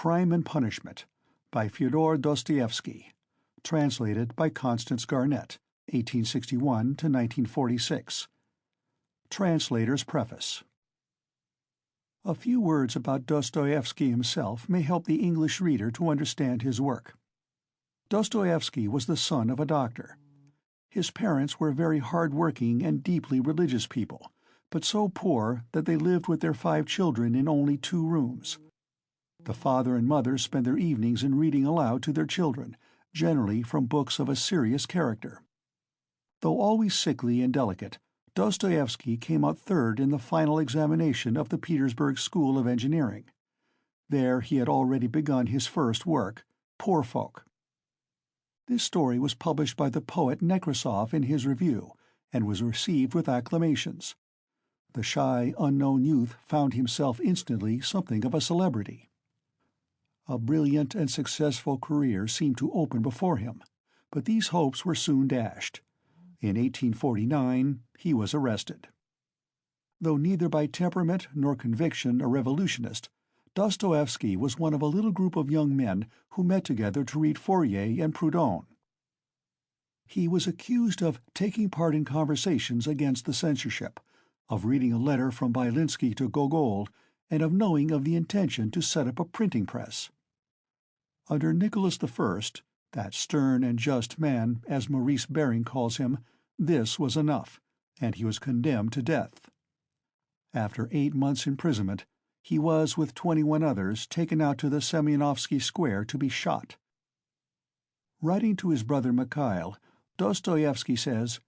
Crime and Punishment by Fyodor Dostoevsky, translated by Constance Garnett, 1861 to 1946. Translator's Preface. A few words about Dostoevsky himself may help the English reader to understand his work. Dostoevsky was the son of a doctor. His parents were very hard-working and deeply religious people, but so poor that they lived with their 5 children in only 2 rooms. The father and mother spent their evenings in reading aloud to their children, generally from books of a serious character. Though always sickly and delicate, Dostoevsky came out third in the final examination of the Petersburg School of Engineering. There he had already begun his first work, Poor Folk. This story was published by the poet Nekrasov in his review, and was received with acclamations. The shy, unknown youth found himself instantly something of a celebrity. A brilliant and successful career seemed to open before him, but these hopes were soon dashed. In 1849 he was arrested. Though neither by temperament nor conviction a revolutionist, Dostoevsky was one of a little group of young men who met together to read Fourier and Proudhon. He was accused of taking part in conversations against the censorship, of reading a letter from Byelinsky to Gogol, and of knowing of the intention to set up a printing press. Under Nicholas I, that stern and just man, as Maurice Baring calls him, this was enough, and he was condemned to death. After 8 months' imprisonment, he was, with 21 others, taken out to the Semyonovsky Square to be shot. Writing to his brother Mikhail, Dostoevsky says,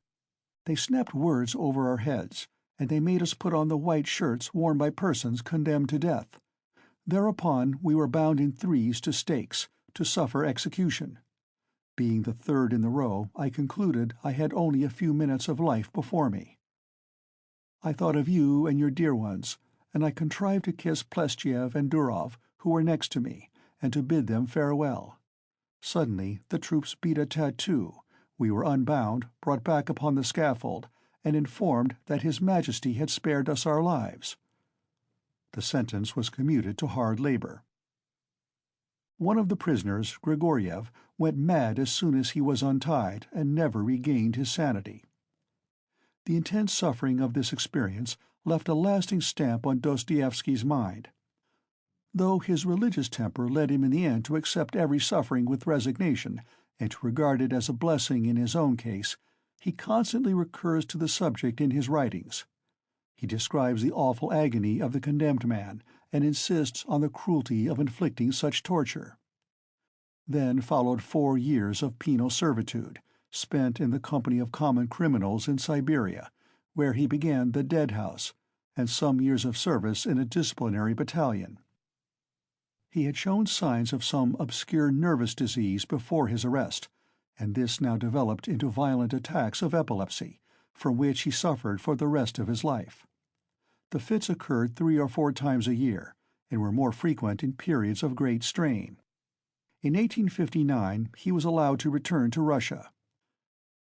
"They snapped words over our heads, and they made us put on the white shirts worn by persons condemned to death. Thereupon we were bound in threes to stakes, to suffer execution. Being the third in the row, I concluded I had only a few minutes of life before me. I thought of you and your dear ones, and I contrived to kiss Plestchev and Durov, who were next to me, and to bid them farewell. Suddenly the troops beat a tattoo. We were unbound, brought back upon the scaffold, and informed that His Majesty had spared us our lives." The sentence was commuted to hard labor. One of the prisoners, Grigoriev, went mad as soon as he was untied and never regained his sanity. The intense suffering of this experience left a lasting stamp on Dostoevsky's mind. Though his religious temper led him in the end to accept every suffering with resignation and to regard it as a blessing in his own case, he constantly recurs to the subject in his writings. He describes the awful agony of the condemned man and insists on the cruelty of inflicting such torture. Then followed 4 years of penal servitude, spent in the company of common criminals in Siberia, where he began the Dead House, and some years of service in a disciplinary battalion. He had shown signs of some obscure nervous disease before his arrest, and this now developed into violent attacks of epilepsy, from which he suffered for the rest of his life. The fits occurred 3 or 4 times a year, and were more frequent in periods of great strain. In 1859 he was allowed to return to Russia.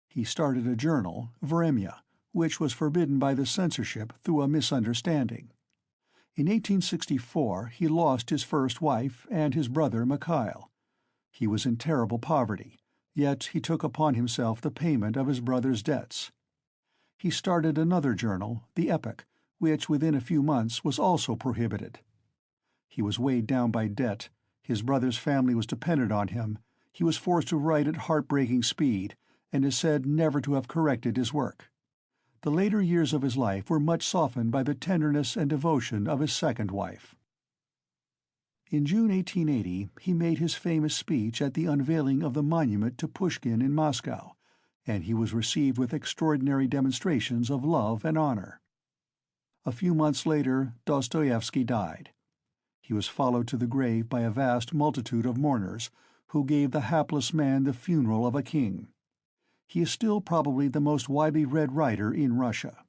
He started a journal, Vremya, which was forbidden by the censorship through a misunderstanding. In 1864 he lost his first wife and his brother Mikhail. He was in terrible poverty, yet he took upon himself the payment of his brother's debts. He started another journal, The Epoch, which within a few months was also prohibited. He was weighed down by debt, his brother's family was dependent on him, he was forced to write at heartbreaking speed, and is said never to have corrected his work. The later years of his life were much softened by the tenderness and devotion of his second wife. In June 1880 he made his famous speech at the unveiling of the monument to Pushkin in Moscow, and he was received with extraordinary demonstrations of love and honor. A few months later Dostoevsky died. He was followed to the grave by a vast multitude of mourners, who gave the hapless man the funeral of a king. He is still probably the most widely read writer in Russia.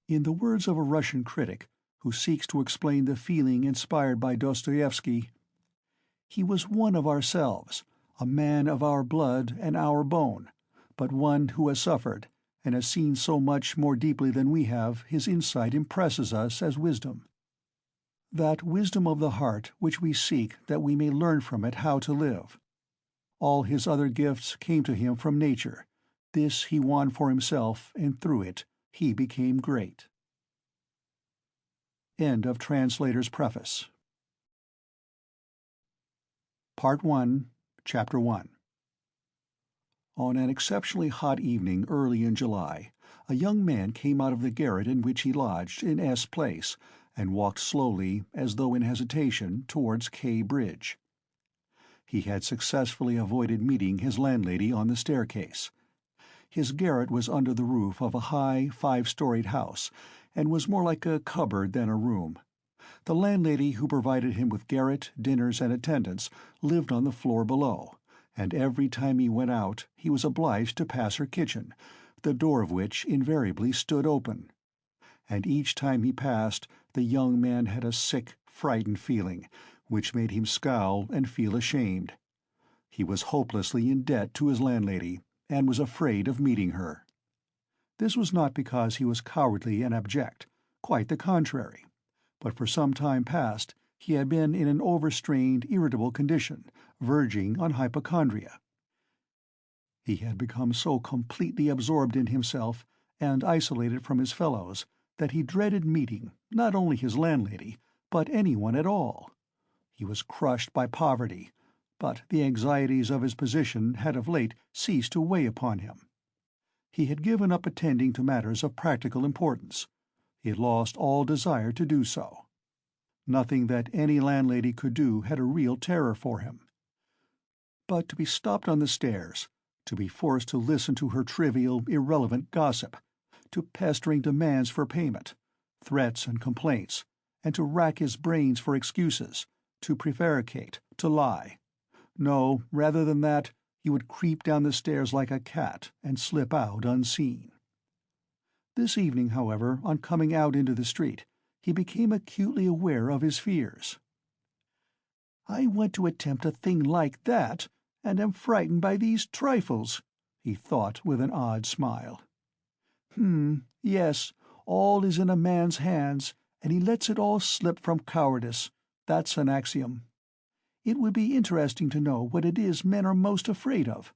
In the words of a Russian critic, who seeks to explain the feeling inspired by Dostoevsky, "He was one of ourselves, a man of our blood and our bone, but one who has suffered, and has seen so much more deeply than we have. His insight impresses us as wisdom. that wisdom of the heart which we seek that we may learn from it how to live. All his other gifts came to him from nature. This he won for himself, and through it he became great. End of translator's preface. Part 1, Chapter 1. On an exceptionally hot evening early in July, a young man came out of the garret in which he lodged in S Place, and walked slowly, as though in hesitation, towards K Bridge. He had successfully avoided meeting his landlady on the staircase. His garret was under the roof of a high, 5-storied house, and was more like a cupboard than a room. The landlady who provided him with garret, dinners, and attendance lived on the floor below, and every time he went out he was obliged to pass her kitchen, the door of which invariably stood open. And each time he passed, the young man had a sick, frightened feeling, which made him scowl and feel ashamed. He was hopelessly in debt to his landlady, and was afraid of meeting her. This was not because he was cowardly and abject, quite the contrary, but for some time past he had been in an overstrained, irritable condition, verging on hypochondria. He had become so completely absorbed in himself and isolated from his fellows that he dreaded meeting not only his landlady, but anyone at all. He was crushed by poverty, but the anxieties of his position had of late ceased to weigh upon him. He had given up attending to matters of practical importance. He had lost all desire to do so. Nothing that any landlady could do had a real terror for him. But to be stopped on the stairs, to be forced to listen to her trivial, irrelevant gossip, to pestering demands for payment, threats and complaints, and to rack his brains for excuses, to prevaricate, to lie. No, rather than that, he would creep down the stairs like a cat and slip out unseen. This evening, however, on coming out into the street, he became acutely aware of his fears. "I want to attempt a thing like that, and am frightened by these trifles," he thought with an odd smile. Yes, all is in a man's hands, and he lets it all slip from cowardice. That's an axiom. It would be interesting to know what it is men are most afraid of.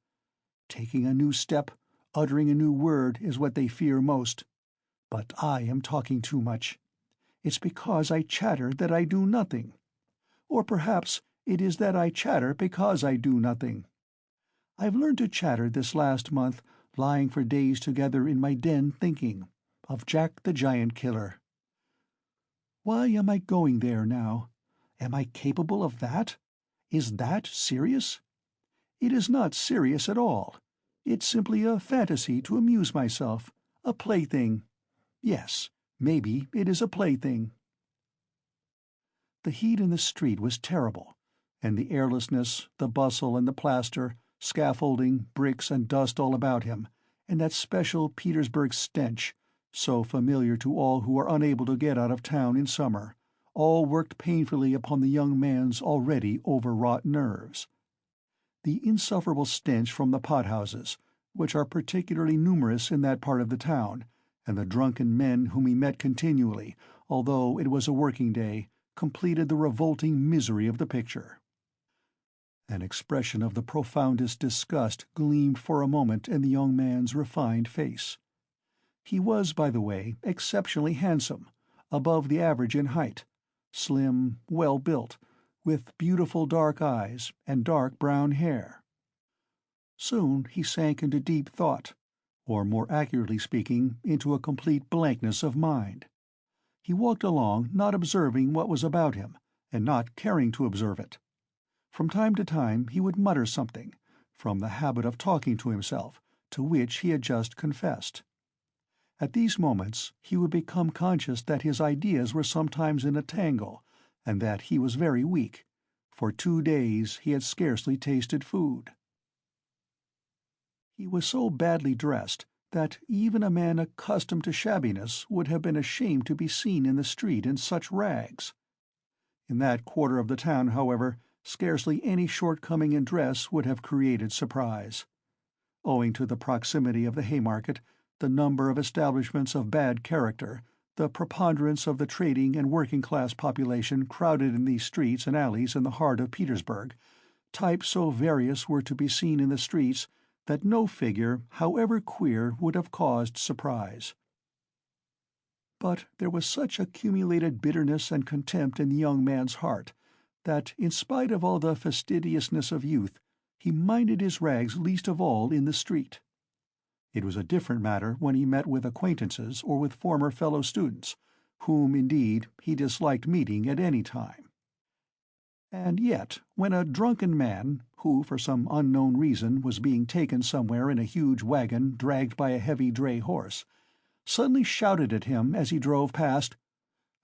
Taking a new step, uttering a new word is what they fear most. But I am talking too much. It's because I chatter that I do nothing. Or perhaps it is that I chatter because I do nothing. I've learned to chatter this last month, lying for days together in my den thinking of Jack the Giant Killer. Why am I going there now? Am I capable of that? Is that serious? It is not serious at all. It's simply a fantasy to amuse myself, a plaything. Yes, maybe it is a plaything. The heat in the street was terrible, and the airlessness, the bustle and the plaster, scaffolding, bricks and dust all about him, and that special Petersburg stench, so familiar to all who are unable to get out of town in summer, all worked painfully upon the young man's already overwrought nerves. The insufferable stench from the pothouses, which are particularly numerous in that part of the town, and the drunken men whom he met continually, although it was a working day, completed the revolting misery of the picture. An expression of the profoundest disgust gleamed for a moment in the young man's refined face. He was, by the way, exceptionally handsome, above the average in height, slim, well-built, with beautiful dark eyes and dark brown hair. Soon he sank into deep thought, or more accurately speaking, into a complete blankness of mind. He walked along, not observing what was about him, and not caring to observe it. From time to time he would mutter something, from the habit of talking to himself, to which he had just confessed. At these moments he would become conscious that his ideas were sometimes in a tangle, and that he was very weak. For 2 days he had scarcely tasted food. He was so badly dressed that even a man accustomed to shabbiness would have been ashamed to be seen in the street in such rags. In that quarter of the town, however, scarcely any shortcoming in dress would have created surprise. Owing to the proximity of the Haymarket, the number of establishments of bad character, The preponderance of the trading and working-class population crowded in these streets and alleys in the heart of Petersburg. Types so various were to be seen in the streets that no figure, however queer, would have caused surprise. But there was such accumulated bitterness and contempt in the young man's heart that, in spite of all the fastidiousness of youth, he minded his rags least of all in the street. It was a different matter when he met with acquaintances or with former fellow-students, whom, indeed, he disliked meeting at any time. And yet, when a drunken man, who for some unknown reason was being taken somewhere in a huge wagon dragged by a heavy dray horse, suddenly shouted at him as he drove past,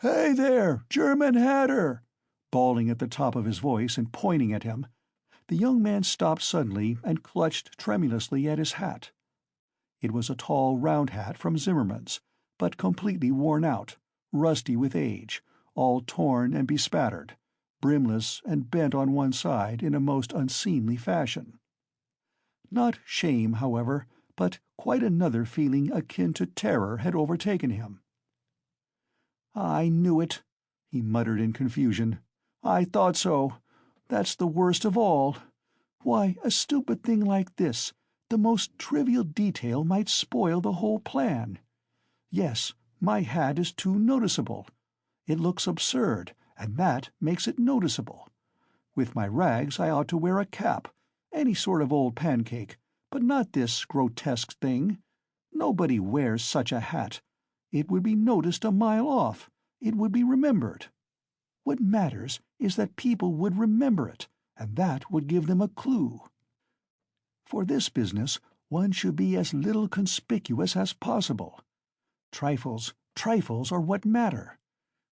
"Hey there, German hatter!" bawling at the top of his voice and pointing at him, the young man stopped suddenly and clutched tremulously at his hat. It was a tall round hat from Zimmermann's, but completely worn out, rusty with age, all torn and bespattered, brimless and bent on one side in a most unseemly fashion. Not shame, however, but quite another feeling akin to terror had overtaken him. "I knew it," he muttered in confusion. "I thought so. That's the worst of all. Why, a stupid thing like this, the most trivial detail, might spoil the whole plan. Yes, my hat is too noticeable. It looks absurd, and that makes it noticeable. With my rags I ought to wear a cap, any sort of old pancake, but not this grotesque thing. Nobody wears such a hat. It would be noticed a mile off. It would be remembered. What matters is that people would remember it, and that would give them a clue. For this business one should be as little conspicuous as possible. Trifles are what matter.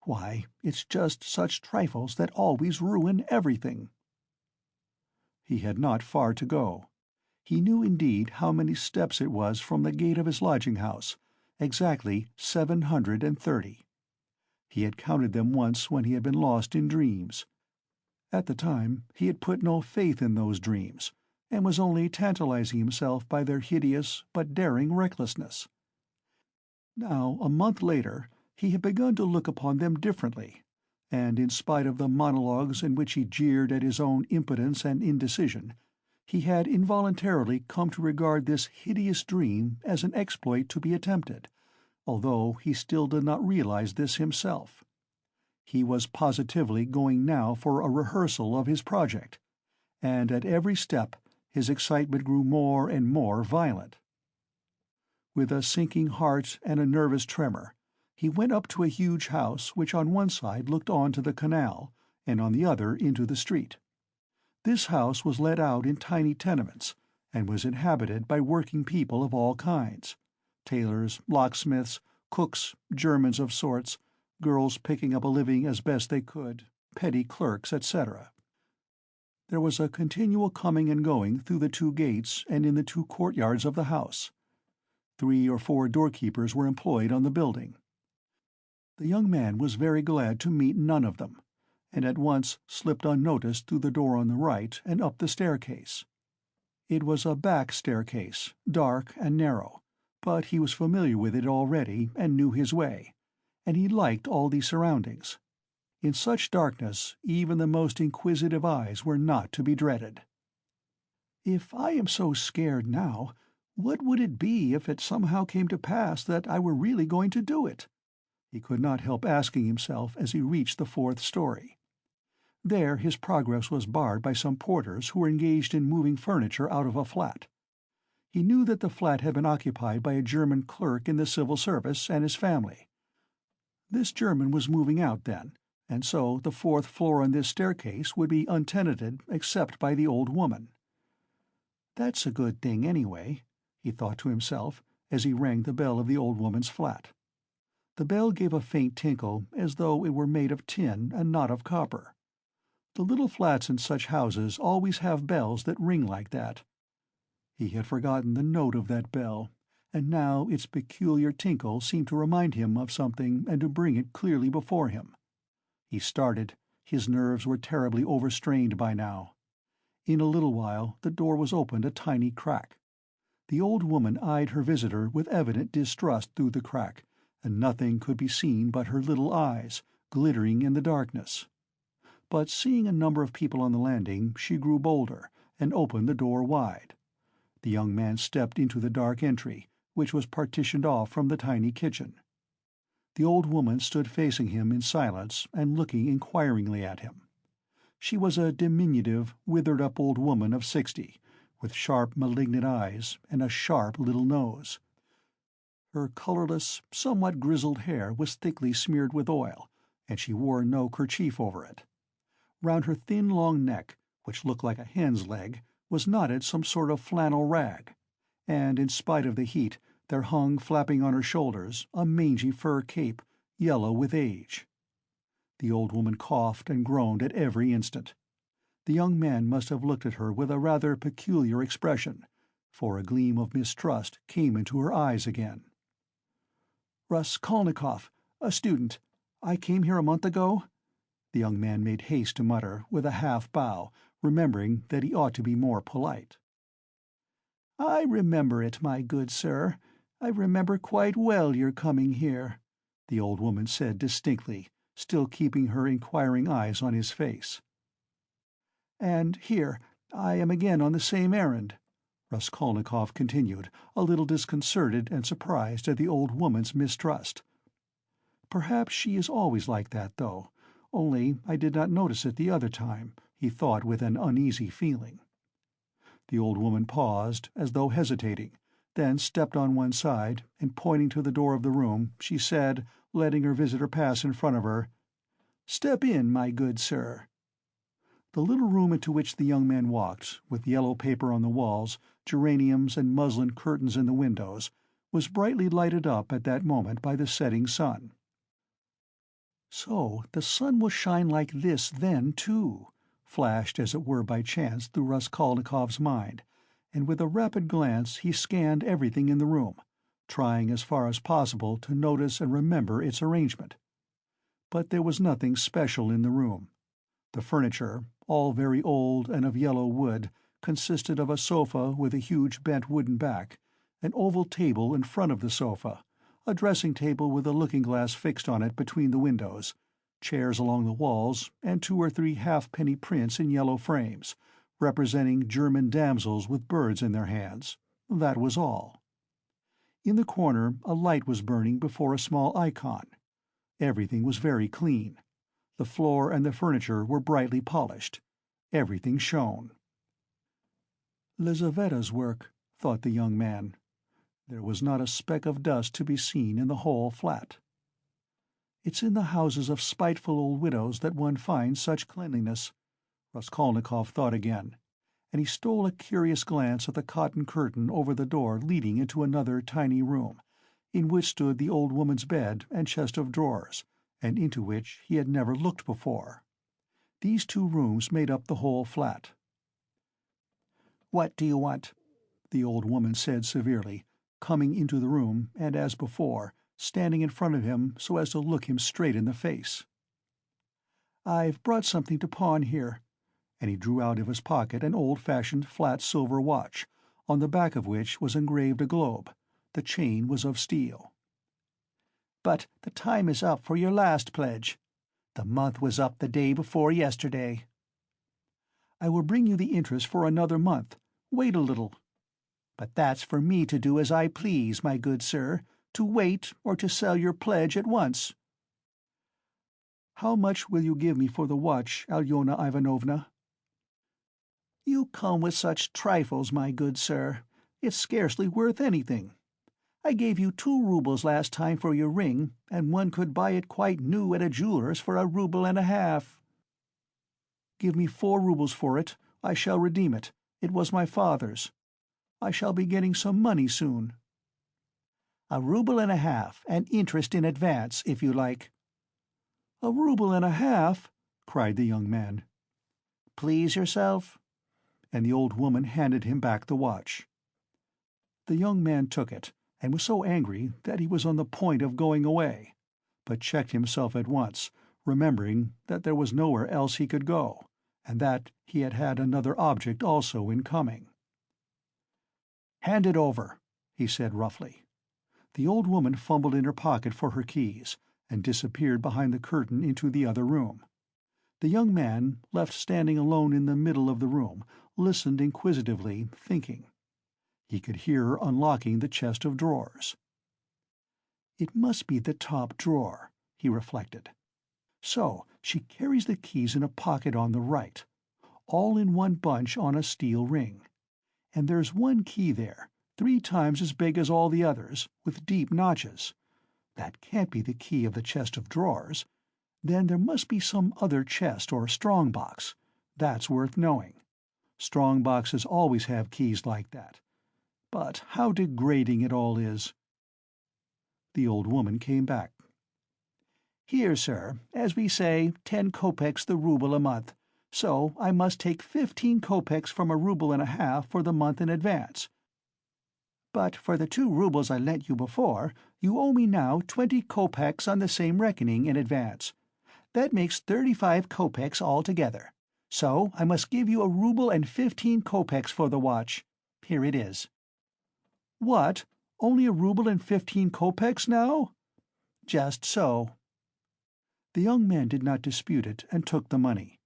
Why, it's just such trifles that always ruin everything." He had not far to go. He knew indeed how many steps it was from the gate of his lodging-house, exactly 730. He had counted them once when he had been lost in dreams. At the time he had put no faith in those dreams, and was only tantalizing himself by their hideous but daring recklessness. Now, a month later, he had begun to look upon them differently, and in spite of the monologues in which he jeered at his own impotence and indecision, he had involuntarily come to regard this hideous dream as an exploit to be attempted, although he still did not realize this himself. He was positively going now for a rehearsal of his project, and at every step his excitement grew more and more violent. With a sinking heart and a nervous tremor, he went up to a huge house which on one side looked on to the canal, and on the other into the street. This house was let out in tiny tenements, and was inhabited by working people of all kinds: tailors, locksmiths, cooks, Germans of sorts, girls picking up a living as best they could, petty clerks, etc. There was a continual coming and going through the two gates and in the two courtyards of the house. 3 or 4 doorkeepers were employed on the building. The young man was very glad to meet none of them, and at once slipped unnoticed through the door on the right and up the staircase. It was a back staircase, dark and narrow, but he was familiar with it already and knew his way, and he liked all these surroundings. In such darkness even the most inquisitive eyes were not to be dreaded. "If I am so scared now, what would it be if it somehow came to pass that I were really going to do it?" he could not help asking himself as he reached the 4th story. There his progress was barred by some porters who were engaged in moving furniture out of a flat. He knew that the flat had been occupied by a German clerk in the civil service and his family. This German was moving out then, and so the 4th floor on this staircase would be untenanted except by the old woman. "That's a good thing, anyway," he thought to himself as he rang the bell of the old woman's flat. The bell gave a faint tinkle as though it were made of tin and not of copper. The little flats in such houses always have bells that ring like that. He had forgotten the note of that bell, and now its peculiar tinkle seemed to remind him of something and to bring it clearly before him. He started. His nerves were terribly overstrained by now. In a little while the door was opened a tiny crack. The old woman eyed her visitor with evident distrust through the crack, and nothing could be seen but her little eyes, glittering in the darkness. But seeing a number of people on the landing, she grew bolder, and opened the door wide. The young man stepped into the dark entry, which was partitioned off from the tiny kitchen. The old woman stood facing him in silence and looking inquiringly at him. She was a diminutive, withered-up old woman of 60, with sharp, malignant eyes and a sharp little nose. Her colorless, somewhat grizzled hair was thickly smeared with oil, and she wore no kerchief over it. Round her thin, long neck, which looked like a hen's leg, was knotted some sort of flannel rag, and, in spite of the heat, there hung, flapping on her shoulders, a mangy fur cape, yellow with age. The old woman coughed and groaned at every instant. The young man must have looked at her with a rather peculiar expression, for a gleam of mistrust came into her eyes again. "Raskolnikov, a student. I came here a month ago," the young man made haste to mutter, with a half-bow, remembering that he ought to be more polite. "I remember it, my good sir. I remember quite well your coming here," the old woman said distinctly, still keeping her inquiring eyes on his face. "And here, I am again on the same errand," Raskolnikov continued, a little disconcerted and surprised at the old woman's mistrust. "Perhaps she is always like that, though, only I did not notice it the other time," he thought with an uneasy feeling. The old woman paused, as though hesitating, then stepped on one side, and pointing to the door of the room, she said, letting her visitor pass in front of her, "Step in, my good sir." The little room into which the young man walked, with yellow paper on the walls, geraniums and muslin curtains in the windows, was brightly lighted up at that moment by the setting sun. "So the sun will shine like this then, too," flashed as it were by chance through Raskolnikov's mind, and with a rapid glance he scanned everything in the room, trying as far as possible to notice and remember its arrangement. But there was nothing special in the room. The furniture, all very old and of yellow wood, consisted of a sofa with a huge bent wooden back, an oval table in front of the sofa, a dressing-table with a looking-glass fixed on it between the windows, chairs along the walls, and 2 or 3 halfpenny prints in yellow frames, representing German damsels with birds in their hands. That was all. In the corner a light was burning before a small icon. Everything was very clean. The floor and the furniture were brightly polished. Everything shone. "Lizaveta's work," thought the young man. There was not a speck of dust to be seen in the whole flat. "It's in the houses of spiteful old widows that one finds such cleanliness," Raskolnikov thought again, and he stole a curious glance at the cotton curtain over the door leading into another tiny room, in which stood the old woman's bed and chest of drawers, and into which he had never looked before. These 2 rooms made up the whole flat. "What do you want?" the old woman said severely, coming into the room and, as before, standing in front of him so as to look him straight in the face. "I've brought something to pawn here," and he drew out of his pocket an old-fashioned flat silver watch, on the back of which was engraved a globe. The chain was of steel. "But the time is up for your last pledge. The month was up the day before yesterday." "I will bring you the interest for another month. Wait a little." "But that's for me to do as I please, my good sir, to wait or to sell your pledge at once." "How much will you give me for the watch, Alyona Ivanovna?" "You come with such trifles, my good sir. It's scarcely worth anything. I gave you 2 roubles last time for your ring, and one could buy it quite new at a jeweller's for 1.5 roubles. "Give me 4 roubles for it. I shall redeem it. It was my father's. I shall be getting some money soon." 1.5 roubles, and interest in advance, if you like." 1.5 roubles? cried the young man. "Please yourself." And the old woman handed him back the watch. The young man took it, and was so angry that he was on the point of going away, but checked himself at once, remembering that there was nowhere else he could go, and that he had had another object also in coming. "Hand it over," he said roughly. The old woman fumbled in her pocket for her keys, and disappeared behind the curtain into the other room. The young man, left standing alone in the middle of the room, listened inquisitively, thinking. He could hear her unlocking the chest of drawers. "It must be the top drawer," he reflected. "So she carries the keys in a pocket on the right, all in one bunch on a steel ring. And there's one key there, 3 times as big as all the others, with deep notches. That can't be the key of the chest of drawers. Then there must be some other chest or strong box. That's worth knowing. Strong boxes always have keys like that. But how degrading it all is." The old woman came back. "Here, sir, as we say, 10 kopecks the rouble a month, so I must take 15 kopecks from a rouble and a half for the month in advance. But for the 2 roubles I lent you before, you owe me now 20 kopecks on the same reckoning in advance. That makes 35 kopecks altogether. So I must give you a rouble and 15 kopecks for the watch. Here it is." "What? Only a rouble and 15 kopecks now?" "Just so." The young man did not dispute it, and took the money.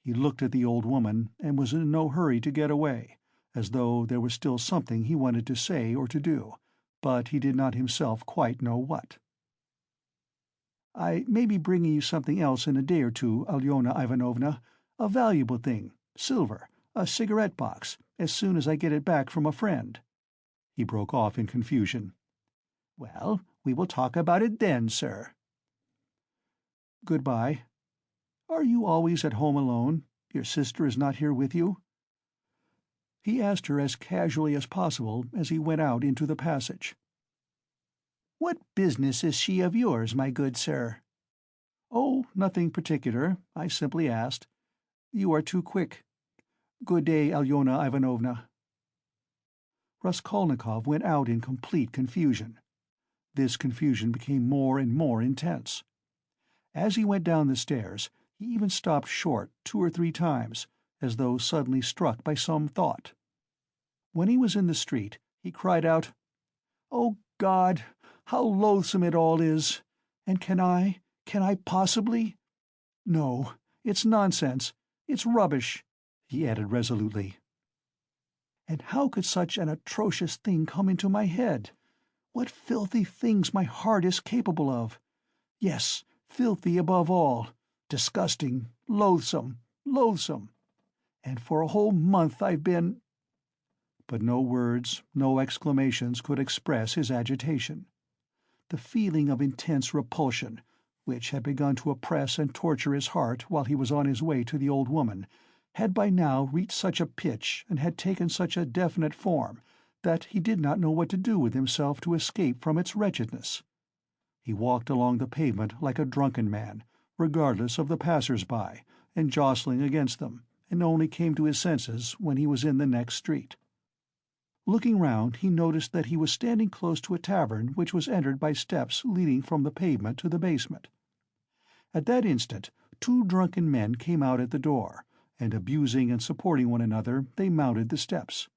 He looked at the old woman, and was in no hurry to get away, as though there was still something he wanted to say or to do, but he did not himself quite know what. "I may be bringing you something else in a day or two, Alyona Ivanovna, a valuable thing, silver, a cigarette box, as soon as I get it back from a friend." He broke off in confusion. "Well, we will talk about it then, sir." "Good-bye. Are you always at home alone? Your sister is not here with you?" He asked her as casually as possible as he went out into the passage. "What business is she of yours, my good sir?" "Oh, nothing particular. I simply asked. You are too quick. Good day, Alyona Ivanovna." Raskolnikov went out in complete confusion. This confusion became more and more intense. As he went down the stairs, he even stopped short 2 or 3 times, as though suddenly struck by some thought. When he was in the street, he cried out, "Oh, God, how loathsome it all is! And can I possibly? No, it's nonsense, it's rubbish," he added resolutely. "And how could such an atrocious thing come into my head? What filthy things my heart is capable of! Yes, filthy above all, disgusting, loathsome, loathsome. And for a whole month I've been—" But no words, no exclamations could express his agitation. The feeling of intense repulsion, which had begun to oppress and torture his heart while he was on his way to the old woman, had by now reached such a pitch and had taken such a definite form that he did not know what to do with himself to escape from its wretchedness. He walked along the pavement like a drunken man, regardless of the passers-by, and jostling against them, and only came to his senses when he was in the next street. Looking round, he noticed that he was standing close to a tavern which was entered by steps leading from the pavement to the basement. At that instant 2 drunken men came out at the door, and abusing and supporting one another, they mounted the steps.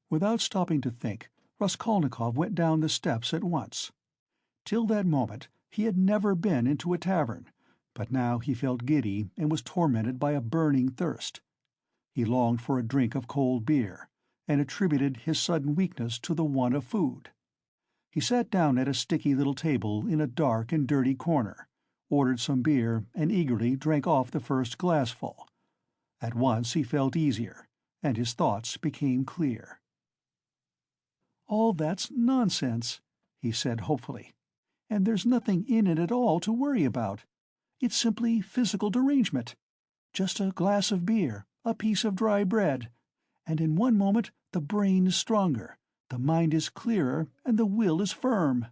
Without stopping to think, Raskolnikov went down the steps at once. Till that moment he had never been into a tavern, but now he felt giddy and was tormented by a burning thirst. He longed for a drink of cold beer, and attributed his sudden weakness to the want of food. He sat down at a sticky little table in a dark and dirty corner, ordered some beer, and eagerly drank off the first glassful. At once he felt easier, and his thoughts became clear. "All that's nonsense," he said hopefully, "and there's nothing in it at all to worry about. It's simply physical derangement. Just a glass of beer, a piece of dry bread, and in one moment the brain is stronger, the mind is clearer, and the will is firm.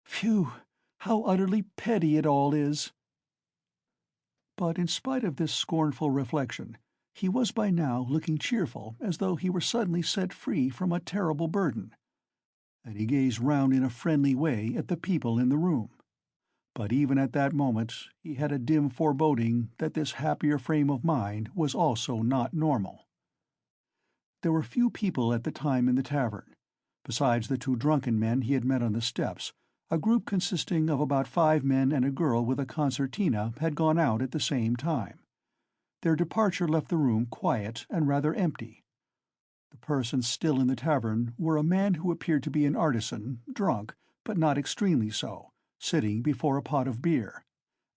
Phew, how utterly petty it all is!" But in spite of this scornful reflection, he was by now looking cheerful, as though he were suddenly set free from a terrible burden. And he gazed round in a friendly way at the people in the room. But even at that moment he had a dim foreboding that this happier frame of mind was also not normal. There were few people at the time in the tavern. Besides the two drunken men he had met on the steps, a group consisting of about 5 men and a girl with a concertina had gone out at the same time. Their departure left the room quiet and rather empty. The persons still in the tavern were a man who appeared to be an artisan, drunk, but not extremely so, sitting before a pot of beer,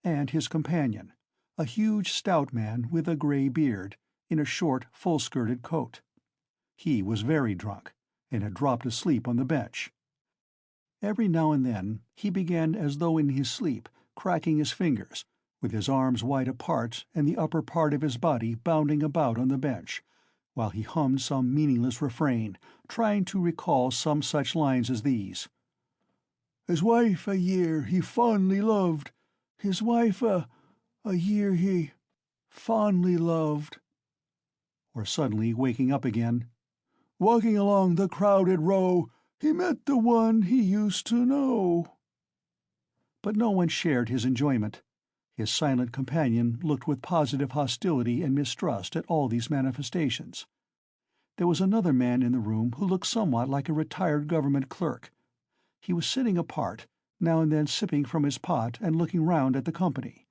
and his companion, a huge stout man with a grey beard, in a short full-skirted coat. He was very drunk, and had dropped asleep on the bench. Every now and then he began, as though in his sleep, cracking his fingers, with his arms wide apart and the upper part of his body bounding about on the bench, while he hummed some meaningless refrain, trying to recall some such lines as these: "His wife a year he fondly loved, his wife a year he fondly loved," or suddenly waking up again, "Walking along the crowded row, he met the one he used to know." But no one shared his enjoyment. His silent companion looked with positive hostility and mistrust at all these manifestations. There was another man in the room who looked somewhat like a retired government clerk. He was sitting apart, now and then sipping from his pot and looking round at the company.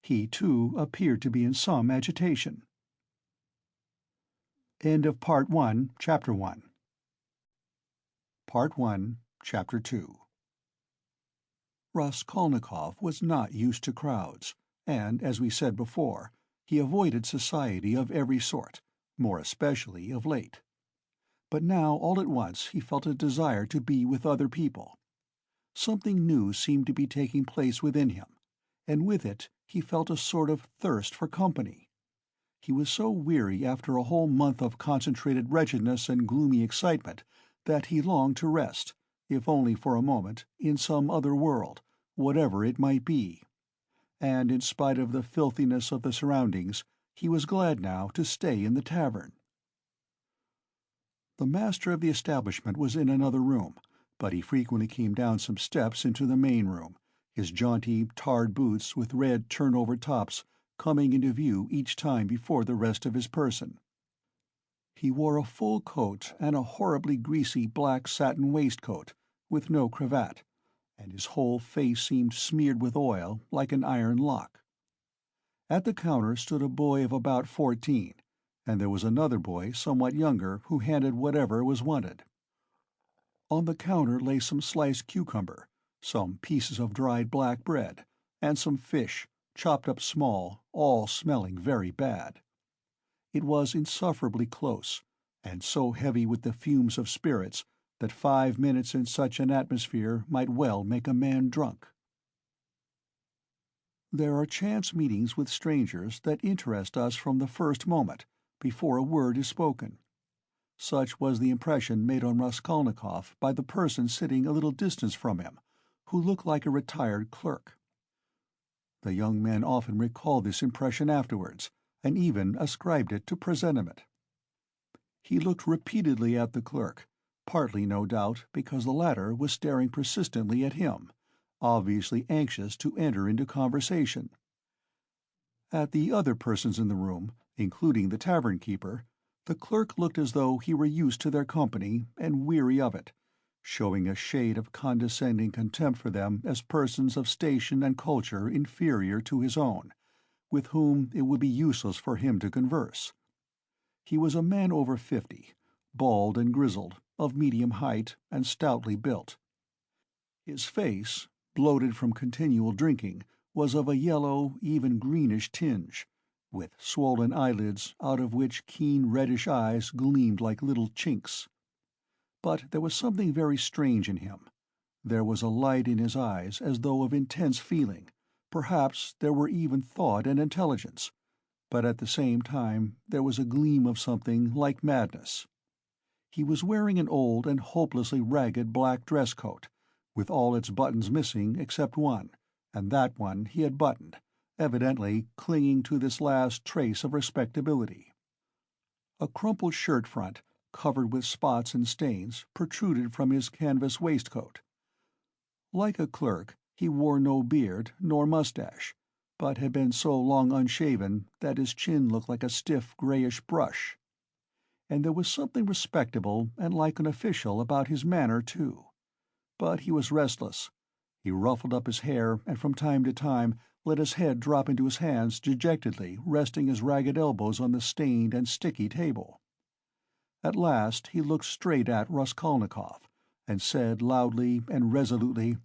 He, too, appeared to be in some agitation. End of Part 1, Chapter 1. Part 1, Chapter 2. Raskolnikov was not used to crowds, and, as we said before, he avoided society of every sort, more especially of late. But now all at once he felt a desire to be with other people. Something new seemed to be taking place within him, and with it he felt a sort of thirst for company. He was so weary after a whole month of concentrated wretchedness and gloomy excitement that he longed to rest, if only for a moment, in some other world, whatever it might be. And in spite of the filthiness of the surroundings, he was glad now to stay in the tavern. The master of the establishment was in another room, but he frequently came down some steps into the main room, his jaunty, tarred boots with red turnover tops coming into view each time before the rest of his person. He wore a full coat and a horribly greasy black satin waistcoat, with no cravat, and his whole face seemed smeared with oil like an iron lock. At the counter stood a boy of about 14, and there was another boy somewhat younger who handed whatever was wanted. On the counter lay some sliced cucumber, some pieces of dried black bread, and some fish, chopped up small, all smelling very bad. It was insufferably close, and so heavy with the fumes of spirits that 5 minutes in such an atmosphere might well make a man drunk. There are chance meetings with strangers that interest us from the first moment, before a word is spoken. Such was the impression made on Raskolnikov by the person sitting a little distance from him, who looked like a retired clerk. The young man often recalled this impression afterwards, and even ascribed it to presentiment. He looked repeatedly at the clerk, partly, no doubt, because the latter was staring persistently at him, obviously anxious to enter into conversation. At the other persons in the room, including the tavern-keeper, the clerk looked as though he were used to their company and weary of it, showing a shade of condescending contempt for them as persons of station and culture inferior to his own, with whom it would be useless for him to converse. He was a man over 50, bald and grizzled, of medium height, and stoutly built. His face, bloated from continual drinking, was of a yellow, even greenish tinge, with swollen eyelids out of which keen reddish eyes gleamed like little chinks. But there was something very strange in him. There was a light in his eyes as though of intense feeling. Perhaps there were even thought and intelligence, but at the same time there was a gleam of something like madness. He was wearing an old and hopelessly ragged black dress coat, with all its buttons missing except one, and that one he had buttoned, evidently clinging to this last trace of respectability. A crumpled shirt front, covered with spots and stains, protruded from his canvas waistcoat. Like a clerk, he wore no beard nor mustache, but had been so long unshaven that his chin looked like a stiff grayish brush. and there was something respectable and like an official about his manner, too. But he was restless. He ruffled up his hair and from time to time let his head drop into his hands dejectedly, resting his ragged elbows on the stained and sticky table. At last he looked straight at Raskolnikov, and said loudly and resolutely,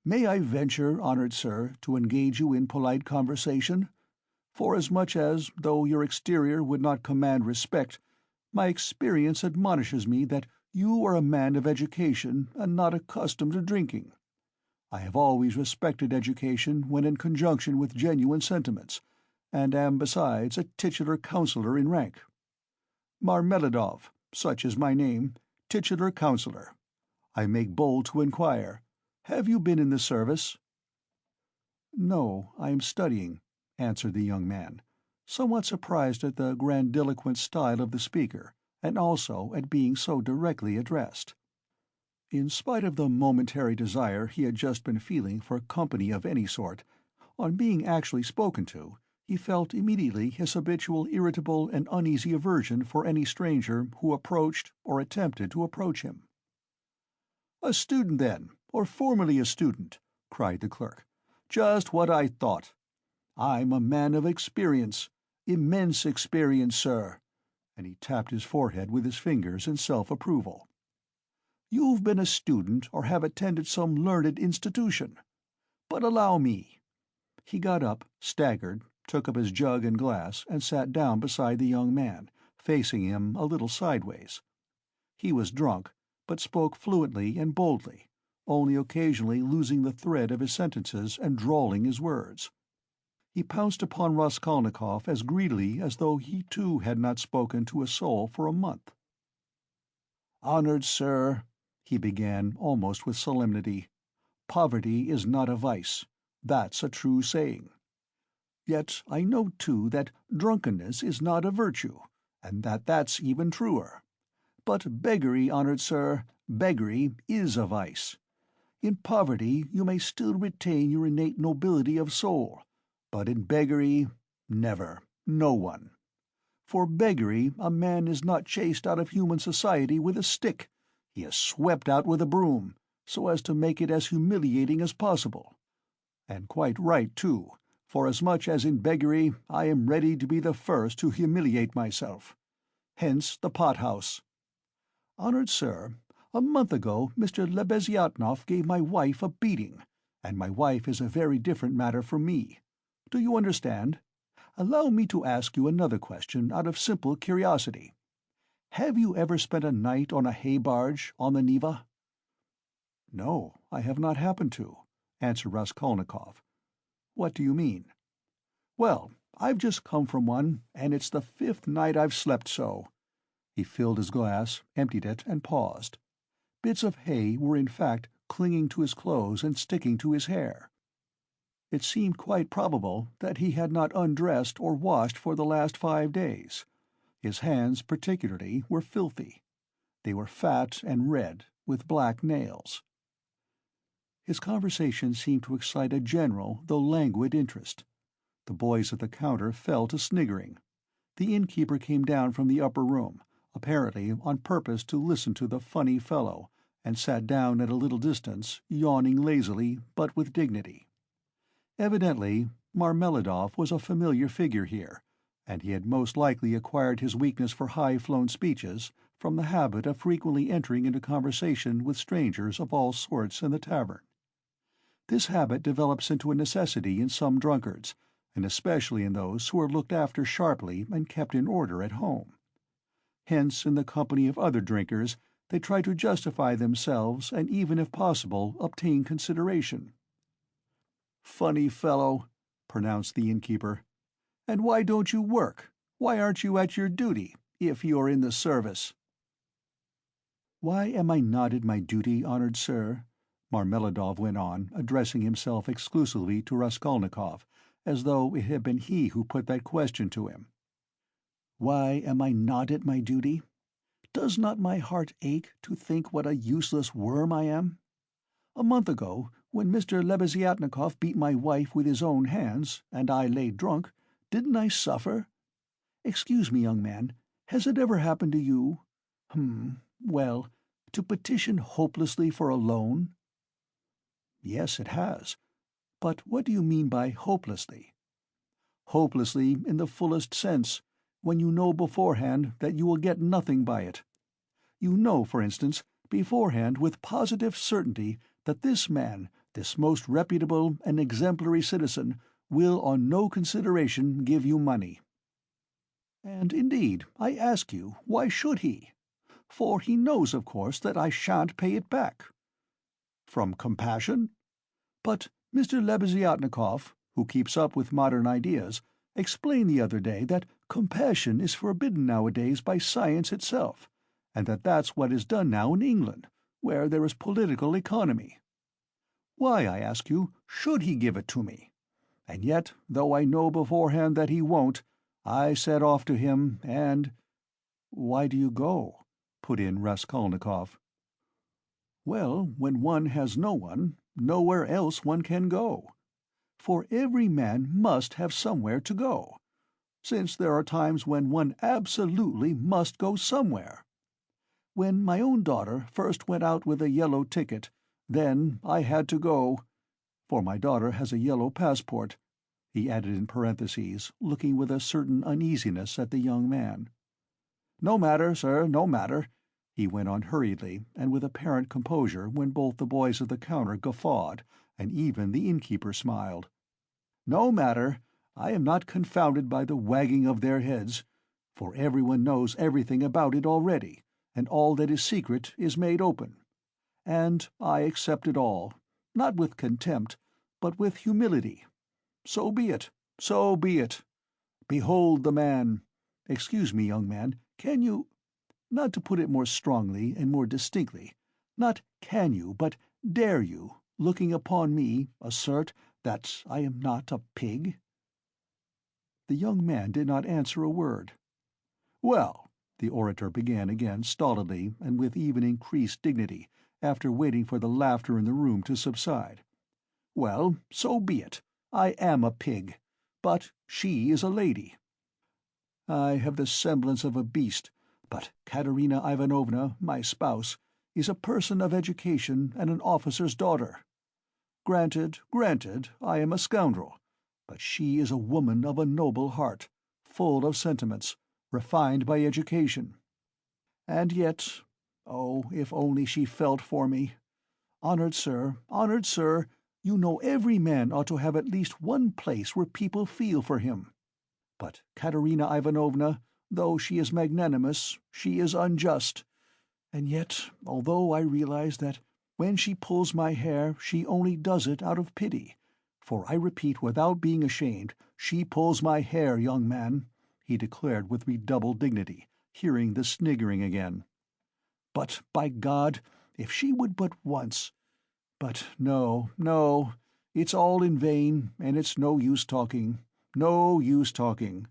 "May I venture, honored sir, to engage you in polite conversation? Forasmuch as, though your exterior would not command respect, my experience admonishes me that you are a man of education and not accustomed to drinking. I have always respected education when in conjunction with genuine sentiments, and am besides a titular councillor in rank. Marmeladov, such is my name, titular councillor. I make bold to inquire, have you been in the service?" "No, I am studying," answered the young man, somewhat surprised at the grandiloquent style of the speaker, and also at being so directly addressed. In spite of the momentary desire he had just been feeling for company of any sort, on being actually spoken to, he felt immediately his habitual irritable and uneasy aversion for any stranger who approached or attempted to approach him. "A student, then, or formerly a student?" cried the clerk. "Just what I thought. I'm a man of experience, immense experience, sir," and he tapped his forehead with his fingers in self-approval. "You've been a student or have attended some learned institution. But allow me." He got up, staggered, took up his jug and glass, and sat down beside the young man, facing him a little sideways. He was drunk, but spoke fluently and boldly, only occasionally losing the thread of his sentences and drawling his words. He pounced upon Raskolnikov as greedily as though he too had not spoken to a soul for a month. "Honored sir," he began, almost with solemnity, "poverty is not a vice. That's a true saying. Yet I know, too, that drunkenness is not a virtue, and that that's even truer. But beggary, honored sir, beggary is a vice. In poverty you may still retain your innate nobility of soul, but in beggary, never, no one. For beggary a man is not chased out of human society with a stick, he is swept out with a broom, so as to make it as humiliating as possible. And quite right, too, forasmuch as in beggary I am ready to be the first to humiliate myself. Hence the pot-house. Honored sir, a month ago Mr. Lebeziatnikov gave my wife a beating, and my wife is a very different matter from me. Do you understand? Allow me to ask you another question out of simple curiosity. Have you ever spent a night on a hay-barge on the Neva?" "No, I have not happened to," answered Raskolnikov. "What do you mean?" "Well, I've just come from one, and it's the 5th night I've slept so." He filled his glass, emptied it, and paused. Bits of hay were in fact clinging to his clothes and sticking to his hair. It seemed quite probable that he had not undressed or washed for the last 5 days. His hands, particularly, were filthy. They were fat and red, with black nails. His conversation seemed to excite a general though languid interest. The boys at the counter fell to sniggering. The innkeeper came down from the upper room, apparently on purpose to listen to the funny fellow, and sat down at a little distance, yawning lazily, but with dignity. Evidently, Marmeladov was a familiar figure here, and he had most likely acquired his weakness for high-flown speeches from the habit of frequently entering into conversation with strangers of all sorts in the tavern. This habit develops into a necessity in some drunkards, and especially in those who are looked after sharply and kept in order at home. Hence, in the company of other drinkers, they try to justify themselves and even, if possible, obtain consideration. "Funny fellow," pronounced the innkeeper. "And why don't you work? Why aren't you at your duty, if you are in the service?" "Why am I not at my duty, honored sir?" Marmeladov went on, addressing himself exclusively to Raskolnikov, as though it had been he who put that question to him. "Why am I not at my duty? Does not my heart ache to think what a useless worm I am? A month ago, when Mr. Lebeziatnikov beat my wife with his own hands, and I lay drunk, didn't I suffer? Excuse me, young man, Has it ever happened to you? Well, to petition hopelessly for a loan?" "Yes, it has. But what do you mean by hopelessly?" "Hopelessly in the fullest sense, when you know beforehand that you will get nothing by it. You know, for instance, beforehand with positive certainty that this man, this most reputable and exemplary citizen, will on no consideration give you money. And indeed, I ask you, why should he? For he knows, of course, that I shan't pay it back." "From compassion?" "But Mr. Lebeziatnikov, who keeps up with modern ideas, explained the other day that compassion is forbidden nowadays by science itself, and that that's what is done now in England, where there is political economy. Why, I ask you, should he give it to me? And yet, though I know beforehand that he won't, I set off to him, and—" "Why do you go?" put in Raskolnikov. "Well, when one has no one, nowhere else one can go. For every man must have somewhere to go, since there are times when one absolutely must go somewhere. When my own daughter first went out with a yellow ticket, then I had to go. For my daughter has a yellow passport," he added in parentheses, looking with a certain uneasiness at the young man. "No matter, sir, no matter," he went on hurriedly and with apparent composure when both the boys at the counter guffawed, and even the innkeeper smiled. "No matter, I am not confounded by the wagging of their heads, for everyone knows everything about it already, and all that is secret is made open. And I accept it all, not with contempt, but with humility. So be it, so be it. Behold the man. Excuse me, young man, can you— not to put it more strongly and more distinctly, not can you, but dare you, looking upon me, assert that I am not a pig?" The young man did not answer a word. "Well," the orator began again stolidly and with even increased dignity, after waiting for the laughter in the room to subside. "Well, so be it. I am a pig. But she is a lady. I have the semblance of a beast, but Katerina Ivanovna, my spouse, is a person of education and an officer's daughter. Granted, I am a scoundrel, but she is a woman of a noble heart, full of sentiments, refined by education. And yet, oh, if only she felt for me! Honored sir, you know every man ought to have at least one place where people feel for him. But Katerina Ivanovna, though she is magnanimous, she is unjust. And yet, although I realize that when she pulls my hair she only does it out of pity, for I repeat without being ashamed, she pulls my hair, young man," he declared with redoubled dignity, hearing the sniggering again. "But, by God, if she would but once— But no, it's all in vain, and it's no use talking, no use talking.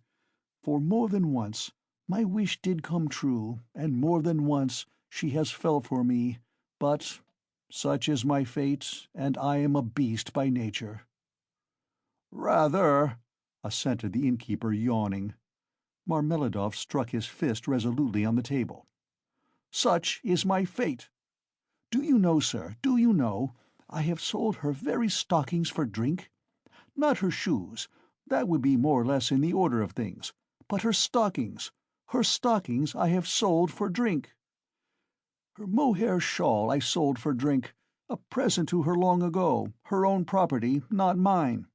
For more than once my wish did come true, and more than once she has felt for me, but such is my fate, and I am a beast by nature." "Rather," assented the innkeeper, yawning. Marmeladov struck his fist resolutely on the table. "Such is my fate. Do you know, sir, do you know, I have sold her very stockings for drink? Not her shoes, that would be more or less in the order of things, but her stockings I have sold for drink. Her mohair shawl I sold for drink, a present to her long ago, her own property, not mine.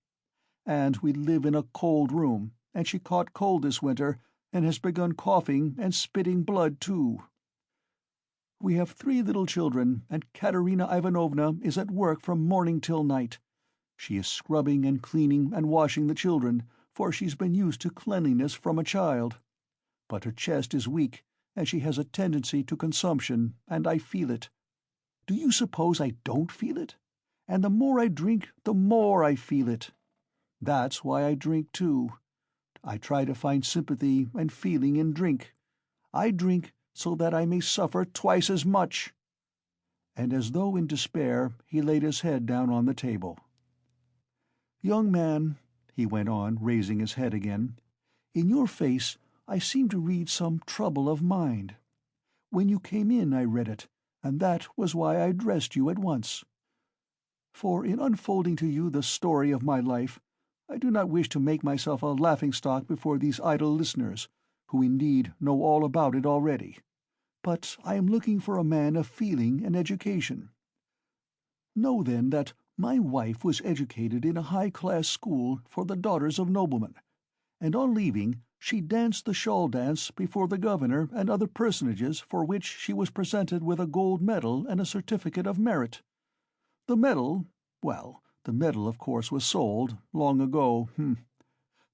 And we live in a cold room, and she caught cold this winter, and has begun coughing and spitting blood too. We have 3 little children, and Katerina Ivanovna is at work from morning till night. She is scrubbing and cleaning and washing the children, for she's been used to cleanliness from a child. But her chest is weak, and she has a tendency to consumption, and I feel it. Do you suppose I don't feel it? And the more I drink, the more I feel it. That's why I drink too. I try to find sympathy and feeling in drink. I drink so that I may suffer twice as much." And as though in despair, he laid his head down on the table. "Young man," he went on, raising his head again, "in your face I seem to read some trouble of mind. When you came in I read it, and that was why I addressed you at once. For in unfolding to you the story of my life, I do not wish to make myself a laughing-stock before these idle listeners, who indeed know all about it already. But I am looking for a man of feeling and education. Know then that my wife was educated in a high-class school for the daughters of noblemen, and on leaving she danced the shawl dance before the governor and other personages, for which she was presented with a gold medal and a certificate of merit. The medal, well, the medal of course was sold, long ago,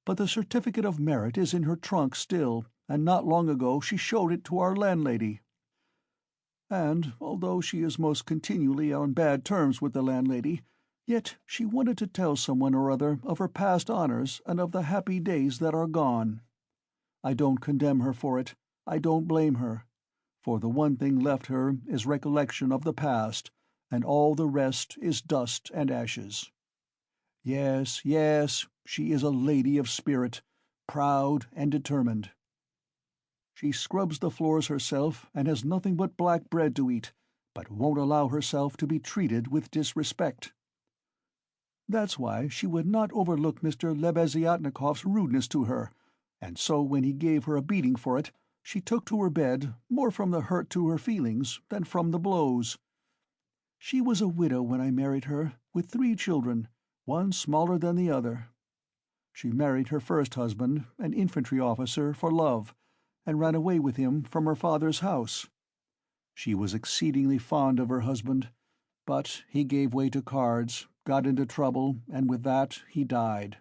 but the certificate of merit is in her trunk still, and not long ago she showed it to our landlady. And, although she is most continually on bad terms with the landlady, yet she wanted to tell someone or other of her past honors and of the happy days that are gone. I don't condemn her for it, I don't blame her, for the one thing left her is recollection of the past, and all the rest is dust and ashes. Yes, yes, she is a lady of spirit, proud and determined. She scrubs the floors herself and has nothing but black bread to eat, but won't allow herself to be treated with disrespect. That's why she would not overlook Mr. Lebeziatnikov's rudeness to her, and so when he gave her a beating for it, she took to her bed more from the hurt to her feelings than from the blows. She was a widow when I married her, with 3 children, one smaller than the other. She married her first husband, an infantry officer, for love, and ran away with him from her father's house. She was exceedingly fond of her husband, but he gave way to cards, got into trouble, and with that he died.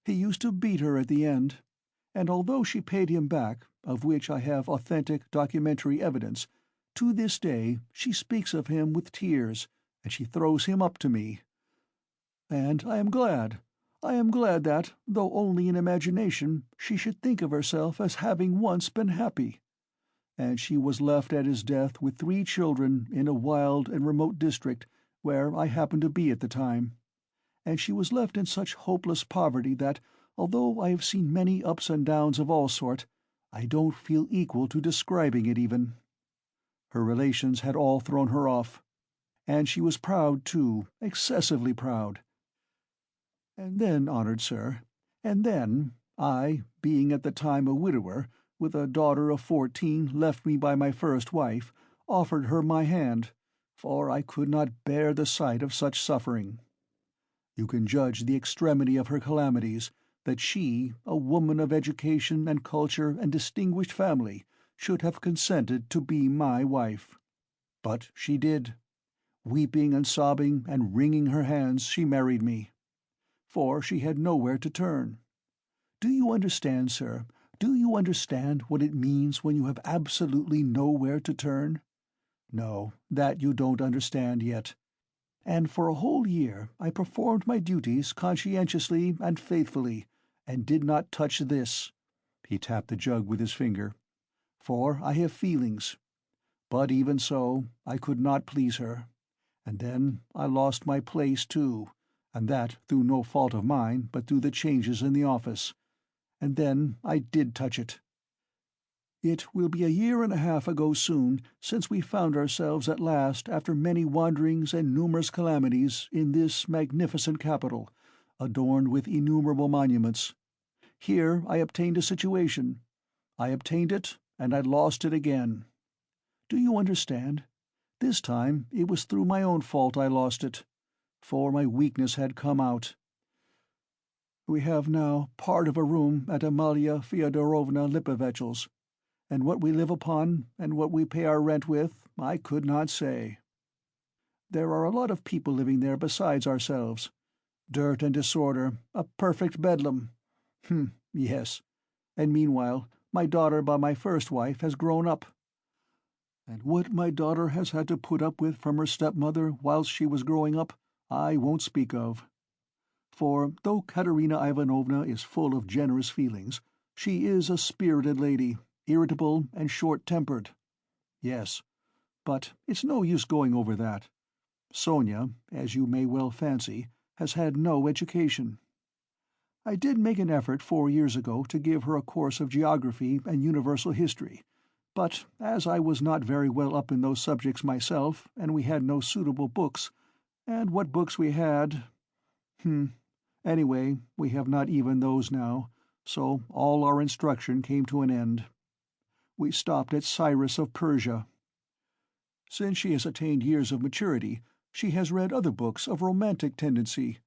He used to beat her at the end, and although she paid him back, of which I have authentic documentary evidence, to this day she speaks of him with tears, and she throws him up to me. And I am glad that, though only in imagination, she should think of herself as having once been happy. And she was left at his death with 3 children in a wild and remote district where I happened to be at the time. And she was left in such hopeless poverty that, although I have seen many ups and downs of all sort, I don't feel equal to describing it even. Her relations had all thrown her off, and she was proud too, excessively proud. And then, honored sir, and then, I, being at the time a widower, with a daughter of 14 left me by my first wife, offered her my hand, for I could not bear the sight of such suffering. You can judge the extremity of her calamities, that she, a woman of education and culture and distinguished family, should have consented to be my wife. But she did. Weeping and sobbing and wringing her hands, she married me. For she had nowhere to turn. Do you understand, sir? Do you understand what it means when you have absolutely nowhere to turn? No, that you don't understand yet. And for a whole year I performed my duties conscientiously and faithfully, and did not touch this. He tapped the jug with his finger. For I have feelings. But even so, I could not please her. And then I lost my place too, and that through no fault of mine, but through the changes in the office. And then I did touch it. It will be a year and a half ago soon since we found ourselves at last, after many wanderings and numerous calamities, in this magnificent capital, adorned with innumerable monuments. Here I obtained a situation. I obtained it, and I lost it again. Do you understand? This time it was through my own fault I lost it, for my weakness had come out. We have now part of a room at Amalia Fyodorovna Lipovech's, and what we live upon and what we pay our rent with, I could not say. There are a lot of people living there besides ourselves. Dirt and disorder, a perfect bedlam. Yes. And meanwhile, my daughter by my first wife has grown up. And what my daughter has had to put up with from her stepmother whilst she was growing up, I won't speak of. For, though Katerina Ivanovna is full of generous feelings, she is a spirited lady, irritable and short-tempered. Yes, but it's no use going over that. Sonia, as you may well fancy, has had no education. I did make an effort 4 years ago to give her a course of geography and universal history, but as I was not very well up in those subjects myself, and we had no suitable books, and what books we had— Anyway, we have not even those now, so all our instruction came to an end. We stopped at Cyrus of Persia. Since she has attained years of maturity, she has read other books of romantic tendency,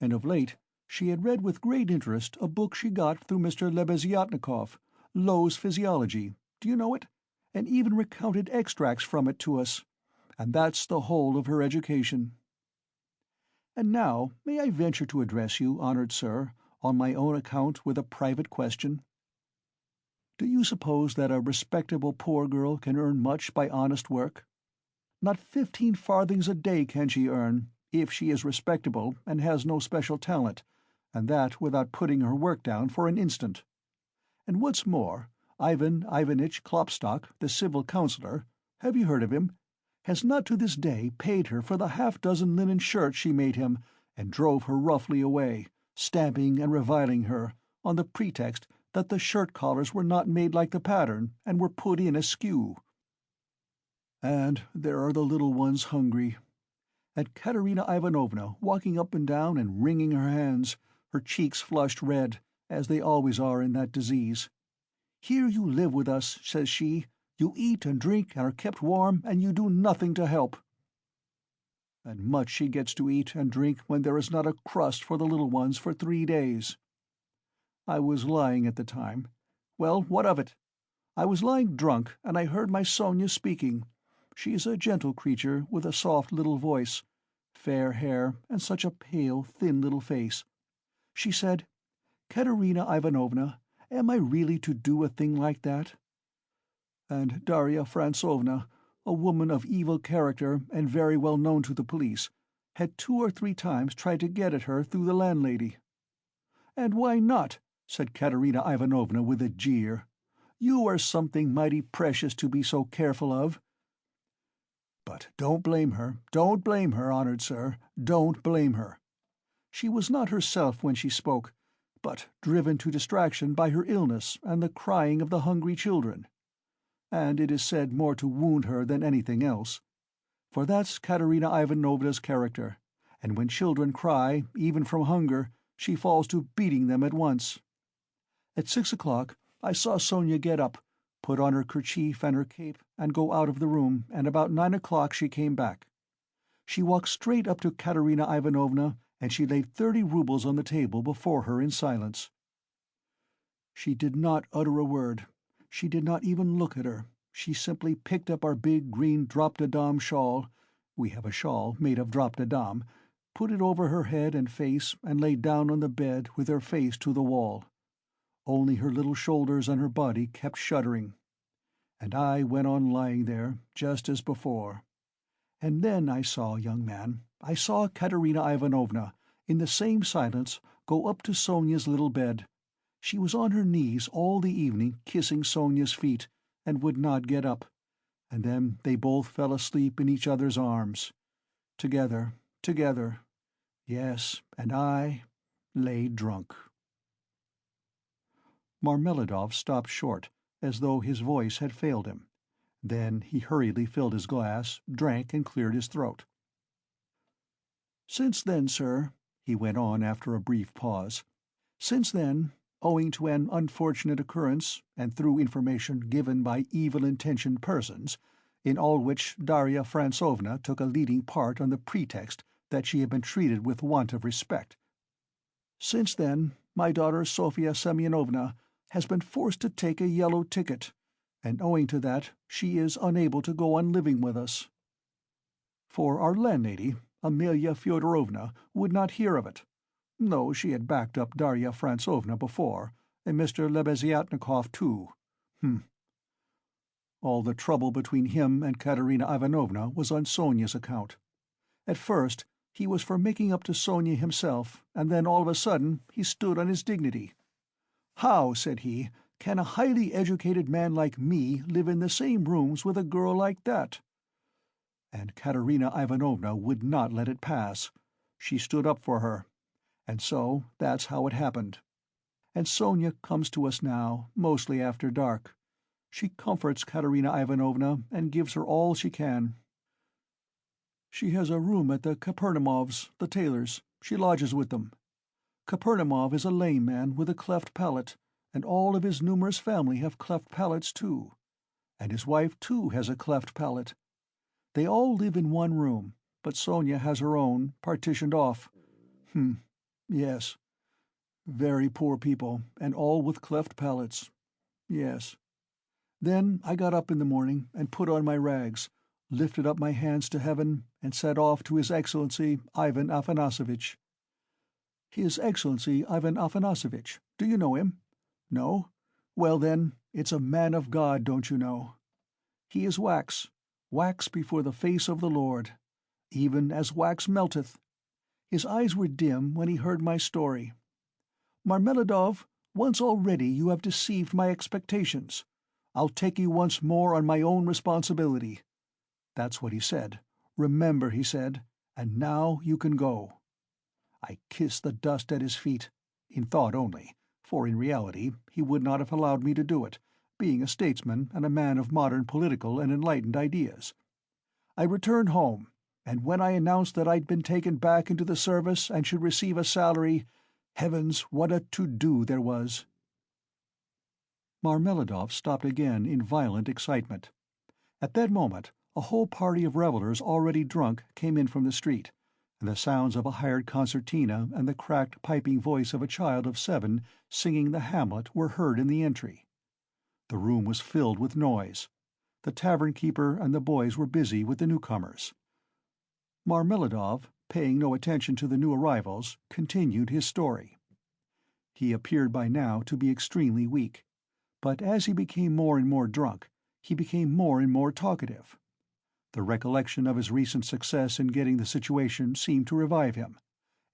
and of late she had read with great interest a book she got through Mr. Lebeziatnikov, Low's Physiology, do you know it? And even recounted extracts from it to us. And that's the whole of her education. And now may I venture to address you, honored sir, on my own account with a private question? Do you suppose that a respectable poor girl can earn much by honest work? Not 15 farthings a day can she earn, if she is respectable and has no special talent, and that without putting her work down for an instant. And what's more, Ivan Ivanitch Klopstock, the civil councillor, have you heard of him, has not to this day paid her for the half-dozen linen shirts she made him, and drove her roughly away, stamping and reviling her, on the pretext that the shirt-collars were not made like the pattern, and were put in askew. And there are the little ones hungry. And Katerina Ivanovna walking up and down and wringing her hands, her cheeks flushed red, as they always are in that disease. "Here you live with us," says she, "you eat and drink and are kept warm, and you do nothing to help." And much she gets to eat and drink when there is not a crust for the little ones for 3 days. I was lying at the time. Well, what of it? I was lying drunk, and I heard my Sonia speaking. She is a gentle creature with a soft little voice, fair hair, and such a pale, thin little face. She said, "Katerina Ivanovna, am I really to do a thing like that?" And Darya Frantsovna, a woman of evil character and very well known to the police, had 2 or 3 times tried to get at her through the landlady. "And why not?" said Katerina Ivanovna with a jeer. "You are something mighty precious to be so careful of." But don't blame her, honored sir, don't blame her. She was not herself when she spoke, but driven to distraction by her illness and the crying of the hungry children. And it is said more to wound her than anything else. For that's Katerina Ivanovna's character, and when children cry, even from hunger, she falls to beating them at once. At 6 o'clock I saw Sonia get up, put on her kerchief and her cape, and go out of the room, and about 9 o'clock she came back. She walked straight up to Katerina Ivanovna, and she laid 30 roubles on the table before her in silence. She did not utter a word. She did not even look at her. She simply picked up our big green drop-de-dam shawl— we have a shawl made of drop-de-dam— put it over her head and face, and lay down on the bed with her face to the wall. Only her little shoulders and her body kept shuddering. And I went on lying there, just as before. And then I saw, young man, I saw Katerina Ivanovna, in the same silence, go up to Sonia's little bed. She was on her knees all the evening kissing Sonia's feet, and would not get up. And then they both fell asleep in each other's arms. Together. Yes, and I lay drunk. Marmeladov stopped short, as though his voice had failed him. Then he hurriedly filled his glass, drank, and cleared his throat. "Since then, sir," he went on after a brief pause, "since then, owing to an unfortunate occurrence, and through information given by evil-intentioned persons, in all which Darya Frantsovna took a leading part on the pretext that she had been treated with want of respect—since then, my daughter Sofya Semyonovna has been forced to take a yellow ticket, and owing to that she is unable to go on living with us. For our landlady, Amelia Fyodorovna, would not hear of it, though she had backed up Darya Frantsovna before, and Mr. Lebeziatnikov too. All the trouble between him and Katerina Ivanovna was on Sonia's account. At first he was for making up to Sonia himself, and then all of a sudden he stood on his dignity. 'How,' said he, 'can a highly educated man like me live in the same rooms with a girl like that?' And Katerina Ivanovna would not let it pass. She stood up for her. And so that's how it happened. And Sonia comes to us now, mostly after dark. She comforts Katerina Ivanovna and gives her all she can. She has a room at the Kapernamovs, the tailors. She lodges with them. Kapernamov is a lame man with a cleft palate, and all of his numerous family have cleft palates too. And his wife too has a cleft palate. They all live in one room, but Sonia has her own, partitioned off. Yes. Very poor people, and all with cleft palates. Yes. Then I got up in the morning and put on my rags, lifted up my hands to heaven, and set off to His Excellency Ivan Afanasovitch. His Excellency Ivan Afanasovitch, do you know him? No? Well then, it's a man of God, don't you know? He is wax, wax before the face of the Lord, even as wax melteth. His eyes were dim when he heard my story. Marmeladov, once already you have deceived my expectations. I'll take you once more on my own responsibility. That's what he said. Remember, he said, and now you can go. I kissed the dust at his feet, in thought only, for in reality he would not have allowed me to do it, being a statesman and a man of modern political and enlightened ideas. I returned home, and when I announced that I'd been taken back into the service and should receive a salary, heavens, what a to-do there was. Marmeladov stopped again in violent excitement. At that moment a whole party of revellers already drunk came in from the street, and the sounds of a hired concertina and the cracked piping voice of a child of 7 singing the Hamlet were heard in the entry. The room was filled with noise. The tavern-keeper and the boys were busy with the newcomers. Marmeladov, paying no attention to the new arrivals, continued his story. He appeared by now to be extremely weak, but as he became more and more drunk, he became more and more talkative. The recollection of his recent success in getting the situation seemed to revive him,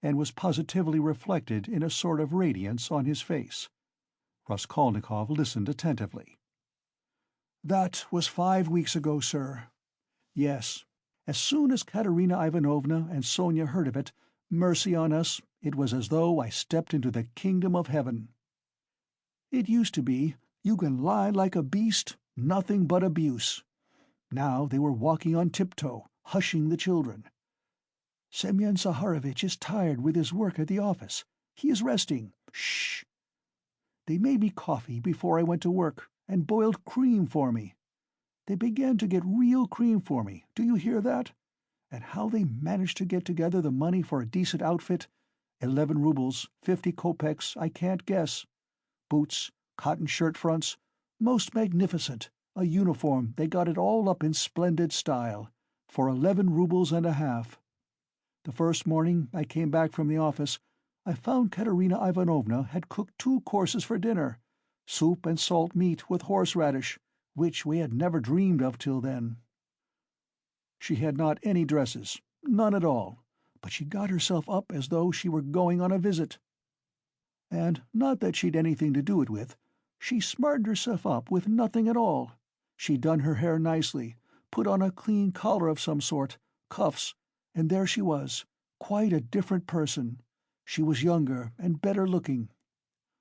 and was positively reflected in a sort of radiance on his face. Raskolnikov listened attentively. "That was 5 weeks ago, sir. Yes. As soon as Katerina Ivanovna and Sonia heard of it, mercy on us, it was as though I stepped into the kingdom of heaven. It used to be, you can lie like a beast, nothing but abuse. Now they were walking on tiptoe, hushing the children. Semyon Zaharovitch is tired with his work at the office. He is resting. Shh! They made me coffee before I went to work, and boiled cream for me. They began to get real cream for me, do you hear that? And how they managed to get together the money for a decent outfit, 11 rubles, 50 kopecks, I can't guess. Boots, cotton shirt fronts, most magnificent, a uniform, they got it all up in splendid style, for 11 rubles and a half. The first morning I came back from the office, I found Katerina Ivanovna had cooked 2 courses for dinner, soup and salt meat with horseradish, which we had never dreamed of till then. She had not any dresses, none at all, but she got herself up as though she were going on a visit. And not that she'd anything to do it with, she smartened herself up with nothing at all. She'd done her hair nicely, put on a clean collar of some sort, cuffs, and there she was, quite a different person. She was younger and better looking.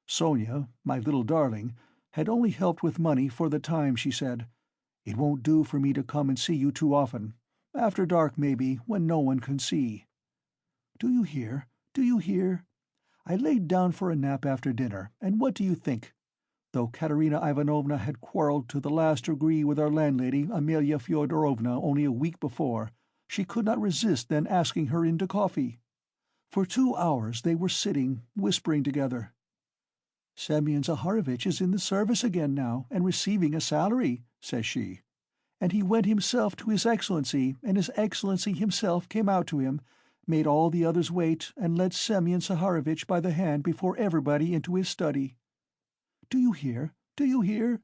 Sonia, my little darling, had only helped with money for the time, she said. It won't do for me to come and see you too often. After dark, maybe, when no one can see. Do you hear? Do you hear? I laid down for a nap after dinner, and what do you think? Though Katerina Ivanovna had quarrelled to the last degree with our landlady, Amelia Fyodorovna, only a week before, she could not resist then asking her in to coffee. For 2 hours they were sitting, whispering together. "Semyon Zaharovitch is in the service again now, and receiving a salary," says she. "And he went himself to His Excellency, and His Excellency himself came out to him, made all the others wait, and led Semyon Zaharovitch by the hand before everybody into his study. Do you hear? Do you hear?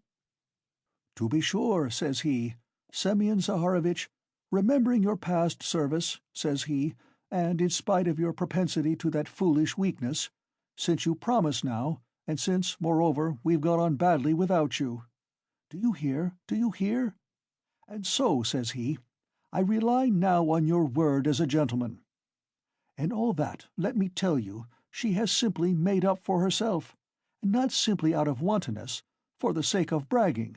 'To be sure,' says he, 'Semyon Zaharovitch, remembering your past service,' says he, 'and in spite of your propensity to that foolish weakness, since you promise now, and since, moreover, we've got on badly without you. Do you hear? Do you hear? And so, says he, I rely now on your word as a gentleman.' And all that, let me tell you, She has simply made up for herself, and not simply out of wantonness, for the sake of bragging.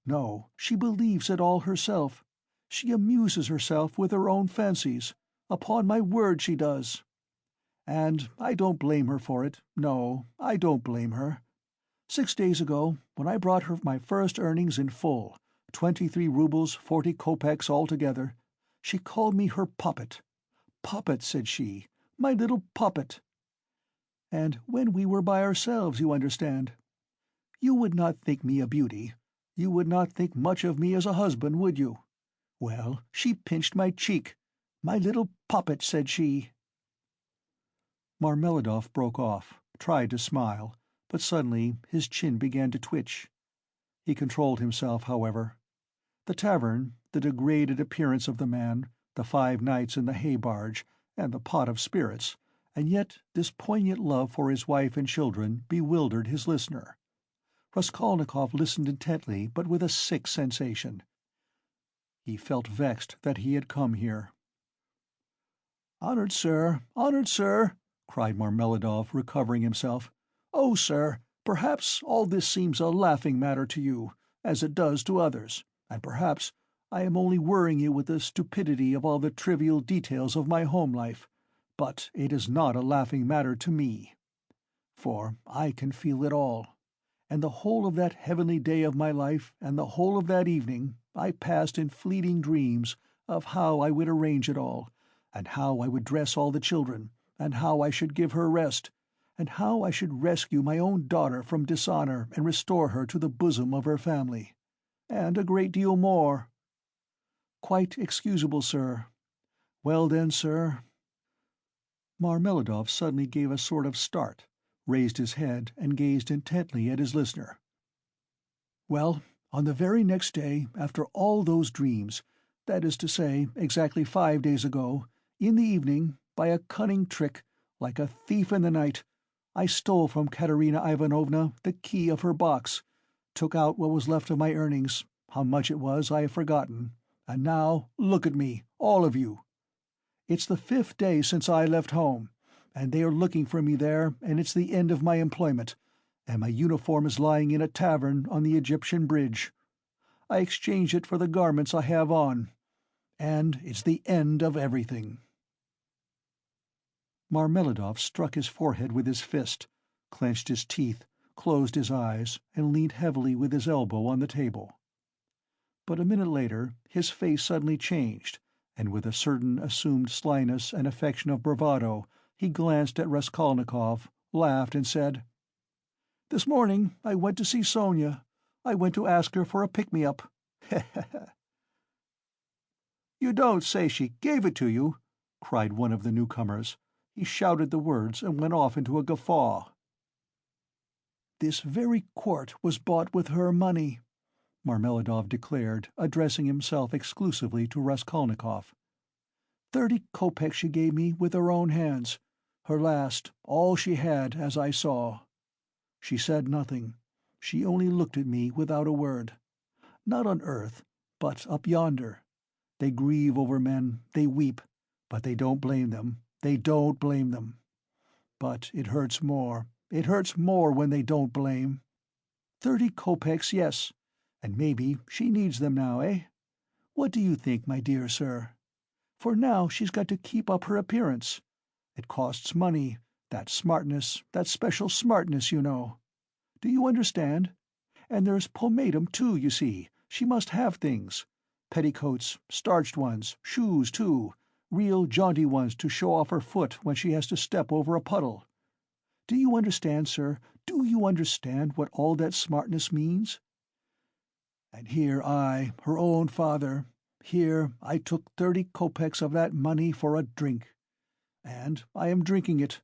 No, she believes it all herself. She amuses herself with her own fancies. Upon my word she does. And I don't blame her for it. No, I don't blame her. 6 days ago, when I brought her my first earnings in full, 23 roubles 40 kopecks altogether, she called me her puppet. Puppet, said she, my little puppet. And when we were by ourselves, you understand. You would not think me a beauty. You would not think much of me as a husband, would you? Well, she pinched my cheek. My little puppet, said she. Marmeladov broke off, tried to smile, but suddenly his chin began to twitch. He controlled himself, however. The tavern, the degraded appearance of the man, the 5 nights in the hay-barge, and the pot of spirits, and yet this poignant love for his wife and children bewildered his listener. Raskolnikov listened intently, but with a sick sensation. He felt vexed that he had come here. "Honored sir, cried Marmeladov, recovering himself. "Oh, sir, perhaps all this seems a laughing matter to you, as it does to others, and perhaps I am only worrying you with the stupidity of all the trivial details of my home life, but it is not a laughing matter to me. For I can feel it all, and the whole of that heavenly day of my life and the whole of that evening I passed in fleeting dreams of how I would arrange it all, and how I would dress all the children, and how I should give her rest, and how I should rescue my own daughter from dishonor and restore her to the bosom of her family. And a great deal more. Quite excusable, sir. Well then, sir—" Marmeladov suddenly gave a sort of start, raised his head and gazed intently at his listener. "Well, on the very next day, after all those dreams, that is to say, exactly 5 days ago, in the evening, by a cunning trick, like a thief in the night, I stole from Katerina Ivanovna the key of her box, took out what was left of my earnings. How much it was I have forgotten. And now, look at me, all of you. It's the 5th day since I left home, and they are looking for me there, and it's the end of my employment, and my uniform is lying in a tavern on the Egyptian bridge. I exchanged it for the garments I have on, and it's the end of everything." Marmeladov struck his forehead with his fist, clenched his teeth, closed his eyes, and leaned heavily with his elbow on the table. But a minute later his face suddenly changed, and with a certain assumed slyness and affection of bravado he glanced at Raskolnikov, laughed, and said, "This morning I went to see Sonia. I went to ask her for a pick-me-up. "You don't say she gave it to you?" cried one of the newcomers. He shouted the words and went off into a guffaw. "This very quart was bought with her money," Marmeladov declared, addressing himself exclusively to Raskolnikov. 30 kopecks she gave me with her own hands, her last, all she had, as I saw. She said nothing. She only looked at me without a word. Not on earth, but up yonder. They grieve over men, they weep, but they don't blame them. They don't blame them. But it hurts more when they don't blame. 30 kopecks, yes, and maybe she needs them now, eh? What do you think, my dear sir? For now she's got to keep up her appearance. It costs money, that smartness, that special smartness, you know. Do you understand? And there's pomatum, too, you see. She must have things. Petticoats, starched ones, shoes, too, real jaunty ones to show off her foot when she has to step over a puddle. Do you understand, sir? Do you understand what all that smartness means? And here I, her own father, here I took 30 kopecks of that money for a drink. And I am drinking it,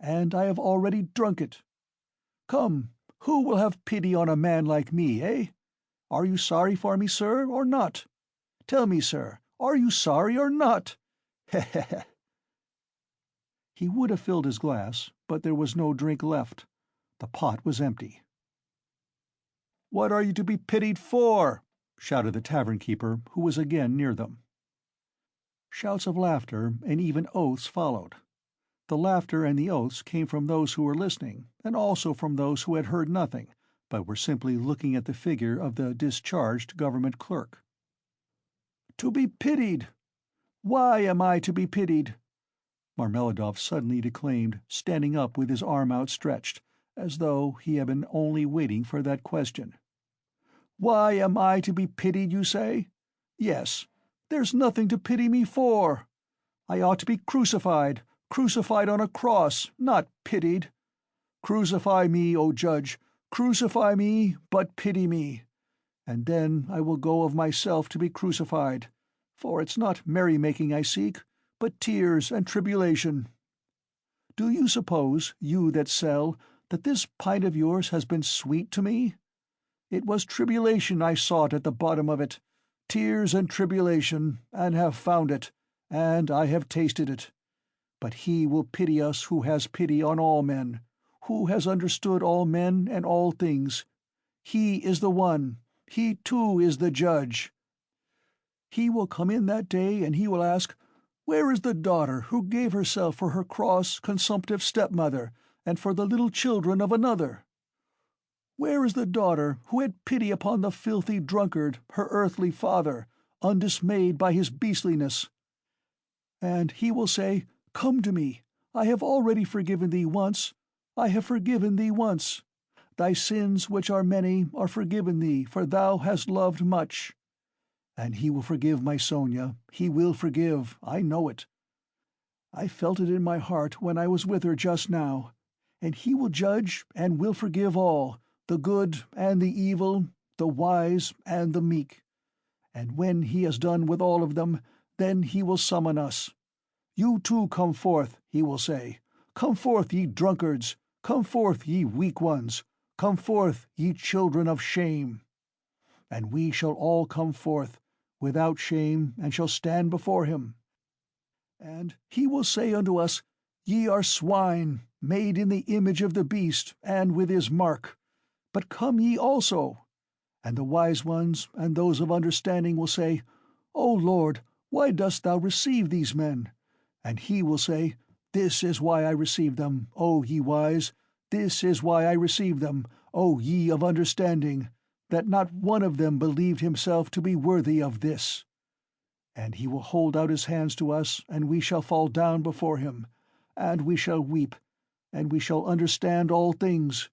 and I have already drunk it. Come, who will have pity on a man like me, eh? Are you sorry for me, sir, or not? Tell me, sir, are you sorry or not? Heh. He would have filled his glass, but there was no drink left. The pot was empty. "What are you to be pitied for?" shouted the tavern-keeper, who was again near them. Shouts of laughter and even oaths followed. The laughter and the oaths came from those who were listening, and also from those who had heard nothing, but were simply looking at the figure of the discharged government clerk. "To be pitied! Why am I to be pitied?" Marmeladov suddenly declaimed, standing up with his arm outstretched, as though he had been only waiting for that question. "Why am I to be pitied, you say? Yes, there's nothing to pity me for. I ought to be crucified on a cross, not pitied. Crucify me, O Judge, crucify me, but pity me. And then I will go of myself to be crucified, for it's not merrymaking I seek, but tears and tribulation. Do you suppose, you that sell, that this pint of yours has been sweet to me? It was tribulation I sought at the bottom of it, tears and tribulation, and have found it, and I have tasted it. But he will pity us who has pity on all men, who has understood all men and all things. He is the one, he too is the judge. He will come in that day, and he will ask, 'Where is the daughter who gave herself for her cross, consumptive stepmother, and for the little children of another? Where is the daughter who had pity upon the filthy drunkard, her earthly father, undismayed by his beastliness?' And he will say, 'Come to me. I have already forgiven thee once. I have forgiven thee once. Thy sins, which are many, are forgiven thee, for thou hast loved much.' And he will forgive my Sonia, he will forgive, I know it. I felt it in my heart when I was with her just now. And he will judge and will forgive all, the good and the evil, the wise and the meek. And when he has done with all of them, then he will summon us. 'You too come forth,' he will say. 'Come forth, ye drunkards! Come forth, ye weak ones! Come forth, ye children of shame!' And we shall all come forth, without shame, and shall stand before him. And he will say unto us, 'Ye are swine, made in the image of the beast, and with his mark. But come ye also.' And the wise ones and those of understanding will say, 'O Lord, why dost thou receive these men?' And he will say, 'This is why I receive them, O ye wise, this is why I receive them, O ye of understanding, that not one of them believed himself to be worthy of this.' And he will hold out his hands to us, and we shall fall down before him, and we shall weep, and we shall understand all things.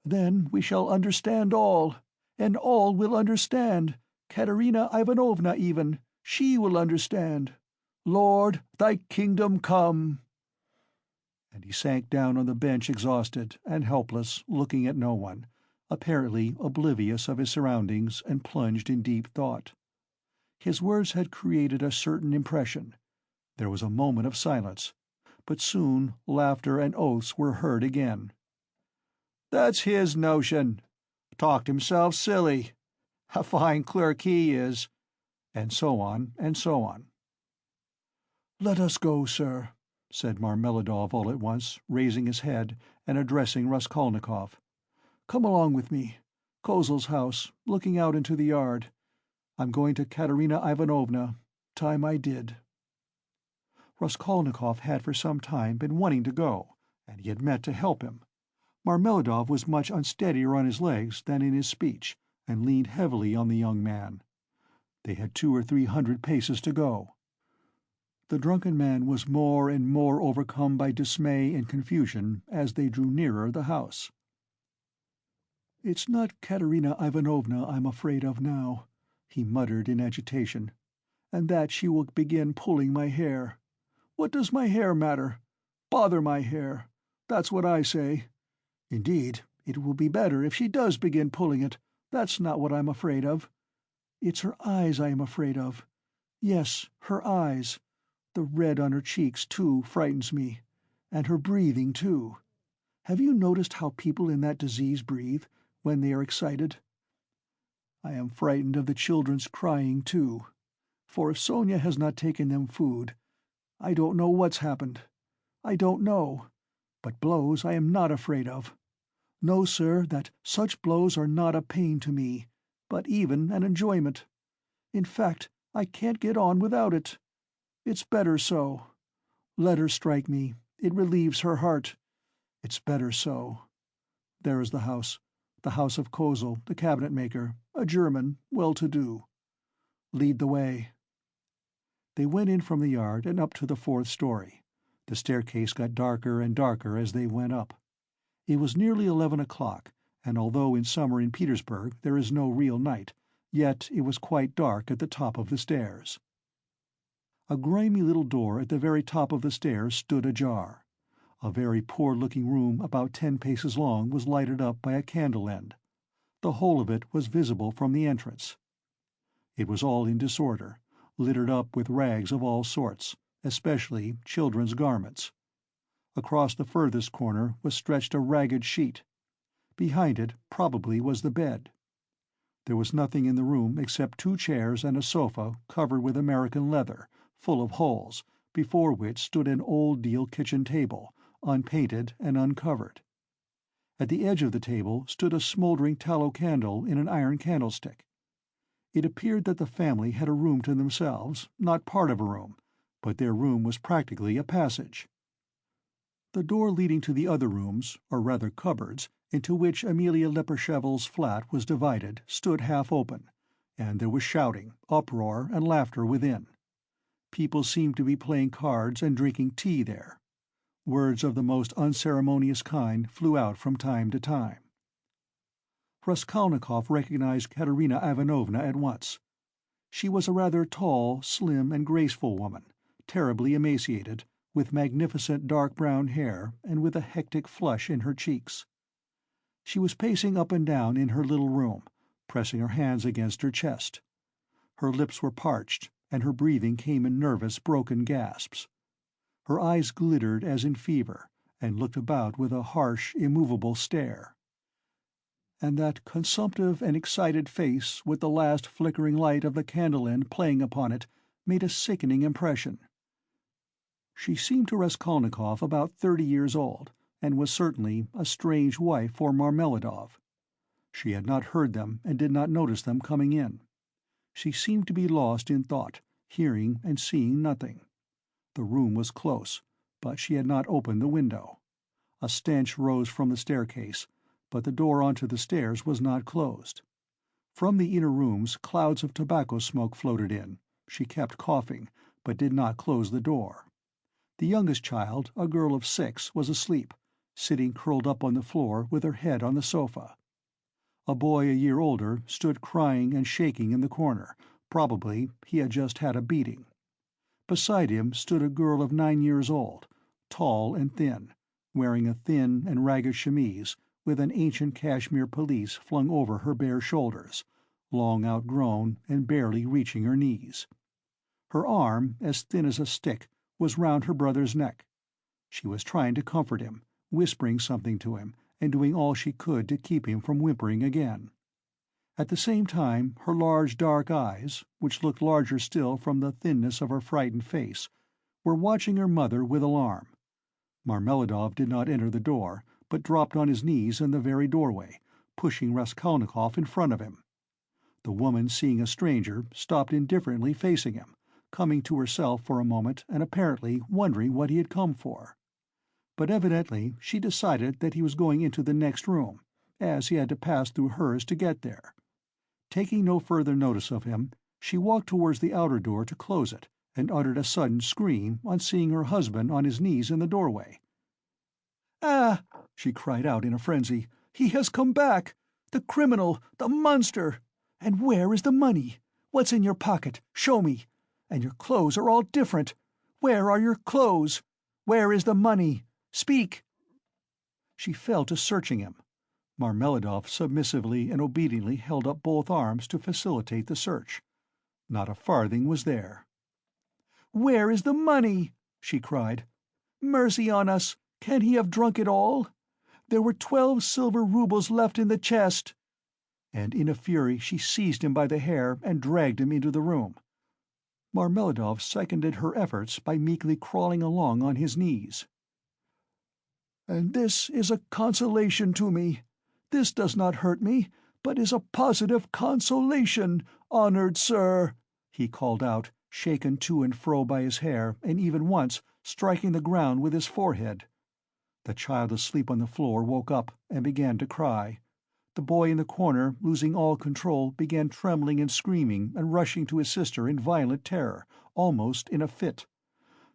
Then we shall understand all, and all will understand, Katerina Ivanovna even, she will understand. Lord, thy kingdom come!" And he sank down on the bench exhausted and helpless, looking at no one, apparently oblivious of his surroundings, and plunged in deep thought. His words had created a certain impression. There was a moment of silence, but soon laughter and oaths were heard again. "That's his notion. Talked himself silly. A fine clerk he is," and so on, and so on. "Let us go, sir," said Marmeladov all at once, raising his head and addressing Raskolnikov. "Come along with me. Kozel's house, looking out into the yard. I'm going to Katerina Ivanovna. Time I did." Raskolnikov had for some time been wanting to go, and he had meant to help him. Marmeladov was much unsteadier on his legs than in his speech, and leaned heavily on the young man. They had 200 or 300 paces to go. The drunken man was more and more overcome by dismay and confusion as they drew nearer the house. "It's not Katerina Ivanovna I'm afraid of now," he muttered in agitation, "and that she will begin pulling my hair. What does my hair matter? Bother my hair! That's what I say. Indeed, it will be better if she does begin pulling it. That's not what I'm afraid of. It's her eyes I am afraid of. Yes, her eyes. The red on her cheeks, too, frightens me. And her breathing, too. Have you noticed how people in that disease breathe, when they are excited? I am frightened of the children's crying, too. For if Sonia has not taken them food, I don't know what's happened. I don't know. But blows I am not afraid of. Know, sir, that such blows are not a pain to me, but even an enjoyment. In fact, I can't get on without it. It's better so. Let her strike me, It relieves her heart. It's better so. There is the house of Kozel, the cabinet-maker, a German, well-to-do. Lead the way." They went in from the yard and up to the fourth story. The staircase got darker and darker as they went up. It was nearly 11 o'clock, and although in summer in Petersburg there is no real night, yet it was quite dark at the top of the stairs. A grimy little door at the very top of the stairs stood ajar. A very poor-looking room about 10 paces long was lighted up by a candle-end. The whole of it was visible from the entrance. It was all in disorder, littered up with rags of all sorts, especially children's garments. Across the furthest corner was stretched a ragged sheet. Behind it probably was the bed. There was nothing in the room except 2 chairs and a sofa covered with American leather, full of holes, before which stood an old deal kitchen table, unpainted and uncovered. At the edge of the table stood a smoldering tallow candle in an iron candlestick. It appeared that the family had a room to themselves, not part of a room, but their room was practically a passage. The door leading to the other rooms, or rather cupboards, into which Amelia Leperchevel's flat was divided, stood half open, and there was shouting, uproar, and laughter within. People seemed to be playing cards and drinking tea there. Words of the most unceremonious kind flew out from time to time. Raskolnikov recognized Katerina Ivanovna at once. She was a rather tall, slim, and graceful woman, terribly emaciated, with magnificent dark brown hair and with a hectic flush in her cheeks. She was pacing up and down in her little room, pressing her hands against her chest. Her lips were parched, and her breathing came in nervous, broken gasps. Her eyes glittered as in fever, and looked about with a harsh, immovable stare. And that consumptive and excited face, with the last flickering light of the candle-end playing upon it, made a sickening impression. She seemed to Raskolnikov about 30 years old, and was certainly a strange wife for Marmeladov. She had not heard them and did not notice them coming in. She seemed to be lost in thought, hearing and seeing nothing. The room was close, but she had not opened the window. A stench rose from the staircase, but the door onto the stairs was not closed. From the inner rooms clouds of tobacco smoke floated in. She kept coughing, but did not close the door. The youngest child, a girl of 6, was asleep, sitting curled up on the floor with her head on the sofa. A boy a year older stood crying and shaking in the corner. Probably he had just had a beating. Beside him stood a girl of 9 years old, tall and thin, wearing a thin and ragged chemise, with an ancient cashmere pelisse flung over her bare shoulders, long outgrown and barely reaching her knees. Her arm, as thin as a stick, was round her brother's neck. She was trying to comfort him, whispering something to him, and doing all she could to keep him from whimpering again. At the same time her large dark eyes, which looked larger still from the thinness of her frightened face, were watching her mother with alarm. Marmeladov did not enter the door, but dropped on his knees in the very doorway, pushing Raskolnikov in front of him. The woman, seeing a stranger, stopped indifferently facing him, coming to herself for a moment and apparently wondering what he had come for. But evidently she decided that he was going into the next room, as he had to pass through hers to get there. Taking no further notice of him, she walked towards the outer door to close it, and uttered a sudden scream on seeing her husband on his knees in the doorway. "Ah!" she cried out in a frenzy. "He has come back! The criminal! The monster! And where is the money? What's in your pocket? Show me! And your clothes are all different! Where are your clothes? Where is the money? Speak!" She fell to searching him. Marmeladov submissively and obediently held up both arms to facilitate the search. Not a farthing was there. "Where is the money?" she cried. "Mercy on us! Can he have drunk it all? There were 12 silver roubles left in the chest." And in a fury she seized him by the hair and dragged him into the room. Marmeladov seconded her efforts by meekly crawling along on his knees. "And this is a consolation to me. This does not hurt me, but is a positive consolation, honored sir," he called out, shaken to and fro by his hair, and even once striking the ground with his forehead. The child asleep on the floor woke up and began to cry. The boy in the corner, losing all control, began trembling and screaming and rushing to his sister in violent terror, almost in a fit.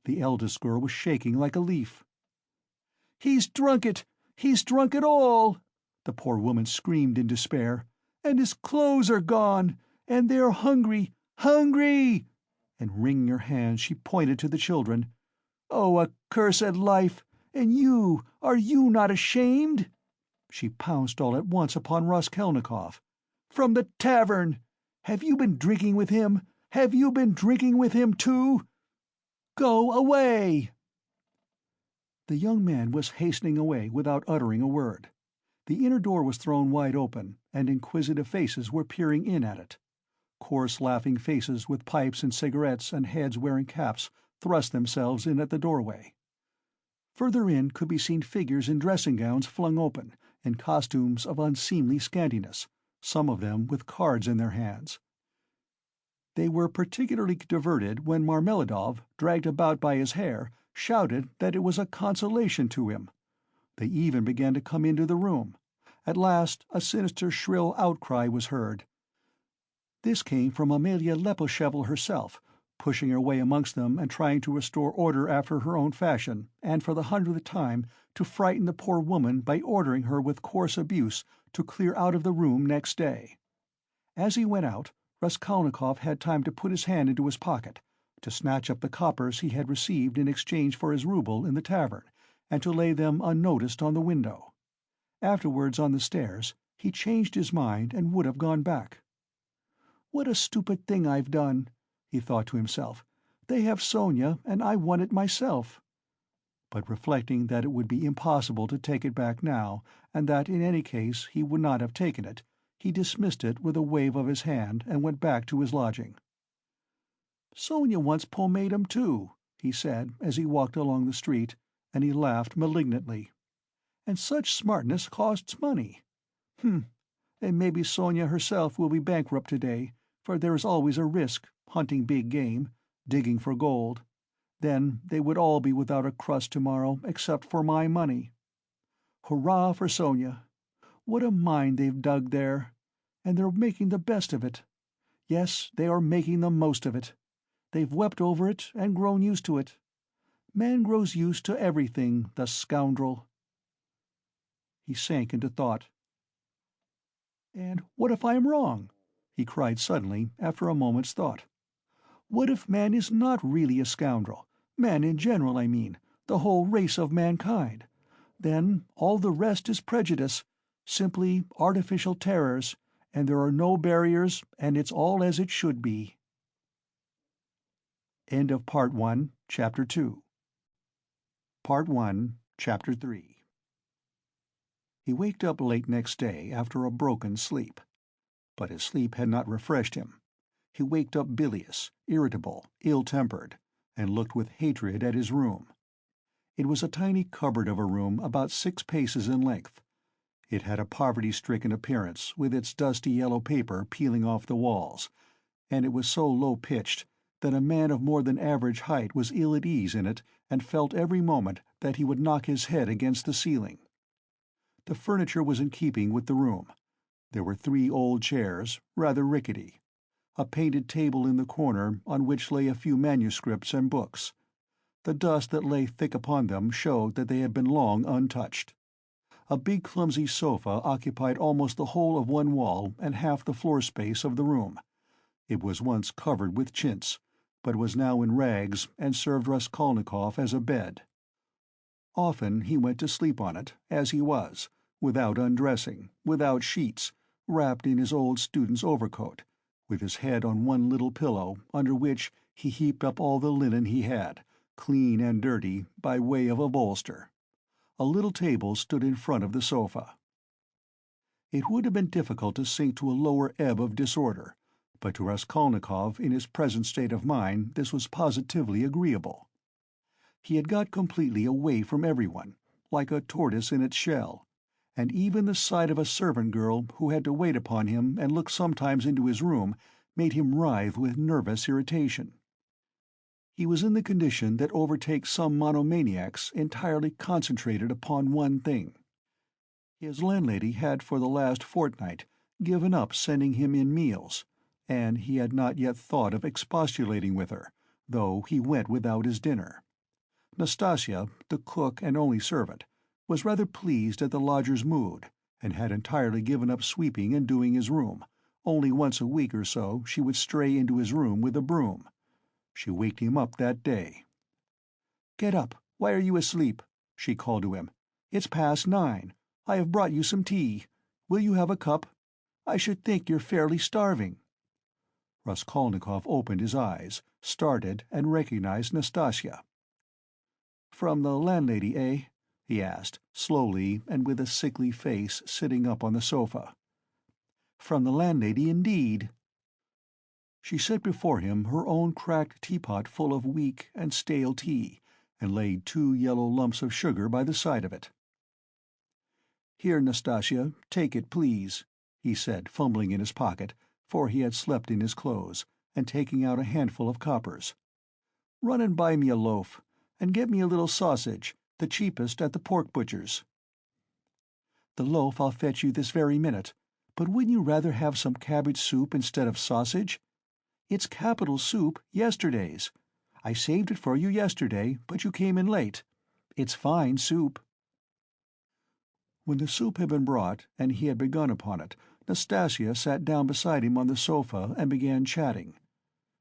The eldest girl was shaking like a leaf. "He's drunk it! He's drunk it all!" the poor woman screamed in despair. "And his clothes are gone! And they're hungry! Hungry!" And wringing her hands, she pointed to the children. "Oh, accursed life! And you, are you not ashamed?" She pounced all at once upon Raskolnikov. "From the tavern! Have you been drinking with him? Have you been drinking with him, too? Go away!" The young man was hastening away without uttering a word. The inner door was thrown wide open, and inquisitive faces were peering in at it. Coarse laughing faces with pipes and cigarettes and heads wearing caps thrust themselves in at the doorway. Further in could be seen figures in dressing gowns flung open, in costumes of unseemly scantiness, some of them with cards in their hands. They were particularly diverted when Marmeladov, dragged about by his hair, shouted that it was a consolation to him. They even began to come into the room. At last a sinister shrill outcry was heard. This came from Amelia Lepelshevl herself, pushing her way amongst them and trying to restore order after her own fashion, and for the 100th time to frighten the poor woman by ordering her with coarse abuse to clear out of the room next day. As he went out, Raskolnikov had time to put his hand into his pocket, to snatch up the coppers he had received in exchange for his rouble in the tavern, and to lay them unnoticed on the window. Afterwards, on the stairs, he changed his mind and would have gone back. "What a stupid thing I've done," he thought to himself. "They have Sonia, and I want it myself." But reflecting that it would be impossible to take it back now, and that in any case he would not have taken it, he dismissed it with a wave of his hand and went back to his lodging. "Sonia wants pomatum too," he said as he walked along the street, and he laughed malignantly. "And such smartness costs money. And maybe Sonia herself will be bankrupt today, for there is always a risk, hunting big game, digging for gold. Then they would all be without a crust tomorrow except for my money. Hurrah for Sonia! What a mine they've dug there! And they're making the best of it. Yes, they are making the most of it. They've wept over it and grown used to it. Man grows used to everything, the scoundrel." He sank into thought. "And what if I am wrong?" he cried suddenly, after a moment's thought. "What if man is not really a scoundrel? Man in general, I mean, the whole race of mankind. Then all the rest is prejudice, simply artificial terrors, and there are no barriers, and it's all as it should be." End of Part 1, Chapter 2. Part 1, Chapter 3. He waked up late next day after a broken sleep. But his sleep had not refreshed him. He waked up bilious, irritable, ill-tempered, and looked with hatred at his room. It was a tiny cupboard of a room about 6 paces in length. It had a poverty-stricken appearance, with its dusty yellow paper peeling off the walls, and it was so low-pitched that a man of more than average height was ill at ease in it and felt every moment that he would knock his head against the ceiling. The furniture was in keeping with the room. There were 3 old chairs, rather rickety, a painted table in the corner on which lay a few manuscripts and books. The dust that lay thick upon them showed that they had been long untouched. A big clumsy sofa occupied almost the whole of one wall and half the floor space of the room. It was once covered with chintz, but was now in rags and served Raskolnikov as a bed. Often he went to sleep on it, as he was, without undressing, without sheets, wrapped in his old student's overcoat, with his head on one little pillow, under which he heaped up all the linen he had, clean and dirty, by way of a bolster. A little table stood in front of the sofa. It would have been difficult to sink to a lower ebb of disorder, but to Raskolnikov, in his present state of mind, this was positively agreeable. He had got completely away from everyone, like a tortoise in its shell, and even the sight of a servant girl who had to wait upon him and look sometimes into his room made him writhe with nervous irritation. He was in the condition that overtakes some monomaniacs entirely concentrated upon one thing. His landlady had for the last fortnight given up sending him in meals, and he had not yet thought of expostulating with her, though he went without his dinner. Nastasia, the cook and only servant, was rather pleased at the lodger's mood, and had entirely given up sweeping and doing his room. Only once a week or so she would stray into his room with a broom. She waked him up that day. "Get up! Why are you asleep?" she called to him. "It's past 9. I have brought you some tea. Will you have a cup? I should think you're fairly starving." Raskolnikov opened his eyes, started, and recognized Nastasia. "From the landlady, eh?" he asked, slowly and with a sickly face, sitting up on the sofa. "From the landlady, indeed." She set before him her own cracked teapot full of weak and stale tea, and laid 2 yellow lumps of sugar by the side of it. "Here, Nastasia, take it, please," he said, fumbling in his pocket, for he had slept in his clothes, and taking out a handful of coppers. "Run and buy me a loaf, and get me a little sausage, the cheapest at the pork butcher's." "The loaf I'll fetch you this very minute, but wouldn't you rather have some cabbage soup instead of sausage? It's capital soup, yesterday's. I saved it for you yesterday, but you came in late. It's fine soup." When the soup had been brought, and he had begun upon it, Nastasia sat down beside him on the sofa and began chatting.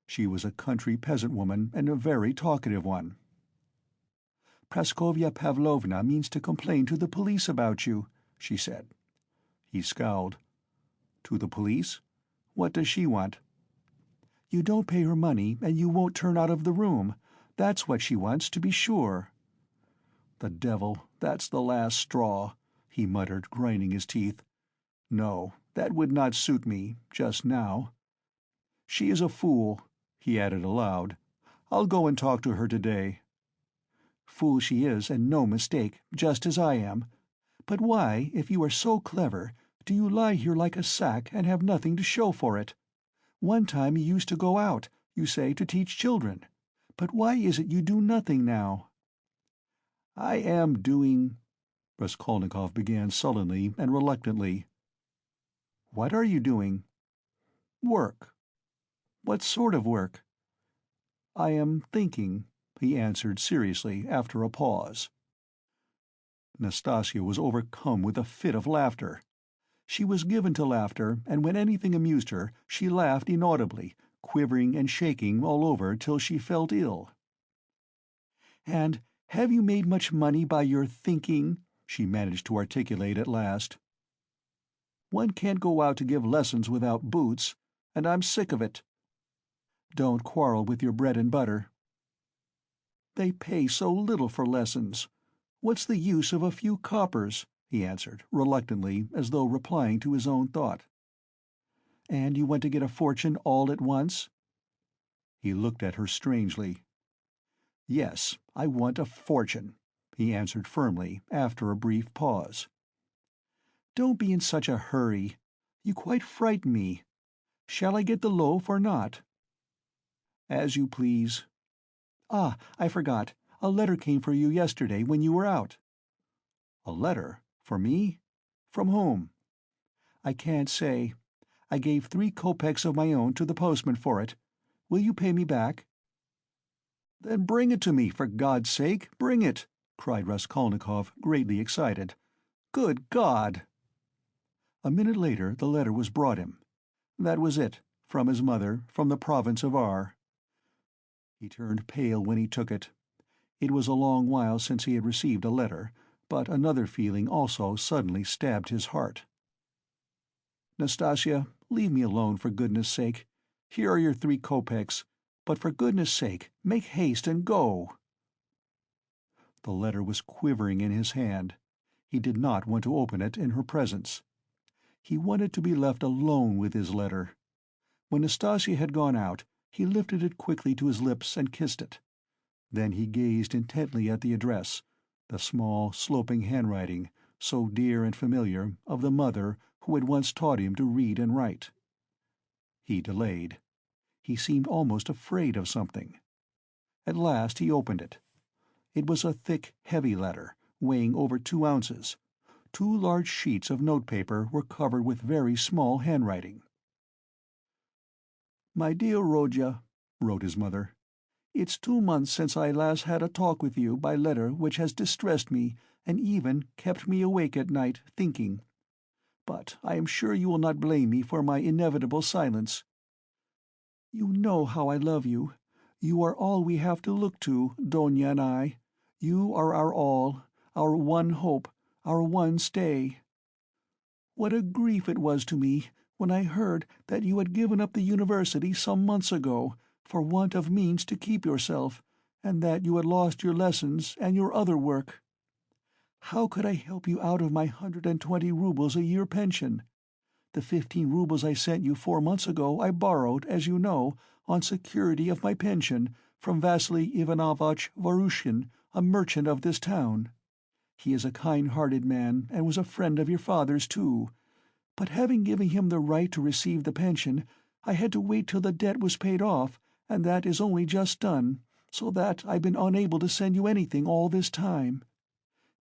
She was a country peasant woman, and a very talkative one. "Praskovya Pavlovna means to complain to the police about you," she said. He scowled. "To the police? What does she want?" "You don't pay her money, and you won't turn out of the room. That's what she wants, to be sure." "The devil, that's the last straw," he muttered, grinding his teeth. "No, that would not suit me, just now. She is a fool," he added aloud. "I'll go and talk to her today." "Fool she is, and no mistake, just as I am. But why, if you are so clever, do you lie here like a sack and have nothing to show for it? One time you used to go out, you say, to teach children. But why is it you do nothing now?" "I am doing—" Raskolnikov began sullenly and reluctantly. "What are you doing?" "Work." "What sort of work?" "I am thinking," he answered seriously, after a pause. Nastasia was overcome with a fit of laughter. She was given to laughter, and when anything amused her, she laughed inaudibly, quivering and shaking all over till she felt ill. "And have you made much money by your thinking?" she managed to articulate at last. "One can't go out to give lessons without boots, and I'm sick of it." "Don't quarrel with your bread and butter." "They pay so little for lessons. What's the use of a few coppers?" he answered, reluctantly, as though replying to his own thought. "And you want to get a fortune all at once?" He looked at her strangely. "Yes, I want a fortune," he answered firmly, after a brief pause. "Don't be in such a hurry. You quite frighten me. Shall I get the loaf or not?" "As you please." "Ah, I forgot. A letter came for you yesterday when you were out." "A letter? For me? From whom?" "I can't say. I gave 3 kopecks of my own to the postman for it. Will you pay me back?" "Then bring it to me, for God's sake, bring it!" cried Raskolnikov, greatly excited. "Good God!" A minute later the letter was brought him. That was it, from his mother, from the province of R. He turned pale when he took it. It was a long while since he had received a letter, but another feeling also suddenly stabbed his heart. "Nastasia, leave me alone, for goodness' sake. Here are your 3 kopecks, but for goodness' sake, make haste and go." The letter was quivering in his hand. He did not want to open it in her presence. He wanted to be left alone with his letter. When Nastasia had gone out, he lifted it quickly to his lips and kissed it. Then he gazed intently at the address, the small, sloping handwriting, so dear and familiar, of the mother who had once taught him to read and write. He delayed. He seemed almost afraid of something. At last he opened it. It was a thick, heavy letter, weighing over 2 ounces. 2 large sheets of notepaper were covered with very small handwriting. "My dear Rodya," wrote his mother, "it's 2 months since I last had a talk with you by letter which has distressed me and even kept me awake at night, thinking. But I am sure you will not blame me for my inevitable silence. You know how I love you. You are all we have to look to, Donia and I. You are our all, our one hope, our one stay. What a grief it was to me when I heard that you had given up the university some months ago, for want of means to keep yourself, and that you had lost your lessons and your other work. How could I help you out of my 120 roubles a year pension? The 15 roubles I sent you 4 months ago I borrowed, as you know, on security of my pension, from Vasily Ivanovitch Varushkin, a merchant of this town. He is a kind-hearted man, and was a friend of your father's too. But having given him the right to receive the pension, I had to wait till the debt was paid off, and that is only just done, so that I've been unable to send you anything all this time.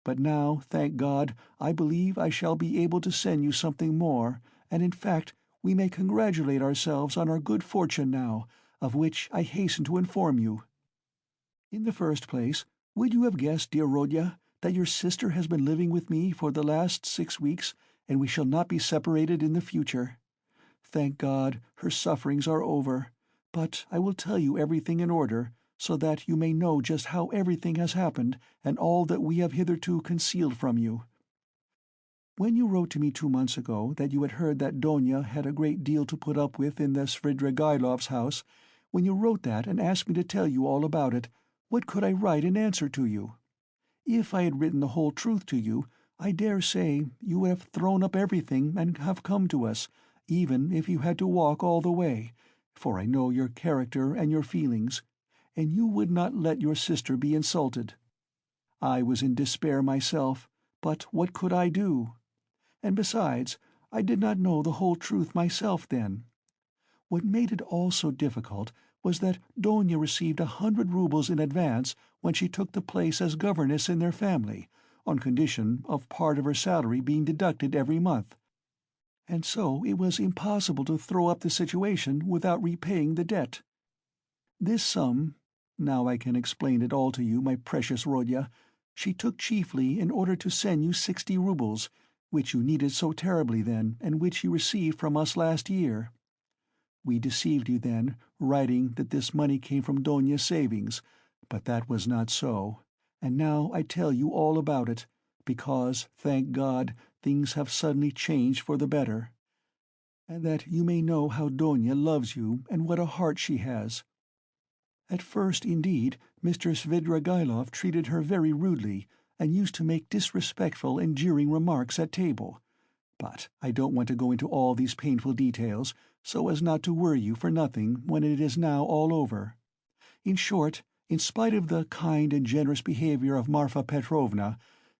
But now, thank God, I believe I shall be able to send you something more, and in fact we may congratulate ourselves on our good fortune now, of which I hasten to inform you. In the first place, would you have guessed, dear Rodya, that your sister has been living with me for the last 6 weeks, and we shall not be separated in the future? Thank God, her sufferings are over, but I will tell you everything in order, so that you may know just how everything has happened and all that we have hitherto concealed from you. When you wrote to me 2 months ago that you had heard that Donia had a great deal to put up with in the Svidrigaïlov's house, when you wrote that and asked me to tell you all about it, what could I write in answer to you? If I had written the whole truth to you, I dare say you would have thrown up everything and have come to us, even if you had to walk all the way, for I know your character and your feelings, and you would not let your sister be insulted. I was in despair myself, but what could I do? And besides, I did not know the whole truth myself then. What made it all so difficult was that Donia received 100 roubles in advance when she took the place as governess in their family, on condition of part of her salary being deducted every month. And so it was impossible to throw up the situation without repaying the debt. This sum, now I can explain it all to you, my precious Rodya, she took chiefly in order to send you 60 roubles, which you needed so terribly then, and which you received from us last year. We deceived you then, writing that this money came from Donia's savings, but that was not so, and now I tell you all about it, because, thank God, things have suddenly changed for the better, and that you may know how Donia loves you and what a heart she has. At first, indeed, Mr. Svidrigaïlov treated her very rudely, and used to make disrespectful and jeering remarks at table. But I don't want to go into all these painful details, so as not to worry you for nothing when it is now all over. In short, in spite of the kind and generous behavior of Marfa Petrovna,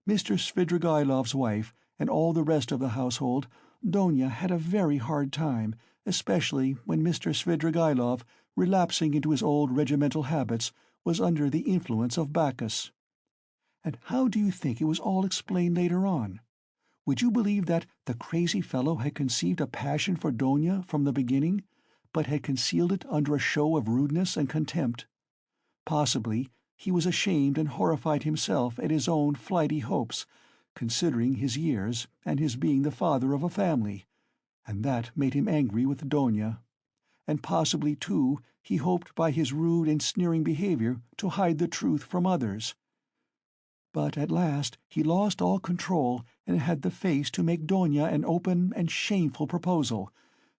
Mr. Svidrigaïlov's wife, and all the rest of the household, Donia had a very hard time, especially when Mr. Svidrigaïlov, relapsing into his old regimental habits, was under the influence of Bacchus. And how do you think it was all explained later on? Would you believe that the crazy fellow had conceived a passion for Donia from the beginning, but had concealed it under a show of rudeness and contempt? Possibly he was ashamed and horrified himself at his own flighty hopes, considering his years and his being the father of a family, and that made him angry with Donia. And possibly, too, he hoped by his rude and sneering behavior to hide the truth from others. But at last he lost all control and had the face to make Donia an open and shameful proposal,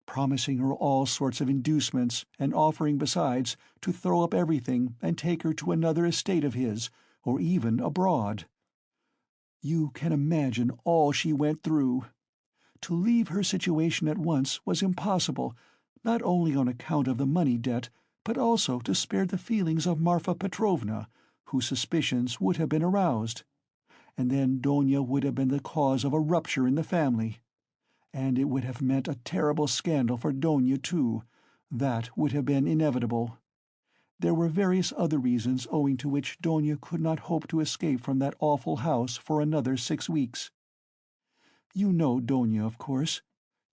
promising her all sorts of inducements, and offering besides to throw up everything and take her to another estate of his, or even abroad. You can imagine all she went through. To leave her situation at once was impossible, not only on account of the money debt, but also to spare the feelings of Marfa Petrovna, whose suspicions would have been aroused. And then Donia would have been the cause of a rupture in the family. And it would have meant a terrible scandal for Donia, too. That would have been inevitable. There were various other reasons owing to which Donia could not hope to escape from that awful house for another 6 weeks. You know Donia, of course.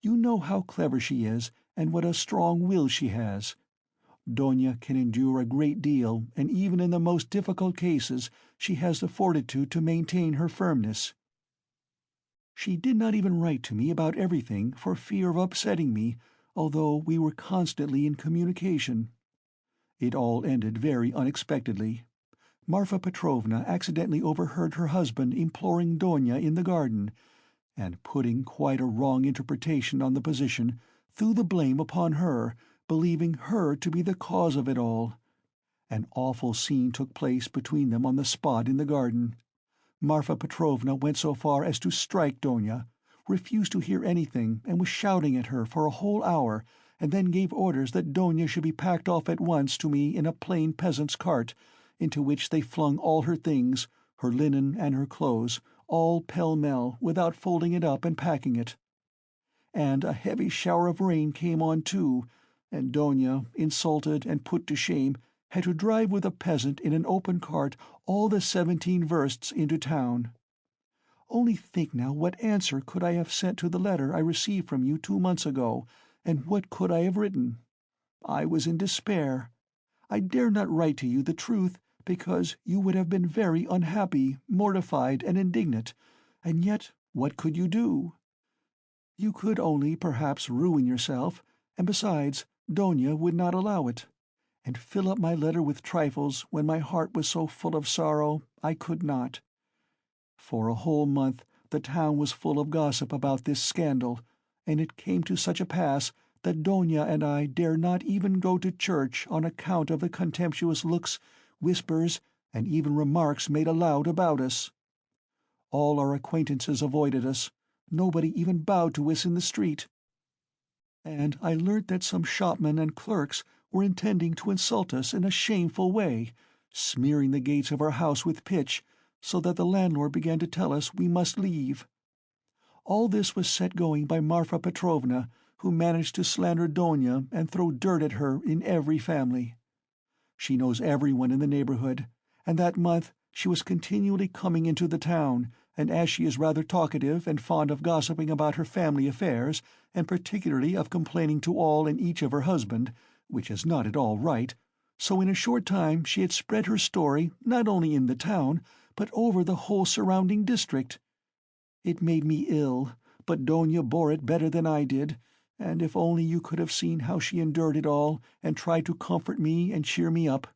You know how clever she is, and what a strong will she has. Donia can endure a great deal, and even in the most difficult cases she has the fortitude to maintain her firmness. She did not even write to me about everything for fear of upsetting me, although we were constantly in communication. It all ended very unexpectedly. Marfa Petrovna accidentally overheard her husband imploring Donia in the garden, and, putting quite a wrong interpretation on the position, threw the blame upon her, believing her to be the cause of it all. An awful scene took place between them on the spot in the garden. Marfa Petrovna went so far as to strike Donia, refused to hear anything, and was shouting at her for a whole hour, and then gave orders that Donia should be packed off at once to me in a plain peasant's cart, into which they flung all her things, her linen and her clothes, all pell-mell, without folding it up and packing it. And a heavy shower of rain came on too, and Donia, insulted and put to shame, had to drive with a peasant in an open cart all the 17 versts into town. Only think now, what answer could I have sent to the letter I received from you 2 months ago, and what could I have written? I was in despair. I dare not write to you the truth, because you would have been very unhappy, mortified, and indignant, and yet what could you do? You could only, perhaps, ruin yourself, and besides, Donia would not allow it. And fill up my letter with trifles when my heart was so full of sorrow, I could not. For a whole month the town was full of gossip about this scandal, and it came to such a pass that Donia and I dare not even go to church on account of the contemptuous looks, whispers, and even remarks made aloud about us. All our acquaintances avoided us. Nobody even bowed to us in the street. And I learnt that some shopmen and clerks were intending to insult us in a shameful way, smearing the gates of our house with pitch, so that the landlord began to tell us we must leave. All this was set going by Marfa Petrovna, who managed to slander Donia and throw dirt at her in every family. She knows everyone in the neighborhood, and that month she was continually coming into the town, and as she is rather talkative and fond of gossiping about her family affairs, and particularly of complaining to all and each of her husband, which is not at all right, so in a short time she had spread her story not only in the town, but over the whole surrounding district. It made me ill, but Donia bore it better than I did, and if only you could have seen how she endured it all, and tried to comfort me and cheer me up.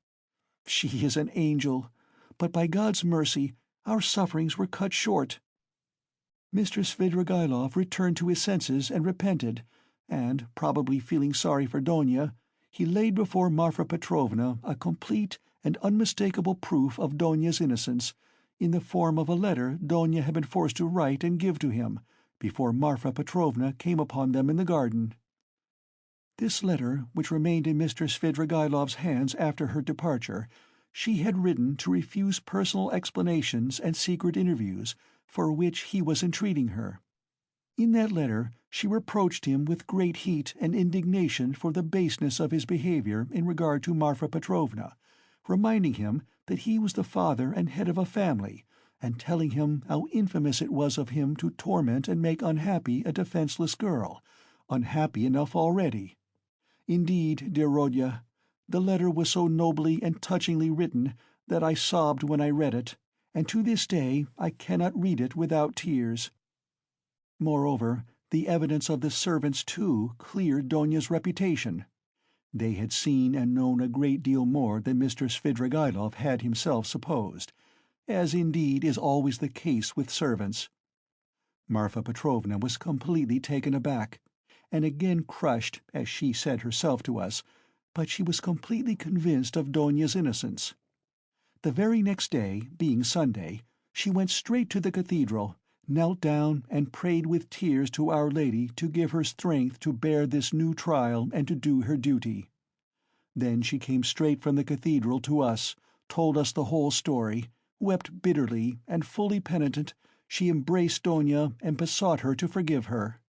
She is an angel, but by God's mercy our sufferings were cut short. Mr. Svidrigaïlov returned to his senses and repented, and, probably feeling sorry for Donia, he laid before Marfa Petrovna a complete and unmistakable proof of Donia's innocence, in the form of a letter Donia had been forced to write and give to him, before Marfa Petrovna came upon them in the garden. This letter, which remained in Mr. Svidrigaïlov's hands after her departure, she had written to refuse personal explanations and secret interviews, for which he was entreating her. In that letter she reproached him with great heat and indignation for the baseness of his behavior in regard to Marfa Petrovna, reminding him that he was the father and head of a family, and telling him how infamous it was of him to torment and make unhappy a defenseless girl, unhappy enough already. Indeed, dear Rodya, the letter was so nobly and touchingly written that I sobbed when I read it, and to this day I cannot read it without tears. Moreover, the evidence of the servants, too, cleared Donia's reputation. They had seen and known a great deal more than Mr. Svidrigaïlov had himself supposed, as indeed is always the case with servants. Marfa Petrovna was completely taken aback, and again crushed, as she said herself to us, but she was completely convinced of Donia's innocence. The very next day, being Sunday, she went straight to the cathedral, knelt down and prayed with tears to Our Lady to give her strength to bear this new trial and to do her duty. Then she came straight from the cathedral to us, told us the whole story, wept bitterly, and fully penitent, she embraced Donia and besought her to forgive her.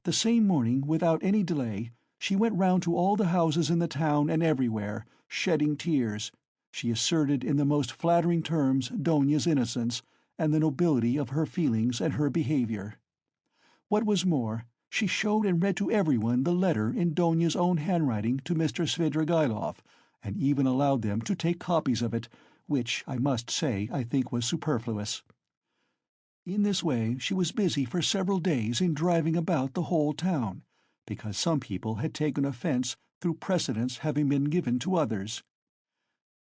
The same morning, without any delay, she went round to all the houses in the town and everywhere, shedding tears, she asserted in the most flattering terms Donia's innocence and the nobility of her feelings and her behavior. What was more, she showed and read to everyone the letter in Donia's own handwriting to Mr. Svidrigaïlov, and even allowed them to take copies of it, which, I must say, I think was superfluous. In this way she was busy for several days in driving about the whole town, because some people had taken offense through precedence having been given to others.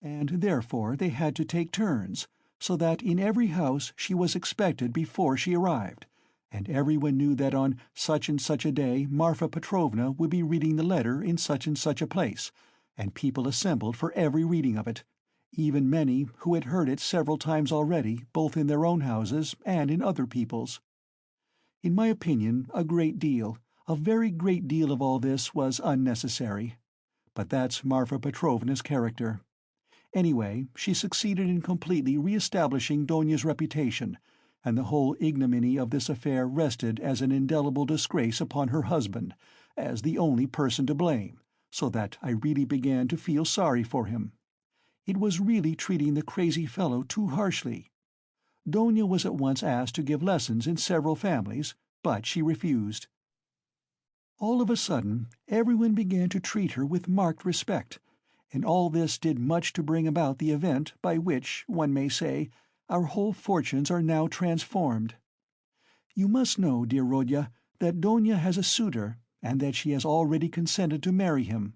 And therefore they had to take turns, so that in every house she was expected before she arrived, and everyone knew that on such and such a day Marfa Petrovna would be reading the letter in such and such a place, and people assembled for every reading of it, even many who had heard it several times already, both in their own houses and in other people's. In my opinion, a very great deal of all this was unnecessary. But that's Marfa Petrovna's character. Anyway, she succeeded in completely re-establishing Donia's reputation, and the whole ignominy of this affair rested as an indelible disgrace upon her husband, as the only person to blame, so that I really began to feel sorry for him. It was really treating the crazy fellow too harshly. Donia was at once asked to give lessons in several families, but she refused. All of a sudden, everyone began to treat her with marked respect, and all this did much to bring about the event by which, one may say, our whole fortunes are now transformed. You must know, dear Rodya, that Donia has a suitor, and that she has already consented to marry him.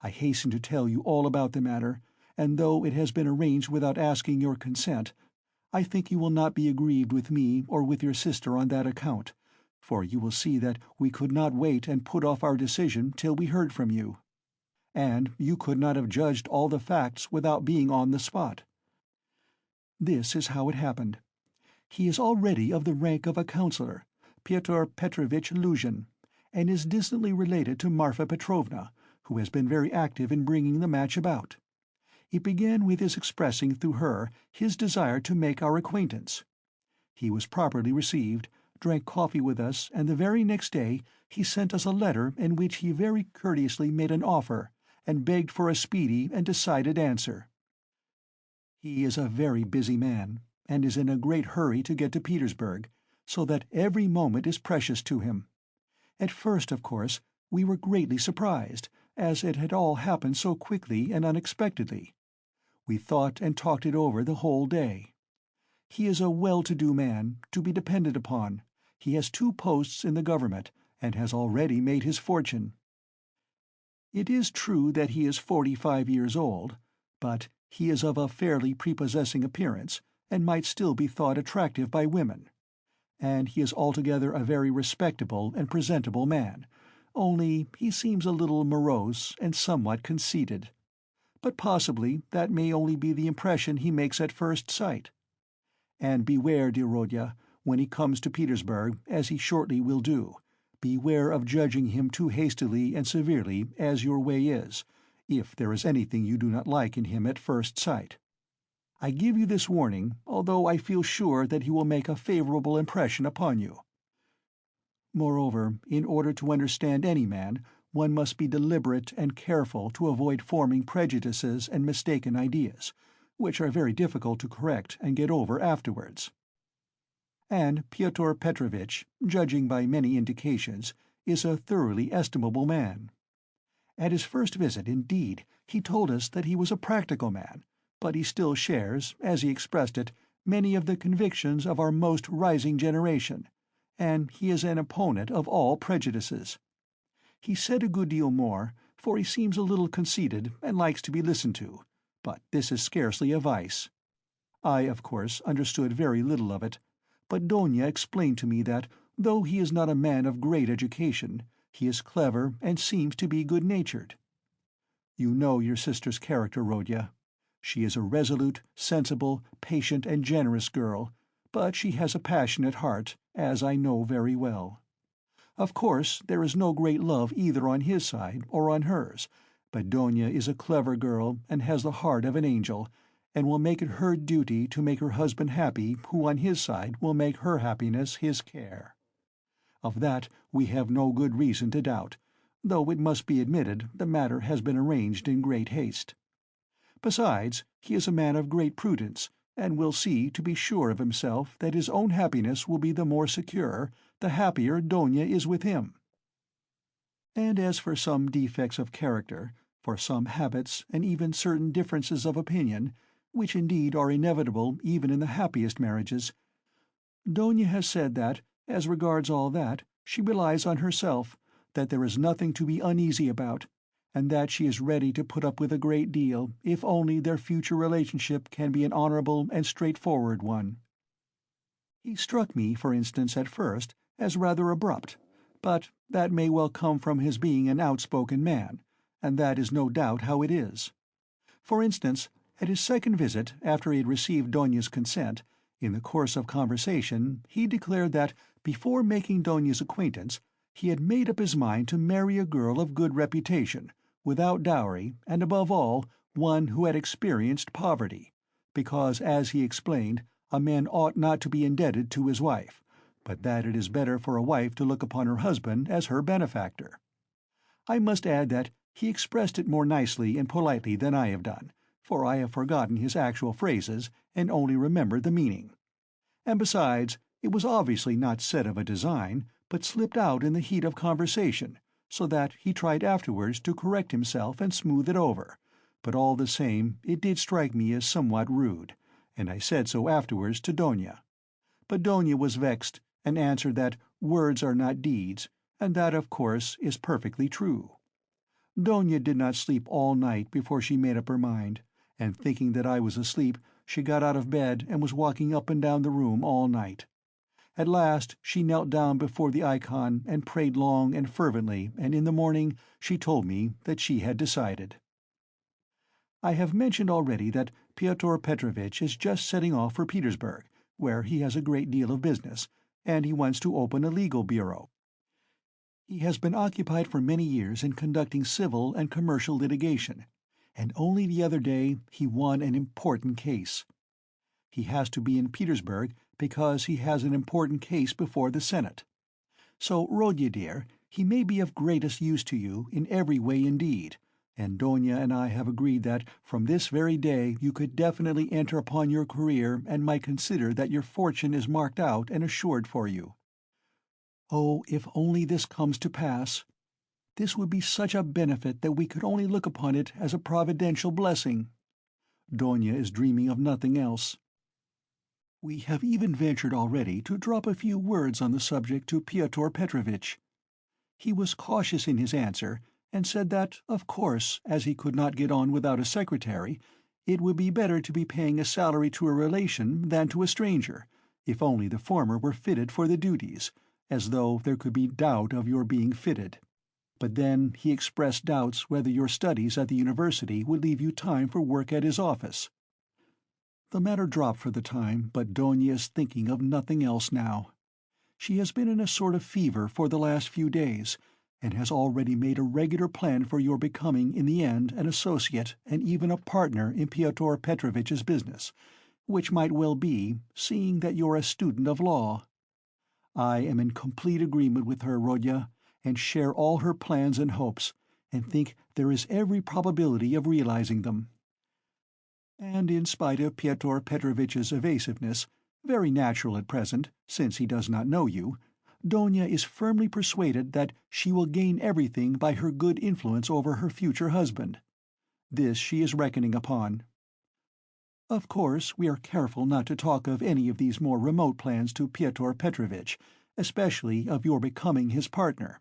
I hasten to tell you all about the matter, and though it has been arranged without asking your consent, I think you will not be aggrieved with me or with your sister on that account, for you will see that we could not wait and put off our decision till we heard from you. And you could not have judged all the facts without being on the spot. This is how it happened. He is already of the rank of a councillor, Pyotr Petrovitch Luzhin, and is distantly related to Marfa Petrovna, who has been very active in bringing the match about. It began with his expressing through her his desire to make our acquaintance. He was properly received, drank coffee with us, and the very next day he sent us a letter in which he very courteously made an offer, and begged for a speedy and decided answer. He is a very busy man, and is in a great hurry to get to Petersburg, so that every moment is precious to him. At first, of course, we were greatly surprised, as it had all happened so quickly and unexpectedly. We thought and talked it over the whole day. He is a well-to-do man, to be depended upon. He has 2 posts in the government, and has already made his fortune. It is true that he is 45 years old, but he is of a fairly prepossessing appearance, and might still be thought attractive by women. And he is altogether a very respectable and presentable man, only he seems a little morose and somewhat conceited. But possibly that may only be the impression he makes at first sight. And beware, dear Rodya, when he comes to Petersburg, as he shortly will do, beware of judging him too hastily and severely, as your way is, if there is anything you do not like in him at first sight. I give you this warning, although I feel sure that he will make a favorable impression upon you. Moreover, in order to understand any man, one must be deliberate and careful to avoid forming prejudices and mistaken ideas, which are very difficult to correct and get over afterwards. And Pyotr Petrovitch, judging by many indications, is a thoroughly estimable man. At his first visit, indeed, he told us that he was a practical man, but he still shares, as he expressed it, many of the convictions of our most rising generation, and he is an opponent of all prejudices. He said a good deal more, for he seems a little conceited and likes to be listened to, but this is scarcely a vice. I, of course, understood very little of it, but Donia explained to me that, though he is not a man of great education, he is clever and seems to be good-natured. You know your sister's character, Rodya. She is a resolute, sensible, patient, and generous girl, but she has a passionate heart, as I know very well. Of course, there is no great love either on his side or on hers, but Donia is a clever girl and has the heart of an angel, and will make it her duty to make her husband happy, who on his side will make her happiness his care. Of that we have no good reason to doubt, though it must be admitted the matter has been arranged in great haste. Besides, he is a man of great prudence, and will see to be sure of himself that his own happiness will be the more secure, the happier Dona is with him. And as for some defects of character, for some habits, and even certain differences of opinion, which indeed are inevitable even in the happiest marriages, Dona has said that, as regards all that, she relies on herself, that there is nothing to be uneasy about, and that she is ready to put up with a great deal, if only their future relationship can be an honorable and straightforward one. He struck me, for instance, at first, as rather abrupt, but that may well come from his being an outspoken man, and that is no doubt how it is. For instance, at his second visit, after he had received Doña's consent, in the course of conversation he declared that, before making Doña's acquaintance, he had made up his mind to marry a girl of good reputation, without dowry, and above all, one who had experienced poverty, because, as he explained, a man ought not to be indebted to his wife, but that it is better for a wife to look upon her husband as her benefactor. I must add that he expressed it more nicely and politely than I have done, for I have forgotten his actual phrases and only remember the meaning. And besides, it was obviously not said of a design, but slipped out in the heat of conversation, so that he tried afterwards to correct himself and smooth it over, but all the same it did strike me as somewhat rude, and I said so afterwards to Dona. But Dona was vexed, and answered that words are not deeds, and that, of course, is perfectly true. Dona did not sleep all night before she made up her mind, and thinking that I was asleep, she got out of bed and was walking up and down the room all night. At last she knelt down before the icon and prayed long and fervently, and in the morning she told me that she had decided. I have mentioned already that Pyotr Petrovitch is just setting off for Petersburg, where he has a great deal of business, and he wants to open a legal bureau. He has been occupied for many years in conducting civil and commercial litigation, and only the other day he won an important case. He has to be in Petersburg because he has an important case before the Senate. So, Rodya dear, he may be of greatest use to you in every way indeed, and Dona and I have agreed that from this very day you could definitely enter upon your career and might consider that your fortune is marked out and assured for you. Oh, if only this comes to pass! This would be such a benefit that we could only look upon it as a providential blessing. Dona is dreaming of nothing else. We have even ventured already to drop a few words on the subject to Pyotr Petrovitch. He was cautious in his answer, and said that, of course, as he could not get on without a secretary, it would be better to be paying a salary to a relation than to a stranger, if only the former were fitted for the duties, as though there could be doubt of your being fitted. But then he expressed doubts whether your studies at the university would leave you time for work at his office. The matter dropped for the time, but Dona is thinking of nothing else now. She has been in a sort of fever for the last few days, and has already made a regular plan for your becoming in the end an associate and even a partner in Pyotr Petrovitch's business, which might well be, seeing that you're a student of law. I am in complete agreement with her, Rodya, and share all her plans and hopes, and think there is every probability of realizing them. And in spite of Pyotr Petrovitch's evasiveness, very natural at present, since he does not know you, Dona is firmly persuaded that she will gain everything by her good influence over her future husband. This she is reckoning upon. Of course, we are careful not to talk of any of these more remote plans to Pyotr Petrovitch, especially of your becoming his partner.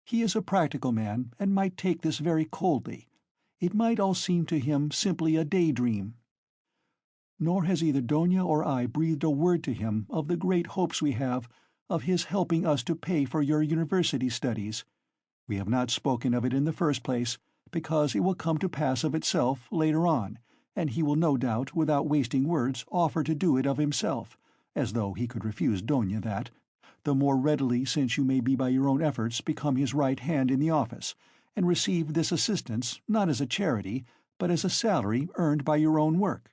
He is a practical man, and might take this very coldly. It might all seem to him simply a daydream. Nor has either Dona or I breathed a word to him of the great hopes we have of his helping us to pay for your university studies. We have not spoken of it in the first place, because it will come to pass of itself later on, and he will no doubt, without wasting words, offer to do it of himself, as though he could refuse Dona that, the more readily since you may be by your own efforts become his right hand in the office, and receive this assistance not as a charity, but as a salary earned by your own work.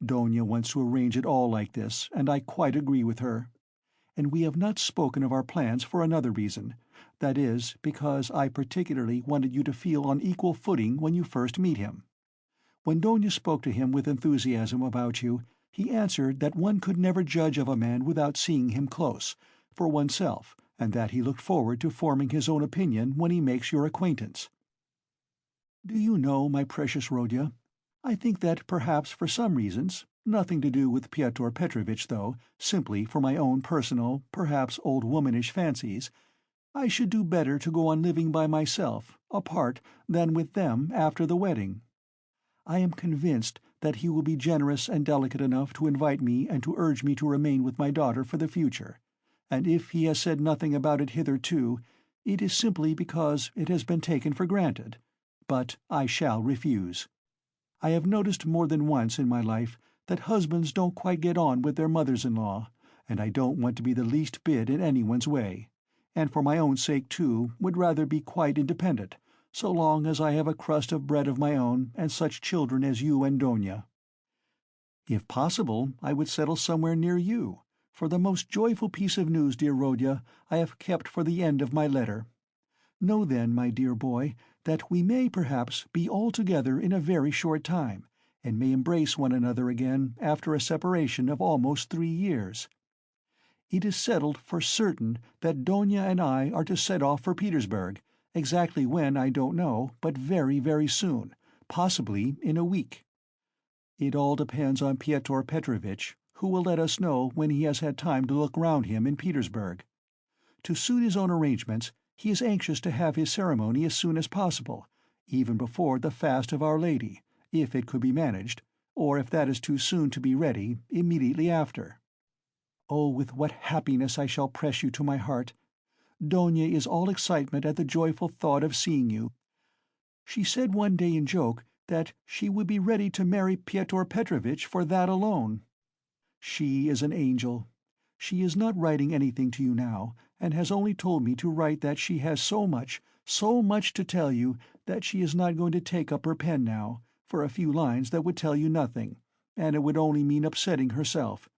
Dona wants to arrange it all like this, and I quite agree with her. And we have not spoken of our plans for another reason, That is, because I particularly wanted you to feel on equal footing when you first meet him. When Donia spoke to him with enthusiasm about you, he answered that one could never judge of a man without seeing him close, for oneself, and that he looked forward to forming his own opinion when he makes your acquaintance. Do you know, my precious Rodya, I think that perhaps for some reasons, nothing to do with Pyotr Petrovitch though, simply for my own personal, perhaps old womanish fancies, I should do better to go on living by myself, apart, than with them after the wedding. I am convinced that he will be generous and delicate enough to invite me and to urge me to remain with my daughter for the future, and if he has said nothing about it hitherto, it is simply because it has been taken for granted. But I shall refuse. I have noticed more than once in my life that husbands don't quite get on with their mothers-in-law, and I don't want to be the least bit in anyone's way, and for my own sake too would rather be quite independent, so long as I have a crust of bread of my own and such children as you and Donia. If possible, I would settle somewhere near you, for the most joyful piece of news, dear Rodya, I have kept for the end of my letter. Know then, my dear boy, that we may perhaps be all together in a very short time, and may embrace one another again after a separation of almost 3 years. It is settled for certain that Donia and I are to set off for Petersburg, exactly when I don't know, but very, very soon, possibly in a week. It all depends on Pyotr Petrovitch, who will let us know when he has had time to look round him in Petersburg. To suit his own arrangements, he is anxious to have his ceremony as soon as possible, even before the fast of Our Lady, if it could be managed, or if that is too soon to be ready, immediately after. Oh, with what happiness I shall press you to my heart! Donia is all excitement at the joyful thought of seeing you. She said one day in joke that she would be ready to marry Pyotr Petrovitch for that alone. She is an angel. She is not writing anything to you now, and has only told me to write that she has so much to tell you that she is not going to take up her pen now, for a few lines that would tell you nothing, and it would only mean upsetting herself.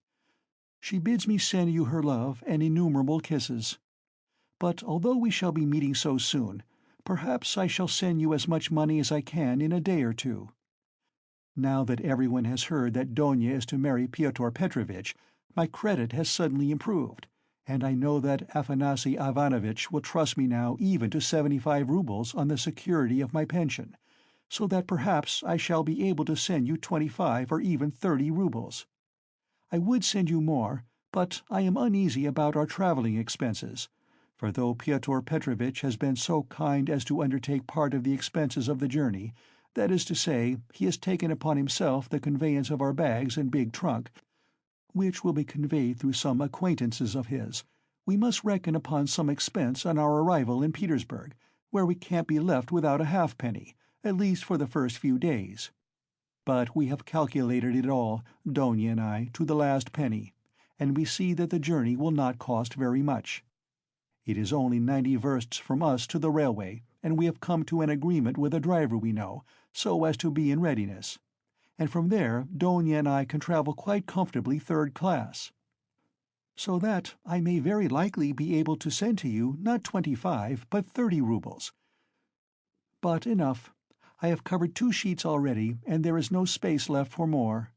She bids me send you her love and innumerable kisses. But although we shall be meeting so soon, perhaps I shall send you as much money as I can in a day or two. Now that everyone has heard that Donia is to marry Pyotr Petrovitch, my credit has suddenly improved, and I know that Afanasy Ivanovitch will trust me now even to 75 roubles on the security of my pension, so that perhaps I shall be able to send you 25 or even 30 roubles. I would send you more, but I am uneasy about our travelling expenses, for though Pyotr Petrovitch has been so kind as to undertake part of the expenses of the journey, that is to say, he has taken upon himself the conveyance of our bags and big trunk, which will be conveyed through some acquaintances of his, we must reckon upon some expense on our arrival in Petersburg, where we can't be left without a halfpenny, at least for the first few days. But we have calculated it all, Donia and I, to the last penny, and we see that the journey will not cost very much. It is only 90 versts from us to the railway, and we have come to an agreement with a driver we know, so as to be in readiness. And from there Donia and I can travel quite comfortably 3rd class. So that I may very likely be able to send to you not 25, but 30 roubles. But enough. I have covered 2 sheets already, and there is no space left for more.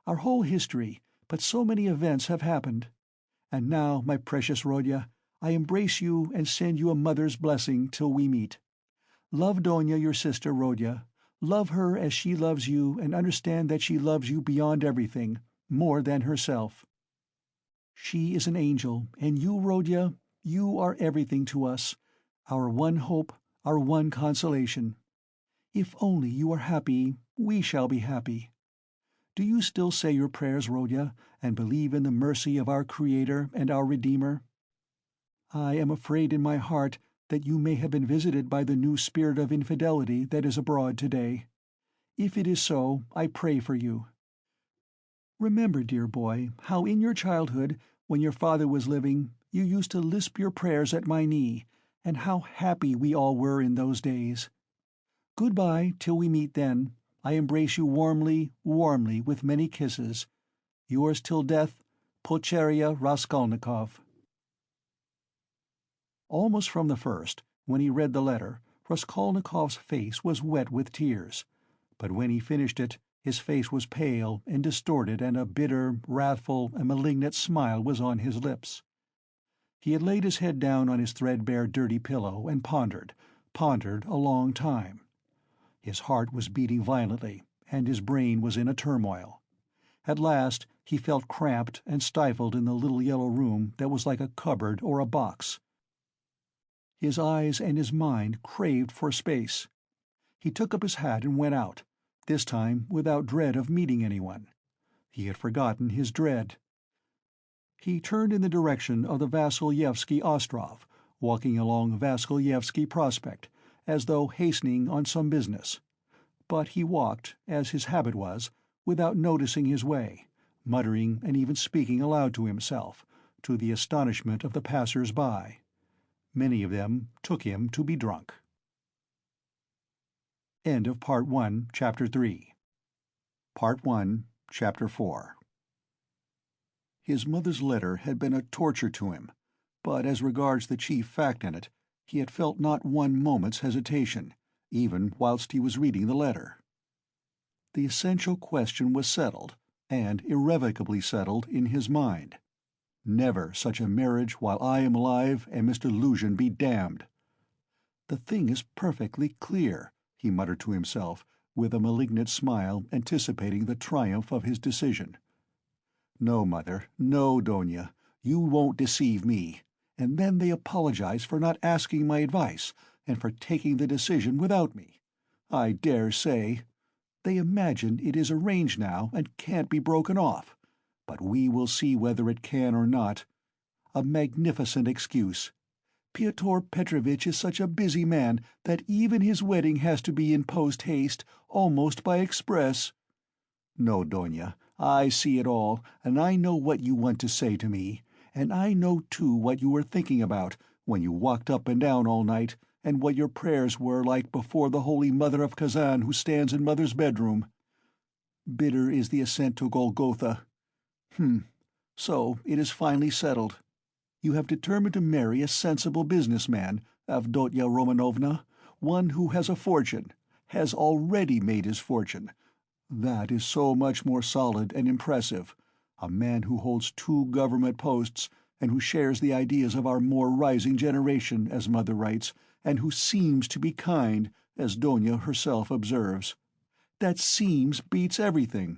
Our whole history, but so many events have happened. And now, my precious Rodya, I embrace you and send you a mother's blessing till we meet. Love Donia, your sister, Rodya. Love her as she loves you, and understand that she loves you beyond everything, more than herself. She is an angel, and you, Rodya, you are everything to us, our one hope, our one consolation. If only you are happy, we shall be happy. Do you still say your prayers, Rodya, and believe in the mercy of our Creator and our Redeemer? I am afraid in my heart that you may have been visited by the new spirit of infidelity that is abroad today. If it is so, I pray for you. Remember, dear boy, how in your childhood, when your father was living, you used to lisp your prayers at my knee, and how happy we all were in those days. Goodbye till we meet then. I embrace you warmly, warmly, with many kisses. Yours till death, Pulcheria Raskolnikov. Almost from the first, when he read the letter, Raskolnikov's face was wet with tears, but when he finished it, his face was pale and distorted, and a bitter, wrathful, and malignant smile was on his lips. He had laid his head down on his threadbare dirty pillow and pondered a long time. His heart was beating violently, and his brain was in a turmoil. At last he felt cramped and stifled in the little yellow room that was like a cupboard or a box. His eyes and his mind craved for space. He took up his hat and went out, this time without dread of meeting anyone. He had forgotten his dread. He turned in the direction of the Vassilyevsky Ostrov, walking along Vassilyevsky Prospect, as though hastening on some business. But he walked, as his habit was, without noticing his way, muttering and even speaking aloud to himself, to the astonishment of the passers-by. Many of them took him to be drunk. End of Part 1, Chapter 3. Part 1, Chapter 4. His mother's letter had been a torture to him, but as regards the chief fact in it, he had felt not one moment's hesitation, even whilst he was reading the letter. The essential question was settled, and irrevocably settled, in his mind. Never such a marriage while I am alive, and Mr. Luzhin be damned. The thing is perfectly clear, he muttered to himself, with a malignant smile anticipating the triumph of his decision. No, Mother, no, Donia, you won't deceive me. And then they apologize for not asking my advice, and for taking the decision without me. I dare say. They imagine it is arranged now and can't be broken off. But we will see whether it can or not. A magnificent excuse. Pyotr Petrovitch is such a busy man that even his wedding has to be in post-haste, almost by express. No, Donia, I see it all, and I know what you want to say to me, and I know too what you were thinking about when you walked up and down all night, and what your prayers were like before the Holy Mother of Kazan who stands in Mother's bedroom. Bitter is the ascent to Golgotha. So it is finally settled. You have determined to marry a sensible businessman, Avdotya Romanovna, one who has a fortune, has already made his fortune. That is so much more solid and impressive. A man who holds 2 government posts, and who shares the ideas of our more rising generation, as Mother writes, and who seems to be kind, as Donia herself observes. That seems beats everything.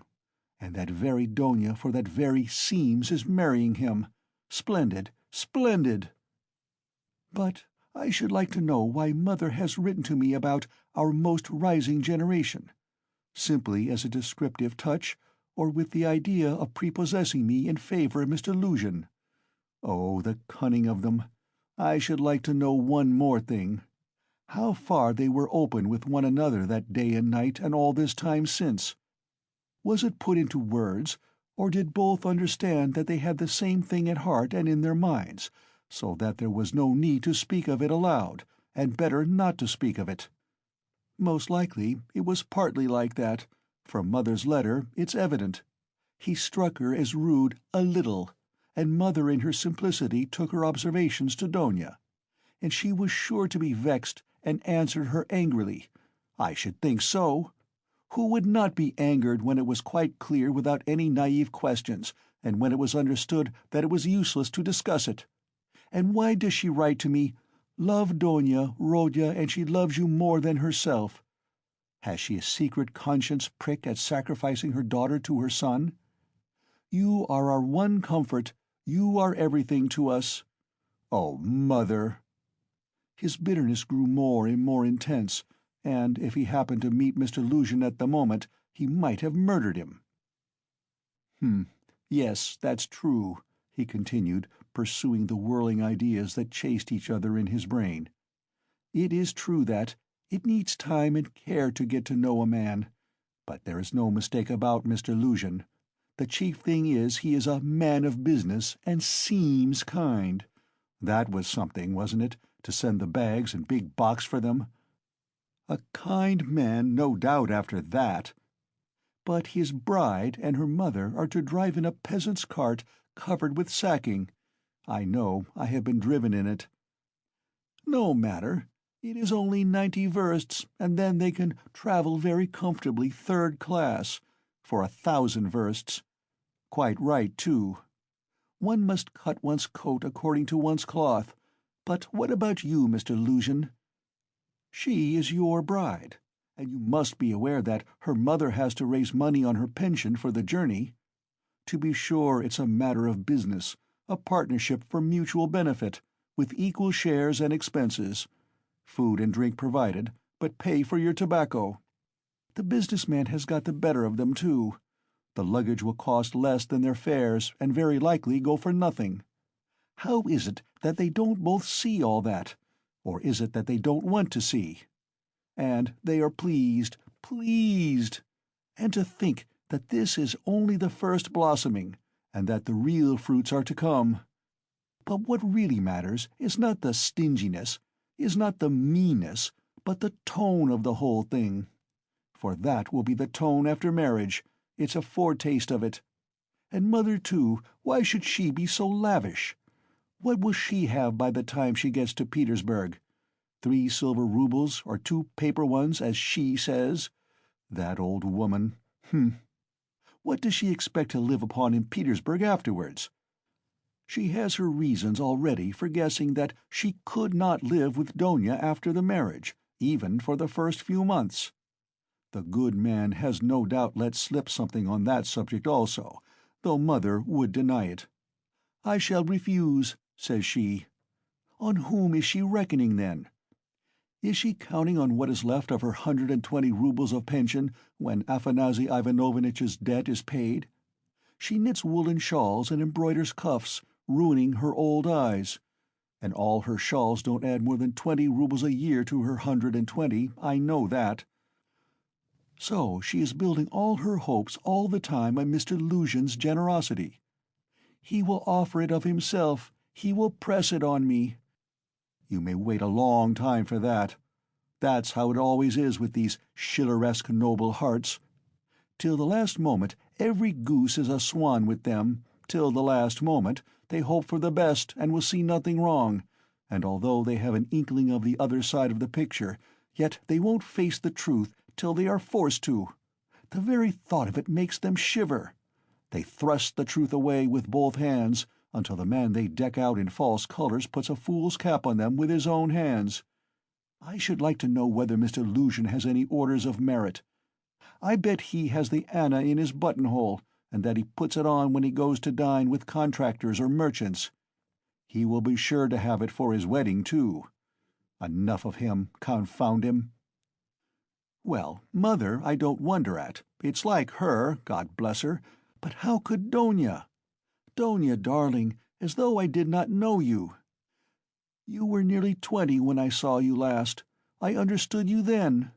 And that very Donia for that very seems is marrying him. Splendid, splendid! But I should like to know why Mother has written to me about our most rising generation. Simply as a descriptive touch, or with the idea of prepossessing me in favor of Mr. Luzhin. Oh, the cunning of them! I should like to know one more thing. How far they were open with one another that day and night and all this time since. Was it put into words, or did both understand that they had the same thing at heart and in their minds, so that there was no need to speak of it aloud, and better not to speak of it? Most likely it was partly like that. From Mother's letter it's evident. He struck her as rude a little, and Mother in her simplicity took her observations to Donia. And she was sure to be vexed and answered her angrily. I should think so. Who would not be angered when it was quite clear without any naive questions, and when it was understood that it was useless to discuss it? And why does she write to me, "Love Donia, Rodya, and she loves you more than herself"? Has she a secret conscience prick at sacrificing her daughter to her son? You are our one comfort, you are everything to us. Oh, Mother! His bitterness grew more and more intense, and if he happened to meet Mr. Luzhin at the moment, he might have murdered him. Yes, that's true, he continued, pursuing the whirling ideas that chased each other in his brain. It is true that it needs time and care to get to know a man, but there is no mistake about Mr. Luzhin. The chief thing is he is a man of business and seems kind. That was something, wasn't it, to send the bags and big box for them? A kind man, no doubt, after that. But his bride and her mother are to drive in a peasant's cart covered with sacking. I know, I have been driven in it. No matter. It is only 90 versts, and then they can travel very comfortably third class, for 1,000 versts. Quite right, too. One must cut one's coat according to one's cloth. But what about you, Mr. Luzhin? She is your bride, and you must be aware that her mother has to raise money on her pension for the journey. To be sure, it's a matter of business, a partnership for mutual benefit, with equal shares and expenses. Food and drink provided, but pay for your tobacco. The businessman has got the better of them, too. The luggage will cost less than their fares, and very likely go for nothing. How is it that they don't both see all that? Or is it that they don't want to see? And they are pleased, pleased! And to think that this is only the first blossoming, and that the real fruits are to come. But what really matters is not the stinginess, is not the meanness, but the tone of the whole thing. For that will be the tone after marriage. It's a foretaste of it. And Mother, too, why should she be so lavish? What will she have by the time she gets to Petersburg? 3 silver roubles, or 2 paper ones, as she says? That old woman. What does she expect to live upon in Petersburg afterwards? She has her reasons already for guessing that she could not live with Donia after the marriage, even for the first few months. The good man has no doubt let slip something on that subject also, though Mother would deny it. "I shall refuse," says she. On whom is she reckoning, then? Is she counting on what is left of her 120 roubles of pension when Afanasy Ivanovitch's debt is paid? She knits woolen shawls and embroiders cuffs, ruining her old eyes. And all her shawls don't add more than 20 roubles a year to her 120, I know that. So she is building all her hopes all the time on Mr. Luzhin's generosity. He will offer it of himself, he will press it on me. You may wait a long time for that. That's how it always is with these Schilleresque noble hearts. Till the last moment every goose is a swan with them, till the last moment they hope for the best and will see nothing wrong, and although they have an inkling of the other side of the picture, yet they won't face the truth till they are forced to. The very thought of it makes them shiver. They thrust the truth away with both hands, until the man they deck out in false colors puts a fool's cap on them with his own hands. I should like to know whether Mr. Luzhin has any orders of merit. I bet he has the Anna in his buttonhole, and that he puts it on when he goes to dine with contractors or merchants. He will be sure to have it for his wedding, too. Enough of him, confound him. Well, Mother I don't wonder at. It's like her, God bless her. But how could Donia? Donia, darling, as though I did not know you. You were nearly 20 when I saw you last. I understood you then.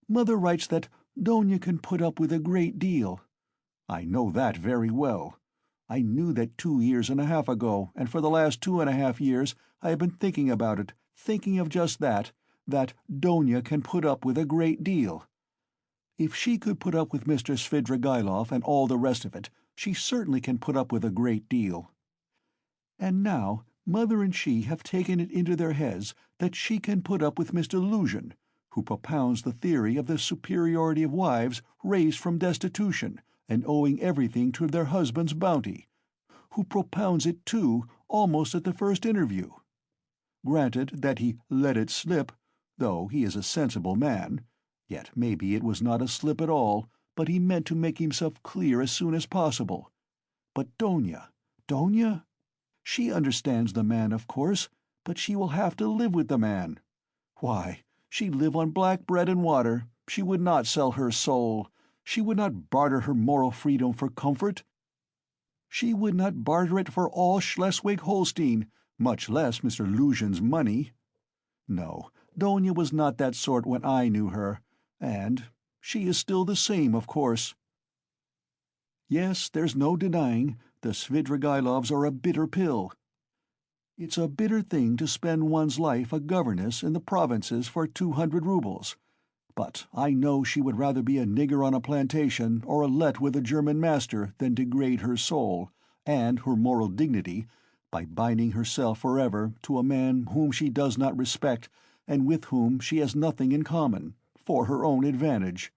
Mother writes that Donia can put up with a great deal. I know that very well. I knew that 2 years and a half ago, and for the last 2.5 years I have been thinking about it, thinking of just that Donia can put up with a great deal. If she could put up with Mr. Svidrigailov and all the rest of it, she certainly can put up with a great deal. And now Mother and she have taken it into their heads that she can put up with Mr. Luzhin, who propounds the theory of the superiority of wives raised from destitution and owing everything to their husband's bounty, who propounds it, too, almost at the first interview. Granted that he let it slip, though he is a sensible man, yet maybe it was not a slip at all, but he meant to make himself clear as soon as possible. But Donia? She understands the man, of course, but she will have to live with the man. Why, she'd live on black bread and water. She would not sell her soul. She would not barter her moral freedom for comfort. She would not barter it for all Schleswig-Holstein, much less Mr. Luzhin's money. No, Donia was not that sort when I knew her, and she is still the same, of course. Yes, there's no denying the Svidrigailovs are a bitter pill. It's a bitter thing to spend one's life a governess in the provinces for 200 roubles, but I know she would rather be a nigger on a plantation or a let with a German master than degrade her soul, and her moral dignity, by binding herself forever to a man whom she does not respect and with whom she has nothing in common, for her own advantage.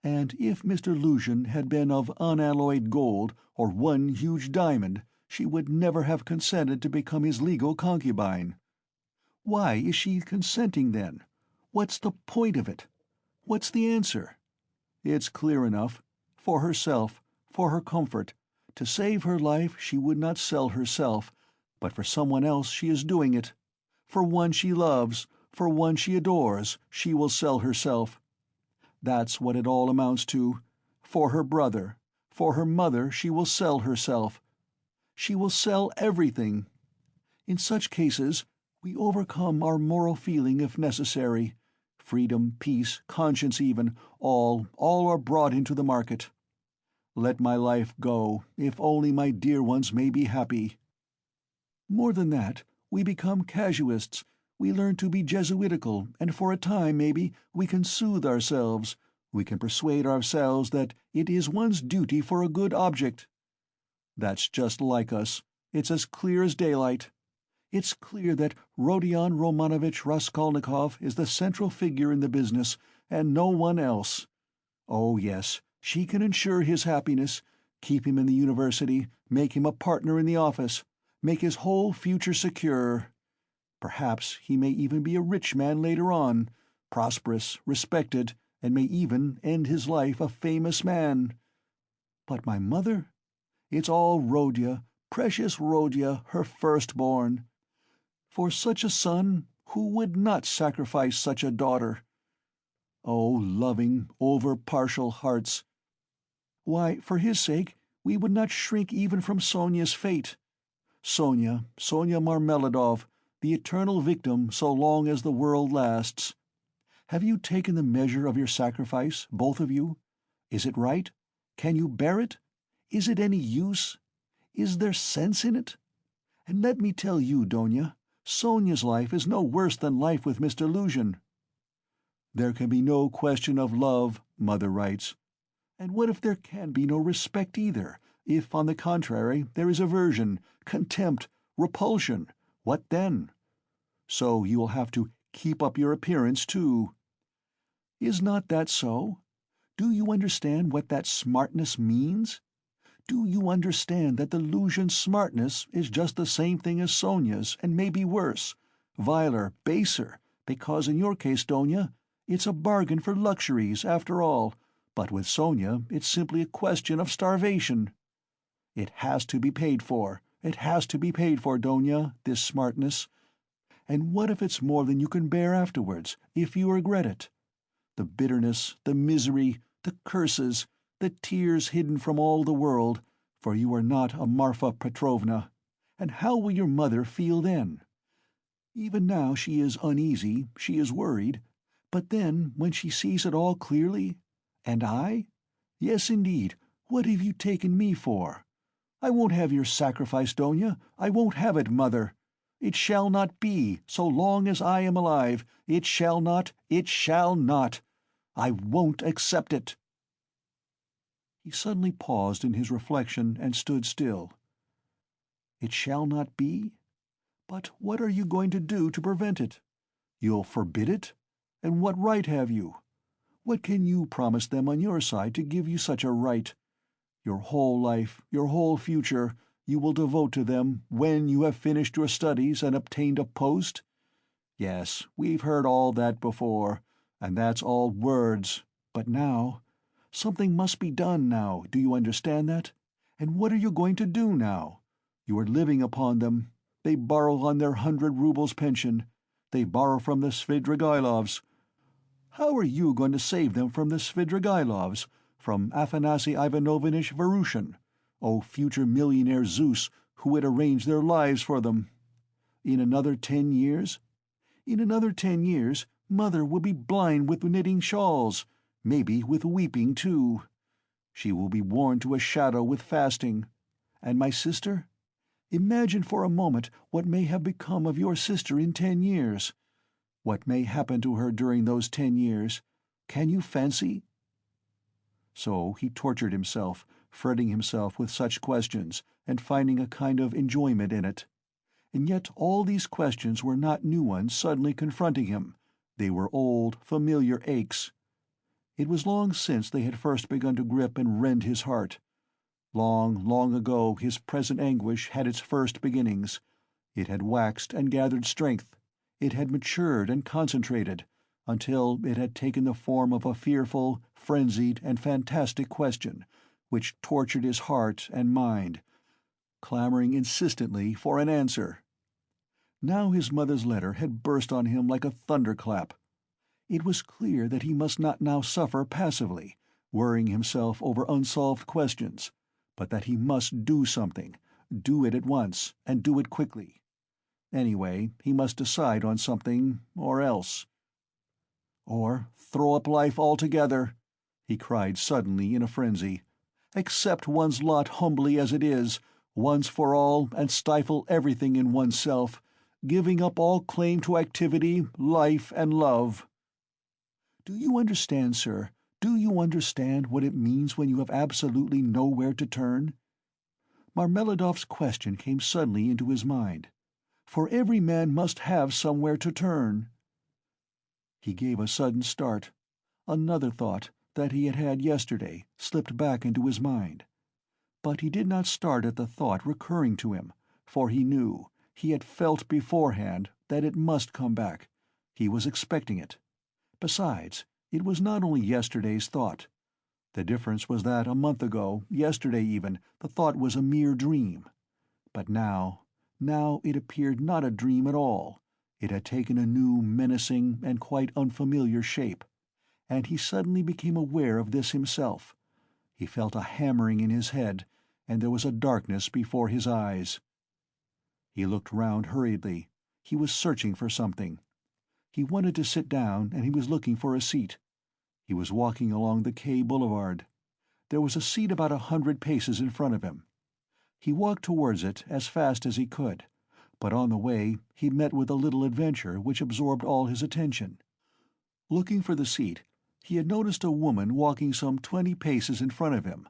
And if Mr. Luzhin had been of unalloyed gold or one huge diamond, she would never have consented to become his legal concubine. Why is she consenting, then? What's the point of it? What's the answer? It's clear enough. For herself, for her comfort, to save her life she would not sell herself, but for someone else she is doing it. For one she loves, for one she adores, she will sell herself. That's what it all amounts to. For her brother, for her mother she will sell herself. She will sell everything. In such cases we overcome our moral feeling if necessary. Freedom, peace, conscience even, all are brought into the market. Let my life go, if only my dear ones may be happy. More than that, we become casuists. We learn to be Jesuitical, and for a time, maybe, we can soothe ourselves. We can persuade ourselves that it is one's duty for a good object. That's just like us. It's as clear as daylight. It's clear that Rodion Romanovich Raskolnikov is the central figure in the business, and no one else. Oh, yes, she can ensure his happiness, keep him in the university, make him a partner in the office, make his whole future secure. Perhaps he may even be a rich man later on, prosperous, respected, and may even end his life a famous man. But my mother? It's all Rodya, precious Rodya, her firstborn. For such a son, who would not sacrifice such a daughter? Oh, loving, over-partial hearts! Why, for his sake, we would not shrink even from Sonia's fate. Sonia Marmeladov, the eternal victim so long as the world lasts. Have you taken the measure of your sacrifice, both of you? Is it right? Can you bear it? Is it any use? Is there sense in it? And let me tell you, Donia, Sonia's life is no worse than life with Mr. Luzhin. There can be no question of love, Mother writes. And what if there can be no respect either? If, on the contrary, there is aversion, contempt, repulsion, what then? So you will have to keep up your appearance, too. Is not that so? Do you understand what that smartness means? Do you understand that the Luzhin smartness is just the same thing as Sonia's, and maybe worse, viler, baser, because in your case, Donia, it's a bargain for luxuries, after all, but with Sonia it's simply a question of starvation. It has to be paid for. It has to be paid for, Donia, this smartness. And what if it's more than you can bear afterwards, if you regret it? The bitterness, the misery, the curses, the tears hidden from all the world, for you are not a Marfa Petrovna. And how will your mother feel then? Even now she is uneasy, she is worried, but then, when she sees it all clearly— And I? Yes, indeed, what have you taken me for? I won't have your sacrifice, Donia, I won't have it, Mother. It shall not be, so long as I am alive. It shall not, it shall not. I won't accept it. He suddenly paused in his reflection and stood still. It shall not be? But what are you going to do to prevent it? You'll forbid it? And what right have you? What can you promise them on your side to give you such a right? Your whole life, your whole future, you will devote to them when you have finished your studies and obtained a post? Yes, we've heard all that before, and that's all words. But now, something must be done now, do you understand that? And what are you going to do now? You are living upon them. They borrow on their 100 rubles pension. They borrow from the Svidrigailovs. How are you going to save them from the Svidrigailovs, from Afanasy Ivanovitch Varushin, oh future millionaire Zeus, who would arrange their lives for them? In another 10 years? In another 10 years, Mother will be blind with knitting shawls, maybe with weeping too. She will be worn to a shadow with fasting. And my sister? Imagine for a moment what may have become of your sister in 10 years. What may happen to her during those 10 years? Can you fancy? So he tortured himself, fretting himself with such questions, and finding a kind of enjoyment in it. And yet all these questions were not new ones suddenly confronting him. They were old, familiar aches. It was long since they had first begun to grip and rend his heart. Long, long ago his present anguish had its first beginnings. It had waxed and gathered strength. It had matured and concentrated, until it had taken the form of a fearful, frenzied, and fantastic question, which tortured his heart and mind, clamoring insistently for an answer. Now his mother's letter had burst on him like a thunderclap. It was clear that he must not now suffer passively, worrying himself over unsolved questions, but that he must do something, do it at once, and do it quickly. Anyway, he must decide on something, or else. Or throw up life altogether, he cried suddenly in a frenzy. Accept one's lot humbly as it is, once for all, and stifle everything in oneself, giving up all claim to activity, life, and love. Do you understand, sir? Do you understand what it means when you have absolutely nowhere to turn? Marmeladov's question came suddenly into his mind. For every man must have somewhere to turn. He gave a sudden start. Another thought, that he had had yesterday, slipped back into his mind. But he did not start at the thought recurring to him, for he knew, he had felt beforehand, that it must come back. He was expecting it. Besides, it was not only yesterday's thought. The difference was that a month ago, yesterday even, the thought was a mere dream. But now it appeared not a dream at all. It had taken a new, menacing, and quite unfamiliar shape, and he suddenly became aware of this himself. He felt a hammering in his head, and there was a darkness before his eyes. He looked round hurriedly. He was searching for something. He wanted to sit down, and he was looking for a seat. He was walking along the Quai Boulevard. There was a seat about 100 paces in front of him. He walked towards it as fast as he could, but on the way he met with a little adventure which absorbed all his attention. Looking for the seat, he had noticed a woman walking some 20 paces in front of him,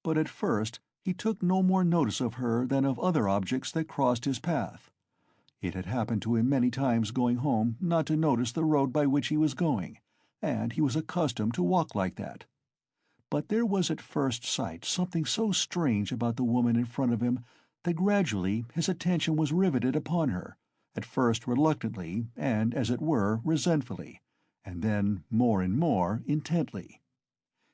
but at first he took no more notice of her than of other objects that crossed his path. It had happened to him many times going home not to notice the road by which he was going, and he was accustomed to walk like that. But there was at first sight something so strange about the woman in front of him that gradually his attention was riveted upon her, at first reluctantly and, as it were, resentfully, and then more and more intently.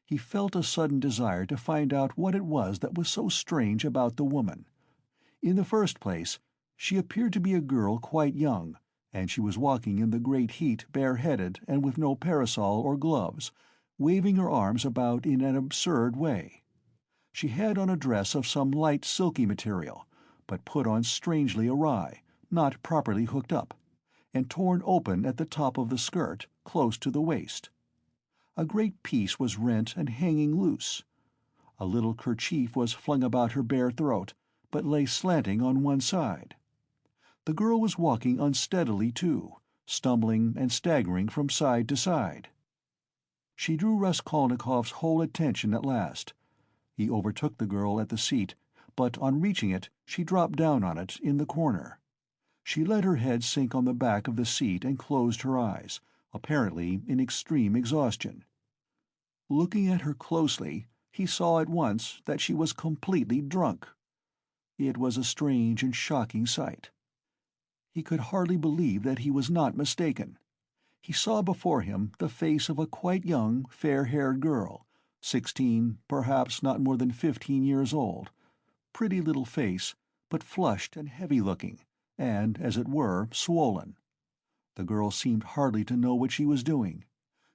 He felt a sudden desire to find out what it was that was so strange about the woman. In the first place, she appeared to be a girl quite young, and she was walking in the great heat bareheaded and with no parasol or gloves, waving her arms about in an absurd way. She had on a dress of some light silky material, but put on strangely awry, not properly hooked up, and torn open at the top of the skirt, close to the waist. A great piece was rent and hanging loose. A little kerchief was flung about her bare throat, but lay slanting on one side. The girl was walking unsteadily, too, stumbling and staggering from side to side. She drew Raskolnikov's whole attention at last. He overtook the girl at the seat, but on reaching it she dropped down on it in the corner. She let her head sink on the back of the seat and closed her eyes, apparently in extreme exhaustion. Looking at her closely, he saw at once that she was completely drunk. It was a strange and shocking sight. He could hardly believe that he was not mistaken. He saw before him the face of a quite young, fair-haired girl, 16, perhaps not more than 15 years old. Pretty little face, but flushed and heavy-looking, and, as it were, swollen. The girl seemed hardly to know what she was doing.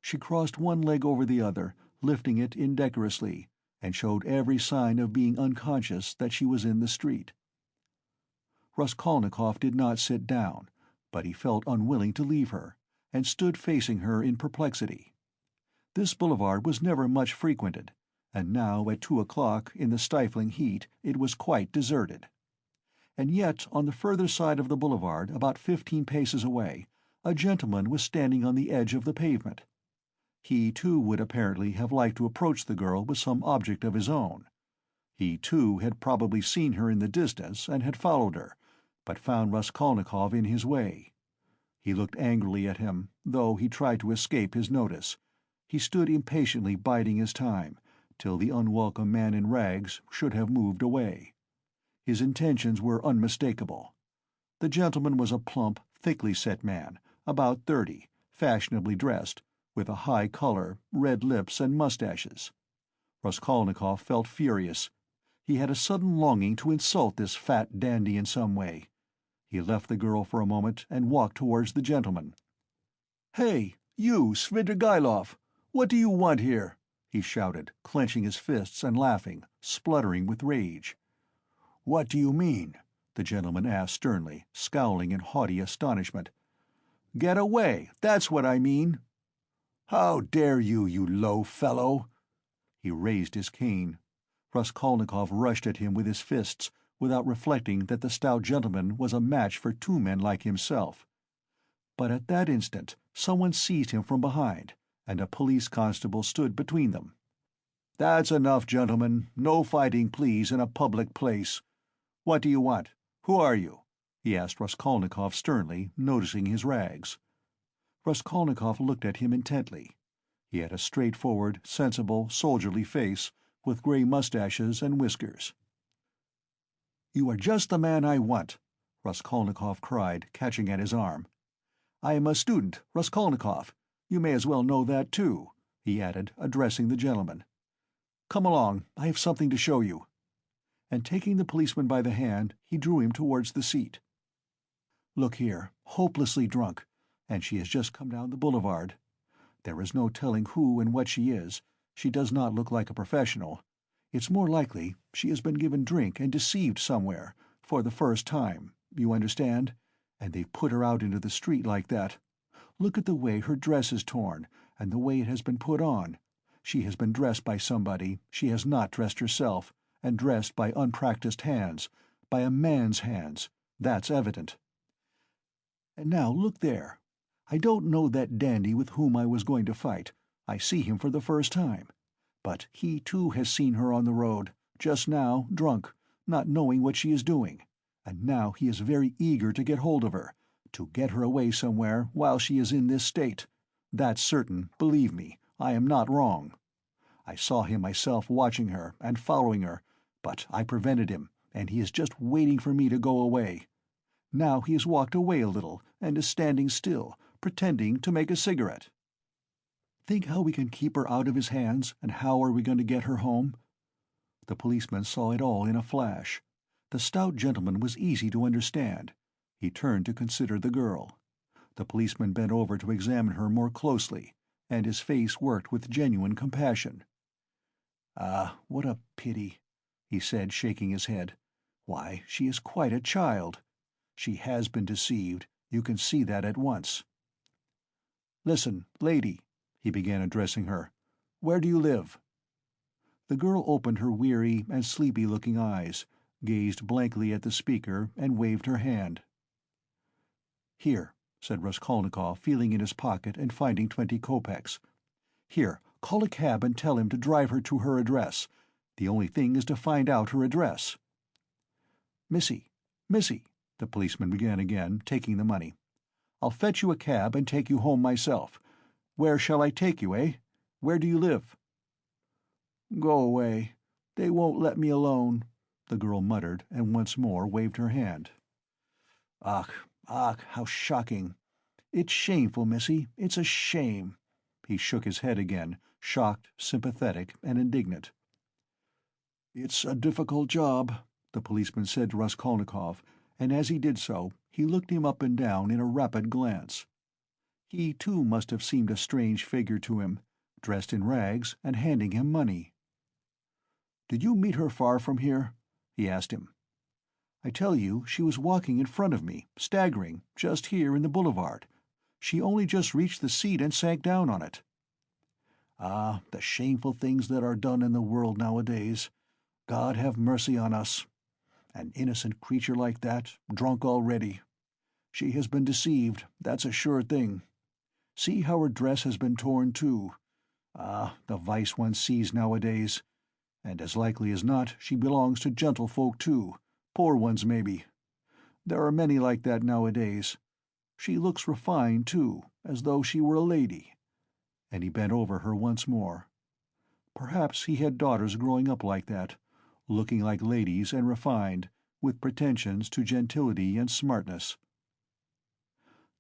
She crossed one leg over the other, lifting it indecorously, and showed every sign of being unconscious that she was in the street. Raskolnikov did not sit down, but he felt unwilling to leave her, and stood facing her in perplexity. This boulevard was never much frequented, and now at 2 o'clock, in the stifling heat, it was quite deserted. And yet on the further side of the boulevard, about 15 paces away, a gentleman was standing on the edge of the pavement. He, too, would apparently have liked to approach the girl with some object of his own. He, too, had probably seen her in the distance and had followed her, but found Raskolnikov in his way. He looked angrily at him, though he tried to escape his notice. He stood impatiently biding his time, till the unwelcome man in rags should have moved away. His intentions were unmistakable. The gentleman was a plump, thickly set man, about 30, fashionably dressed, with a high color, red lips, and mustaches. Raskolnikov felt furious. He had a sudden longing to insult this fat dandy in some way. He left the girl for a moment and walked towards the gentleman. "Hey, you, Svidrigailov! What do you want here?" he shouted, clenching his fists and laughing, spluttering with rage. "What do you mean?" the gentleman asked sternly, scowling in haughty astonishment. "Get away, that's what I mean." "How dare you, you low fellow!" He raised his cane. Raskolnikov rushed at him with his fists, without reflecting that the stout gentleman was a match for two men like himself. But at that instant someone seized him from behind, and a police constable stood between them. "That's enough, gentlemen. No fighting, please, in a public place. What do you want? Who are you?" he asked Raskolnikov sternly, noticing his rags. Raskolnikov looked at him intently. He had a straightforward, sensible, soldierly face, with grey mustaches and whiskers. "You are just the man I want," Raskolnikov cried, catching at his arm. "I am a student, Raskolnikov. You may as well know that, too," he added, addressing the gentleman. "Come along, I have something to show you." And taking the policeman by the hand, he drew him towards the seat. "Look here, hopelessly drunk, and she has just come down the boulevard. There is no telling who and what she is. She does not look like a professional. It's more likely she has been given drink and deceived somewhere, for the first time, you understand, and they've put her out into the street like that. Look at the way her dress is torn, and the way it has been put on. She has been dressed by somebody, she has not dressed herself, and dressed by unpracticed hands, by a man's hands, that's evident. And now look there. I don't know that dandy with whom I was going to fight. I see him for the first time. But he too has seen her on the road, just now, drunk, not knowing what she is doing, and now he is very eager to get hold of her, to get her away somewhere while she is in this state. That's certain, believe me, I am not wrong. I saw him myself watching her and following her, but I prevented him, and he is just waiting for me to go away. Now he has walked away a little, and is standing still, pretending to make a cigarette. Think how we can keep her out of his hands, and how are we going to get her home?" The policeman saw it all in a flash. The stout gentleman was easy to understand. He turned to consider the girl. The policeman bent over to examine her more closely, and his face worked with genuine compassion. "Ah, what a pity," he said, shaking his head. "Why, she is quite a child. She has been deceived, you can see that at once. Listen, lady," he began, addressing her, "where do you live?" The girl opened her weary and sleepy-looking eyes, gazed blankly at the speaker, and waved her hand. "Here," said Raskolnikov, feeling in his pocket and finding 20 kopecks. "Here, call a cab and tell him to drive her to her address. The only thing is to find out her address." "Missy, the policeman began again, taking the money. "I'll fetch you a cab and take you home myself. Where shall I take you, eh? Where do you live?" "Go away. They won't let me alone," the girl muttered, and once more waved her hand. Ach, how shocking. It's shameful, missy, it's a shame." He shook his head again, shocked, sympathetic, and indignant. "It's a difficult job," the policeman said to Raskolnikov, and as he did so, he looked him up and down in a rapid glance. He, too, must have seemed a strange figure to him, dressed in rags and handing him money. "Did you meet her far from here?" he asked him. "I tell you, she was walking in front of me, staggering, just here in the boulevard. She only just reached the seat and sank down on it." "Ah, the shameful things that are done in the world nowadays. God have mercy on us. An innocent creature like that, drunk already. She has been deceived, that's a sure thing. See how her dress has been torn, too. Ah, the vice one sees nowadays. And as likely as not she belongs to gentlefolk too, poor ones maybe. There are many like that nowadays. She looks refined too, as though she were a lady." And he bent over her once more. Perhaps he had daughters growing up like that, looking like ladies and refined, with pretensions to gentility and smartness.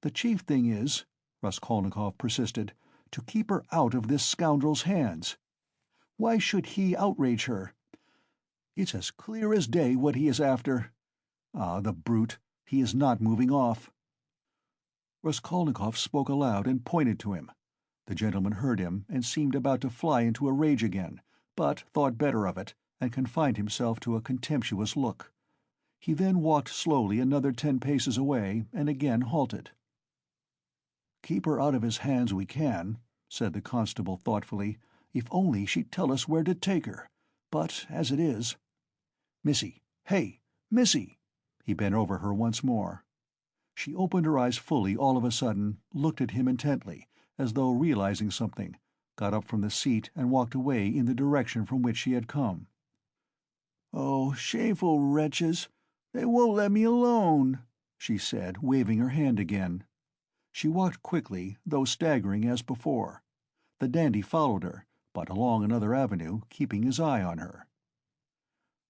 "The chief thing is," Raskolnikov persisted, "to keep her out of this scoundrel's hands. Why should he outrage her? It's as clear as day what he is after. Ah, the brute, he is not moving off." Raskolnikov spoke aloud and pointed to him. The gentleman heard him and seemed about to fly into a rage again, but thought better of it, and confined himself to a contemptuous look. He then walked slowly another 10 paces away, and again halted. "Keep her out of his hands we can," said the constable thoughtfully, "if only she'd tell us where to take her. But as it is— Missy! Hey, Missy!" He bent over her once more. She opened her eyes fully all of a sudden, looked at him intently, as though realizing something, got up from the seat and walked away in the direction from which she had come. "Oh, shameful wretches! They won't let me alone," she said, waving her hand again. She walked quickly, though staggering as before. The dandy followed her, but along another avenue, keeping his eye on her.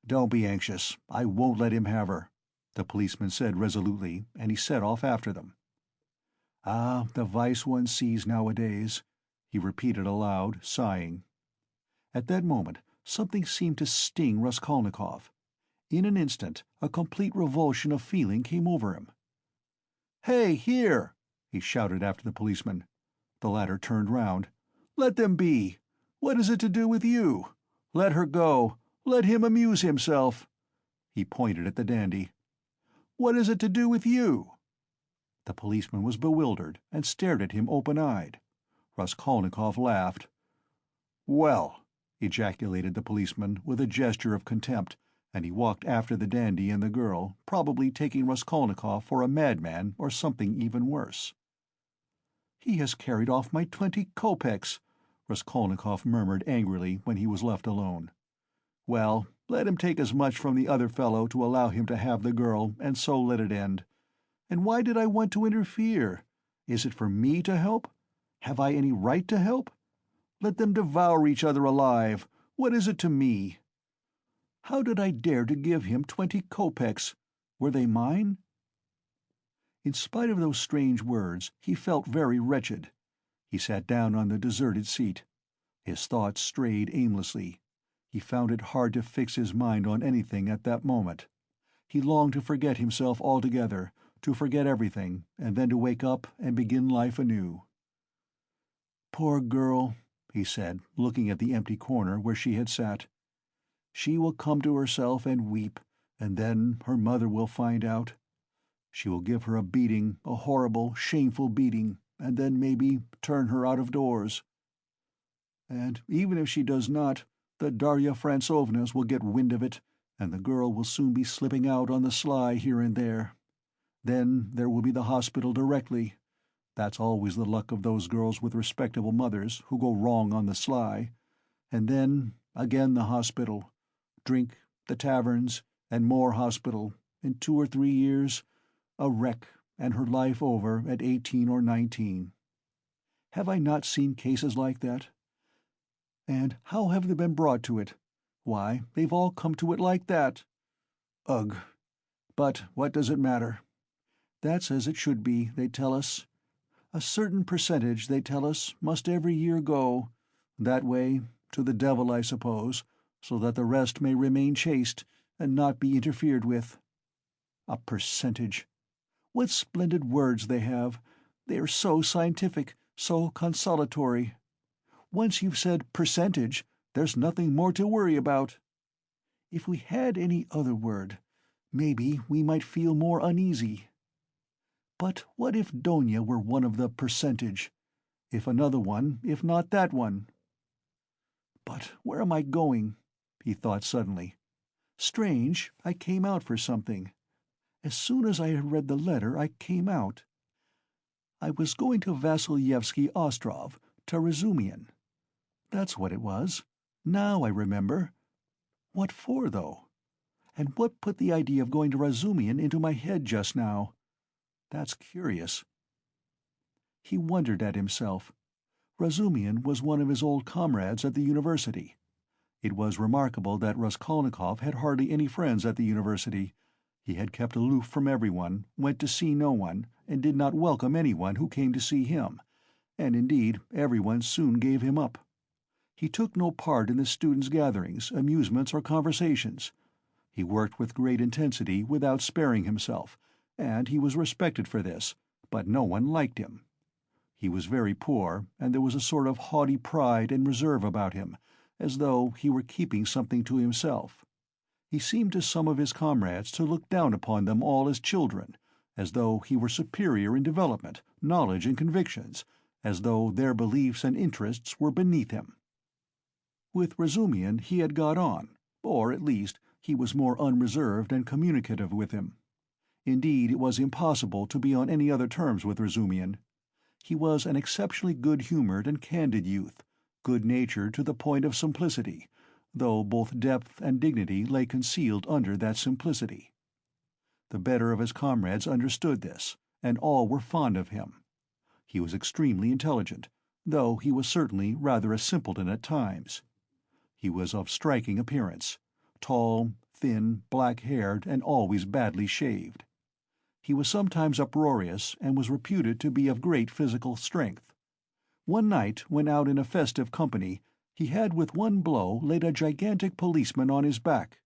"Don't be anxious. I won't let him have her," the policeman said resolutely, and he set off after them. "Ah, the vice one sees nowadays," he repeated aloud, sighing. At that moment something seemed to sting Raskolnikov. In an instant a complete revulsion of feeling came over him. "Hey, here!" he shouted after the policeman. The latter turned round. "Let them be! What is it to do with you? Let her go! Let him amuse himself!" He pointed at the dandy. "What is it to do with you?" The policeman was bewildered, and stared at him open-eyed. Raskolnikov laughed. "Well," ejaculated the policeman, with a gesture of contempt, and he walked after the dandy and the girl, probably taking Raskolnikov for a madman or something even worse. "He has carried off my 20 kopecks," Raskolnikov murmured angrily when he was left alone. "Well, let him take as much from the other fellow to allow him to have the girl, and so let it end. And why did I want to interfere? Is it for me to help? Have I any right to help? Let them devour each other alive. What is it to me? How did I dare to give him 20 kopecks? Were they mine?" In spite of those strange words, he felt very wretched. He sat down on the deserted seat. His thoughts strayed aimlessly. He found it hard to fix his mind on anything at that moment. He longed to forget himself altogether, to forget everything, and then to wake up and begin life anew. "Poor girl," he said, looking at the empty corner where she had sat. "She will come to herself and weep, and then her mother will find out. She will give her a beating, a horrible, shameful beating, and then maybe turn her out of doors. And even if she does not, the Darya Frantsovnas will get wind of it, and the girl will soon be slipping out on the sly here and there. Then there will be the hospital directly. That's always the luck of those girls with respectable mothers who go wrong on the sly. And then, again the hospital. Drink, the taverns, and more hospital. In 2 or 3 years, a wreck, and her life over at 18 or 19. Have I not seen cases like that? And how have they been brought to it? Why, they've all come to it like that. Ugh! But what does it matter? That's as it should be, they tell us. A certain percentage, they tell us, must every year go, that way, to the devil, I suppose, so that the rest may remain chaste, and not be interfered with. A percentage! What splendid words they have! They are so scientific, so consolatory. Once you've said percentage, there's nothing more to worry about. If we had any other word, maybe we might feel more uneasy. But what if Donia were one of the percentage? If another one, if not that one? But where am I going? He thought suddenly. Strange, I came out for something. As soon as I had read the letter, I came out. I was going to Vasilyevsky Ostrov, to Razumian. That's what it was. Now I remember. What for, though? And what put the idea of going to Razumian into my head just now? That's curious. He wondered at himself. Razumian was one of his old comrades at the university. It was remarkable that Raskolnikov had hardly any friends at the university. He had kept aloof from everyone, went to see no one, and did not welcome anyone who came to see him, and indeed everyone soon gave him up. He took no part in the students' gatherings, amusements, or conversations. He worked with great intensity without sparing himself, and he was respected for this, but no one liked him. He was very poor, and there was a sort of haughty pride and reserve about him, as though he were keeping something to himself. He seemed to some of his comrades to look down upon them all as children, as though he were superior in development, knowledge, and convictions, as though their beliefs and interests were beneath him. With Razumian he had got on, or at least he was more unreserved and communicative with him. Indeed, it was impossible to be on any other terms with Razumian. He was an exceptionally good-humored and candid youth, good-natured to the point of simplicity, though both depth and dignity lay concealed under that simplicity. The better of his comrades understood this, and all were fond of him. He was extremely intelligent, though he was certainly rather a simpleton at times. He was of striking appearance, tall, thin, black-haired, and always badly shaved. He was sometimes uproarious, and was reputed to be of great physical strength. One night, when out in a festive company, he had with one blow laid a gigantic policeman on his back.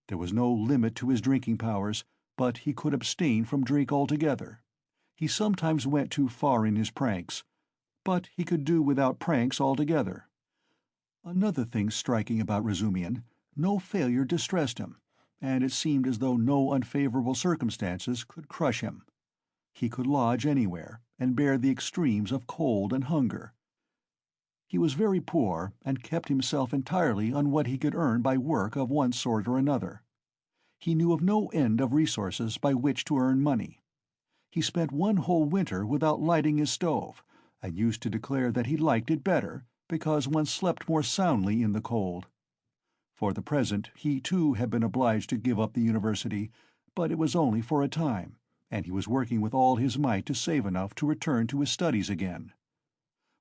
There was no limit to his drinking powers, but he could abstain from drink altogether. He sometimes went too far in his pranks, but he could do without pranks altogether. Another thing striking about Razumian, no failure distressed him, and it seemed as though no unfavorable circumstances could crush him. He could lodge anywhere, and bear the extremes of cold and hunger. He was very poor, and kept himself entirely on what he could earn by work of one sort or another. He knew of no end of resources by which to earn money. He spent one whole winter without lighting his stove, and used to declare that he liked it better, because one slept more soundly in the cold. For the present he too had been obliged to give up the university, but it was only for a time, and he was working with all his might to save enough to return to his studies again.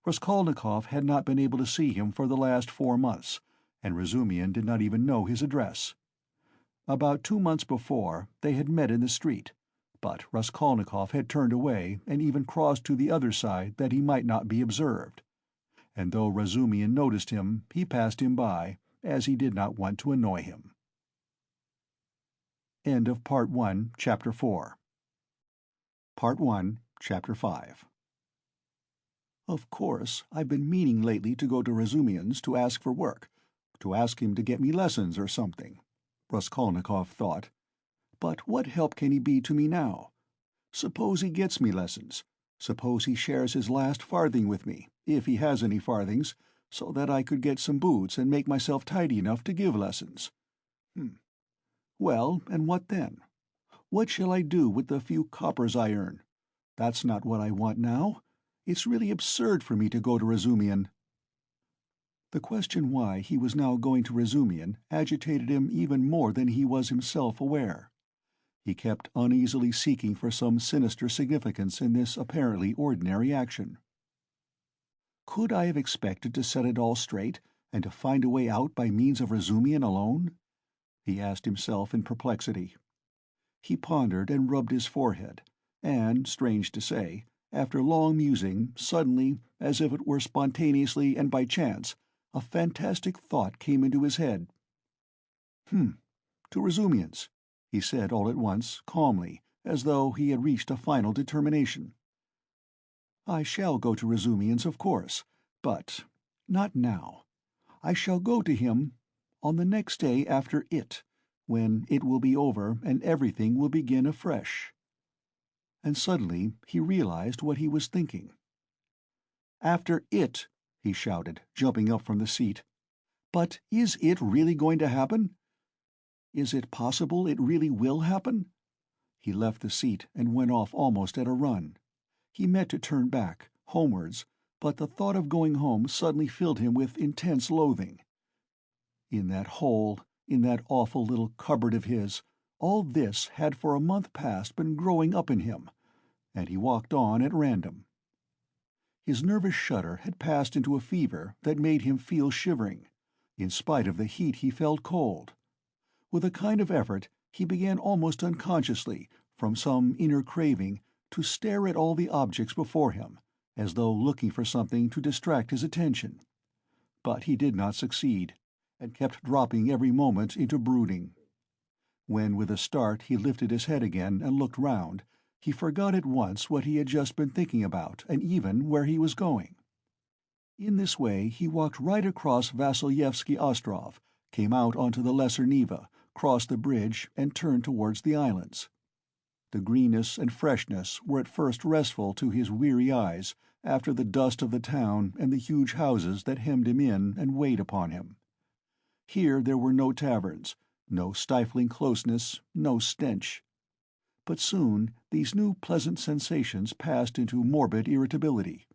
Raskolnikov had not been able to see him for the last 4 months, and Razumian did not even know his address. About 2 months before, they had met in the street, but Raskolnikov had turned away and even crossed to the other side that he might not be observed. And though Razumian noticed him, he passed him by, as he did not want to annoy him. End of Part 1, Chapter 4. Part 1, Chapter 5. Of course, I've been meaning lately to go to Razumian's to ask for work, to ask him to get me lessons or something, Raskolnikov thought. But what help can he be to me now? Suppose he gets me lessons. Suppose he shares his last farthing with me, if he has any farthings, so that I could get some boots and make myself tidy enough to give lessons. Well, and what then? What shall I do with the few coppers I earn? That's not what I want now. It's really absurd for me to go to Razumian. The question why he was now going to Razumian agitated him even more than he was himself aware. He kept uneasily seeking for some sinister significance in this apparently ordinary action. Could I have expected to set it all straight, and to find a way out by means of Razumian alone? He asked himself in perplexity. He pondered and rubbed his forehead, and, strange to say, after long musing, suddenly, as if it were spontaneously and by chance, a fantastic thought came into his head. To Razumian's, he said all at once, calmly, as though he had reached a final determination. I shall go to Razumian's, of course, but not now. I shall go to him on the next day after it, when it will be over and everything will begin afresh. And suddenly he realized what he was thinking. After it, he shouted, jumping up from the seat. But is it really going to happen? Is it possible it really will happen? He left the seat and went off almost at a run. He meant to turn back, homewards, but the thought of going home suddenly filled him with intense loathing. In that hole, in that awful little cupboard of his, all this had for a month past been growing up in him, and he walked on at random. His nervous shudder had passed into a fever that made him feel shivering. In spite of the heat he felt cold. With a kind of effort he began almost unconsciously, from some inner craving, to stare at all the objects before him, as though looking for something to distract his attention. But he did not succeed, and kept dropping every moment into brooding. When with a start he lifted his head again and looked round, he forgot at once what he had just been thinking about, and even where he was going. In this way he walked right across Vassilyevsky Ostrov, came out onto the Lesser Neva, crossed the bridge, and turned towards the islands. The greenness and freshness were at first restful to his weary eyes after the dust of the town and the huge houses that hemmed him in and weighed upon him. Here there were no taverns, no stifling closeness, no stench. But soon these new pleasant sensations passed into morbid irritability.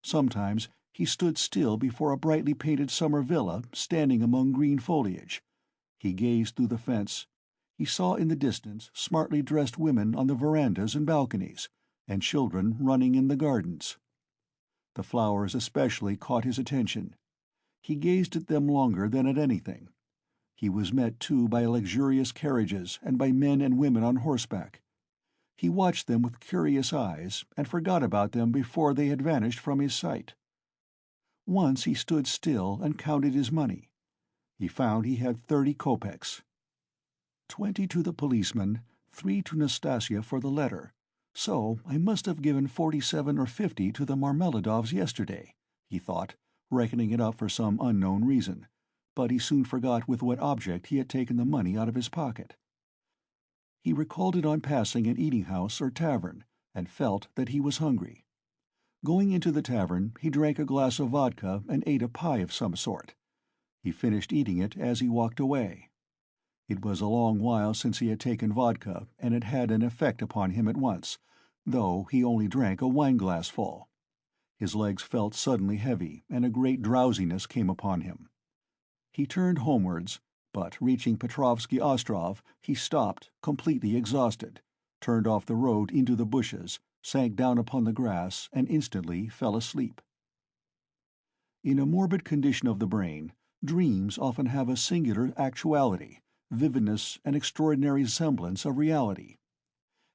Sometimes he stood still before a brightly painted summer villa standing among green foliage. He gazed through the fence. He saw in the distance smartly dressed women on the verandas and balconies, and children running in the gardens. The flowers especially caught his attention. He gazed at them longer than at anything. He was met too by luxurious carriages and by men and women on horseback. He watched them with curious eyes, and forgot about them before they had vanished from his sight. Once he stood still and counted his money. He found he had 30 kopecks. 20 to the policeman, 3 to Nastasia for the letter. So I must have given 47 or 50 to the Marmeladovs yesterday, he thought, reckoning it up for some unknown reason, but he soon forgot with what object he had taken the money out of his pocket. He recalled it on passing an eating-house or tavern, and felt that he was hungry. Going into the tavern, he drank a glass of vodka and ate a pie of some sort. He finished eating it as he walked away. It was a long while since he had taken vodka, and it had an effect upon him at once, though he only drank a wine-glassful. His legs felt suddenly heavy, and a great drowsiness came upon him. He turned homewards, but reaching Petrovsky Ostrov, he stopped, completely exhausted, turned off the road into the bushes, sank down upon the grass, and instantly fell asleep. In a morbid condition of the brain, dreams often have a singular actuality, vividness, and extraordinary semblance of reality.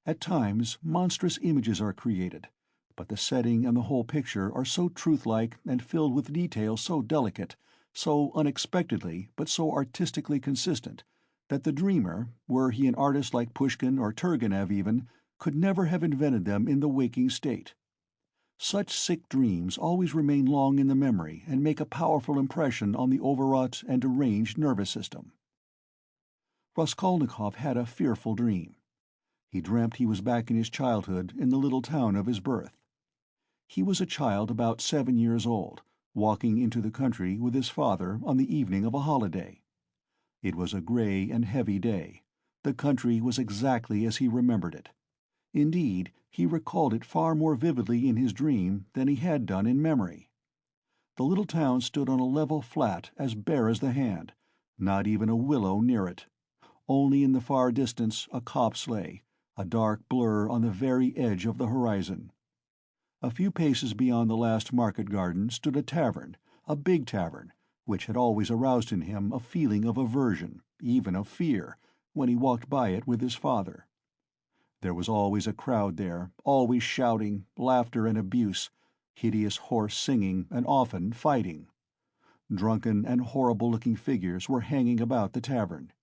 At times monstrous images are created, but the setting and the whole picture are so truthlike and filled with details so delicate, so unexpectedly but so artistically consistent, that the dreamer, were he an artist like Pushkin or Turgenev even, could never have invented them in the waking state. Such sick dreams always remain long in the memory and make a powerful impression on the overwrought and deranged nervous system. Raskolnikov had a fearful dream. He dreamt he was back in his childhood in the little town of his birth. He was a child about 7 years old, walking into the country with his father on the evening of a holiday. It was a grey and heavy day. The country was exactly as he remembered it. Indeed, he recalled it far more vividly in his dream than he had done in memory. The little town stood on a level flat as bare as the hand, not even a willow near it. Only in the far distance a copse lay, a dark blur on the very edge of the horizon. A few paces beyond the last market garden stood a tavern, a big tavern, which had always aroused in him a feeling of aversion, even of fear, when he walked by it with his father. There was always a crowd there, always shouting, laughter and abuse, hideous hoarse singing, and often fighting. Drunken and horrible-looking figures were hanging about the tavern.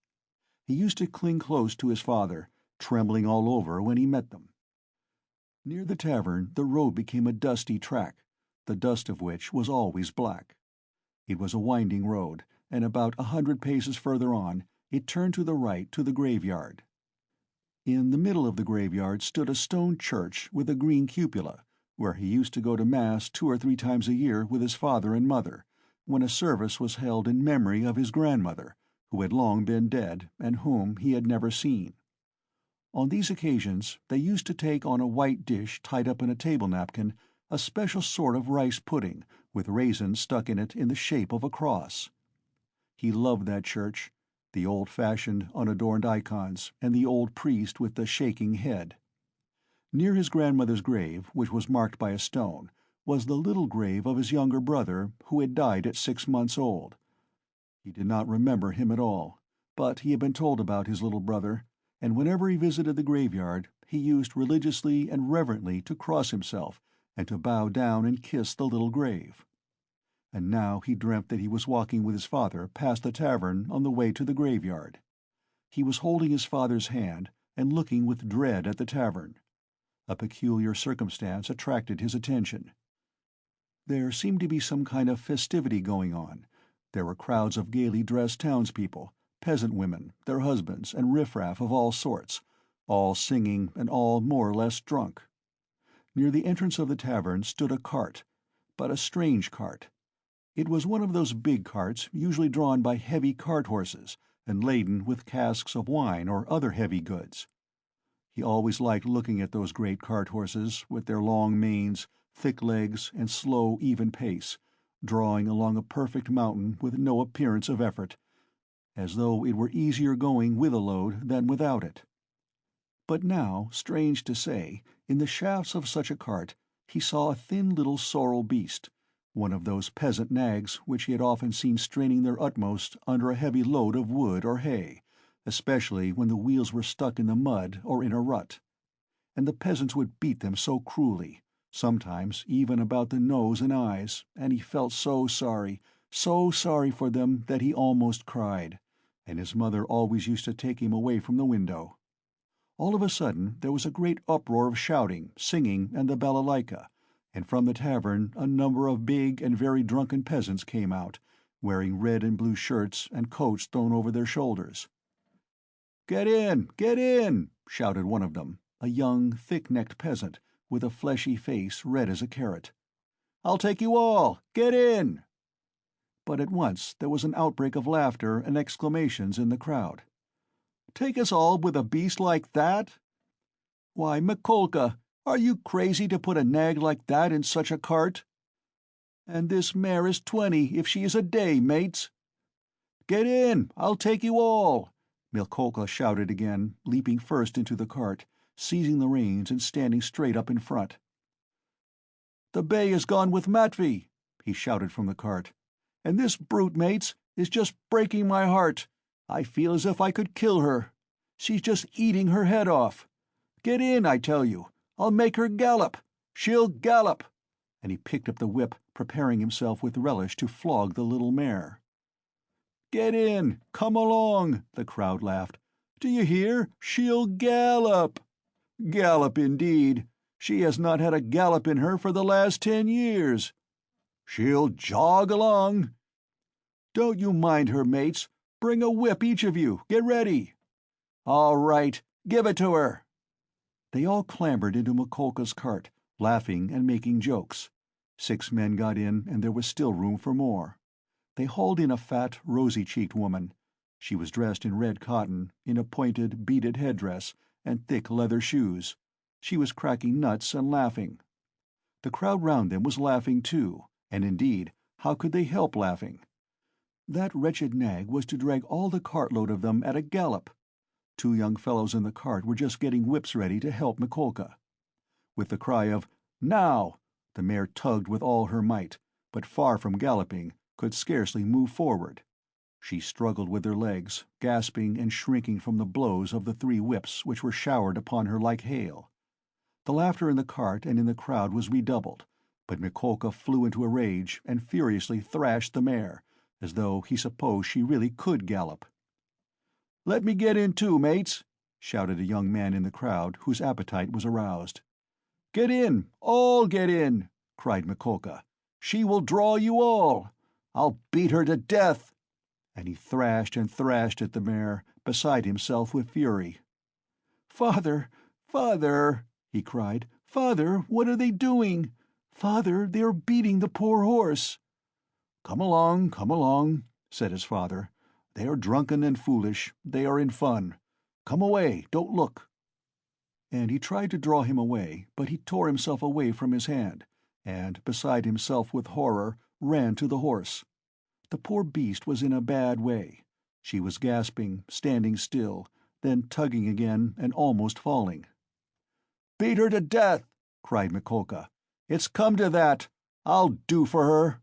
He used to cling close to his father, trembling all over when he met them. Near the tavern the road became a dusty track, the dust of which was always black. It was a winding road, and about 100 paces further on it turned to the right to the graveyard. In the middle of the graveyard stood a stone church with a green cupola, where he used to go to Mass 2 or 3 times a year with his father and mother, when a service was held in memory of his grandmother, who had long been dead and whom he had never seen. On these occasions they used to take on a white dish tied up in a table napkin a special sort of rice pudding, with raisins stuck in it in the shape of a cross. He loved that church. the old-fashioned, unadorned icons, and the old priest with the shaking head. Near his grandmother's grave, which was marked by a stone, was the little grave of his younger brother, who had died at 6 months old. He did not remember him at all, but he had been told about his little brother, and whenever he visited the graveyard, he used religiously and reverently to cross himself and to bow down and kiss the little grave. And now he dreamt that he was walking with his father past the tavern on the way to the graveyard. He was holding his father's hand and looking with dread at the tavern. A peculiar circumstance attracted his attention. There seemed to be some kind of festivity going on. There were crowds of gaily dressed townspeople, peasant women, their husbands, and riffraff of all sorts, all singing and all more or less drunk. Near the entrance of the tavern stood a cart, but a strange cart. It was one of those big carts usually drawn by heavy cart-horses and laden with casks of wine or other heavy goods. He always liked looking at those great cart-horses, with their long manes, thick legs, and slow, even pace, drawing along a perfect mountain with no appearance of effort, as though it were easier going with a load than without it. But now, strange to say, in the shafts of such a cart he saw a thin little sorrel beast, one of those peasant nags which he had often seen straining their utmost under a heavy load of wood or hay, especially when the wheels were stuck in the mud or in a rut. And the peasants would beat them so cruelly, sometimes even about the nose and eyes, and he felt so sorry for them that he almost cried, and his mother always used to take him away from the window. All of a sudden there was a great uproar of shouting, singing, and the balalaika, and from the tavern a number of big and very drunken peasants came out, wearing red and blue shirts and coats thrown over their shoulders. "Get in! Get in!" shouted one of them, a young, thick-necked peasant, with a fleshy face red as a carrot. "I'll take you all! Get in!" But at once there was an outbreak of laughter and exclamations in the crowd. "Take us all with a beast like that? Why, Mikolka, are you crazy to put a nag like that in such a cart? And this mare is 20 if she is a day, mates." "Get in! I'll take you all!" Mikolka shouted again, leaping first into the cart, seizing the reins and standing straight up in front. "The bay has gone with Matvey," he shouted from the cart, "and this brute, mates, is just breaking my heart. I feel as if I could kill her. She's just eating her head off. Get in, I tell you. I'll make her gallop. She'll gallop." And he picked up the whip, preparing himself with relish to flog the little mare. "Get in! Come along!" the crowd laughed. "Do you hear? She'll gallop!" "Gallop, indeed! She has not had a gallop in her for the last 10 years. She'll jog along." "Don't you mind her, mates. Bring a whip, each of you. Get ready." "All right. Give it to her." They all clambered into Mikolka's cart, laughing and making jokes. 6 men got in, and there was still room for more. They hauled in a fat, rosy-cheeked woman. She was dressed in red cotton, in a pointed, beaded headdress, and thick leather shoes. She was cracking nuts and laughing. The crowd round them was laughing too, and indeed, how could they help laughing? That wretched nag was to drag all the cartload of them at a gallop. 2 young fellows in the cart were just getting whips ready to help Mikolka. With the cry of "Now!" the mare tugged with all her might, but far from galloping, could scarcely move forward. She struggled with her legs, gasping and shrinking from the blows of the 3 whips which were showered upon her like hail. The laughter in the cart and in the crowd was redoubled, but Mikolka flew into a rage and furiously thrashed the mare, as though he supposed she really could gallop. "Let me get in too, mates," shouted a young man in the crowd whose appetite was aroused. "Get in! All get in!" cried Mikolka. "She will draw you all! I'll beat her to death!" And he thrashed and thrashed at the mare, beside himself with fury. "Father! Father!" he cried. "Father, what are they doing? Father, they are beating the poor horse!" Come along," said his father. "They are drunken and foolish. They are in fun. Come away, don't look." And he tried to draw him away, but he tore himself away from his hand, and, beside himself with horror, ran to the horse. The poor beast was in a bad way. She was gasping, standing still, then tugging again and almost falling. "Beat her to death!" cried Mikolka. "It's come to that. I'll do for her."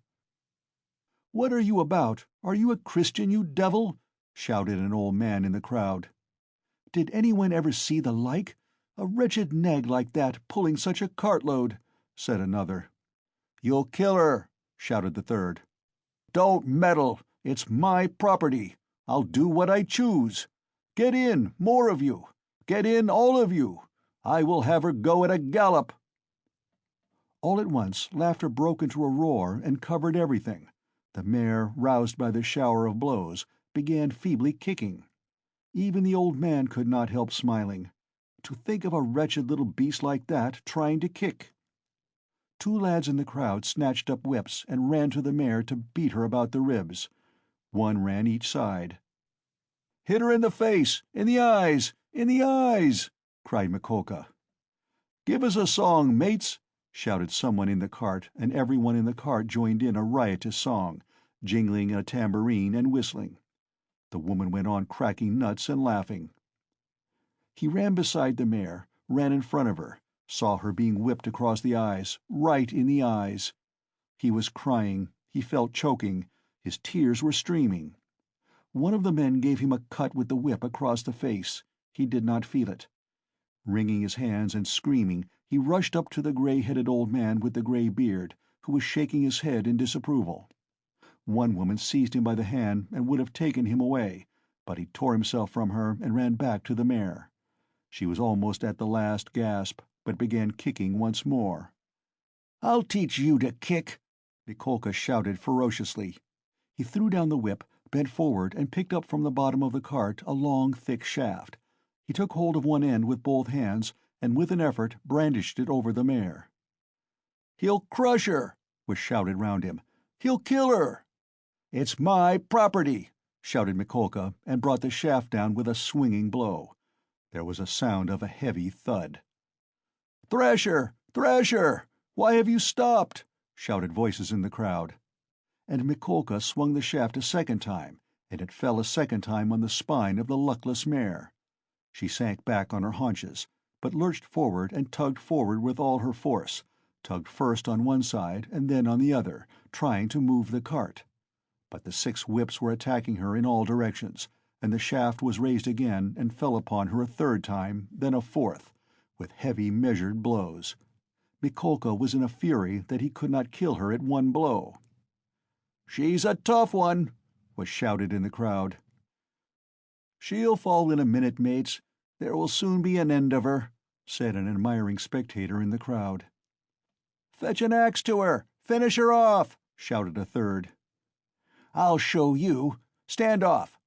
"What are you about? Are you a Christian, you devil?" shouted an old man in the crowd. "Did anyone ever see the like? A wretched nag like that pulling such a cartload," said another. "You'll kill her," shouted the third. "Don't meddle. It's my property. I'll do what I choose. Get in, more of you. Get in, all of you. I will have her go at a gallop." All at once laughter broke into a roar and covered everything. The mare, roused by the shower of blows, began feebly kicking. Even the old man could not help smiling. To think of a wretched little beast like that trying to kick! Two lads in the crowd snatched up whips and ran to the mare to beat her about the ribs. One ran each side. "Hit her in the face! In the eyes! In the eyes!" cried Mikolka. "Give us a song, mates!" shouted someone in the cart, and everyone in the cart joined in a riotous song, jingling a tambourine and whistling. The woman went on cracking nuts and laughing. He ran beside the mare, ran in front of her, saw her being whipped across the eyes, right in the eyes. He was crying, he felt choking, his tears were streaming. One of the men gave him a cut with the whip across the face. He did not feel it. Wringing his hands and screaming, he rushed up to the gray-headed old man with the gray beard, who was shaking his head in disapproval. One woman seized him by the hand and would have taken him away, but he tore himself from her and ran back to the mare. She was almost at the last gasp, but began kicking once more. "I'll teach you to kick!" Mikolka shouted ferociously. He threw down the whip, bent forward and picked up from the bottom of the cart a long, thick shaft. He took hold of one end with both hands, and with an effort brandished it over the mare. "He'll crush her!" was shouted round him. "He'll kill her!" "It's my property!" shouted Mikolka, and brought the shaft down with a swinging blow. There was a sound of a heavy thud. "Thrash her! Thrash her! Why have you stopped?" shouted voices in the crowd. And Mikolka swung the shaft a second time, and it fell a second time on the spine of the luckless mare. She sank back on her haunches, but lurched forward and tugged forward with all her force, tugged first on one side and then on the other, trying to move the cart. But the 6 whips were attacking her in all directions, and the shaft was raised again and fell upon her a third time, then a fourth, with heavy measured blows. Mikolka was in a fury that he could not kill her at one blow. "She's a tough one," was shouted in the crowd. "She'll fall in a minute, mates. There will soon be an end of her," said an admiring spectator in the crowd. "Fetch an axe to her! Finish her off!" shouted a third. "I'll show you! Stand off!"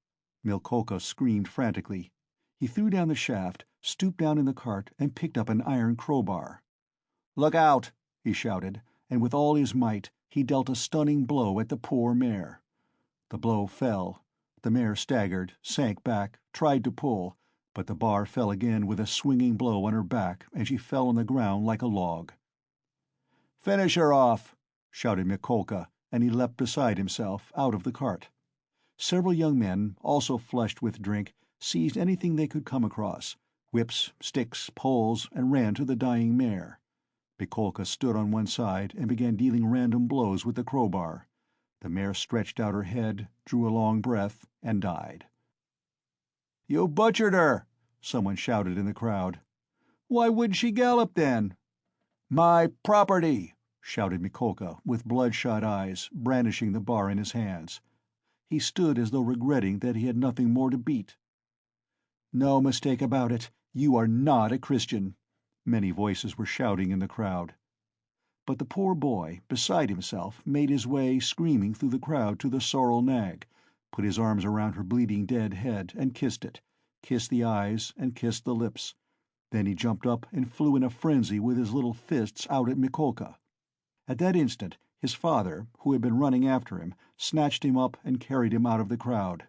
Mikolka screamed frantically. He threw down the shaft, stooped down in the cart, and picked up an iron crowbar. "Look out!" he shouted, and with all his might he dealt a stunning blow at the poor mare. The blow fell. The mare staggered, sank back, tried to pull, but the bar fell again with a swinging blow on her back, and she fell on the ground like a log. "Finish her off!" shouted Mikolka, and he leapt beside himself, out of the cart. Several young men, also flushed with drink, seized anything they could come across, whips, sticks, poles, and ran to the dying mare. Mikolka stood on one side and began dealing random blows with the crowbar. The mare stretched out her head, drew a long breath, and died. "You butchered her!" someone shouted in the crowd. "Why wouldn't she gallop, then?" "My property!" shouted Mikolka, with bloodshot eyes, brandishing the bar in his hands. He stood as though regretting that he had nothing more to beat. "No mistake about it, you are not a Christian," many voices were shouting in the crowd. But the poor boy, beside himself, made his way screaming through the crowd to the sorrel nag, put his arms around her bleeding dead head and kissed it, kissed the eyes and kissed the lips. Then he jumped up and flew in a frenzy with his little fists out at Mikolka. At that instant his father, who had been running after him, snatched him up and carried him out of the crowd.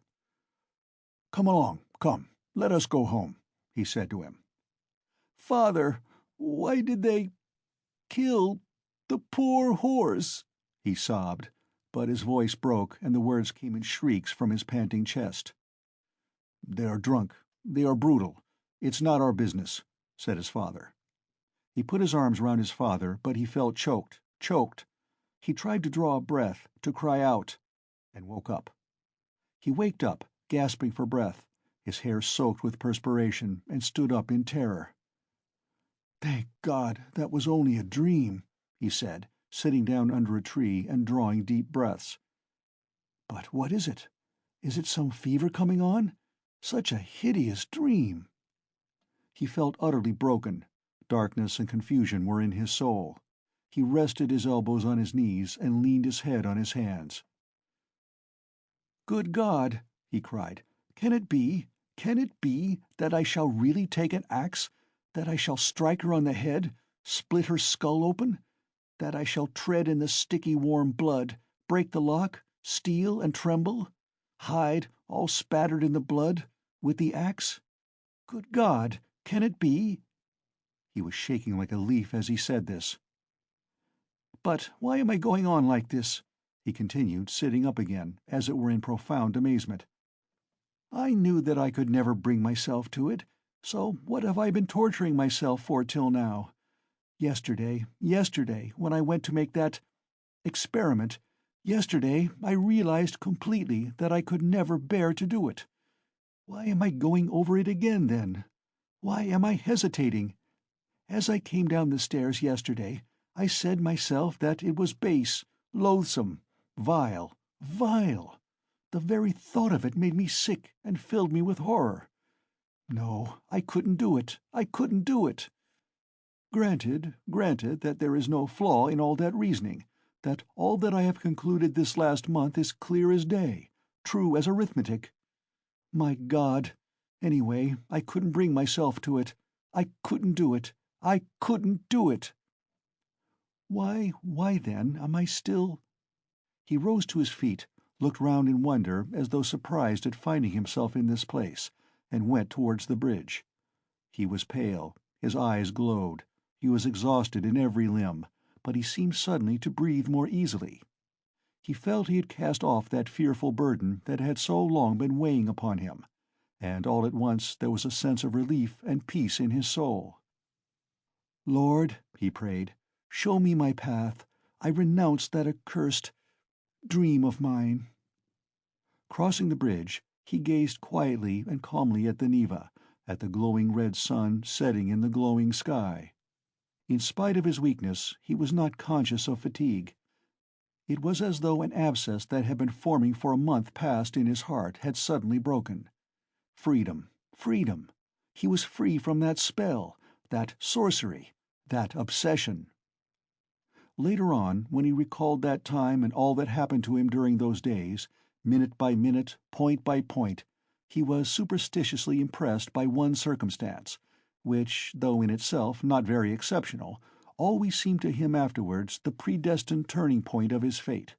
"Come along, come, let us go home," he said to him. "Father, why did they kill the poor horse?" he sobbed, but his voice broke and the words came in shrieks from his panting chest. "They are drunk. They are brutal. It's not our business," said his father. He put his arms round his father, but he felt choked. He tried to draw a breath, to cry out, and woke up. He waked up, gasping for breath, his hair soaked with perspiration, and stood up in terror. "Thank God, that was only a dream," he said, sitting down under a tree and drawing deep breaths. "But what is it? Is it some fever coming on? Such a hideous dream!" He felt utterly broken. Darkness and confusion were in his soul. He rested his elbows on his knees and leaned his head on his hands. "Good God!" he cried. "Can it be? Can it be that I shall really take an axe, that I shall strike her on the head, split her skull open, that I shall tread in the sticky warm blood, break the lock, steal and tremble, hide, all spattered in the blood, with the axe? Good God, can it be?" He was shaking like a leaf as he said this. "But why am I going on like this?" he continued, sitting up again, as it were in profound amazement. "I knew that I could never bring myself to it, so what have I been torturing myself for till now? Yesterday, when I went to make that experiment, yesterday I realized completely that I could never bear to do it. Why am I going over it again, then? Why am I hesitating? As I came down the stairs yesterday, I said myself that it was base, loathsome, vile. The very thought of it made me sick and filled me with horror. No, I couldn't do it. Granted that there is no flaw in all that reasoning, that all that I have concluded this last month is clear as day, true as arithmetic. My God! Anyway, I couldn't bring myself to it. I couldn't do it. Why then am I still— He rose to his feet, looked round in wonder as though surprised at finding himself in this place, and went towards the bridge. He was pale, his eyes glowed, he was exhausted in every limb, but he seemed suddenly to breathe more easily. He felt he had cast off that fearful burden that had so long been weighing upon him, and all at once there was a sense of relief and peace in his soul. "Lord," he prayed, "show me my path. I renounce that accursed dream of mine." Crossing the bridge, he gazed quietly and calmly at the Neva, at the glowing red sun setting in the glowing sky. In spite of his weakness, he was not conscious of fatigue. It was as though an abscess that had been forming for a month past in his heart had suddenly broken. Freedom! He was free from that spell, that sorcery, that obsession. Later on, when he recalled that time and all that happened to him during those days, minute by minute, point by point, he was superstitiously impressed by one circumstance, which, though in itself not very exceptional, always seemed to him afterwards the predestined turning point of his fate.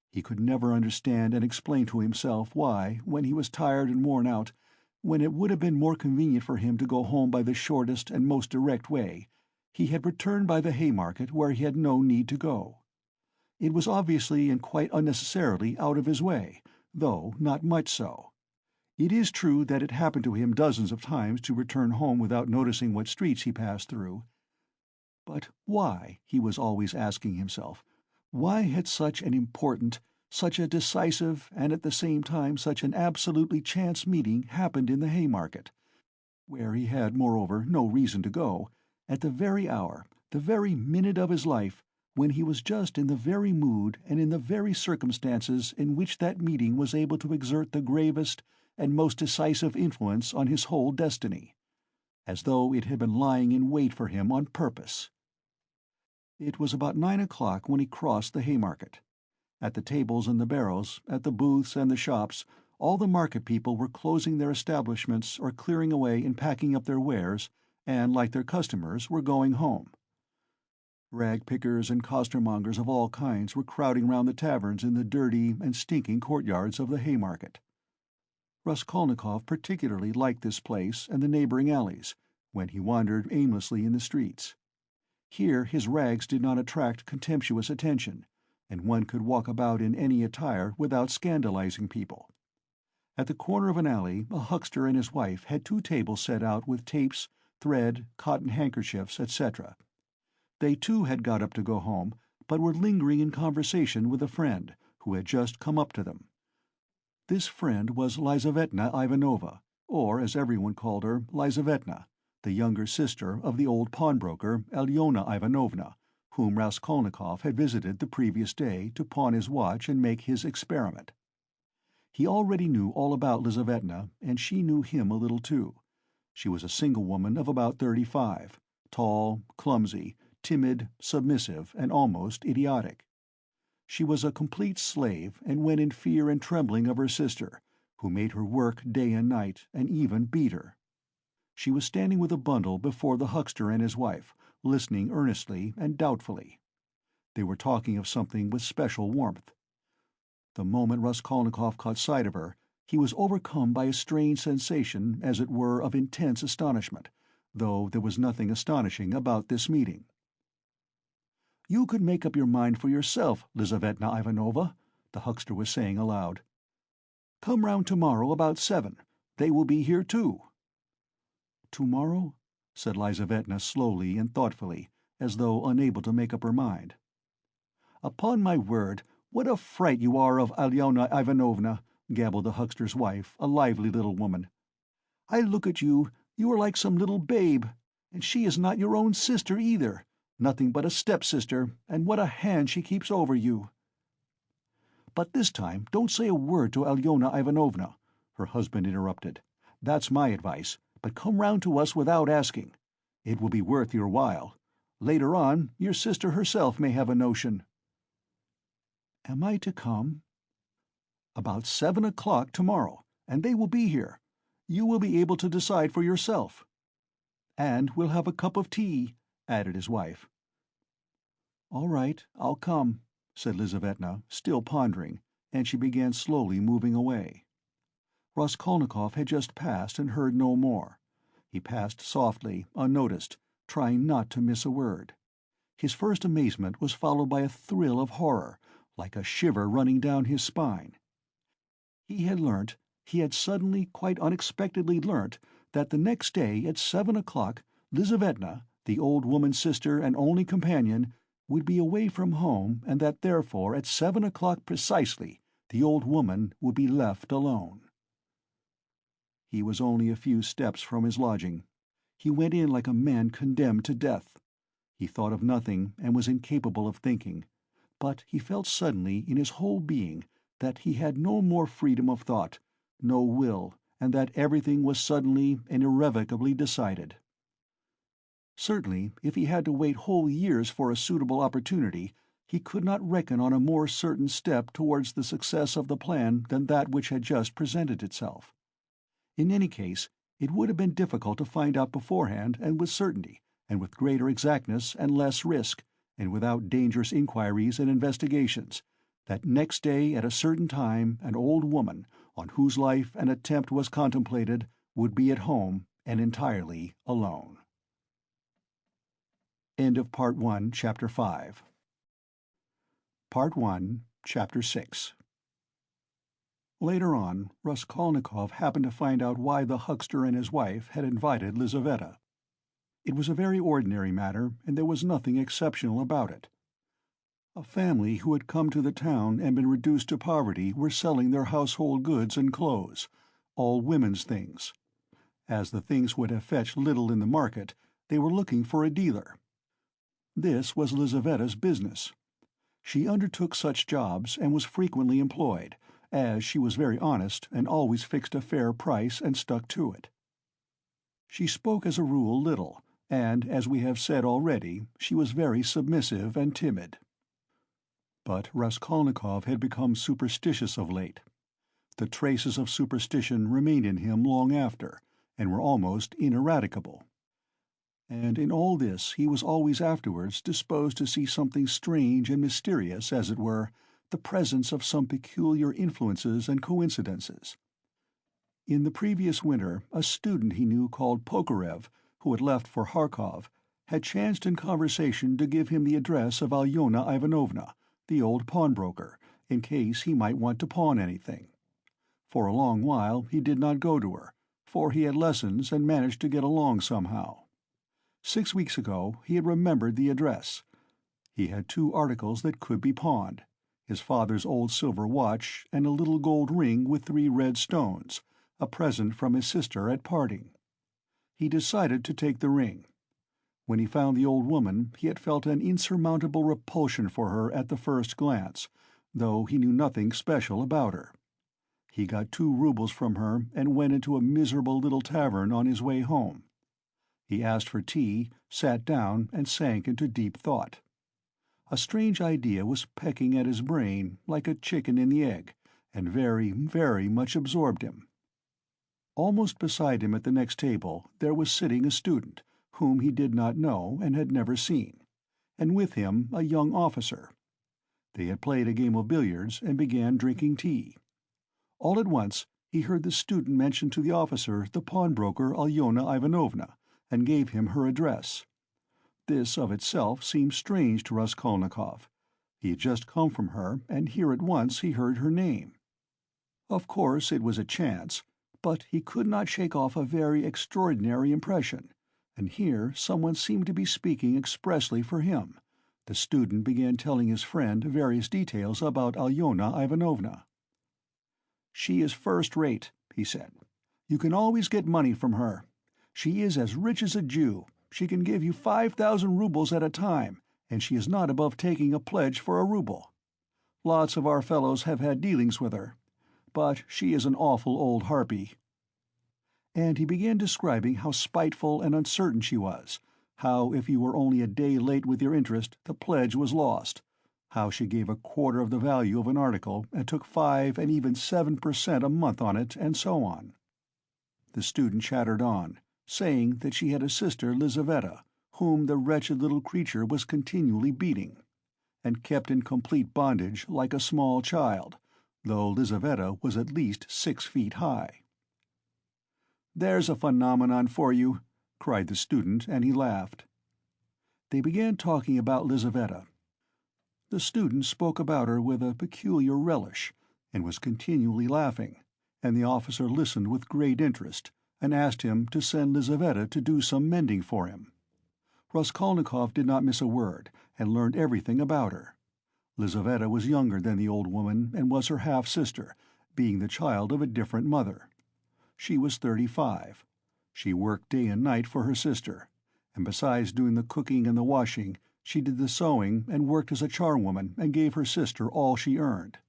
He could never understand and explain to himself why, when he was tired and worn out, when it would have been more convenient for him to go home by the shortest and most direct way, he had returned by the Haymarket where he had no need to go. It was obviously and quite unnecessarily out of his way, though not much so. It is true that it happened to him dozens of times to return home without noticing what streets he passed through. But why, he was always asking himself, why had such an important, such a decisive, and at the same time such an absolutely chance meeting happened in the Haymarket, where he had, moreover, no reason to go, at the very hour, the very minute of his life, when he was just in the very mood and in the very circumstances in which that meeting was able to exert the gravest and most decisive influence on his whole destiny, as though it had been lying in wait for him on purpose. It was about 9 o'clock when he crossed the Haymarket. At the tables and the barrows, at the booths and the shops, all the market people were closing their establishments or clearing away and packing up their wares, and, like their customers, were going home. Rag-pickers and costermongers of all kinds were crowding round the taverns in the dirty and stinking courtyards of the Haymarket. Raskolnikov particularly liked this place and the neighbouring alleys, when he wandered aimlessly in the streets. Here his rags did not attract contemptuous attention, and one could walk about in any attire without scandalizing people. At the corner of an alley, a huckster and his wife had two tables set out with tapes, thread, cotton handkerchiefs, etc. They too had got up to go home, but were lingering in conversation with a friend, who had just come up to them. This friend was Lizavetna Ivanovna, or, as everyone called her, Lizavetna, the younger sister of the old pawnbroker, Alyona Ivanovna, whom Raskolnikov had visited the previous day to pawn his watch and make his experiment. He already knew all about Lizavetna, and she knew him a little too. She was a single woman of about 35, tall, clumsy, timid, submissive, and almost idiotic. She was a complete slave, and went in fear and trembling of her sister, who made her work day and night, and even beat her. She was standing with a bundle before the huckster and his wife, listening earnestly and doubtfully. They were talking of something with special warmth. The moment Raskolnikov caught sight of her, he was overcome by a strange sensation, as it were, of intense astonishment, though there was nothing astonishing about this meeting. "You could make up your mind for yourself, Lizavetna Ivanovna," the huckster was saying aloud. "Come round tomorrow about 7. They will be here too." "Tomorrow?" said Lizavetna slowly and thoughtfully, as though unable to make up her mind. "Upon my word, what a fright you are of Alyona Ivanovna," gabbled the huckster's wife, a lively little woman. "I look at you, you are like some little babe, and she is not your own sister either. Nothing but a stepsister, and what a hand she keeps over you." "But this time don't say a word to Alyona Ivanovna," her husband interrupted. "That's my advice, but come round to us without asking. It will be worth your while. Later on, your sister herself may have a notion." "Am I to come?" "About 7 o'clock tomorrow, and they will be here. You will be able to decide for yourself." "And we'll have a cup of tea," added his wife. "All right, I'll come," said Lizavetna, still pondering, and she began slowly moving away. Raskolnikov had just passed and heard no more. He passed softly, unnoticed, trying not to miss a word. His first amazement was followed by a thrill of horror, like a shiver running down his spine. He had suddenly, quite unexpectedly learnt, that the next day at 7 o'clock, Lizavetna, the old woman's sister and only companion, would be away from home, and that therefore at 7 o'clock precisely the old woman would be left alone. He was only a few steps from his lodging. He went in like a man condemned to death. He thought of nothing, and was incapable of thinking, but he felt suddenly in his whole being that he had no more freedom of thought, no will, and that everything was suddenly and irrevocably decided. Certainly, if he had to wait whole years for a suitable opportunity, he could not reckon on a more certain step towards the success of the plan than that which had just presented itself. In any case, it would have been difficult to find out beforehand and with certainty, and with greater exactness and less risk, and without dangerous inquiries and investigations, that next day at a certain time an old woman, on whose life an attempt was contemplated, would be at home and entirely alone. End of Part 1, Chapter 5. Part 1, Chapter 6. Later on, Raskolnikov happened to find out why the huckster and his wife had invited Lizaveta. It was a very ordinary matter, and there was nothing exceptional about it. A family who had come to the town and been reduced to poverty were selling their household goods and clothes, all women's things. As the things would have fetched little in the market, they were looking for a dealer. This was Lizaveta's business. She undertook such jobs and was frequently employed, as she was very honest and always fixed a fair price and stuck to it. She spoke as a rule little, and, as we have said already, she was very submissive and timid. But Raskolnikov had become superstitious of late. The traces of superstition remained in him long after, and were almost ineradicable. And in all this he was always afterwards disposed to see something strange and mysterious, as it were, the presence of some peculiar influences and coincidences. In the previous winter, a student he knew called Pokorev, who had left for Kharkov, had chanced in conversation to give him the address of Alyona Ivanovna, the old pawnbroker, in case he might want to pawn anything. For a long while he did not go to her, for he had lessons and managed to get along somehow. 6 weeks ago he had remembered the address. He had 2 articles that could be pawned: his father's old silver watch and a little gold ring with 3 red stones, a present from his sister at parting. He decided to take the ring. When he found the old woman he had felt an insurmountable repulsion for her at the first glance, though he knew nothing special about her. He got 2 rubles from her and went into a miserable little tavern on his way home. He asked for tea, sat down, and sank into deep thought. A strange idea was pecking at his brain like a chicken in the egg, and very, very much absorbed him. Almost beside him at the next table there was sitting a student, whom he did not know and had never seen, and with him a young officer. They had played a game of billiards and began drinking tea. All at once he heard the student mention to the officer the pawnbroker Alyona Ivanovna, and gave him her address. This of itself seemed strange to Raskolnikov. He had just come from her, and here at once he heard her name. Of course it was a chance, but he could not shake off a very extraordinary impression, and here someone seemed to be speaking expressly for him. The student began telling his friend various details about Alyona Ivanovna. "She is first-rate," he said. "You can always get money from her. She is as rich as a Jew. She can give you 5,000 rubles at a time, and she is not above taking a pledge for a ruble. Lots of our fellows have had dealings with her, but she is an awful old harpy." And he began describing how spiteful and uncertain she was, how if you were only a day late with your interest the pledge was lost, how she gave a quarter of the value of an article and took 5 and even 7% a month on it, and so on. The student chattered on, saying that she had a sister Lizaveta, whom the wretched little creature was continually beating, and kept in complete bondage like a small child, though Lizaveta was at least 6 feet high. "There's a phenomenon for you," cried the student, and he laughed. They began talking about Lizaveta. The student spoke about her with a peculiar relish, and was continually laughing, and the officer listened with great interest, and asked him to send Lizaveta to do some mending for him. Raskolnikov did not miss a word, and learned everything about her. Lizaveta was younger than the old woman, and was her half-sister, being the child of a different mother. She was 35. She worked day and night for her sister, and besides doing the cooking and the washing, she did the sewing and worked as a charwoman and gave her sister all she earned.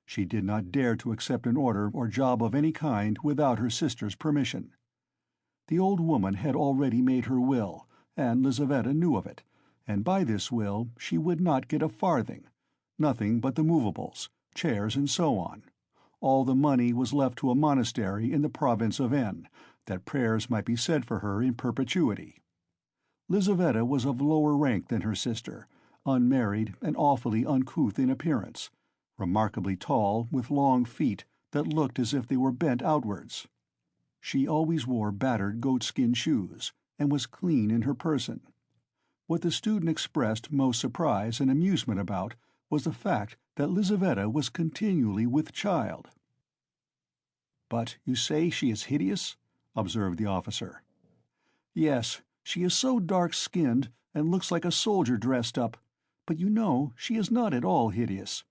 She did not dare to accept an order or job of any kind without her sister's permission. The old woman had already made her will, and Lizaveta knew of it, and by this will she would not get a farthing, nothing but the movables, chairs and so on. All the money was left to a monastery in the province of N, that prayers might be said for her in perpetuity. Lizaveta was of lower rank than her sister, unmarried and awfully uncouth in appearance, remarkably tall, with long feet that looked as if they were bent outwards. She always wore battered goatskin shoes, and was clean in her person. What the student expressed most surprise and amusement about was the fact that Lizaveta was continually with child. "But you say she is hideous?" observed the officer. "Yes, she is so dark-skinned, and looks like a soldier dressed up, but you know she is not at all hideous.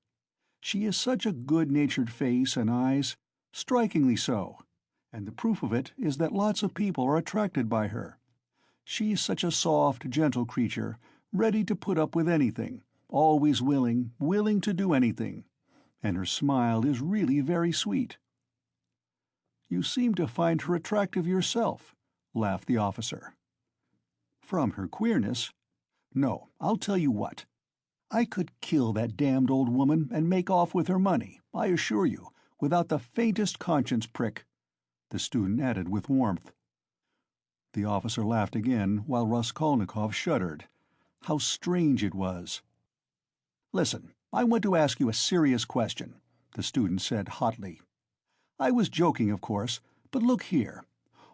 She has such a good-natured face and eyes, strikingly so, and the proof of it is that lots of people are attracted by her. She is such a soft, gentle creature, ready to put up with anything, always willing to do anything, and her smile is really very sweet." "You seem to find her attractive yourself," laughed the officer. "From her queerness? No, I'll tell you what. I could kill that damned old woman and make off with her money, I assure you, without the faintest conscience prick," the student added with warmth. The officer laughed again, while Raskolnikov shuddered. How strange it was. "Listen, I want to ask you a serious question," the student said hotly. "I was joking, of course, but look here.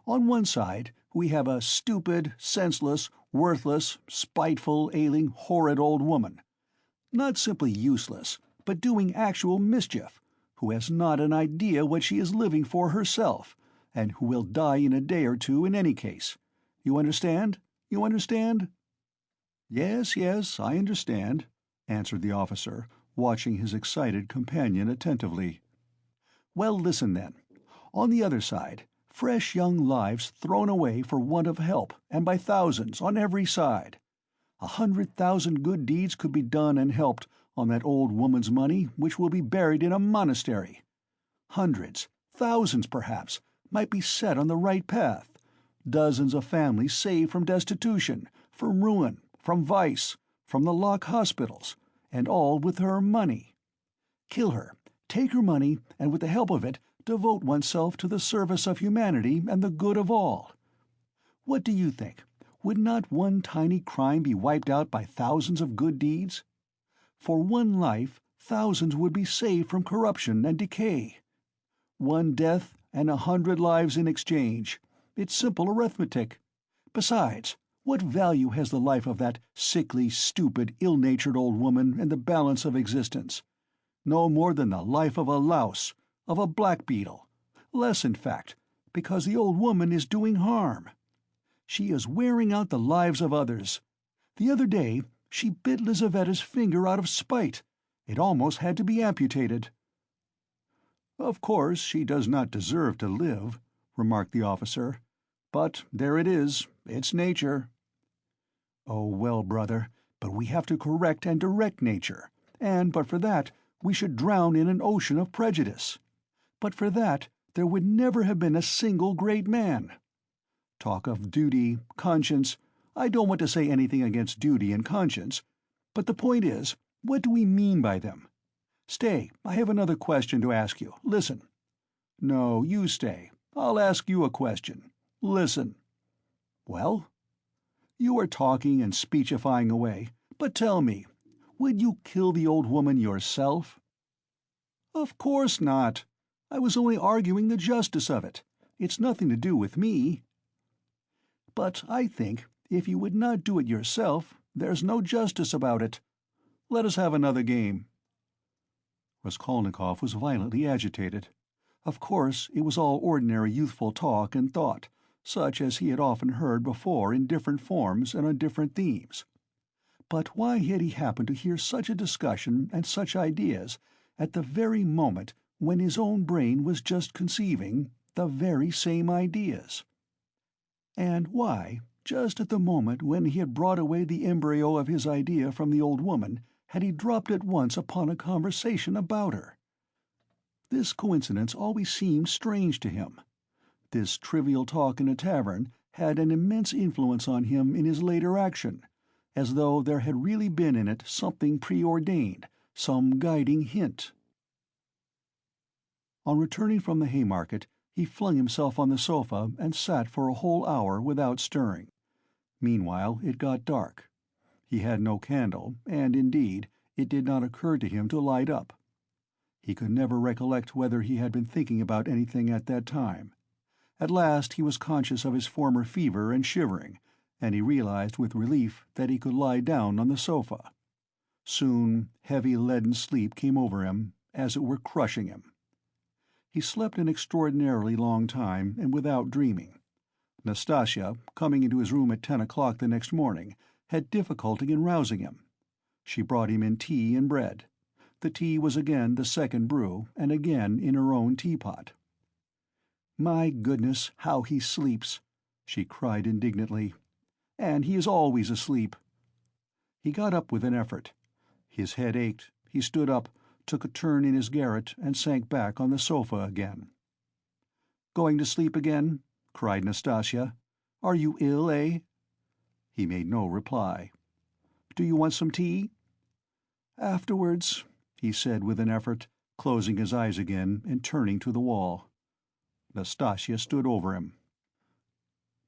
On one side we have a stupid, senseless, worthless, spiteful, ailing, horrid old woman. Not simply useless, but doing actual mischief, who has not an idea what she is living for herself, and who will die in a day or two in any case. You understand? You understand?" "Yes, yes, I understand," answered the officer, watching his excited companion attentively. "Well, listen then. On the other side, fresh young lives thrown away for want of help, and by thousands, on every side. 100,000 good deeds could be done and helped on that old woman's money, which will be buried in a monastery. Hundreds, thousands perhaps, might be set on the right path, dozens of families saved from destitution, from ruin, from vice, from the lock hospitals, and all with her money. Kill her, take her money, and with the help of it, devote oneself to the service of humanity and the good of all. What do you think? Would not one tiny crime be wiped out by thousands of good deeds? For one life, thousands would be saved from corruption and decay. One death and 100 lives in exchange. It's simple arithmetic. Besides, what value has the life of that sickly, stupid, ill-natured old woman in the balance of existence? No more than the life of a louse, of a blackbeetle. Less, in fact, because the old woman is doing harm. She is wearing out the lives of others. The other day she bit Lizavetta's finger out of spite. It almost had to be amputated." "Of course she does not deserve to live," remarked the officer. "But there it is. It's nature." "Oh, well, brother, but we have to correct and direct nature, and but for that we should drown in an ocean of prejudice. But for that there would never have been a single great man. Talk of duty, conscience. I don't want to say anything against duty and conscience, but the point is, what do we mean by them? Stay, I have another question to ask you. Listen. No, you stay. I'll ask you a question. Listen. Well? You are talking and speechifying away, but tell me, would you kill the old woman yourself?" "Of course not. I was only arguing the justice of it. It's nothing to do with me." "But I think, if you would not do it yourself, there's no justice about it. Let us have another game." Raskolnikov was violently agitated. Of course, it was all ordinary youthful talk and thought, such as he had often heard before in different forms and on different themes. But why had he happened to hear such a discussion and such ideas at the very moment when his own brain was just conceiving the very same ideas? And why, just at the moment when he had brought away the embryo of his idea from the old woman, had he dropped at once upon a conversation about her? This coincidence always seemed strange to him. This trivial talk in a tavern had an immense influence on him in his later action, as though there had really been in it something preordained, some guiding hint. On returning from the Haymarket, he flung himself on the sofa and sat for a whole hour without stirring. Meanwhile it got dark. He had no candle, and, indeed, it did not occur to him to light up. He could never recollect whether he had been thinking about anything at that time. At last he was conscious of his former fever and shivering, and he realized with relief that he could lie down on the sofa. Soon heavy leaden sleep came over him, as it were crushing him. He slept an extraordinarily long time, and without dreaming. Nastasia, coming into his room at 10 o'clock the next morning, had difficulty in rousing him. She brought him in tea and bread. The tea was again the second brew, and again in her own teapot. "My goodness, how he sleeps!" she cried indignantly. "And he is always asleep." He got up with an effort. His head ached. He stood up, took a turn in his garret, and sank back on the sofa again. "Going to sleep again?" cried Nastasia. "Are you ill, eh?" He made no reply. "Do you want some tea?" "Afterwards," he said with an effort, closing his eyes again and turning to the wall. Nastasia stood over him.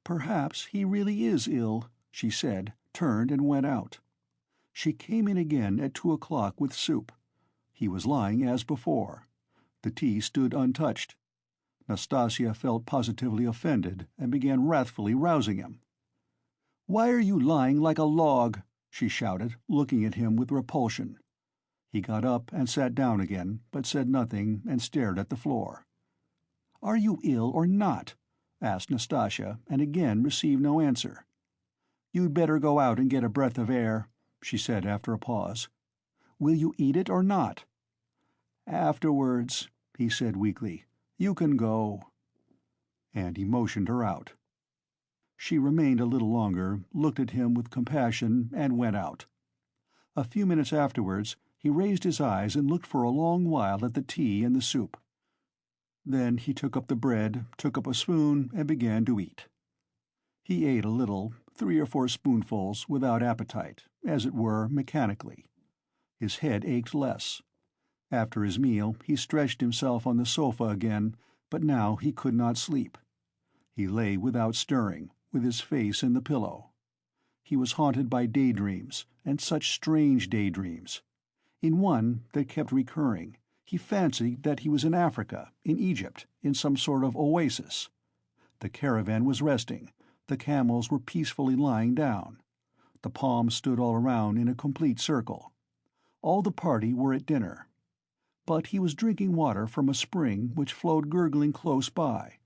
"Perhaps he really is ill," she said, turned and went out. She came in again at 2 o'clock with soup. He was lying as before. The tea stood untouched. Nastasia felt positively offended and began wrathfully rousing him. "Why are you lying like a log?" she shouted, looking at him with repulsion. He got up and sat down again, but said nothing and stared at the floor. "Are you ill or not?" asked Nastasya, and again received no answer. "You'd better go out and get a breath of air," she said after a pause. "Will you eat it or not?" "Afterwards," he said weakly. "You can go." And he motioned her out. She remained a little longer, looked at him with compassion, and went out. A few minutes afterwards he raised his eyes and looked for a long while at the tea and the soup. Then he took up the bread, took up a spoon, and began to eat. He ate a little, 3 or 4 spoonfuls, without appetite, as it were, mechanically. His head ached less. After his meal he stretched himself on the sofa again, but now he could not sleep. He lay without stirring, with his face in the pillow. He was haunted by daydreams, and such strange daydreams. In one that kept recurring, he fancied that he was in Africa, in Egypt, in some sort of oasis. The caravan was resting, the camels were peacefully lying down. The palms stood all around in a complete circle. All the party were at dinner. But he was drinking water from a spring which flowed gurgling close by.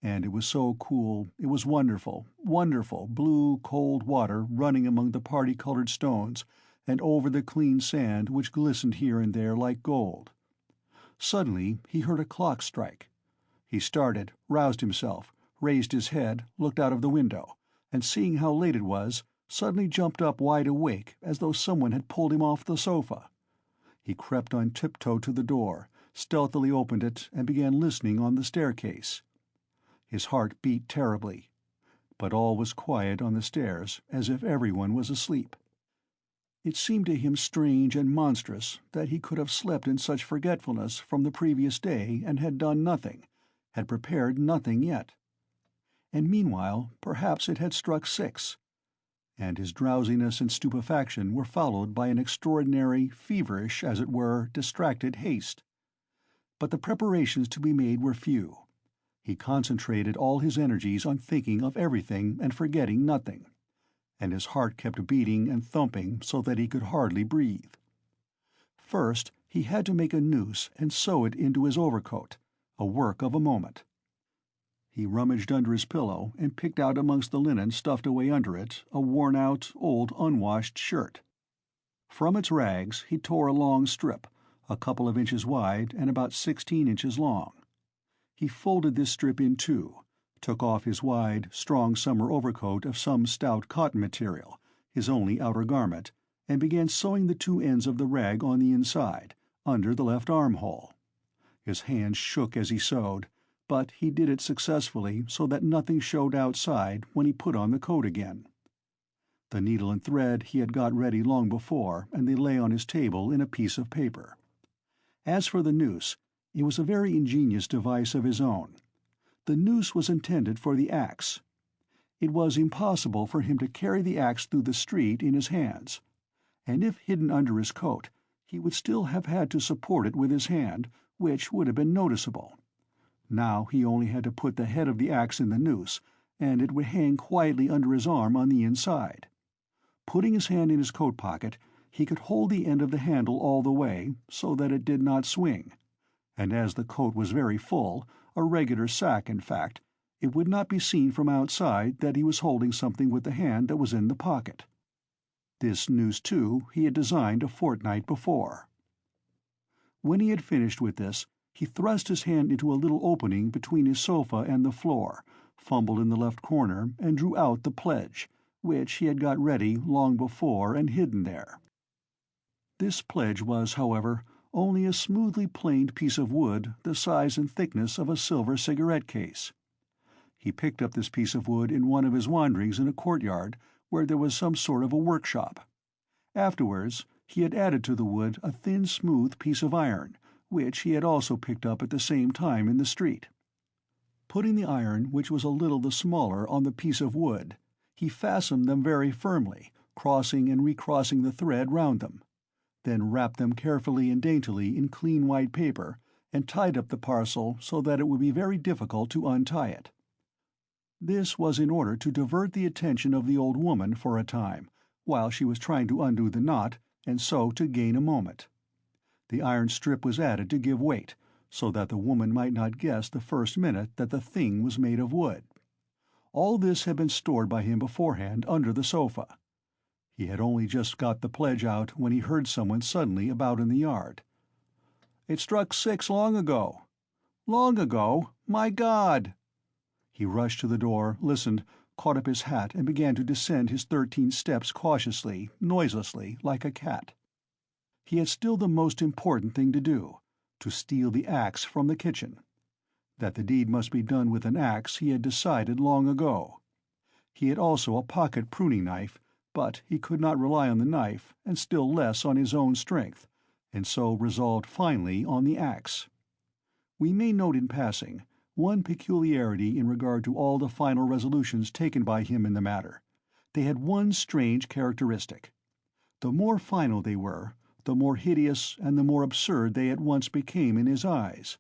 And it was so cool, it was wonderful, wonderful blue, cold water running among the party-colored stones and over the clean sand which glistened here and there like gold. Suddenly he heard a clock strike. He started, roused himself, raised his head, looked out of the window, and seeing how late it was, suddenly jumped up wide awake as though someone had pulled him off the sofa. He crept on tiptoe to the door, stealthily opened it, and began listening on the staircase. His heart beat terribly, but all was quiet on the stairs, as if everyone was asleep. It seemed to him strange and monstrous that he could have slept in such forgetfulness from the previous day and had done nothing, had prepared nothing yet. And meanwhile perhaps it had struck 6, and his drowsiness and stupefaction were followed by an extraordinary, feverish, as it were, distracted haste. But the preparations to be made were few. He concentrated all his energies on thinking of everything and forgetting nothing, and his heart kept beating and thumping so that he could hardly breathe. First he had to make a noose and sew it into his overcoat, a work of a moment. He rummaged under his pillow and picked out amongst the linen stuffed away under it a worn-out, old, unwashed shirt. From its rags he tore a long strip, a couple of inches wide and about 16 inches long. He folded this strip in two, took off his wide, strong summer overcoat of some stout cotton material, his only outer garment, and began sewing the 2 ends of the rag on the inside, under the left armhole. His hands shook as he sewed, but he did it successfully so that nothing showed outside when he put on the coat again. The needle and thread he had got ready long before, and they lay on his table in a piece of paper. As for the noose, it was a very ingenious device of his own. The noose was intended for the axe. It was impossible for him to carry the axe through the street in his hands, and if hidden under his coat, he would still have had to support it with his hand, which would have been noticeable. Now he only had to put the head of the axe in the noose, and it would hang quietly under his arm on the inside. Putting his hand in his coat pocket, he could hold the end of the handle all the way, so that it did not swing, and as the coat was very full, a regular sack in fact, it would not be seen from outside that he was holding something with the hand that was in the pocket. This noose, too, he had designed a fortnight before. When he had finished with this, he thrust his hand into a little opening between his sofa and the floor, fumbled in the left corner, and drew out the pledge, which he had got ready long before and hidden there. This pledge was, however, only a smoothly planed piece of wood the size and thickness of a silver cigarette case. He picked up this piece of wood in one of his wanderings in a courtyard where there was some sort of a workshop. Afterwards he had added to the wood a thin, smooth piece of iron, which he had also picked up at the same time in the street. Putting the iron, which was a little the smaller, on the piece of wood, he fastened them very firmly, crossing and recrossing the thread round them, then wrapped them carefully and daintily in clean white paper, and tied up the parcel so that it would be very difficult to untie it. This was in order to divert the attention of the old woman for a time, while she was trying to undo the knot, and so to gain a moment. The iron strip was added to give weight, so that the woman might not guess the first minute that the thing was made of wood. All this had been stored by him beforehand under the sofa. He had only just got the pledge out when he heard someone suddenly about in the yard. "It struck 6 long ago." "Long ago? My God!" He rushed to the door, listened, caught up his hat and began to descend his 13 steps cautiously, noiselessly, like a cat. He had still the most important thing to do: to steal the axe from the kitchen. That the deed must be done with an axe he had decided long ago. He had also a pocket pruning knife, but he could not rely on the knife, and still less on his own strength, and so resolved finally on the axe. We may note in passing one peculiarity in regard to all the final resolutions taken by him in the matter. They had one strange characteristic. The more final they were, the more hideous and the more absurd they at once became in his eyes.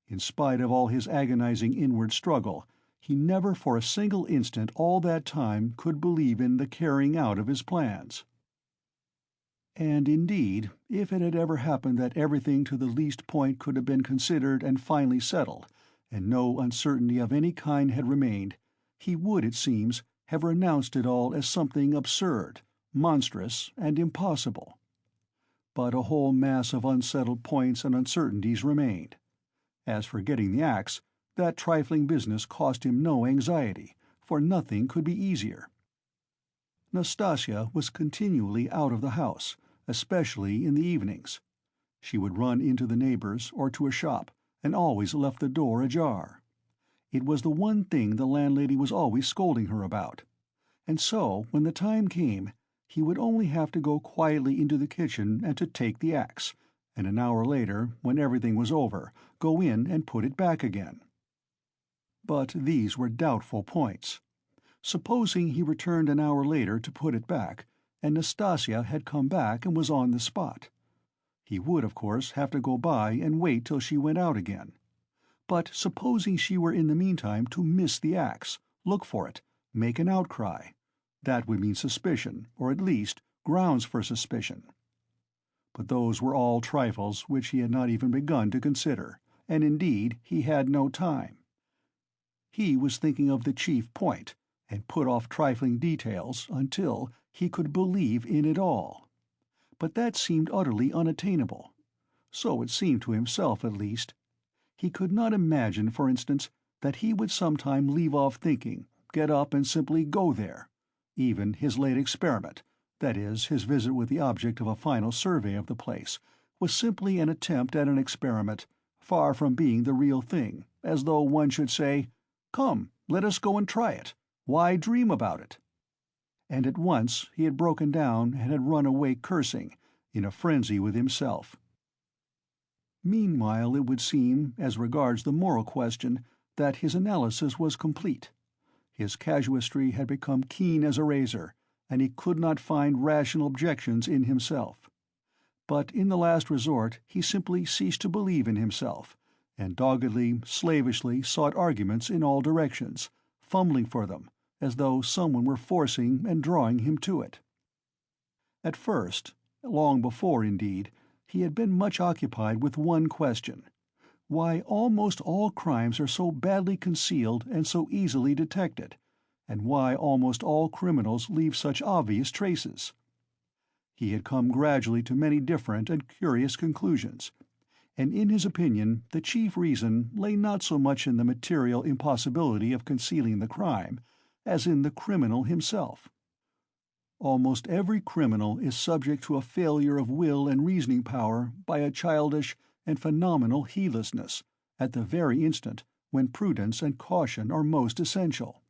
In spite of all his agonizing inward struggle, he never for a single instant all that time could believe in the carrying out of his plans. And indeed, if it had ever happened that everything to the least point could have been considered and finally settled, and no uncertainty of any kind had remained, he would, it seems, have renounced it all as something absurd, monstrous, and impossible. But a whole mass of unsettled points and uncertainties remained. As for getting the axe, that trifling business cost him no anxiety, for nothing could be easier. Nastasia was continually out of the house, especially in the evenings. She would run into the neighbors or to a shop, and always left the door ajar. It was the one thing the landlady was always scolding her about. And so, when the time came, he would only have to go quietly into the kitchen and to take the axe, and an hour later, when everything was over, go in and put it back again. But these were doubtful points. Supposing he returned an hour later to put it back, and Nastasia had come back and was on the spot. He would, of course, have to go by and wait till she went out again. But supposing she were in the meantime to miss the axe, look for it, make an outcry, that would mean suspicion, or at least grounds for suspicion. But those were all trifles which he had not even begun to consider, and indeed he had no time. He was thinking of the chief point, and put off trifling details until he could believe in it all. But that seemed utterly unattainable. So it seemed to himself, at least. He could not imagine, for instance, that he would sometime leave off thinking, get up and simply go there. Even his late experiment, that is, his visit with the object of a final survey of the place, was simply an attempt at an experiment, far from being the real thing, as though one should say, "Come, let us go and try it. Why dream about it?" And at once he had broken down and had run away cursing, in a frenzy with himself. Meanwhile it would seem, as regards the moral question, that his analysis was complete. His casuistry had become keen as a razor, and he could not find rational objections in himself. But in the last resort he simply ceased to believe in himself, and doggedly, slavishly sought arguments in all directions, fumbling for them, as though someone were forcing and drawing him to it. At first, long before indeed, he had been much occupied with one question: why almost all crimes are so badly concealed and so easily detected, and why almost all criminals leave such obvious traces. He had come gradually to many different and curious conclusions, and in his opinion the chief reason lay not so much in the material impossibility of concealing the crime, as in the criminal himself. Almost every criminal is subject to a failure of will and reasoning power by a childish and phenomenal heedlessness, at the very instant when prudence and caution are most essential.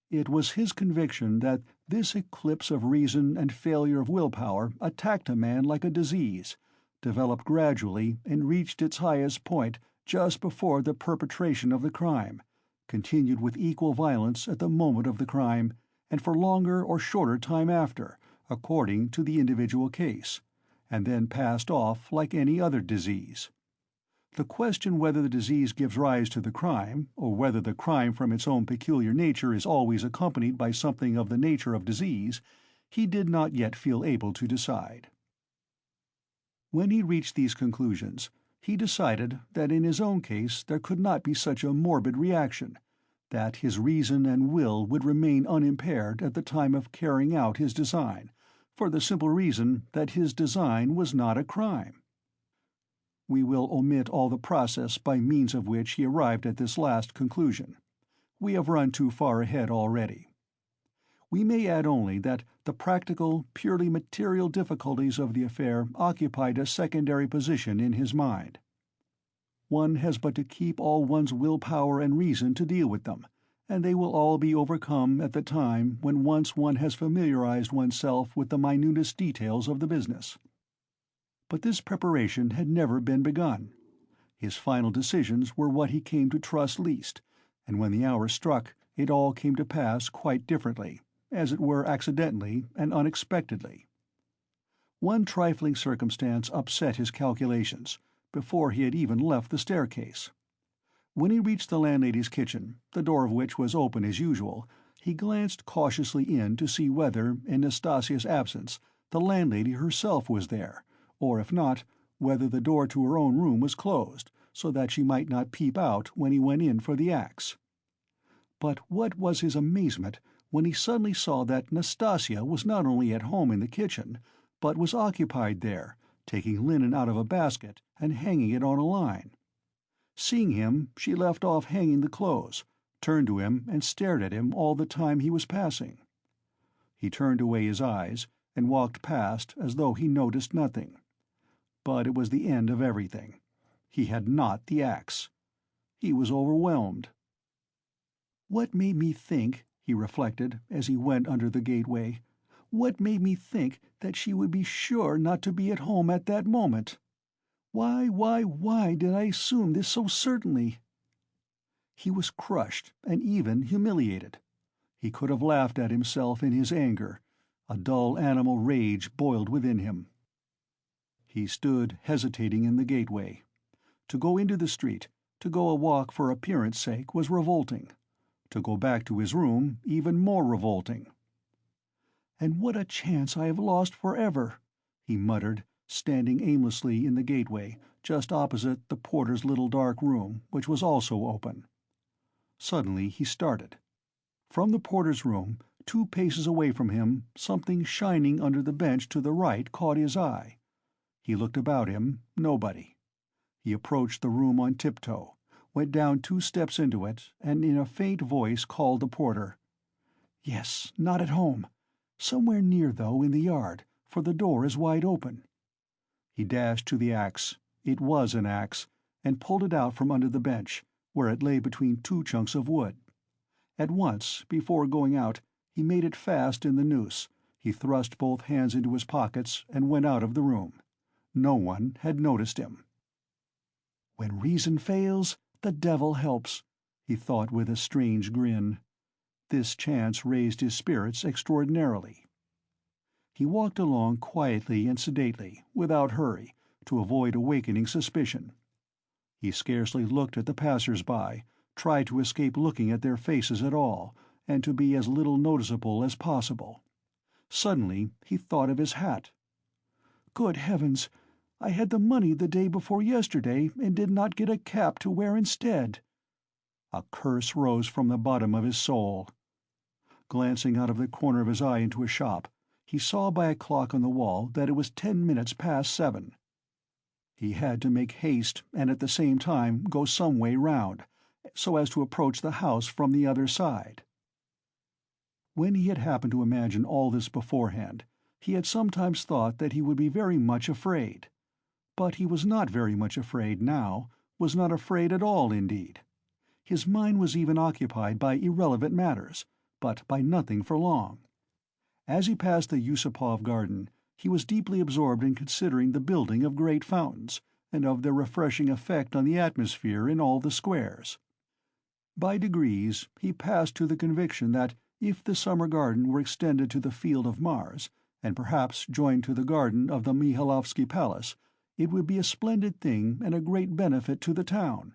It was his conviction that this eclipse of reason and failure of willpower attacked a man like a disease, developed gradually and reached its highest point just before the perpetration of the crime, continued with equal violence at the moment of the crime, and for longer or shorter time after, according to the individual case, and then passed off like any other disease. The question whether the disease gives rise to the crime, or whether the crime from its own peculiar nature is always accompanied by something of the nature of disease, he did not yet feel able to decide. When he reached these conclusions, he decided that in his own case there could not be such a morbid reaction, that his reason and will would remain unimpaired at the time of carrying out his design, for the simple reason that his design was not a crime. We will omit all the process by means of which he arrived at this last conclusion. We have run too far ahead already. We may add only that the practical, purely material difficulties of the affair occupied a secondary position in his mind. One has but to keep all one's willpower and reason to deal with them, and they will all be overcome at the time when once one has familiarized oneself with the minutest details of the business. But this preparation had never been begun. His final decisions were what he came to trust least, and when the hour struck, it all came to pass quite differently, as it were accidentally and unexpectedly. One trifling circumstance upset his calculations, before he had even left the staircase. When he reached the landlady's kitchen, the door of which was open as usual, he glanced cautiously in to see whether, in Nastasia's absence, the landlady herself was there, or if not, whether the door to her own room was closed, so that she might not peep out when he went in for the axe. But what was his amazement when he suddenly saw that Nastasia was not only at home in the kitchen, but was occupied there, taking linen out of a basket and hanging it on a line. Seeing him, she left off hanging the clothes, turned to him and stared at him all the time he was passing. He turned away his eyes and walked past as though he noticed nothing. But it was the end of everything. He had not the axe. He was overwhelmed. "What made me think," he reflected, as he went under the gateway, "what made me think that she would be sure not to be at home at that moment? Why did I assume this so certainly?" He was crushed and even humiliated. He could have laughed at himself in his anger. A dull animal rage boiled within him. He stood hesitating in the gateway. To go into the street, to go a walk for appearance sake, was revolting. To go back to his room, even more revolting. "And what a chance I have lost forever," he muttered, standing aimlessly in the gateway, just opposite the porter's little dark room, which was also open. Suddenly he started. From the porter's room, 2 paces away from him, something shining under the bench to the right caught his eye. He looked about him. Nobody. He approached the room on tiptoe, went down 2 steps into it, and in a faint voice called the porter. "Yes, not at home. Somewhere near, though, in the yard, for the door is wide open." He dashed to the axe. It was an axe, and pulled it out from under the bench, where it lay between 2 chunks of wood. At once, before going out, he made it fast in the noose. He thrust both hands into his pockets and went out of the room. No one had noticed him. "When reason fails, the devil helps," he thought with a strange grin. This chance raised his spirits extraordinarily. He walked along quietly and sedately, without hurry, to avoid awakening suspicion. He scarcely looked at the passers-by, tried to escape looking at their faces at all, and to be as little noticeable as possible. Suddenly he thought of his hat. "Good heavens! I had the money the day before yesterday and did not get a cap to wear instead." A curse rose from the bottom of his soul. Glancing out of the corner of his eye into a shop, he saw by a clock on the wall that it was 10 minutes past 7. He had to make haste and at the same time go some way round, so as to approach the house from the other side. When he had happened to imagine all this beforehand, he had sometimes thought that he would be very much afraid. But he was not very much afraid now, was not afraid at all, indeed. His mind was even occupied by irrelevant matters, but by nothing for long. As he passed the Yusupov garden, he was deeply absorbed in considering the building of great fountains, and of their refreshing effect on the atmosphere in all the squares. By degrees he passed to the conviction that if the summer garden were extended to the Field of Mars, and perhaps joined to the garden of the Mihailovsky Palace, it would be a splendid thing and a great benefit to the town.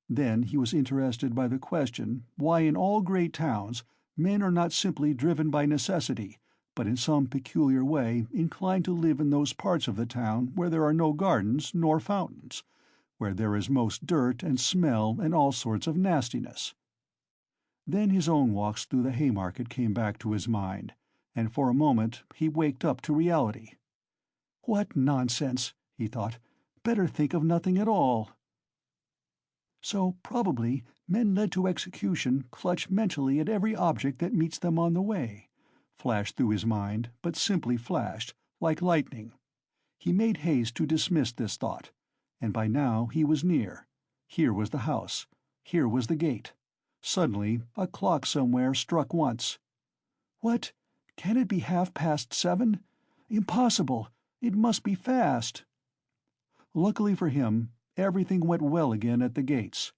Then he was interested by the question why in all great towns men are not simply driven by necessity, but in some peculiar way inclined to live in those parts of the town where there are no gardens nor fountains, where there is most dirt and smell and all sorts of nastiness. Then his own walks through the Haymarket came back to his mind, and for a moment he waked up to reality. "What nonsense," he thought. "Better think of nothing at all." So probably men led to execution clutch mentally at every object that meets them on the way, flashed through his mind, but simply flashed, like lightning. He made haste to dismiss this thought, and by now he was near. Here was the house. Here was the gate. Suddenly a clock somewhere struck once. "What? Can it be 7:30? Impossible! It must be fast." Luckily for him, everything went well again at the gates.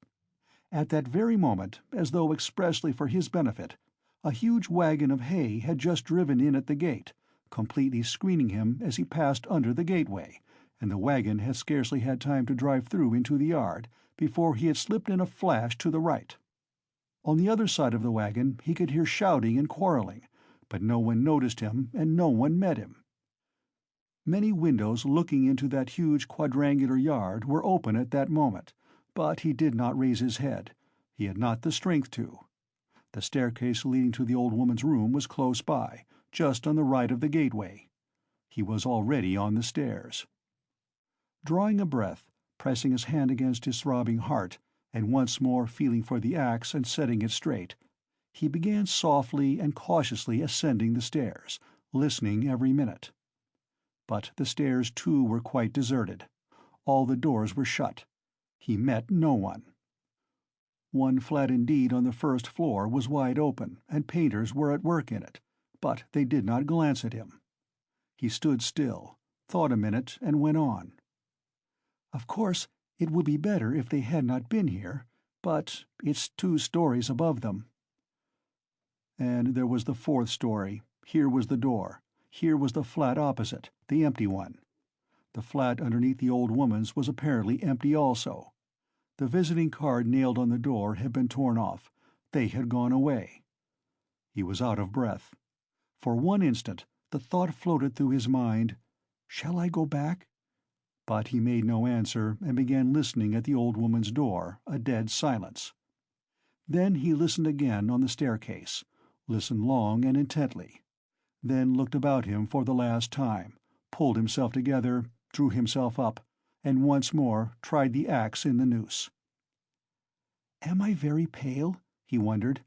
At that very moment, as though expressly for his benefit, a huge wagon of hay had just driven in at the gate, completely screening him as he passed under the gateway, and the wagon had scarcely had time to drive through into the yard before he had slipped in a flash to the right. On the other side of the wagon he could hear shouting and quarreling, but no one noticed him and no one met him. Many windows looking into that huge quadrangular yard were open at that moment, but he did not raise his head. He had not the strength to. The staircase leading to the old woman's room was close by, just on the right of the gateway. He was already on the stairs. Drawing a breath, pressing his hand against his throbbing heart, and once more feeling for the axe and setting it straight, he began softly and cautiously ascending the stairs, listening every minute. But the stairs too were quite deserted. All the doors were shut. He met no one. One flat indeed on the first floor was wide open, and painters were at work in it, but they did not glance at him. He stood still, thought a minute, and went on. "Of course, it would be better if they had not been here, but it's 2 stories above them." And there was the 4th story. Here was the door. Here was the flat opposite, the empty one. The flat underneath the old woman's was apparently empty also. The visiting card nailed on the door had been torn off. They had gone away. He was out of breath. For one instant the thought floated through his mind, "Shall I go back?" But he made no answer and began listening at the old woman's door, a dead silence. Then he listened again on the staircase, listened long and intently, then looked about him for the last time, pulled himself together, drew himself up, and once more tried the axe in the noose. "Am I very pale?" he wondered.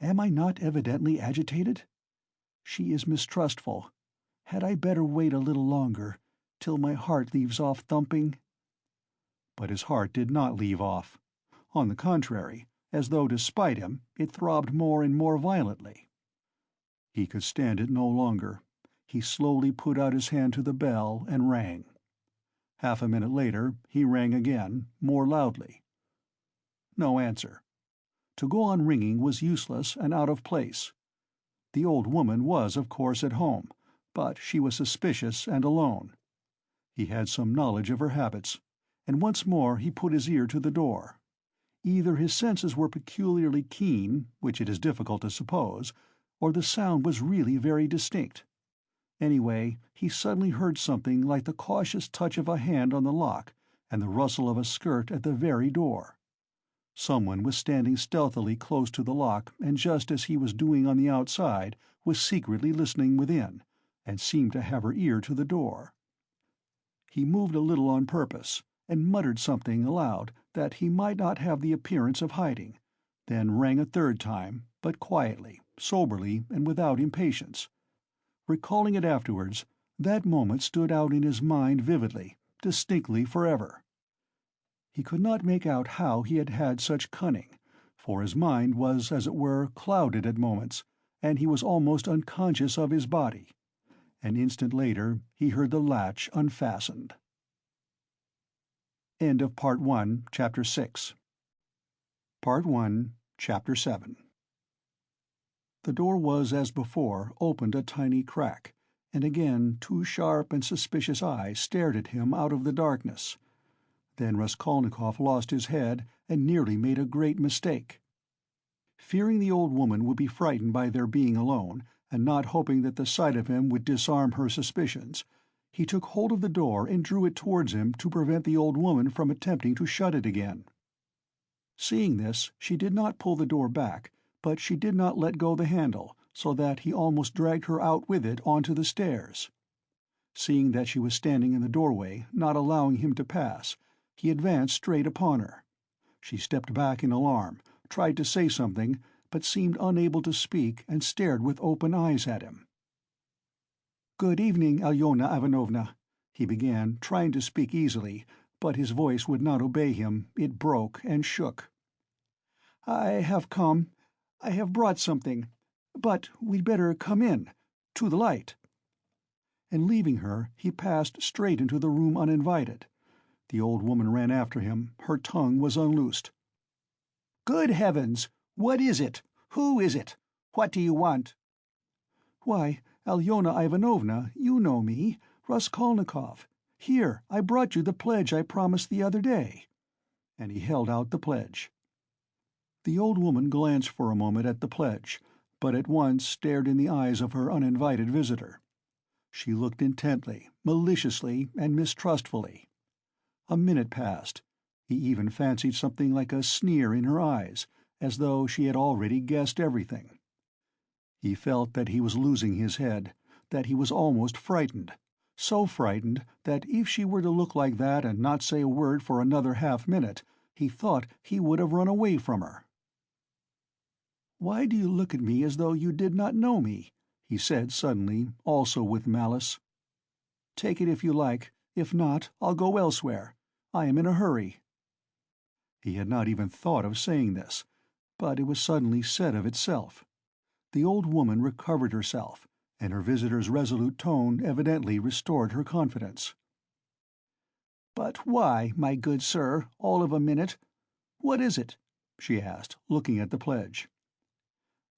"Am I not evidently agitated? She is mistrustful. Had I better wait a little longer, till my heart leaves off thumping?" But his heart did not leave off. On the contrary, as though to spite him, it throbbed more and more violently. He could stand it no longer. He slowly put out his hand to the bell and rang. Half a minute later he rang again, more loudly. No answer. To go on ringing was useless and out of place. The old woman was, of course, at home, but she was suspicious and alone. He had some knowledge of her habits, and once more he put his ear to the door. Either his senses were peculiarly keen, which it is difficult to suppose, or the sound was really very distinct. Anyway, he suddenly heard something like the cautious touch of a hand on the lock and the rustle of a skirt at the very door. Someone was standing stealthily close to the lock, and just as he was doing on the outside, was secretly listening within, and seemed to have her ear to the door. He moved a little on purpose, and muttered something aloud that he might not have the appearance of hiding, then rang a 3rd time, but quietly, soberly, and without impatience. Recalling it afterwards, that moment stood out in his mind vividly, distinctly forever. He could not make out how he had had such cunning, for his mind was, as it were, clouded at moments, and he was almost unconscious of his body. An instant later he heard the latch unfastened. End of Part 1, Chapter 6. Part 1, Chapter 7. The door was, as before, opened a tiny crack, and again 2 sharp and suspicious eyes stared at him out of the darkness. Then Raskolnikov lost his head and nearly made a great mistake. Fearing the old woman would be frightened by their being alone, and not hoping that the sight of him would disarm her suspicions, he took hold of the door and drew it towards him to prevent the old woman from attempting to shut it again. Seeing this, she did not pull the door back, but she did not let go the handle, so that he almost dragged her out with it onto the stairs. Seeing that she was standing in the doorway, not allowing him to pass, he advanced straight upon her. She stepped back in alarm, tried to say something, but seemed unable to speak and stared with open eyes at him. "Good evening, Alyona Ivanovna," he began, trying to speak easily, but his voice would not obey him. It broke and shook. "I have brought something, but we'd better come in, to the light." And leaving her, he passed straight into the room uninvited. The old woman ran after him. Her tongue was unloosed. "Good heavens! What is it? Who is it? What do you want?" "Why, Alyona Ivanovna, you know me, Raskolnikov. Here, I brought you the pledge I promised the other day." And he held out the pledge. The old woman glanced for a moment at the pledge, but at once stared in the eyes of her uninvited visitor. She looked intently, maliciously, and mistrustfully. A minute passed. He even fancied something like a sneer in her eyes, as though she had already guessed everything. He felt that he was losing his head, that he was almost frightened, so frightened that if she were to look like that and not say a word for another half-minute, he thought he would have run away from her. "Why do you look at me as though you did not know me?" he said suddenly, also with malice. "Take it if you like. If not, I'll go elsewhere. I am in a hurry." He had not even thought of saying this, but it was suddenly said of itself. The old woman recovered herself, and her visitor's resolute tone evidently restored her confidence. "But why, my good sir, all of a minute? What is it?" she asked, looking at the pledge.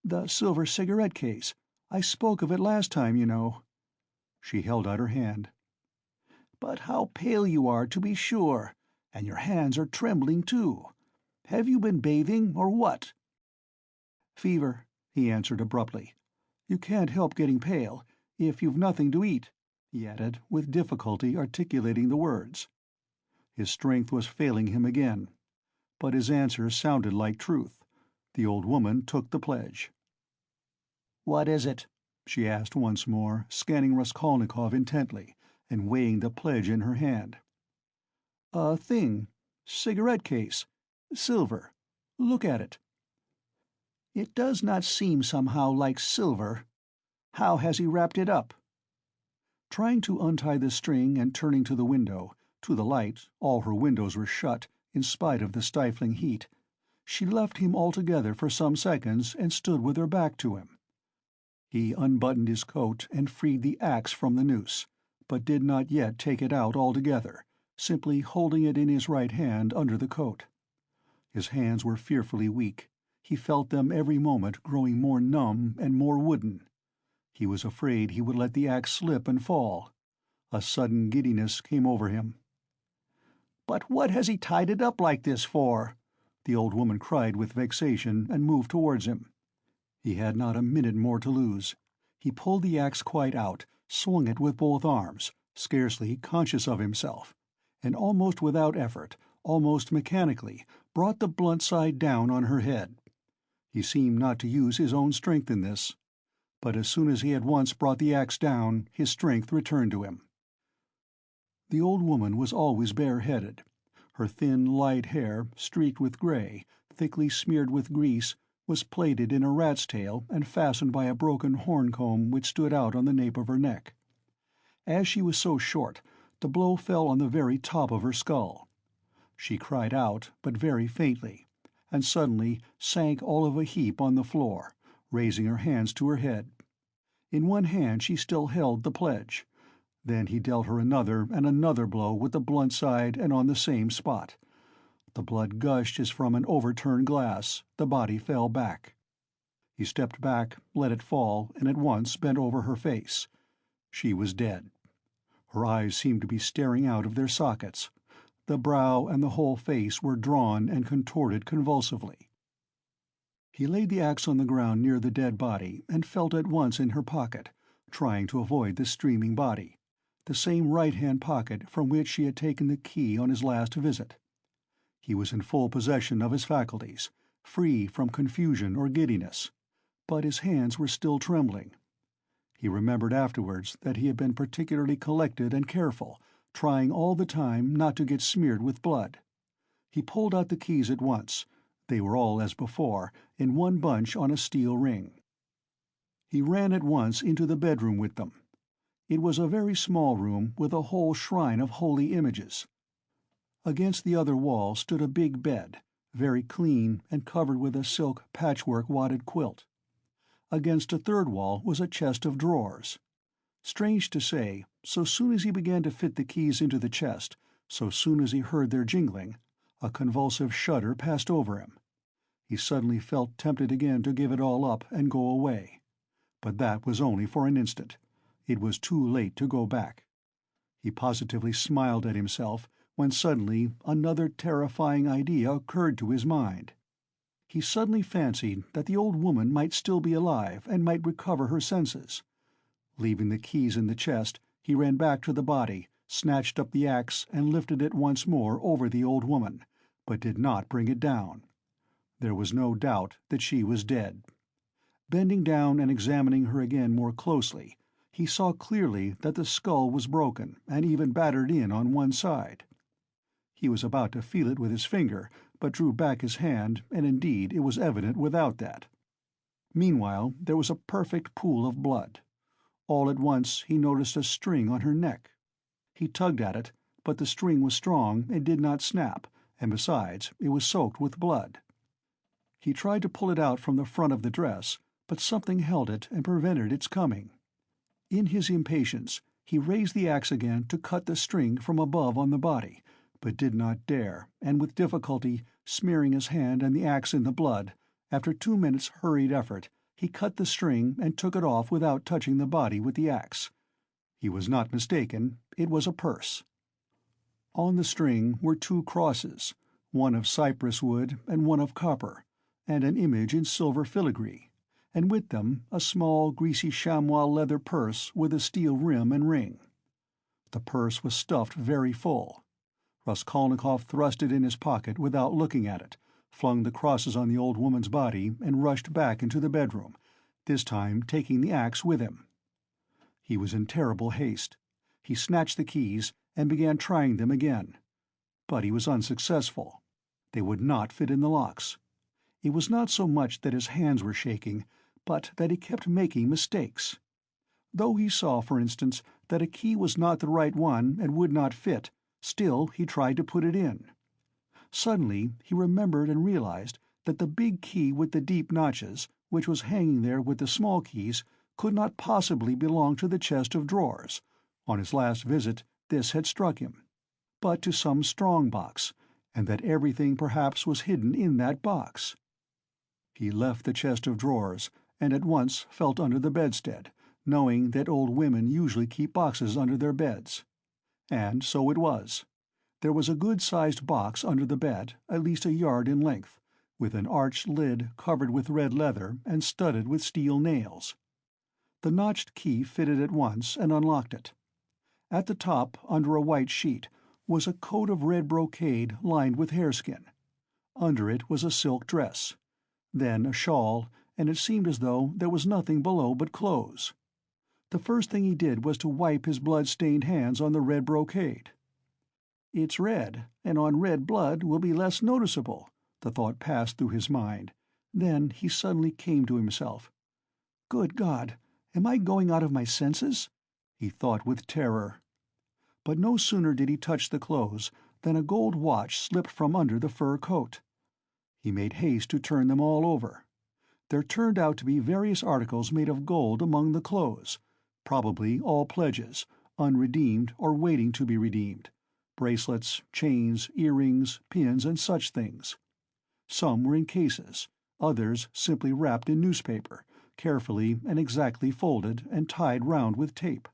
"The silver cigarette case. I spoke of it last time, you know." She held out her hand. "But how pale you are, to be sure! And your hands are trembling, too. Have you been bathing, or what?" "Fever," he answered abruptly. "You can't help getting pale, if you've nothing to eat," he added, with difficulty articulating the words. His strength was failing him again. But his answer sounded like truth. The old woman took the pledge. "What is it?" she asked once more, scanning Raskolnikov intently, and weighing the pledge in her hand. "A thing. Cigarette case. Silver. Look at it." "It does not seem somehow like silver. How has he wrapped it up?" Trying to untie the string and turning to the window, to the light, all her windows were shut, in spite of the stifling heat, she left him altogether for some seconds and stood with her back to him. He unbuttoned his coat and freed the axe from the noose, but did not yet take it out altogether, simply holding it in his right hand under the coat. His hands were fearfully weak. He felt them every moment growing more numb and more wooden. He was afraid he would let the axe slip and fall. A sudden giddiness came over him. "But what has he tied it up like this for?" the old woman cried with vexation, and moved towards him. He had not a minute more to lose. He pulled the axe quite out, swung it with both arms, scarcely conscious of himself, and almost without effort, almost mechanically, brought the blunt side down on her head. He seemed not to use his own strength in this, but as soon as he had once brought the axe down, his strength returned to him. The old woman was always bareheaded. Her thin, light hair, streaked with gray, thickly smeared with grease, was plaited in a rat's tail and fastened by a broken horn-comb which stood out on the nape of her neck. As she was so short, the blow fell on the very top of her skull. She cried out, but very faintly, and suddenly sank all of a heap on the floor, raising her hands to her head. In one hand she still held the pledge. Then he dealt her another and another blow with the blunt side and on the same spot. The blood gushed as from an overturned glass. The body fell back. He stepped back, let it fall, and at once bent over her face. She was dead. Her eyes seemed to be staring out of their sockets. The brow and the whole face were drawn and contorted convulsively. He laid the axe on the ground near the dead body and felt at once in her pocket, trying to avoid the streaming body, the same right-hand pocket from which she had taken the key on his last visit. He was in full possession of his faculties, free from confusion or giddiness, but his hands were still trembling. He remembered afterwards that he had been particularly collected and careful, trying all the time not to get smeared with blood. He pulled out the keys at once. They were all as before, in one bunch on a steel ring. He ran at once into the bedroom with them. It was a very small room with a whole shrine of holy images. Against the other wall stood a big bed, very clean and covered with a silk patchwork wadded quilt. Against a third wall was a chest of drawers. Strange to say, so soon as he began to fit the keys into the chest, so soon as he heard their jingling, a convulsive shudder passed over him. He suddenly felt tempted again to give it all up and go away. But that was only for an instant. It was too late to go back. He positively smiled at himself when suddenly another terrifying idea occurred to his mind. He suddenly fancied that the old woman might still be alive and might recover her senses. Leaving the keys in the chest, he ran back to the body, snatched up the axe and lifted it once more over the old woman, but did not bring it down. There was no doubt that she was dead. Bending down and examining her again more closely, he saw clearly that the skull was broken and even battered in on one side. He was about to feel it with his finger, but drew back his hand, and indeed it was evident without that. Meanwhile there was a perfect pool of blood. All at once he noticed a string on her neck. He tugged at it, but the string was strong and did not snap, and besides, it was soaked with blood. He tried to pull it out from the front of the dress, but something held it and prevented its coming. In his impatience, he raised the axe again to cut the string from above on the body, but did not dare, and with difficulty, smearing his hand and the axe in the blood, after 2 minutes' hurried effort, he cut the string and took it off without touching the body with the axe. He was not mistaken, it was a purse. On the string were 2 crosses, one of cypress wood and one of copper, and an image in silver filigree, and with them a small greasy chamois leather purse with a steel rim and ring. The purse was stuffed very full. Raskolnikov thrust it in his pocket without looking at it, flung the crosses on the old woman's body, and rushed back into the bedroom, this time taking the axe with him. He was in terrible haste. He snatched the keys and began trying them again. But he was unsuccessful. They would not fit in the locks. It was not so much that his hands were shaking, but that he kept making mistakes. Though he saw, for instance, that a key was not the right one and would not fit, still he tried to put it in. Suddenly he remembered and realized that the big key with the deep notches, which was hanging there with the small keys, could not possibly belong to the chest of drawers. On his last visit this had struck him. But to some strong box, and that everything perhaps was hidden in that box. He left the chest of drawers, and at once felt under the bedstead, knowing that old women usually keep boxes under their beds. And so it was. There was a good-sized box under the bed, at least a yard in length, with an arched lid covered with red leather and studded with steel nails. The notched key fitted at once and unlocked it. At the top, under a white sheet, was a coat of red brocade lined with hareskin. Under it was a silk dress. Then a shawl, and it seemed as though there was nothing below but clothes. The first thing he did was to wipe his blood-stained hands on the red brocade. "It's red, and on red blood will be less noticeable," the thought passed through his mind. Then he suddenly came to himself. "Good God, am I going out of my senses?" he thought with terror. But no sooner did he touch the clothes than a gold watch slipped from under the fur coat. He made haste to turn them all over. There turned out to be various articles made of gold among the clothes, probably all pledges, unredeemed or waiting to be redeemed, bracelets, chains, earrings, pins, and such things. Some were in cases, others simply wrapped in newspaper, carefully and exactly folded and tied round with tape.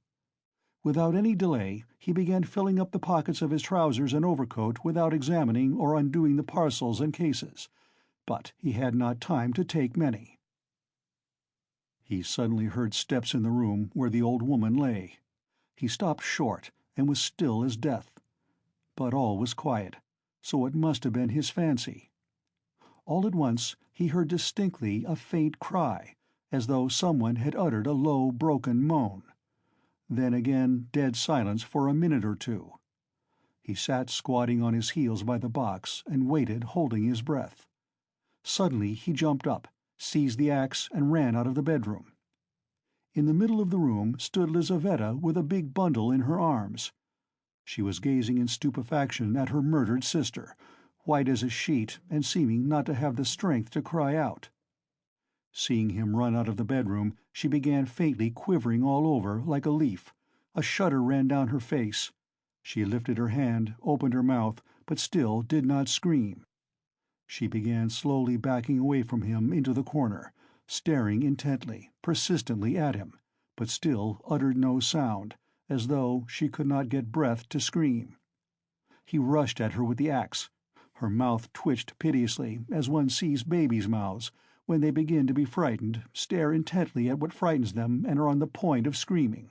Without any delay, he began filling up the pockets of his trousers and overcoat without examining or undoing the parcels and cases, but he had not time to take many. He suddenly heard steps in the room where the old woman lay. He stopped short and was still as death. But all was quiet, so it must have been his fancy. All at once he heard distinctly a faint cry, as though someone had uttered a low, broken moan. Then again dead silence for a minute or two. He sat squatting on his heels by the box and waited, holding his breath. Suddenly he jumped up, seized the axe, and ran out of the bedroom. In the middle of the room stood Lizaveta with a big bundle in her arms. She was gazing in stupefaction at her murdered sister, white as a sheet and seeming not to have the strength to cry out. Seeing him run out of the bedroom, she began faintly quivering all over like a leaf. A shudder ran down her face. She lifted her hand, opened her mouth, but still did not scream. She began slowly backing away from him into the corner, staring intently, persistently at him, but still uttered no sound, as though she could not get breath to scream. He rushed at her with the axe. Her mouth twitched piteously, as one sees babies' mouths, when they begin to be frightened, stare intently at what frightens them and are on the point of screaming.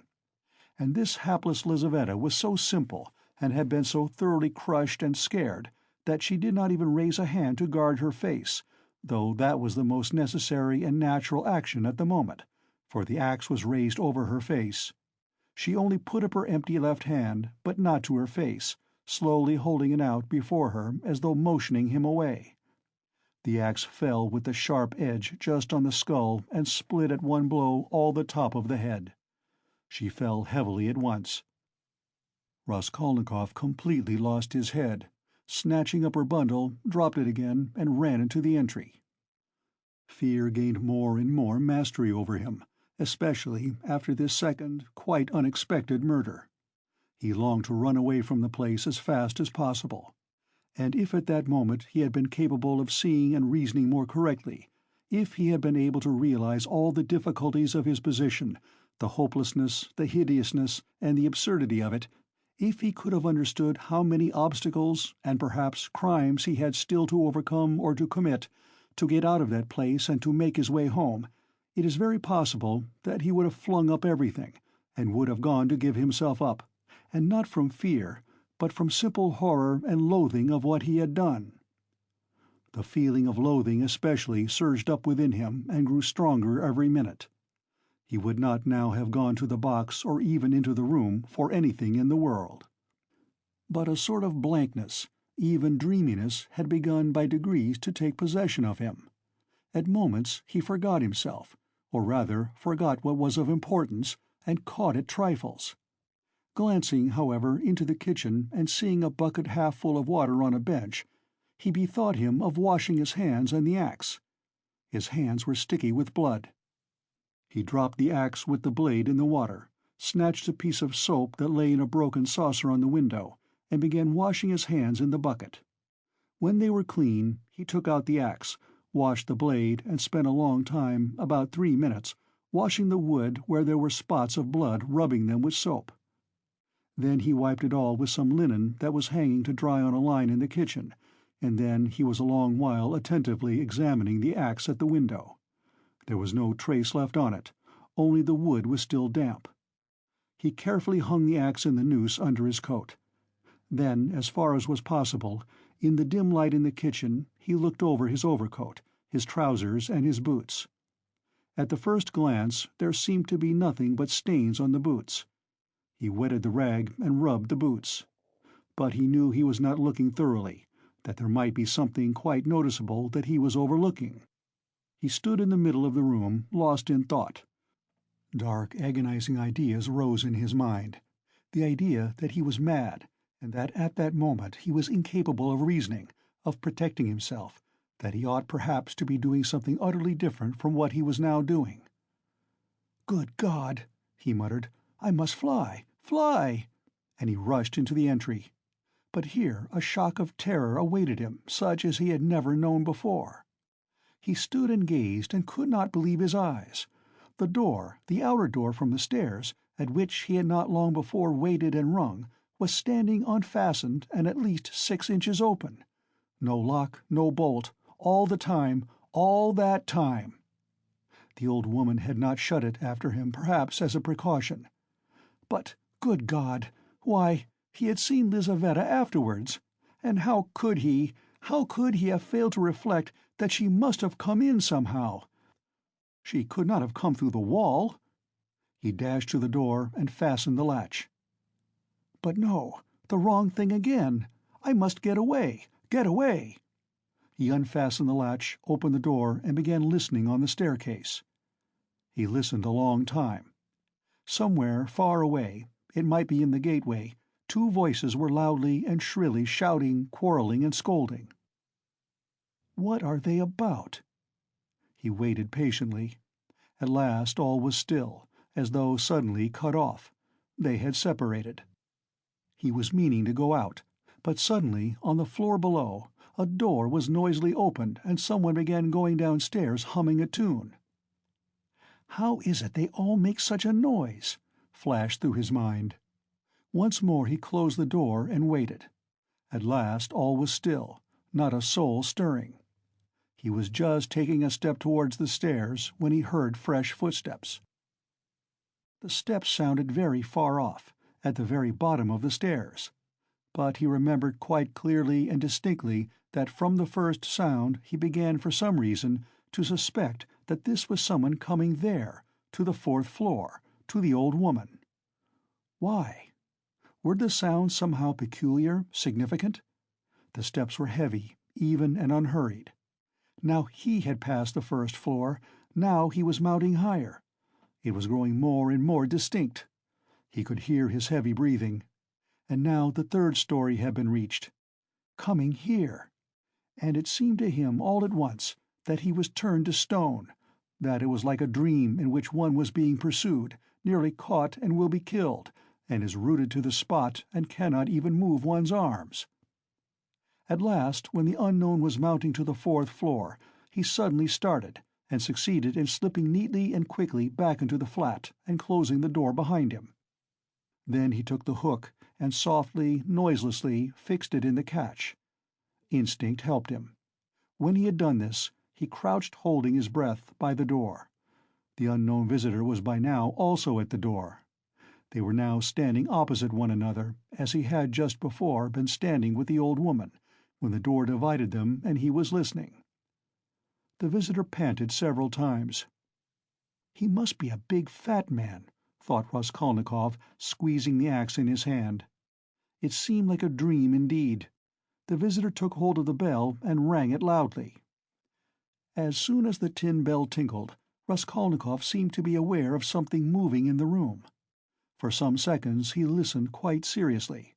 And this hapless Lizaveta was so simple, and had been so thoroughly crushed and scared, that she did not even raise a hand to guard her face, though that was the most necessary and natural action at the moment, for the axe was raised over her face. She only put up her empty left hand, but not to her face, slowly holding it out before her as though motioning him away. The axe fell with the sharp edge just on the skull and split at one blow all the top of the head. She fell heavily at once. Raskolnikov completely lost his head. Snatching up her bundle, dropped it again, and ran into the entry. Fear gained more and more mastery over him, especially after this second, quite unexpected murder. He longed to run away from the place as fast as possible. And if at that moment he had been capable of seeing and reasoning more correctly, if he had been able to realize all the difficulties of his position, the hopelessness, the hideousness, and the absurdity of it, if he could have understood how many obstacles, and perhaps crimes he had still to overcome or to commit, to get out of that place and to make his way home, it is very possible that he would have flung up everything, and would have gone to give himself up, and not from fear, but from simple horror and loathing of what he had done. The feeling of loathing especially surged up within him and grew stronger every minute. He would not now have gone to the box or even into the room for anything in the world. But a sort of blankness, even dreaminess, had begun by degrees to take possession of him. At moments he forgot himself, or rather forgot what was of importance, and caught at trifles. Glancing, however, into the kitchen and seeing a bucket half full of water on a bench, he bethought him of washing his hands and the axe. His hands were sticky with blood. He dropped the axe with the blade in the water, snatched a piece of soap that lay in a broken saucer on the window, and began washing his hands in the bucket. When they were clean, he took out the axe, washed the blade, and spent a long time, about 3 minutes, washing the wood where there were spots of blood, rubbing them with soap. Then he wiped it all with some linen that was hanging to dry on a line in the kitchen, and then he was a long while attentively examining the axe at the window. There was no trace left on it, only the wood was still damp. He carefully hung the axe in the noose under his coat. Then, as far as was possible, in the dim light in the kitchen, he looked over his overcoat, his trousers, and his boots. At the first glance there seemed to be nothing but stains on the boots. He wetted the rag and rubbed the boots. But he knew he was not looking thoroughly, that there might be something quite noticeable that he was overlooking. He stood in the middle of the room, lost in thought. Dark, agonizing ideas rose in his mind. The idea that he was mad, and that at that moment he was incapable of reasoning, of protecting himself, that he ought perhaps to be doing something utterly different from what he was now doing. "Good God!" he muttered. "I must fly! Fly!" And he rushed into the entry. But here a shock of terror awaited him, such as he had never known before. He stood and gazed and could not believe his eyes. The door, the outer door from the stairs, at which he had not long before waited and rung, was standing unfastened and at least 6 inches open. No lock, no bolt, all the time, all that time. The old woman had not shut it after him, perhaps as a precaution. But, good God, why, he had seen Lizaveta afterwards, and how could he have failed to reflect that she must have come in somehow? She could not have come through the wall. He dashed to the door and fastened the latch. But no, the wrong thing again. I must get away, get away. He unfastened the latch, opened the door, and began listening on the staircase. He listened a long time. Somewhere far away, it might be in the gateway, two voices were loudly and shrilly shouting, quarreling, and scolding. What are they about? He waited patiently. At last all was still, as though suddenly cut off. They had separated. He was meaning to go out, but suddenly, on the floor below, a door was noisily opened and someone began going downstairs humming a tune. "How is it they all make such a noise?" flashed through his mind. Once more he closed the door and waited. At last all was still, not a soul stirring. He was just taking a step towards the stairs when he heard fresh footsteps. The steps sounded very far off, at the very bottom of the stairs, but he remembered quite clearly and distinctly that from the first sound he began for some reason to suspect that this was someone coming there, to the fourth floor, to the old woman. Why? Were the sounds somehow peculiar, significant? The steps were heavy, even and unhurried. Now he had passed the first floor, now he was mounting higher. It was growing more and more distinct. He could hear his heavy breathing. And now the third story had been reached. Coming here. And it seemed to him all at once that he was turned to stone, that it was like a dream in which one was being pursued, nearly caught and will be killed, and is rooted to the spot and cannot even move one's arms. At last, when the unknown was mounting to the fourth floor, he suddenly started, and succeeded in slipping neatly and quickly back into the flat and closing the door behind him. Then he took the hook and softly, noiselessly fixed it in the catch. Instinct helped him. When he had done this, he crouched holding his breath by the door. The unknown visitor was by now also at the door. They were now standing opposite one another, as he had just before been standing with the old woman, when the door divided them and he was listening. The visitor panted several times. "He must be a big fat man," thought Raskolnikov, squeezing the axe in his hand. It seemed like a dream indeed. The visitor took hold of the bell and rang it loudly. As soon as the tin bell tinkled, Raskolnikov seemed to be aware of something moving in the room. For some seconds he listened quite seriously.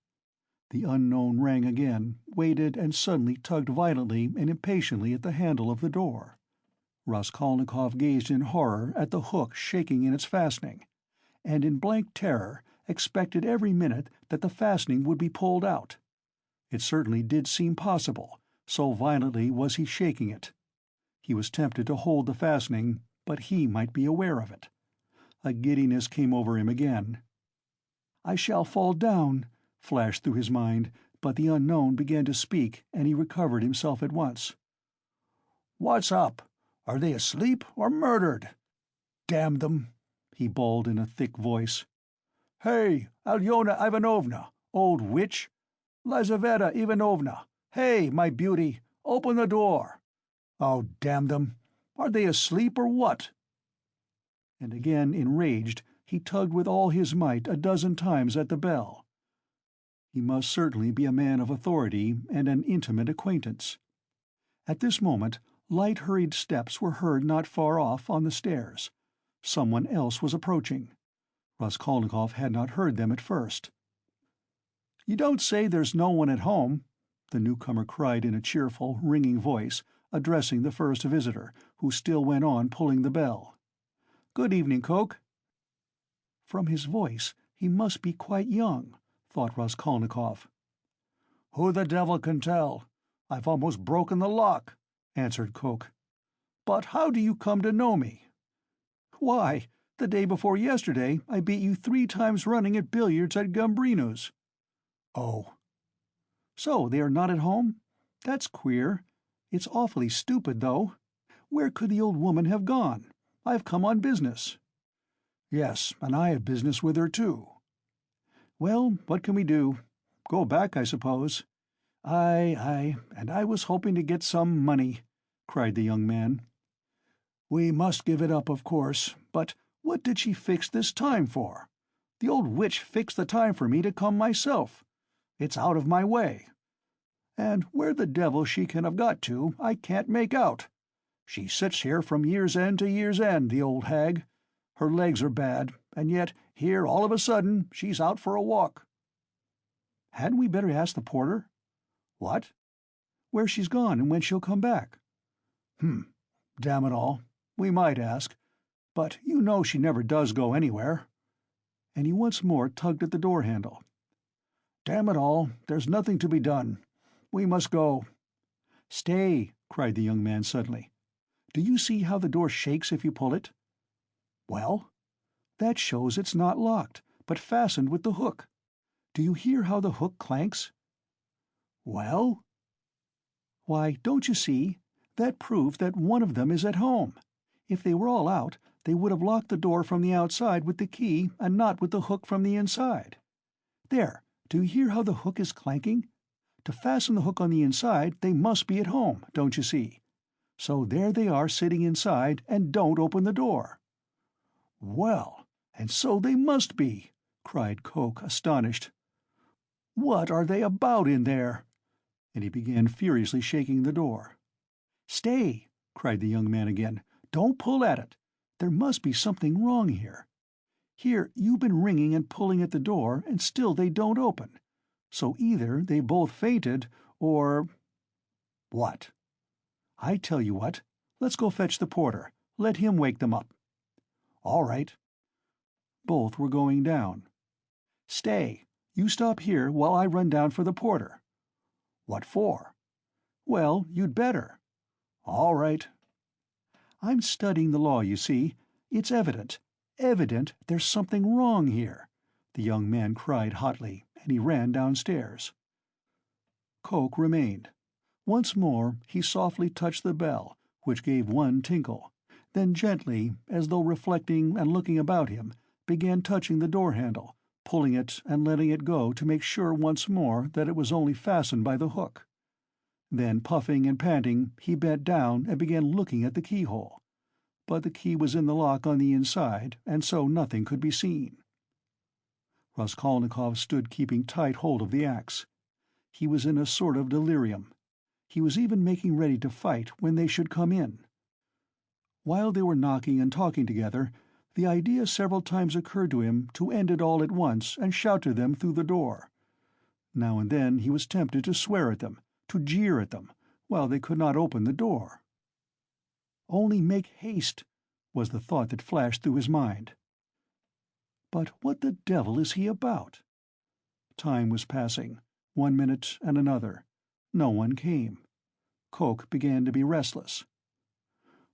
The unknown rang again, waited, and suddenly tugged violently and impatiently at the handle of the door. Raskolnikov gazed in horror at the hook shaking in its fastening, and in blank terror expected every minute that the fastening would be pulled out. It certainly did seem possible, so violently was he shaking it. He was tempted to hold the fastening, but he might be aware of it. A giddiness came over him again. "I shall fall down," flashed through his mind, but the unknown began to speak, and he recovered himself at once. "What's up? Are they asleep or murdered? Damn them!" he bawled in a thick voice. "Hey, Alyona Ivanovna, old witch! Lizaveta Ivanovna! Hey, my beauty! Open the door! Oh, damn them! Are they asleep or what?" And again enraged, he tugged with all his might a dozen times at the bell. He must certainly be a man of authority and an intimate acquaintance. At this moment, light hurried steps were heard not far off on the stairs. Someone else was approaching. Raskolnikov had not heard them at first. "You don't say there's no one at home?" the newcomer cried in a cheerful, ringing voice, addressing the first visitor, who still went on pulling the bell. "Good evening, Coke." From his voice he must be quite young, thought Raskolnikov. "Who the devil can tell? I've almost broken the lock," answered Coke. "But how do you come to know me?" "Why, the day before yesterday I beat you 3 times running at billiards at Gambrinus." "Oh." "So they are not at home? That's queer. It's awfully stupid, though. Where could the old woman have gone? I've come on business." "Yes, and I have business with her, too." "Well, what can we do? Go back, I suppose." "Aye, and I was hoping to get some money," cried the young man. "We must give it up, of course, but what did she fix this time for? The old witch fixed the time for me to come myself. It's out of my way. And where the devil she can have got to, I can't make out. She sits here from year's end to year's end, the old hag. Her legs are bad, and yet here all of a sudden she's out for a walk." "Hadn't we better ask the porter?" "What?" "Where she's gone and when she'll come back." Damn it all. We might ask. But you know she never does go anywhere." And he once more tugged at the door handle. "Damn it all, there's nothing to be done. We must go." "Stay!" cried the young man suddenly. "Do you see how the door shakes if you pull it?" "Well?" "That shows it's not locked, but fastened with the hook. Do you hear how the hook clanks?" "Well?" "Why, don't you see? That proves that one of them is at home. If they were all out, they would have locked the door from the outside with the key and not with the hook from the inside. There, do you hear how the hook is clanking? To fasten the hook on the inside, they must be at home, don't you see? So there they are sitting inside and don't open the door." "Well, and so they must be," cried Coke, astonished. "What are they about in there?" And he began furiously shaking the door. "Stay!" cried the young man again. "Don't pull at it. There must be something wrong here. Here you've been ringing and pulling at the door, and still they don't open. So either they both fainted, or—" "What?" "I tell you what. Let's go fetch the porter. Let him wake them up." "All right." Both were going down. "Stay. You stop here while I run down for the porter." "What for?" "Well, you'd better." "All right." "I'm studying the law, you see. It's evident there's something wrong here," the young man cried hotly, and he ran downstairs. Coke remained. Once more he softly touched the bell, which gave one tinkle, then gently, as though reflecting and looking about him, began touching the door-handle, pulling it and letting it go to make sure once more that it was only fastened by the hook. Then, puffing and panting, he bent down and began looking at the keyhole. But the key was in the lock on the inside, and so nothing could be seen. Raskolnikov stood keeping tight hold of the axe. He was in a sort of delirium. He was even making ready to fight when they should come in. While they were knocking and talking together, the idea several times occurred to him to end it all at once and shout to them through the door. Now and then he was tempted to swear at them, to jeer at them, while they could not open the door. "Only make haste," was the thought that flashed through his mind. But what the devil is he about? Time was passing, 1 minute and another. No one came. Coke began to be restless.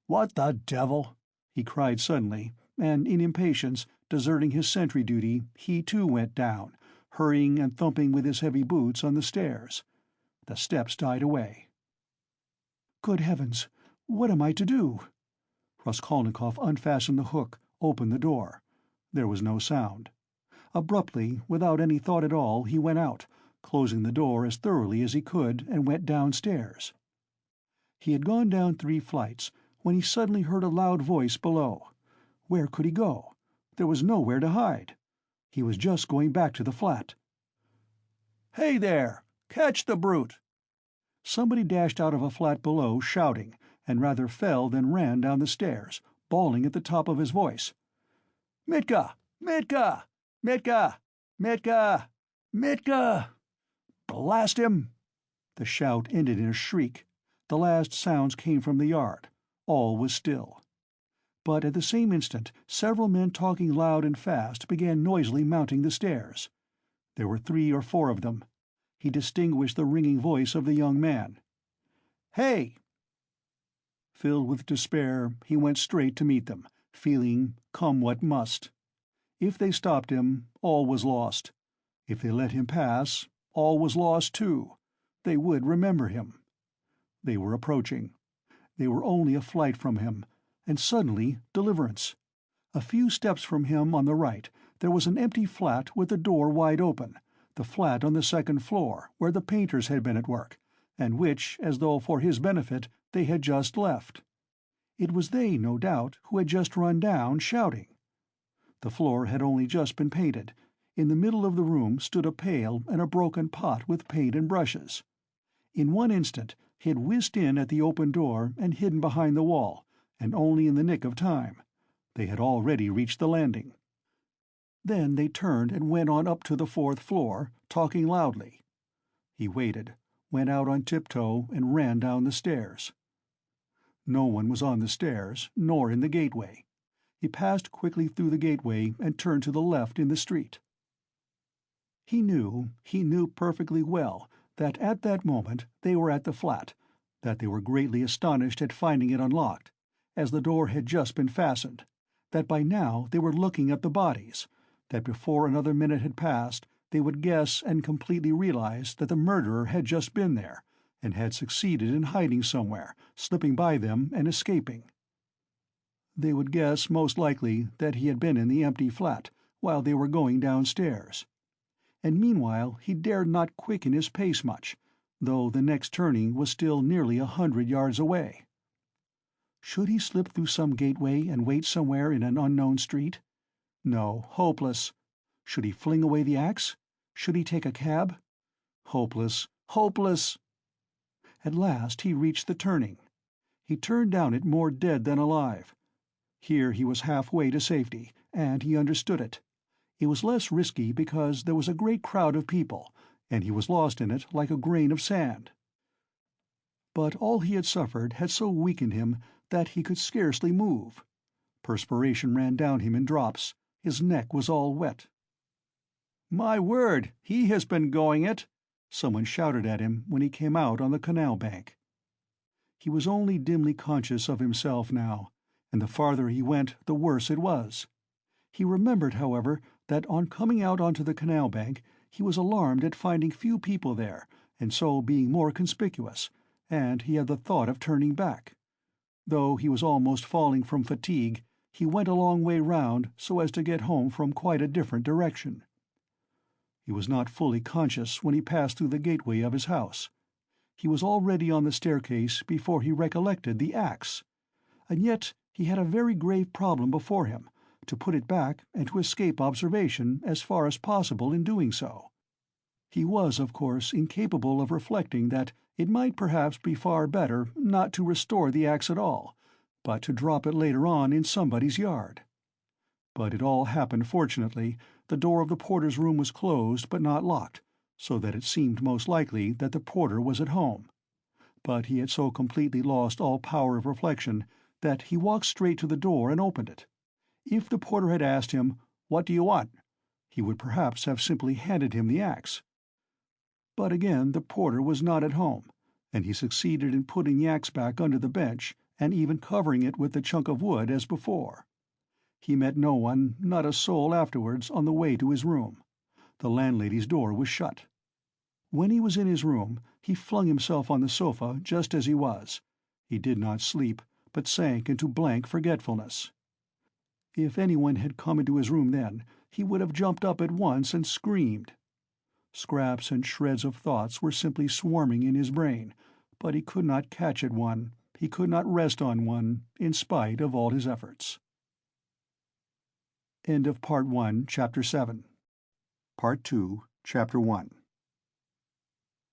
"What the devil!" he cried suddenly, and in impatience, deserting his sentry duty, he too went down, hurrying and thumping with his heavy boots on the stairs. The steps died away. "Good heavens! What am I to do?" Raskolnikov unfastened the hook, opened the door. There was no sound. Abruptly, without any thought at all, he went out, closing the door as thoroughly as he could, and went downstairs. He had gone down 3 flights when he suddenly heard a loud voice below. Where could he go? There was nowhere to hide. He was just going back to the flat. "Hey there! Catch the brute!" Somebody dashed out of a flat below, shouting, and rather fell than ran down the stairs, bawling at the top of his voice. "Mitka! Mitka! Mitka! Mitka! Mitka! Blast him!" The shout ended in a shriek. The last sounds came from the yard. All was still. But at the same instant several men talking loud and fast began noisily mounting the stairs. There were 3 or 4 of them. He distinguished the ringing voice of the young man. "Hey!" Filled with despair, he went straight to meet them, feeling, come what must. If they stopped him, all was lost. If they let him pass, all was lost too. They would remember him. They were approaching. They were only a flight from him, and suddenly deliverance. A few steps from him on the right there was an empty flat with the door wide open, the flat on the second floor, where the painters had been at work, and which, as though for his benefit, they had just left. It was they, no doubt, who had just run down, shouting. The floor had only just been painted. In the middle of the room stood a pail and a broken pot with paint and brushes. In one instant he had whizzed in at the open door and hidden behind the wall, and only in the nick of time. They had already reached the landing. Then they turned and went on up to the fourth floor, talking loudly. He waited, went out on tiptoe, and ran down the stairs. No one was on the stairs, nor in the gateway. He passed quickly through the gateway and turned to the left in the street. He knew perfectly well that at that moment they were at the flat, that they were greatly astonished at finding it unlocked, as the door had just been fastened, that by now they were looking at the bodies, that before another minute had passed they would guess and completely realize that the murderer had just been there, and had succeeded in hiding somewhere, slipping by them and escaping. They would guess, most likely, that he had been in the empty flat while they were going downstairs. And meanwhile he dared not quicken his pace much, though the next turning was still nearly 100 yards away. Should he slip through some gateway and wait somewhere in an unknown street? No, hopeless. Should he fling away the axe? Should he take a cab? Hopeless, hopeless! At last he reached the turning. He turned down it more dead than alive. Here he was halfway to safety, and he understood it. It was less risky because there was a great crowd of people, and he was lost in it like a grain of sand. But all he had suffered had so weakened him that he could scarcely move. Perspiration ran down him in drops. His neck was all wet. "My word, he has been going it!" someone shouted at him when he came out on the canal bank. He was only dimly conscious of himself now, and the farther he went the worse it was. He remembered, however, that on coming out onto the canal bank he was alarmed at finding few people there, and so being more conspicuous, and he had the thought of turning back. Though he was almost falling from fatigue, he went a long way round so as to get home from quite a different direction. He was not fully conscious when he passed through the gateway of his house. He was already on the staircase before he recollected the axe. And yet he had a very grave problem before him, to put it back and to escape observation as far as possible in doing so. He was, of course, incapable of reflecting that it might perhaps be far better not to restore the axe at all, but to drop it later on in somebody's yard. But it all happened fortunately. The door of the porter's room was closed but not locked, so that it seemed most likely that the porter was at home. But he had so completely lost all power of reflection that he walked straight to the door and opened it. If the porter had asked him, "What do you want?" he would perhaps have simply handed him the axe. But again the porter was not at home, and he succeeded in putting the axe back under the bench and even covering it with the chunk of wood as before. He met no one, not a soul afterwards, on the way to his room. The landlady's door was shut. When he was in his room, he flung himself on the sofa just as he was. He did not sleep, but sank into blank forgetfulness. If anyone had come into his room then, he would have jumped up at once and screamed. Scraps and shreds of thoughts were simply swarming in his brain, but he could not catch at one, he could not rest on one, in spite of all his efforts. End of Part 1, Chapter 7. Part 2, Chapter 1.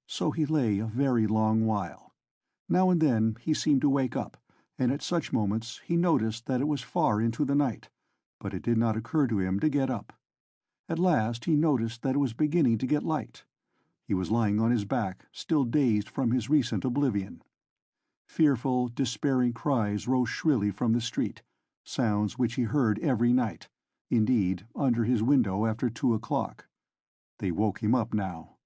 So he lay a very long while. Now and then he seemed to wake up, and at such moments he noticed that it was far into the night, but it did not occur to him to get up. At last he noticed that it was beginning to get light. He was lying on his back, still dazed from his recent oblivion. Fearful, despairing cries rose shrilly from the street, sounds which he heard every night, indeed, under his window after 2 o'clock. They woke him up now.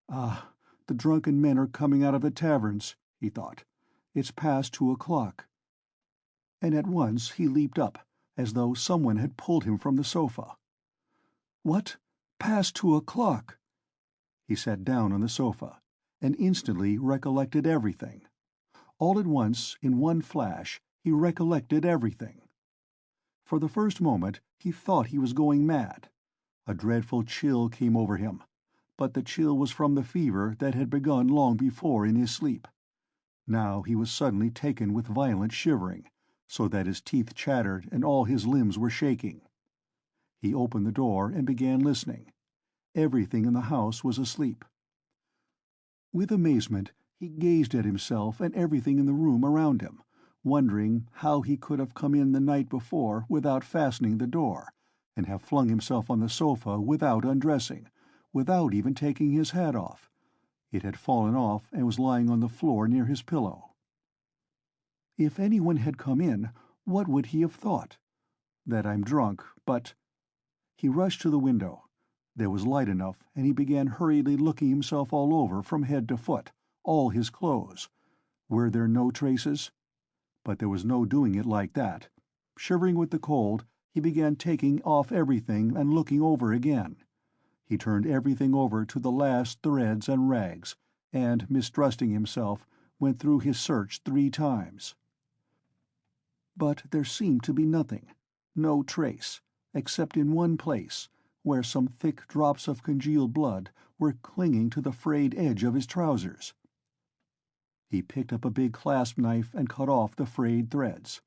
"Ah, the drunken men are coming out of the taverns," he thought. "It's past 2 o'clock." And at once he leaped up, as though someone had pulled him from the sofa. "What? Past 2 o'clock?" He sat down on the sofa, and instantly recollected everything. All at once, in one flash, he recollected everything. For the first moment he thought he was going mad. A dreadful chill came over him, but the chill was from the fever that had begun long before in his sleep. Now he was suddenly taken with violent shivering, so that his teeth chattered and all his limbs were shaking. He opened the door and began listening. Everything in the house was asleep. With amazement he gazed at himself and everything in the room around him, wondering how he could have come in the night before without fastening the door, and have flung himself on the sofa without undressing, without even taking his hat off. It had fallen off and was lying on the floor near his pillow. If anyone had come in, what would he have thought? That I'm drunk, but... He rushed to the window. There was light enough, and he began hurriedly looking himself all over from head to foot, all his clothes. Were there no traces? But there was no doing it like that. Shivering with the cold, he began taking off everything and looking over again. He turned everything over to the last threads and rags, and, mistrusting himself, went through his search 3 times. But there seemed to be nothing, no trace, except in one place, where some thick drops of congealed blood were clinging to the frayed edge of his trousers. He picked up a big clasp knife and cut off the frayed threads.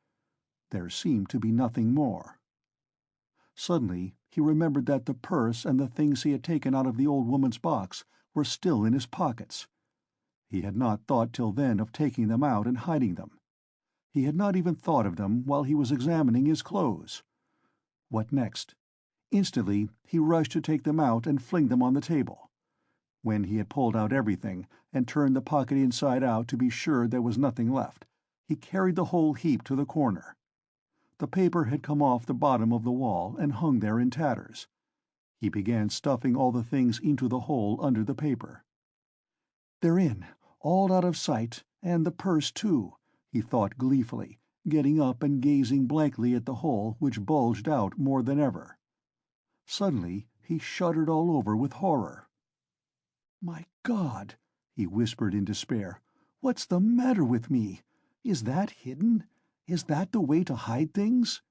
There seemed to be nothing more. Suddenly he remembered that the purse and the things he had taken out of the old woman's box were still in his pockets. He had not thought till then of taking them out and hiding them. He had not even thought of them while he was examining his clothes. What next? Instantly he rushed to take them out and fling them on the table. When he had pulled out everything, and turned the pocket inside out to be sure there was nothing left, he carried the whole heap to the corner. The paper had come off the bottom of the wall and hung there in tatters. He began stuffing all the things into the hole under the paper. "They're in, all out of sight, and the purse too," he thought gleefully, getting up and gazing blankly at the hole which bulged out more than ever. Suddenly he shuddered all over with horror. "My God," he whispered in despair, "what's the matter with me? Is that hidden? Is that the way to hide things?"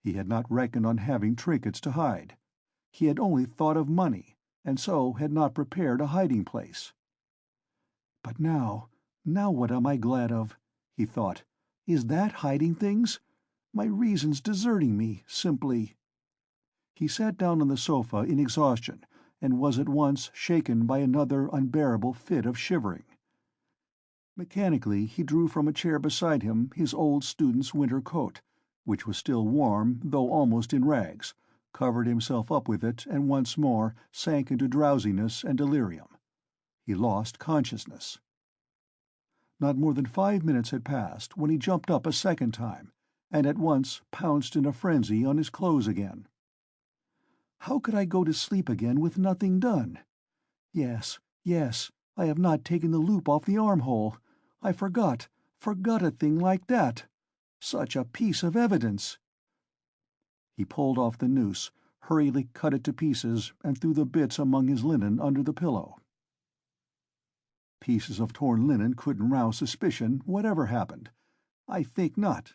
He had not reckoned on having trinkets to hide. He had only thought of money, and so had not prepared a hiding-place. "But now what am I glad of?" he thought. "Is that hiding things? My reason's deserting me, simply." He sat down on the sofa in exhaustion, and was at once shaken by another unbearable fit of shivering. Mechanically he drew from a chair beside him his old student's winter coat, which was still warm though almost in rags, covered himself up with it, and once more sank into drowsiness and delirium. He lost consciousness. Not more than 5 minutes had passed when he jumped up a second time, and at once pounced in a frenzy on his clothes again. How could I go to sleep again with nothing done? Yes, I have not taken the loop off the armhole. I forgot a thing like that. Such a piece of evidence. He pulled off the noose, hurriedly cut it to pieces, and threw the bits among his linen under the pillow. Pieces of torn linen couldn't rouse suspicion, whatever happened. I think not,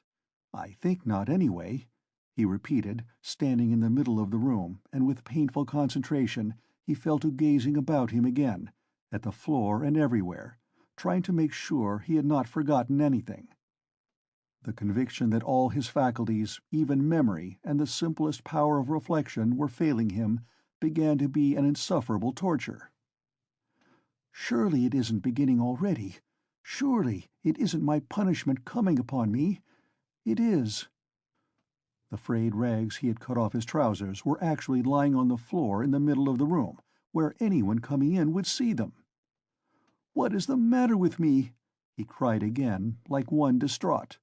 anyway," he repeated, standing in the middle of the room, and with painful concentration he fell to gazing about him again, at the floor and everywhere, trying to make sure he had not forgotten anything. The conviction that all his faculties, even memory and the simplest power of reflection, were failing him began to be an insufferable torture. "Surely it isn't beginning already. Surely it isn't my punishment coming upon me. It is." The frayed rags he had cut off his trousers were actually lying on the floor in the middle of the room, where anyone coming in would see them. "What is the matter with me?" he cried again, like one distraught.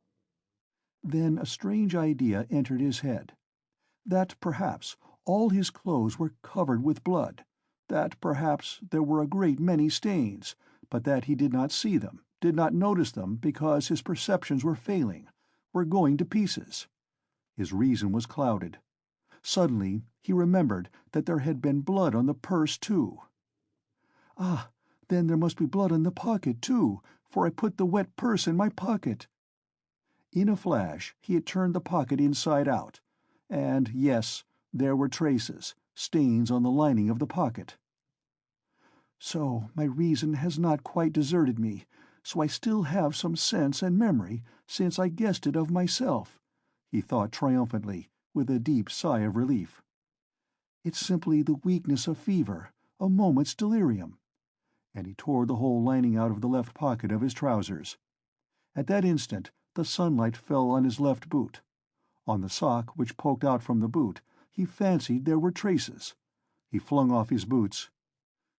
Then a strange idea entered his head. That perhaps all his clothes were covered with blood, that perhaps there were a great many stains, but that he did not see them, did not notice them because his perceptions were failing, were going to pieces. His reason was clouded. Suddenly he remembered that there had been blood on the purse too. Ah, Then there must be blood in the pocket, too, for I put the wet purse in my pocket." In a flash he had turned the pocket inside out, and, yes, there were traces, stains on the lining of the pocket. "So my reason has not quite deserted me, so I still have some sense and memory, since I guessed it of myself," he thought triumphantly, with a deep sigh of relief. "It's simply the weakness of fever, a moment's delirium." And he tore the whole lining out of the left pocket of his trousers. At that instant the sunlight fell on his left boot. On the sock which poked out from the boot he fancied there were traces. He flung off his boots.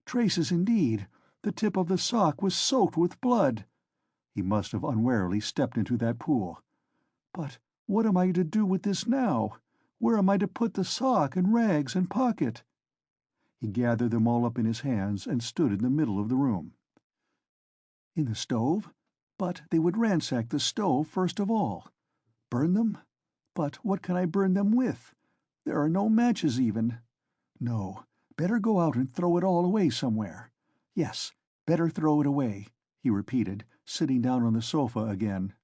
Traces indeed! The tip of the sock was soaked with blood. He must have unwarily stepped into that pool. But what am I to do with this now? Where am I to put the sock and rags and pocket? He gathered them all up in his hands and stood in the middle of the room. In the stove? But they would ransack the stove first of all. Burn them? But what can I burn them with? There are no matches even. No, better go out and throw it all away somewhere. Yes, better throw it away, he repeated, sitting down on the sofa again.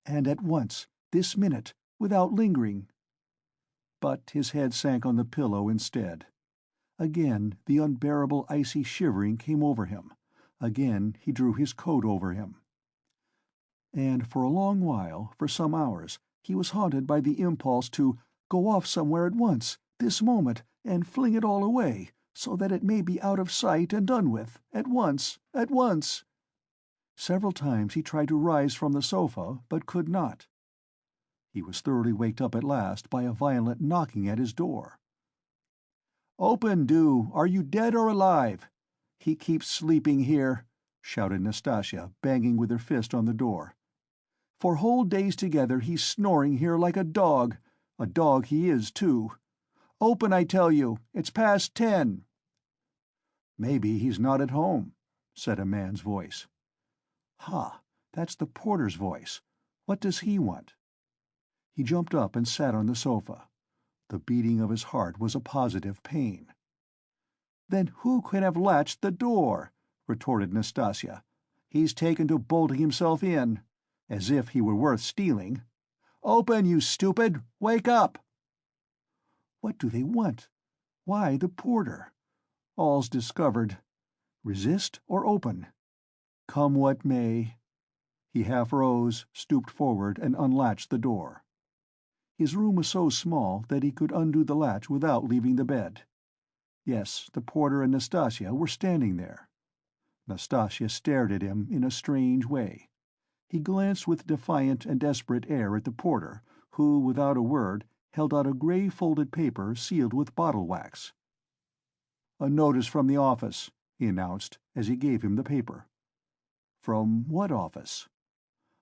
And at once, this minute, without lingering. But his head sank on the pillow instead. Again the unbearable icy shivering came over him. Again he drew his coat over him. And for a long while, for some hours, he was haunted by the impulse to go off somewhere at once, this moment, and fling it all away, so that it may be out of sight and done with, at once, at once. Several times he tried to rise from the sofa, but could not. He was thoroughly waked up at last by a violent knocking at his door. "Open, do! Are you dead or alive? He keeps sleeping here," shouted Nastasya, banging with her fist on the door. "For whole days together he's snoring here like a dog. A dog he is, too. Open, I tell you! It's past 10. "Maybe he's not at home," said a man's voice. "Ha! That's the porter's voice. What does he want?" He jumped up and sat on the sofa. The beating of his heart was a positive pain. "Then who can have latched the door?" retorted Nastasya. "He's taken to bolting himself in. As if he were worth stealing. Open, you stupid! Wake up!" What do they want? Why the porter? All's discovered. Resist or open? Come what may. He half rose, stooped forward, and unlatched the door. His room was so small that he could undo the latch without leaving the bed. Yes, the porter and Nastasya were standing there. Nastasya stared at him in a strange way. He glanced with defiant and desperate air at the porter, who, without a word, held out a grey folded paper sealed with bottle wax. "A notice from the office," he announced, as he gave him the paper. "From what office?"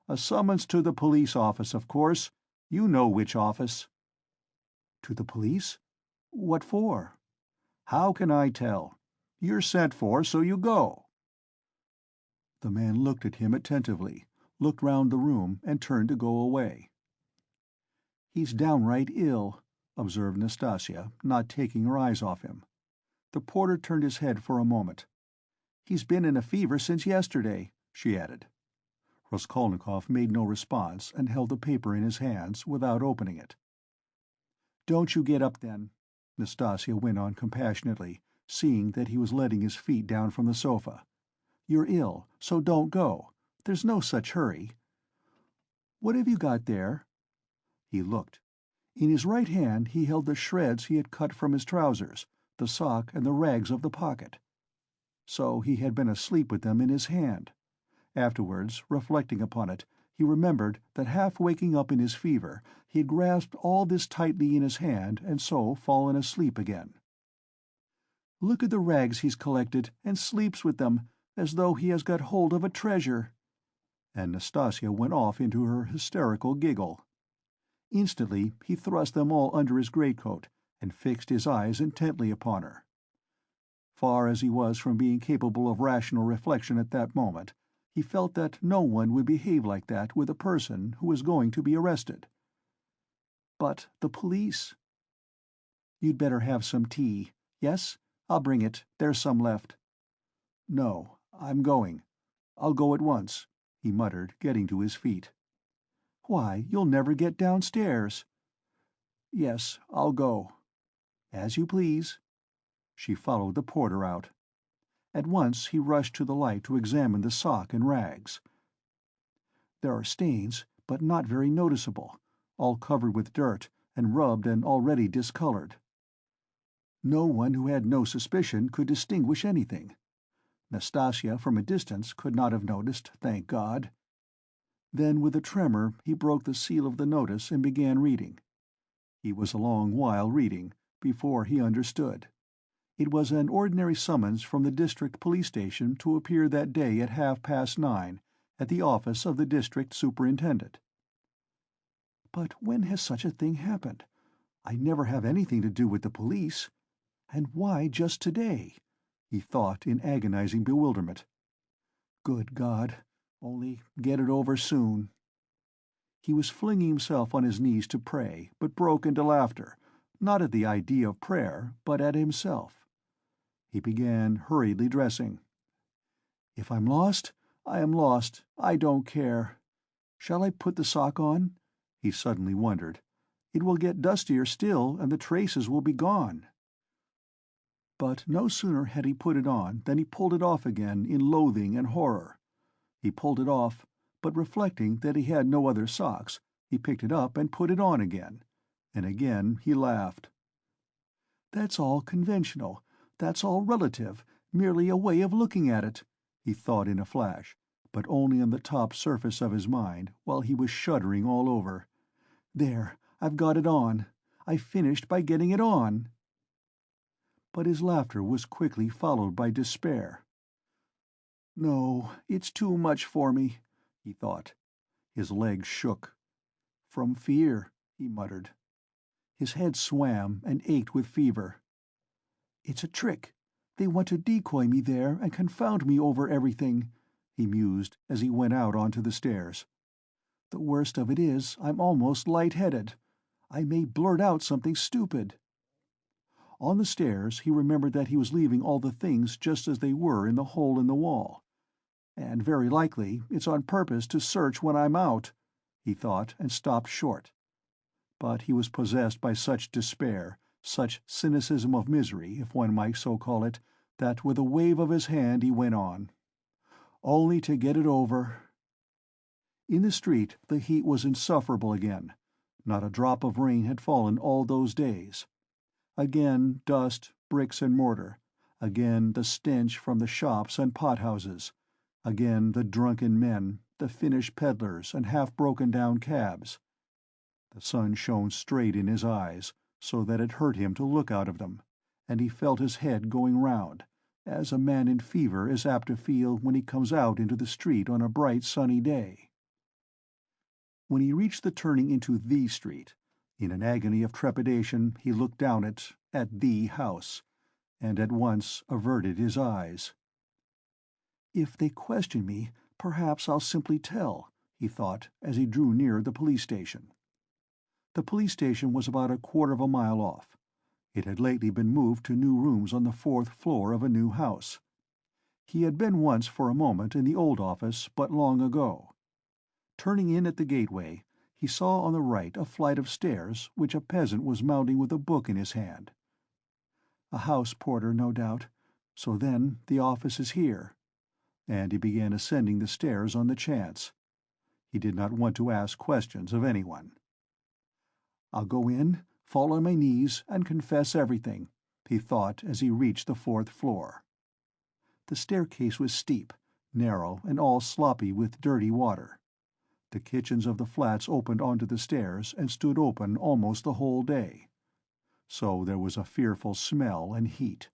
"A summons to the police office, of course. You know which office." "To the police? What for?" "How can I tell? You're sent for, so you go." The man looked at him attentively, looked round the room, and turned to go away. "He's downright ill," observed Nastasya, not taking her eyes off him. The porter turned his head for a moment. "He's been in a fever since yesterday," she added. Raskolnikov made no response and held the paper in his hands, without opening it. "Don't you get up, then," Nastasya went on compassionately, seeing that he was letting his feet down from the sofa. "You're ill, so don't go. There's no such hurry. What have you got there?" He looked. In his right hand he held the shreds he had cut from his trousers, the sock and the rags of the pocket. So he had been asleep with them in his hand. Afterwards, reflecting upon it, he remembered that half waking up in his fever, he had grasped all this tightly in his hand and so fallen asleep again. "Look at the rags he's collected, and sleeps with them, as though he has got hold of a treasure." And Nastasya went off into her hysterical giggle. Instantly he thrust them all under his greatcoat, and fixed his eyes intently upon her. Far as he was from being capable of rational reflection at that moment, he felt that no one would behave like that with a person who was going to be arrested. But the police? "You'd better have some tea. Yes? I'll bring it. There's some left." "No, I'm going. I'll go at once," he muttered, getting to his feet. "Why, you'll never get downstairs." "Yes, I'll go." "As you please." She followed the porter out. At once he rushed to the light to examine the sock and rags. There are stains, but not very noticeable, all covered with dirt, and rubbed and already discolored. No one who had no suspicion could distinguish anything. Nastasia from a distance could not have noticed, thank God. Then with a tremor he broke the seal of the notice and began reading. He was a long while reading, before he understood. It was an ordinary summons from the district police station to appear that day at 9:30 at the office of the district superintendent. "But when has such a thing happened? I never have anything to do with the police. And why just today?" he thought in agonizing bewilderment. "Good God, only get it over soon." He was flinging himself on his knees to pray, but broke into laughter, not at the idea of prayer, but at himself. He began hurriedly dressing. "If I'm lost, I am lost. I don't care. Shall I put the sock on?" he suddenly wondered. "It will get dustier still, and the traces will be gone." But no sooner had he put it on than he pulled it off again in loathing and horror. He pulled it off, but reflecting that he had no other socks, he picked it up and put it on again, and again he laughed. "That's all conventional, that's all relative, merely a way of looking at it," he thought in a flash, but only on the top surface of his mind, while he was shuddering all over. "There, I've got it on. I finished by getting it on." But his laughter was quickly followed by despair. "No, it's too much for me," he thought. His legs shook. "From fear," he muttered. His head swam and ached with fever. "It's a trick. They want to decoy me there and confound me over everything," he mused as he went out onto the stairs. "The worst of it is I'm almost light-headed. I may blurt out something stupid." On the stairs he remembered that he was leaving all the things just as they were in the hole in the wall. "And very likely it's on purpose to search when I'm out," he thought, and stopped short. But he was possessed by such despair, such cynicism of misery, if one might so call it, that with a wave of his hand he went on. "Only to get it over." In the street the heat was insufferable again. Not a drop of rain had fallen all those days. Again dust, bricks and mortar. Again the stench from the shops and pot-houses. Again the drunken men, the Finnish peddlers and half-broken-down cabs. The sun shone straight in his eyes, so that it hurt him to look out of them, and he felt his head going round, as a man in fever is apt to feel when he comes out into the street on a bright sunny day. When he reached the turning into the street, in an agony of trepidation he looked down it, at the house, and at once averted his eyes. "If they question me, perhaps I'll simply tell," he thought as he drew near the police station. The police station was about a quarter of a mile off. It had lately been moved to new rooms on the 4th floor of a new house. He had been once for a moment in the old office, but long ago. Turning in at the gateway, he saw on the right a flight of stairs which a peasant was mounting with a book in his hand. "A house porter, no doubt. So then the office is here." And he began ascending the stairs on the chance. He did not want to ask questions of anyone. "I'll go in, fall on my knees, and confess everything," he thought as he reached the 4th floor. The staircase was steep, narrow, and all sloppy with dirty water. The kitchens of the flats opened onto the stairs and stood open almost the whole day. So there was a fearful smell and heat.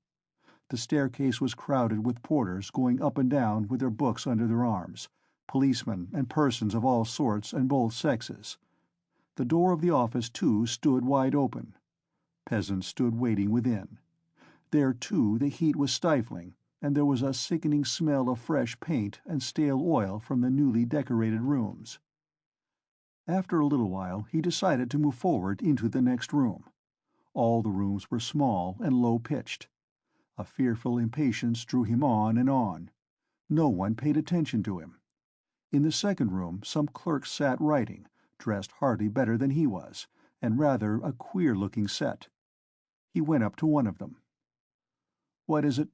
The staircase was crowded with porters going up and down with their books under their arms, policemen and persons of all sorts and both sexes. The door of the office, too, stood wide open. Peasants stood waiting within. There, too, the heat was stifling, and there was a sickening smell of fresh paint and stale oil from the newly decorated rooms. After a little while he decided to move forward into the next room. All the rooms were small and low-pitched. A fearful impatience drew him on and on. No one paid attention to him. In the second room some clerks sat writing, dressed hardly better than he was, and rather a queer-looking set. He went up to one of them. "What is it?"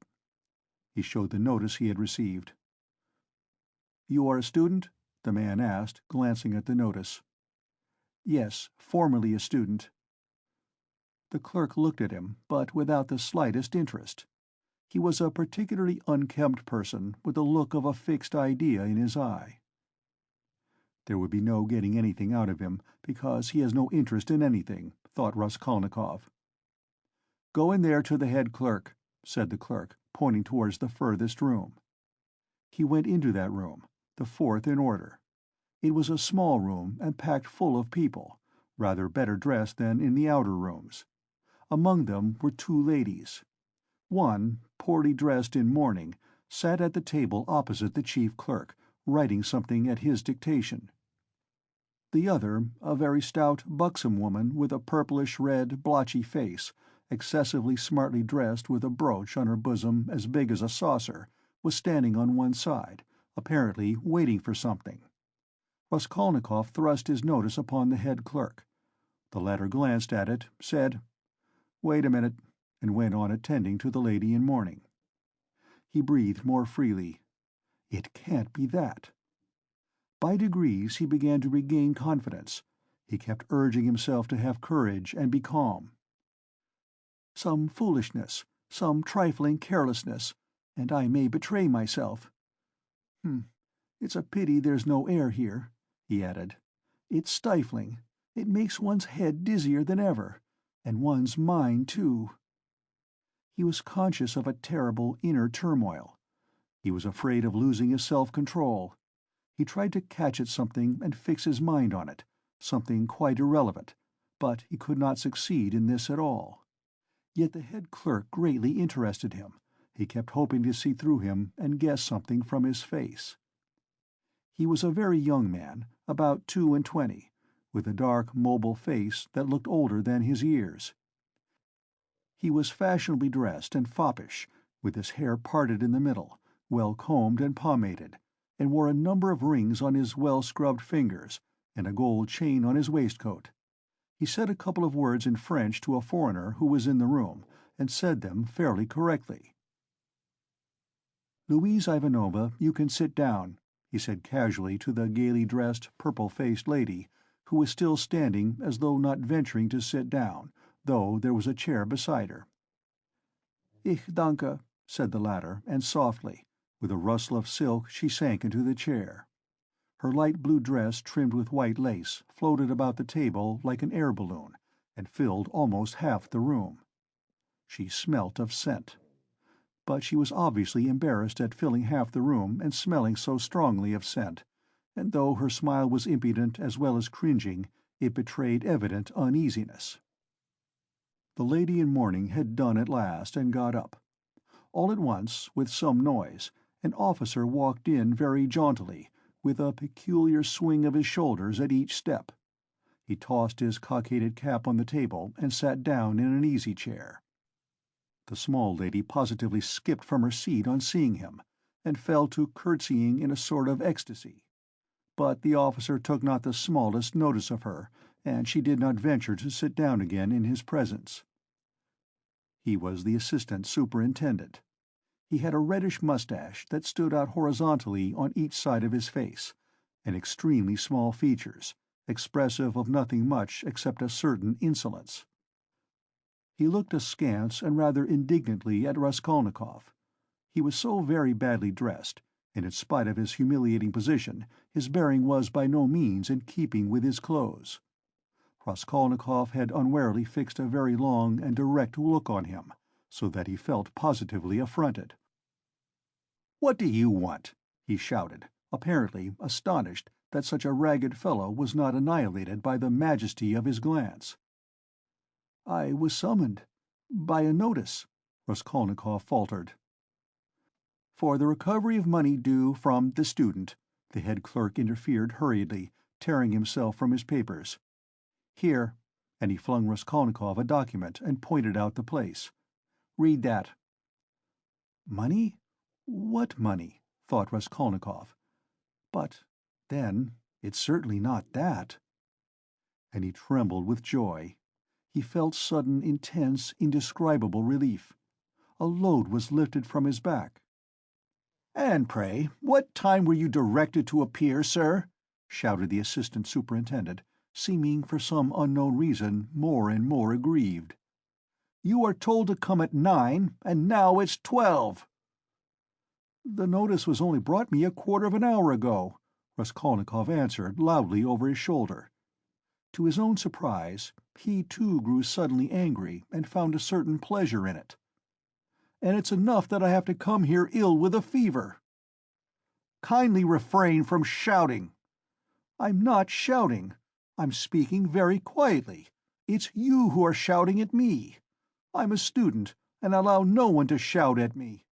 He showed the notice he had received. "You are a student?" the man asked, glancing at the notice. "Yes, formerly a student." The clerk looked at him, but without the slightest interest. He was a particularly unkempt person, with the look of a fixed idea in his eye. There would be no getting anything out of him, because he has no interest in anything, thought Raskolnikov. "Go in there to the head clerk," said the clerk, pointing towards the furthest room. He went into that room, the fourth in order. It was a small room and packed full of people, rather better dressed than in the outer rooms. Among them were two ladies. One, poorly dressed in mourning, sat at the table opposite the chief clerk, writing something at his dictation. The other, a very stout, buxom woman with a purplish-red, blotchy face, excessively smartly dressed with a brooch on her bosom as big as a saucer, was standing on one side, apparently waiting for something. Raskolnikov thrust his notice upon the head clerk. The latter glanced at it, said, "Wait a minute," and went on attending to the lady in mourning. He breathed more freely. It can't be that. By degrees he began to regain confidence. He kept urging himself to have courage and be calm. "Some foolishness, some trifling carelessness, and I may betray myself. It's a pity there's no air here," he added. "It's stifling. It makes one's head dizzier than ever, and one's mind too." He was conscious of a terrible inner turmoil. He was afraid of losing his self-control. He tried to catch at something and fix his mind on it, something quite irrelevant, but he could not succeed in this at all. Yet the head clerk greatly interested him. He kept hoping to see through him and guess something from his face. He was a very young man, about 22, with a dark, mobile face that looked older than his years. He was fashionably dressed and foppish, with his hair parted in the middle, well combed and pomaded, and wore a number of rings on his well-scrubbed fingers, and a gold chain on his waistcoat. He said a couple of words in French to a foreigner who was in the room, and said them fairly correctly. "Louise Ivanovna, you can sit down," he said casually to the gaily dressed, purple-faced lady, who was still standing as though not venturing to sit down, though there was a chair beside her. "Ich danke," said the latter, and softly, with a rustle of silk, she sank into the chair. Her light blue dress trimmed with white lace floated about the table like an air balloon, and filled almost half the room. She smelt of scent. But she was obviously embarrassed at filling half the room and smelling so strongly of scent, and though her smile was impudent as well as cringing, it betrayed evident uneasiness. The lady in mourning had done at last and got up. All at once, with some noise, an officer walked in very jauntily, with a peculiar swing of his shoulders at each step. He tossed his cockaded cap on the table and sat down in an easy-chair. The small lady positively skipped from her seat on seeing him, and fell to curtsying in a sort of ecstasy. But the officer took not the smallest notice of her, and she did not venture to sit down again in his presence. He was the assistant superintendent. He had a reddish mustache that stood out horizontally on each side of his face, and extremely small features, expressive of nothing much except a certain insolence. He looked askance and rather indignantly at Raskolnikov. He was so very badly dressed, and in spite of his humiliating position, his bearing was by no means in keeping with his clothes. Raskolnikov had unwarily fixed a very long and direct look on him, so that he felt positively affronted. "What do you want?" he shouted, apparently astonished that such a ragged fellow was not annihilated by the majesty of his glance. "I was summoned by a notice," Raskolnikov faltered. "For the recovery of money due from the student," the head clerk interfered hurriedly, tearing himself from his papers. "Here," and he flung Raskolnikov a document and pointed out the place. "Read that." "Money? What money?" thought Raskolnikov. But, then, it's certainly not that. And he trembled with joy. He felt sudden, intense, indescribable relief. A load was lifted from his back. "And pray, what time were you directed to appear, sir?" shouted the assistant superintendent, seeming for some unknown reason more and more aggrieved. "You are told to come at 9, and now it's 12." "The notice was only brought me a quarter of an hour ago," Raskolnikov answered loudly over his shoulder. To his own surprise, he too grew suddenly angry and found a certain pleasure in it. "And it's enough that I have to come here ill with a fever." "Kindly refrain from shouting." "I'm not shouting. I'm speaking very quietly. It's you who are shouting at me. I'm a student, and I allow no one to shout at me."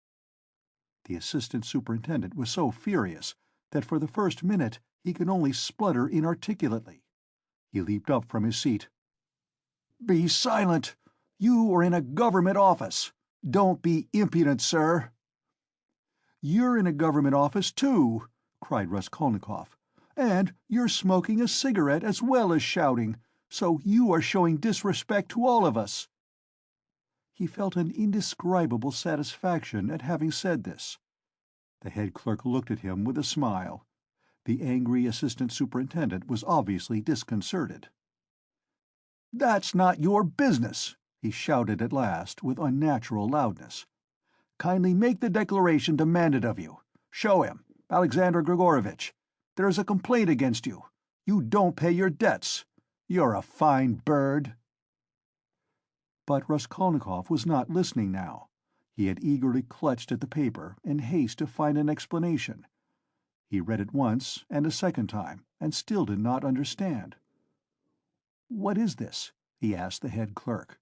The assistant superintendent was so furious that for the first minute he could only splutter inarticulately. He leaped up from his seat. "Be silent! You are in a government office. Don't be impudent, sir." "You're in a government office, too," cried Raskolnikov. "And you're smoking a cigarette as well as shouting, so you are showing disrespect to all of us." He felt an indescribable satisfaction at having said this. The head clerk looked at him with a smile. The angry assistant superintendent was obviously disconcerted. "That's not your business," he shouted at last, with unnatural loudness. "Kindly make the declaration demanded of you. Show him, Alexander Grigorovitch. There is a complaint against you. You don't pay your debts. You're a fine bird." But Raskolnikov was not listening now. He had eagerly clutched at the paper in haste to find an explanation. He read it once and a second time, and still did not understand. "What is this?" he asked the head clerk.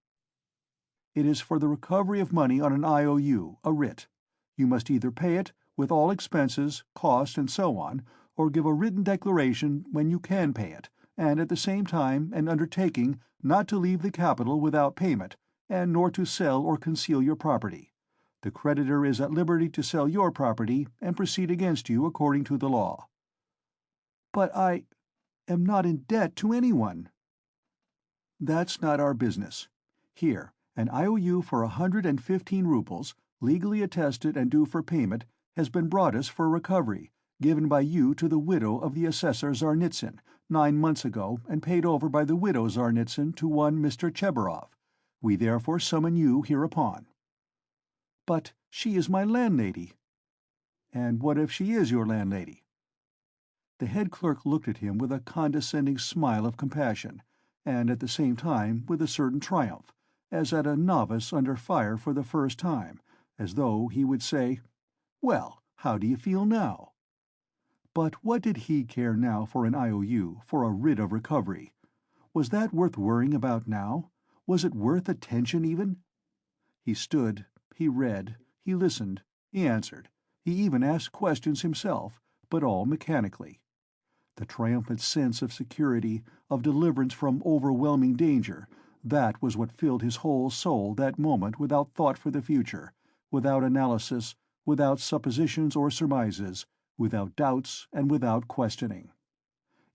"It is for the recovery of money on an IOU, a writ. You must either pay it, with all expenses, costs, and so on, or give a written declaration when you can pay it, and at the same time an undertaking not to leave the capital without payment, and nor to sell or conceal your property. The creditor is at liberty to sell your property and proceed against you according to the law." "But I am not in debt to anyone." "That's not our business. Here, an IOU for 115 roubles, legally attested and due for payment, has been brought us for recovery, given by you to the widow of the assessor Zarnitsyn 9 months ago, and paid over by the widow Zarnitsyn to one Mr. Chebarov. We therefore summon you hereupon." "But she is my landlady." "And what if she is your landlady?" The head clerk looked at him with a condescending smile of compassion, and at the same time with a certain triumph, as at a novice under fire for the first time, as though he would say, "Well, how do you feel now?" But what did he care now for an IOU, for a writ of recovery? Was that worth worrying about now? Was it worth attention even? He stood, he read, he listened, he answered, he even asked questions himself, but all mechanically. The triumphant sense of security, of deliverance from overwhelming danger, that was what filled his whole soul that moment, without thought for the future, without analysis, without suppositions or surmises, without doubts and without questioning.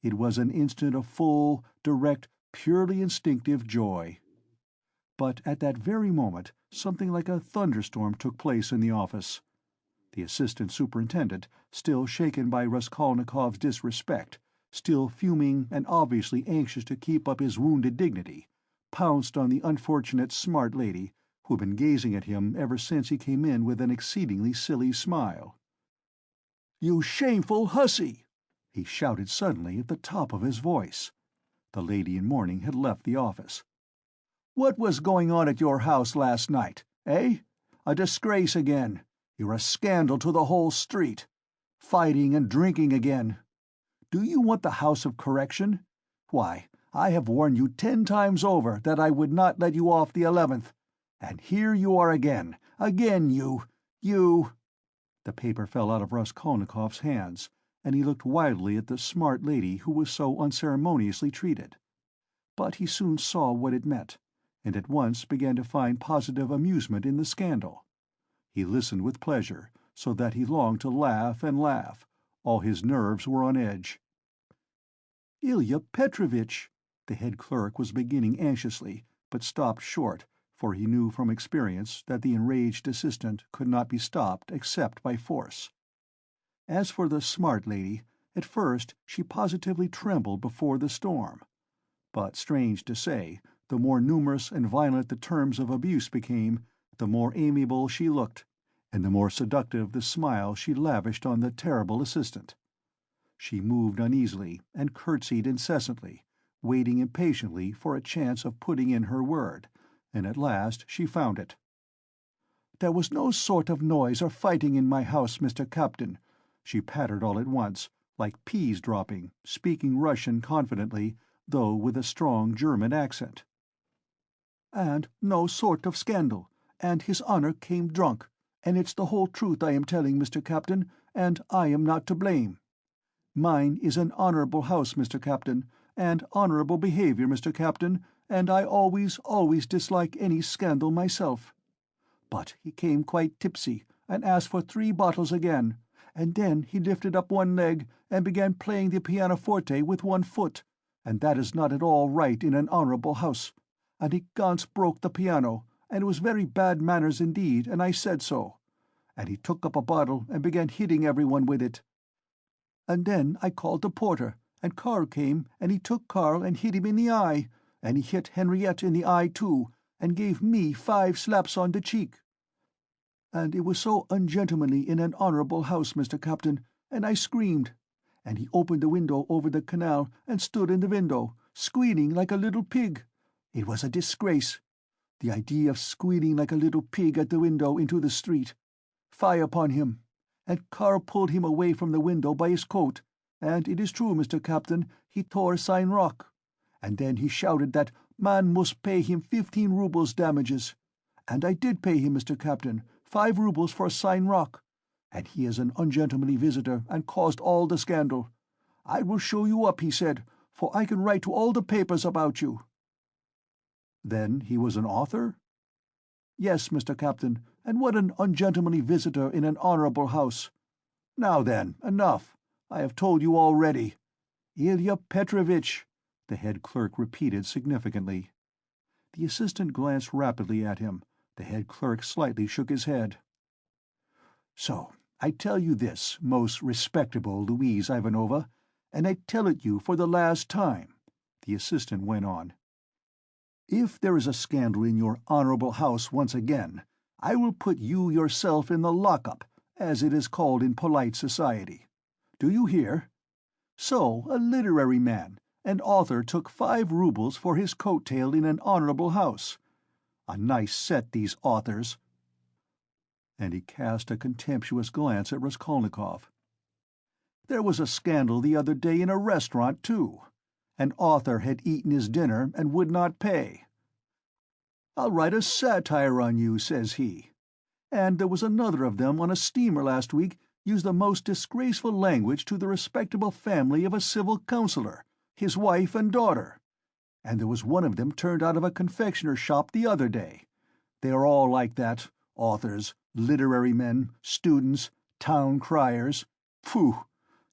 It was an instant of full, direct, purely instinctive joy. But at that very moment something like a thunderstorm took place in the office. The assistant superintendent, still shaken by Raskolnikov's disrespect, still fuming and obviously anxious to keep up his wounded dignity, pounced on the unfortunate smart lady, who had been gazing at him ever since he came in with an exceedingly silly smile. "You shameful hussy!" he shouted suddenly at the top of his voice. The lady in mourning had left the office. "What was going on at your house last night, eh? A disgrace again. You're a scandal to the whole street. Fighting and drinking again. Do you want the house of correction? Why, I have warned you 10 times over that I would not let you off the 11th. And here you are again. Again you— The paper fell out of Raskolnikov's hands, and he looked wildly at the smart lady who was so unceremoniously treated. But he soon saw what it meant, and at once began to find positive amusement in the scandal. He listened with pleasure, so that he longed to laugh and laugh. All his nerves were on edge. "Ilya Petrovitch," the head clerk was beginning anxiously, but stopped short, for he knew from experience that the enraged assistant could not be stopped except by force. As for the smart lady, at first she positively trembled before the storm. But, strange to say, the more numerous and violent the terms of abuse became, the more amiable she looked, and the more seductive the smile she lavished on the terrible assistant. She moved uneasily and curtsied incessantly, waiting impatiently for a chance of putting in her word, and at last she found it. "There was no sort of noise or fighting in my house, Mr. Captain," she pattered all at once, like peas dropping, speaking Russian confidently, though with a strong German accent. "And no sort of scandal, and His Honor came drunk, and it's the whole truth I am telling, Mr. Captain, and I am not to blame. Mine is an honorable house, Mr. Captain, and honorable behavior, Mr. Captain, and I always, always dislike any scandal myself. But he came quite tipsy, and asked for 3 bottles again, and then he lifted up one leg and began playing the pianoforte with one foot, and that is not at all right in an honorable house, and he ganz broke the piano, and it was very bad manners indeed, and I said so. And he took up a bottle and began hitting everyone with it. And then I called the porter, and Karl came, and he took Karl and hit him in the eye, and he hit Henriette in the eye too, and gave me 5 slaps on the cheek. And it was so ungentlemanly in an honorable house, Mr. Captain, and I screamed. And he opened the window over the canal and stood in the window, squealing like a little pig. It was a disgrace. The idea of squealing like a little pig at the window into the street. Fie upon him! And Karl pulled him away from the window by his coat, and it is true, Mr. Captain, he tore sein rock. And then he shouted that man must pay him 15 rubles damages. And I did pay him, Mr. Captain, 5 rubles for sein rock. And he is an ungentlemanly visitor and caused all the scandal. I will show you up, he said, for I can write to all the papers about you. Then he was an author? Yes, Mr. Captain, and what an ungentlemanly visitor in an honorable house. Now then, enough. I have told you already. Ilya Petrovitch, the head clerk repeated significantly. The assistant glanced rapidly at him. The head clerk slightly shook his head. So, I tell you this, most respectable Louise Ivanova, and I tell it you for the last time, the assistant went on. If there is a scandal in your honorable house once again, I will put you yourself in the lock-up, as it is called in polite society. Do you hear? So, a literary man, an author, took 5 rubles for his coat-tail in an honorable house. A nice set, these authors. And he cast a contemptuous glance at Raskolnikov. There was a scandal the other day in a restaurant, too. An author had eaten his dinner and would not pay. "I'll write a satire on you," says he. And there was another of them on a steamer last week used the most disgraceful language to the respectable family of a civil councillor, his wife and daughter. And there was one of them turned out of a confectioner's shop the other day. They are all like that, authors, literary men, students, town criers. Phew!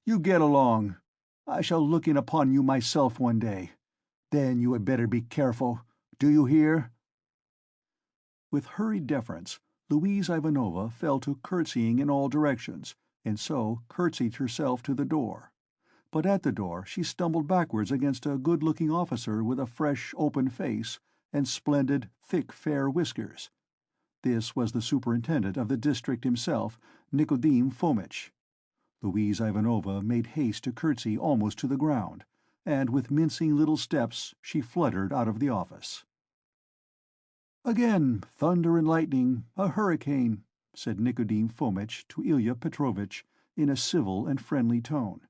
You get along. I shall look in upon you myself one day. Then you had better be careful. Do you hear? With hurried deference, Louise Ivanova fell to curtsying in all directions, and so curtsied herself to the door. But at the door she stumbled backwards against a good-looking officer with a fresh, open face and splendid, thick, fair whiskers. This was the superintendent of the district himself, Nikodim Fomitch. Louise Ivanova made haste to curtsy almost to the ground, and with mincing little steps she fluttered out of the office. "Again, thunder and lightning, a hurricane," said Nikodim Fomitch to Ilya Petrovitch in a civil and friendly tone.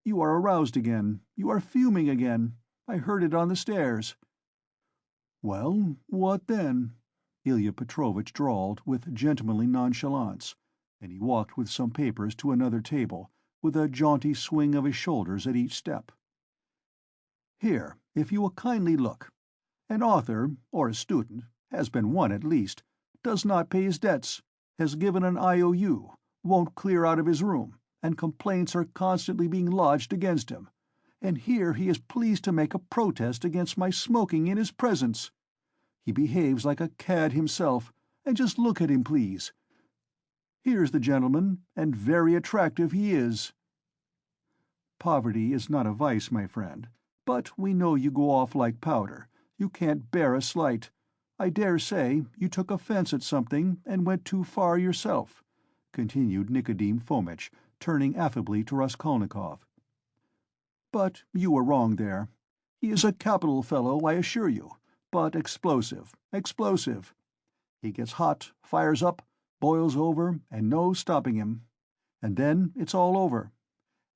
"You are aroused again. You are fuming again. I heard it on the stairs." "Well, what then?" Ilya Petrovitch drawled with gentlemanly nonchalance, and he walked with some papers to another table, with a jaunty swing of his shoulders at each step. "Here, if you will kindly look. An author, or a student, has been one at least, does not pay his debts, has given an IOU, won't clear out of his room, and complaints are constantly being lodged against him. And here he is pleased to make a protest against my smoking in his presence. He behaves like a cad himself, and just look at him, please. Here's the gentleman, and very attractive he is." "Poverty is not a vice, my friend, but we know you go off like powder. You can't bear a slight. I dare say you took offense at something and went too far yourself," continued Nicodim Fomitch, turning affably to Raskolnikov. "But you were wrong there. He is a capital fellow, I assure you, but explosive, explosive. He gets hot, fires up, boils over, and no stopping him. And then it's all over.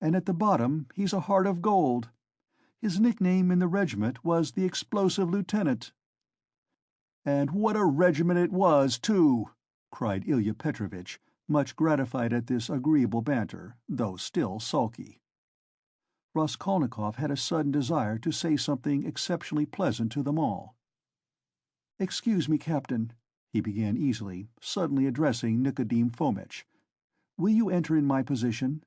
And at the bottom he's a heart of gold. His nickname in the regiment was the Explosive Lieutenant." "And what a regiment it was, too!" cried Ilya Petrovitch, much gratified at this agreeable banter, though still sulky. Raskolnikov had a sudden desire to say something exceptionally pleasant to them all. "Excuse me, Captain," he began easily, suddenly addressing Nicodim Fomitch. "Will you enter in my position?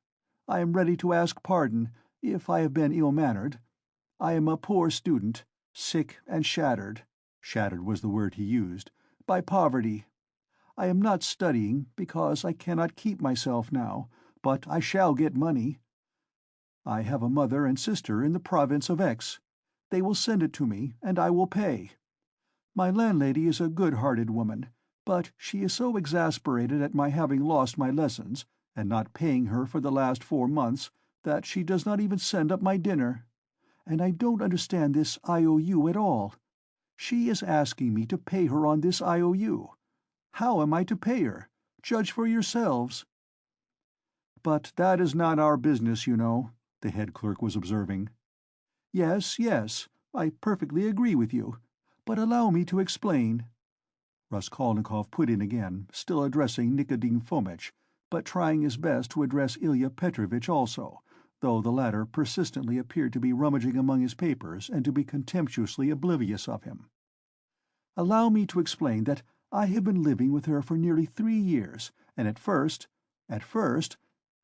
I am ready to ask pardon if I have been ill-mannered. I am a poor student, sick and shattered was the word he used, by poverty. I am not studying because I cannot keep myself now, but I shall get money. I have a mother and sister in the province of X. They will send it to me, and I will pay. My landlady is a good-hearted woman, but she is so exasperated at my having lost my lessons, and not paying her for the last 4 months, that she does not even send up my dinner. And I don't understand this IOU at all. She is asking me to pay her on this IOU. How am I to pay her? Judge for yourselves." "But that is not our business, you know," the head clerk was observing. "Yes, yes, I perfectly agree with you. But allow me to explain." Raskolnikov put in again, still addressing Nicodim Fomitch, but trying his best to address Ilya Petrovitch also, though the latter persistently appeared to be rummaging among his papers and to be contemptuously oblivious of him. "Allow me to explain that I have been living with her for nearly 3 years, and at first,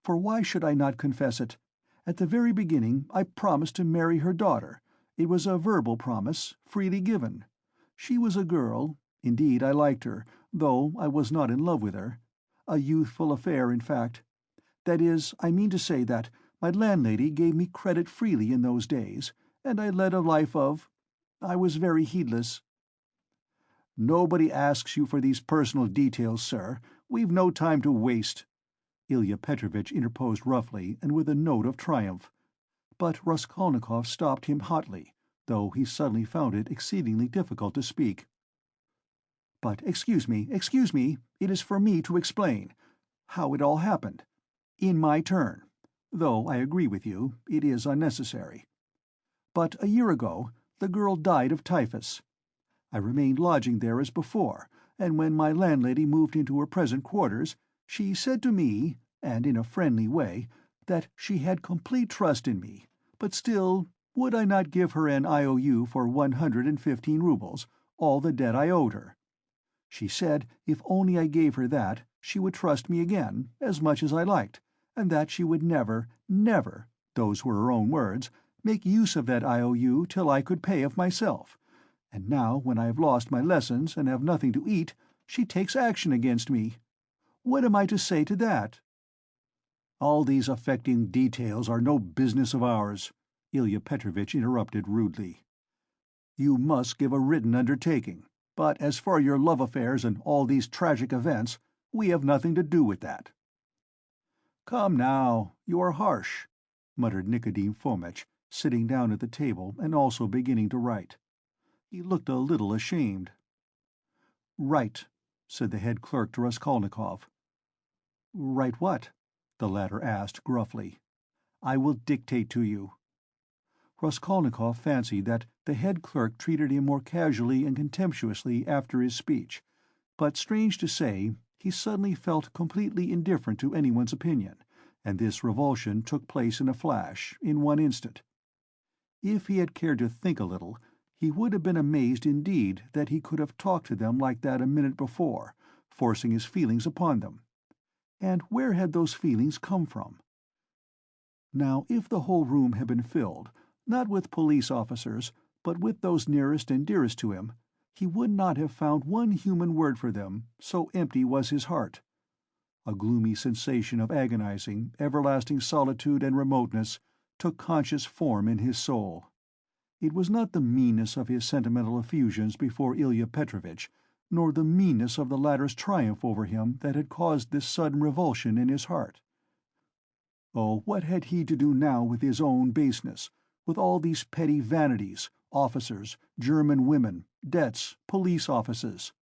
for why should I not confess it? At the very beginning I promised to marry her daughter. It was a verbal promise, freely given. She was a girl, indeed I liked her, though I was not in love with her. A youthful affair, in fact. That is, I mean to say that my landlady gave me credit freely in those days, and I led a life I was very heedless." "Nobody asks you for these personal details, sir. We've no time to waste," Ilya Petrovitch interposed roughly and with a note of triumph. But Raskolnikov stopped him hotly, though he suddenly found it exceedingly difficult to speak. "But excuse me, it is for me to explain how it all happened. In my turn. Though I agree with you, it is unnecessary. But a year ago the girl died of typhus. I remained lodging there as before, and when my landlady moved into her present quarters, she said to me, and in a friendly way, that she had complete trust in me, but still, would I not give her an IOU for 115 roubles, all the debt I owed her? She said if only I gave her that, she would trust me again, as much as I liked, and that she would never, never, those were her own words, make use of that IOU till I could pay of myself. And now, when I have lost my lessons and have nothing to eat, she takes action against me. What am I to say to that?" "All these affecting details are no business of ours," Ilya Petrovitch interrupted rudely. "You must give a written undertaking, but as for your love affairs and all these tragic events, we have nothing to do with that." "Come now, you are harsh," muttered Nicodim Fomitch, sitting down at the table and also beginning to write. He looked a little ashamed. "Write," said the head clerk to Raskolnikov. "Write what?" the latter asked gruffly. "I will dictate to you." Raskolnikov fancied that the head clerk treated him more casually and contemptuously after his speech, but strange to say, he suddenly felt completely indifferent to anyone's opinion, and this revulsion took place in a flash, in one instant. If he had cared to think a little, he would have been amazed indeed that he could have talked to them like that a minute before, forcing his feelings upon them. And where had those feelings come from? Now, if the whole room had been filled, not with police officers, but with those nearest and dearest to him, he would not have found one human word for them, so empty was his heart. A gloomy sensation of agonizing, everlasting solitude and remoteness took conscious form in his soul. It was not the meanness of his sentimental effusions before Ilya Petrovitch, nor the meanness of the latter's triumph over him that had caused this sudden revulsion in his heart. Oh, what had he to do now with his own baseness, with all these petty vanities, officers, German women, debts, police offices?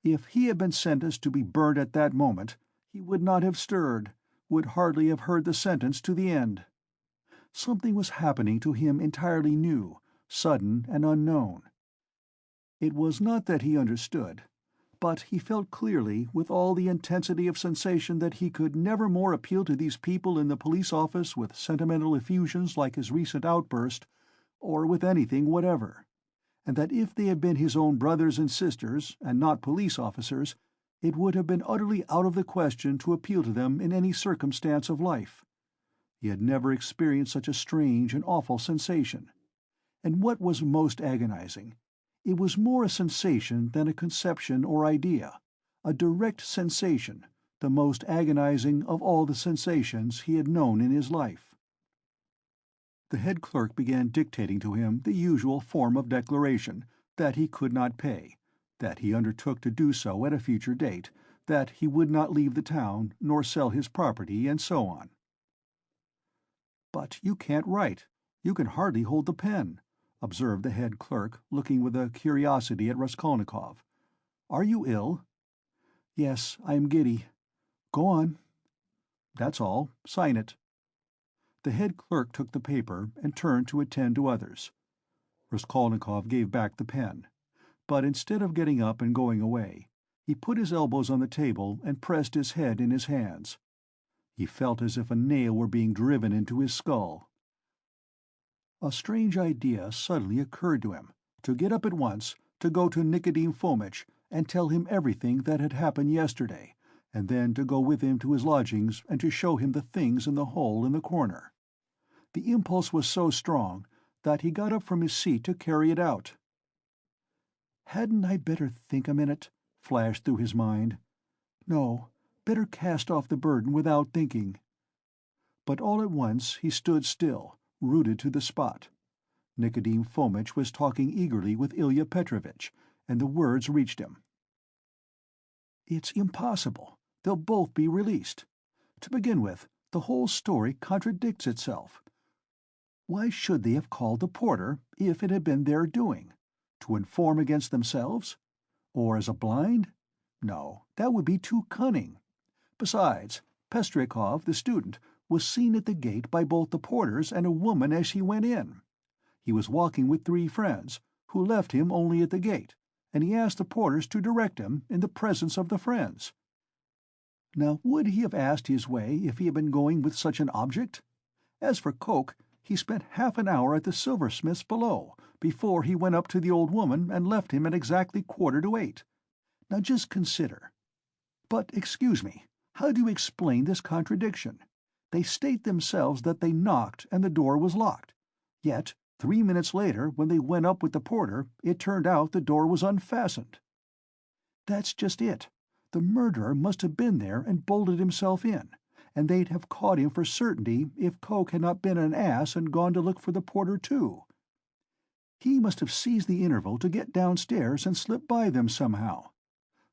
If he had been sentenced to be burnt at that moment, he would not have stirred, would hardly have heard the sentence to the end. Something was happening to him entirely new, sudden and unknown. It was not that he understood, but he felt clearly, with all the intensity of sensation, that he could never more appeal to these people in the police office with sentimental effusions like his recent outburst, or with anything whatever, and that if they had been his own brothers and sisters, and not police officers, it would have been utterly out of the question to appeal to them in any circumstance of life. He had never experienced such a strange and awful sensation. And what was most agonizing, it was more a sensation than a conception or idea, a direct sensation, the most agonizing of all the sensations he had known in his life. The head clerk began dictating to him the usual form of declaration, that he could not pay, that he undertook to do so at a future date, that he would not leave the town, nor sell his property, and so on. "But you can't write. You can hardly hold the pen," observed the head clerk, looking with a curiosity at Raskolnikov. "Are you ill?" "Yes, I am giddy. Go on." "That's all. Sign it." The head clerk took the paper and turned to attend to others. Raskolnikov gave back the pen, but instead of getting up and going away, he put his elbows on the table and pressed his head in his hands. He felt as if a nail were being driven into his skull. A strange idea suddenly occurred to him, to get up at once, to go to Nikodim Fomitch and tell him everything that had happened yesterday, and then to go with him to his lodgings and to show him the things in the hole in the corner. The impulse was so strong that he got up from his seat to carry it out. "Hadn't I better think a minute?" flashed through his mind. "No, better cast off the burden without thinking." But all at once he stood still, rooted to the spot. Nikodim Fomitch was talking eagerly with Ilya Petrovitch, and the words reached him. "It's impossible. They'll both be released. To begin with, the whole story contradicts itself. Why should they have called the porter, if it had been their doing? To inform against themselves? Or as a blind? No, that would be too cunning. Besides, Pestryakov, the student, was seen at the gate by both the porters and a woman as he went in. He was walking with 3 friends, who left him only at the gate, and he asked the porters to direct him in the presence of the friends. Now, would he have asked his way if he had been going with such an object? As for Coke, he spent half an hour at the silversmith's below, before he went up to the old woman and left him at exactly 7:45. Now just consider. But, excuse me, how do you explain this contradiction? They state themselves that they knocked and the door was locked. Yet, 3 minutes later, when they went up with the porter, it turned out the door was unfastened. That's just it. The murderer must have been there and bolted himself in, and they'd have caught him for certainty if Coke had not been an ass and gone to look for the porter too. He must have seized the interval to get downstairs and slip by them somehow.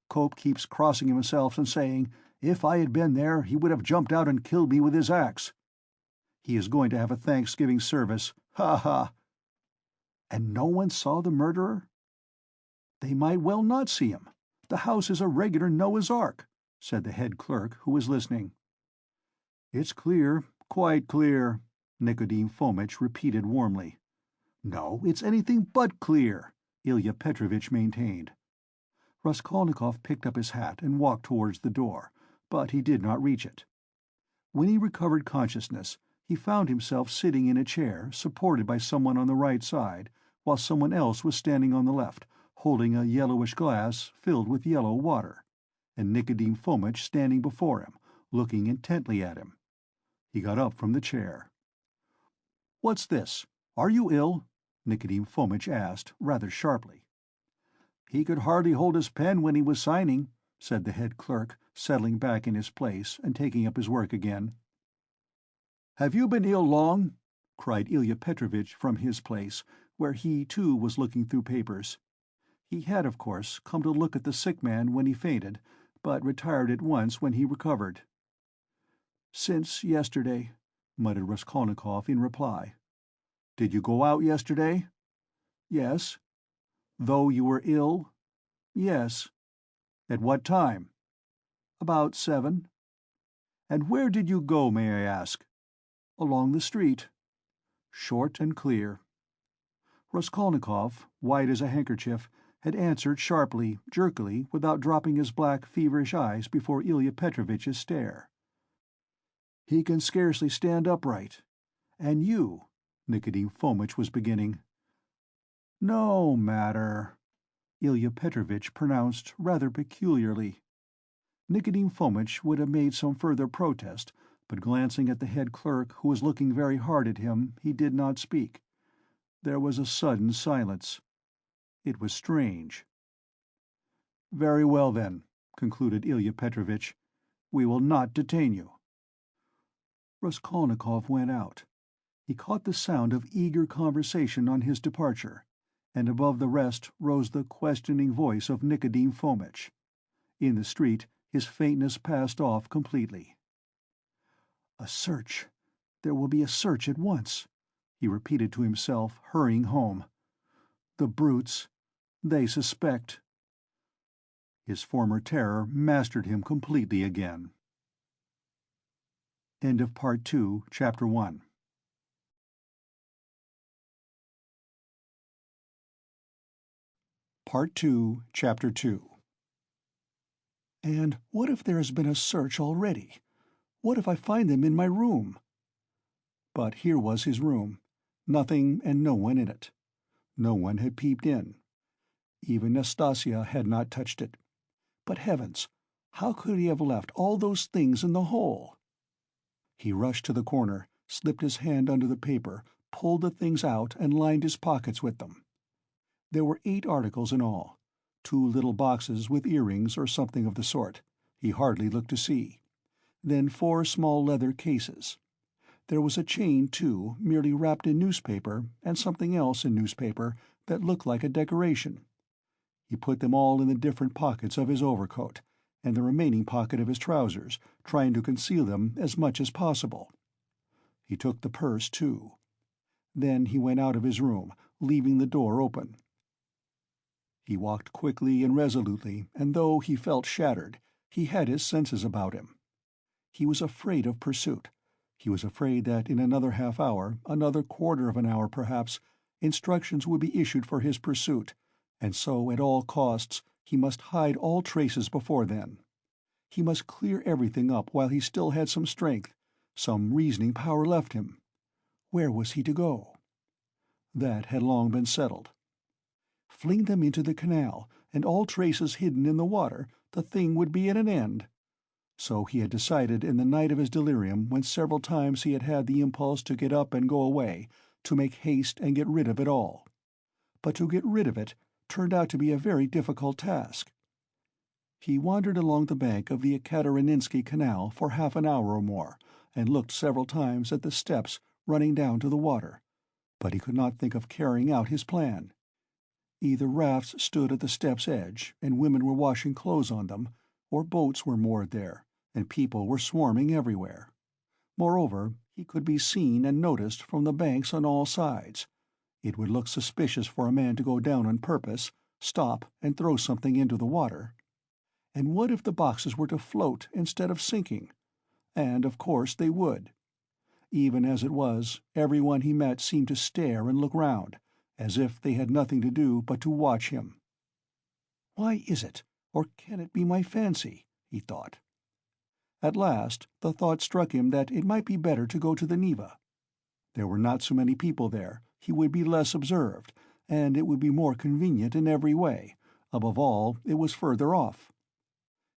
Cope keeps crossing himself and saying, 'If I had been there, he would have jumped out and killed me with his axe.' He is going to have a Thanksgiving service. Ha ha! And no one saw the murderer? They might well not see him. The house is a regular Noah's Ark," said the head clerk, who was listening. "It's clear, quite clear," Nikodim Fomitch repeated warmly. "No, it's anything but clear," Ilya Petrovitch maintained. Raskolnikov picked up his hat and walked towards the door, but he did not reach it. When he recovered consciousness, he found himself sitting in a chair, supported by someone on the right side, while someone else was standing on the left, holding a yellowish glass filled with yellow water, and Nicodemus Fomitch standing before him, looking intently at him. He got up from the chair. "What's this? Are you ill?" Nicodemus Fomitch asked, rather sharply. "He could hardly hold his pen when he was signing," said the head clerk, settling back in his place and taking up his work again. "Have you been ill long?" cried Ilya Petrovitch from his place, where he, too, was looking through papers. He had, of course, come to look at the sick man when he fainted, but retired at once when he recovered. "Since yesterday," muttered Raskolnikov in reply. "Did you go out yesterday?" "Yes." "Though you were ill?" "Yes." "At what time?" "About 7. "And where did you go, may I ask?" "Along the street." Short and clear. Raskolnikov, white as a handkerchief, had answered sharply, jerkily, without dropping his black, feverish eyes before Ilya Petrovitch's stare. "He can scarcely stand upright. And you—" Nicodemus Fomitch was beginning. "No matter," Ilya Petrovitch pronounced rather peculiarly. Nicodemus Fomitch would have made some further protest, but glancing at the head clerk, who was looking very hard at him, he did not speak. There was a sudden silence. It was strange. "Very well, then," concluded Ilya Petrovitch. "We will not detain you." Raskolnikov went out. He caught the sound of eager conversation on his departure, and above the rest rose the questioning voice of Nicodemus Fomitch. In the street his faintness passed off completely. "A search. There will be a search at once," he repeated to himself, hurrying home. "The brutes. They suspect." His former terror mastered him completely again. End of Part 2, Chapter 1. Part 2, Chapter 2. And what if there has been a search already? What if I find them in my room? But here was his room. Nothing and no one in it. No one had peeped in. Even Nastasia had not touched it. But heavens, how could he have left all those things in the hole? He rushed to the corner, slipped his hand under the paper, pulled the things out and lined his pockets with them. There were 8 articles in all. 2 little boxes with earrings or something of the sort. He hardly looked to see. Then 4 small leather cases. There was a chain, too, merely wrapped in newspaper, and something else in newspaper that looked like a decoration. He put them all in the different pockets of his overcoat, and the remaining pocket of his trousers, trying to conceal them as much as possible. He took the purse, too. Then he went out of his room, leaving the door open. He walked quickly and resolutely, and though he felt shattered, he had his senses about him. He was afraid of pursuit. He was afraid that in another half-hour, another quarter of an hour perhaps, instructions would be issued for his pursuit, and so at all costs he must hide all traces before then. He must clear everything up while he still had some strength, some reasoning power left him. Where was he to go? That had long been settled. Fling them into the canal, and all traces hidden in the water, the thing would be at an end. So he had decided in the night of his delirium, when several times he had had the impulse to get up and go away, to make haste and get rid of it all. But to get rid of it turned out to be a very difficult task. He wandered along the bank of the Ekaterininsky Canal for half an hour or more, and looked several times at the steps running down to the water, but he could not think of carrying out his plan. Either rafts stood at the steps' edge, and women were washing clothes on them, or boats were moored there, and people were swarming everywhere. Moreover, he could be seen and noticed from the banks on all sides. It would look suspicious for a man to go down on purpose, stop, and throw something into the water. And what if the boxes were to float instead of sinking? And, of course, they would. Even as it was, everyone he met seemed to stare and look round, as if they had nothing to do but to watch him. "Why is it, or can it be my fancy?" he thought. At last the thought struck him that it might be better to go to the Neva. There were not so many people there, he would be less observed, and it would be more convenient in every way. Above all, it was further off.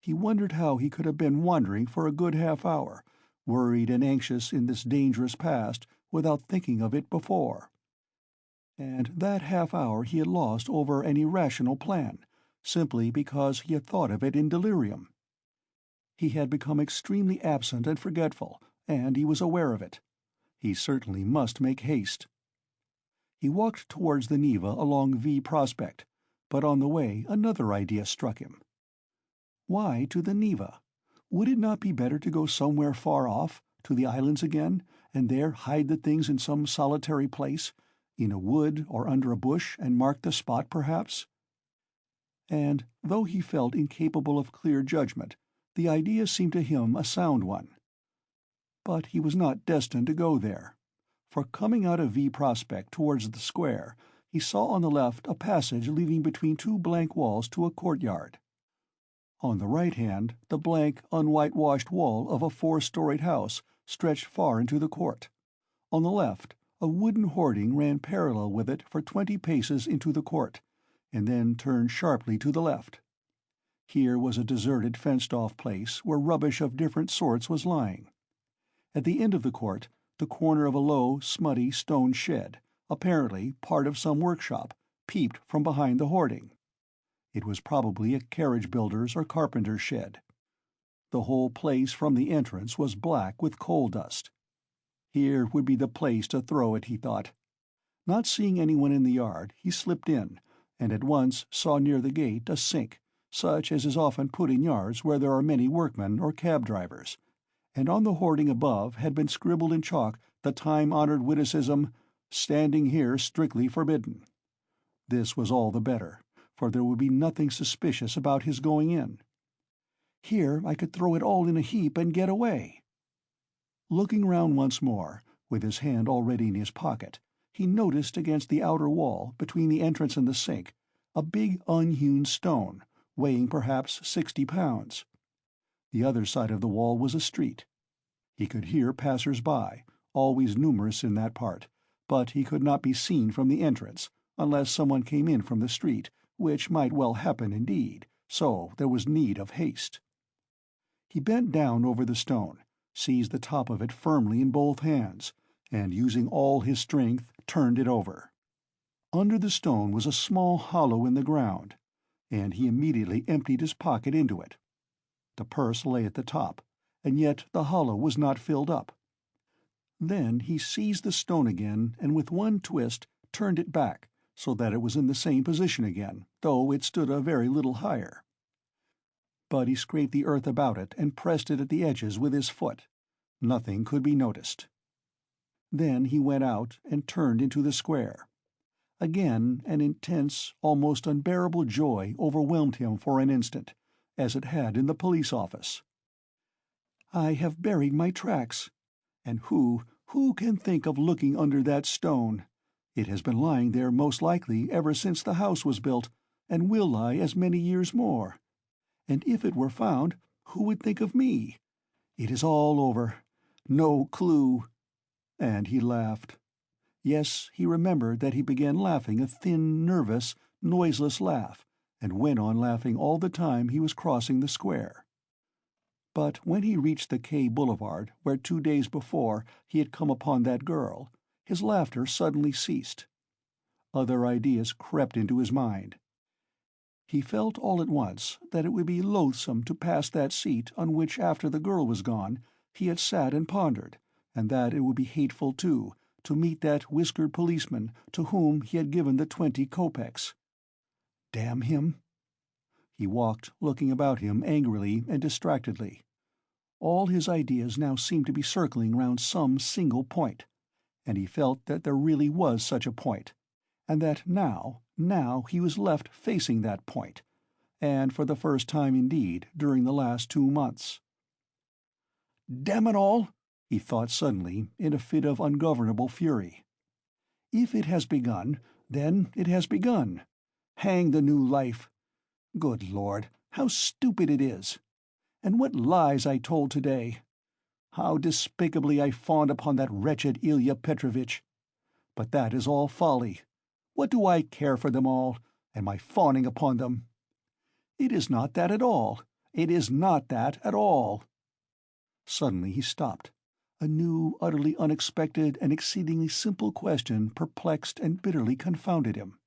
He wondered how he could have been wandering for a good half-hour, worried and anxious in this dangerous past, without thinking of it before. And that half-hour he had lost over an irrational plan, simply because he had thought of it in delirium. He had become extremely absent and forgetful, and he was aware of it. He certainly must make haste. He walked towards the Neva along V Prospect, but on the way another idea struck him. Why to the Neva? Would it not be better to go somewhere far off, to the islands again, and there hide the things in some solitary place, in a wood or under a bush, and mark the spot, perhaps? And, though he felt incapable of clear judgment, the idea seemed to him a sound one. But he was not destined to go there, for coming out of V Prospect towards the square, he saw on the left a passage leading between two blank walls to a courtyard. On the right hand, the blank, unwhitewashed wall of a 4-storied house stretched far into the court. On the left, a wooden hoarding ran parallel with it for 20 paces into the court, and then turned sharply to the left. Here was a deserted, fenced-off place where rubbish of different sorts was lying. At the end of the court, the corner of a low, smutty stone shed, apparently part of some workshop, peeped from behind the hoarding. It was probably a carriage-builder's or carpenter's shed. The whole place from the entrance was black with coal dust. Here would be the place to throw it, he thought. Not seeing anyone in the yard, he slipped in, and at once saw near the gate a sink, such as is often put in yards where there are many workmen or cab-drivers, and on the hoarding above had been scribbled in chalk the time-honored witticism, "Standing here strictly forbidden." This was all the better, for there would be nothing suspicious about his going in. Here I could throw it all in a heap and get away. Looking round once more, with his hand already in his pocket, he noticed against the outer wall, between the entrance and the sink, a big unhewn stone, weighing perhaps 60 pounds. The other side of the wall was a street. He could hear passers-by, always numerous in that part, but he could not be seen from the entrance, unless someone came in from the street, which might well happen indeed, so there was need of haste. He bent down over the stone, seized the top of it firmly in both hands, and using all his strength turned it over. Under the stone was a small hollow in the ground, and he immediately emptied his pocket into it. The purse lay at the top, and yet the hollow was not filled up. Then he seized the stone again, and with one twist turned it back, so that it was in the same position again, though it stood a very little higher. But he scraped the earth about it and pressed it at the edges with his foot. Nothing could be noticed. Then he went out and turned into the square. Again an intense, almost unbearable joy overwhelmed him for an instant, as it had in the police office. I have buried my tracks. And who can think of looking under that stone? It has been lying there most likely ever since the house was built, and will lie as many years more. And if it were found, who would think of me? It is all over. No clue. And he laughed. Yes, he remembered that he began laughing a thin, nervous, noiseless laugh, and went on laughing all the time he was crossing the square. But when he reached the K Boulevard, where 2 days before he had come upon that girl, his laughter suddenly ceased. Other ideas crept into his mind. He felt all at once that it would be loathsome to pass that seat on which, after the girl was gone, he had sat and pondered, and that it would be hateful, too, to meet that whiskered policeman to whom he had given the 20 kopecks. Damn him! He walked, looking about him angrily and distractedly. All his ideas now seemed to be circling round some single point, and he felt that there really was such a point, and that now he was left facing that point, and for the first time indeed during the last 2 months. Damn it all! He thought suddenly, in a fit of ungovernable fury. If it has begun, then it has begun. Hang the new life! Good Lord, how stupid it is! And what lies I told today! How despicably I fawned upon that wretched Ilya Petrovitch! But that is all folly. What do I care for them all, and my fawning upon them? It is not that at all. It is not that at all." Suddenly he stopped. A new, utterly unexpected and exceedingly simple question perplexed and bitterly confounded him.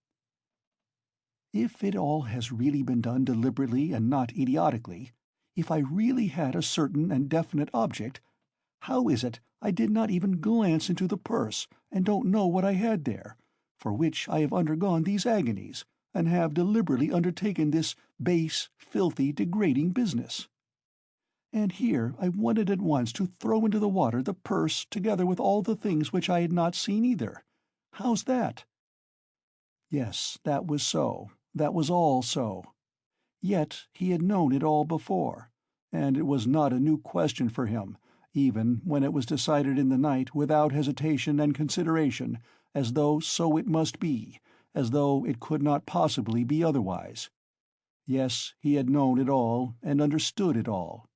"If it all has really been done deliberately and not idiotically, if I really had a certain and definite object, how is it I did not even glance into the purse, and don't know what I had there, for which I have undergone these agonies, and have deliberately undertaken this base, filthy, degrading business? And here I wanted at once to throw into the water the purse together with all the things which I had not seen either. How's that?" Yes, that was so. That was all so. Yet he had known it all before, and it was not a new question for him, even when it was decided in the night without hesitation and consideration, as though so it must be, as though it could not possibly be otherwise. Yes, he had known it all and understood it all.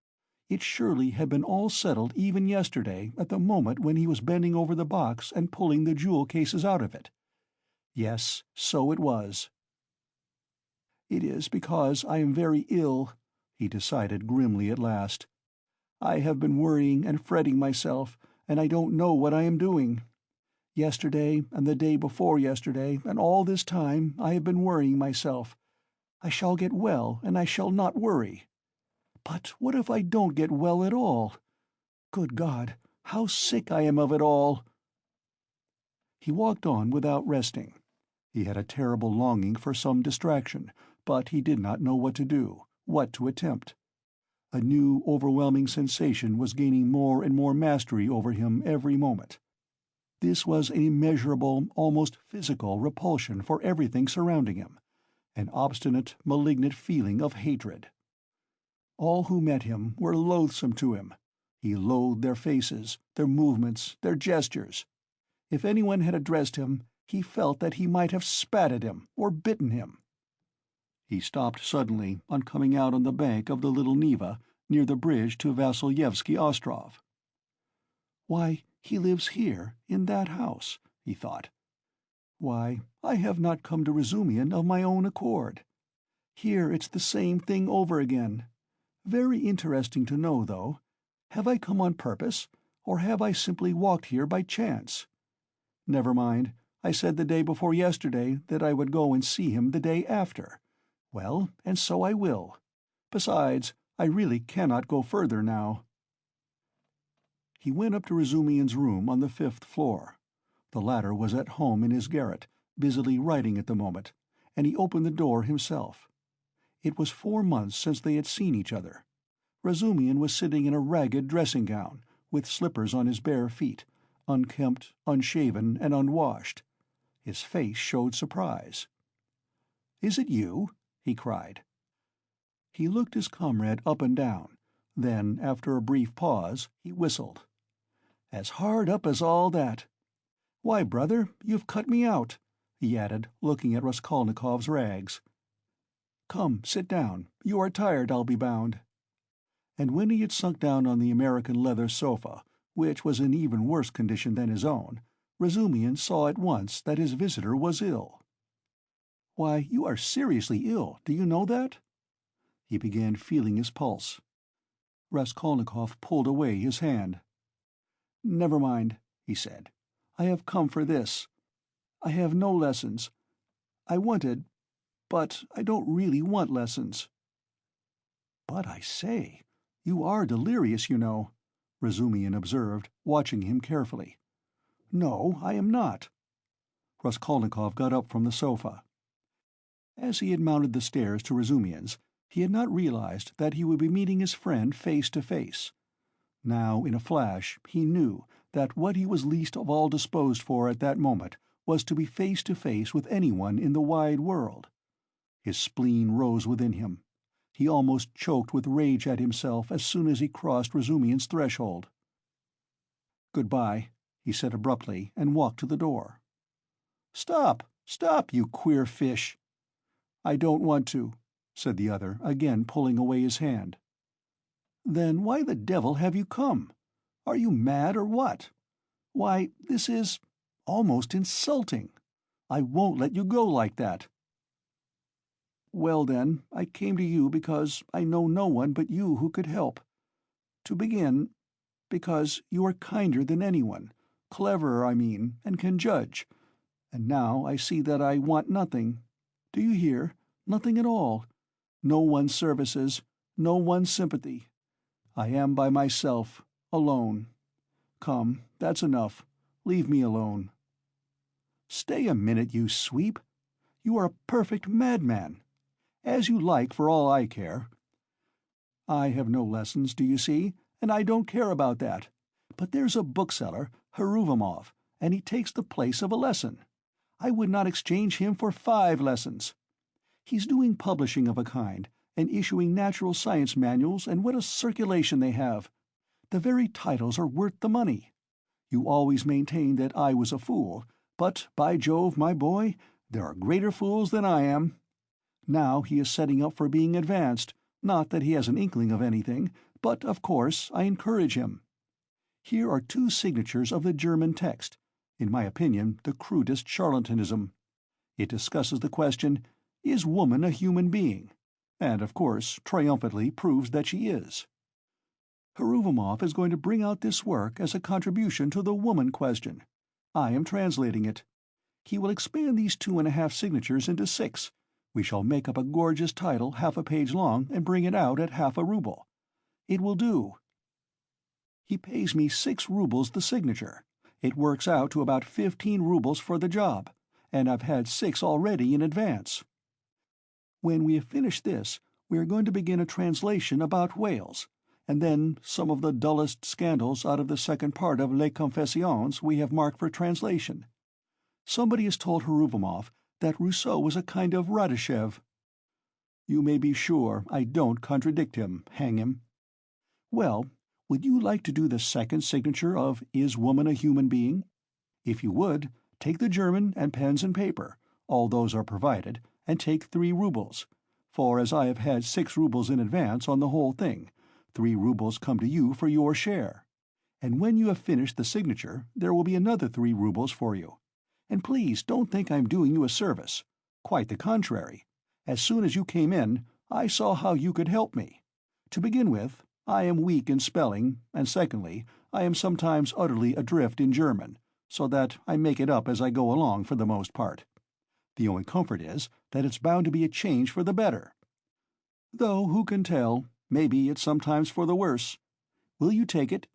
It surely had been all settled even yesterday at the moment when he was bending over the box and pulling the jewel cases out of it. Yes, so it was. "It is because I am very ill," he decided grimly at last. "I have been worrying and fretting myself, and I don't know what I am doing. Yesterday and the day before yesterday and all this time I have been worrying myself. I shall get well, and I shall not worry. But what if I don't get well at all? Good God, how sick I am of it all!" He walked on without resting. He had a terrible longing for some distraction, but he did not know what to do, what to attempt. A new, overwhelming sensation was gaining more and more mastery over him every moment. This was an immeasurable, almost physical repulsion for everything surrounding him, an obstinate, malignant feeling of hatred. All who met him were loathsome to him. He loathed their faces, their movements, their gestures. If anyone had addressed him, he felt that he might have spat at him or bitten him. He stopped suddenly on coming out on the bank of the little Neva near the bridge to Vassilyevsky Ostrov. "Why, he lives here, in that house," he thought. "Why, I have not come to Razumian of my own accord. Here it's the same thing over again. Very interesting to know, though. Have I come on purpose, or have I simply walked here by chance? Never mind, I said the day before yesterday that I would go and see him the day after. Well, and so I will. Besides, I really cannot go further now." He went up to Razumian's room on the 5th floor. The latter was at home in his garret, busily writing at the moment, and he opened the door himself. It was 4 months since they had seen each other. Razumian was sitting in a ragged dressing-gown, with slippers on his bare feet, unkempt, unshaven, and unwashed. His face showed surprise. "Is it you?" he cried. He looked his comrade up and down. Then, after a brief pause, he whistled. "As hard up as all that. Why, brother, you've cut me out," he added, looking at Raskolnikov's rags. "Come, sit down. You are tired, I'll be bound." And when he had sunk down on the American leather sofa, which was in even worse condition than his own, Razumian saw at once that his visitor was ill. "Why, you are seriously ill, do you know that?" He began feeling his pulse. Raskolnikov pulled away his hand. "Never mind," he said. "I have come for this. I have no lessons. I wanted, but I don't really want lessons." "But I say, you are delirious, you know," Razumian observed, watching him carefully. "No, I am not." Raskolnikov got up from the sofa. As he had mounted the stairs to Razumian's, he had not realized that he would be meeting his friend face to face. Now, in a flash, he knew that what he was least of all disposed for at that moment was to be face to face with anyone in the wide world. His spleen rose within him. He almost choked with rage at himself as soon as he crossed Razumian's threshold. "Goodbye," he said abruptly, and walked to the door. "Stop, stop, you queer fish!" "I don't want to," said the other, again pulling away his hand. "Then why the devil have you come? Are you mad or what? Why, this is almost insulting. I won't let you go like that." Well then, I came to you because I know no one but you who could help. To begin, because you are kinder than anyone, cleverer, I mean, and can judge. And now I see that I want nothing. Do you hear? Nothing at all. No one's services, no one's sympathy. I am by myself, alone. Come, that's enough. Leave me alone. Stay a minute, you sweep. You are a perfect madman. As you like, for all I care. I have no lessons, do you see, and I don't care about that. But there's a bookseller, Heruvimov, and he takes the place of a lesson. I would not exchange him for 5 lessons. He's doing publishing of a kind, and issuing natural science manuals, and what a circulation they have. The very titles are worth the money. You always maintained that I was a fool, but, by Jove, my boy, there are greater fools than I am. Now he is setting up for being advanced, not that he has an inkling of anything, but, of course, I encourage him. Here are 2 signatures of the German text, in my opinion the crudest charlatanism. It discusses the question, is woman a human being? And, of course, triumphantly proves that she is. Heruvimov is going to bring out this work as a contribution to the woman question. I am translating it. He will expand these 2.5 signatures into 6. We shall make up a gorgeous title half a page long and bring it out at half a ruble. It will do. He pays me 6 rubles the signature. It works out to about 15 rubles for the job, and I've had 6 already in advance. When we have finished this, we are going to begin a translation about Wales, and then some of the dullest scandals out of the second part of Les Confessions we have marked for translation. Somebody has told Heruvimov that Rousseau was a kind of Radishev. You may be sure I don't contradict him, hang him. Well, would you like to do the second signature of Is Woman a Human Being? If you would, take the German and pens and paper, all those are provided, and take 3 rubles, for as I have had 6 rubles in advance on the whole thing, 3 rubles come to you for your share. And when you have finished the signature, there will be another 3 rubles for you. And please don't think I'm doing you a service. Quite the contrary. As soon as you came in, I saw how you could help me. To begin with, I am weak in spelling, and secondly, I am sometimes utterly adrift in German, so that I make it up as I go along for the most part. The only comfort is that it's bound to be a change for the better. Though who can tell, maybe it's sometimes for the worse. Will you take it?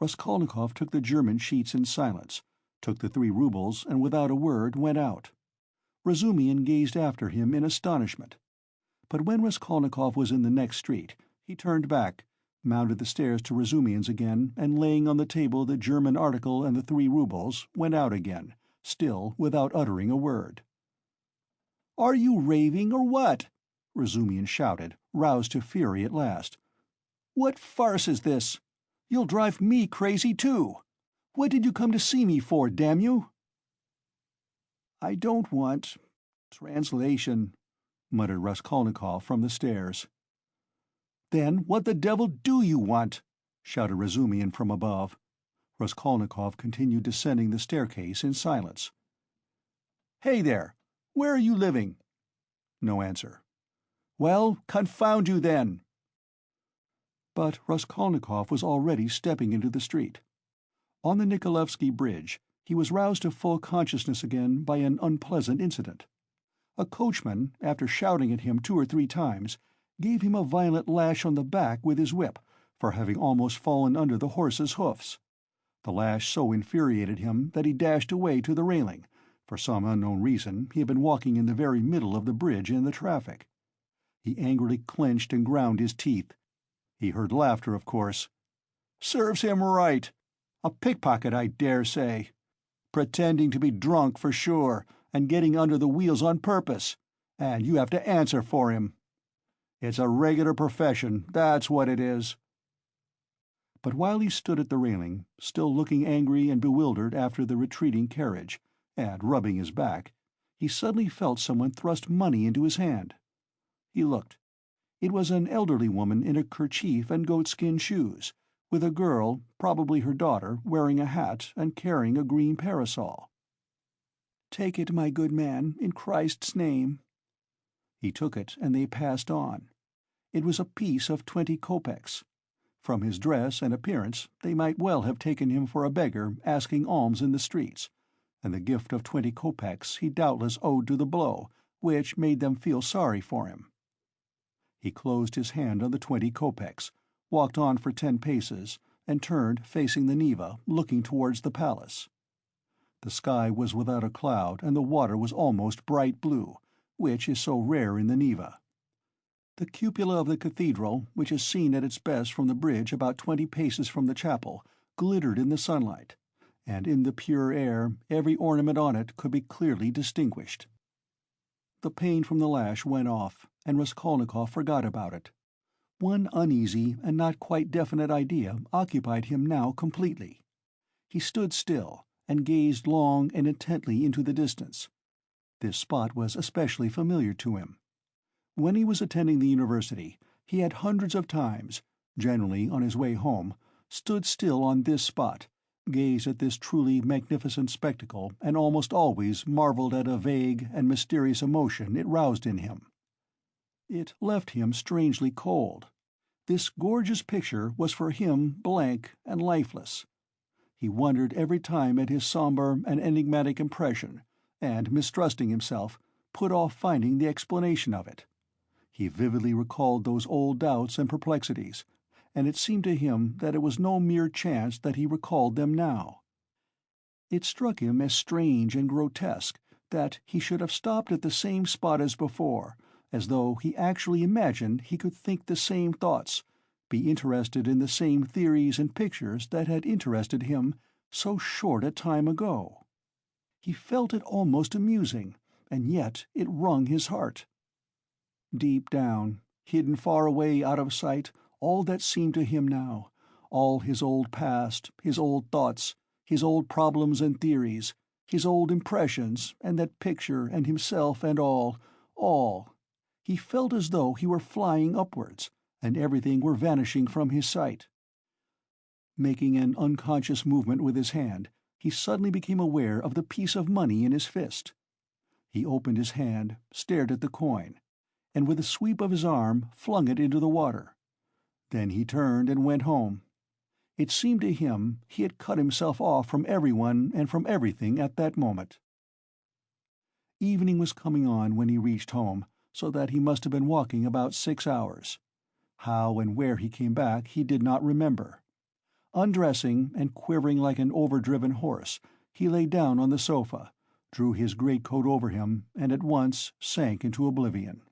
Raskolnikov took the German sheets in silence, took the 3 rubles, and without a word went out. Razumihin gazed after him in astonishment. But when Raskolnikov was in the next street, he turned back, mounted the stairs to Razumihin's again, and laying on the table the German article and the 3 rubles, went out again, still without uttering a word. "Are you raving, or what?" Razumihin shouted, roused to fury at last. "What farce is this? You'll drive me crazy, too. What did you come to see me for, damn you?" "I don't want translation," muttered Raskolnikov from the stairs. "Then what the devil do you want?" shouted Razumihin from above. Raskolnikov continued descending the staircase in silence. "Hey there! Where are you living?" No answer. "Well, confound you then!" But Raskolnikov was already stepping into the street. On the Nikolaevsky Bridge, he was roused to full consciousness again by an unpleasant incident. A coachman, after shouting at him 2 or 3 times, gave him a violent lash on the back with his whip for having almost fallen under the horse's hoofs. The lash so infuriated him that he dashed away to the railing. For some unknown reason he had been walking in the very middle of the bridge in the traffic. He angrily clenched and ground his teeth. He heard laughter, of course. "Serves him right. A pickpocket, I dare say. Pretending to be drunk, for sure, and getting under the wheels on purpose. And you have to answer for him. It's a regular profession, that's what it is." But while he stood at the railing, still looking angry and bewildered after the retreating carriage, and rubbing his back, he suddenly felt someone thrust money into his hand. He looked. It was an elderly woman in a kerchief and goatskin shoes, with a girl, probably her daughter, wearing a hat and carrying a green parasol. "Take it, my good man, in Christ's name." He took it, and they passed on. It was a piece of 20 kopecks. From his dress and appearance, they might well have taken him for a beggar asking alms in the streets, and the gift of 20 kopecks he doubtless owed to the blow, which made them feel sorry for him. He closed his hand on the 20 kopecks, walked on for 10 paces, and turned, facing the Neva, looking towards the palace. The sky was without a cloud, and the water was almost bright blue, which is so rare in the Neva. The cupola of the cathedral, which is seen at its best from the bridge about 20 paces from the chapel, glittered in the sunlight, and in the pure air every ornament on it could be clearly distinguished. The pain from the lash went off, and Raskolnikov forgot about it. One uneasy and not quite definite idea occupied him now completely. He stood still, and gazed long and intently into the distance. This spot was especially familiar to him. When he was attending the university, he had hundreds of times, generally on his way home, stood still on this spot, gazed at this truly magnificent spectacle, and almost always marveled at a vague and mysterious emotion it roused in him. It left him strangely cold. This gorgeous picture was for him blank and lifeless. He wondered every time at his somber and enigmatic impression, and, mistrusting himself, put off finding the explanation of it. He vividly recalled those old doubts and perplexities, and it seemed to him that it was no mere chance that he recalled them now. It struck him as strange and grotesque that he should have stopped at the same spot as before, as though he actually imagined he could think the same thoughts, be interested in the same theories and pictures that had interested him so short a time ago. He felt it almost amusing, and yet it wrung his heart. Deep down, hidden far away out of sight, all that seemed to him now, all his old past, his old thoughts, his old problems and theories, his old impressions, and that picture and himself and all, he felt as though he were flying upwards, and everything were vanishing from his sight. Making an unconscious movement with his hand, he suddenly became aware of the piece of money in his fist. He opened his hand, stared at the coin, and with a sweep of his arm flung it into the water. Then he turned and went home. It seemed to him he had cut himself off from everyone and from everything at that moment. Evening was coming on when he reached home, so that he must have been walking about 6 hours. How and where he came back he did not remember. Undressing, and quivering like an overdriven horse, he lay down on the sofa, drew his greatcoat over him, and at once sank into oblivion.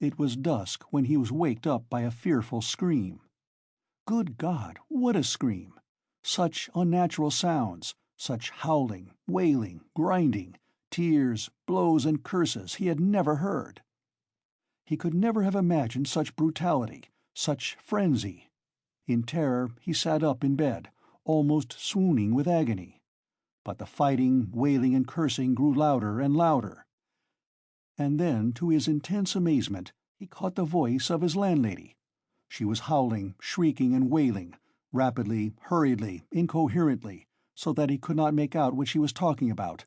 It was dusk when he was waked up by a fearful scream. Good God, what a scream! Such unnatural sounds, such howling, wailing, grinding, tears, blows and curses he had never heard. He could never have imagined such brutality, such frenzy. In terror he sat up in bed, almost swooning with agony. But the fighting, wailing and cursing grew louder and louder. And then, to his intense amazement, he caught the voice of his landlady. She was howling, shrieking and wailing, rapidly, hurriedly, incoherently, so that he could not make out what she was talking about.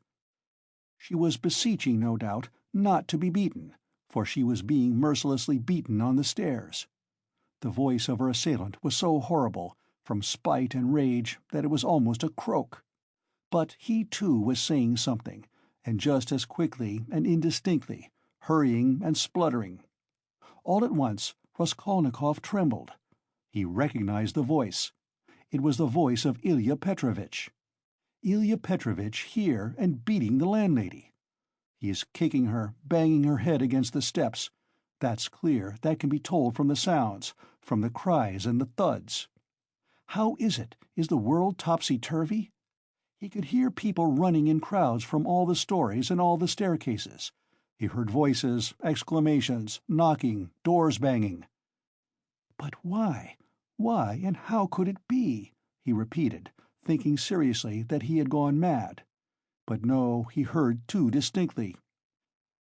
She was beseeching, no doubt, not to be beaten, for she was being mercilessly beaten on the stairs. The voice of her assailant was so horrible, from spite and rage, that it was almost a croak. But he too was saying something, and just as quickly and indistinctly, hurrying and spluttering. All at once Raskolnikov trembled. He recognized the voice. It was the voice of Ilya Petrovitch. Ilya Petrovitch here and beating the landlady. He is kicking her, banging her head against the steps. That's clear, that can be told from the sounds, from the cries and the thuds. How is it? Is the world topsy-turvy? He could hear people running in crowds from all the stories and all the staircases. He heard voices, exclamations, knocking, doors banging. But why? Why, and how could it be? He repeated, thinking seriously that he had gone mad. But no, he heard too distinctly.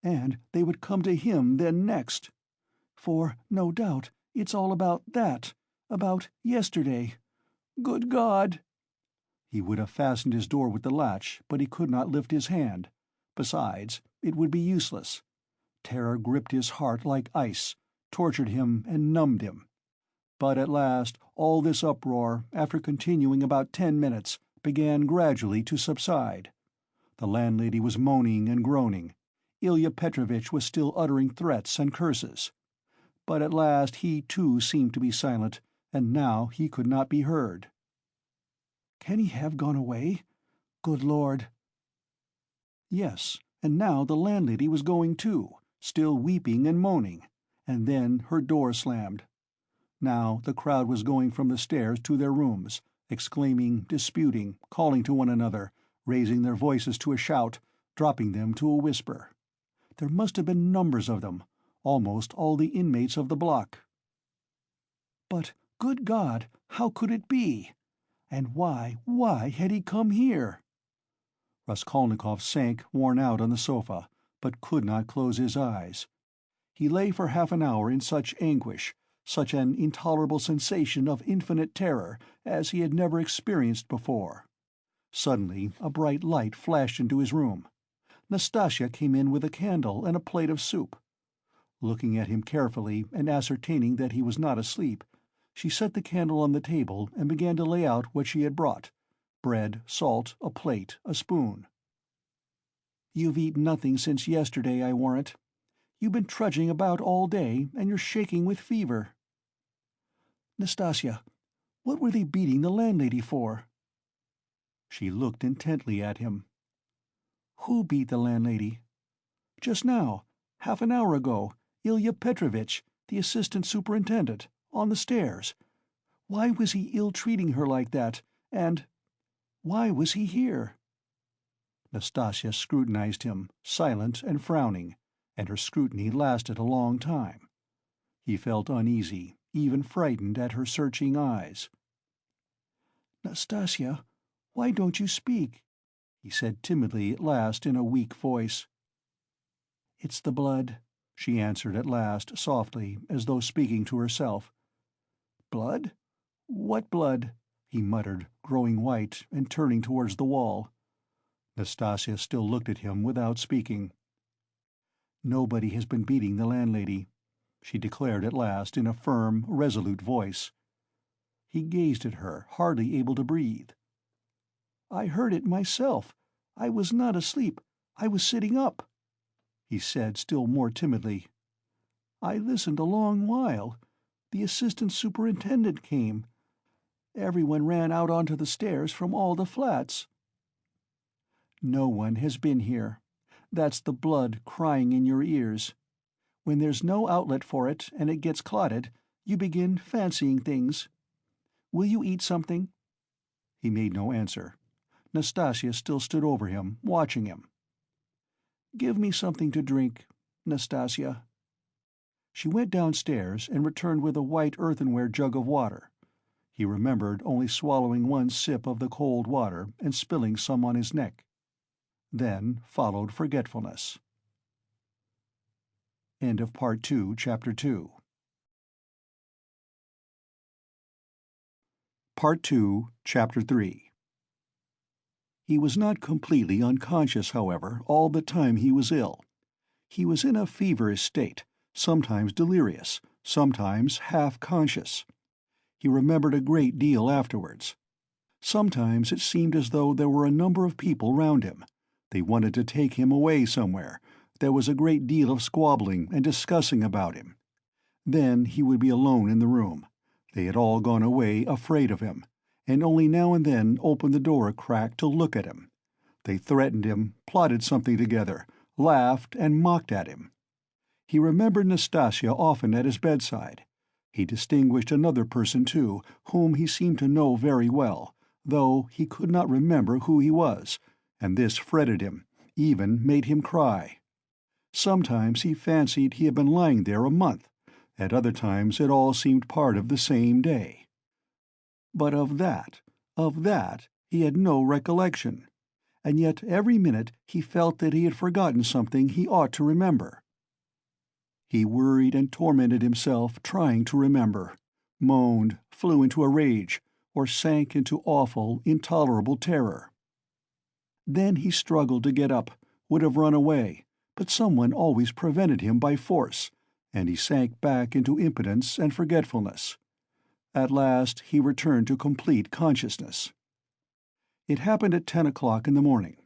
And they would come to him then next. For, no doubt, it's all about that, about yesterday. Good God! He would have fastened his door with the latch, but he could not lift his hand. Besides, it would be useless. Terror gripped his heart like ice, tortured him and numbed him. But at last all this uproar, after continuing about 10 minutes, began gradually to subside. The landlady was moaning and groaning. Ilya Petrovitch was still uttering threats and curses. But at last he too seemed to be silent, and now he could not be heard. "Can he have gone away? Good Lord!" Yes, and now the landlady was going too, still weeping and moaning, and then her door slammed. Now the crowd was going from the stairs to their rooms, exclaiming, disputing, calling to one another, raising their voices to a shout, dropping them to a whisper. There must have been numbers of them, almost all the inmates of the block. But, good God, how could it be? And why had he come here? Raskolnikov sank worn out on the sofa, but could not close his eyes. He lay for half an hour in such anguish, such an intolerable sensation of infinite terror as he had never experienced before. Suddenly a bright light flashed into his room. Nastasya came in with a candle and a plate of soup. Looking at him carefully and ascertaining that he was not asleep, she set the candle on the table and began to lay out what she had brought: bread, salt, a plate, a spoon. "You've eaten nothing since yesterday, I warrant. You've been trudging about all day, and you're shaking with fever." "Nastasya, what were they beating the landlady for?" She looked intently at him. "Who beat the landlady?" "Just now, half an hour ago, Ilya Petrovitch, the assistant superintendent, on the stairs. Why was he ill-treating her like that, and why was he here?" Nastasya scrutinized him, silent and frowning, and her scrutiny lasted a long time. He felt uneasy, even frightened at her searching eyes. "Nastasya, why don't you speak?" he said timidly at last in a weak voice. "It's the blood," she answered at last, softly, as though speaking to herself. "Blood? What blood?" he muttered, growing white and turning towards the wall. Nastasya still looked at him without speaking. "Nobody has been beating the landlady," she declared at last in a firm, resolute voice. He gazed at her, hardly able to breathe. "I heard it myself. I was not asleep. I was sitting up," he said still more timidly. "I listened a long while. The assistant superintendent came. Everyone ran out onto the stairs from all the flats." "No one has been here. That's the blood crying in your ears. When there's no outlet for it and it gets clotted, you begin fancying things. Will you eat something?" He made no answer. Nastasya still stood over him, watching him. "Give me something to drink, Nastasya." She went downstairs and returned with a white earthenware jug of water. He remembered only swallowing one sip of the cold water and spilling some on his neck. Then followed forgetfulness. End of Part 2, Chapter 2. Part 2, Chapter 3. He was not completely unconscious, however, all the time he was ill. He was in a feverish state, sometimes delirious, sometimes half-conscious. He remembered a great deal afterwards. Sometimes it seemed as though there were a number of people round him. They wanted to take him away somewhere. There was a great deal of squabbling and discussing about him. Then he would be alone in the room. They had all gone away afraid of him, and only now and then opened the door a crack to look at him. They threatened him, plotted something together, laughed and mocked at him. He remembered Nastasya often at his bedside. He distinguished another person too, whom he seemed to know very well, though he could not remember who he was, and this fretted him, even made him cry. Sometimes he fancied he had been lying there a month. At other times it all seemed part of the same day. But of that, he had no recollection, and yet every minute he felt that he had forgotten something he ought to remember. He worried and tormented himself trying to remember, moaned, flew into a rage, or sank into awful, intolerable terror. Then he struggled to get up, would have run away, but someone always prevented him by force, and he sank back into impotence and forgetfulness. At last he returned to complete consciousness. It happened at 10 o'clock in the morning.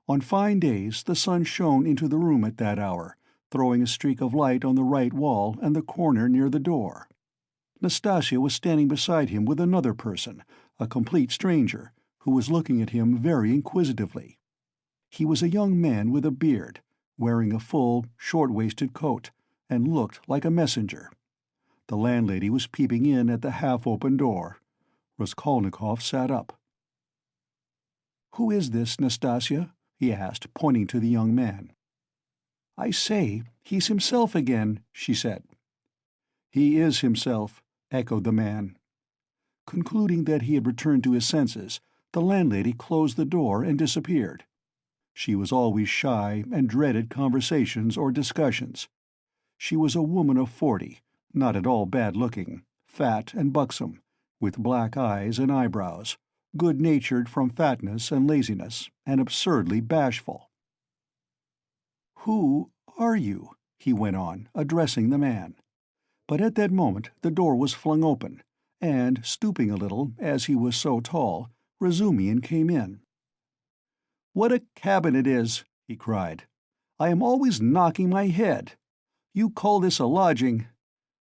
On fine days the sun shone into the room at that hour, throwing a streak of light on the right wall and the corner near the door. Nastasia was standing beside him with another person, a complete stranger, who was looking at him very inquisitively. He was a young man with a beard, wearing a full, short-waisted coat, and looked like a messenger. The landlady was peeping in at the half-open door. Raskolnikov sat up. "Who is this, Nastasia?" he asked, pointing to the young man. "I say, he's himself again," she said. "He is himself," echoed the man. Concluding that he had returned to his senses, the landlady closed the door and disappeared. She was always shy and dreaded conversations or discussions. She was a woman of 40, not at all bad-looking, fat and buxom, with black eyes and eyebrows, good-natured from fatness and laziness, and absurdly bashful. "Who are you?" he went on, addressing the man. But at that moment the door was flung open, and, stooping a little, as he was so tall, Razumihin came in. "What a cabin it is!" he cried. "I am always knocking my head. You call this a lodging?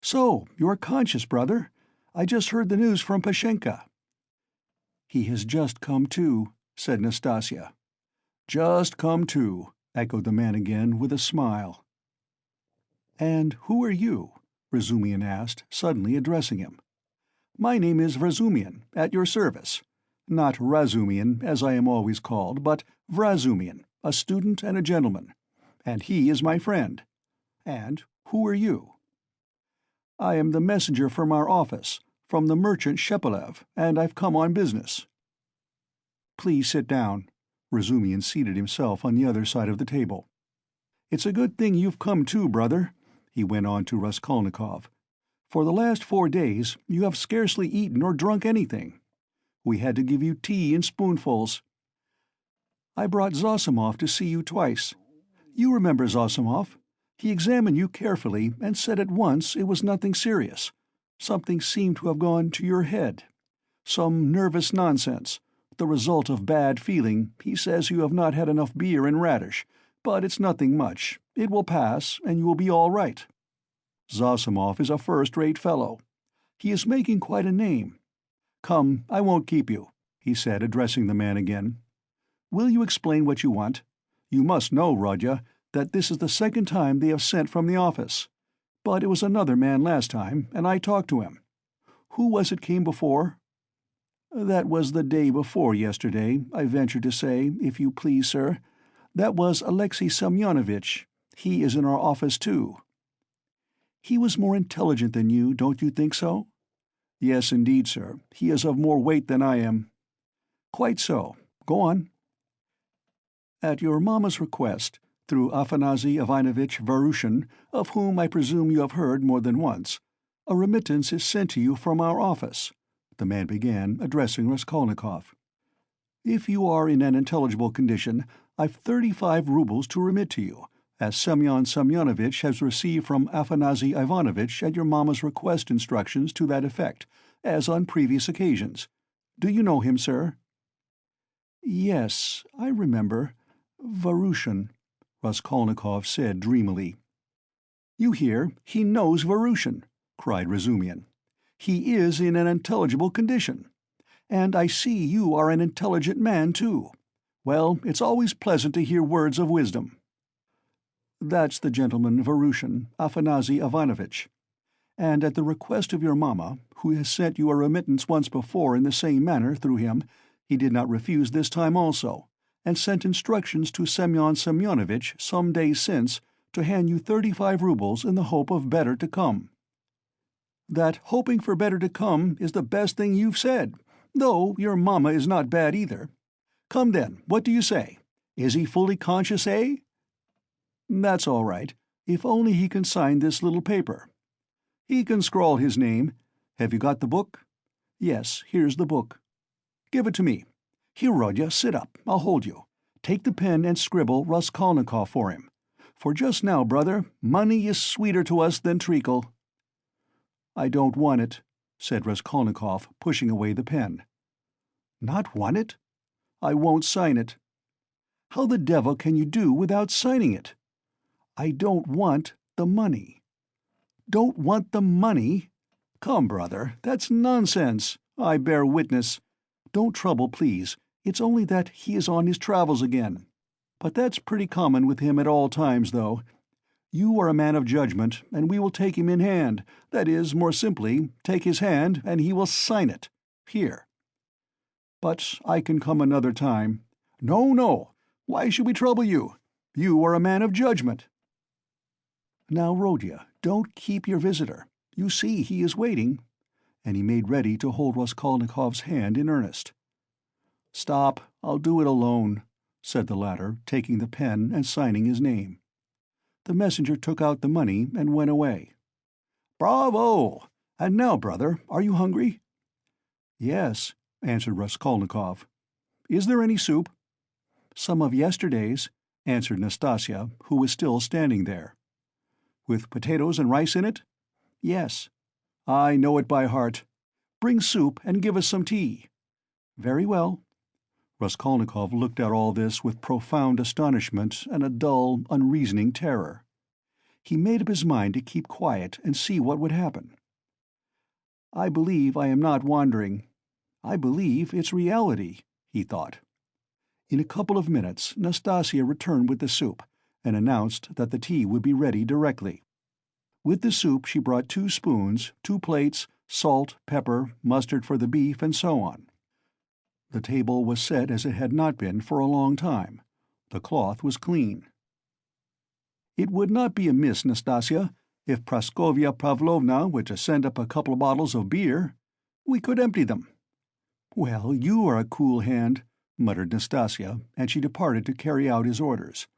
So, you're conscious, brother. I just heard the news from Pashenka." "He has just come to," said Nastasia. "Just come to," echoed the man again, with a smile. "And who are you?" Razumihin asked, suddenly addressing him. "My name is Vrazumihin, at your service. Not Razumihin, as I am always called, but Vrazumihin, a student and a gentleman. And he is my friend. And who are you?" "I am the messenger from our office, from the merchant Shepelev, and I've come on business." "Please sit down." Razumihin seated himself on the other side of the table. "It's a good thing you've come too, brother," he went on to Raskolnikov. "For the last 4 days you have scarcely eaten or drunk anything. We had to give you tea in spoonfuls. I brought Zosimov to see you twice. You remember Zosimov? He examined you carefully and said at once it was nothing serious. Something seemed to have gone to your head. Some nervous nonsense, the result of bad feeling. He says you have not had enough beer and radish, but it's nothing much. It will pass, and you will be all right. Zosimov is a first-rate fellow. He is making quite a name. Come, I won't keep you," he said, addressing the man again. "Will you explain what you want? You must know, Rodya, that this is the second time they have sent from the office. But it was another man last time, and I talked to him. Who was it came before?" "That was the day before yesterday, I venture to say, if you please, sir. That was Alexei Semyonovitch. He is in our office too." "He was more intelligent than you, don't you think so?" "Yes, indeed, sir. He is of more weight than I am." "Quite so. Go on." "At your mamma's request, through Afanasy Ivanovitch Varushin, of whom I presume you have heard more than once, a remittance is sent to you from our office," the man began, addressing Raskolnikov. "If you are in an intelligible condition, I've 35 roubles to remit to you, as Semyon Semyonovitch has received from Afanasy Ivanovitch at your mamma's request instructions to that effect, as on previous occasions. Do you know him, sir?" "Yes, I remember. Varushin," Raskolnikov said dreamily. "You hear, he knows Varushin," cried Razumihin. "He is in an intelligible condition. And I see you are an intelligent man, too. Well, it's always pleasant to hear words of wisdom." "That's the gentleman Varushin, Afanasy Ivanovitch. And at the request of your mamma, who has sent you a remittance once before in the same manner through him, he did not refuse this time also, and sent instructions to Semyon Semyonovitch some days since to hand you 35 roubles in the hope of better to come." "That hoping for better to come is the best thing you've said, though your mamma is not bad either. Come then, what do you say? Is he fully conscious, eh?" "That's all right, if only he can sign this little paper." "He can scrawl his name. Have you got the book?" "Yes, here's the book." "Give it to me. Here, Rodya, sit up, I'll hold you. Take the pen and scribble Raskolnikov for him. For just now, brother, money is sweeter to us than treacle." "I don't want it," said Raskolnikov, pushing away the pen. "Not want it?" "I won't sign it." "How the devil can you do without signing it?" "I don't want the money." "Don't want the money? Come, brother, that's nonsense. I bear witness. Don't trouble, please. It's only that he is on his travels again. But that's pretty common with him at all times, though. You are a man of judgment, and we will take him in hand. That is, more simply, take his hand, and he will sign it. Here." "But I can come another time." "No, no. Why should we trouble you? You are a man of judgment." "Now, Rodya, don't keep your visitor. You see he is waiting," and he made ready to hold Raskolnikov's hand in earnest. "Stop, I'll do it alone," said the latter, taking the pen and signing his name. The messenger took out the money and went away. "Bravo! And now, brother, are you hungry?" "Yes," answered Raskolnikov. "Is there any soup?" "Some of yesterday's," answered Nastasia, who was still standing there. "With potatoes and rice in it?" "Yes." "I know it by heart. Bring soup and give us some tea." "Very well." Raskolnikov looked at all this with profound astonishment and a dull, unreasoning terror. He made up his mind to keep quiet and see what would happen. "I believe I am not wandering. I believe it's reality," he thought. In a couple of minutes Nastasia returned with the soup, and announced that the tea would be ready directly. With the soup she brought 2 spoons, 2 plates, salt, pepper, mustard for the beef, and so on. The table was set as it had not been for a long time. The cloth was clean. "It would not be amiss, Nastasia, if Praskovya Pavlovna were to send up a couple of bottles of beer. We could empty them." "Well, you are a cool hand," muttered Nastasia, and she departed to carry out his orders.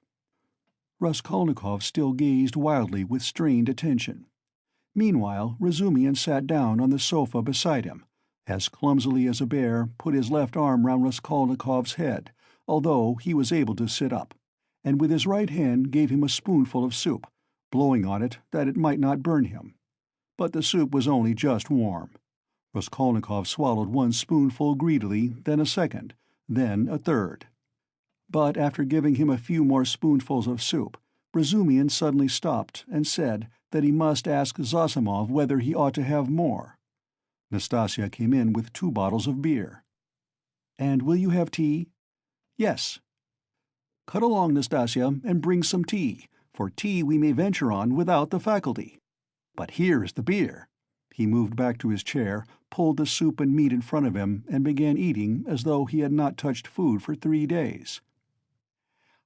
Raskolnikov still gazed wildly with strained attention. Meanwhile Razumihin sat down on the sofa beside him, as clumsily as a bear, put his left arm round Raskolnikov's head, although he was able to sit up, and with his right hand gave him a spoonful of soup, blowing on it that it might not burn him. But the soup was only just warm. Raskolnikov swallowed 1 spoonful greedily, then a second, then a third. But after giving him a few more spoonfuls of soup, Razumihin suddenly stopped and said that he must ask Zosimov whether he ought to have more. Nastasia came in with 2 bottles of beer. "And will you have tea?" "Yes." "Cut along, Nastasia, and bring some tea, for tea we may venture on without the faculty. But here is the beer." He moved back to his chair, pulled the soup and meat in front of him, and began eating as though he had not touched food for 3 days.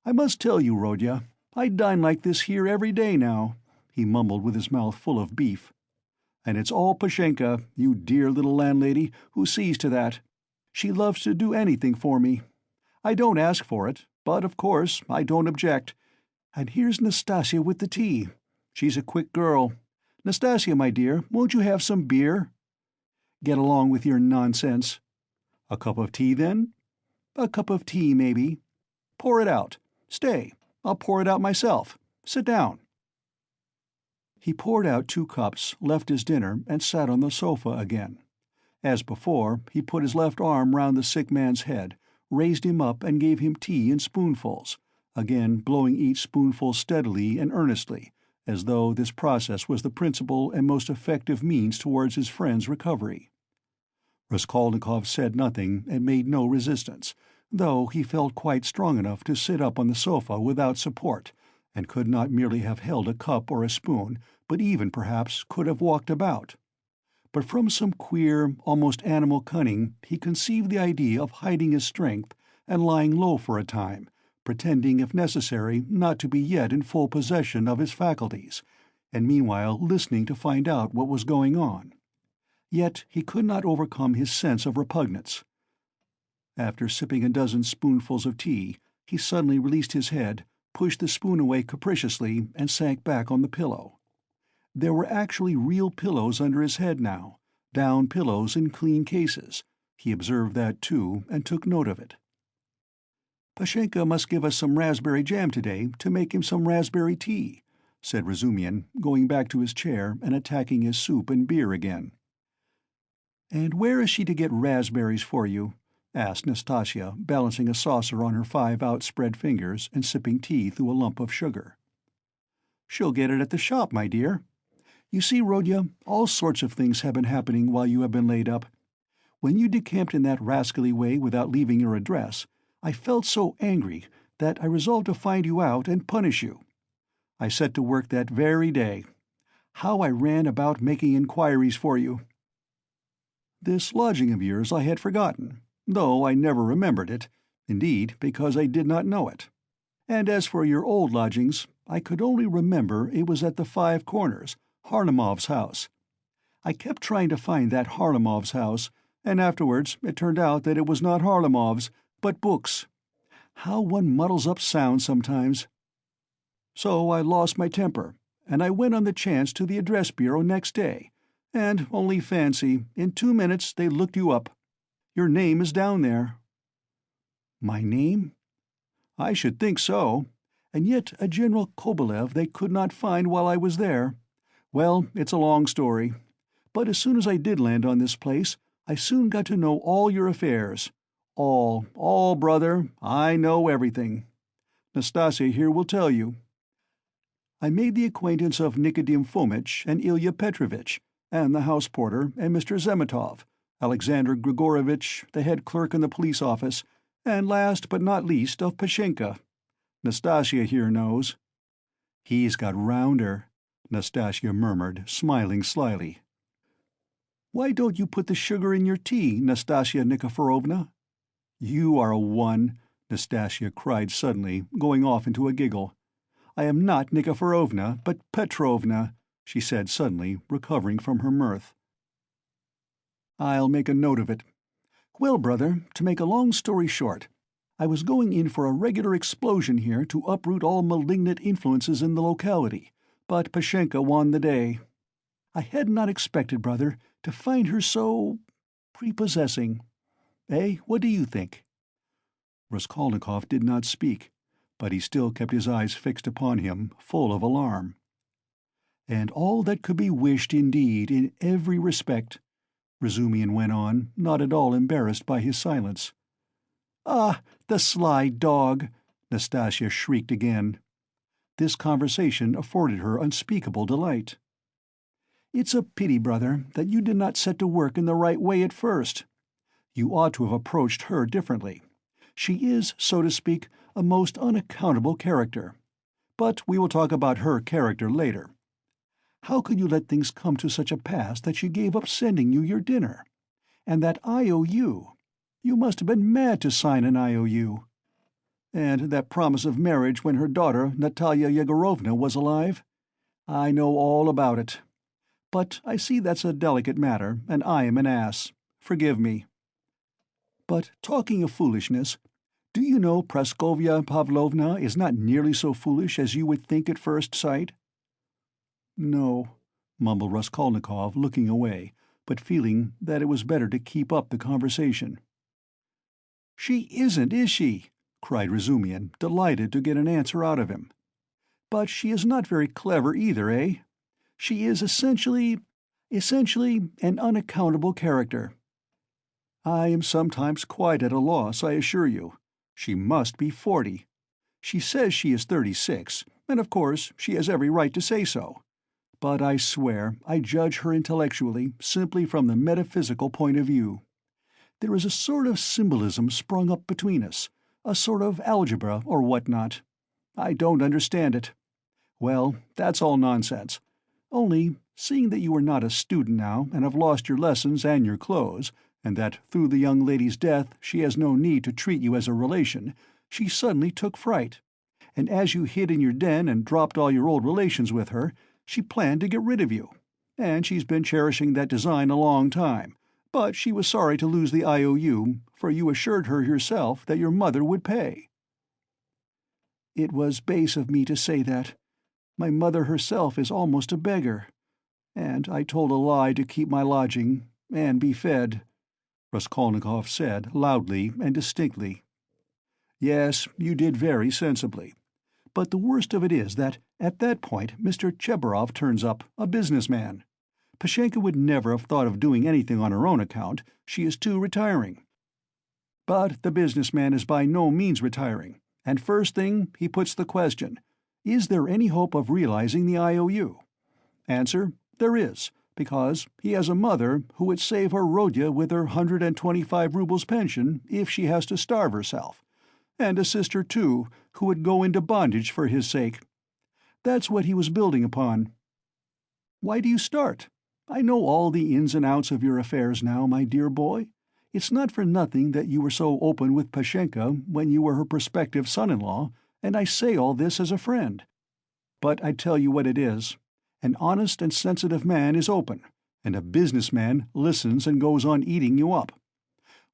"I must tell you, Rodya, I dine like this here every day now," he mumbled with his mouth full of beef. "And it's all Pashenka, you dear little landlady, who sees to that. She loves to do anything for me. I don't ask for it, but of course I don't object. And here's Nastasia with the tea. She's a quick girl. Nastasia, my dear, won't you have some beer?" "Get along with your nonsense." "A cup of tea, then?" "A cup of tea, maybe." "Pour it out. Stay, I'll pour it out myself. Sit down." He poured out 2 cups, left his dinner, and sat on the sofa again. As before, he put his left arm round the sick man's head, raised him up and gave him tea in spoonfuls, again blowing each spoonful steadily and earnestly, as though this process was the principal and most effective means towards his friend's recovery. Raskolnikov said nothing and made no resistance, though he felt quite strong enough to sit up on the sofa without support, and could not merely have held a cup or a spoon, but even, perhaps, could have walked about. But from some queer, almost animal cunning, he conceived the idea of hiding his strength and lying low for a time, pretending, if necessary, not to be yet in full possession of his faculties, and meanwhile listening to find out what was going on. Yet he could not overcome his sense of repugnance. After sipping a dozen spoonfuls of tea, he suddenly released his head, pushed the spoon away capriciously, and sank back on the pillow. There were actually real pillows under his head now, down pillows in clean cases. He observed that too, and took note of it. "Pashenka must give us some raspberry jam today to make him some raspberry tea," said Razumihin, going back to his chair and attacking his soup and beer again. "And where is she to get raspberries for you?" asked Nastasia, balancing a saucer on her 5 outspread fingers and sipping tea through a lump of sugar. "She'll get it at the shop, my dear. You see, Rodya, all sorts of things have been happening while you have been laid up. When you decamped in that rascally way without leaving your address, I felt so angry that I resolved to find you out and punish you. I set to work that very day. How I ran about making inquiries for you! This lodging of yours I had forgotten, though I never remembered it, indeed, because I did not know it. And as for your old lodgings, I could only remember it was at the 5 Corners, Harlamov's house. I kept trying to find that Harlamov's house, and afterwards it turned out that it was not Harlamov's, but Book's. How one muddles up sounds sometimes. So I lost my temper, and I went on the chance to the address bureau next day, and, only fancy, in 2 minutes they looked you up. Your name is down there." "My name?" "I should think so. And yet a General Kobylev they could not find while I was there. Well, it's a long story. But as soon as I did land on this place, I soon got to know all your affairs. All, brother, I know everything. Nastasia here will tell you. I made the acquaintance of Nikodim Fomitch and Ilya Petrovitch, and the house porter, and Mr. Zemetov, Alexander Grigorovitch, the head clerk in the police office, and last but not least of Pashenka. Nastasia here knows." "He's got rounder," Nastasia murmured, smiling slyly. "Why don't you put the sugar in your tea, Nastasia Nikiforovna?" "You are a one," Nastasia cried suddenly, going off into a giggle. "I am not Nikiforovna, but Petrovna," she said suddenly, recovering from her mirth. "I'll make a note of it. Well, brother, to make a long story short, I was going in for a regular explosion here to uproot all malignant influences in the locality, but Pashenka won the day. I had not expected, brother, to find her so prepossessing. Eh, what do you think?" Raskolnikov did not speak, but he still kept his eyes fixed upon him, full of alarm. "And all that could be wished indeed in every respect," Razumihin went on, not at all embarrassed by his silence. "Ah, the sly dog!" Nastasia shrieked again. This conversation afforded her unspeakable delight. "It's a pity, brother, that you did not set to work in the right way at first. You ought to have approached her differently. She is, so to speak, a most unaccountable character. But we will talk about her character later. How could you let things come to such a pass that she gave up sending you your dinner? And that IOU! You must have been mad to sign an IOU. And that promise of marriage when her daughter, Natalia Yegorovna, was alive? I know all about it. But I see that's a delicate matter, and I am an ass. Forgive me. But talking of foolishness, do you know Praskovya Pavlovna is not nearly so foolish as you would think at first sight?" "No," mumbled Raskolnikov, looking away, but feeling that it was better to keep up the conversation. "She isn't, is she?" cried Razumihin, delighted to get an answer out of him. "But she is not very clever either, eh? She is essentially an unaccountable character. I am sometimes quite at a loss, I assure you. She must be 40. She says she is 36, and of course she has every right to say so. But I swear I judge her intellectually simply from the metaphysical point of view. There is a sort of symbolism sprung up between us, a sort of algebra or what-not. I don't understand it. Well, that's all nonsense. Only, seeing that you are not a student now and have lost your lessons and your clothes, and that through the young lady's death she has no need to treat you as a relation, she suddenly took fright, and as you hid in your den and dropped all your old relations with her, she planned to get rid of you. And she's been cherishing that design a long time, but she was sorry to lose the IOU, for you assured her yourself that your mother would pay." "It was base of me to say that. My mother herself is almost a beggar. And I told a lie to keep my lodging, and be fed," Raskolnikov said, loudly and distinctly. Yes, you did very sensibly. But the worst of it is that, at that point, Mr. Chebarov turns up, a businessman. Pashenka would never have thought of doing anything on her own account. She is too retiring. But the businessman is by no means retiring, and first thing he puts the question, is there any hope of realizing the IOU? Answer, there is, because he has a mother who would save her Rodya with her 125 rubles pension if she has to starve herself, and a sister, too, who would go into bondage for his sake. That's what he was building upon. Why do you start? I know all the ins and outs of your affairs now, my dear boy. It's not for nothing that you were so open with Pashenka when you were her prospective son-in-law, and I say all this as a friend. But I tell you what it is. An honest and sensitive man is open, and a businessman listens and goes on eating you up.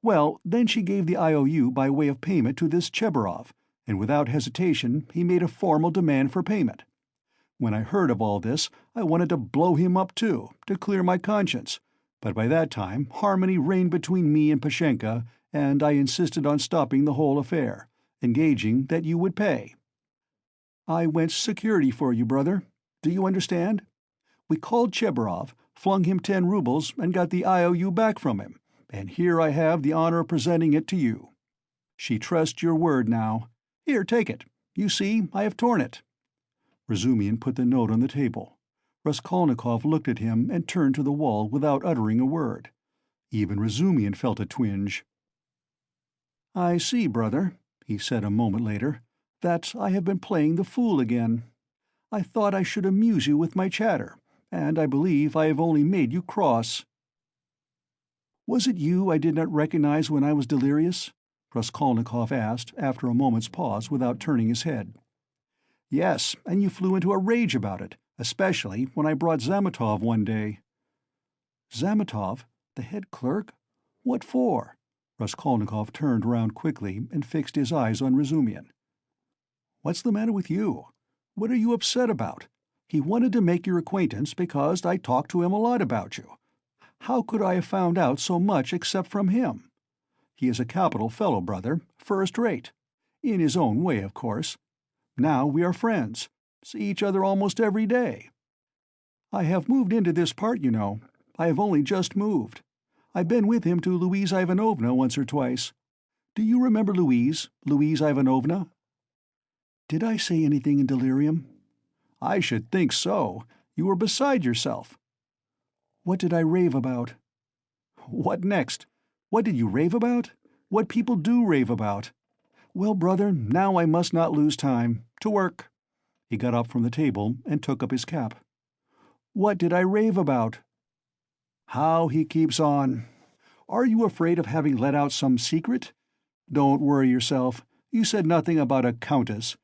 Well, then she gave the IOU by way of payment to this Chebarov, and without hesitation he made a formal demand for payment. When I heard of all this, I wanted to blow him up too, to clear my conscience, but by that time harmony reigned between me and Pashenka, and I insisted on stopping the whole affair, engaging that you would pay. I went security for you, brother. Do you understand? We called Chebarov, flung him 10 rubles, and got the IOU back from him, and here I have the honor of presenting it to you. She trusts your word now. Here, take it. You see, I have torn it. Razumian put the note on the table. Raskolnikov looked at him and turned to the wall without uttering a word. Even Razumian felt a twinge. "I see, brother," he said a moment later, "that I have been playing the fool again. I thought I should amuse you with my chatter, and I believe I have only made you cross." "Was it you I did not recognize when I was delirious?" Raskolnikov asked, after a moment's pause, without turning his head. "Yes, and you flew into a rage about it, especially when I brought Zametov one day." "Zametov? The head clerk? What for?" Raskolnikov turned round quickly and fixed his eyes on Razumian. "What's the matter with you? What are you upset about? He wanted to make your acquaintance because I talked to him a lot about you. How could I have found out so much except from him? He is a capital fellow, brother, first rate. In his own way, of course. Now we are friends, see each other almost every day. I have moved into this part, you know. I have only just moved. I've been with him to Louise Ivanovna once or twice. Do you remember Louise Ivanovna?" "Did I say anything in delirium?" "I should think so. You were beside yourself." "What did I rave about?" "What next? What did you rave about? What people do rave about. Well, brother, now I must not lose time. To work." He got up from the table and took up his cap. "What did I rave about?" How he keeps on. Are you afraid of having let out some secret? Don't worry yourself. You said nothing about a countess.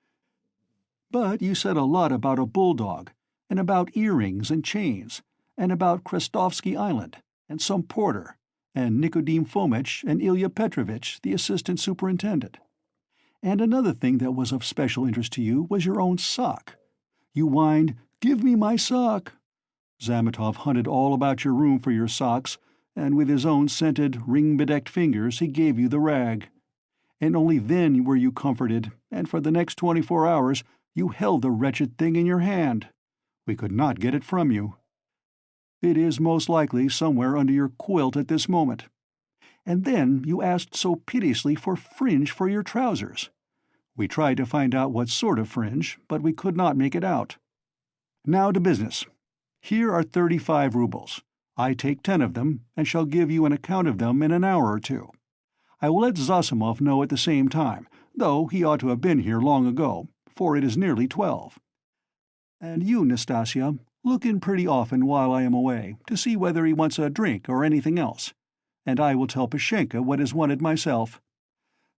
But you said a lot about a bulldog, and about earrings and chains, and about Krestovsky Island, and some porter, and Nikodim Fomitch and Ilya Petrovitch, the assistant superintendent. And another thing that was of special interest to you was your own sock. You whined, "Give me my sock." Zametov hunted all about your room for your socks, and with his own scented, ring-bedecked fingers he gave you the rag. And only then were you comforted, and for the next 24 hours you held the wretched thing in your hand. We could not get it from you. It is most likely somewhere under your quilt at this moment. And then you asked so piteously for fringe for your trousers. We tried to find out what sort of fringe, but we could not make it out. Now to business. Here are 35 rubles. I take 10 of them, and shall give you an account of them in an hour or two. I will let Zosimov know at the same time, though he ought to have been here long ago, for it is nearly 12. And you, Nastasia, look in pretty often while I am away, to see whether he wants a drink or anything else, and I will tell Pashenka what is wanted myself.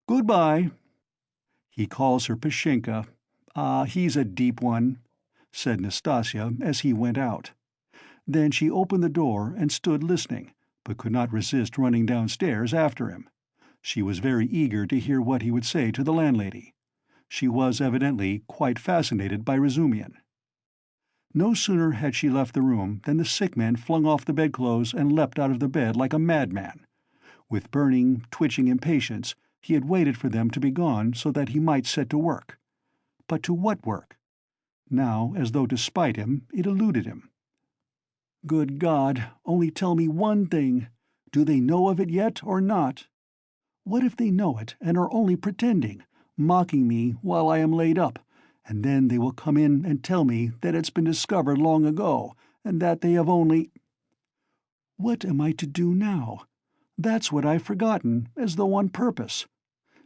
Goodbye." "He calls her Pashenka. Ah, he's a deep one," said Nastasia as he went out. Then she opened the door and stood listening, but could not resist running downstairs after him. She was very eager to hear what he would say to the landlady. She was evidently quite fascinated by Razumian. No sooner had she left the room than the sick man flung off the bedclothes and leapt out of the bed like a madman. With burning, twitching impatience, He had waited for them to be gone so that he might set to work. But to what work? Now, as though to spite him, it eluded him. "Good God, only tell me one thing. Do they know of it yet or not? What if they know it and are only pretending, mocking me while I am laid up, and then they will come in and tell me that it's been discovered long ago, and that they have only— What am I to do now? That's what I've forgotten, as though on purpose.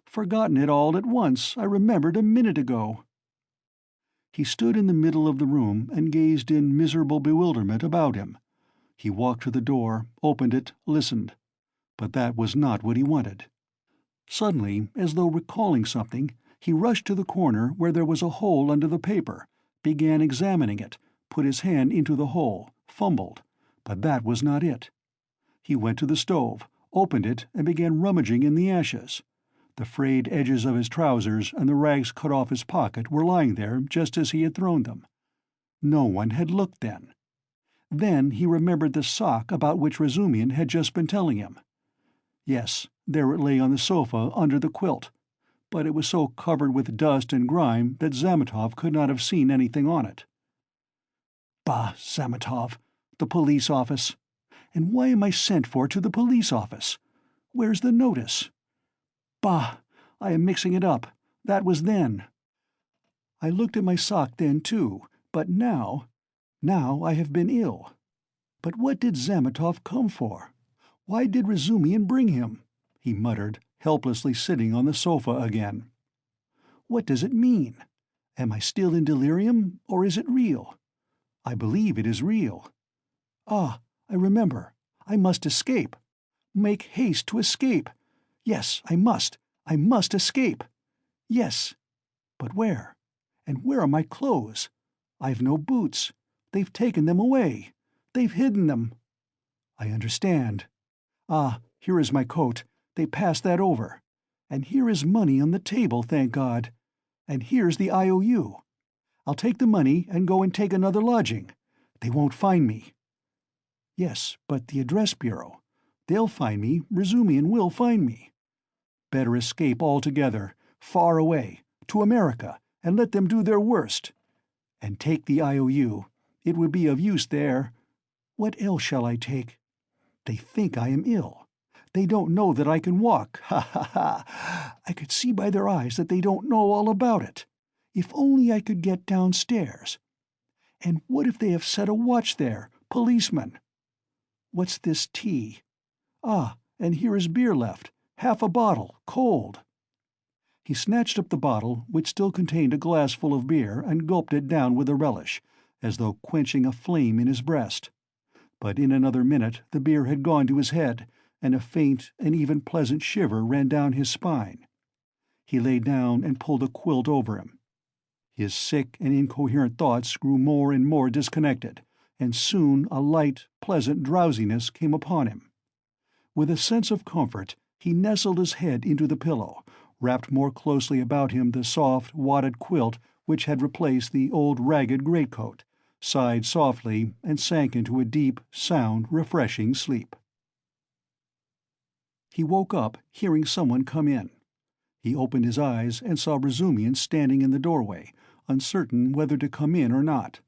Forgotten it all at once, I remembered a minute ago." He stood in the middle of the room and gazed in miserable bewilderment about him. He walked to the door, opened it, listened. But that was not what he wanted. Suddenly, as though recalling something, he rushed to the corner where there was a hole under the paper, began examining it, put his hand into the hole, fumbled, but that was not it. He went to the stove, opened it, and began rummaging in the ashes. The frayed edges of his trousers and the rags cut off his pocket were lying there just as he had thrown them. No one had looked then. Then he remembered the sock about which Razumihin had just been telling him. Yes, there it lay on the sofa under the quilt, but it was so covered with dust and grime that Zametov could not have seen anything on it. Bah, Zametov! The police office! And why am I sent for to the police office? Where's the notice? Bah! I am mixing it up. That was then. I looked at my sock then, too, but now I have been ill. But what did Zametov come for? Why did Razumihin bring him? He muttered, helplessly sitting on the sofa again. What does it mean? Am I still in delirium, or is it real? I believe it is real. Ah, I remember. I must escape. Make haste to escape. Yes, I must escape. Yes. But where? And where are my clothes? I've no boots. They've taken them away. They've hidden them. I understand. Ah, here is my coat. They passed that over. And here is money on the table, thank God. And here's the IOU. I'll take the money and go and take another lodging. They won't find me. Yes, but the address bureau. They'll find me. Razumihin will find me. Better escape altogether, far away, to America, and let them do their worst. And take the IOU. It would be of use there. What else shall I take? They think I am ill. They don't know that I can walk. Ha ha ha! I could see by their eyes that they don't know all about it. If only I could get downstairs. And what if they have set a watch there, policeman? What's this tea? Ah, and here is beer left, half a bottle, cold. He snatched up the bottle, which still contained a glassful of beer, and gulped it down with a relish, as though quenching a flame in his breast. But in another minute the beer had gone to his head, and a faint and even pleasant shiver ran down his spine. He lay down and pulled a quilt over him. His sick and incoherent thoughts grew more and more disconnected, and soon a light, pleasant drowsiness came upon him. With a sense of comfort, he nestled his head into the pillow, wrapped more closely about him the soft, wadded quilt which had replaced the old ragged greatcoat, sighed softly, and sank into a deep, sound, refreshing sleep. He woke up, hearing someone come in. He opened his eyes and saw Razumihin standing in the doorway, uncertain whether to come in or not.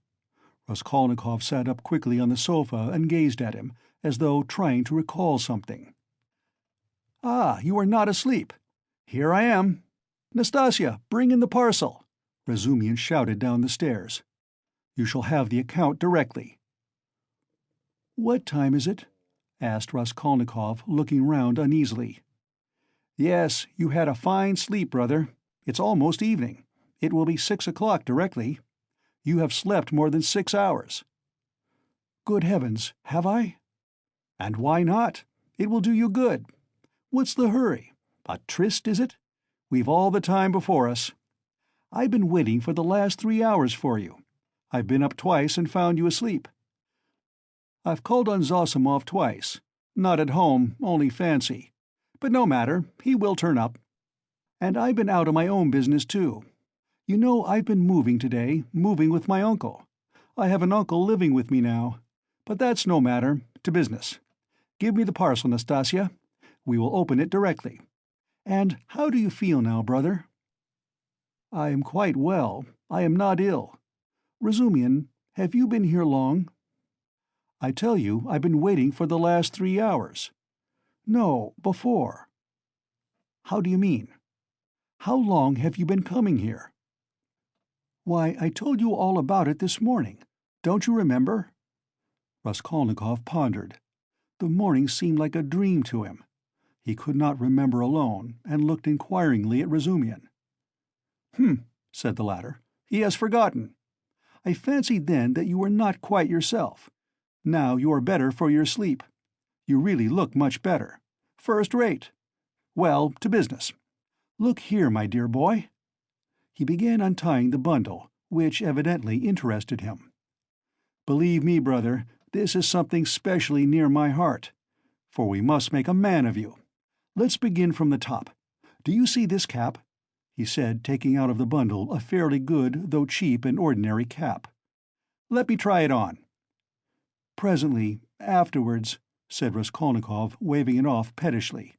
Raskolnikov sat up quickly on the sofa and gazed at him, as though trying to recall something. "Ah, you are not asleep. Here I am. Nastasya, bring in the parcel," Razumihin shouted down the stairs. "You shall have the account directly." "What time is it?" asked Raskolnikov, looking round uneasily. "Yes, you had a fine sleep, brother. It's almost evening. It will be 6 o'clock directly. You have slept more than 6 hours." "Good heavens, have I?" "And why not? It will do you good. What's the hurry? A tryst, is it? We've all the time before us. I've been waiting for the last 3 hours for you. I've been up twice and found you asleep. I've called on Zosimov twice. Not at home, only fancy. But no matter, he will turn up. And I've been out on my own business, too. You know, I've been moving today, moving with my uncle. I have an uncle living with me now. But that's no matter. To business. Give me the parcel, Nastasya. We will open it directly. And how do you feel now, brother?" "I am quite well. I am not ill. Razumian, have you been here long?" "I tell you, I've been waiting for the last 3 hours." "No, before." "How do you mean? How long have you been coming here?" "Why, I told you all about it this morning. Don't you remember?" Raskolnikov pondered. The morning seemed like a dream to him. He could not remember alone, and looked inquiringly at Razumian. Said the latter. "He has forgotten. I fancied then that you were not quite yourself. Now you are better for your sleep. You really look much better. First rate. Well, to business. Look here, my dear boy." He began untying the bundle, which evidently interested him. "Believe me, brother, this is something specially near my heart, for we must make a man of you. Let's begin from the top. Do you see this cap?" he said, taking out of the bundle a fairly good, though cheap and ordinary cap. "Let me try it on." "Presently, afterwards," said Raskolnikov, waving it off pettishly.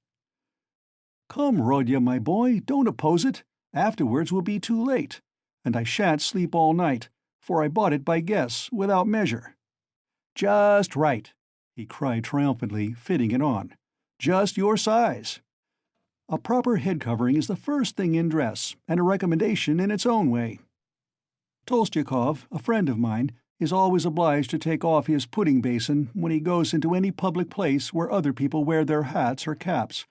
"Come, Rodya, my boy, don't oppose it. Afterwards will be too late, and I shan't sleep all night, for I bought it by guess, without measure." "Just right," he cried triumphantly, fitting it on. "Just your size. A proper head covering is the first thing in dress, and a recommendation in its own way. Tolstyakov, a friend of mine, is always obliged to take off his pudding basin when he goes into any public place where other people wear their hats or caps.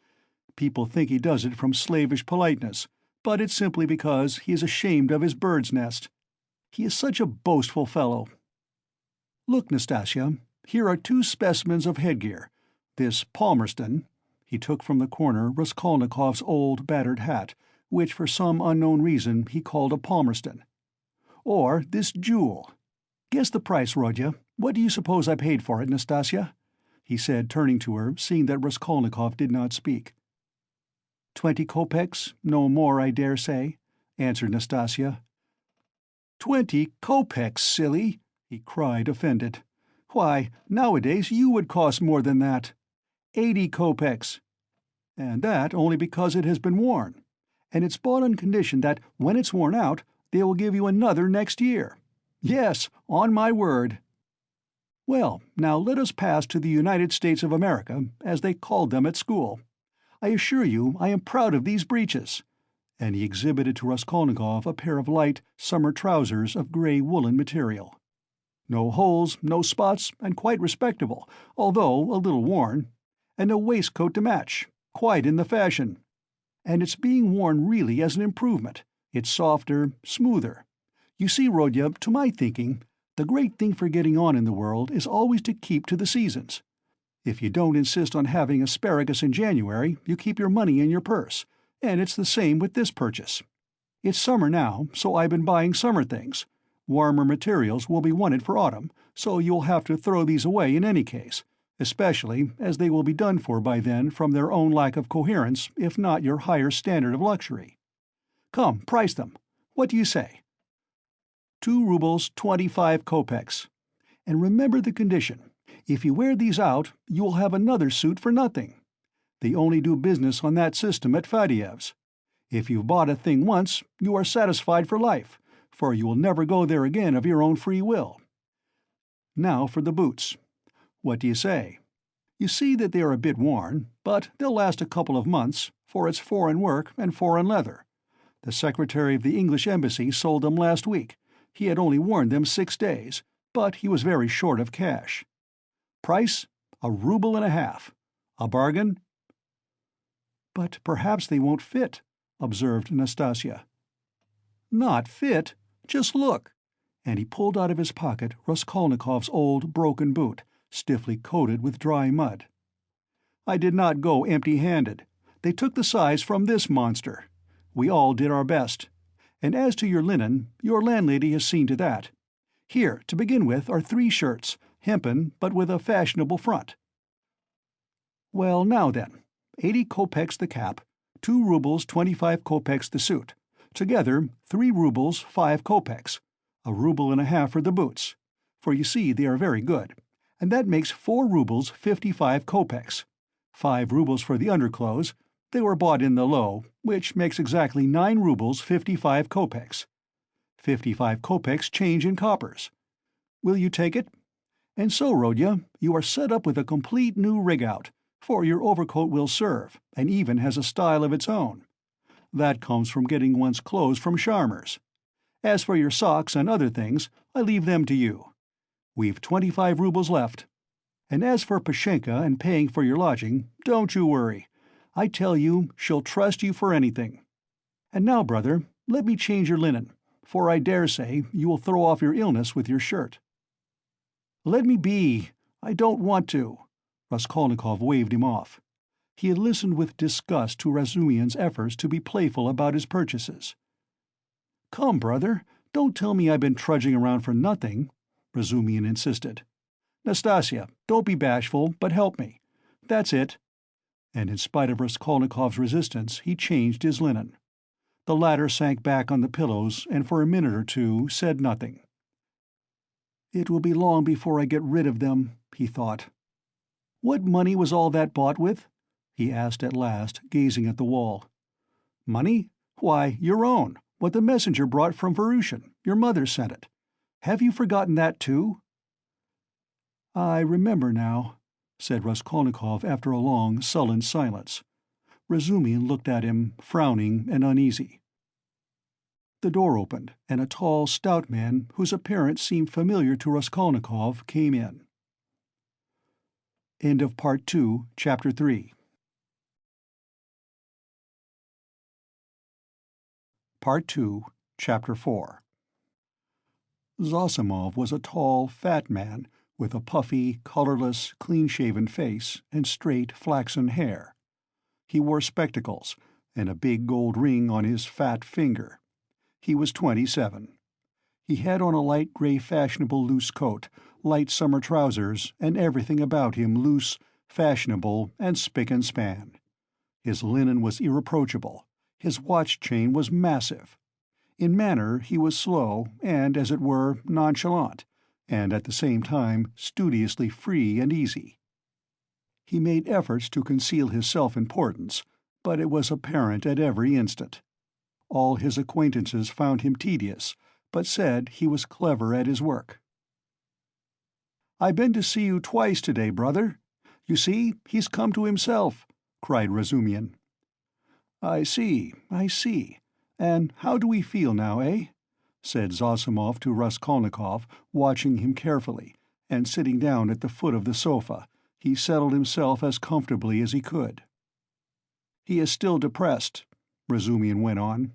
People think he does it from slavish politeness, but it's simply because he is ashamed of his bird's nest. He is such a boastful fellow. Look, Nastasia, here are 2 specimens of headgear. This Palmerston," he took from the corner Raskolnikov's old, battered hat, which for some unknown reason he called a Palmerston. "Or this jewel. Guess the price, Rodya. What do you suppose I paid for it, Nastasia?" he said, turning to her, seeing that Raskolnikov did not speak. 20 kopecks, no more, I dare say," answered Nastasia. 20 kopecks, silly!" he cried, offended. "Why, nowadays you would cost more than that. 80 kopecks. And that only because it has been worn. And it's bought on condition that, when it's worn out, they will give you another next year. Yes, on my word." "Well, now let us pass to the United States of America, as they called them at school. I assure you I am proud of these breeches," and he exhibited to Raskolnikov a pair of light summer trousers of grey woolen material. "No holes, no spots, and quite respectable, although a little worn. And a waistcoat to match, quite in the fashion. And it's being worn really as an improvement. It's softer, smoother. You see, Rodya, to my thinking, the great thing for getting on in the world is always to keep to the seasons. If you don't insist on having asparagus in January, you keep your money in your purse, and it's the same with this purchase. It's summer now, so I've been buying summer things. Warmer materials will be wanted for autumn, so you'll have to throw these away in any case, especially as they will be done for by then from their own lack of coherence, if not your higher standard of luxury. Come, price them. What do you say?" 2 rubles 25 kopecks. And remember the condition. If you wear these out, you will have another suit for nothing. They only do business on that system at Fadiev's. If you've bought a thing once, you are satisfied for life, for you will never go there again of your own free will. Now for the boots. What do you say? You see that they are a bit worn, but they'll last a couple of months, for it's foreign work and foreign leather. The secretary of the English embassy sold them last week. He had only worn them 6 days, but he was very short of cash. Price, 1.5 rubles. A bargain?" "But perhaps they won't fit," observed Nastasia. "Not fit? Just look!" And he pulled out of his pocket Raskolnikov's old, broken boot, stiffly coated with dry mud. "I did not go empty-handed. They took the size from this monster. We all did our best. And as to your linen, your landlady has seen to that. Here, to begin with, are 3 shirts, hempen, but with a fashionable front. Well, now then, 80 kopecks the cap, 2 rubles 25 kopecks the suit. Together, 3 rubles 5 kopecks, 1.5 rubles for the boots, for you see they are very good, and that makes 4 rubles 55 kopecks, 5 rubles for the underclothes, They were bought in the low, which makes exactly 9 rubles 55 kopecks. 55 kopecks change in coppers. Will you take it? And so, Rodya, you are set up with a complete new rig-out, for your overcoat will serve, and even has a style of its own. That comes from getting one's clothes from Sharmer's. As for your socks and other things, I leave them to you. We've 25 rubles left. And as for Pashenka and paying for your lodging, don't you worry. I tell you, she'll trust you for anything. And now, brother, let me change your linen, for I dare say you will throw off your illness with your shirt." "Let me be. I don't want to." Raskolnikov waved him off. He had listened with disgust to Razumian's efforts to be playful about his purchases. "Come, brother, don't tell me I've been trudging around for nothing," Razumian insisted. "Nastasia, don't be bashful, but help me. That's it." And in spite of Raskolnikov's resistance, he changed his linen. The latter sank back on the pillows and for a minute or two said nothing. "It will be long before I get rid of them," he thought. "What money was all that bought with?" he asked at last, gazing at the wall. "Money? Why, your own, what the messenger brought from Vorushin. Your mother sent it. Have you forgotten that too?" "I remember now," said Raskolnikov after a long, sullen silence. Razumian looked at him, frowning and uneasy. The door opened, and a tall, stout man, whose appearance seemed familiar to Raskolnikov, came in. End of Part 2, Chapter 3. Part 2, Chapter 4. Zosimov was a tall, fat man, with a puffy, colorless, clean-shaven face and straight, flaxen hair. He wore spectacles, and a big gold ring on his fat finger. He was 27. He had on a light gray fashionable loose coat, light summer trousers, and everything about him loose, fashionable, and spick and span. His linen was irreproachable. His watch chain was massive. In manner he was slow and, as it were, nonchalant, and at the same time studiously free and easy. He made efforts to conceal his self-importance, but it was apparent at every instant. All his acquaintances found him tedious, but said he was clever at his work. "I've been to see you twice today, brother. You see, he's come to himself," cried Razumian. I see. And how do we feel now, eh?" said Zosimov to Raskolnikov, watching him carefully, and sitting down at the foot of the sofa, he settled himself as comfortably as he could. "He is still depressed," Razumian went on.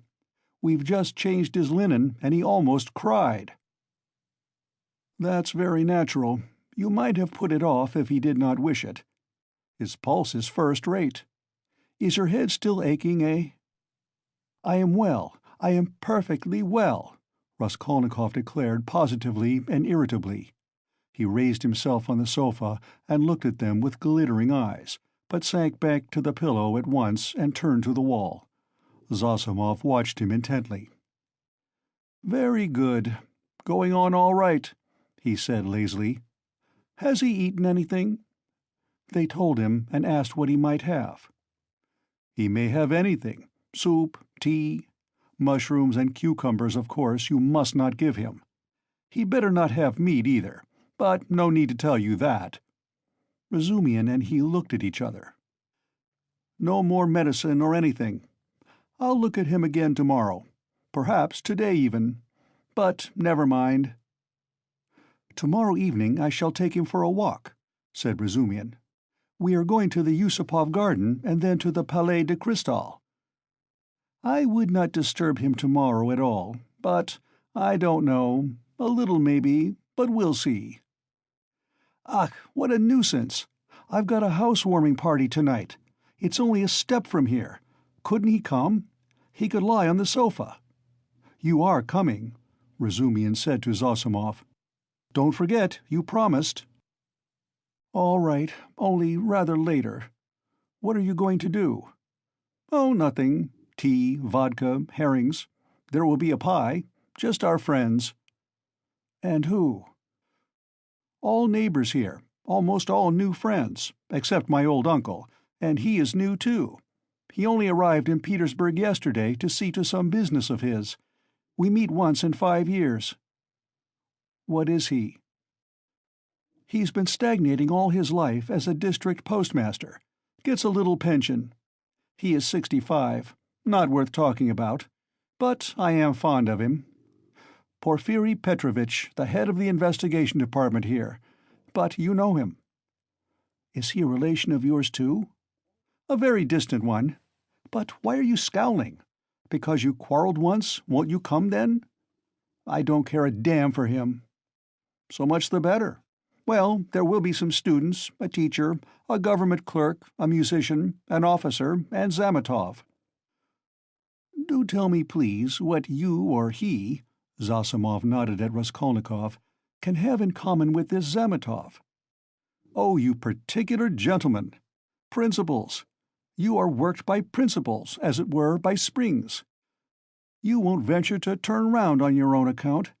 "We've just changed his linen, and he almost cried." "That's very natural. You might have put it off if he did not wish it. His pulse is first-rate. Is your head still aching, eh?" "I am well. I am perfectly well," Raskolnikov declared positively and irritably. He raised himself on the sofa and looked at them with glittering eyes, but sank back to the pillow at once and turned to the wall. Zosimov watched him intently. "Very good. Going on all right," he said lazily. "Has he eaten anything?" They told him and asked what he might have. "He may have anything. Soup, tea. Mushrooms and cucumbers, of course, you must not give him. He'd better not have meat either, but no need to tell you that." Razumian and he looked at each other. "No more medicine or anything. I'll look at him again tomorrow. Perhaps today even. But never mind." "Tomorrow evening I shall take him for a walk," said Razumian. "We are going to the Yusupov garden and then to the Palais de Cristal." "I would not disturb him tomorrow at all, but I don't know. A little maybe, but we'll see." "Ach, what a nuisance! I've got a housewarming party tonight. It's only a step from here. Couldn't he come? He could lie on the sofa." "You are coming," Razumian said to Zosimov. "Don't forget, you promised." "All right, only rather later. What are you going to do?" "Oh, nothing. Tea, vodka, herrings. There will be a pie. Just our friends." "And who?" "All neighbors here, almost all new friends, except my old uncle, and he is new too. He only arrived in Petersburg yesterday to see to some business of his. We meet once in 5 years." "What is he?" "He's been stagnating all his life as a district postmaster. Gets a little pension. He is 65. Not worth talking about. But I am fond of him. Porfiri Petrovitch, the head of the investigation department here. But you know him." "Is he a relation of yours, too?" "A very distant one. But why are you scowling? Because you quarreled once, won't you come then?" "I don't care a damn for him." "So much the better. Well, there will be some students, a teacher, a government clerk, a musician, an officer, and Zametov." "Do tell me, please, what you or he," Zosimov nodded at Raskolnikov, "can have in common with this Zametov." "Oh, you particular gentleman! Principles. You are worked by principles, as it were, by springs. You won't venture to turn round on your own account.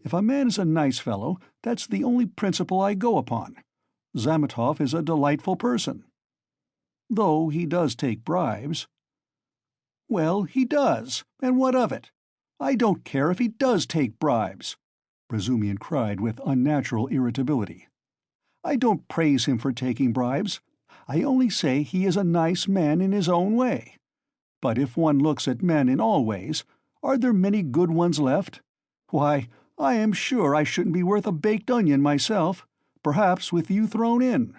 If a man is a nice fellow, that's the only principle I go upon. Zametov is a delightful person." "Though he does take bribes." "Well, he does, and what of it? I don't care if he does take bribes," Razumian cried with unnatural irritability. "I don't praise him for taking bribes. I only say he is a nice man in his own way. But if one looks at men in all ways, are there many good ones left? Why, I am sure I shouldn't be worth a baked onion myself, perhaps with you thrown in."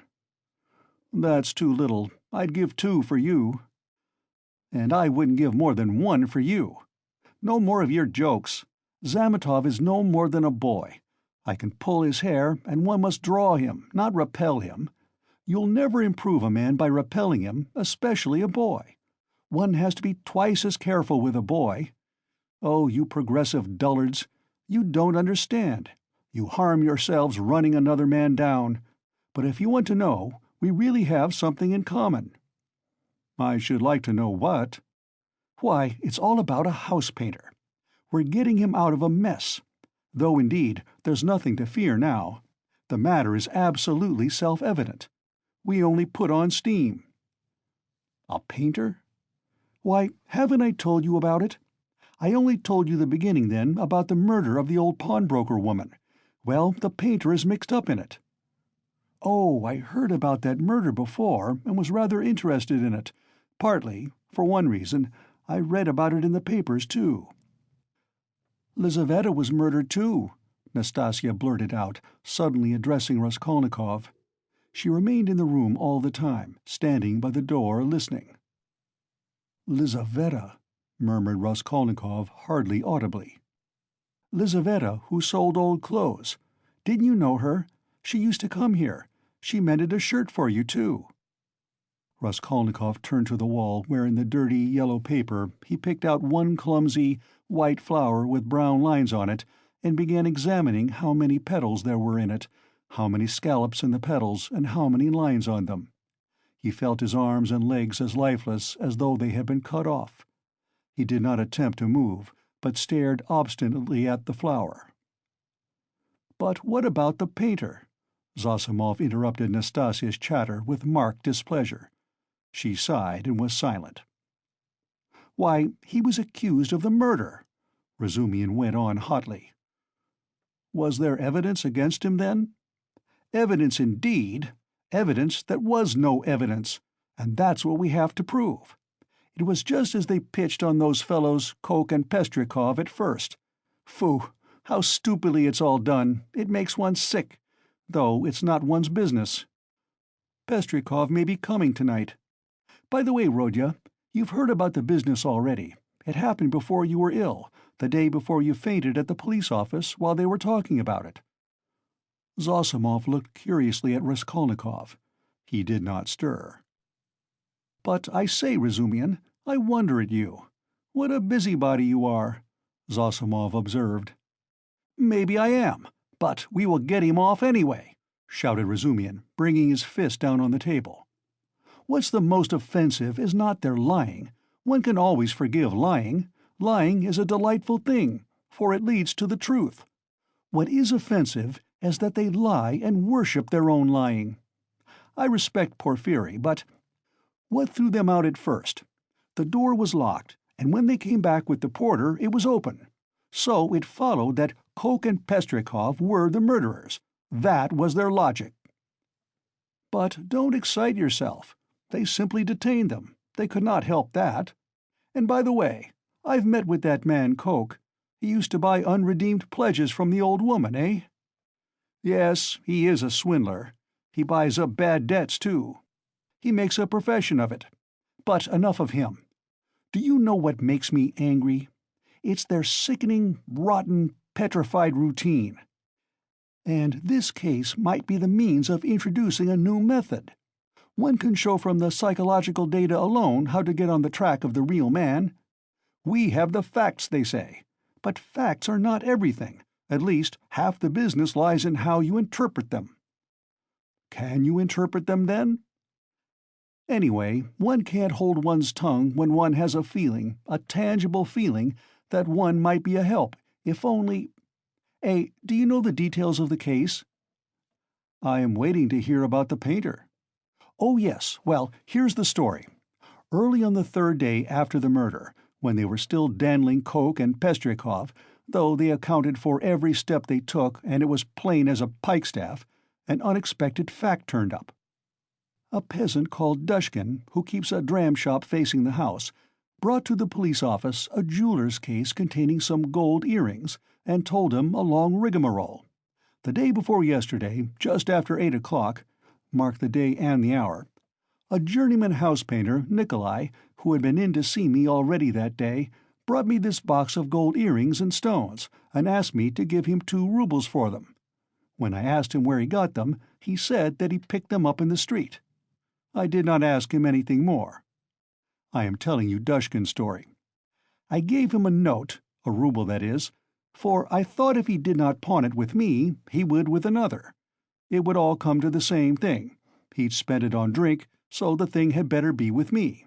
"That's too little. I'd give 2 for you." "And I wouldn't give more than 1 for you. No more of your jokes. Zametov is no more than a boy. I can pull his hair, and one must draw him, not repel him. You'll never improve a man by repelling him, especially a boy. One has to be twice as careful with a boy. Oh, you progressive dullards, you don't understand. You harm yourselves running another man down. But if you want to know, we really have something in common." "I should like to know what." "Why, it's all about a house painter. We're getting him out of a mess. Though, indeed, there's nothing to fear now. The matter is absolutely self-evident. We only put on steam." "A painter?" "Why, haven't I told you about it? I only told you the beginning then about the murder of the old pawnbroker woman. Well, the painter is mixed up in it." "Oh, I heard about that murder before, and was rather interested in it. Partly, for one reason, I read about it in the papers, too." "Lizaveta was murdered, too," Nastasia blurted out, suddenly addressing Raskolnikov. She remained in the room all the time, standing by the door listening. "Lizaveta," murmured Raskolnikov hardly audibly. "Lizaveta, who sold old clothes. Didn't you know her? She used to come here. She mended a shirt for you, too." Raskolnikov turned to the wall where in the dirty yellow paper he picked out one clumsy, white flower with brown lines on it and began examining how many petals there were in it, how many scallops in the petals, and how many lines on them. He felt his arms and legs as lifeless as though they had been cut off. He did not attempt to move, but stared obstinately at the flower. "But what about the painter?" Zosimov interrupted Nastasia's chatter with marked displeasure. She sighed and was silent. "Why, he was accused of the murder," Razumian went on hotly. "Was there evidence against him, then?" "Evidence, indeed! Evidence that was no evidence, and that's what we have to prove. It was just as they pitched on those fellows Koch and Pestrikov at first. Phoo, how stupidly it's all done, it makes one sick, though it's not one's business. Pestrikov may be coming tonight. By the way, Rodya, you've heard about the business already. It happened before you were ill, the day before you fainted at the police office while they were talking about it." Zosimov looked curiously at Raskolnikov. He did not stir. "But I say, Razumian, I wonder at you. What a busybody you are," Zosimov observed. "Maybe I am, but we will get him off anyway," shouted Razumian, bringing his fist down on the table. "What's the most offensive is not their lying. One can always forgive lying. Lying is a delightful thing, for it leads to the truth. What is offensive is that they lie and worship their own lying. I respect Porfiri, but what threw them out at first? The door was locked, and when they came back with the porter, it was open. So it followed that Koch and Pestrikov were the murderers. That was their logic. But don't excite yourself. They simply detained them. They could not help that. And by the way, I've met with that man Koch. He used to buy unredeemed pledges from the old woman, eh? Yes, he is a swindler. He buys up bad debts, too. He makes a profession of it. But enough of him. Do you know what makes me angry? It's their sickening, rotten, petrified routine. And this case might be the means of introducing a new method. One can show from the psychological data alone how to get on the track of the real man. We have the facts, they say. But facts are not everything. At least half the business lies in how you interpret them. Can you interpret them, then? Anyway, one can't hold one's tongue when one has a feeling, a tangible feeling, that one might be a help, if only— do you know the details of the case? I am waiting to hear about the painter. Oh, yes. Well, here's the story. Early on the third day after the murder, when they were still dandling Koch and Pestrikov, though they accounted for every step they took and it was plain as a pikestaff, an unexpected fact turned up. A peasant called Dushkin, who keeps a dram shop facing the house, brought to the police office a jeweler's case containing some gold earrings, and told him a long rigmarole. The day before yesterday, just after 8 o'clock, mark the day and the hour, a journeyman house painter, Nikolai, who had been in to see me already that day, brought me this box of gold earrings and stones, and asked me to give him 2 rubles for them. When I asked him where he got them, he said that he picked them up in the street. I did not ask him anything more. I am telling you Dushkin's story. I gave him a note, a ruble that is, for I thought if he did not pawn it with me, he would with another. It would all come to the same thing. He'd spent it on drink, so the thing had better be with me.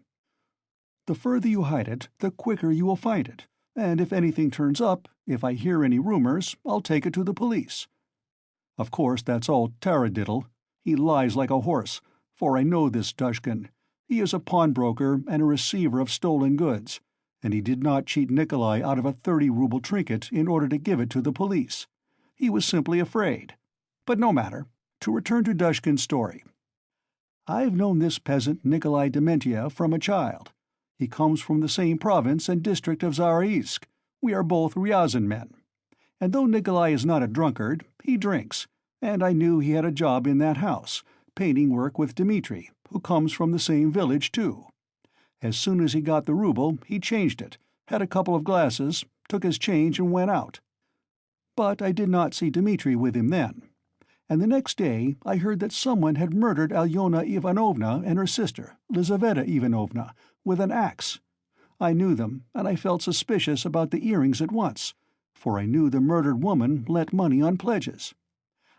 The further you hide it, the quicker you will find it, and if anything turns up, if I hear any rumors, I'll take it to the police. Of course, that's all taradiddle. He lies like a horse, for I know this Dushkin. He is a pawnbroker and a receiver of stolen goods, and he did not cheat Nikolai out of a 30-ruble trinket in order to give it to the police. He was simply afraid. But no matter. To return to Dushkin's story. I've known this peasant Nikolai Dementiev from a child. He comes from the same province and district of Zaraïsk. We are both Ryazan men. And though Nikolai is not a drunkard, he drinks, and I knew he had a job in that house, painting work with Dmitri, who comes from the same village too. As soon as he got the ruble, he changed it, had a couple of glasses, took his change and went out. But I did not see Dmitri with him then. And the next day I heard that someone had murdered Alyona Ivanovna and her sister, Lizaveta Ivanovna, with an axe. I knew them, and I felt suspicious about the earrings at once, for I knew the murdered woman lent money on pledges.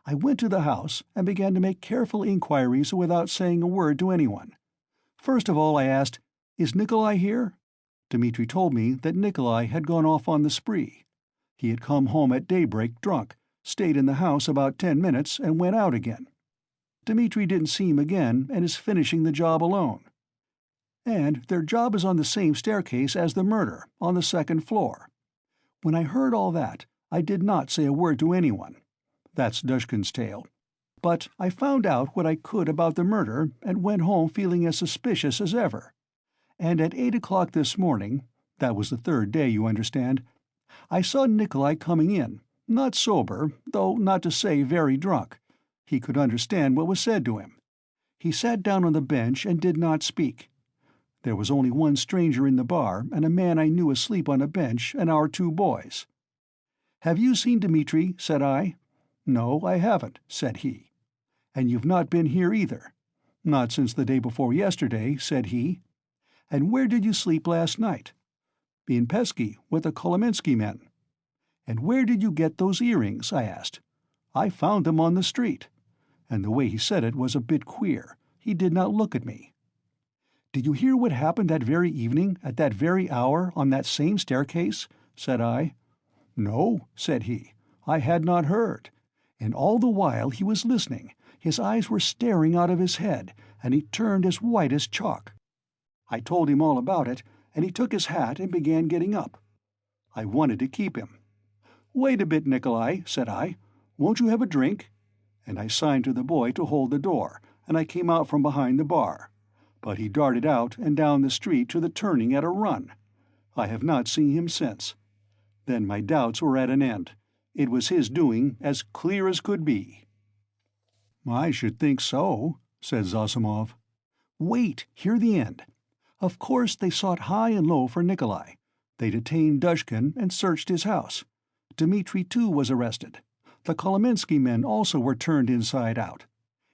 I went to the house and began to make careful inquiries without saying a word to anyone. First of all I asked, "Is Nikolai here?" Dmitri told me that Nikolai had gone off on the spree. He had come home at daybreak drunk, stayed in the house about 10 minutes, and went out again. Dmitri didn't see him again and is finishing the job alone. And their job is on the same staircase as the murder, on the 2nd floor. When I heard all that, I did not say a word to anyone. That's Dushkin's tale. But I found out what I could about the murder and went home feeling as suspicious as ever. And at 8 o'clock this morning, that was the 3rd day, you understand, I saw Nikolai coming in, not sober, though not to say very drunk. He could understand what was said to him. He sat down on the bench and did not speak. There was only one stranger in the bar, and a man I knew asleep on a bench, and our 2 boys. "Have you seen Dmitri?" said I. "No, I haven't," said he. "And you've not been here either?" "Not since the day before yesterday," said he. "And where did you sleep last night?" "In Pesky, with the Kolomensky men." "And where did you get those earrings?" I asked. "I found them on the street." And the way he said it was a bit queer. He did not look at me. "Did you hear what happened that very evening, at that very hour, on that same staircase?" said I. "No," said he, "I had not heard." And all the while he was listening, his eyes were staring out of his head, and he turned as white as chalk. I told him all about it, and he took his hat and began getting up. I wanted to keep him. "Wait a bit, Nikolai," said I. "Won't you have a drink?" And I signed to the boy to hold the door, and I came out from behind the bar. But he darted out and down the street to the turning at a run. I have not seen him since. Then my doubts were at an end. It was his doing, as clear as could be. "I should think so," said Zosimov. "Wait, hear the end. Of course they sought high and low for Nikolai. They detained Dushkin and searched his house. Dmitri, too, was arrested. The Kolomensky men also were turned inside out.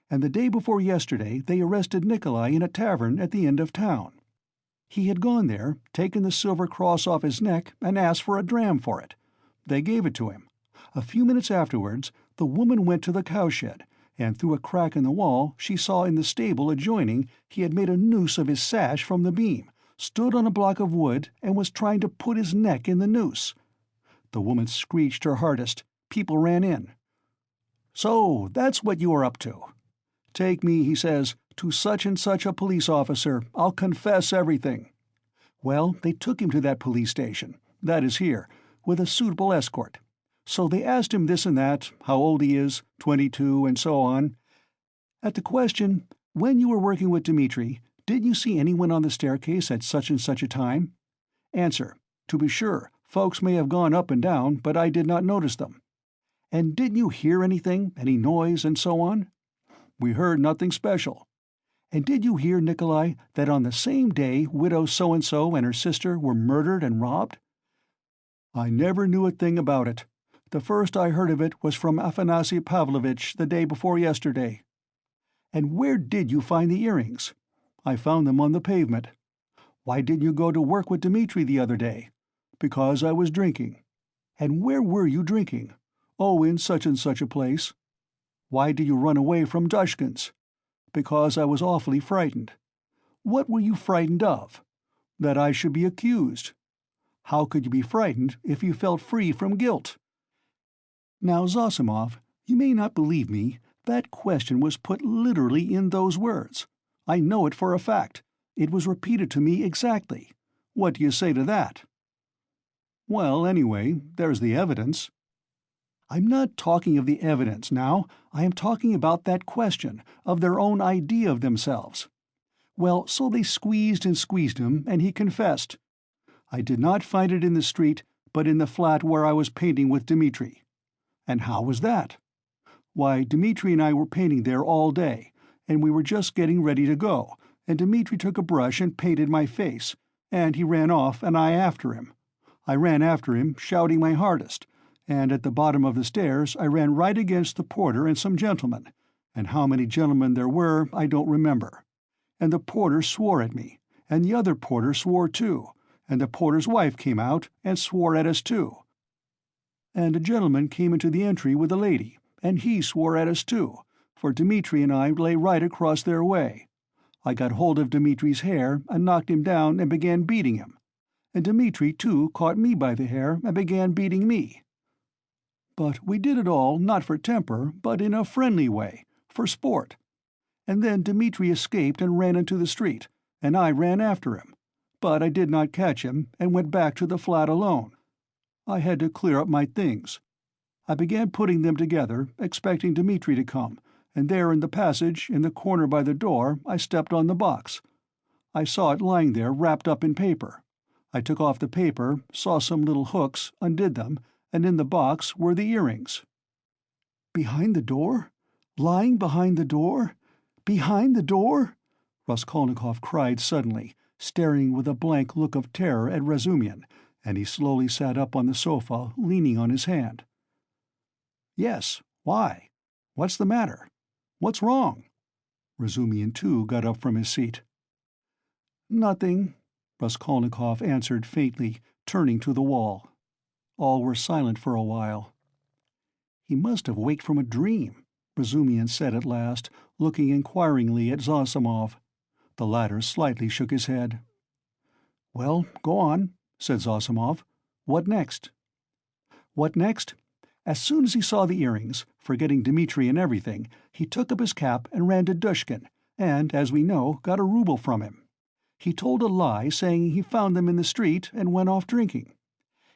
And the day before yesterday they arrested Nikolai in a tavern at the end of town. He had gone there, taken the silver cross off his neck, and asked for a dram for it. They gave it to him. A few minutes afterwards, the woman went to the cowshed, and through a crack in the wall she saw in the stable adjoining he had made a noose of his sash from the beam, stood on a block of wood, and was trying to put his neck in the noose. The woman screeched her hardest. People ran in. 'So that's what you are up to.' 'Take me,' he says, 'to such and such a police officer. I'll confess everything.' Well, they took him to that police station, that is here, with a suitable escort. So they asked him this and that, how old he is, 22, and so on. At the question, 'When you were working with Dmitri, did you see anyone on the staircase at such and such a time?' Answer, 'To be sure, folks may have gone up and down, but I did not notice them.' 'And didn't you hear anything, any noise, and so on?' 'We heard nothing special.' 'And did you hear, Nikolai, that on the same day widow so-and-so and her sister were murdered and robbed?' 'I never knew a thing about it. The first I heard of it was from Afanasy Pavlovitch the day before yesterday.' 'And where did you find the earrings?' 'I found them on the pavement.' 'Why didn't you go to work with Dmitri the other day?' 'Because I was drinking.' 'And where were you drinking?' 'Oh, in such and such a place.' 'Why did you run away from Dushkin's?' 'Because I was awfully frightened.' 'What were you frightened of?' 'That I should be accused.' 'How could you be frightened if you felt free from guilt?' Now, Zosimov, you may not believe me, that question was put literally in those words. I know it for a fact. It was repeated to me exactly. What do you say to that?" "Well, anyway, there's the evidence." "I'm not talking of the evidence now. I am talking about that question, of their own idea of themselves. Well, so they squeezed and squeezed him, and he confessed. I did not find it in the street, but in the flat where I was painting with Dmitri. And how was that? Why, Dmitri and I were painting there all day, and we were just getting ready to go, and Dmitri took a brush and painted my face, and he ran off and I after him. I ran after him, shouting my hardest, and at the bottom of the stairs I ran right against the porter and some gentlemen, and how many gentlemen there were I don't remember. And the porter swore at me, and the other porter swore too, and the porter's wife came out and swore at us too. And a gentleman came into the entry with a lady, and he swore at us too, for Dmitri and I lay right across their way. I got hold of Dmitri's hair and knocked him down and began beating him. And Dmitri, too, caught me by the hair and began beating me. But we did it all not for temper, but in a friendly way, for sport. And then Dmitri escaped and ran into the street, and I ran after him. But I did not catch him, and went back to the flat alone. I had to clear up my things. I began putting them together, expecting Dmitri to come, and there in the passage, in the corner by the door, I stepped on the box. I saw it lying there wrapped up in paper. I took off the paper, saw some little hooks, undid them, and in the box were the earrings." "Behind the door? Lying behind the door? Behind the door?" Raskolnikov cried suddenly, staring with a blank look of terror at Razumihin, and he slowly sat up on the sofa, leaning on his hand. "Yes, why? What's the matter? What's wrong?" Razumihin, too, got up from his seat. "Nothing," Raskolnikov answered faintly, turning to the wall. All were silent for a while. "He must have waked from a dream," Razumihin said at last, looking inquiringly at Zosimov. The latter slightly shook his head. "Well, go on," said Zosimov. "What next?" "What next? As soon as he saw the earrings, forgetting Dmitri and everything, he took up his cap and ran to Dushkin, and, as we know, got a rouble from him. He told a lie saying he found them in the street and went off drinking.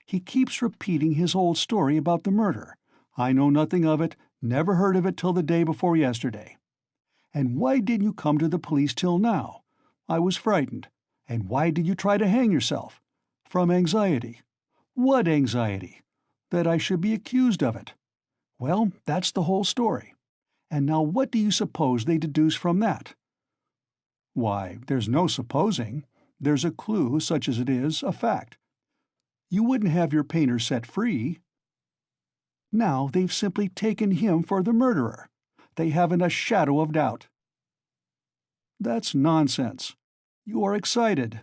He keeps repeating his old story about the murder. I know nothing of it, never heard of it till the day before yesterday. And why didn't you come to the police till now? I was frightened. And why did you try to hang yourself? From anxiety. What anxiety? That I should be accused of it. Well, that's the whole story. And now what do you suppose they deduce from that? Why, there's no supposing. There's a clue, such as it is, a fact. You wouldn't have your painter set free. Now they've simply taken him for the murderer. They haven't a shadow of doubt. That's nonsense. You are excited.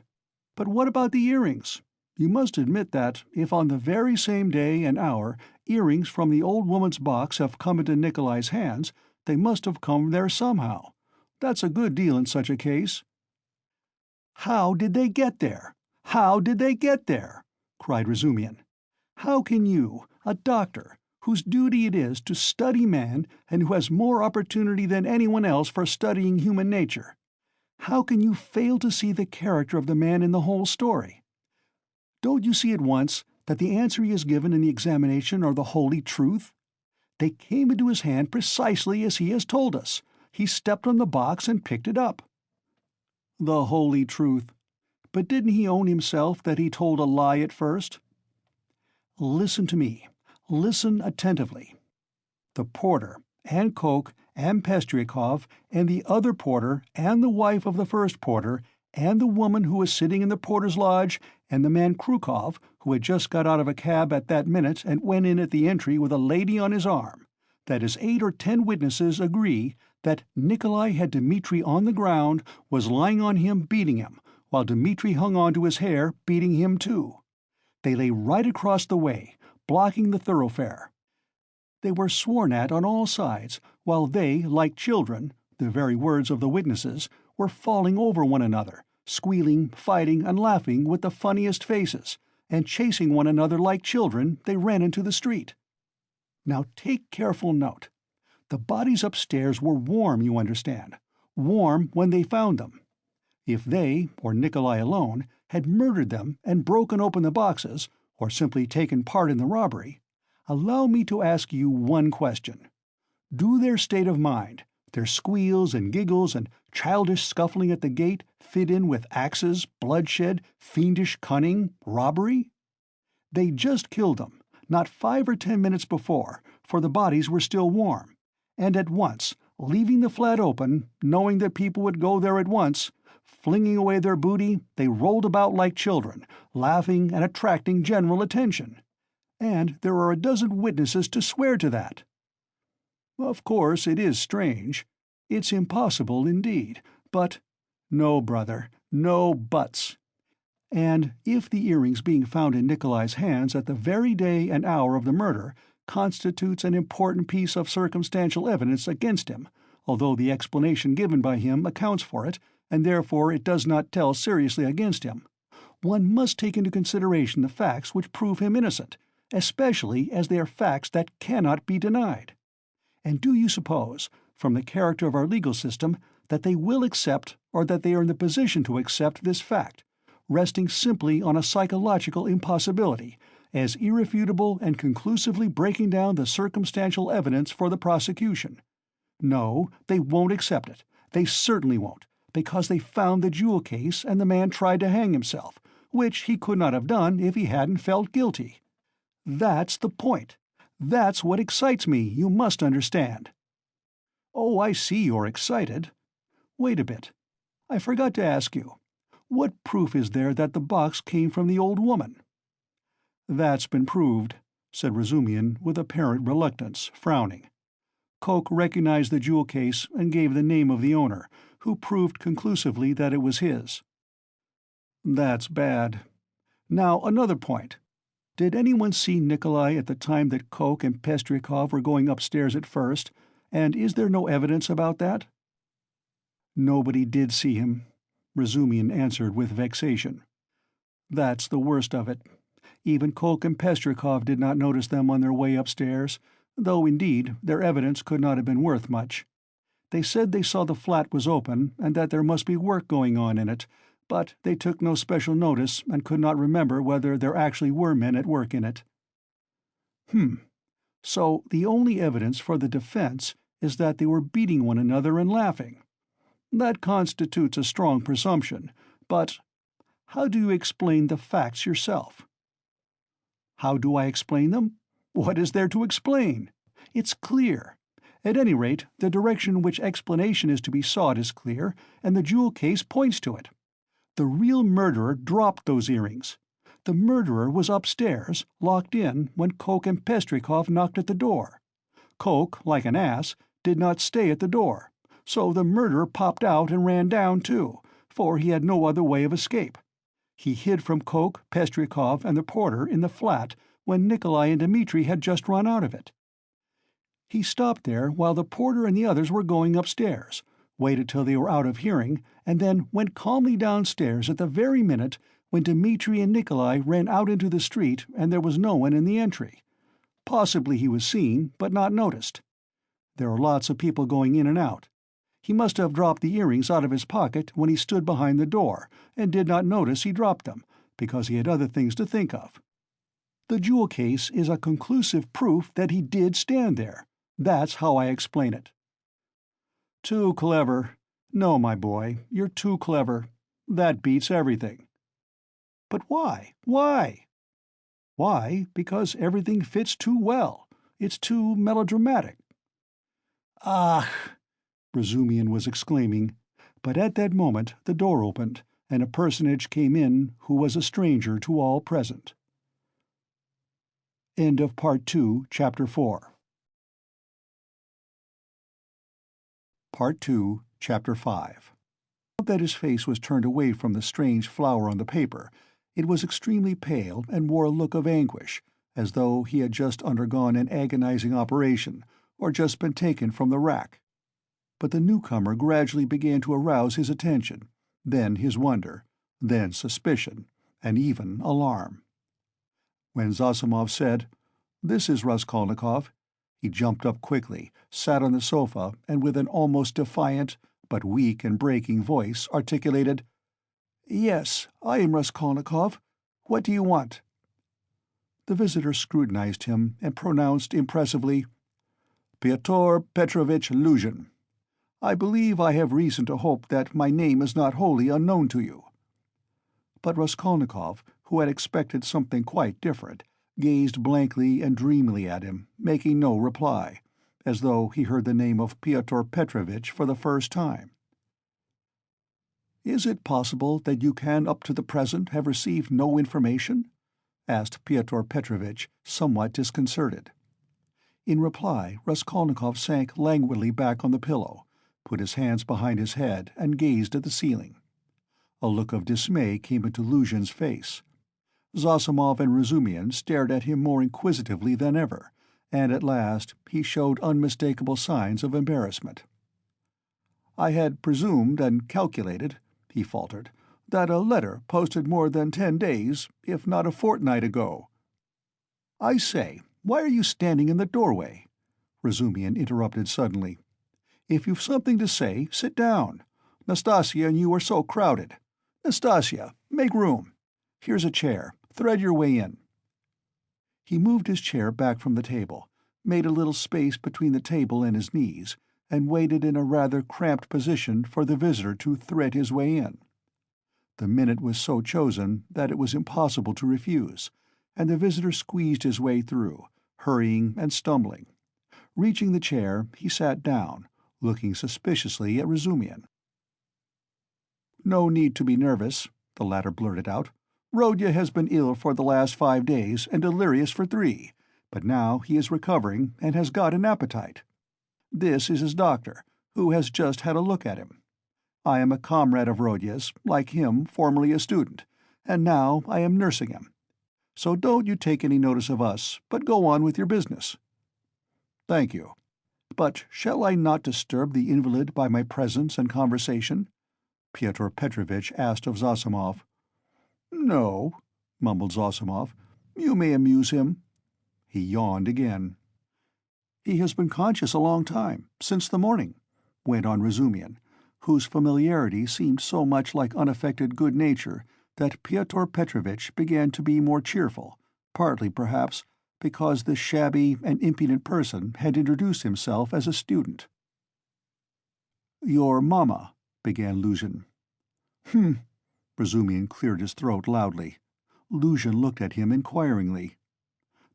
But what about the earrings? You must admit that, if on the very same day and hour earrings from the old woman's box have come into Nikolai's hands, they must have come there somehow. That's a good deal in such a case. How did they get there? How did they get there? Cried Razumian. How can you, a doctor, whose duty it is to study man and who has more opportunity than anyone else for studying human nature, how can you fail to see the character of the man in the whole story? Don't you see at once that the answer he has given in the examination are the holy truth? They came into his hand precisely as he has told us. He stepped on the box and picked it up. The holy truth. But didn't he own himself that he told a lie at first? Listen to me. Listen attentively. The porter, and Koch, and Pestryakov, and the other porter, and the wife of the first porter, and the woman who was sitting in the porter's lodge, and the man Krukov, who had just got out of a cab at that minute and went in at the entry with a lady on his arm, that is 8 or 10 witnesses agree that Nikolai had Dmitri on the ground, was lying on him beating him, while Dmitri hung on to his hair, beating him too. They lay right across the way, blocking the thoroughfare. They were sworn at on all sides, while they, like children, the very words of the witnesses, were falling over one another, squealing, fighting, and laughing with the funniest faces, and chasing one another like children, they ran into the street. Now take careful note. The bodies upstairs were warm, you understand, warm when they found them. If they, or Nikolai alone, had murdered them and broken open the boxes, or simply taken part in the robbery, allow me to ask you one question. Do their state of mind, their squeals and giggles and childish scuffling at the gate, fit in with axes, bloodshed, fiendish cunning, robbery? They just killed them, not 5 or 10 minutes before, for the bodies were still warm, and at once, leaving the flat open, knowing that people would go there at once, flinging away their booty, they rolled about like children, laughing and attracting general attention. And there are a dozen witnesses to swear to that. Of course, it is strange. It's impossible, indeed, but— No, brother, no buts. And if the earrings being found in Nikolai's hands at the very day and hour of the murder constitutes an important piece of circumstantial evidence against him, although the explanation given by him accounts for it, and therefore it does not tell seriously against him, one must take into consideration the facts which prove him innocent, especially as they are facts that cannot be denied. And do you suppose, from the character of our legal system, that they will accept, or that they are in the position to accept, this fact, resting simply on a psychological impossibility, as irrefutable and conclusively breaking down the circumstantial evidence for the prosecution? No, they won't accept it. They certainly won't, because they found the jewel case and the man tried to hang himself, which he could not have done if he hadn't felt guilty. That's the point. That's what excites me, you must understand. Oh, I see you're excited. Wait a bit. I forgot to ask you. What proof is there that the box came from the old woman? That's been proved, said Razumian with apparent reluctance, frowning. Koch recognized the jewel case and gave the name of the owner, who proved conclusively that it was his. That's bad. Now, another point. Did anyone see Nikolai at the time that Koch and Pestryakov were going upstairs at first, and is there no evidence about that? Nobody did see him, Razumian answered with vexation. That's the worst of it. Even Koch and Pestryakov did not notice them on their way upstairs, though, indeed, their evidence could not have been worth much. They said they saw the flat was open and that there must be work going on in it, but they took no special notice and could not remember whether there actually were men at work in it. So the only evidence for the defense is that they were beating one another and laughing. That constitutes a strong presumption, but how do you explain the facts yourself? How do I explain them? What is there to explain? It's clear. At any rate, the direction in which explanation is to be sought is clear, and the jewel case points to it. The real murderer dropped those earrings. The murderer was upstairs, locked in, when Coke and Pestrikov knocked at the door. Coke, like an ass, did not stay at the door, so the murderer popped out and ran down too, for he had no other way of escape. He hid from Coke, Pestrikov, and the porter in the flat when Nikolai and Dmitri had just run out of it. He stopped there while the porter and the others were going upstairs, waited till they were out of hearing, and then went calmly downstairs at the very minute when Dmitri and Nikolai ran out into the street and there was no one in the entry. Possibly he was seen, but not noticed. There are lots of people going in and out. He must have dropped the earrings out of his pocket when he stood behind the door, and did not notice he dropped them, because he had other things to think of. The jewel case is a conclusive proof that he did stand there. That's how I explain it. Too clever. No, my boy, you're too clever. That beats everything. But why? Why? Why? Because everything fits too well. It's too melodramatic. Ah! Razumian was exclaiming, but at that moment the door opened, and a personage came in who was a stranger to all present. End of Part 2, Chapter 4. Part 2, Chapter 5. That his face was turned away from the strange flower on the paper, it was extremely pale and wore a look of anguish, as though he had just undergone an agonizing operation, or just been taken from the rack. But the newcomer gradually began to arouse his attention, then his wonder, then suspicion, and even alarm. When Zosimov said, "This is Raskolnikov," he jumped up quickly, sat on the sofa, and with an almost defiant, but weak and breaking voice, articulated, "Yes, I am Raskolnikov. What do you want?" The visitor scrutinized him and pronounced impressively, "Pyotr Petrovitch Luzhin. I believe I have reason to hope that my name is not wholly unknown to you." But Raskolnikov, who had expected something quite different, gazed blankly and dreamily at him, making no reply, as though he heard the name of Pyotr Petrovitch for the first time. "Is it possible that you can up to the present have received no information?" asked Pyotr Petrovitch, somewhat disconcerted. In reply, Raskolnikov sank languidly back on the pillow, put his hands behind his head, and gazed at the ceiling. A look of dismay came into Luzhin's face. Zosimov and Razumian stared at him more inquisitively than ever, and at last he showed unmistakable signs of embarrassment. "I had presumed and calculated," he faltered, "that a letter posted more than 10 days, if not a fortnight ago—" "I say, why are you standing in the doorway?" Razumian interrupted suddenly. "If you've something to say, sit down. Nastasia and you are so crowded. Nastasia, make room. Here's a chair. Thread your way in." He moved his chair back from the table, made a little space between the table and his knees, and waited in a rather cramped position for the visitor to thread his way in. The minute was so chosen that it was impossible to refuse, and the visitor squeezed his way through, hurrying and stumbling. Reaching the chair, he sat down, looking suspiciously at Razumian. "No need to be nervous," the latter blurted out. "Rodya has been ill for the last 5 days and delirious for 3, but now he is recovering and has got an appetite. This is his doctor, who has just had a look at him. I am a comrade of Rodya's, like him, formerly a student, and now I am nursing him. So don't you take any notice of us, but go on with your business." "Thank you. But shall I not disturb the invalid by my presence and conversation?" Pyotr Petrovitch asked of Zosimov. "No," mumbled Zosimov. "You may amuse him." He yawned again. "He has been conscious a long time, since the morning," went on Razumian, whose familiarity seemed so much like unaffected good nature that Pyotr Petrovitch began to be more cheerful, partly, perhaps, because the shabby and impudent person had introduced himself as a student. "Your mamma," began Luzhin. "Hm." Razumihin cleared his throat loudly. Luzhin looked at him inquiringly.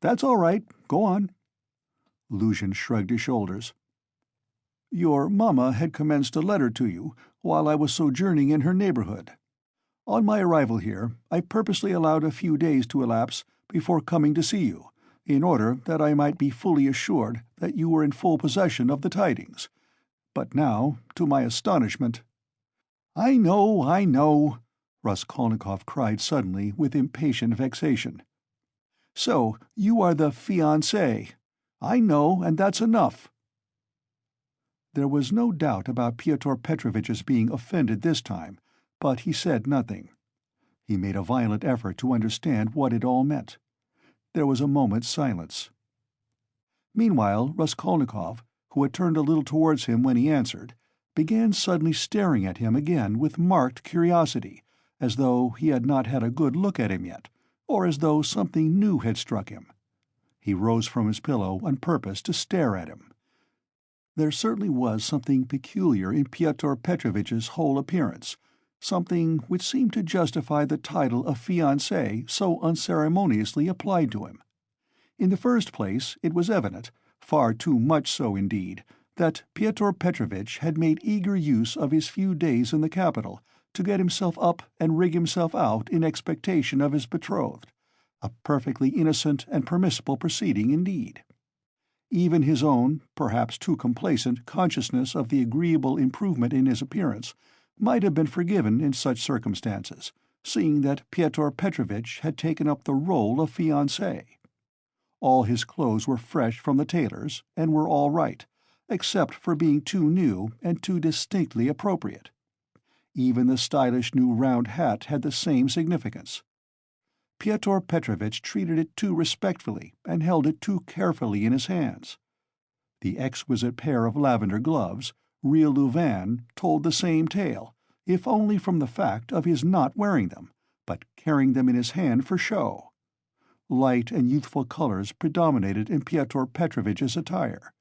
"That's all right. Go on." Luzhin shrugged his shoulders. "Your mamma had commenced a letter to you while I was sojourning in her neighborhood. On my arrival here, I purposely allowed a few days to elapse before coming to see you, in order that I might be fully assured that you were in full possession of the tidings. But now, to my astonishment—" I know," Raskolnikov cried suddenly with impatient vexation. "So you are the fiancé. I know, and that's enough." There was no doubt about Pyotr Petrovitch's being offended this time, but he said nothing. He made a violent effort to understand what it all meant. There was a moment's silence. Meanwhile, Raskolnikov, who had turned a little towards him when he answered, began suddenly staring at him again with marked curiosity, as though he had not had a good look at him yet, or as though something new had struck him. He rose from his pillow on purpose to stare at him. There certainly was something peculiar in Pyotr Petrovitch's whole appearance, something which seemed to justify the title of fiancé so unceremoniously applied to him. In the first place, it was evident, far too much so indeed, that Pyotr Petrovitch had made eager use of his few days in the capital to get himself up and rig himself out in expectation of his betrothed, a perfectly innocent and permissible proceeding indeed. Even his own, perhaps too complacent, consciousness of the agreeable improvement in his appearance might have been forgiven in such circumstances, seeing that Pyotr Petrovitch had taken up the rôle of fiancé. All his clothes were fresh from the tailor's, and were all right, except for being too new and too distinctly appropriate. Even the stylish new round hat had the same significance. Pyotr Petrovitch treated it too respectfully and held it too carefully in his hands. The exquisite pair of lavender gloves, real Louvain, told the same tale, if only from the fact of his not wearing them, but carrying them in his hand for show. Light and youthful colors predominated in Pyotr Petrovitch's attire.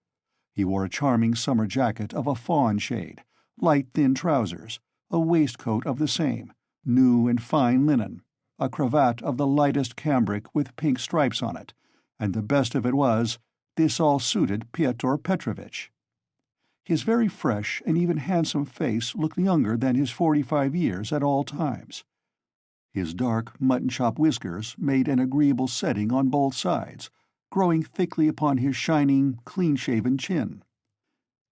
He wore a charming summer jacket of a fawn shade, light thin trousers, a waistcoat of the same, new and fine linen, a cravat of the lightest cambric with pink stripes on it, and the best of it was, this all suited Pyotr Petrovitch. His very fresh and even handsome face looked younger than his 45 years at all times. His dark mutton-chop whiskers made an agreeable setting on both sides, growing thickly upon his shining, clean-shaven chin.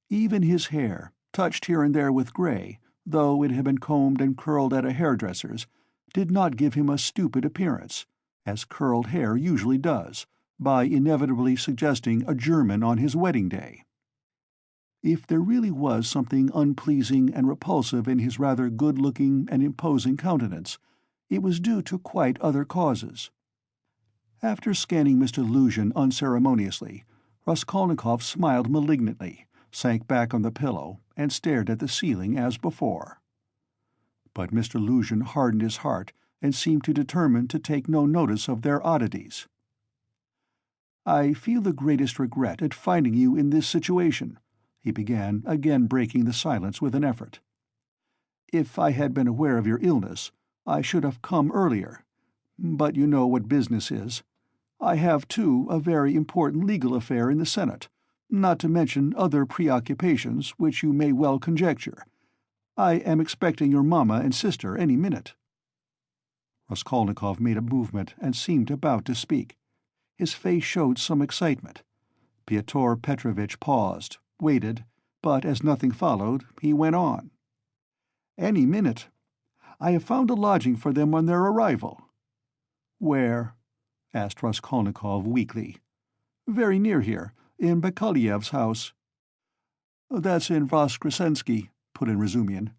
Even his hair, touched here and there with grey, though it had been combed and curled at a hairdresser's, did not give him a stupid appearance, as curled hair usually does, by inevitably suggesting a German on his wedding day. If there really was something unpleasing and repulsive in his rather good-looking and imposing countenance, it was due to quite other causes. After scanning Mr. Luzhin unceremoniously, Raskolnikov smiled malignantly, sank back on the pillow, and stared at the ceiling as before. But Mr. Luzhin hardened his heart and seemed to determine to take no notice of their oddities. "I feel the greatest regret at finding you in this situation," he began, again breaking the silence with an effort. "If I had been aware of your illness, I should have come earlier. But you know what business is. I have, too, a very important legal affair in the Senate, not to mention other preoccupations which you may well conjecture. I am expecting your mamma and sister any minute." Raskolnikov made a movement and seemed about to speak. His face showed some excitement. Pyotr Petrovitch paused, waited, but as nothing followed, he went on. "Any minute. I have found a lodging for them on their arrival." "Where?" asked Raskolnikov weakly. "Very near here, in Bakaleyev's house." "That's in Voskresensky," put in Razumihin.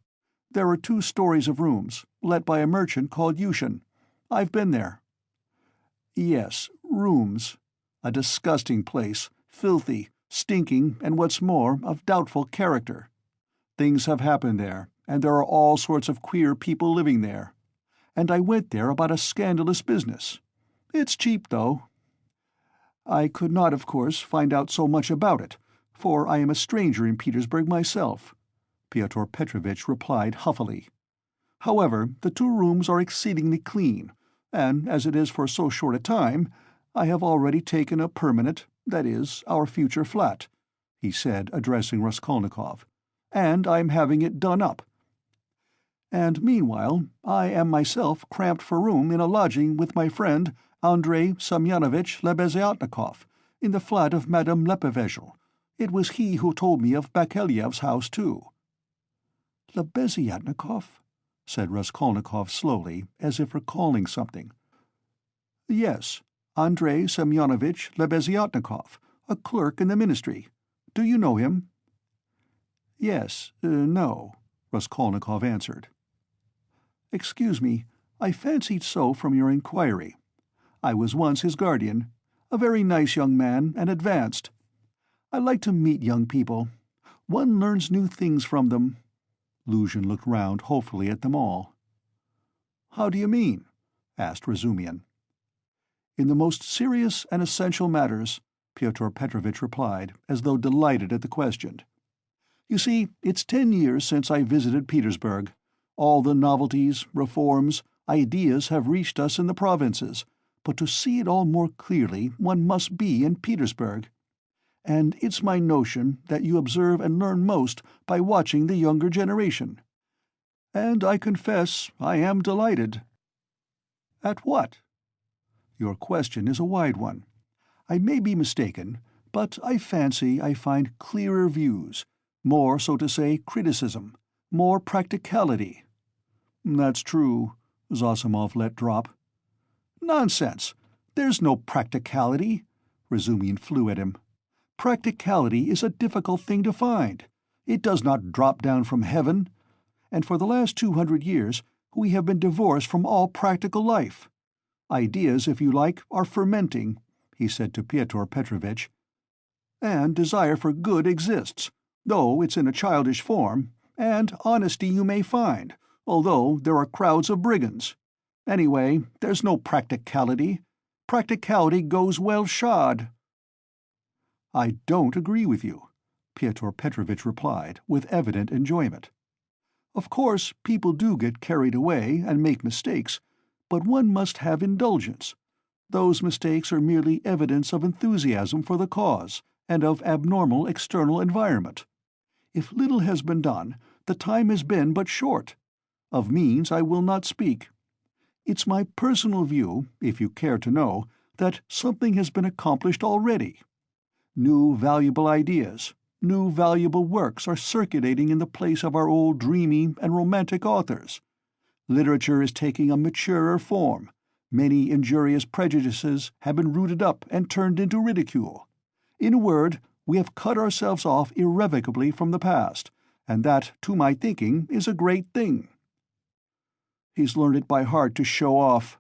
"There are 2 stories of rooms, let by a merchant called Yushin. I've been there." "Yes, rooms. A disgusting place, filthy, stinking, and what's more, of doubtful character. Things have happened there, and there are all sorts of queer people living there. And I went there about a scandalous business. It's cheap, though. I could not, of course, find out so much about it, for I am a stranger in Petersburg myself," Pyotr Petrovitch replied huffily. "However, the 2 rooms are exceedingly clean, and as it is for so short a time, I have already taken a permanent, that is, our future flat," he said, addressing Raskolnikov, "and I am having it done up. And meanwhile I am myself cramped for room in a lodging with my friend Andrei Semyonovitch Lebeziatnikov, in the flat of Madame Lebevezhel. It was he who told me of Bakelyev's house, too." "Lebeziatnikov?" said Raskolnikov slowly, as if recalling something. "Yes, Andrei Semyonovitch Lebeziatnikov, a clerk in the ministry. Do you know him?" "Yes, no," Raskolnikov answered. "Excuse me, I fancied so from your inquiry. I was once his guardian. A very nice young man, and advanced. I like to meet young people. One learns new things from them." Luzhin looked round hopefully at them all. "How do you mean?" asked Razumihin. "In the most serious and essential matters," Pyotr Petrovitch replied, as though delighted at the question. "You see, it's 10 years since I visited Petersburg. All the novelties, reforms, ideas have reached us in the provinces, but to see it all more clearly one must be in Petersburg. And it's my notion that you observe and learn most by watching the younger generation. And I confess I am delighted." "At what?" "Your question is a wide one. I may be mistaken, but I fancy I find clearer views, more, so to say, criticism, more practicality." "That's true," Zosimov let drop. "Nonsense! There's no practicality," Razumihin flew at him. "Practicality is a difficult thing to find. It does not drop down from heaven. And for the last 200 years we have been divorced from all practical life. Ideas, if you like, are fermenting," he said to Pyotr Petrovitch. "And desire for good exists, though it's in a childish form, and honesty you may find, although there are crowds of brigands. Anyway, there's no practicality. Practicality goes well shod." "I don't agree with you," Pyotr Petrovitch replied, with evident enjoyment. "Of course, people do get carried away and make mistakes, but one must have indulgence. Those mistakes are merely evidence of enthusiasm for the cause, and of abnormal external environment. If little has been done, the time has been but short. Of means I will not speak. It's my personal view, if you care to know, that something has been accomplished already. New valuable ideas, new valuable works are circulating in the place of our old dreamy and romantic authors. Literature is taking a maturer form. Many injurious prejudices have been rooted up and turned into ridicule. In a word, we have cut ourselves off irrevocably from the past, and that, to my thinking, is a great thing." "He's learned it by heart to show off,"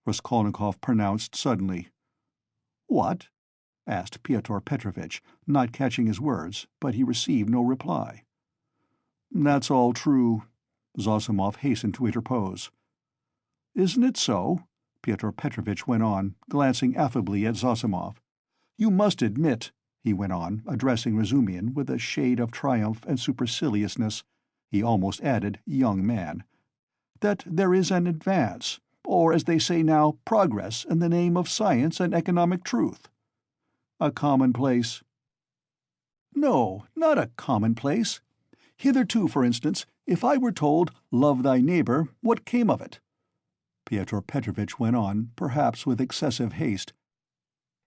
Raskolnikov pronounced suddenly. "What?" asked Pyotr Petrovitch, not catching his words, but he received no reply. "That's all true," Zosimov hastened to interpose. "Isn't it so?" Pyotr Petrovitch went on, glancing affably at Zosimov. "You must admit," he went on, addressing Razumihin with a shade of triumph and superciliousness, he almost added, "young man," "that there is an advance, or as they say now, progress, in the name of science and economic truth." "A commonplace." "No, not a commonplace. Hitherto, for instance, if I were told, 'Love thy neighbour,' what came of it?" Pyotr Petrovitch went on, perhaps with excessive haste.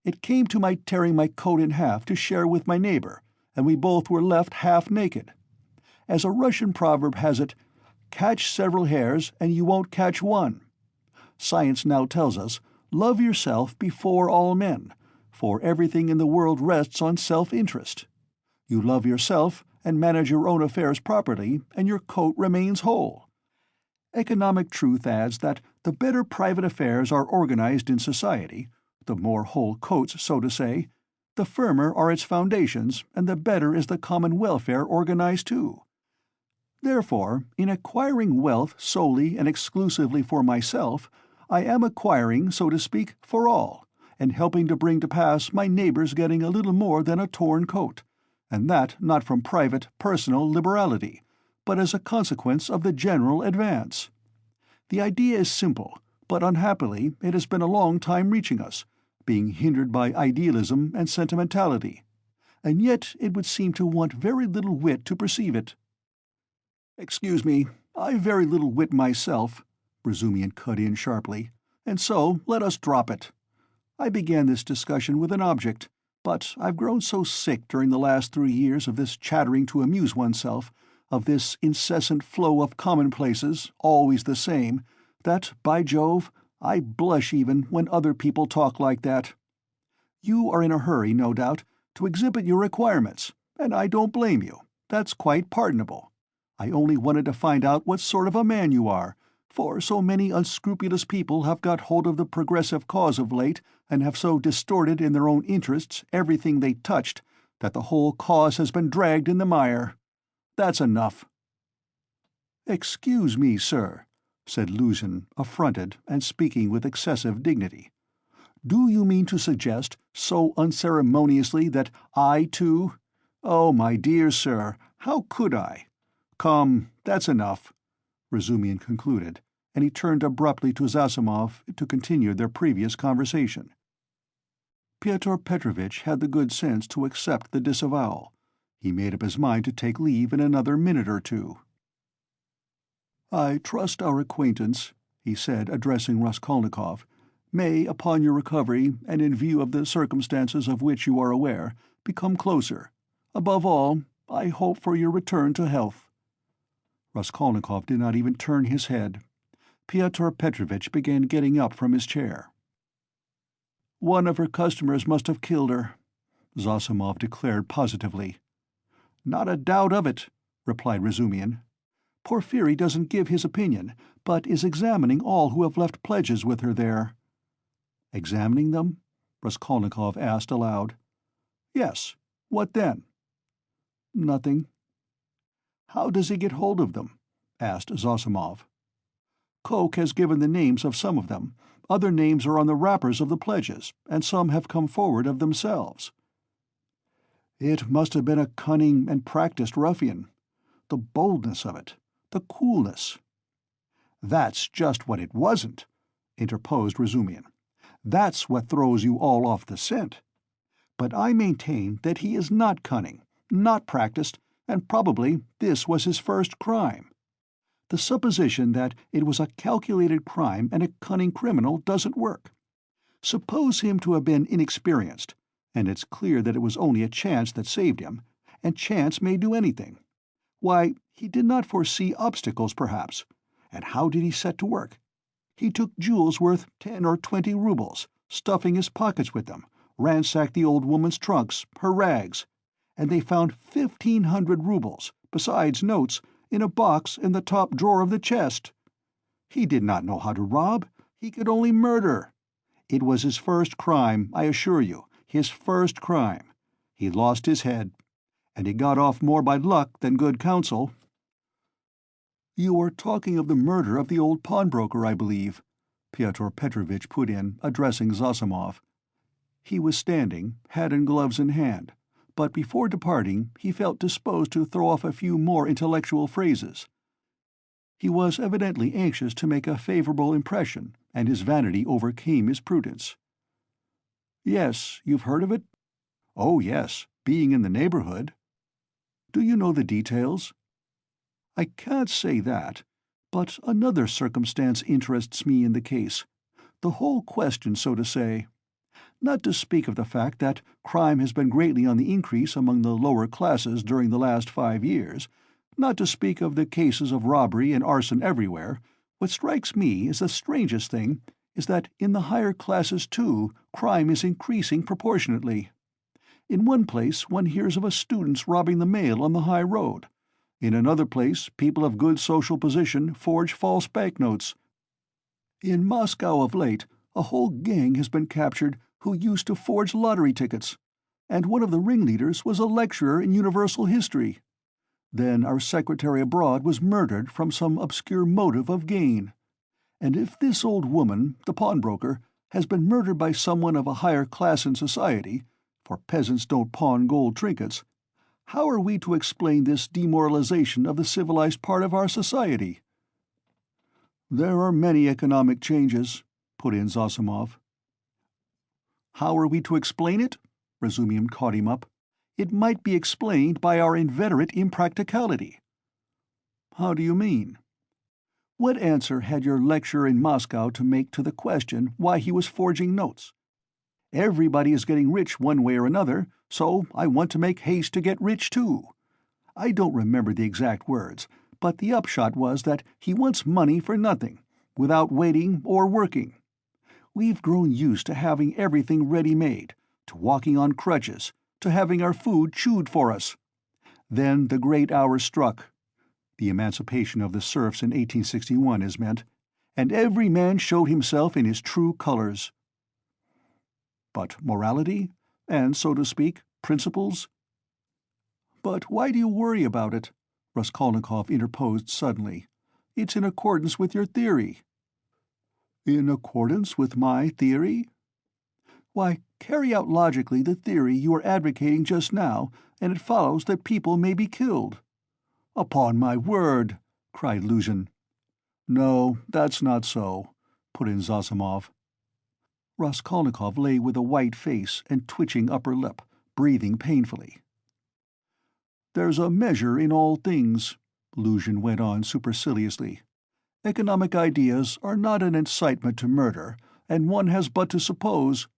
"It came to my tearing my coat in half to share with my neighbour, and we both were left half naked. As a Russian proverb has it, 'Catch several hares and you won't catch one.' Science now tells us, 'Love yourself before all men,' for everything in the world rests on self-interest. You love yourself and manage your own affairs properly, and your coat remains whole. Economic truth adds that the better private affairs are organized in society, the more whole coats, so to say, the firmer are its foundations, and the better is the common welfare organized too. Therefore, in acquiring wealth solely and exclusively for myself, I am acquiring, so to speak, for all, and helping to bring to pass my neighbor's getting a little more than a torn coat, and that not from private, personal liberality, but as a consequence of the general advance. The idea is simple, but unhappily it has been a long time reaching us, being hindered by idealism and sentimentality, and yet it would seem to want very little wit to perceive it. "Excuse me, I've very little wit myself," Razumian cut in sharply, "and so let us drop it. I began this discussion with an object, but I've grown so sick during the last 3 years of this chattering to amuse oneself, of this incessant flow of commonplaces, always the same, that, by Jove, I blush even when other people talk like that. You are in a hurry, no doubt, to exhibit your requirements, and I don't blame you. That's quite pardonable. I only wanted to find out what sort of a man you are, for so many unscrupulous people have got hold of the progressive cause of late and have so distorted in their own interests everything they touched that the whole cause has been dragged in the mire. That's enough." "Excuse me, sir," said Luzhin, affronted and speaking with excessive dignity. "Do you mean to suggest, so unceremoniously, that I, too— Oh, my dear sir, how could I— Come, that's enough," Razumian concluded, and he turned abruptly to Zossimov to continue their previous conversation. Pyotr Petrovitch had the good sense to accept the disavowal. He made up his mind to take leave in another minute or two. "I trust our acquaintance," he said, addressing Raskolnikov, "may, upon your recovery, and in view of the circumstances of which you are aware, become closer. Above all, I hope for your return to health." Raskolnikov did not even turn his head. Pyotr Petrovitch began getting up from his chair. "One of her customers must have killed her," Zossimov declared positively. "Not a doubt of it," replied Razumian. "Porfiry doesn't give his opinion, but is examining all who have left pledges with her there." "Examining them?" Raskolnikov asked aloud. "Yes. What then?" "Nothing." "How does he get hold of them?" asked Zossimov. "Coke has given the names of some of them. Other names are on the wrappers of the pledges, and some have come forward of themselves." "It must have been a cunning and practiced ruffian. The boldness of it, the coolness—" "That's just what it wasn't," interposed Razumian. "That's what throws you all off the scent. But I maintain that he is not cunning, not practiced, and probably this was his first crime. The supposition that it was a calculated crime and a cunning criminal doesn't work. Suppose him to have been inexperienced, and it's clear that it was only a chance that saved him, and chance may do anything. Why, he did not foresee obstacles, perhaps. And how did he set to work? He took jewels worth 10 or 20 rubles, stuffing his pockets with them, ransacked the old woman's trunks, her rags, and they found 1,500 rubles, besides notes, in a box in the top drawer of the chest. He did not know how to rob, he could only murder. It was his first crime, I assure you, his first crime. He lost his head, and he got off more by luck than good counsel." "You are talking of the murder of the old pawnbroker, I believe," Pyotr Petrovitch put in, addressing Zossimov. He was standing, hat and gloves in hand, but before departing he felt disposed to throw off a few more intellectual phrases. He was evidently anxious to make a favorable impression, and his vanity overcame his prudence. "Yes, you've heard of it?" "Oh, yes, being in the neighborhood." "Do you know the details?" "I can't say that, but another circumstance interests me in the case. The whole question, so to say. Not to speak of the fact that crime has been greatly on the increase among the lower classes during the last 5 years, not to speak of the cases of robbery and arson everywhere, what strikes me as the strangest thing is that in the higher classes, too, crime is increasing proportionately. In one place one hears of a student's robbing the mail on the high road. In another place people of good social position forge false banknotes. In Moscow of late a whole gang has been captured who used to forge lottery tickets, and one of the ringleaders was a lecturer in universal history. Then our secretary abroad was murdered from some obscure motive of gain. And if this old woman, the pawnbroker, has been murdered by someone of a higher class in society, for peasants don't pawn gold trinkets, how are we to explain this demoralization of the civilized part of our society?" "There are many economic changes," put in Zosimov. "How are we to explain it?" Razumian caught him up. "It might be explained by our inveterate impracticality." "How do you mean?" "What answer had your lecturer in Moscow to make to the question why he was forging notes? Everybody is getting rich one way or another, so I want to make haste to get rich too. I don't remember the exact words, but the upshot was that he wants money for nothing, without waiting or working. We've grown used to having everything ready-made, to walking on crutches, to having our food chewed for us. Then the great hour struck. The emancipation of the serfs in 1861 is meant, and every man showed himself in his true colors." "But morality, and, so to speak, principles?" "But why do you worry about it?" Raskolnikov interposed suddenly. "It's in accordance with your theory." "In accordance with my theory?" "Why, carry out logically the theory you were advocating just now, and it follows that people may be killed." "Upon my word!" cried Luzhin. "No, that's not so," put in Zosimov. Raskolnikov lay with a white face and twitching upper lip, breathing painfully. "There's a measure in all things," Luzhin went on superciliously. "Economic ideas are not an incitement to murder, and one has but to suppose—"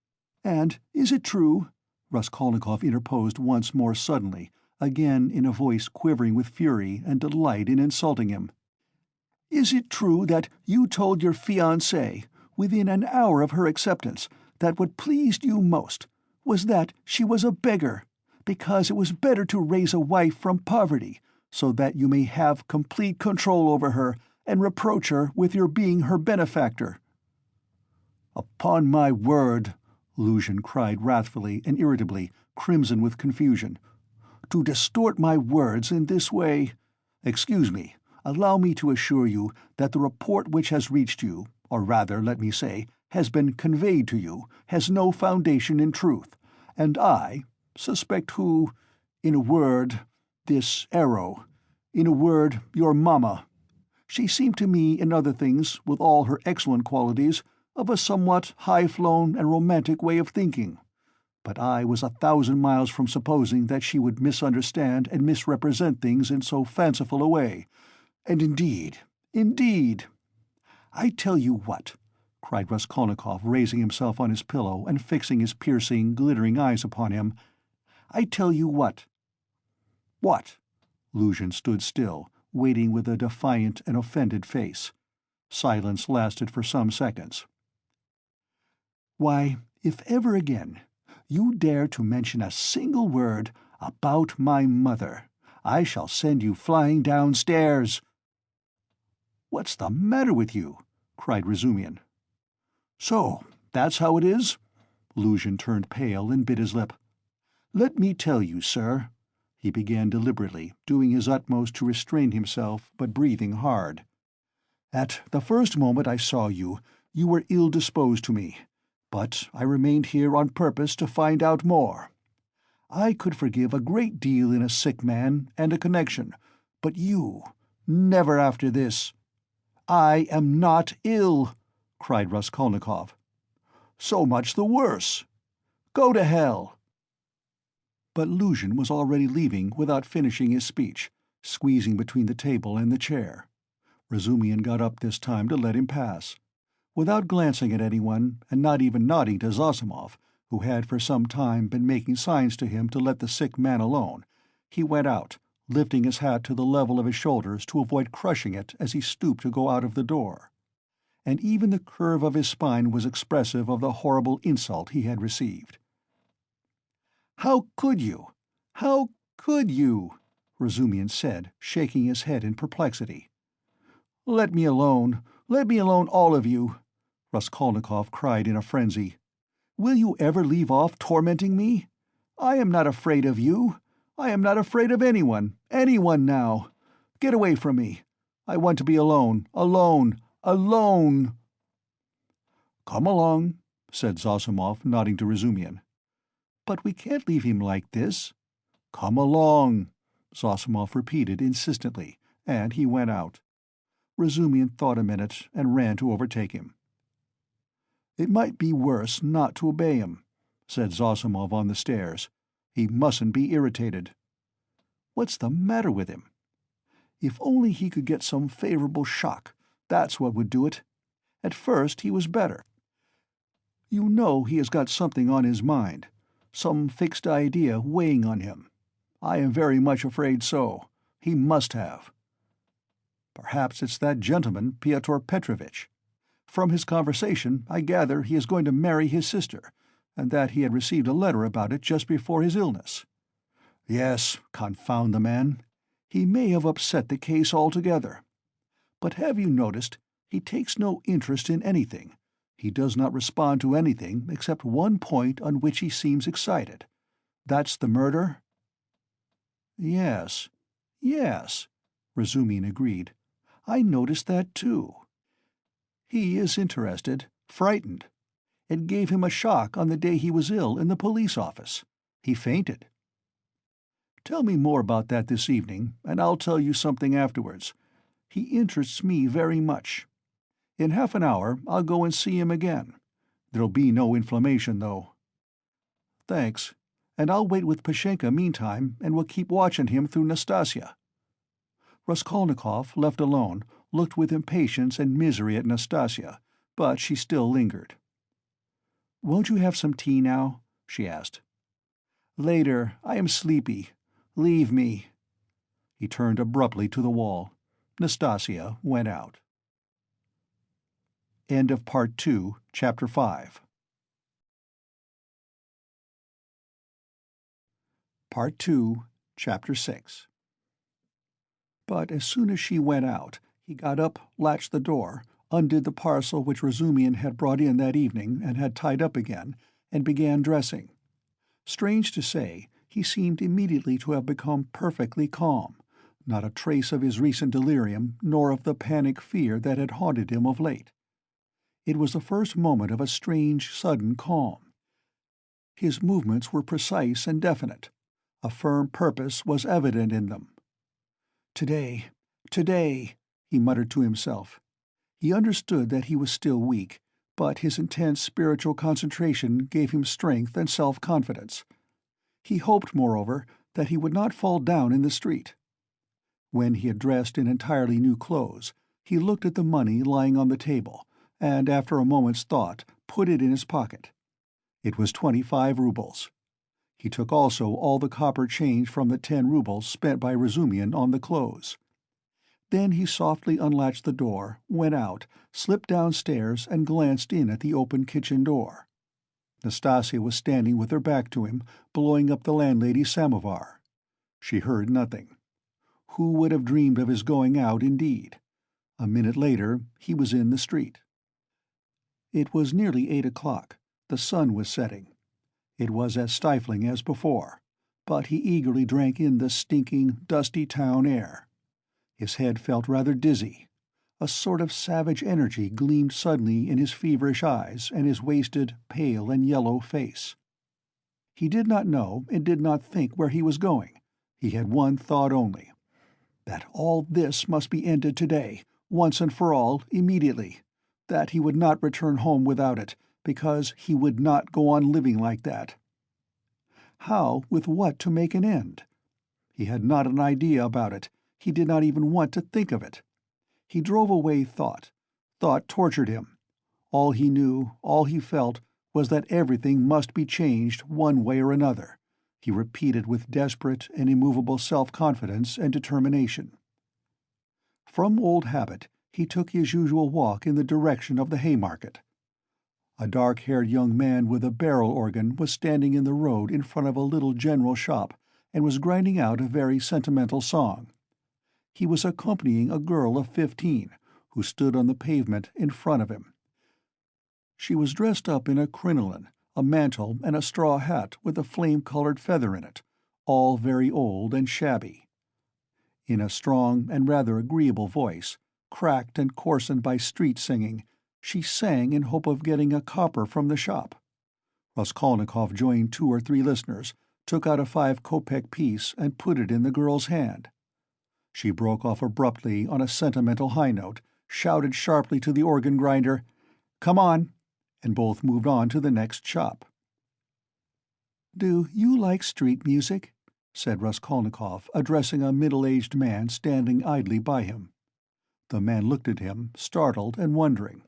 "And is it true," Raskolnikov interposed once more suddenly, again in a voice quivering with fury and delight in insulting him, "is it true that you told your fiancée, within an hour of her acceptance, that what pleased you most was that she was a beggar, because it was better to raise a wife from poverty, so that you may have complete control over her and reproach her with your being her benefactor?" "Upon my word," Luzhin cried wrathfully and irritably, crimson with confusion, "to distort my words in this way— Excuse me, allow me to assure you that the report which has reached you, or rather, let me say, has been conveyed to you, has no foundation in truth, and I suspect who— in a word, this arrow— in a word, your mamma. She seemed to me, in other things, with all her excellent qualities, of a somewhat high-flown and romantic way of thinking, but I was 1,000 miles from supposing that she would misunderstand and misrepresent things in so fanciful a way, and indeed— I tell you what," cried Raskolnikov, raising himself on his pillow and fixing his piercing, glittering eyes upon him, "I tell you what—" "What?" Luzhin stood still, waiting with a defiant and offended face. Silence lasted for some seconds. "Why, if ever again you dare to mention a single word about my mother, I shall send you flying downstairs." "What's the matter with you?" cried Razumian. "So, that's how it is?" Luzhin turned pale and bit his lip. "Let me tell you, sir," he began deliberately, doing his utmost to restrain himself, but breathing hard. "At the first moment I saw you, you were ill-disposed to me, but I remained here on purpose to find out more. I could forgive a great deal in a sick man and a connection, but you— never after this." "I am not ill!" cried Raskolnikov. "So much the worse. Go to hell!" But Luzhin was already leaving without finishing his speech, squeezing between the table and the chair. Razumian got up this time to let him pass. Without glancing at anyone, and not even nodding to Zosimov, who had for some time been making signs to him to let the sick man alone, he went out, lifting his hat to the level of his shoulders to avoid crushing it as he stooped to go out of the door. And even the curve of his spine was expressive of the horrible insult he had received. "How could you? How could you?" Razumian said, shaking his head in perplexity. "Let me alone! Let me alone, all of you!" Raskolnikov cried in a frenzy. "Will you ever leave off tormenting me? I am not afraid of you. I am not afraid of anyone now. Get away from me. I want to be alone, alone, alone." "Come along," said Zossimov, nodding to Razumihin. "But we can't leave him like this." "Come along," Zossimov repeated insistently, and he went out. Razumihin thought a minute and ran to overtake him. "It might be worse not to obey him," said Zossimov on the stairs. "He mustn't be irritated." "What's the matter with him?" "If only he could get some favorable shock, that's what would do it. At first he was better. You know he has got something on his mind, some fixed idea weighing on him. I am very much afraid so. He must have." "Perhaps it's that gentleman, Pyotr Petrovitch. From his conversation I gather he is going to marry his sister, and that he had received a letter about it just before his illness." "Yes, confound the man. He may have upset the case altogether. But have you noticed, he takes no interest in anything. He does not respond to anything except one point on which he seems excited. That's the murder?" "Yes, yes," Razumihin agreed. "I noticed that too. He is interested, frightened. It gave him a shock on the day he was ill in the police office. He fainted. Tell me more about that this evening, and I'll tell you something afterwards. He interests me very much. In half an hour I'll go and see him again. There'll be no inflammation, though." "Thanks. And I'll wait with Pashenka meantime, and we'll keep watching him through Nastasia." Raskolnikov, left alone, looked with impatience and misery at Nastasia, but she still lingered. "Won't you have some tea now?" she asked. "Later. I am sleepy. Leave me." He turned abruptly to the wall. Nastasia went out. End of Part 2, Chapter 5. Part 2, Chapter 6. But as soon as she went out, he got up, latched the door, undid the parcel which Razumihin had brought in that evening and had tied up again, and began dressing. Strange to say, he seemed immediately to have become perfectly calm, not a trace of his recent delirium nor of the panic fear that had haunted him of late. It was the first moment of a strange, sudden calm. His movements were precise and definite. A firm purpose was evident in them. Today, he muttered to himself. He understood that he was still weak, but his intense spiritual concentration gave him strength and self-confidence. He hoped, moreover, that he would not fall down in the street. When he had dressed in entirely new clothes, he looked at the money lying on the table, and after a moment's thought put it in his pocket. It was 25 rubles. He took also all the copper change from the 10 rubles spent by Razumihin on the clothes. Then he softly unlatched the door, went out, slipped downstairs, and glanced in at the open kitchen door. Nastasia was standing with her back to him, blowing up the landlady's samovar. She heard nothing. Who would have dreamed of his going out, indeed? A minute later he was in the street. It was nearly 8 o'clock. The sun was setting. It was as stifling as before, but he eagerly drank in the stinking, dusty town air. His head felt rather dizzy. A sort of savage energy gleamed suddenly in his feverish eyes and his wasted, pale and yellow face. He did not know and did not think where he was going. He had one thought only: that all this must be ended today, once and for all, immediately. That he would not return home without it, because he would not go on living like that. How, with what, to make an end? He had not an idea about it. He did not even want to think of it. He drove away thought. Thought tortured him. All he knew, all he felt, was that everything must be changed one way or another, he repeated with desperate and immovable self-confidence and determination. From old habit, he took his usual walk in the direction of the Haymarket. A dark-haired young man with a barrel organ was standing in the road in front of a little general shop and was grinding out a very sentimental song. He was accompanying a girl of 15, who stood on the pavement in front of him. She was dressed up in a crinoline, a mantle and a straw hat with a flame-colored feather in it, all very old and shabby. In a strong and rather agreeable voice, cracked and coarsened by street singing, she sang in hope of getting a copper from the shop. Raskolnikov joined 2 or 3 listeners, took out a 5-kopeck piece and put it in the girl's hand. She broke off abruptly on a sentimental high note, shouted sharply to the organ grinder, "Come on," and both moved on to the next shop. "Do you like street music?" said Raskolnikov, addressing a middle-aged man standing idly by him. The man looked at him, startled and wondering.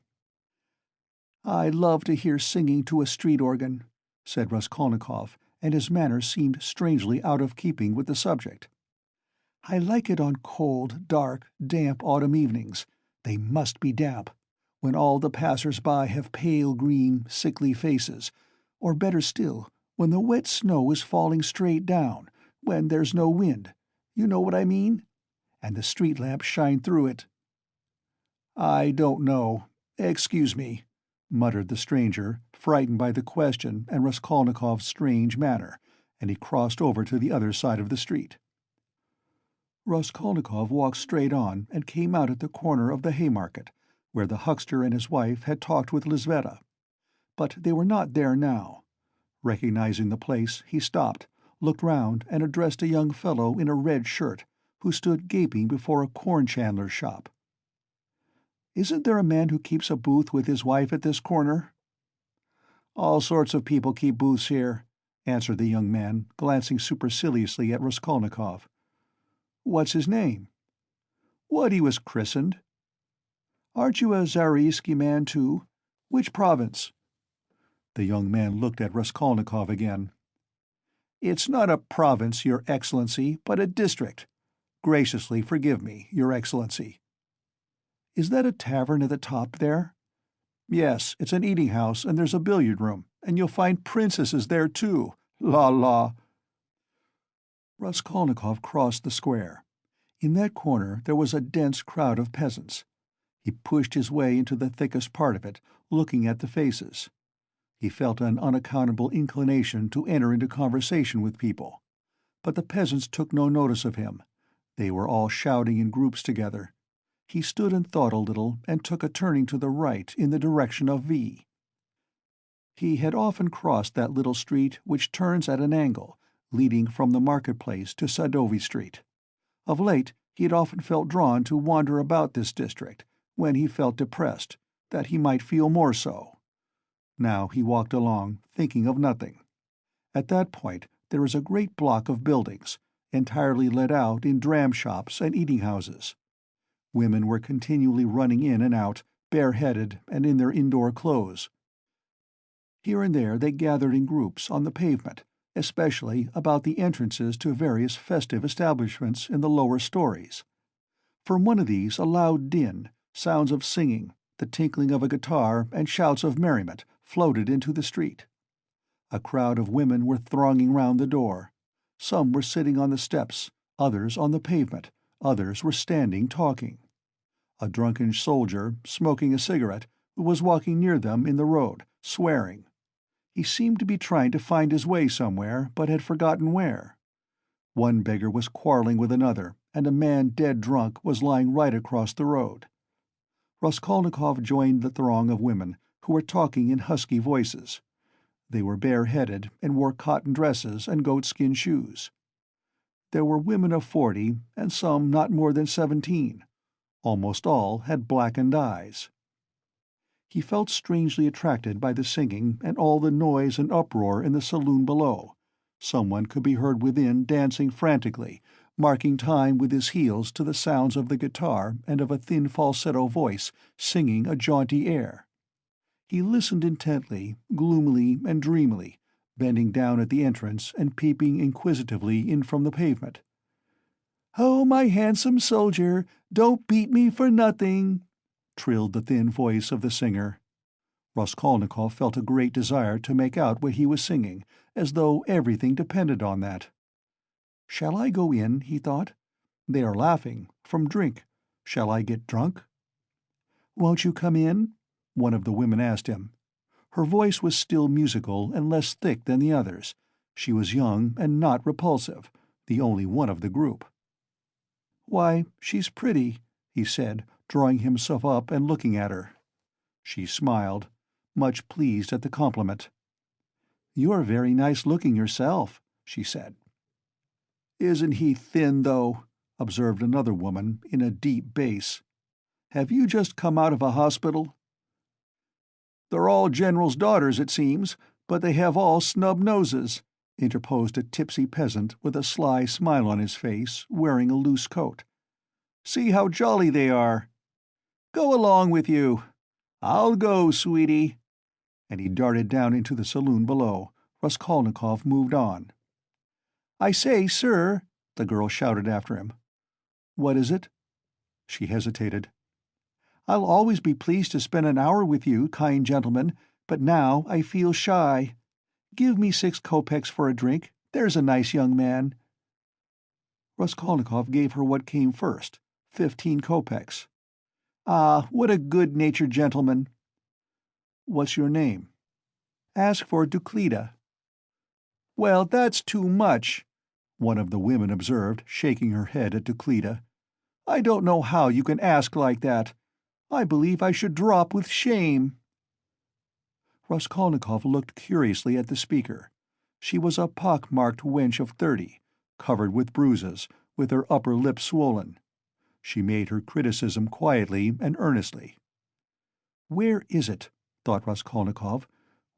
"I love to hear singing to a street organ," said Raskolnikov, and his manner seemed strangely out of keeping with the subject. "I like it on cold, dark, damp autumn evenings. They must be damp, when all the passers-by have pale green, sickly faces, or better still, when the wet snow is falling straight down, when there's no wind, you know what I mean? And the street lamps shine through it." "I don't know. Excuse me," muttered the stranger, frightened by the question and Raskolnikov's strange manner, and he crossed over to the other side of the street. Raskolnikov walked straight on and came out at the corner of the Haymarket, where the huckster and his wife had talked with Lizaveta. But they were not there now. Recognizing the place, he stopped, looked round, and addressed a young fellow in a red shirt, who stood gaping before a corn-chandler's shop. "Isn't there a man who keeps a booth with his wife at this corner?" "All sorts of people keep booths here," answered the young man, glancing superciliously at Raskolnikov. "What's his name?" "What he was christened." "Aren't you a Zaraisky man, too? Which province?" The young man looked at Raskolnikov again. "It's not a province, Your Excellency, but a district. Graciously forgive me, Your Excellency." "Is that a tavern at the top there?" "Yes, it's an eating-house, and there's a billiard-room, and you'll find princesses there, too. La la!" Raskolnikov crossed the square. In that corner there was a dense crowd of peasants. He pushed his way into the thickest part of it, looking at the faces. He felt an unaccountable inclination to enter into conversation with people. But the peasants took no notice of him. They were all shouting in groups together. He stood and thought a little, and took a turning to the right in the direction of V. He had often crossed that little street which turns at an angle, leading from the market-place to Sadovy Street. Of late he had often felt drawn to wander about this district, when he felt depressed, that he might feel more so. Now he walked along, thinking of nothing. At that point there is a great block of buildings, entirely let out in dram-shops and eating-houses. Women were continually running in and out, bareheaded and in their indoor clothes. Here and there they gathered in groups on the pavement, especially about the entrances to various festive establishments in the lower stories. From one of these a loud din, sounds of singing, the tinkling of a guitar, and shouts of merriment floated into the street. A crowd of women were thronging round the door. Some were sitting on the steps, others on the pavement, others were standing talking. A drunken soldier, smoking a cigarette, was walking near them in the road, swearing. He seemed to be trying to find his way somewhere, but had forgotten where. One beggar was quarreling with another, and a man dead drunk was lying right across the road. Raskolnikov joined the throng of women, who were talking in husky voices. They were bareheaded and wore cotton dresses and goatskin shoes. There were women of 40, and some not more than 17. Almost all had blackened eyes. He felt strangely attracted by the singing and all the noise and uproar in the saloon below. Someone could be heard within dancing frantically, marking time with his heels to the sounds of the guitar and of a thin falsetto voice singing a jaunty air. He listened intently, gloomily and dreamily, bending down at the entrance and peeping inquisitively in from the pavement. "Oh, my handsome soldier, don't beat me for nothing," trilled the thin voice of the singer. Raskolnikov felt a great desire to make out what he was singing, as though everything depended on that. "Shall I go in?" he thought. "They are laughing. From drink. Shall I get drunk?" "Won't you come in?" one of the women asked him. Her voice was still musical and less thick than the others, She was young and not repulsive, the only one of the group. "Why, she's pretty," he said, drawing himself up and looking at her. She smiled, much pleased at the compliment. "You're very nice-looking yourself," she said. "Isn't he thin, though?" observed another woman, in a deep bass. "Have you just come out of a hospital?" "They're all generals' daughters, it seems, but they have all snub noses," interposed a tipsy peasant with a sly smile on his face, wearing a loose coat. "See how jolly they are. Go along with you. I'll go, sweetie." And he darted down into the saloon below. Raskolnikov moved on. "I say, sir," the girl shouted after him. "What is it?" She hesitated. "I'll always be pleased to spend an hour with you, kind gentleman, but now I feel shy. Give me 6 kopecks for a drink, there's a nice young man." Raskolnikov gave her what came first, 15 kopecks. "Ah, what a good-natured gentleman." "What's your name?" "Ask for Duklida." "Well, that's too much," one of the women observed, shaking her head at Duklida. "I don't know how you can ask like that. I believe I should drop with shame." Raskolnikov looked curiously at the speaker. She was a pock-marked wench of 30, covered with bruises, with her upper lip swollen. She made her criticism quietly and earnestly. "Where is it," thought Raskolnikov,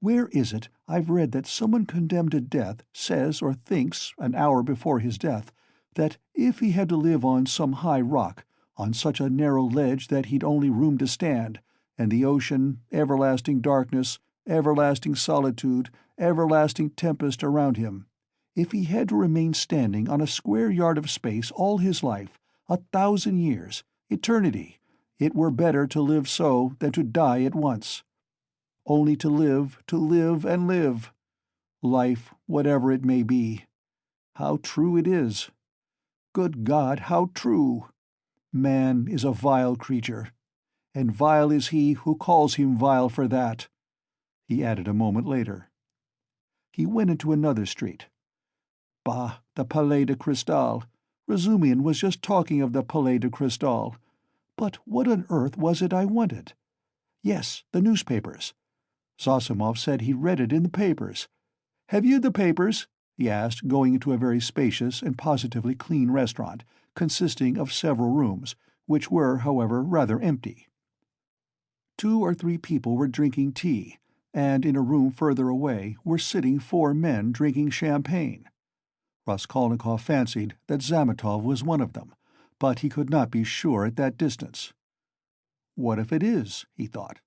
"where is it I've read that someone condemned to death says or thinks, an hour before his death, that if he had to live on some high rock, on such a narrow ledge that he'd only room to stand, and the ocean, everlasting darkness, everlasting solitude, everlasting tempest around him, if he had to remain standing on a square yard of space all his life, 1,000 years, eternity, it were better to live so than to die at once. Only to live and live. Life, whatever it may be. How true it is. Good God, how true! Man is a vile creature, and vile is he who calls him vile for that," he added a moment later. He went into another street. "Bah, the Palais de Cristal. Razumihin was just talking of the Palais de Cristal. But what on earth was it I wanted? Yes, the newspapers. Zosimov said he read it in the papers. Have you the papers?" he asked, going into a very spacious and positively clean restaurant, consisting of several rooms, which were, however, rather empty. 2 or 3 people were drinking tea, and in a room further away were sitting 4 men drinking champagne. Raskolnikov fancied that Zametov was one of them, but he could not be sure at that distance. "What if it is?" he thought.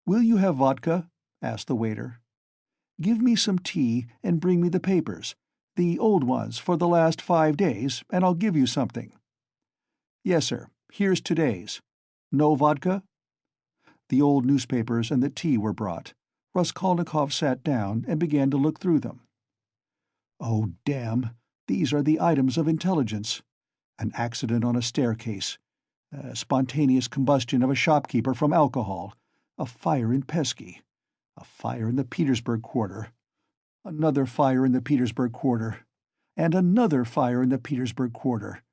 "Will you have vodka?" asked the waiter. "Give me some tea and bring me the papers, the old ones for the last 5 days, and I'll give you something." "Yes, sir. Here's today's. No vodka?" The old newspapers and the tea were brought. Raskolnikov sat down and began to look through them. "Oh, damn! These are the items of intelligence. An accident on a staircase. Spontaneous combustion of a shopkeeper from alcohol. A fire in Pesky. A fire in the Petersburg quarter. Another fire in the Petersburg quarter. And another fire in the Petersburg quarter.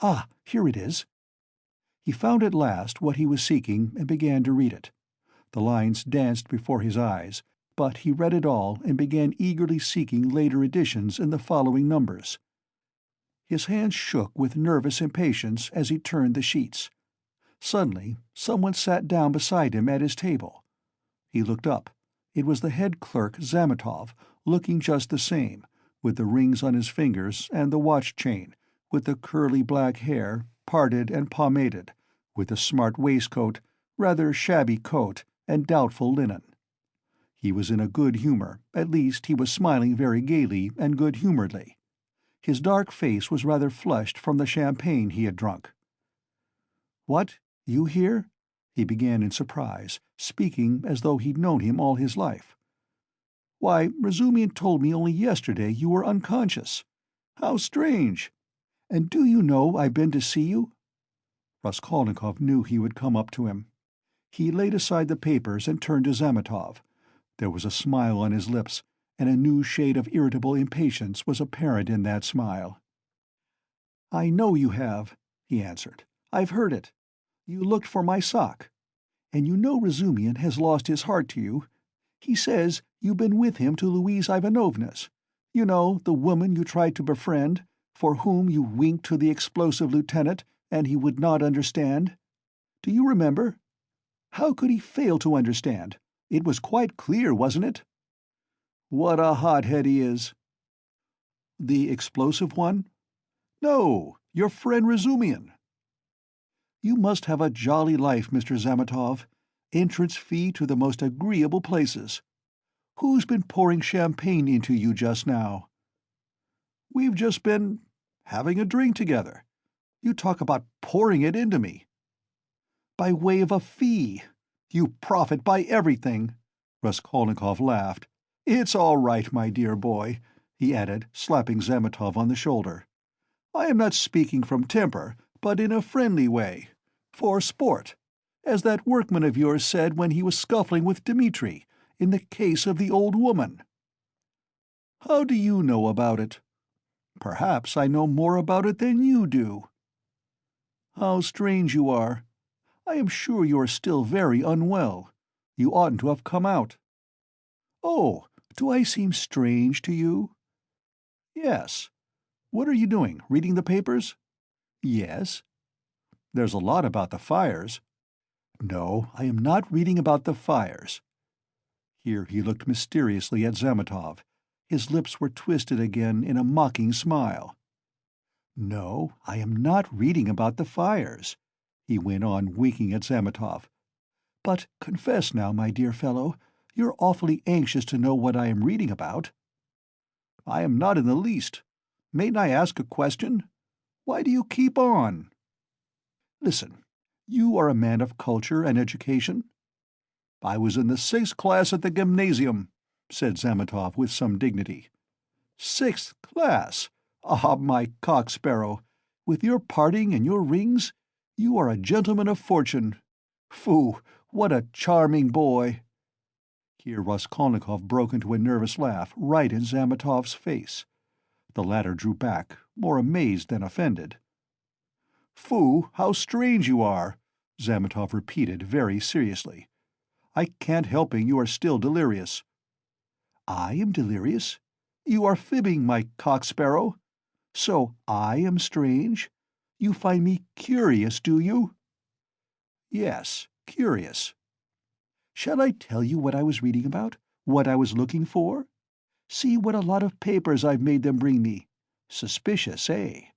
Ah, here it is." He found at last what he was seeking and began to read it. The lines danced before his eyes, but he read it all and began eagerly seeking later editions in the following numbers. His hands shook with nervous impatience as he turned the sheets. Suddenly, someone sat down beside him at his table. He looked up. It was the head clerk, Zametov, looking just the same, with the rings on his fingers and the watch-chain, with the curly black hair, parted and pomaded, with the smart waistcoat, rather shabby coat, and doubtful linen. He was in a good humor, at least he was smiling very gaily and good-humoredly. His dark face was rather flushed from the champagne he had drunk. "What, you here?" he began in surprise, speaking as though he'd known him all his life. "Why, Razumihin told me only yesterday you were unconscious. How strange! And do you know I've been to see you?" Raskolnikov knew he would come up to him. He laid aside the papers and turned to Zametov. There was a smile on his lips, and a new shade of irritable impatience was apparent in that smile. "I know you have," he answered. "I've heard it. You looked for my sock. And you know Razumian has lost his heart to you. He says you've been with him to Louise Ivanovna's. You know, the woman you tried to befriend, for whom you winked to the explosive lieutenant, and he would not understand. Do you remember? How could he fail to understand? It was quite clear, wasn't it? What a hothead he is." "The explosive one?" "No, your friend Razumian." "You must have a jolly life, Mr. Zametov. Entrance fee to the most agreeable places. Who's been pouring champagne into you just now?" "We've just been having a drink together. You talk about pouring it into me." "By way of a fee. You profit by everything." Raskolnikov laughed. "It's all right, my dear boy," he added, slapping Zametov on the shoulder. "I am not speaking from temper, but in a friendly way. For sport, as that workman of yours said when he was scuffling with Dmitri, in the case of the old woman." "How do you know about it?" "Perhaps I know more about it than you do." "How strange you are. I am sure you are still very unwell. You oughtn't to have come out." "Oh, do I seem strange to you?" "Yes. What are you doing, reading the papers?" "Yes." "There's a lot about the fires." "No, I am not reading about the fires." Here he looked mysteriously at Zametov. His lips were twisted again in a mocking smile. "No, I am not reading about the fires," he went on, winking at Zametov. "But confess now, my dear fellow, you're awfully anxious to know what I am reading about." "I am not in the least. Mayn't I ask a question? Why do you keep on?" "Listen. You are a man of culture and education?" "I was in the 6th class at the gymnasium," said Zametov with some dignity. 6th class? Ah, my cock-sparrow! With your parting and your rings, you are a gentleman of fortune. Phoo, what a charming boy!" Here Raskolnikov broke into a nervous laugh right in Zametov's face. The latter drew back, more amazed than offended. "Phoo, how strange you are!" Zametov repeated very seriously. "I can't helping you are still delirious." "I am delirious? You are fibbing, my cock-sparrow. So I am strange? You find me curious, do you?" "Yes, curious." "Shall I tell you what I was reading about? What I was looking for? See what a lot of papers I've made them bring me. Suspicious, eh?"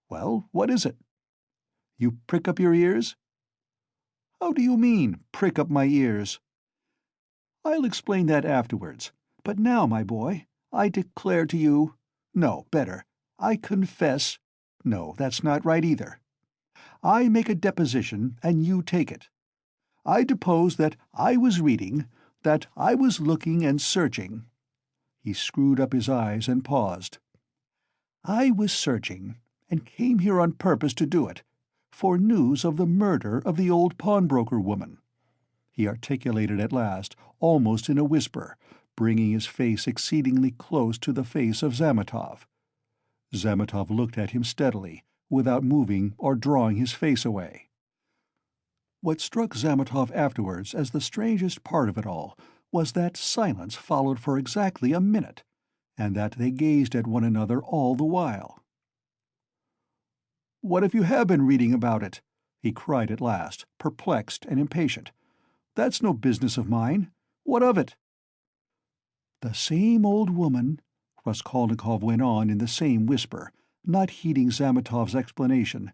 "Well, what is it?" "You prick up your ears?" "How do you mean, prick up my ears?" "I'll explain that afterwards. But now, my boy, I declare to you— No, better, I confess— No, that's not right either. I make a deposition, and you take it. I depose that I was reading, that I was looking and searching—" He screwed up his eyes and paused. "I was searching, and came here on purpose to do it, for news of the murder of the old pawnbroker woman," he articulated at last, almost in a whisper, bringing his face exceedingly close to the face of Zametov. Zametov looked at him steadily, without moving or drawing his face away. What struck Zametov afterwards as the strangest part of it all was that silence followed for exactly a minute, and that they gazed at one another all the while. "What if you have been reading about it?" he cried at last, perplexed and impatient. "That's no business of mine. What of it?" "The same old woman," Raskolnikov went on in the same whisper, not heeding Zametov's explanation,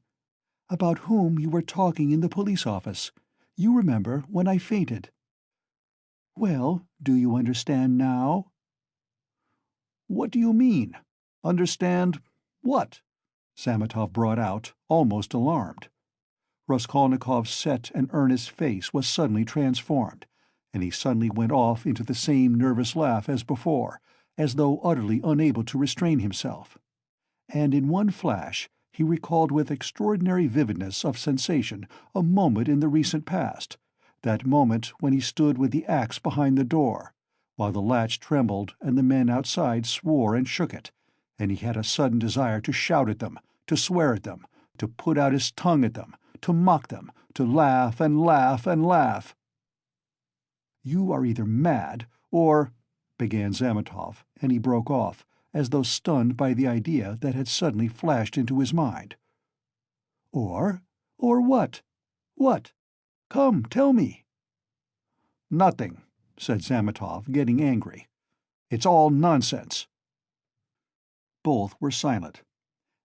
"about whom you were talking in the police office. You remember, when I fainted. Well, do you understand now?" "What do you mean? Understand what?" Zametov brought out, almost alarmed. Raskolnikov's set and earnest face was suddenly transformed, and he suddenly went off into the same nervous laugh as before, as though utterly unable to restrain himself. And in one flash he recalled with extraordinary vividness of sensation a moment in the recent past, that moment when he stood with the axe behind the door, while the latch trembled and the men outside swore and shook it, and he had a sudden desire to shout at them, to swear at them, to put out his tongue at them, to mock them, to laugh and laugh and laugh. "You are either mad, or—" began Zametov, and he broke off, as though stunned by the idea that had suddenly flashed into his mind. "Or what? What? Come, tell me." "Nothing," said Zametov, getting angry. "It's all nonsense." Both were silent.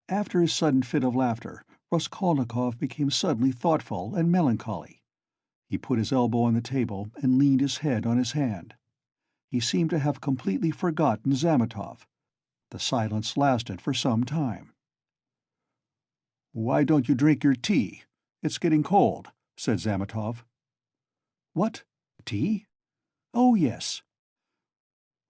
After his sudden fit of laughter, Raskolnikov became suddenly thoughtful and melancholy. He put his elbow on the table and leaned his head on his hand. He seemed to have completely forgotten Zametov. The silence lasted for some time. "Why don't you drink your tea? It's getting cold," said Zametov. "What? Tea? Oh, yes."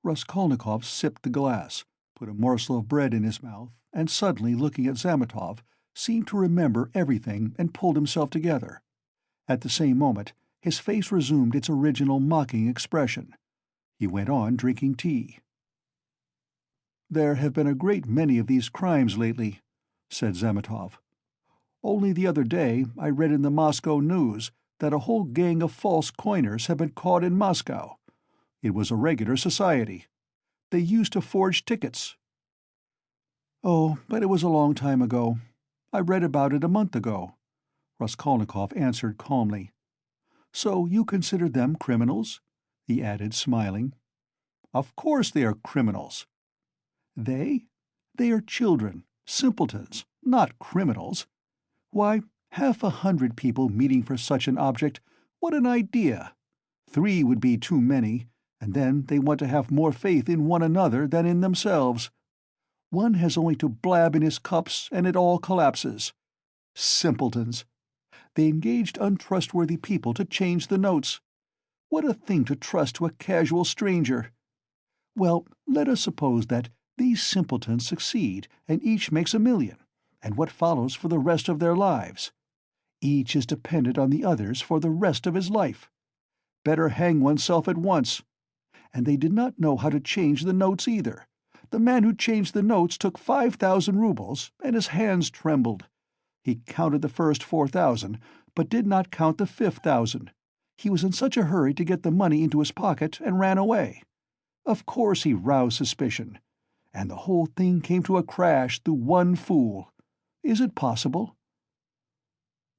Raskolnikov sipped the glass, put a morsel of bread in his mouth, and suddenly, looking at Zametov, seemed to remember everything and pulled himself together. At the same moment, his face resumed its original mocking expression. He went on drinking tea. "There have been a great many of these crimes lately," said Zametov. "Only the other day I read in the Moscow News that a whole gang of false coiners had been caught in Moscow. It was a regular society. They used to forge tickets." "Oh, but it was a long time ago. I read about it a month ago," Raskolnikov answered calmly. "So you consider them criminals?" he added, smiling. "Of course they are criminals." "They? They are children, simpletons, not criminals. Why, 100 people meeting for such an object, what an idea! 3 would be too many, and then they want to have more faith in one another than in themselves. One has only to blab in his cups and it all collapses. Simpletons! They engaged untrustworthy people to change the notes. What a thing to trust to a casual stranger! Well, let us suppose that these simpletons succeed and each makes $1 million, and what follows for the rest of their lives? Each is dependent on the others for the rest of his life. Better hang oneself at once. And they did not know how to change the notes either. The man who changed the notes took 5,000 rubles, and his hands trembled. He counted the first 4,000, but did not count the 5,000. He was in such a hurry to get the money into his pocket and ran away. Of course he roused suspicion. And the whole thing came to a crash through one fool. Is it possible?"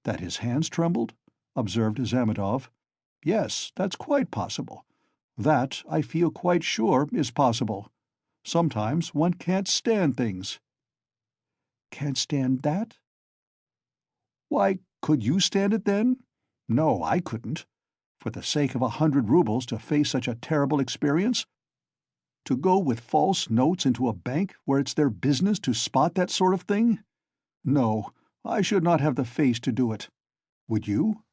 "That his hands trembled?" observed Zametov. "Yes, that's quite possible. That, I feel quite sure, is possible. Sometimes one can't stand things." "Can't stand that?" "Why, could you stand it then? No, I couldn't. For the sake of 100 rubles to face such a terrible experience? To go with false notes into a bank where it's their business to spot that sort of thing? No, I should not have the face to do it. Would you?"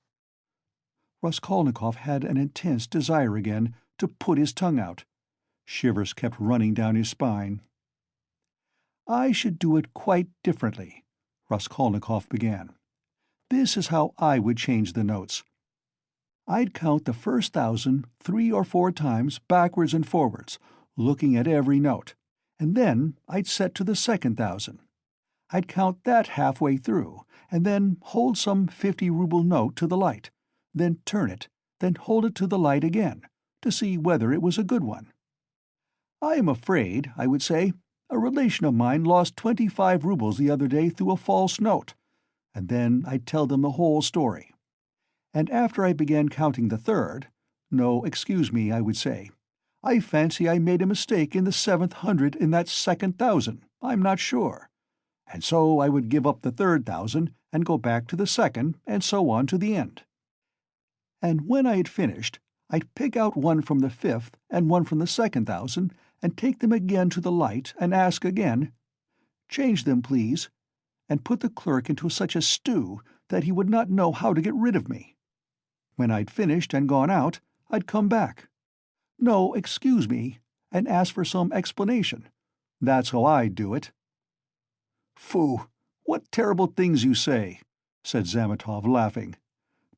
Raskolnikov had an intense desire again to put his tongue out. Shivers kept running down his spine. "I should do it quite differently," Raskolnikov began. "This is how I would change the notes. I'd count the first 1,000 3 or 4 times backwards and forwards, looking at every note, and then I'd set to the second 1,000. I'd count that halfway through, and then hold some 50-ruble note to the light, then turn it, then hold it to the light again, to see whether it was a good one. 'I am afraid,' I would say, 'a relation of mine lost 25 rubles the other day through a false note,' and then I'd tell them the whole story. And after I began counting the third, 'No, excuse me,' I would say, 'I fancy I made a mistake in the 7th hundred in that second 1,000, I'm not sure.' And so I would give up the third 1,000 and go back to the second, and so on to the end. And when I had finished, I'd pick out one from the 5th and one from the second 1,000, and take them again to the light and ask again, 'Change them, please,' and put the clerk into such a stew that he would not know how to get rid of me. When I'd finished and gone out, I'd come back. 'No, excuse me,' and ask for some explanation. That's how I'd do it." "Phoo! What terrible things you say," said Zametov, laughing.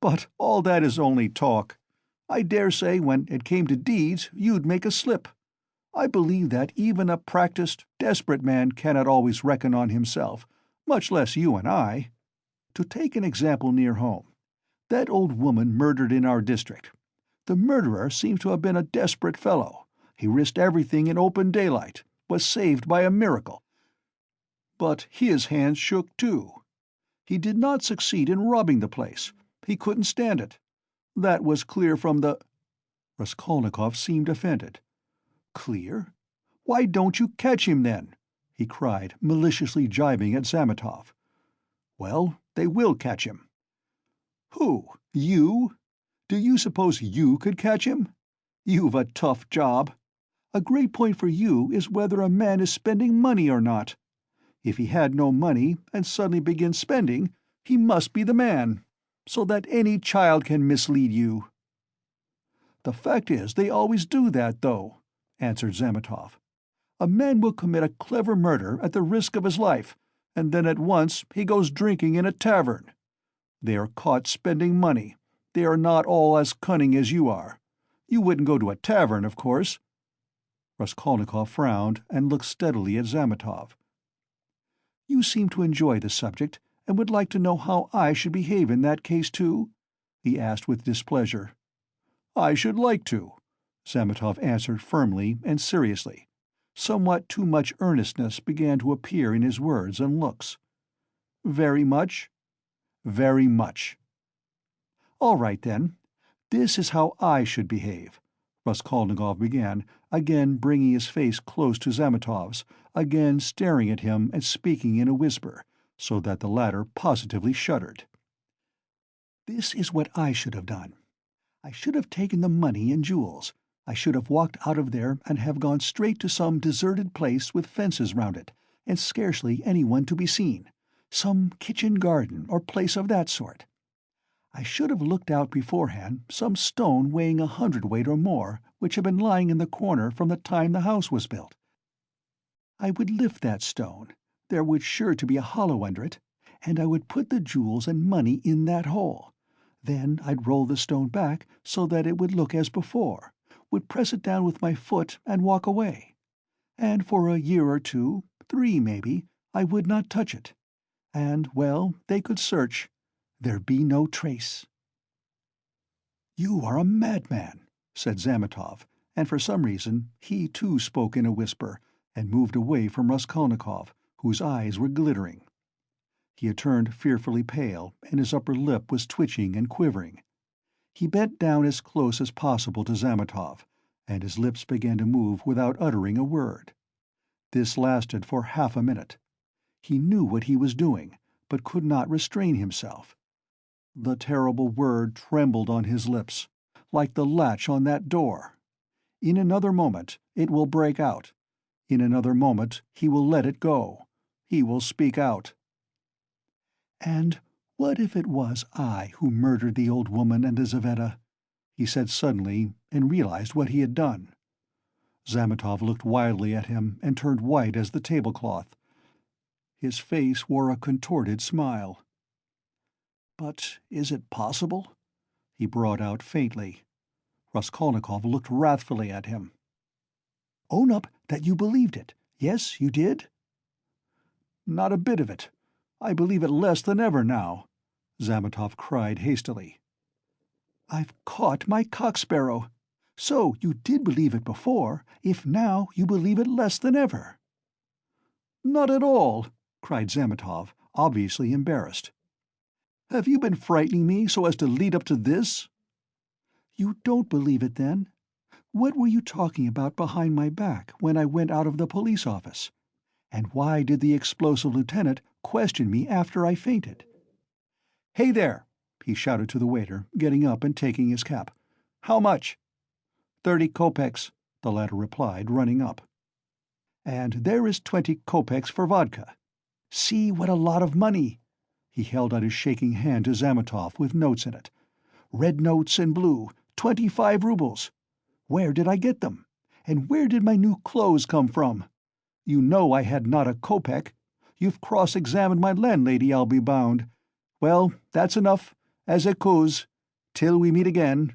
"But all that is only talk. I dare say when it came to deeds you'd make a slip. I believe that even a practised, desperate man cannot always reckon on himself, much less you and I. To take an example near home, that old woman murdered in our district. The murderer seems to have been a desperate fellow. He risked everything in open daylight, was saved by a miracle. But his hands shook too. He did not succeed in robbing the place. He couldn't stand it. That was clear from the—" Raskolnikov seemed offended. "Clear? Why don't you catch him, then?" he cried, maliciously jibing at Zametov. "Well, they will catch him." "Who? You? Do you suppose you could catch him? You've a tough job. A great point for you is whether a man is spending money or not. If he had no money and suddenly begins spending, he must be the man, so that any child can mislead you." "The fact is, they always do that, though," answered Zametov. "A man will commit a clever murder at the risk of his life, and then at once he goes drinking in a tavern. They are caught spending money. They are not all as cunning as you are. You wouldn't go to a tavern, of course." Raskolnikov frowned and looked steadily at Zametov. "You seem to enjoy the subject, and would like to know how I should behave in that case, too?" he asked with displeasure. "I should like to," Zametov answered firmly and seriously. Somewhat too much earnestness began to appear in his words and looks. "Very much?" "Very much." "All right, then. This is how I should behave," Raskolnikov began, again bringing his face close to Zametov's, again staring at him and speaking in a whisper, so that the latter positively shuddered. "This is what I should have done. I should have taken the money and jewels. I should have walked out of there and have gone straight to some deserted place with fences round it, and scarcely anyone to be seen, some kitchen garden or place of that sort. I should have looked out beforehand some stone weighing 100 weight or more, which had been lying in the corner from the time the house was built. I would lift that stone, there was sure to be a hollow under it, and I would put the jewels and money in that hole. Then I'd roll the stone back so that it would look as before, would press it down with my foot and walk away. And for a year or two, 3 maybe, I would not touch it. And, well, they could search. There'd be no trace." "You are a madman," said Zametov, and for some reason he too spoke in a whisper, and moved away from Raskolnikov, whose eyes were glittering. He had turned fearfully pale, and his upper lip was twitching and quivering. He bent down as close as possible to Zametov, and his lips began to move without uttering a word. This lasted for half a minute. He knew what he was doing, but could not restrain himself. The terrible word trembled on his lips, like the latch on that door. In another moment it will break out. In another moment he will let it go. He will speak out. "And what if it was I who murdered the old woman and Lizaveta?" he said suddenly, and realized what he had done. Zametov looked wildly at him and turned white as the tablecloth. His face wore a contorted smile. "But is it possible?" he brought out faintly. Raskolnikov looked wrathfully at him. "Own up that you believed it. Yes, you did?" "Not a bit of it. I believe it less than ever now," Zametov cried hastily. "I've caught my cock-sparrow. So you did believe it before, if now you believe it less than ever." "Not at all," cried Zametov, obviously embarrassed. "Have you been frightening me so as to lead up to this?" "You don't believe it, then? What were you talking about behind my back when I went out of the police office? And why did the explosive lieutenant question me after I fainted?" "Hey there!" he shouted to the waiter, getting up and taking his cap. "How much?" 30 kopecks, the latter replied, running up. "And there is 20 kopecks for vodka. See what a lot of money!" He held out his shaking hand to Zametov with notes in it. "Red notes and blue, 25 rubles. Where did I get them? And where did my new clothes come from? You know I had not a kopeck. You've cross-examined my landlady, I'll be bound. Well, that's enough, as it goes, till we meet again."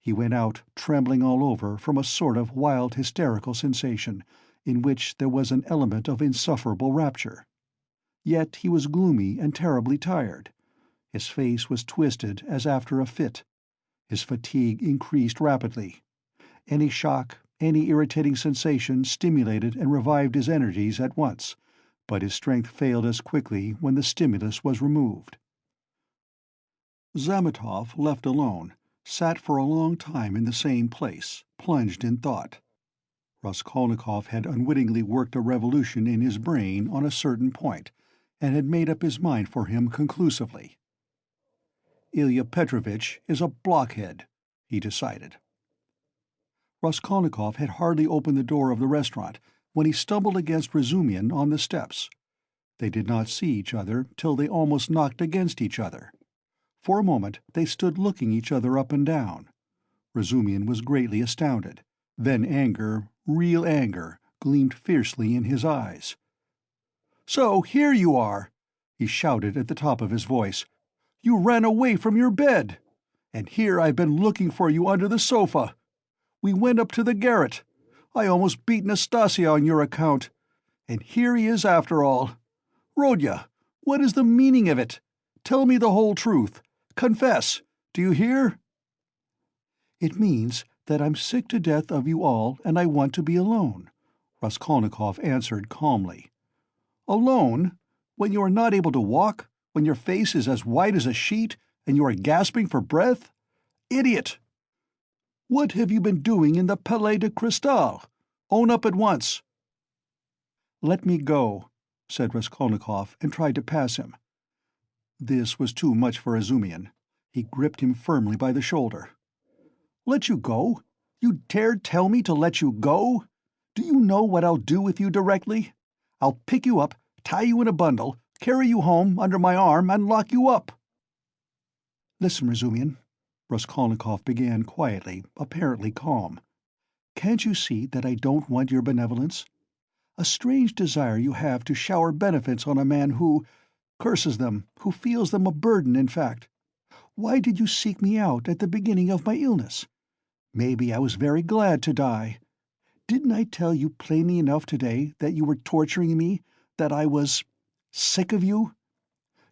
He went out trembling all over from a sort of wild hysterical sensation, in which there was an element of insufferable rapture. Yet he was gloomy and terribly tired. His face was twisted as after a fit. His fatigue increased rapidly. Any shock, any irritating sensation stimulated and revived his energies at once, but his strength failed as quickly when the stimulus was removed. Zametov, left alone, sat for a long time in the same place, plunged in thought. Raskolnikov had unwittingly worked a revolution in his brain on a certain point, and had made up his mind for him conclusively. Ilya Petrovitch is a blockhead, he decided. Raskolnikov had hardly opened the door of the restaurant when he stumbled against Razumian on the steps. They did not see each other till they almost knocked against each other. For a moment they stood looking each other up and down. Razumian was greatly astounded. Then anger, real anger, gleamed fiercely in his eyes. "So here you are!" he shouted at the top of his voice. "You ran away from your bed! And here I've been looking for you under the sofa. We went up to the garret. I almost beat Nastasia on your account. And here he is after all. Rodya, what is the meaning of it? Tell me the whole truth. Confess. Do you hear?" "It means that I'm sick to death of you all and I want to be alone," Raskolnikov answered calmly. "Alone? When you are not able to walk? When your face is as white as a sheet, and you are gasping for breath? Idiot! What have you been doing in the Palais de Cristal? Own up at once." "Let me go," said Raskolnikov, and tried to pass him. This was too much for Razumian. He gripped him firmly by the shoulder. "Let you go? You dare tell me to let you go? Do you know what I'll do with you directly? I'll pick you up, tie you in a bundle, carry you home under my arm, and lock you up." "Listen, Razumian," Raskolnikov began quietly, apparently calm. "Can't you see that I don't want your benevolence? A strange desire you have to shower benefits on a man who curses them, who feels them a burden, in fact. Why did you seek me out at the beginning of my illness? Maybe I was very glad to die. Didn't I tell you plainly enough today that you were torturing me, that I was sick of you?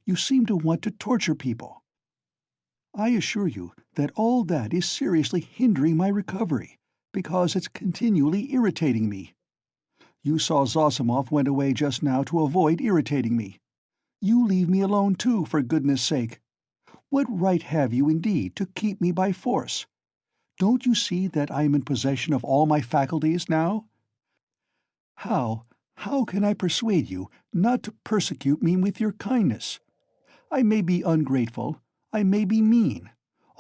You seem to want to torture people. I assure you that all that is seriously hindering my recovery, because it's continually irritating me. You saw Zosimov went away just now to avoid irritating me. You leave me alone too, for goodness sake. What right have you, indeed, to keep me by force? Don't you see that I am in possession of all my faculties now? How can I persuade you not to persecute me with your kindness? I may be ungrateful, I may be mean.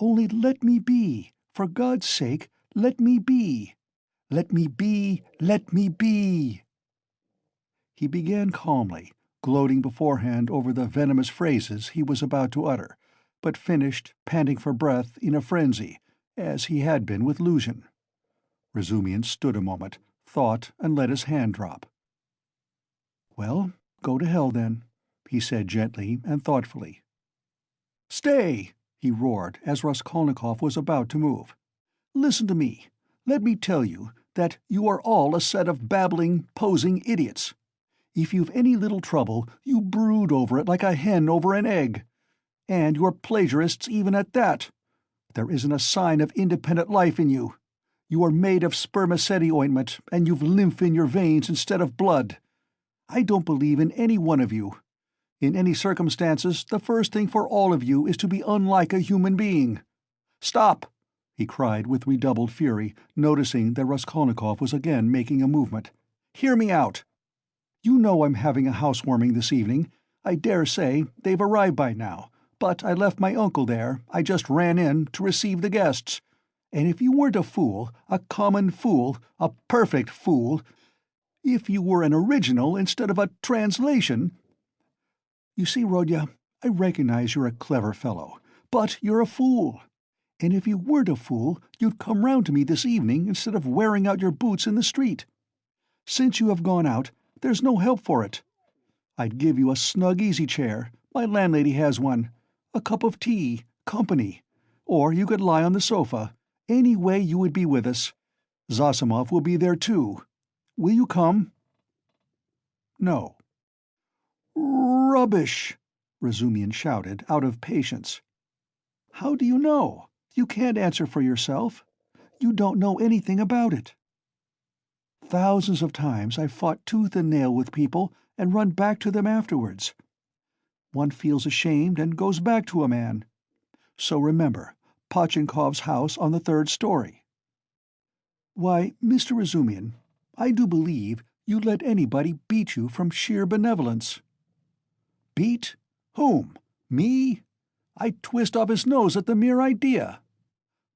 Only let me be. For God's sake, let me be. Let me be, let me be." He began calmly, gloating beforehand over the venomous phrases he was about to utter, but finished, panting for breath, in a frenzy, as he had been with Luzhin. Razumian stood a moment, thought, and let his hand drop. "Well, go to hell, then," he said gently and thoughtfully. "Stay!" he roared, as Raskolnikov was about to move. "Listen to me. Let me tell you that you are all a set of babbling, posing idiots. If you've any little trouble, you brood over it like a hen over an egg. And you're plagiarists even at that. There isn't a sign of independent life in you. You are made of spermaceti ointment, and you've lymph in your veins instead of blood. I don't believe in any one of you. In any circumstances, the first thing for all of you is to be unlike a human being. Stop!" he cried with redoubled fury, noticing that Raskolnikov was again making a movement. "Hear me out. You know I'm having a housewarming this evening. I dare say they've arrived by now, but I left my uncle there. I just ran in to receive the guests. And if you weren't a fool, a common fool, a perfect fool, if you were an original instead of a translation— You see, Rodya, I recognize you're a clever fellow, but you're a fool. And if you weren't a fool, you'd come round to me this evening instead of wearing out your boots in the street. Since you have gone out, there's no help for it. I'd give you a snug easy-chair, my landlady has one, a cup of tea, company, or you could lie on the sofa, Any way you would be with us. Zosimov will be there too. Will you come?" "No." "Rubbish!" Razumian shouted, out of patience. "How do you know? You can't answer for yourself. You don't know anything about it." "Thousands of times I've fought tooth and nail with people and run back to them afterwards. One feels ashamed and goes back to a man. So remember, Pochinkov's house on the 3rd story." "Why, Mr. Razumian, I do believe you'd let anybody beat you from sheer benevolence." "Beat? Whom? Me? I'd twist off his nose at the mere idea.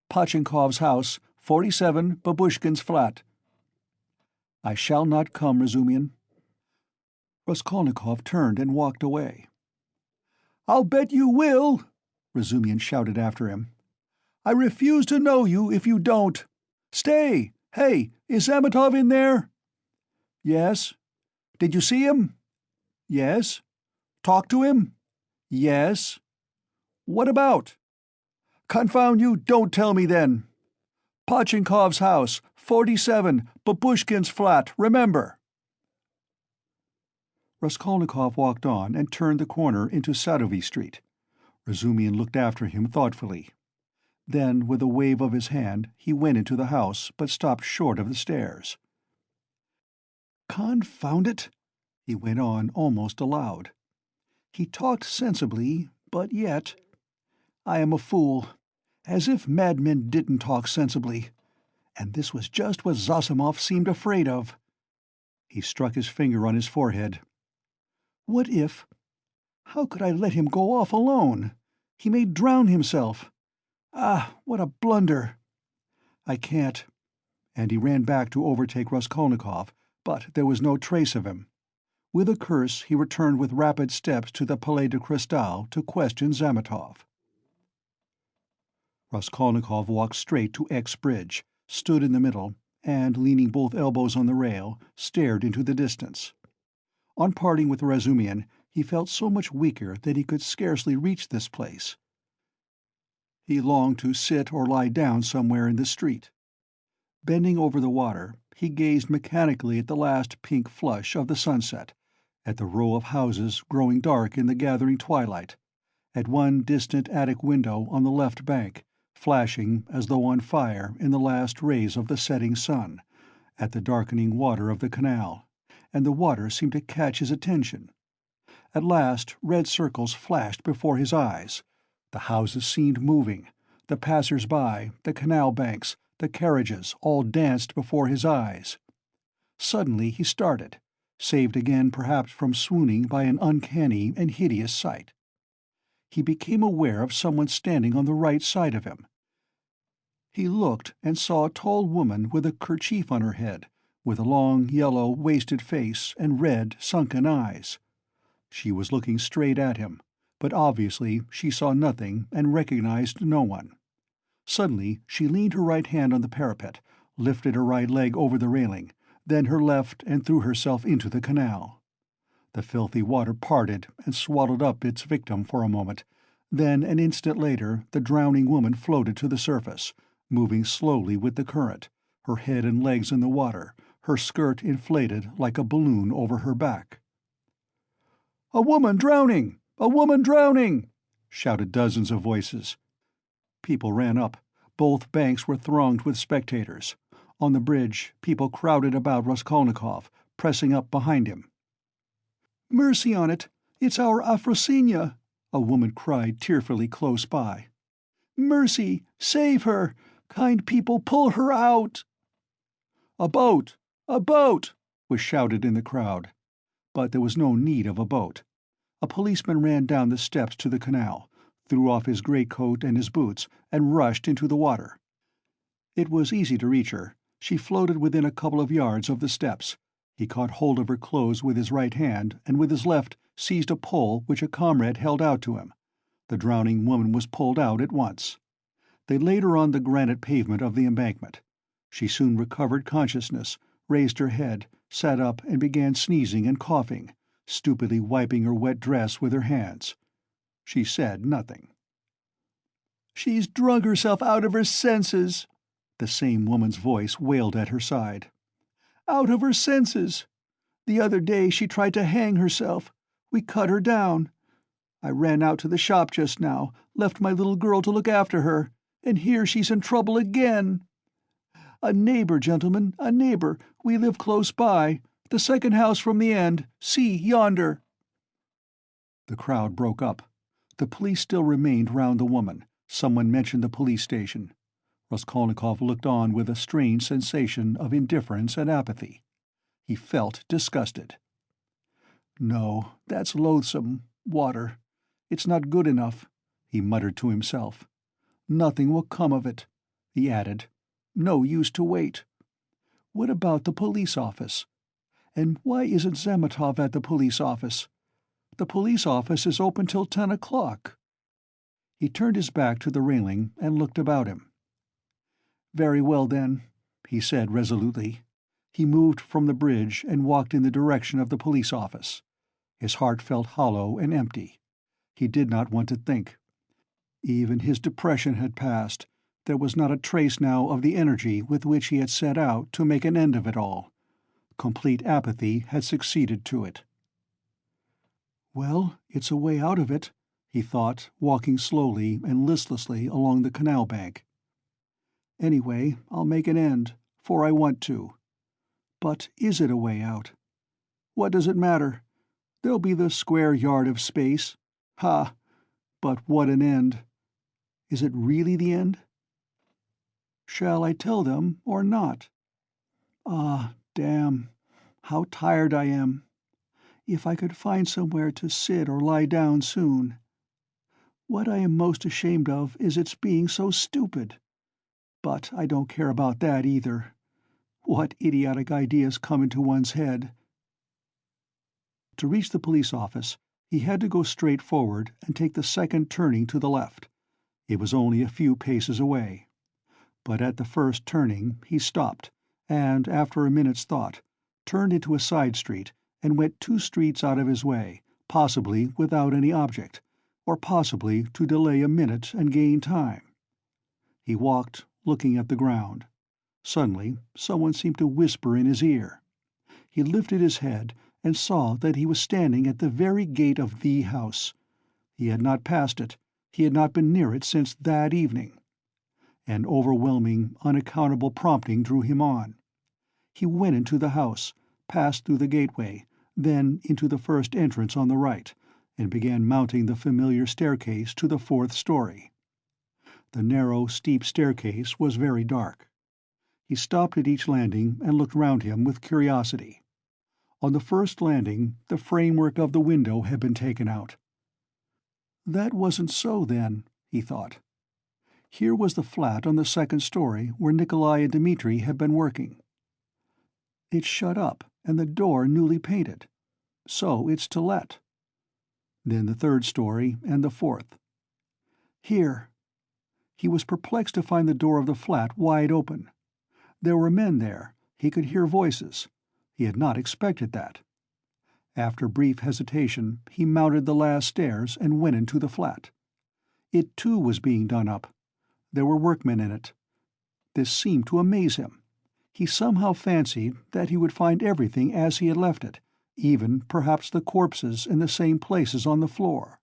Pochinkov's house, 47 Babushkin's flat." "I shall not come, Razumian." Raskolnikov turned and walked away. "I'll bet you will!" Razumian shouted after him. "I refuse to know you if you don't. Stay! Hey, is Zametov in there?" "Yes." "Did you see him?" "Yes." "Talk to him?" "Yes." "What about?" "Confound you, don't tell me then. Pochinkov's house, 47, Babushkin's flat, remember." Raskolnikov walked on and turned the corner into Sadovy Street. Razumian looked after him thoughtfully. Then, with a wave of his hand, he went into the house, but stopped short of the stairs. "Confound it," he went on almost aloud. "He talked sensibly, but yet... I am a fool. As if madmen didn't talk sensibly. And this was just what Zosimov seemed afraid of." He struck his finger on his forehead. "What if... How could I let him go off alone? He may drown himself. Ah, what a blunder! I can't." And he ran back to overtake Raskolnikov, but there was no trace of him. With a curse, he returned with rapid steps to the Palais de Cristal to question Zametov. Raskolnikov walked straight to X Bridge, stood in the middle, and, leaning both elbows on the rail, stared into the distance. On parting with Razumian, he felt so much weaker that he could scarcely reach this place. He longed to sit or lie down somewhere in the street. Bending over the water, he gazed mechanically at the last pink flush of the sunset, at the row of houses growing dark in the gathering twilight, at one distant attic window on the left bank, flashing as though on fire in the last rays of the setting sun, at the darkening water of the canal, and the water seemed to catch his attention. At last red circles flashed before his eyes. The houses seemed moving. The passers-by, the canal banks, the carriages all danced before his eyes. Suddenly he started, saved again perhaps from swooning by an uncanny and hideous sight. He became aware of someone standing on the right side of him. He looked and saw a tall woman with a kerchief on her head, with a long, yellow, wasted face and red, sunken eyes. She was looking straight at him, but obviously she saw nothing and recognized no one. Suddenly she leaned her right hand on the parapet, lifted her right leg over the railing, then her left, and threw herself into the canal. The filthy water parted and swallowed up its victim for a moment. Then, an instant later, the drowning woman floated to the surface, moving slowly with the current, her head and legs in the water, her skirt inflated like a balloon over her back. "A woman drowning! A woman drowning!" shouted dozens of voices. People ran up. Both banks were thronged with spectators. On the bridge, people crowded about Raskolnikov, pressing up behind him. "Mercy on it! It's our Afrosinya!" a woman cried tearfully close by. "Mercy! Save her! Kind people, pull her out!" "A boat! A boat!" was shouted in the crowd. But there was no need of a boat. A policeman ran down the steps to the canal, threw off his greatcoat and his boots, and rushed into the water. It was easy to reach her. She floated within a couple of yards of the steps. He caught hold of her clothes with his right hand, and with his left seized a pole which a comrade held out to him. The drowning woman was pulled out at once. They laid her on the granite pavement of the embankment. She soon recovered consciousness, raised her head, sat up and began sneezing and coughing, stupidly wiping her wet dress with her hands. She said nothing. "She's drunk herself out of her senses," The same woman's voice wailed at her side. "Out of her senses! The other day she tried to hang herself. We cut her down. I ran out to the shop just now, left my little girl to look after her, and here she's in trouble again. A neighbor, gentlemen, a neighbor. We live close by. The second house from the end. See, yonder." The crowd broke up. The police still remained round the woman. Someone mentioned the police station. Raskolnikov looked on with a strange sensation of indifference and apathy. He felt disgusted. "No, that's loathsome. Water. It's not good enough," he muttered to himself. "Nothing will come of it," he added. "No use to wait. What about the police office? And why isn't Zametov at the police office? The police office is open till 10 o'clock. He turned his back to the railing and looked about him. "Very well, then," he said resolutely. He moved from the bridge and walked in the direction of the police office. His heart felt hollow and empty. He did not want to think. Even his depression had passed. There was not a trace now of the energy with which he had set out to make an end of it all. Complete apathy had succeeded to it. "Well, it's a way out of it," he thought, walking slowly and listlessly along the canal bank. "Anyway, I'll make an end, for I want to. But is it a way out? What does it matter? There'll be the square yard of space. Ha! But what an end! Is it really the end? Shall I tell them or not? Ah, damn! How tired I am! If I could find somewhere to sit or lie down soon. What I am most ashamed of is its being so stupid. But I don't care about that either. What idiotic ideas come into one's head!" To reach the police office, he had to go straight forward and take the second turning to the left. It was only a few paces away. But at the first turning he stopped, and, after a minute's thought, turned into a side street and went 2 streets out of his way, possibly without any object, or possibly to delay a minute and gain time. He walked, looking at the ground. Suddenly someone seemed to whisper in his ear. He lifted his head and saw that he was standing at the very gate of the house. He had not passed it. He had not been near it since that evening. An overwhelming, unaccountable prompting drew him on. He went into the house, passed through the gateway, then into the first entrance on the right, and began mounting the familiar staircase to the 4th story. The narrow, steep staircase was very dark. He stopped at each landing and looked round him with curiosity. On the first landing, the framework of the window had been taken out. That wasn't so, then, he thought. Here was the flat on the 2nd story where Nikolai and Dmitri had been working. It's shut up, and the door newly painted. So it's to let. Then the 3rd story and the 4th. Here. He was perplexed to find the door of the flat wide open. There were men there. He could hear voices. He had not expected that. After brief hesitation, he mounted the last stairs and went into the flat. It, too, was being done up. There were workmen in it. This seemed to amaze him. He somehow fancied that he would find everything as he had left it, even perhaps the corpses in the same places on the floor.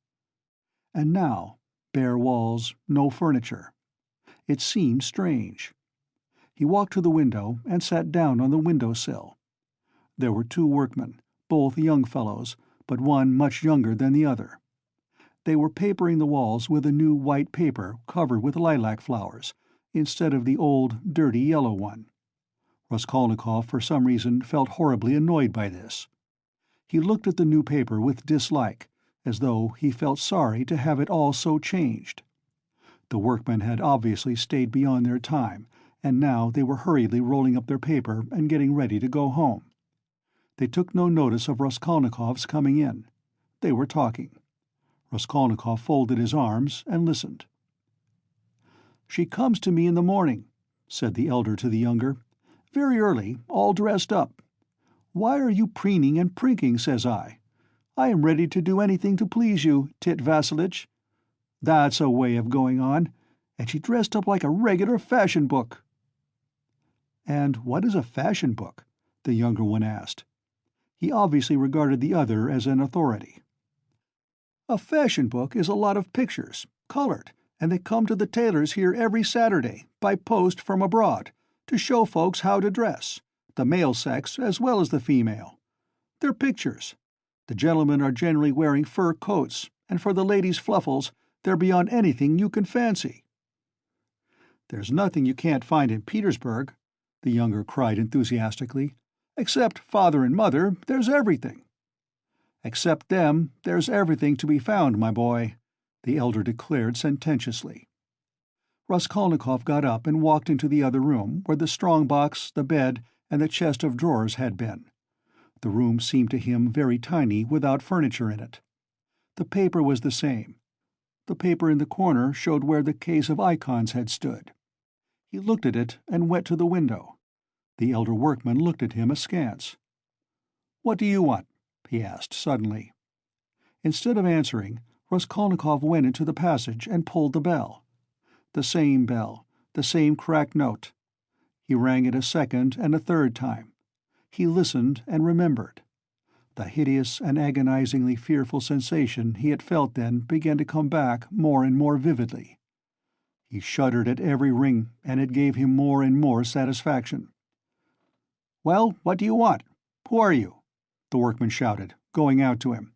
And now, bare walls, no furniture. It seemed strange. He walked to the window and sat down on the window-sill. There were 2 workmen, both young fellows, but one much younger than the other. They were papering the walls with a new white paper covered with lilac flowers, instead of the old, dirty yellow one. Raskolnikov, for some reason, felt horribly annoyed by this. He looked at the new paper with dislike, as though he felt sorry to have it all so changed. The workmen had obviously stayed beyond their time, and now they were hurriedly rolling up their paper and getting ready to go home. They took no notice of Raskolnikov's coming in. They were talking. Raskolnikov folded his arms and listened. "She comes to me in the morning," said the elder to the younger. "Very early, all dressed up. 'Why are you preening and prinking?' says I. 'I am ready to do anything to please you, Tit Vassilitch.' That's a way of going on. And she dressed up like a regular fashion book." "And what is a fashion book?" the younger one asked. He obviously regarded the other as an authority. "A fashion book is a lot of pictures, colored, and they come to the tailors here every Saturday, by post from abroad, to show folks how to dress, the male sex as well as the female. They're pictures. The gentlemen are generally wearing fur coats, and for the ladies' fluffles, they're beyond anything you can fancy." "There's nothing you can't find in Petersburg," the younger cried enthusiastically. "Except father and mother, there's everything." "Except them, there's everything to be found, my boy," the elder declared sententiously. Raskolnikov got up and walked into the other room, where the strong-box, the bed, and the chest of drawers had been. The room seemed to him very tiny without furniture in it. The paper was the same. The paper in the corner showed where the case of icons had stood. He looked at it and went to the window. The elder workman looked at him askance. "What do you want?" he asked suddenly. Instead of answering, Raskolnikov went into the passage and pulled the bell. The same bell, the same cracked note. He rang it a second and a third time. He listened and remembered. The hideous and agonizingly fearful sensation he had felt then began to come back more and more vividly. He shuddered at every ring, and it gave him more and more satisfaction. "Well, what do you want? Who are you?" the workman shouted, going out to him.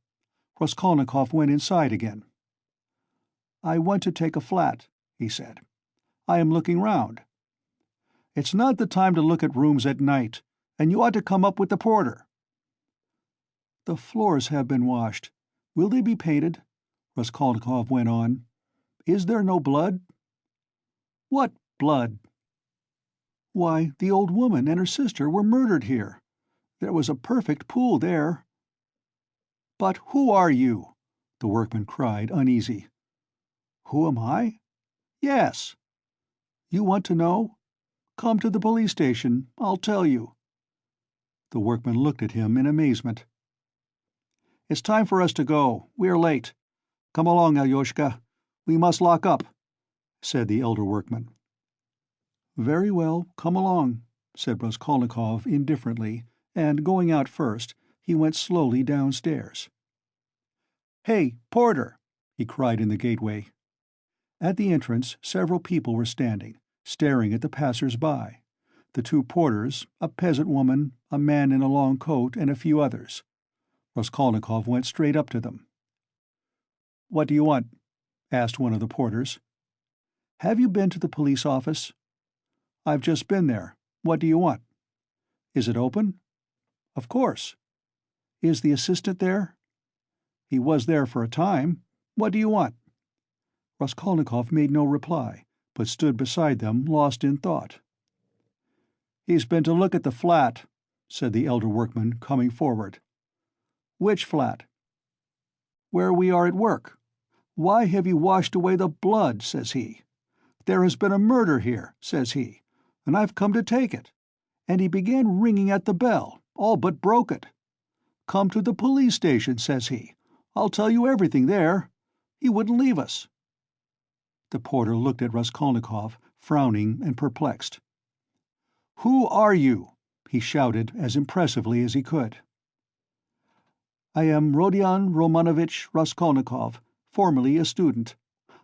Raskolnikov went inside again. "I want to take a flat," he said. "I am looking round." "It's not the time to look at rooms at night, and you ought to come up with the porter." "The floors have been washed. Will they be painted?" Raskolnikov went on. "Is there no blood?" "What blood?" "Why, the old woman and her sister were murdered here. There was a perfect pool there." "But who are you?" the workman cried, uneasy. "Who am I?" "Yes." "You want to know? Come to the police station. I'll tell you." The workman looked at him in amazement. "It's time for us to go. We are late. Come along, Alyoshka. We must lock up," said the elder workman. "Very well, come along," said Raskolnikov indifferently, and, going out first, he went slowly downstairs. "Hey, porter!" he cried in the gateway. At the entrance several people were standing, staring at the passers-by. The two porters, a peasant woman, a man in a long coat, and a few others. Raskolnikov went straight up to them. "What do you want?" asked one of the porters. "Have you been to the police office?" "I've just been there. What do you want?" "Is it open?" "Of course." "Is the assistant there?" "He was there for a time. What do you want?" Raskolnikov made no reply, but stood beside them, lost in thought. "He's been to look at the flat," said the elder workman, coming forward. "Which flat?" "Where we are at work. 'Why have you washed away the blood?' says he. 'There has been a murder here,' says he, 'and I've come to take it.' And he began ringing at the bell, all but broke it. 'Come to the police station,' says he. 'I'll tell you everything there.' He wouldn't leave us." The porter looked at Raskolnikov, frowning and perplexed. "Who are you?" he shouted as impressively as he could. "I am Rodion Romanovitch Raskolnikov, formerly a student.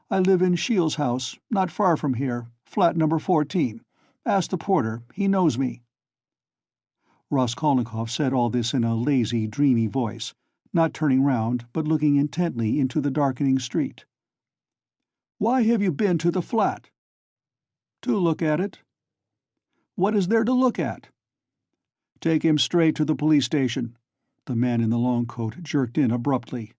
I live in Shiel's house, not far from here, flat number 14. Ask the porter, he knows me." Raskolnikov said all this in a lazy, dreamy voice, not turning round but looking intently into the darkening street. "Why have you been to the flat?" "To look at it." "What is there to look at?" "Take him straight to the police station," the man in the long coat jerked in abruptly.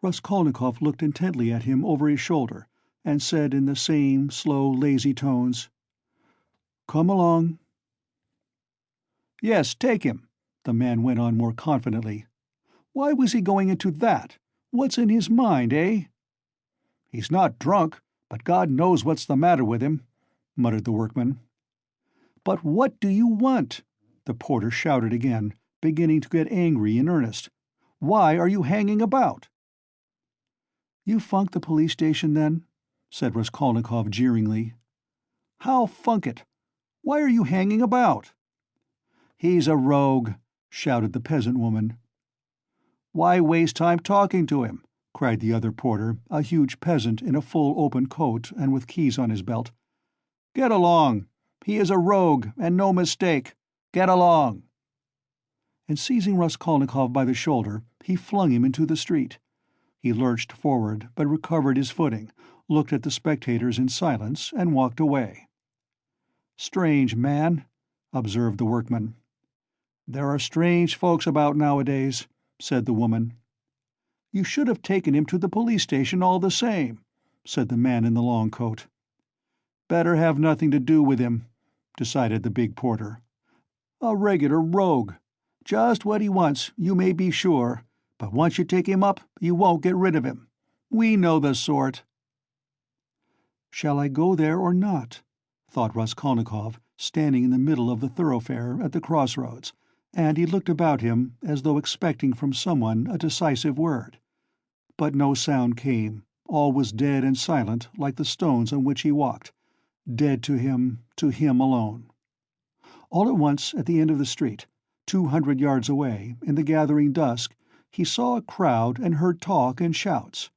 Raskolnikov looked intently at him over his shoulder, and said in the same slow, lazy tones, "Come along." "Yes, take him," the man went on more confidently. "Why was he going into that? What's in his mind, eh?" "He's not drunk, but God knows what's the matter with him," muttered the workman. "But what do you want?" the porter shouted again, beginning to get angry in earnest. "Why are you hanging about?" "You funked the police station, then?" said Raskolnikov jeeringly. "How funk it? Why are you hanging about?" "He's a rogue," shouted the peasant woman. "Why waste time talking to him?" cried the other porter, a huge peasant in a full open coat and with keys on his belt. "Get along! He is a rogue, and no mistake! Get along!" And seizing Raskolnikov by the shoulder, he flung him into the street. He lurched forward, but recovered his footing, looked at the spectators in silence, and walked away. "Strange man," observed the workman. "There are strange folks about nowadays," said the woman. "You should have taken him to the police station all the same," said the man in the long coat. "Better have nothing to do with him," decided the big porter. "A regular rogue. Just what he wants, you may be sure, but once you take him up, you won't get rid of him. We know the sort." "Shall I go there or not?" thought Raskolnikov, standing in the middle of the thoroughfare at the crossroads, and he looked about him as though expecting from someone a decisive word. But no sound came, all was dead and silent like the stones on which he walked, dead to him alone. All at once, at the end of the street, 200 yards away, in the gathering dusk, he saw a crowd and heard talk and shouts.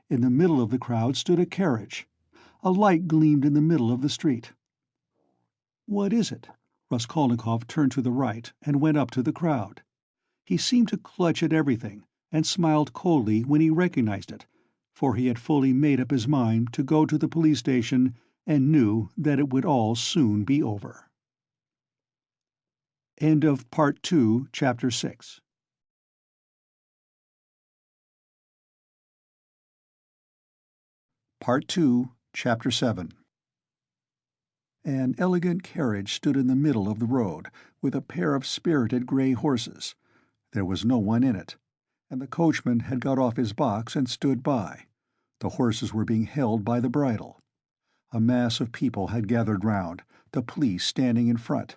In the middle of the crowd stood a carriage. A light gleamed in the middle of the street. "What is it?" Raskolnikov turned to the right and went up to the crowd. He seemed to clutch at everything, and smiled coldly when he recognized it, for he had fully made up his mind to go to the police station and knew that it would all soon be over. End of Part 2, Chapter 6. Part 2, Chapter 7. An elegant carriage stood in the middle of the road, with a pair of spirited grey horses. There was no one in it, and the coachman had got off his box and stood by. The horses were being held by the bridle. A mass of people had gathered round, the police standing in front.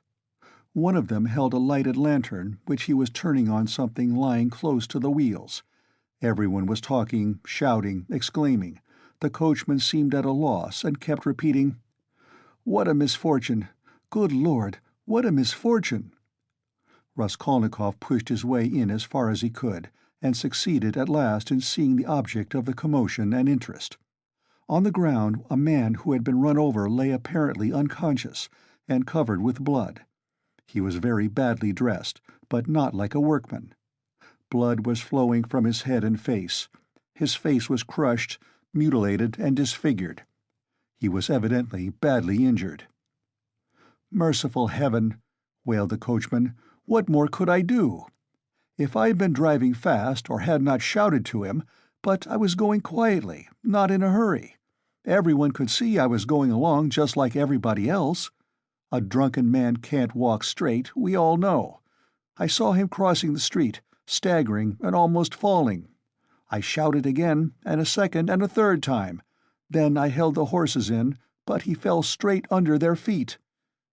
One of them held a lighted lantern, which he was turning on something lying close to the wheels. Everyone was talking, shouting, exclaiming. The coachman seemed at a loss and kept repeating, "What a misfortune! Good Lord, what a misfortune!" Raskolnikov pushed his way in as far as he could, and succeeded at last in seeing the object of the commotion and interest. On the ground a man who had been run over lay apparently unconscious, and covered with blood. He was very badly dressed, but not like a workman. Blood was flowing from his head and face. His face was crushed, mutilated, and disfigured. He was evidently badly injured. "Merciful heaven!" wailed the coachman. "What more could I do? If I had been driving fast or had not shouted to him, but I was going quietly, not in a hurry. Everyone could see I was going along just like everybody else. A drunken man can't walk straight, we all know. I saw him crossing the street, staggering and almost falling. I shouted again, and a second and a third time. Then I held the horses in, but he fell straight under their feet.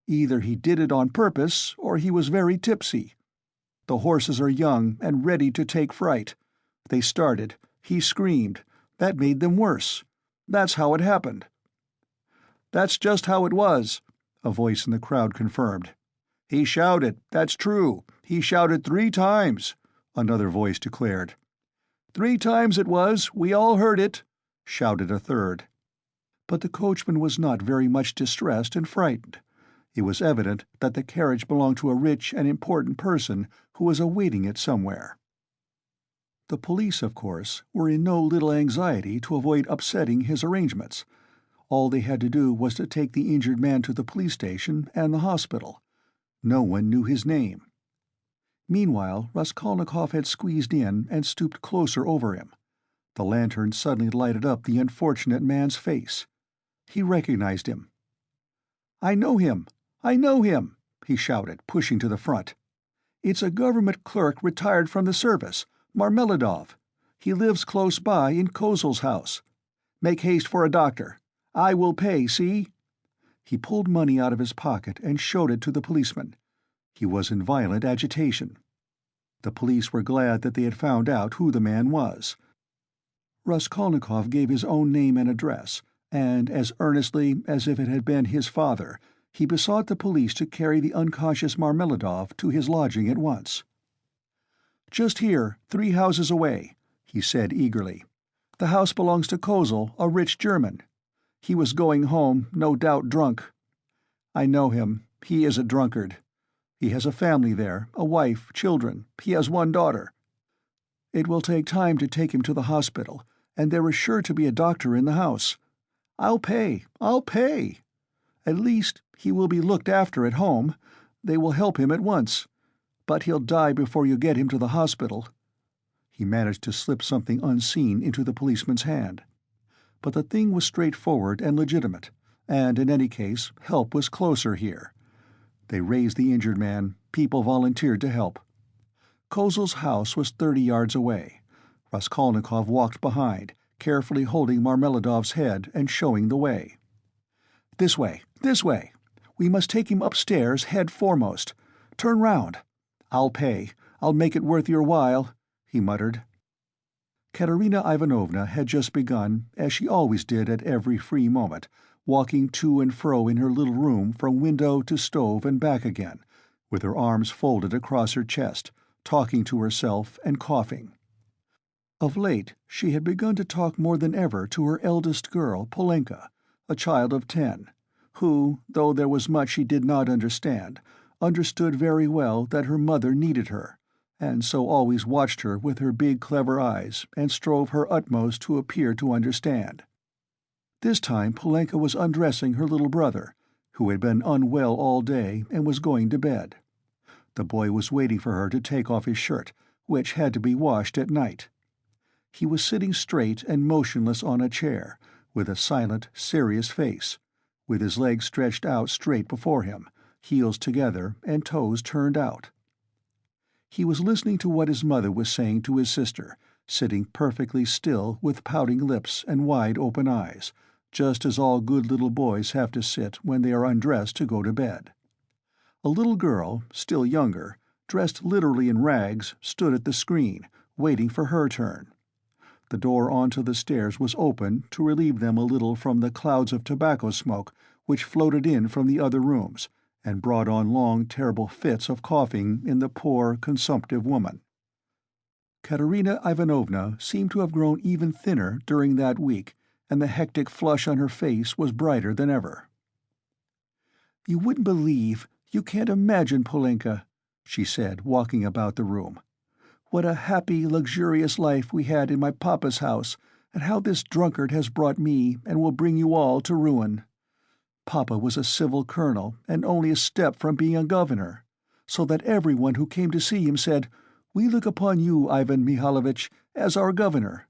Either he did it on purpose, or he was very tipsy. The horses are young and ready to take fright. They started. He screamed. That made them worse. That's how it happened." "That's just how it was," a voice in the crowd confirmed. "He shouted, that's true. He shouted 3 times," another voice declared. "3 times it was, we all heard it," shouted a third. But the coachman was not very much distressed and frightened. It was evident that the carriage belonged to a rich and important person who was awaiting it somewhere. The police, of course, were in no little anxiety to avoid upsetting his arrangements. All they had to do was to take the injured man to the police station and the hospital. No one knew his name. Meanwhile, Raskolnikov had squeezed in and stooped closer over him. The lantern suddenly lighted up the unfortunate man's face. He recognized him. "I know him! I know him!" he shouted, pushing to the front. "It's a government clerk retired from the service, Marmeladov. He lives close by in Kozel's house. Make haste for a doctor. I will pay, see?" He pulled money out of his pocket and showed it to the policeman. He was in violent agitation. The police were glad that they had found out who the man was. Raskolnikov gave his own name and address, and, as earnestly as if it had been his father, He besought the police to carry the unconscious Marmeladov to his lodging at once. "Just here, 3 houses away," he said eagerly. "The house belongs to Kozel, a rich German. He was going home, no doubt drunk. I know him. He is a drunkard. He has a family there, a wife, children. He has 1 daughter. It will take time to take him to the hospital, and there is sure to be a doctor in the house. I'll pay. At least he will be looked after at home. They will help him at once. But he'll die before you get him to the hospital." He managed to slip something unseen into the policeman's hand. But the thing was straightforward and legitimate, and in any case, help was closer here. They raised the injured man. People volunteered to help. Kozel's house was 30 yards away. Raskolnikov walked behind, carefully holding Marmeladov's head and showing the way. This way. We must take him upstairs head foremost. Turn round. I'll pay. I'll make it worth your while," he muttered. Katerina Ivanovna had just begun, as she always did at every free moment, walking to and fro in her little room from window to stove and back again, with her arms folded across her chest, talking to herself and coughing. Of late she had begun to talk more than ever to her eldest girl, Polenka, a child of 10, who, though there was much she did not understand, understood very well that her mother needed her, and so always watched her with her big clever eyes and strove her utmost to appear to understand. This time Polenka was undressing her little brother, who had been unwell all day and was going to bed. The boy was waiting for her to take off his shirt, which had to be washed at night. He was sitting straight and motionless on a chair, with a silent, serious face, with his legs stretched out straight before him, heels together and toes turned out. He was listening to what his mother was saying to his sister, sitting perfectly still with pouting lips and wide open eyes, just as all good little boys have to sit when they are undressed to go to bed. A little girl, still younger, dressed literally in rags, stood at the screen, waiting for her turn. The door onto the stairs was open to relieve them a little from the clouds of tobacco smoke which floated in from the other rooms, and brought on long, terrible fits of coughing in the poor, consumptive woman. Katerina Ivanovna seemed to have grown even thinner during that week, and the hectic flush on her face was brighter than ever. "You wouldn't believe, you can't imagine, Polenka," she said, walking about the room, "what a happy, luxurious life we had in my papa's house, and how this drunkard has brought me, and will bring you all, to ruin. Papa was a civil colonel, and only a step from being a governor, so that everyone who came to see him said, 'We look upon you, Ivan Mihalovitch, as our governor.'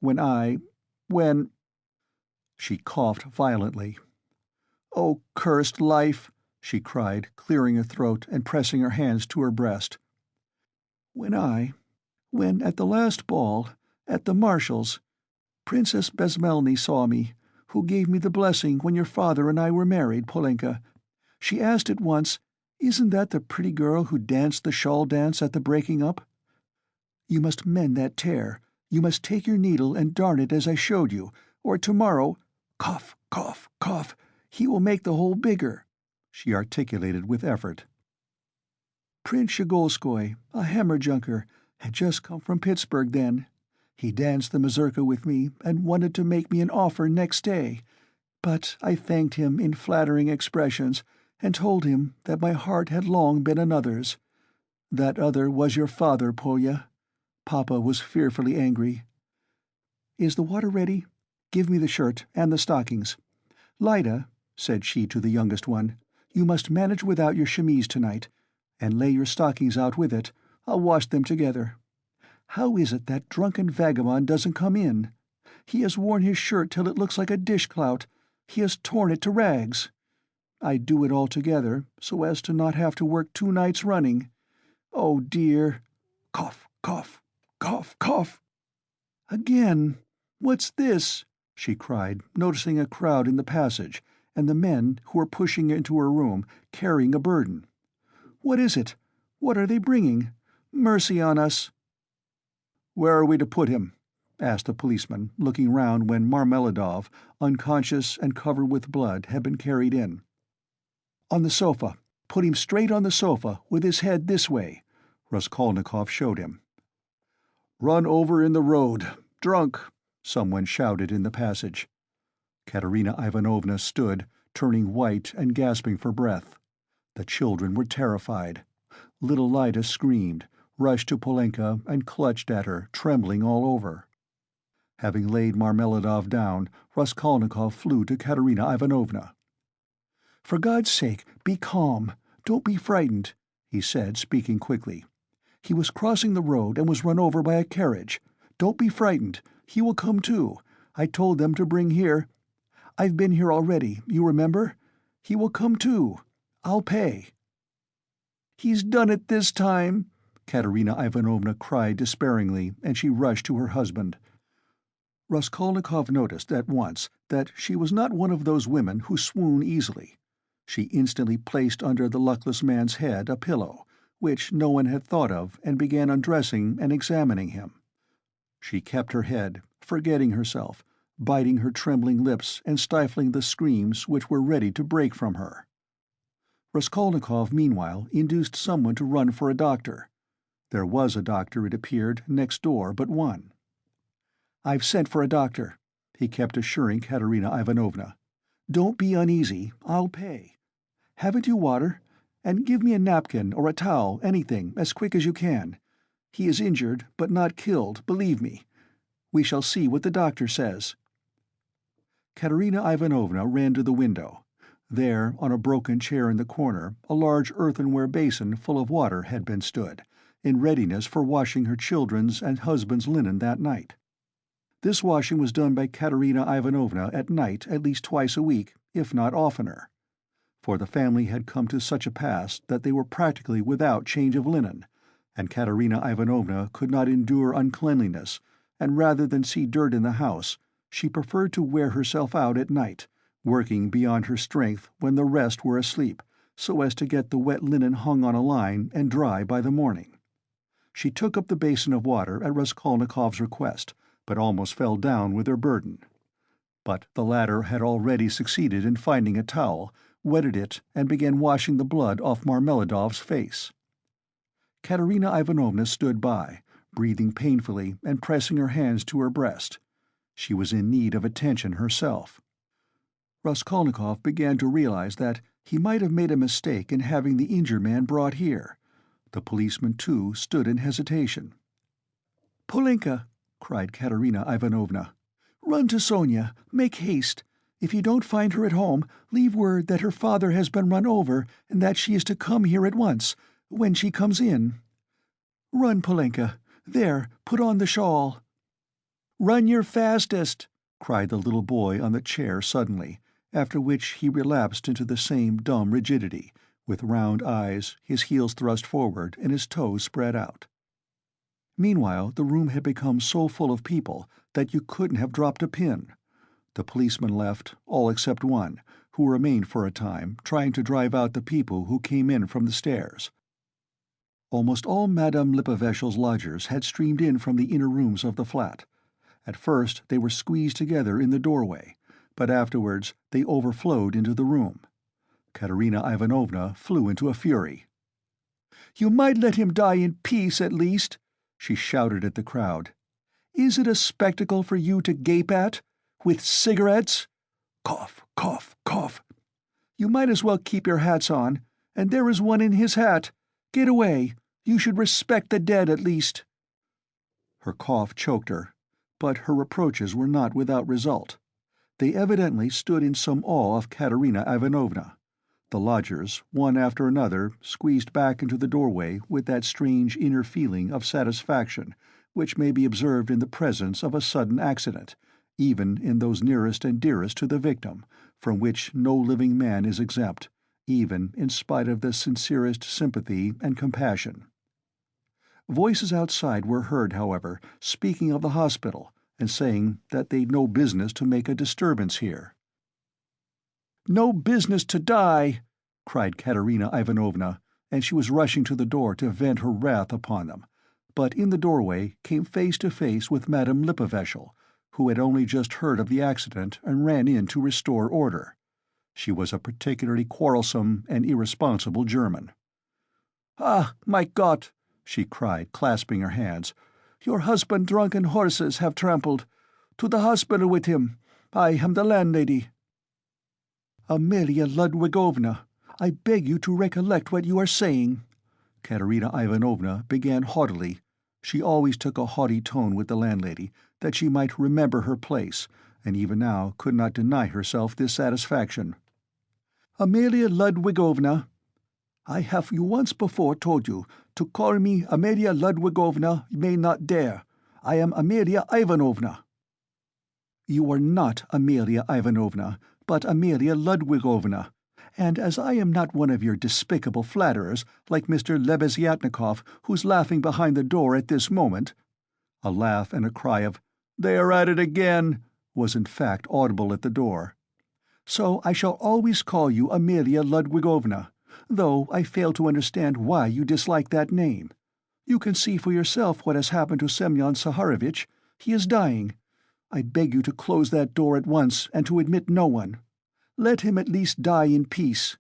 When—" She coughed violently. "Oh, cursed life!" she cried, clearing her throat and pressing her hands to her breast. When at the last ball, at the Marshal's, Princess Besmelny saw me, who gave me the blessing when your father and I were married, Polenka. She asked at once, 'Isn't that the pretty girl who danced the shawl dance at the breaking up? You must mend that tear. You must take your needle and darn it as I showed you, or tomorrow—' Cough, cough, cough! He will make the hole bigger," she articulated with effort. "Prince Shigolskoy, a hammer-junker, had just come from Pittsburgh then. He danced the mazurka with me and wanted to make me an offer next day, but I thanked him in flattering expressions and told him that my heart had long been another's. That other was your father, Polya. Papa was fearfully angry. Is the water ready? Give me the shirt and the stockings. Lida," said she to the youngest one, "you must manage without your chemise tonight, and lay your stockings out with it. I'll wash them together. How is it that drunken vagabond doesn't come in? He has worn his shirt till it looks like a dishclout. He has torn it to rags. I do it all together, so as to not have to work 2 nights running. Oh, dear! Cough, cough, cough, cough! Again! What's this?" she cried, noticing a crowd in the passage, and the men, who were pushing into her room, carrying a burden. "What is it? What are they bringing? Mercy on us!" "Where are we to put him?" asked the policeman, looking round when Marmeladov, unconscious and covered with blood, had been carried in. On the sofa. Put him straight on the sofa, with his head this way," Raskolnikov showed him. "Run over in the road. Drunk," someone shouted in the passage. Katerina Ivanovna stood, turning white and gasping for breath. The children were terrified. Little Lida screamed, rushed to Polenka and clutched at her, trembling all over. Having laid Marmeladov down, Raskolnikov flew to Katerina Ivanovna. "For God's sake, be calm. Don't be frightened," he said, speaking quickly. "He was crossing the road and was run over by a carriage. Don't be frightened. He will come too. I told them to bring here. I've been here already, you remember? He will come too. I'll pay." "He's done it this time," Katerina Ivanovna cried despairingly, and she rushed to her husband. Raskolnikov noticed at once that she was not one of those women who swoon easily. She instantly placed under the luckless man's head a pillow, which no one had thought of, and began undressing and examining him. She kept her head, forgetting herself, biting her trembling lips and stifling the screams which were ready to break from her. Raskolnikov, meanwhile, induced someone to run for a doctor. There was a doctor, it appeared, next door but one. "I've sent for a doctor," he kept assuring Katerina Ivanovna. "Don't be uneasy. I'll pay. Haven't you water? And give me a napkin or a towel, anything, as quick as you can. He is injured, but not killed, believe me. We shall see what the doctor says." Katerina Ivanovna ran to the window. There, on a broken chair in the corner, a large earthenware basin full of water had been stood, in readiness for washing her children's and husband's linen that night. This washing was done by Katerina Ivanovna at night at least twice a week, if not oftener. For the family had come to such a pass that they were practically without change of linen, and Katerina Ivanovna could not endure uncleanliness, and rather than see dirt in the house, she preferred to wear herself out at night, working beyond her strength when the rest were asleep, so as to get the wet linen hung on a line and dry by the morning. She took up the basin of water at Raskolnikov's request, but almost fell down with her burden. But the latter had already succeeded in finding a towel, wetted it, and began washing the blood off Marmeladov's face. Katerina Ivanovna stood by, breathing painfully and pressing her hands to her breast. She was in need of attention herself. Raskolnikov began to realize that he might have made a mistake in having the injured man brought here. The policeman, too, stood in hesitation. "Polenka!" cried Katerina Ivanovna. "Run to Sonia. Make haste. If you don't find her at home, leave word that her father has been run over and that she is to come here at once, when she comes in. Run, Polenka. There, put on the shawl." "Run your fastest!" cried the little boy on the chair suddenly, after which he relapsed into the same dumb rigidity, with round eyes, his heels thrust forward and his toes spread out. Meanwhile, the room had become so full of people that you couldn't have dropped a pin. The policemen left, all except one, who remained for a time, trying to drive out the people who came in from the stairs. Almost all Madame Lippeveshel's lodgers had streamed in from the inner rooms of the flat. At first they were squeezed together in the doorway, but afterwards they overflowed into the room. Katerina Ivanovna flew into a fury. "You might let him die in peace, at least," she shouted at the crowd. "Is it a spectacle for you to gape at? With cigarettes? Cough, cough, cough. You might as well keep your hats on, and there is one in his hat. Get away. You should respect the dead, at least." Her cough choked her, but her reproaches were not without result. They evidently stood in some awe of Katerina Ivanovna. The lodgers, one after another, squeezed back into the doorway with that strange inner feeling of satisfaction which may be observed in the presence of a sudden accident, even in those nearest and dearest to the victim, from which no living man is exempt, even in spite of the sincerest sympathy and compassion. Voices outside were heard, however, speaking of the hospital, and saying that they'd no business to make a disturbance here. "No business to die!" cried Katerina Ivanovna, and she was rushing to the door to vent her wrath upon them, but in the doorway came face to face with Madame Lippeveshel, who had only just heard of the accident and ran in to restore order. She was a particularly quarrelsome and irresponsible German. "Ah, my God!" she cried, clasping her hands. "Your husband drunken horses have trampled. To the hospital with him. I am the landlady." "Amelia Ludwigovna, I beg you to recollect what you are saying." Katerina Ivanovna began haughtily. She always took a haughty tone with the landlady, that she might remember her place, and even now could not deny herself this satisfaction. "Amelia Ludwigovna, I have you once before told you, to call me Amelia Ludwigovna you may not dare. I am Amelia Ivanovna." "You are not Amelia Ivanovna, but Amelia Ludwigovna, and as I am not one of your despicable flatterers, like Mr. Lebeziatnikov, who's laughing behind the door at this moment—" A laugh and a cry of "They are at it again!" was in fact audible at the door. "So I shall always call you Amelia Ludwigovna, though I fail to understand why you dislike that name. You can see for yourself what has happened to Semyon Saharovich. He is dying. I beg you to close that door at once and to admit no one. Let him at least die in peace.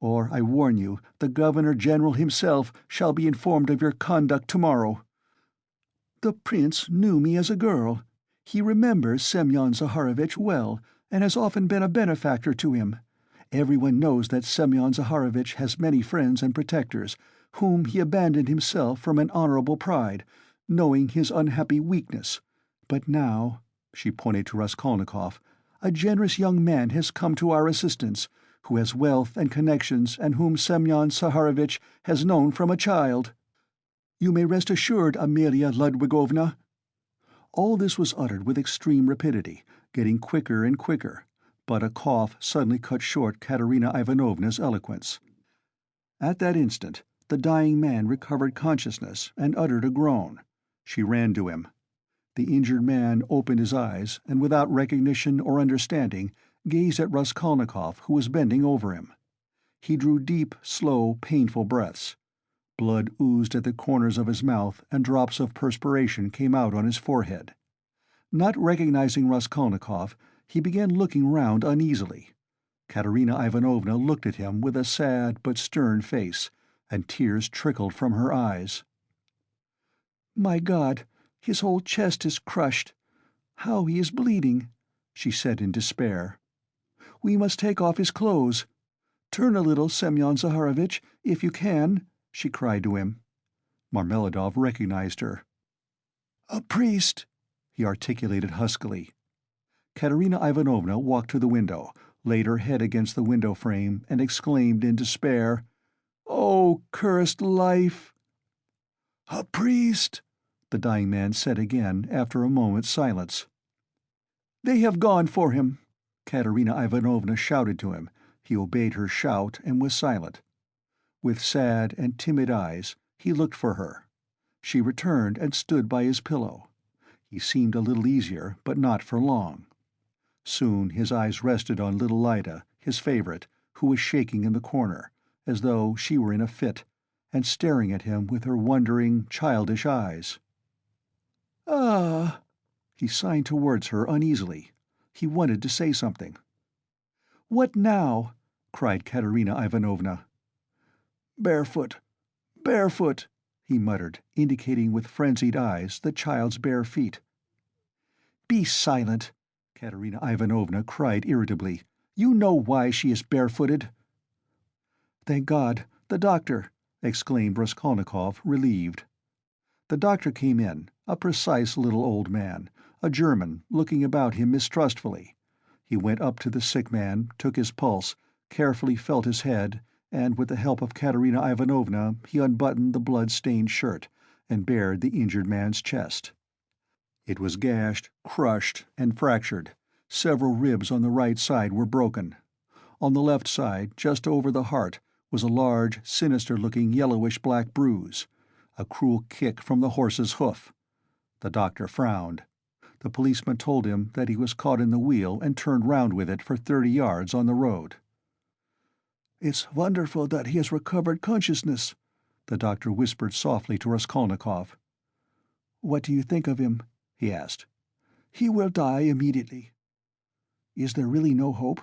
Or, I warn you, the Governor-General himself shall be informed of your conduct tomorrow. The prince knew me as a girl. He remembers Semyon Zaharovich well, and has often been a benefactor to him. Everyone knows that Semyon Zaharovich has many friends and protectors, whom he abandoned himself from an honorable pride, knowing his unhappy weakness. But now," she pointed to Raskolnikov, "a generous young man has come to our assistance, who has wealth and connections and whom Semyon Saharovich has known from a child. You may rest assured, Amelia Ludwigovna." All this was uttered with extreme rapidity, getting quicker and quicker, but a cough suddenly cut short Katerina Ivanovna's eloquence. At that instant the dying man recovered consciousness and uttered a groan. She ran to him. The injured man opened his eyes, and without recognition or understanding, gazed at Raskolnikov, who was bending over him. He drew deep, slow, painful breaths. Blood oozed at the corners of his mouth, and drops of perspiration came out on his forehead. Not recognizing Raskolnikov, he began looking round uneasily. Katerina Ivanovna looked at him with a sad but stern face, and tears trickled from her eyes. "My God, his whole chest is crushed. How he is bleeding!" she said in despair. "We must take off his clothes. Turn a little, Semyon Zaharovich, if you can," she cried to him. Marmeladov recognized her. "A priest," he articulated huskily. Katerina Ivanovna walked to the window, laid her head against the window frame, and exclaimed in despair, "Oh, cursed life!" "A priest," the dying man said again after a moment's silence. "They have gone for him," Katerina Ivanovna shouted to him. He obeyed her shout and was silent. With sad and timid eyes he looked for her. She returned and stood by his pillow. He seemed a little easier, but not for long. Soon his eyes rested on little Lida, his favorite, who was shaking in the corner, as though she were in a fit, and staring at him with her wondering, childish eyes. "Ah!" He signed towards her uneasily. He wanted to say something. "What now?" cried Katerina Ivanovna. "Barefoot, barefoot," he muttered, indicating with frenzied eyes the child's bare feet. "Be silent!" Katerina Ivanovna cried irritably. "You know why she is barefooted." "Thank God, the doctor!" exclaimed Raskolnikov, relieved. The doctor came in, a precise little old man, a German, looking about him mistrustfully. He went up to the sick man, took his pulse, carefully felt his head, and with the help of Katerina Ivanovna he unbuttoned the blood-stained shirt, and bared the injured man's chest. It was gashed, crushed, and fractured. Several ribs on the right side were broken. On the left side, just over the heart, was a large, sinister-looking yellowish-black bruise, a cruel kick from the horse's hoof. The doctor frowned. The policeman told him that he was caught in the wheel and turned round with it for 30 yards on the road. "It's wonderful that he has recovered consciousness," the doctor whispered softly to Raskolnikov. "What do you think of him?" he asked. "He will die immediately." "Is there really no hope?"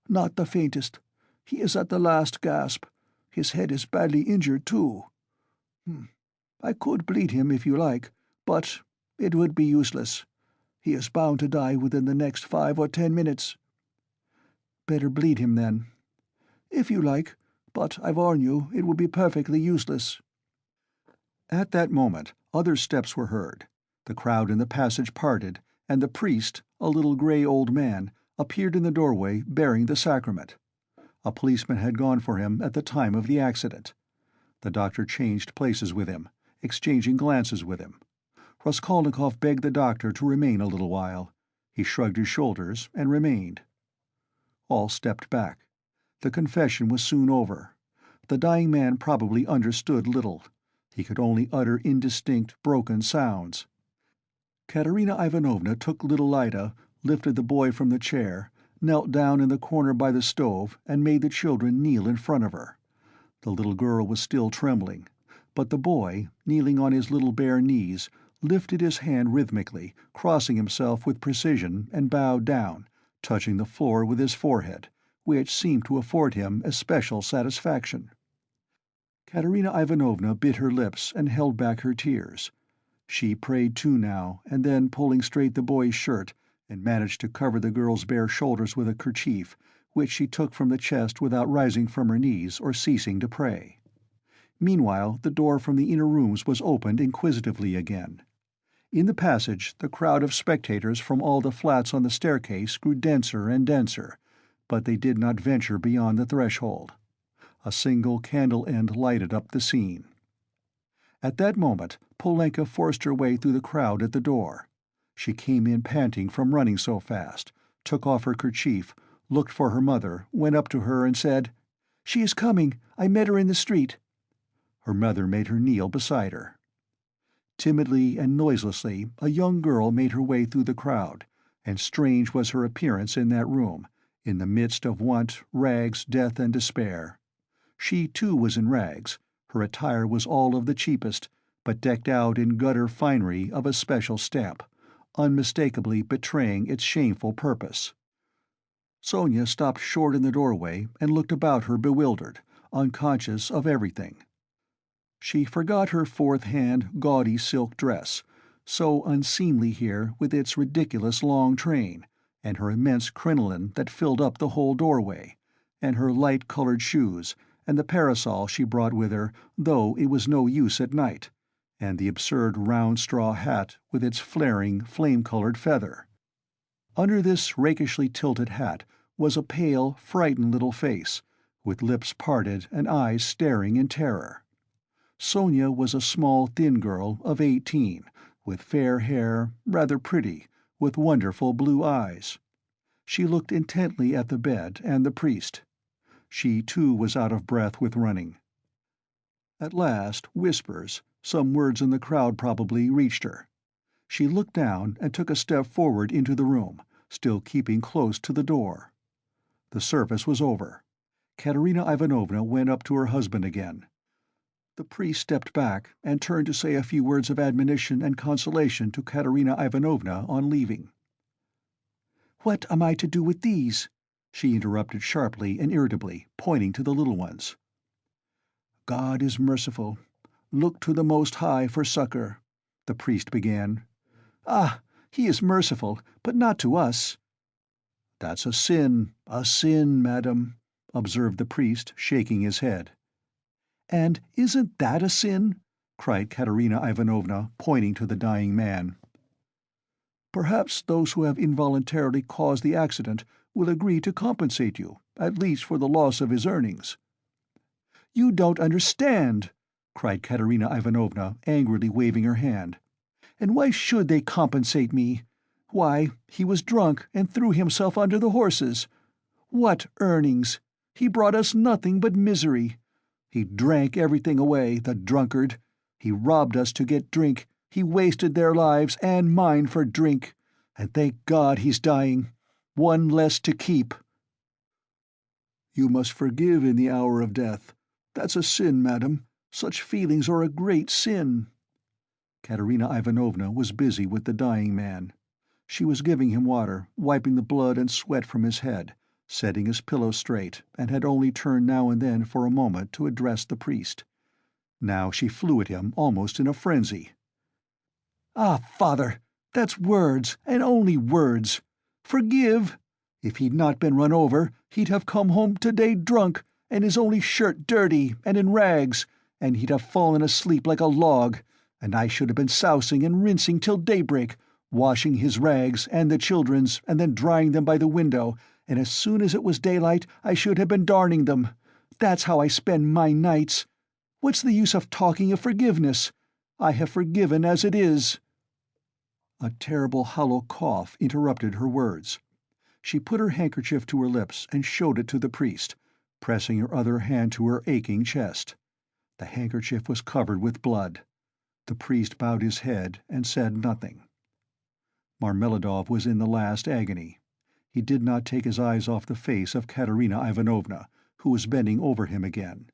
not the faintest. He is at the last gasp. His head is badly injured, too. I could bleed him if you like, but it would be useless. He is bound to die within the next 5 or 10 minutes. Better bleed him, then. If you like, but I warn you, it will be perfectly useless. At that moment, other steps were heard. The crowd in the passage parted, and the priest, a little gray old man, appeared in the doorway bearing the sacrament. A policeman had gone for him at the time of the accident. The doctor changed places with him, exchanging glances with him. Raskolnikov begged the doctor to remain a little while. He shrugged his shoulders and remained. All stepped back. The confession was soon over. The dying man probably understood little. He could only utter indistinct, broken sounds. Katerina Ivanovna took little Lida, lifted the boy from the chair, knelt down in the corner by the stove, and made the children kneel in front of her. The little girl was still trembling, but the boy, kneeling on his little bare knees, lifted his hand rhythmically, crossing himself with precision, and bowed down, touching the floor with his forehead, which seemed to afford him especial satisfaction. Katerina Ivanovna bit her lips and held back her tears. She prayed too now, and then, pulling straight the boy's shirt, and managed to cover the girl's bare shoulders with a kerchief, which she took from the chest without rising from her knees or ceasing to pray. Meanwhile, the door from the inner rooms was opened inquisitively again. In the passage, the crowd of spectators from all the flats on the staircase grew denser and denser, but they did not venture beyond the threshold. A single candle end lighted up the scene. At that moment, Polenka forced her way through the crowd at the door. She came in panting from running so fast, took off her kerchief, looked for her mother, went up to her and said, "She is coming. I met her in the street." Her mother made her kneel beside her. Timidly and noiselessly, a young girl made her way through the crowd, and strange was her appearance in that room, in the midst of want, rags, death, and despair. She, too, was in rags. Her attire was all of the cheapest, but decked out in gutter finery of a special stamp, unmistakably betraying its shameful purpose. Sonia stopped short in the doorway and looked about her bewildered, unconscious of everything. She forgot her fourth-hand, gaudy silk dress, so unseemly here with its ridiculous long train, and her immense crinoline that filled up the whole doorway, and her light-colored shoes, and the parasol she brought with her, though it was no use at night, and the absurd round straw hat with its flaring, flame-colored feather. Under this rakishly tilted hat was a pale, frightened little face, with lips parted and eyes staring in terror. Sonia was a small, thin girl of 18, with fair hair, rather pretty, with wonderful blue eyes. She looked intently at the bed and the priest. She, too, was out of breath with running. At last, whispers, some words in the crowd probably, reached her. She looked down and took a step forward into the room, still keeping close to the door. The service was over. Katerina Ivanovna went up to her husband again. The priest stepped back and turned to say a few words of admonition and consolation to Katerina Ivanovna on leaving. "What am I to do with these?" she interrupted sharply and irritably, pointing to the little ones. "God is merciful. Look to the Most High for succor," the priest began. "Ah, he is merciful, but not to us." "That's a sin, madam," observed the priest, shaking his head. "And isn't that a sin?" cried Katerina Ivanovna, pointing to the dying man. "Perhaps those who have involuntarily caused the accident will agree to compensate you, at least for the loss of his earnings." "You don't understand!" cried Katerina Ivanovna, angrily waving her hand. "And why should they compensate me? Why, he was drunk and threw himself under the horses. What earnings? He brought us nothing but misery. He drank everything away, the drunkard. He robbed us to get drink. He wasted their lives and mine for drink. And thank God he's dying. One less to keep." "You must forgive in the hour of death. That's a sin, madam. Such feelings are a great sin." Katerina Ivanovna was busy with the dying man. She was giving him water, wiping the blood and sweat from his head, setting his pillow straight, and had only turned now and then for a moment to address the priest. Now she flew at him almost in a frenzy. "Ah, Father, that's words, and only words. Forgive! If he'd not been run over, he'd have come home today drunk, and his only shirt dirty and in rags, and he'd have fallen asleep like a log, and I should have been sousing and rinsing till daybreak, washing his rags and the children's, and then drying them by the window, and as soon as it was daylight I should have been darning them. That's how I spend my nights. What's the use of talking of forgiveness? I have forgiven as it is." A terrible hollow cough interrupted her words. She put her handkerchief to her lips and showed it to the priest, pressing her other hand to her aching chest. The handkerchief was covered with blood. The priest bowed his head and said nothing. Marmeladov was in the last agony. He did not take his eyes off the face of Katerina Ivanovna, who was bending over him again.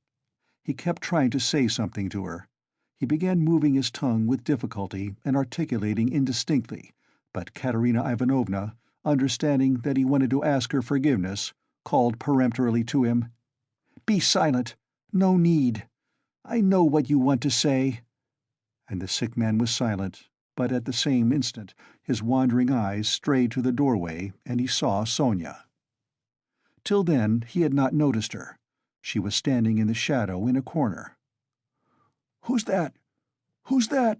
He kept trying to say something to her. He began moving his tongue with difficulty and articulating indistinctly, but Katerina Ivanovna, understanding that he wanted to ask her forgiveness, called peremptorily to him, "Be silent! No need! I know what you want to say." And the sick man was silent, but at the same instant his wandering eyes strayed to the doorway and he saw Sonia. Till then he had not noticed her. She was standing in the shadow in a corner. "Who's that? Who's that?"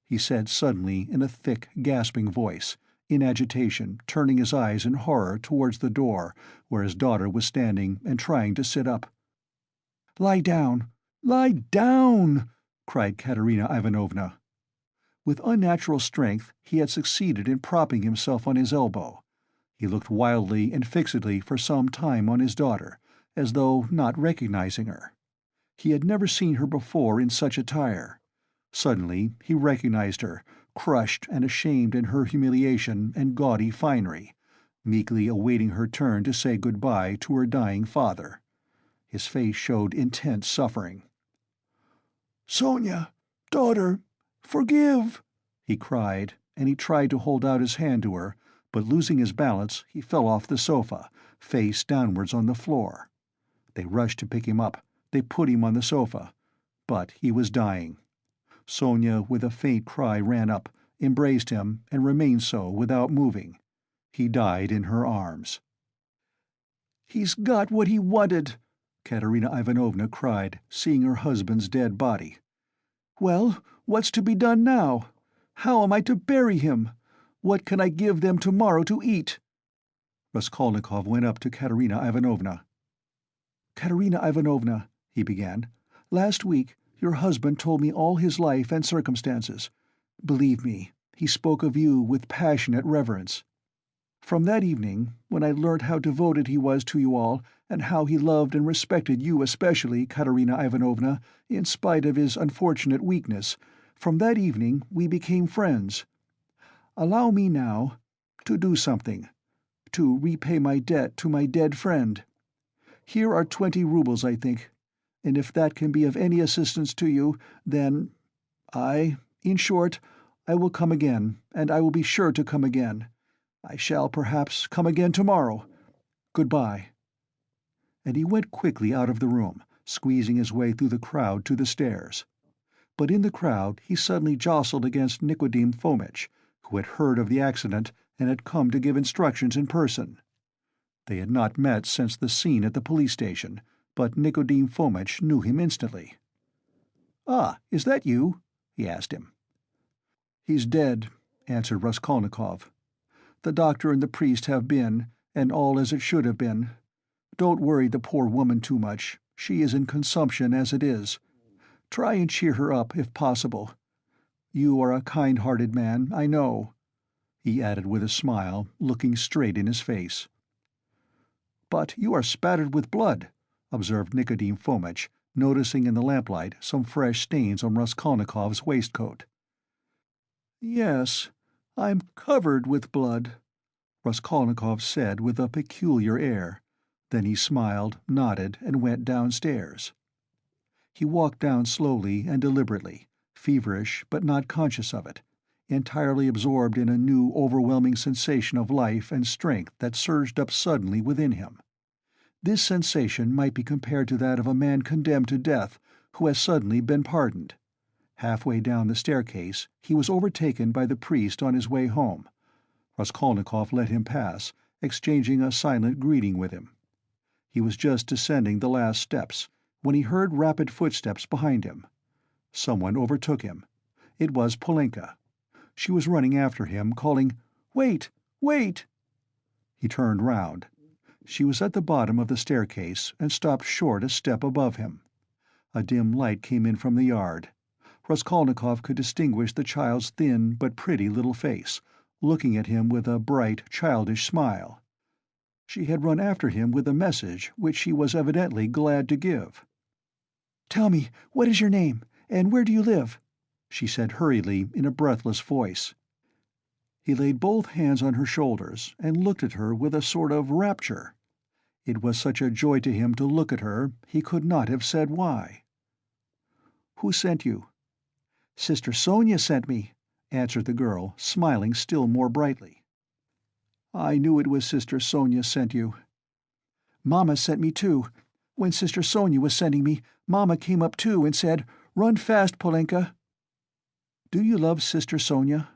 he said suddenly in a thick, gasping voice, in agitation, turning his eyes in horror towards the door, where his daughter was standing and trying to sit up. "Lie down! Lie down!" cried Katerina Ivanovna. With unnatural strength he had succeeded in propping himself on his elbow. He looked wildly and fixedly for some time on his daughter, as though not recognizing her. He had never seen her before in such attire. Suddenly he recognized her, crushed and ashamed in her humiliation and gaudy finery, meekly awaiting her turn to say good-bye to her dying father. His face showed intense suffering. "Sonia, daughter, forgive!" he cried, and he tried to hold out his hand to her, but losing his balance he fell off the sofa, face downwards on the floor. They rushed to pick him up. They put him on the sofa. But he was dying. Sonia with a faint cry ran up, embraced him, and remained so without moving. He died in her arms. "He's got what he wanted!" Katerina Ivanovna cried, seeing her husband's dead body. "Well, what's to be done now? How am I to bury him? What can I give them tomorrow to eat?" Raskolnikov went up to Katerina Ivanovna. "Katerina Ivanovna," he began, "last week your husband told me all his life and circumstances. Believe me, he spoke of you with passionate reverence. From that evening, when I learnt how devoted he was to you all, and how he loved and respected you especially, Katerina Ivanovna, in spite of his unfortunate weakness, from that evening we became friends. Allow me now to do something, to repay my debt to my dead friend. Here are 20 roubles, I think, and if that can be of any assistance to you, then in short, I will come again, and I will be sure to come again. I shall perhaps come again tomorrow. Goodbye." And he went quickly out of the room, squeezing his way through the crowd to the stairs. But in the crowd he suddenly jostled against Nikodim Fomitch, who had heard of the accident and had come to give instructions in person. They had not met since the scene at the police station, but Nikodim Fomitch knew him instantly. "Ah, is that you?" he asked him. "He's dead," answered Raskolnikov. "The doctor and the priest have been, and all as it should have been. Don't worry the poor woman too much. She is in consumption as it is. Try and cheer her up, if possible. You are a kind-hearted man, I know," he added with a smile, looking straight in his face. "But you are spattered with blood," observed Nikodim Fomitch, noticing in the lamplight some fresh stains on Raskolnikov's waistcoat. "Yes, I'm covered with blood," Raskolnikov said with a peculiar air. Then he smiled, nodded, and went downstairs. He walked down slowly and deliberately, feverish but not conscious of it, entirely absorbed in a new overwhelming sensation of life and strength that surged up suddenly within him. This sensation might be compared to that of a man condemned to death who has suddenly been pardoned. Halfway down the staircase, he was overtaken by the priest on his way home. Raskolnikov let him pass, exchanging a silent greeting with him. He was just descending the last steps when he heard rapid footsteps behind him. Someone overtook him. It was Polenka. She was running after him, calling, "Wait! Wait!" He turned round. She was at the bottom of the staircase and stopped short a step above him. A dim light came in from the yard. Raskolnikov could distinguish the child's thin but pretty little face, looking at him with a bright, childish smile. She had run after him with a message which she was evidently glad to give. "Tell me, what is your name, and where do you live?" she said hurriedly in a breathless voice. He laid both hands on her shoulders and looked at her with a sort of rapture. It was such a joy to him to look at her, he could not have said why. "Who sent you?" "Sister Sonia sent me," answered the girl, smiling still more brightly. "I knew it was Sister Sonia sent you." "Mamma sent me too. When Sister Sonia was sending me, Mamma came up too and said, 'Run fast, Polenka.'" "Do you love Sister Sonia?"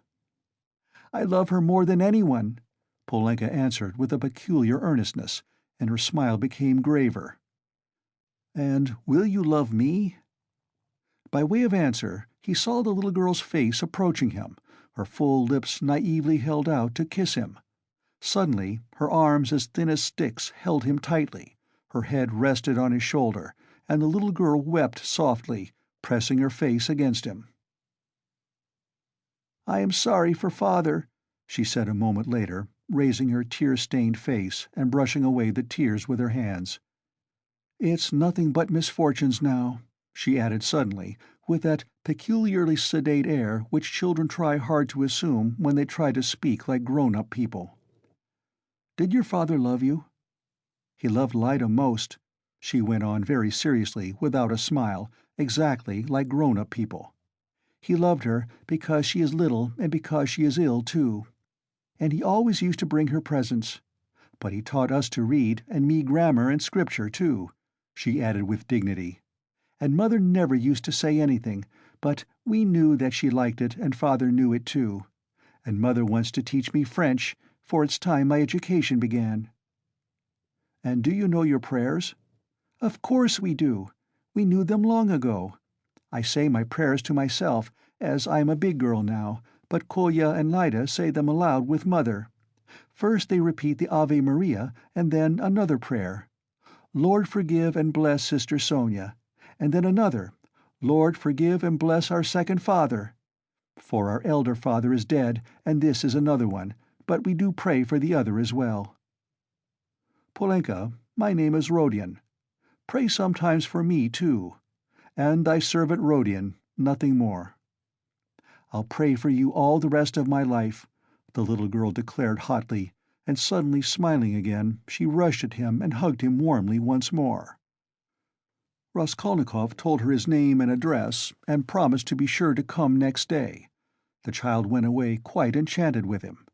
"I love her more than anyone," Polenka answered with a peculiar earnestness, and her smile became graver. "And will you love me?" By way of answer, he saw the little girl's face approaching him, her full lips naively held out to kiss him. Suddenly, her arms as thin as sticks held him tightly, her head rested on his shoulder, and the little girl wept softly, pressing her face against him. "I am sorry for Father," she said a moment later, raising her tear-stained face and brushing away the tears with her hands. "It's nothing but misfortunes now," she added suddenly, with that peculiarly sedate air which children try hard to assume when they try to speak like grown-up people. "Did your father love you?" "He loved Lyda most," she went on very seriously, without a smile, exactly like grown-up people. "He loved her because she is little and because she is ill, too. And he always used to bring her presents. But he taught us to read, and me grammar and scripture, too," she added with dignity. "And Mother never used to say anything, but we knew that she liked it, and Father knew it too. And Mother wants to teach me French, for it's time my education began." "And do you know your prayers?" "Of course we do. We knew them long ago. I say my prayers to myself, as I am a big girl now, but Kolya and Lyda say them aloud with Mother. First they repeat the Ave Maria, and then another prayer. 'Lord, forgive and bless Sister Sonia,' and then another, 'Lord, forgive and bless our second father.' For our elder father is dead, and this is another one, but we do pray for the other as well." "Polenka, my name is Rodion. Pray sometimes for me, too. And thy servant Rodion, nothing more." "I'll pray for you all the rest of my life," the little girl declared hotly, and suddenly smiling again, she rushed at him and hugged him warmly once more. Raskolnikov told her his name and address, and promised to be sure to come next day. The child went away quite enchanted with him.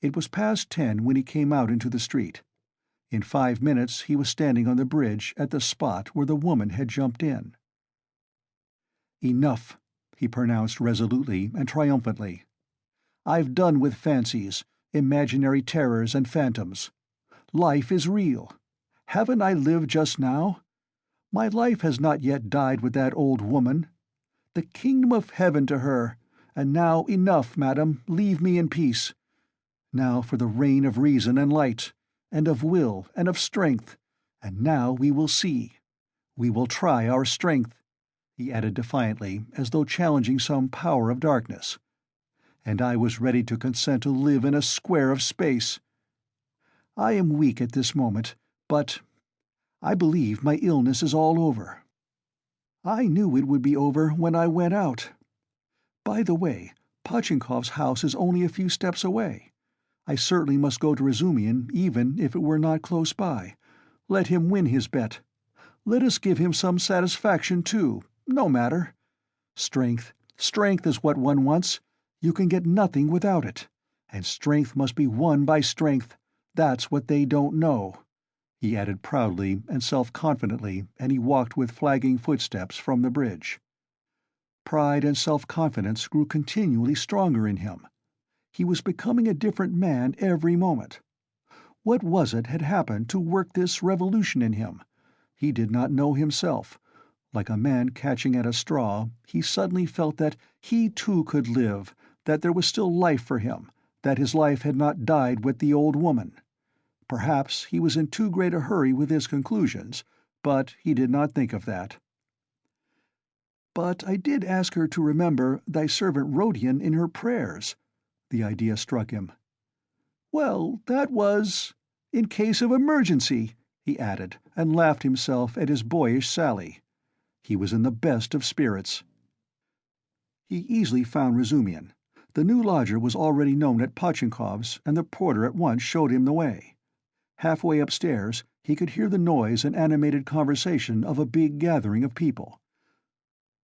It was past 10 when he came out into the street. In 5 minutes he was standing on the bridge at the spot where the woman had jumped in. "Enough," he pronounced resolutely and triumphantly. "I've done with fancies, imaginary terrors and phantoms. Life is real. Haven't I lived just now? My life has not yet died with that old woman. The kingdom of heaven to her, and now enough, madam, leave me in peace. Now for the reign of reason and light, and of will and of strength, and now we will see. We will try our strength," he added defiantly, as though challenging some power of darkness. "And I was ready to consent to live in a square of space. I am weak at this moment, but I believe my illness is all over. I knew it would be over when I went out. By the way, Pochinkov's house is only a few steps away. I certainly must go to Razumihin, even if it were not close by. Let him win his bet. Let us give him some satisfaction, too. No matter. Strength, strength is what one wants. You can get nothing without it. And strength must be won by strength. That's what they don't know." he added proudly and self-confidently, and he walked with flagging footsteps from the bridge. Pride and self-confidence grew continually stronger in him. He was becoming a different man every moment. What was it had happened to work this revolution in him? He did not know himself. Like a man catching at a straw, he suddenly felt that he too could live, that there was still life for him, that his life had not died with the old woman. Perhaps he was in too great a hurry with his conclusions, but he did not think of that. "But I did ask her to remember thy servant Rodion in her prayers," the idea struck him. "Well, that was in case of emergency," he added, and laughed himself at his boyish sally. He was in the best of spirits. He easily found Razumian. The new lodger was already known at Pochinkov's, and the porter at once showed him the way. Halfway upstairs, he could hear the noise and animated conversation of a big gathering of people.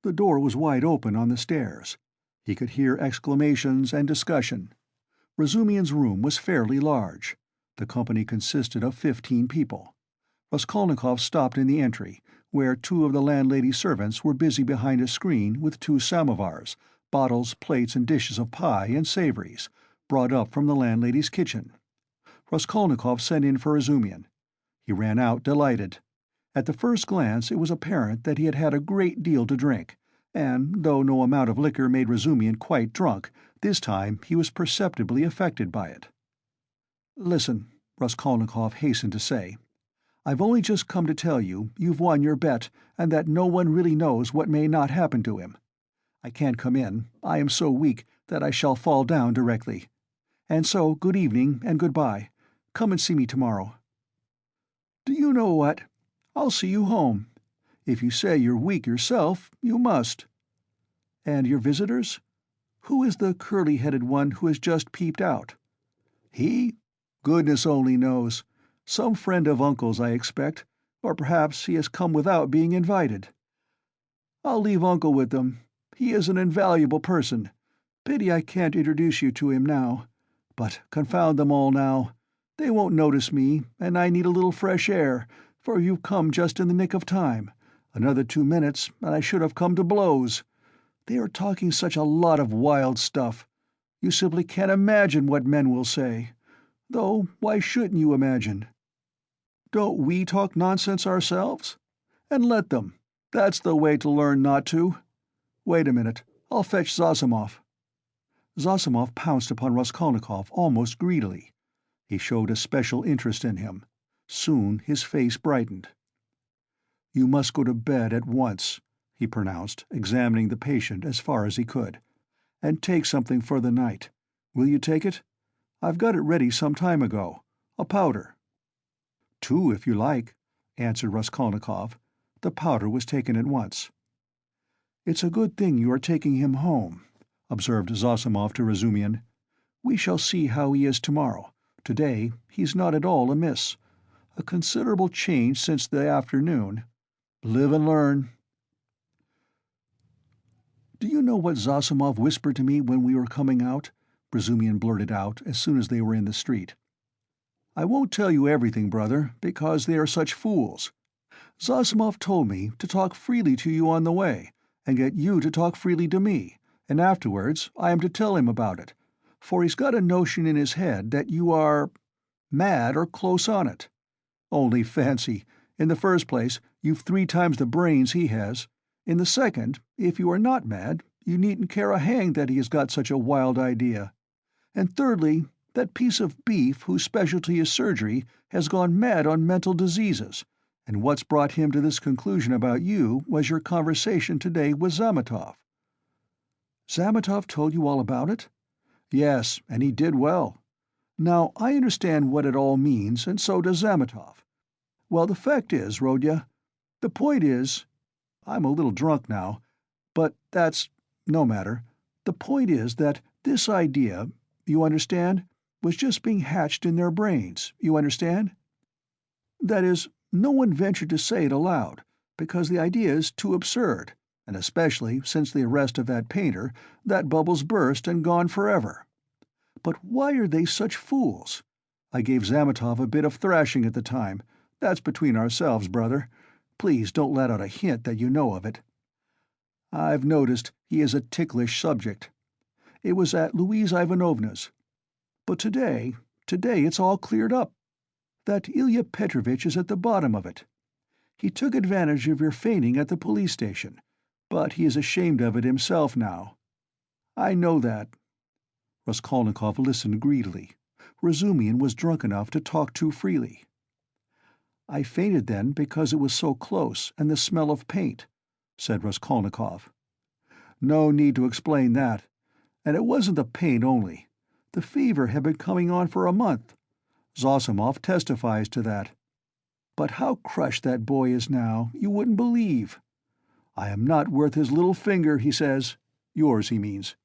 The door was wide open on the stairs. He could hear exclamations and discussion. Razumian's room was fairly large. The company consisted of 15 people. Raskolnikov stopped in the entry, where 2 of the landlady's servants were busy behind a screen with 2 samovars, bottles, plates, and dishes of pie and savories, brought up from the landlady's kitchen. Raskolnikov sent in for Razumian. He ran out delighted. At the first glance it was apparent that he had had a great deal to drink, and, though no amount of liquor made Razumian quite drunk, this time he was perceptibly affected by it. "Listen," Raskolnikov hastened to say. "I've only just come to tell you you've won your bet, and that no one really knows what may not happen to him. I can't come in. I am so weak that I shall fall down directly. And so good evening and good-bye. Come and see me tomorrow." "Do you know what? I'll see you home. If you say you're weak yourself, you must." "And your visitors? Who is the curly-headed one who has just peeped out?" "He? Goodness only knows. Some friend of Uncle's, I expect, or perhaps he has come without being invited. I'll leave Uncle with them. He is an invaluable person. Pity I can't introduce you to him now. But confound them all now. They won't notice me, and I need a little fresh air, for you've come just in the nick of time. Another 2 minutes, and I should have come to blows. They are talking such a lot of wild stuff. You simply can't imagine what men will say. Though, why shouldn't you imagine? Don't we talk nonsense ourselves? And let them. That's the way to learn not to. Wait a minute, I'll fetch Zossimov." Zossimov pounced upon Raskolnikov almost greedily. He showed a special interest in him. Soon his face brightened. "You must go to bed at once," he pronounced, examining the patient as far as he could. "And take something for the night. Will you take it? I've got it ready some time ago. A powder." "2, if you like," answered Raskolnikov. The powder was taken at once. "It's a good thing you are taking him home," observed Zossimov to Razumian. "We shall see how he is tomorrow. Today he's not at all amiss. A considerable change since the afternoon. Live and learn." "Do you know what Zossimov whispered to me when we were coming out?" Razumian blurted out as soon as they were in the street. "I won't tell you everything, brother, because they are such fools. Zossimov told me to talk freely to you on the way, and get you to talk freely to me, and afterwards I am to tell him about it, for he's got a notion in his head that you are mad or close on it. Only fancy, in the first place, you've 3 times the brains he has. In the second, if you are not mad, you needn't care a hang that he has got such a wild idea. And thirdly, that piece of beef whose specialty is surgery has gone mad on mental diseases, and what's brought him to this conclusion about you was your conversation today with Zametov." "Zametov told you all about it?" "Yes, and he did well. Now, I understand what it all means, and so does Zametov. Well, the fact is, Rodya, the point is— I'm a little drunk now, but that's no matter. The point is that this idea, you understand, was just being hatched in their brains, you understand? That is, no one ventured to say it aloud, because the idea is too absurd, and especially since the arrest of that painter, that bubble's burst and gone forever. But why are they such fools? I gave Zametov a bit of thrashing at the time, That's between ourselves, brother. Please don't let out a hint that you know of it. I've noticed he is a ticklish subject. It was at Louise Ivanovna's. But today it's all cleared up. That Ilya Petrovitch is at the bottom of it. He took advantage of your fainting at the police station, but he is ashamed of it himself now. I know that." Raskolnikov listened greedily. Razumian was drunk enough to talk too freely. "I fainted then because it was so close, and the smell of paint," said Raskolnikov. "No need to explain that. And it wasn't the paint only. The fever had been coming on for a month. Zosimov testifies to that. But how crushed that boy is now, you wouldn't believe. 'I am not worth his little finger,' he says. Yours, he means.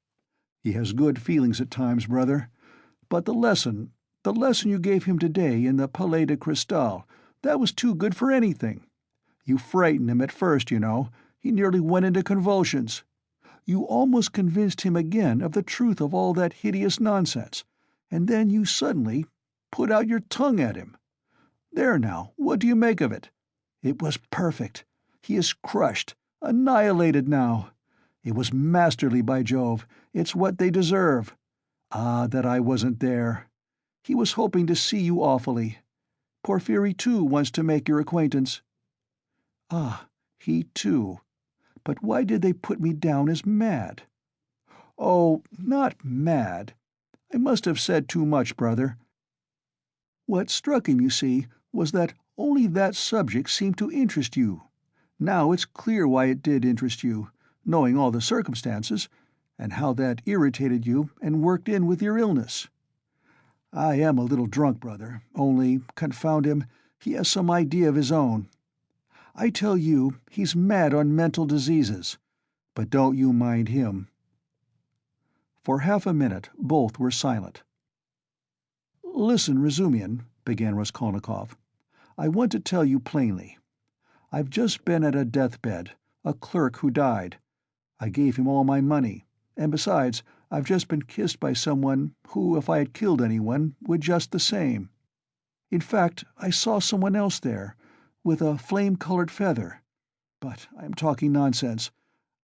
He has good feelings at times, brother. But the lesson you gave him today in the Palais de Cristal, that was too good for anything. You frightened him at first, you know. He nearly went into convulsions. You almost convinced him again of the truth of all that hideous nonsense, and then you suddenly put out your tongue at him. There now, what do you make of it? It was perfect. He is crushed, annihilated now. It was masterly, by Jove. It's what they deserve. Ah, that I wasn't there. He was hoping to see you awfully. Porfiry, too, wants to make your acquaintance." "Ah, he too. But why did they put me down as mad?" "Oh, not mad. I must have said too much, brother. What struck him, you see, was that only that subject seemed to interest you. Now it's clear why it did interest you, knowing all the circumstances, and how that irritated you and worked in with your illness. I am a little drunk, brother, only, confound him, he has some idea of his own. I tell you, he's mad on mental diseases. But don't you mind him." For half a minute both were silent. "Listen, Razumian," began Raskolnikov. "I want to tell you plainly. I've just been at a deathbed, a clerk who died. I gave him all my money, and besides, I've just been kissed by someone who, if I had killed anyone, would just the same. In fact, I saw someone else there, with a flame-colored feather. But I am talking nonsense.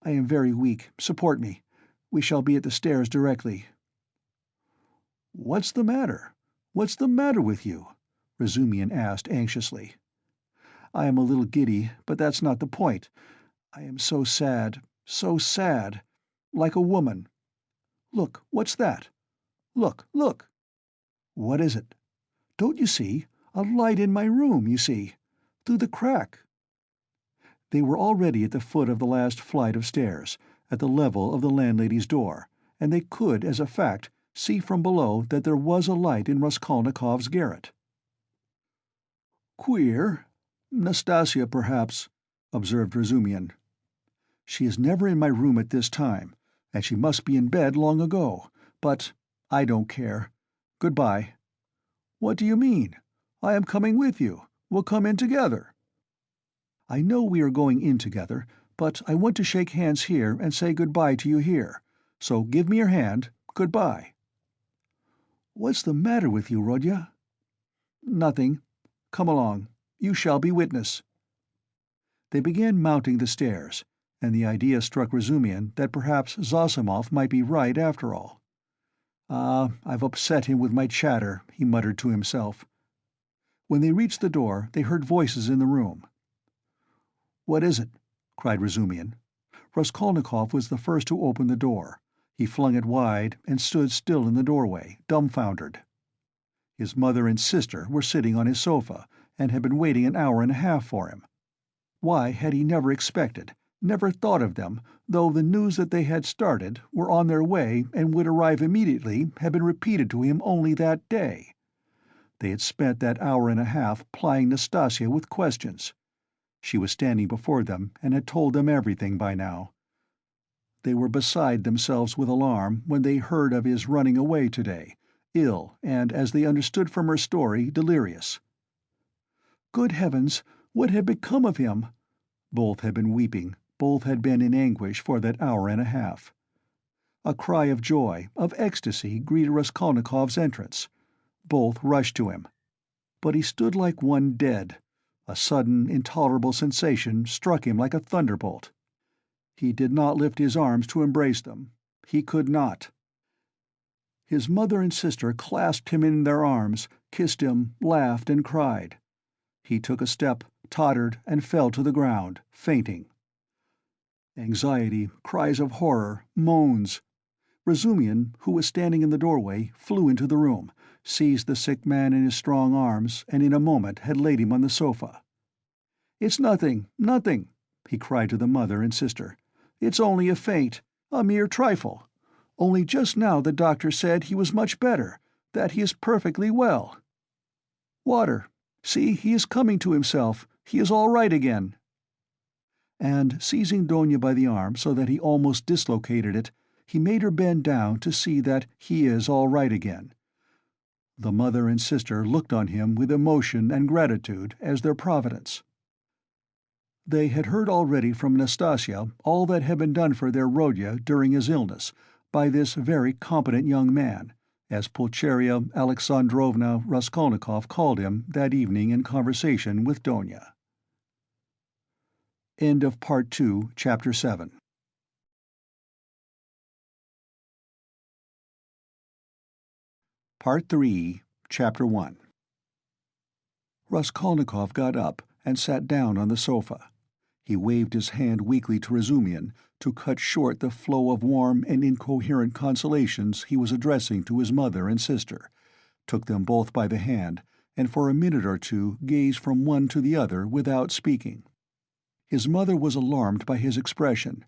I am very weak. Support me. We shall be at the stairs directly." "What's the matter? What's the matter with you?" Razumian asked anxiously. "I am a little giddy, but that's not the point. I am so sad, like a woman. Look, what's that? Look, look!" "What is it?" "Don't you see? A light in my room, you see. Through the crack." They were already at the foot of the last flight of stairs, at the level of the landlady's door, and they could, as a fact, see from below that there was a light in Raskolnikov's garret. "Queer. Nastasia, perhaps," observed Razumian. "She is never in my room at this time, and she must be in bed long ago. But I don't care. Goodbye." "What do you mean? I am coming with you. We'll come in together." "I know we are going in together, but I want to shake hands here and say goodbye to you here. So give me your hand. Goodbye." "What's the matter with you, Rodya?" "Nothing. Come along. You shall be witness." They began mounting the stairs, and the idea struck Razumian that perhaps Zosimov might be right after all. "Ah, I've upset him with my chatter," he muttered to himself. When they reached the door, they heard voices in the room. "What is it?" cried Razumian. Raskolnikov was the first to open the door. He flung it wide and stood still in the doorway, dumbfoundered. His mother and sister were sitting on his sofa, and had been waiting an hour and a half for him. Why had he never expected, never thought of them, though the news that they had started, were on their way and would arrive immediately, had been repeated to him only that day? They had spent that hour and a half plying Nastasia with questions. She was standing before them and had told them everything by now. They were beside themselves with alarm when they heard of his running away today, ill and, as they understood from her story, delirious. Good heavens, what had become of him? Both had been weeping, both had been in anguish for that hour and a half. A cry of joy, of ecstasy, greeted Raskolnikov's entrance. Both rushed to him. But he stood like one dead, A sudden, intolerable sensation struck him like a thunderbolt. He did not lift his arms to embrace them. He could not. His mother and sister clasped him in their arms, kissed him, laughed, and cried. He took a step, tottered, and fell to the ground, fainting. Anxiety, cries of horror, moans. Razumian, who was standing in the doorway, flew into the room, seized the sick man in his strong arms, and in a moment had laid him on the sofa. "It's nothing, nothing," he cried to the mother and sister. "It's only a faint, a mere trifle. Only just now the doctor said he was much better, that he is perfectly well. Water. See, he is coming to himself. He is all right again." And, seizing Donia by the arm so that he almost dislocated it, he made her bend down to see that he is all right again. The mother and sister looked on him with emotion and gratitude as their providence. They had heard already from Nastasia all that had been done for their Rodya during his illness by this very competent young man, as Pulcheria Alexandrovna Raskolnikov called him that evening in conversation with Donia. End of Part 2, Chapter 7. Part 3, Chapter 1. Raskolnikov got up and sat down on the sofa. He waved his hand weakly to Razumian to cut short the flow of warm and incoherent consolations he was addressing to his mother and sister, took them both by the hand, and for a minute or two gazed from one to the other without speaking. His mother was alarmed by his expression.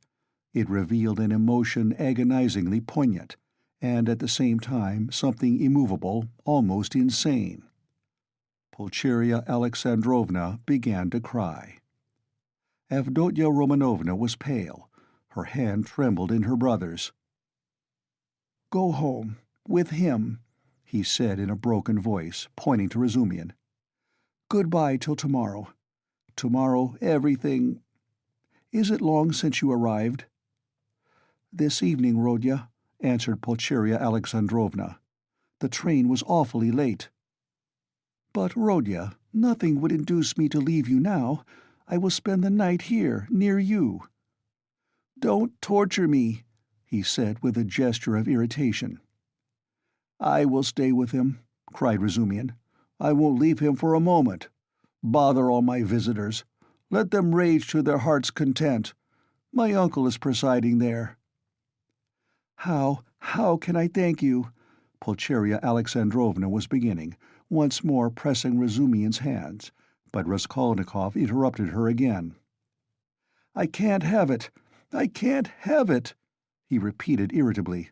It revealed an emotion agonizingly poignant, and at the same time something immovable, almost insane. Pulcheria Alexandrovna began to cry. Avdotya Romanovna was pale. Her hand trembled in her brother's. "Go home, with him," he said in a broken voice, pointing to Razumian. "Goodbye till tomorrow. Tomorrow everything— Is it long since you arrived?" "This evening, Rodya," answered Pulcheria Alexandrovna. "The train was awfully late." "But, Rodya, nothing would induce me to leave you now. I will spend the night here, near you." "Don't torture me," he said with a gesture of irritation. "I will stay with him," cried Razumian. "I won't leave him for a moment. Bother all my visitors. Let them rage to their heart's content. My uncle is presiding there." How can I thank you?" Pulcheria Alexandrovna was beginning, once more pressing Razumian's hands, but Raskolnikov interrupted her again. "I can't have it! I can't have it!" he repeated irritably.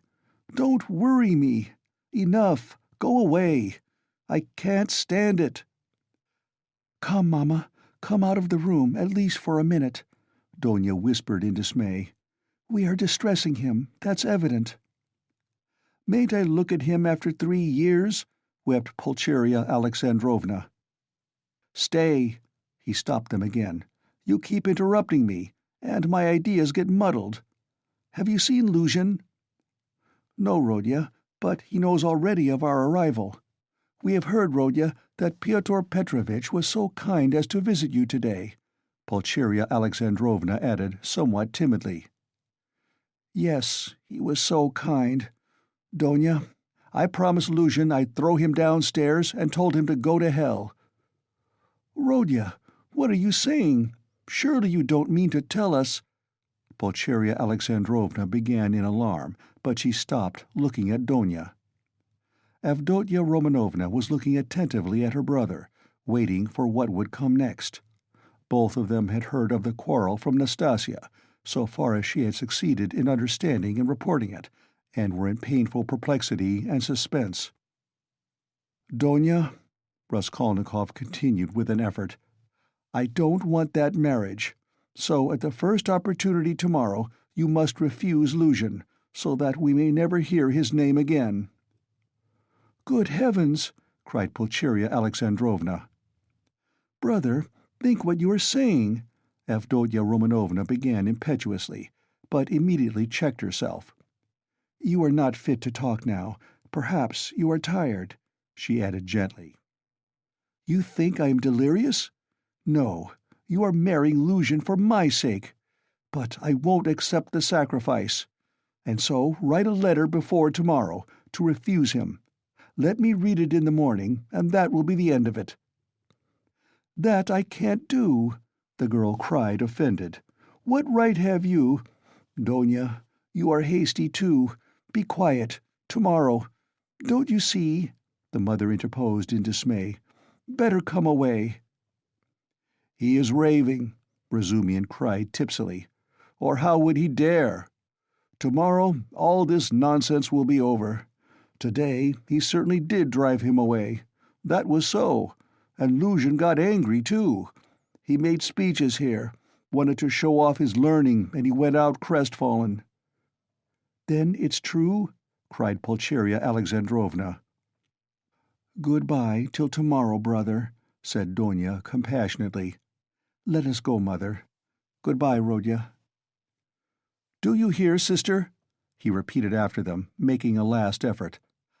"Don't worry me! Enough! Go away! I can't stand it!" "Come, Mamma, come out of the room, at least for a minute," Donia whispered in dismay. "We are distressing him, that's evident." "Mayn't I look at him after 3 years?" wept Pulcheria Alexandrovna. "Stay!" He stopped them again. "You keep interrupting me, and my ideas get muddled. Have you seen Luzhin?" "No, Rodya, but he knows already of our arrival. We have heard, Rodya, that Pyotr Petrovitch was so kind as to visit you today," Pulcheria Alexandrovna added somewhat timidly. "Yes, he was so kind. Donia, I promised Luzhin I'd throw him downstairs and told him to go to hell." "Rodya, what are you saying? Surely you don't mean to tell us—" Pulcheria Alexandrovna began in alarm, but she stopped, looking at Donia. Avdotya Romanovna was looking attentively at her brother, waiting for what would come next. Both of them had heard of the quarrel from Nastasia, so far as she had succeeded in understanding and reporting it, and were in painful perplexity and suspense. "Donia," Raskolnikov continued with an effort, "I don't want that marriage. So at the first opportunity tomorrow you must refuse Luzhin, so that we may never hear his name again." "Good heavens!" cried Pulcheria Alexandrovna. "Brother, think what you are saying," Avdotya Romanovna began impetuously, but immediately checked herself. "You are not fit to talk now. Perhaps you are tired," she added gently. "You think I am delirious? No, you are marrying Luzhin for my sake. But I won't accept the sacrifice. And so write a letter before tomorrow, to refuse him. Let me read it in the morning, and that will be the end of it." "That I can't do," the girl cried, offended. "What right have you—" "Donya, you are hasty too. Be quiet. Tomorrow. Don't you see?" the mother interposed in dismay. "Better come away." "He is raving," Razumian cried tipsily. "Or how would he dare? Tomorrow all this nonsense will be over. Today he certainly did drive him away. That was so. And Luzhin got angry too. He made speeches here, wanted to show off his learning, and he went out crestfallen." "Then it's true?" cried Pulcheria Alexandrovna. "Good-bye till tomorrow, brother," said Donya compassionately. "Let us go, mother. Good-bye, Rodya." "Do you hear, sister?" he repeated after them, making a last effort.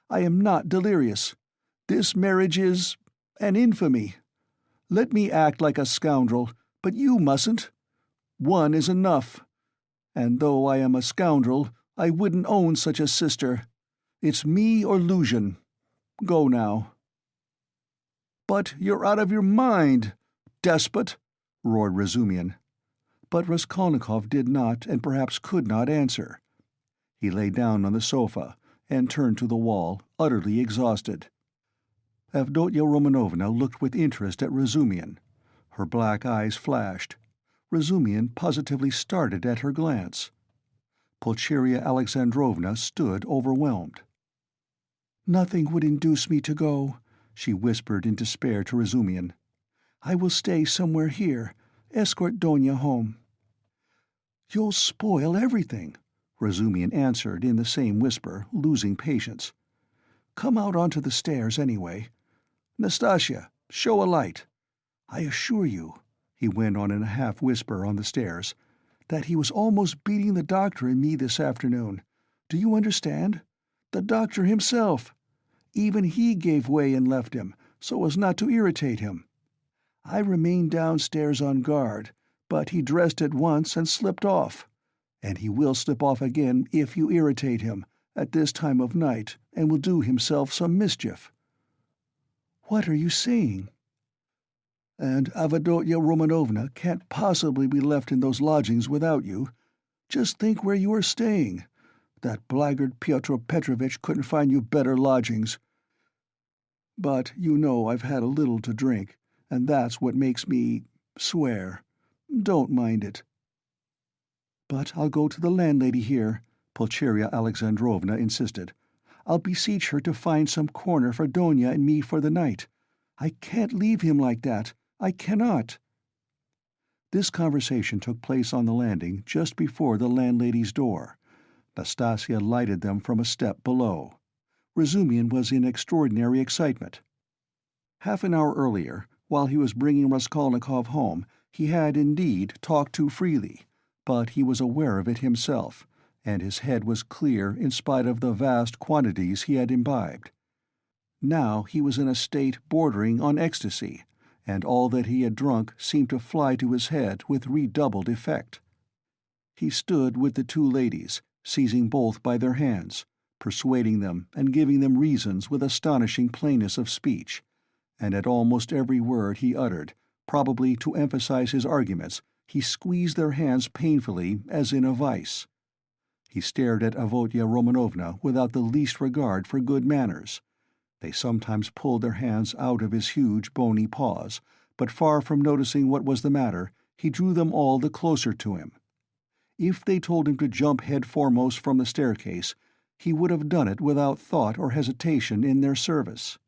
"I am not delirious. This marriage is an infamy. Let me act like a scoundrel, but you mustn't. One is enough. And though I am a scoundrel, I wouldn't own such a sister. It's me or Luzhin. Go now." "But you're out of your mind, despot!" roared Razumian. But Raskolnikov did not, and perhaps could not, answer. He lay down on the sofa and turned to the wall, utterly exhausted. Avdotya Romanovna looked with interest at Razumian. Her black eyes flashed. Razumian positively started at her glance. Pulcheria Alexandrovna stood overwhelmed. "Nothing would induce me to go," she whispered in despair to Razumian. "I will stay somewhere here, escort Donya home." "You'll spoil everything," Razumian answered in the same whisper, losing patience. "Come out onto the stairs anyway. Nastasya, show a light. I assure you," he went on in a half-whisper on the stairs, "that he was almost beating the doctor and me this afternoon. Do you understand? The doctor himself. Even he gave way and left him, so as not to irritate him. I remained downstairs on guard, but he dressed at once and slipped off. And he will slip off again if you irritate him, at this time of night, and will do himself some mischief." "What are you saying?" "And Avdotya Romanovna can't possibly be left in those lodgings without you. Just think where you are staying. That blackguard Pyotr Petrovitch couldn't find you better lodgings. But you know I've had a little to drink, and that's what makes me swear. Don't mind it." "But I'll go to the landlady here," Pulcheria Alexandrovna insisted. "I'll beseech her to find some corner for Donya and me for the night. I can't leave him like that. I cannot." This conversation took place on the landing just before the landlady's door. Nastasya lighted them from a step below. Razumian was in extraordinary excitement. Half an hour earlier, while he was bringing Raskolnikov home, he had, indeed, talked too freely, but he was aware of it himself, and his head was clear in spite of the vast quantities he had imbibed. Now he was in a state bordering on ecstasy, and all that he had drunk seemed to fly to his head with redoubled effect. He stood with the two ladies, seizing both by their hands, persuading them and giving them reasons with astonishing plainness of speech, and at almost every word he uttered, probably to emphasize his arguments, he squeezed their hands painfully as in a vice. He stared at Avdotya Romanovna without the least regard for good manners. They sometimes pulled their hands out of his huge bony paws, but far from noticing what was the matter, he drew them all the closer to him. If they told him to jump head foremost from the staircase, he would have done it without thought or hesitation in their service.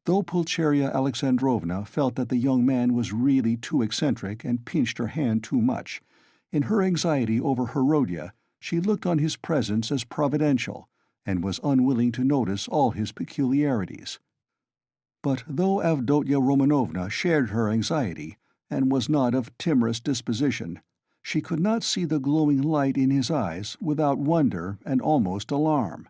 Though Pulcheria Alexandrovna felt that the young man was really too eccentric and pinched her hand too much, in her anxiety over Herodia she looked on his presence as providential, and was unwilling to notice all his peculiarities. But though Avdotya Romanovna shared her anxiety, and was not of timorous disposition, she could not see the glowing light in his eyes without wonder and almost alarm.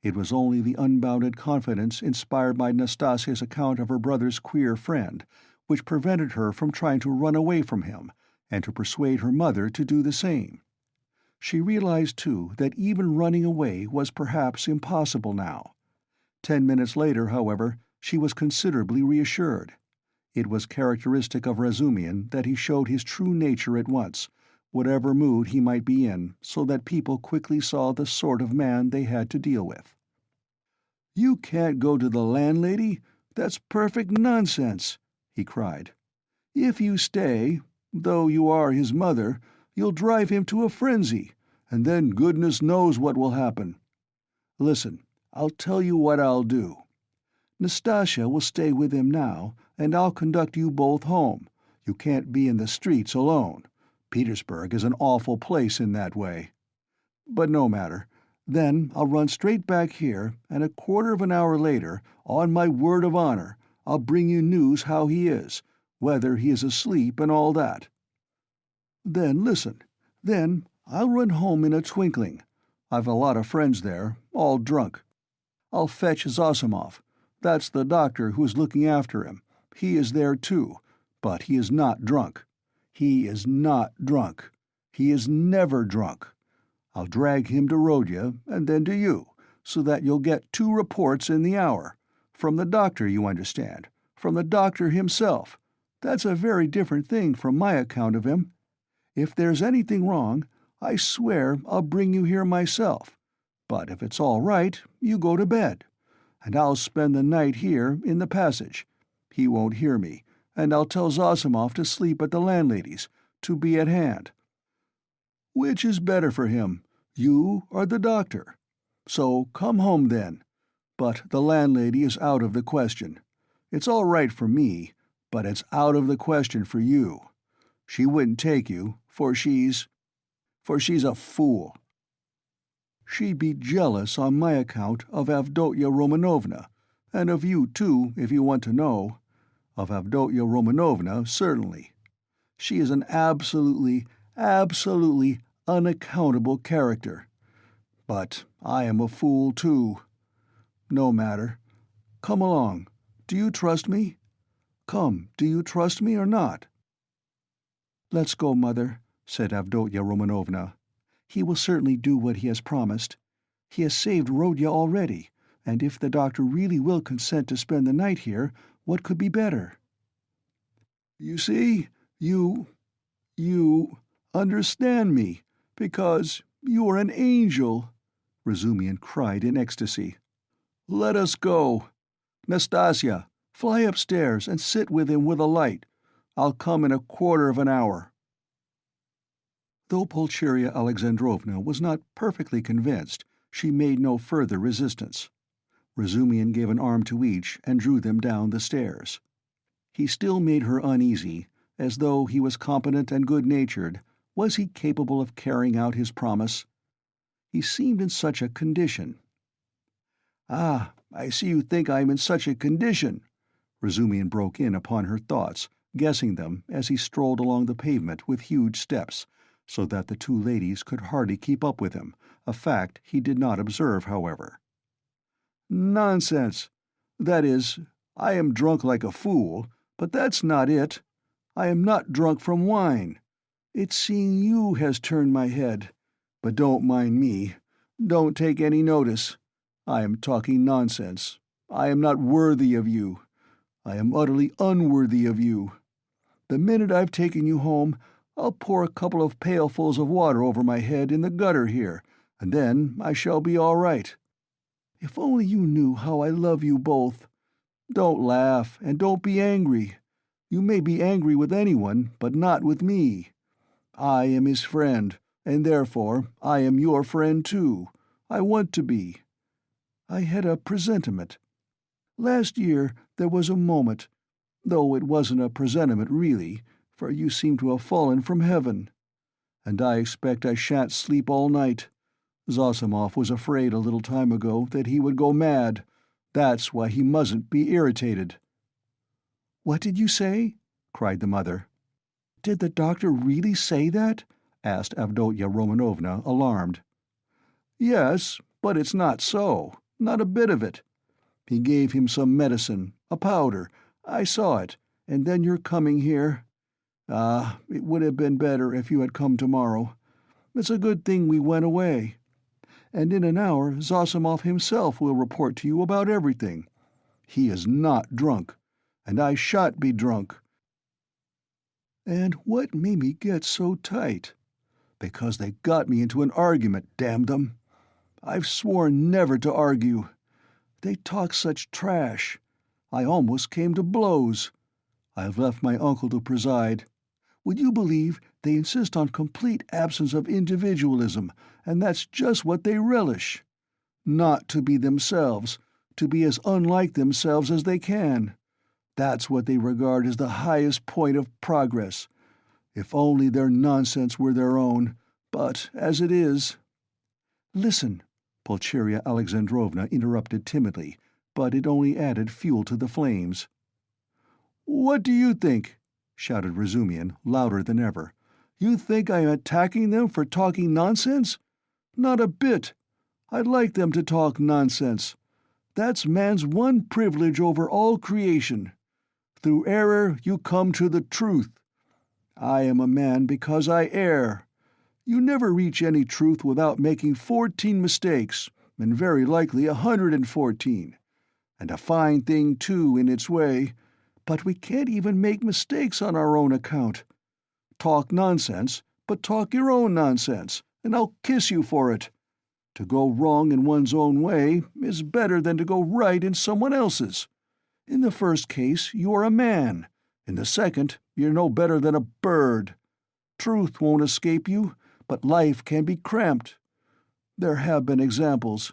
It was only the unbounded confidence inspired by Nastasya's account of her brother's queer friend, which prevented her from trying to run away from him and to persuade her mother to do the same. She realized, too, that even running away was perhaps impossible now. 10 minutes later, however, she was considerably reassured. It was characteristic of Razumian that he showed his true nature at once, whatever mood he might be in, so that people quickly saw the sort of man they had to deal with. "You can't go to the landlady? That's perfect nonsense," he cried. "If you stay, though you are his mother, you'll drive him to a frenzy, and then goodness knows what will happen. Listen, I'll tell you what I'll do. Nastasia will stay with him now, and I'll conduct you both home. You can't be in the streets alone. Petersburg is an awful place in that way. But no matter. Then I'll run straight back here, and a quarter of an hour later, on my word of honor, I'll bring you news how he is, whether he is asleep and all that. Then listen. Then I'll run home in a twinkling. I've a lot of friends there, all drunk. I'll fetch Zosimov. That's the doctor who's looking after him. He is there too, but he is not drunk. He is not drunk. He is never drunk. I'll drag him to Rodya, and then to you, so that you'll get 2 reports in the hour. From the doctor, you understand. From the doctor himself. That's a very different thing from my account of him. If there's anything wrong, I swear I'll bring you here myself. But if it's all right, you go to bed. And I'll spend the night here in the passage. He won't hear me, and I'll tell Zosimov to sleep at the landlady's, to be at hand. Which is better for him, you or the doctor? So come home then. But the landlady is out of the question. It's all right for me, but it's out of the question for you. She wouldn't take you, for she's a fool. She'd be jealous on my account of Avdotya Romanovna, and of you too, if you want to know. Of Avdotya Romanovna, certainly. She is an absolutely unaccountable character. But I am a fool too. No matter. Come along. Do you trust me? Come, do you trust me or not?" "Let's go, Mother," said Avdotya Romanovna. "He will certainly do what he has promised. He has saved Rodya already, and if the doctor really will consent to spend the night here, what could be better?" "You see, you understand me, because you are an angel," Razumian cried in ecstasy. "Let us go. Nastasia, fly upstairs and sit with him with a light. I'll come in a quarter of an hour." Though Pulcheria Alexandrovna was not perfectly convinced, she made no further resistance. Razumian gave an arm to each and drew them down the stairs. He still made her uneasy, as though he was competent and good-natured. Was he capable of carrying out his promise? He seemed in such a condition. "Ah, I see you think I am in such a condition," Razumian broke in upon her thoughts, guessing them as he strolled along the pavement with huge steps, so that the 2 ladies could hardly keep up with him, a fact he did not observe, however. "Nonsense! That is, I am drunk like a fool, but that's not it. I am not drunk from wine. It's seeing you has turned my head. But don't mind me. Don't take any notice. I am talking nonsense. I am not worthy of you. I am utterly unworthy of you. The minute I've taken you home, I'll pour a couple of pailfuls of water over my head in the gutter here, and then I shall be all right. If only you knew how I love you both. Don't laugh, and don't be angry. You may be angry with anyone, but not with me. I am his friend, and therefore I am your friend too. I want to be. I had a presentiment. Last year there was a moment, though it wasn't a presentiment really, for you seem to have fallen from heaven. And I expect I shan't sleep all night. Zosimov was afraid a little time ago that he would go mad. That's why he mustn't be irritated." "What did you say?" cried the mother. "Did the doctor really say that?" asked Avdotya Romanovna, alarmed. "Yes, but it's not so. Not a bit of it. He gave him some medicine, a powder. I saw it. and then you're coming here. Ah, it would have been better if you had come tomorrow. It's a good thing we went away. And in an hour Zosimov himself will report to you about everything. He is not drunk, and I shan't be drunk. And what made me get so tight? Because they got me into an argument, damn them. I've sworn never to argue. They talk such trash. I almost came to blows. I've left my uncle to preside. Would you believe they insist on complete absence of individualism, and that's just what they relish? Not to be themselves, to be as unlike themselves as they can. That's what they regard as the highest point of progress. If only their nonsense were their own, but as it is— Listen, Pulcheria Alexandrovna interrupted timidly, but it only added fuel to the flames. "What do you think?" shouted Razumihin, louder than ever. "You think I am attacking them for talking nonsense? Not a bit. I'd like them to talk nonsense. That's man's one privilege over all creation. Through error you come to the truth. I am a man because I err. You never reach any truth without making 14 mistakes, and very likely 114. And a fine thing, too, in its way. But we can't even make mistakes on our own account. Talk nonsense, but talk your own nonsense, and I'll kiss you for it. To go wrong in one's own way is better than to go right in someone else's. In the first case, you are a man. In the second, you're no better than a bird. Truth won't escape you, but life can be cramped. There have been examples.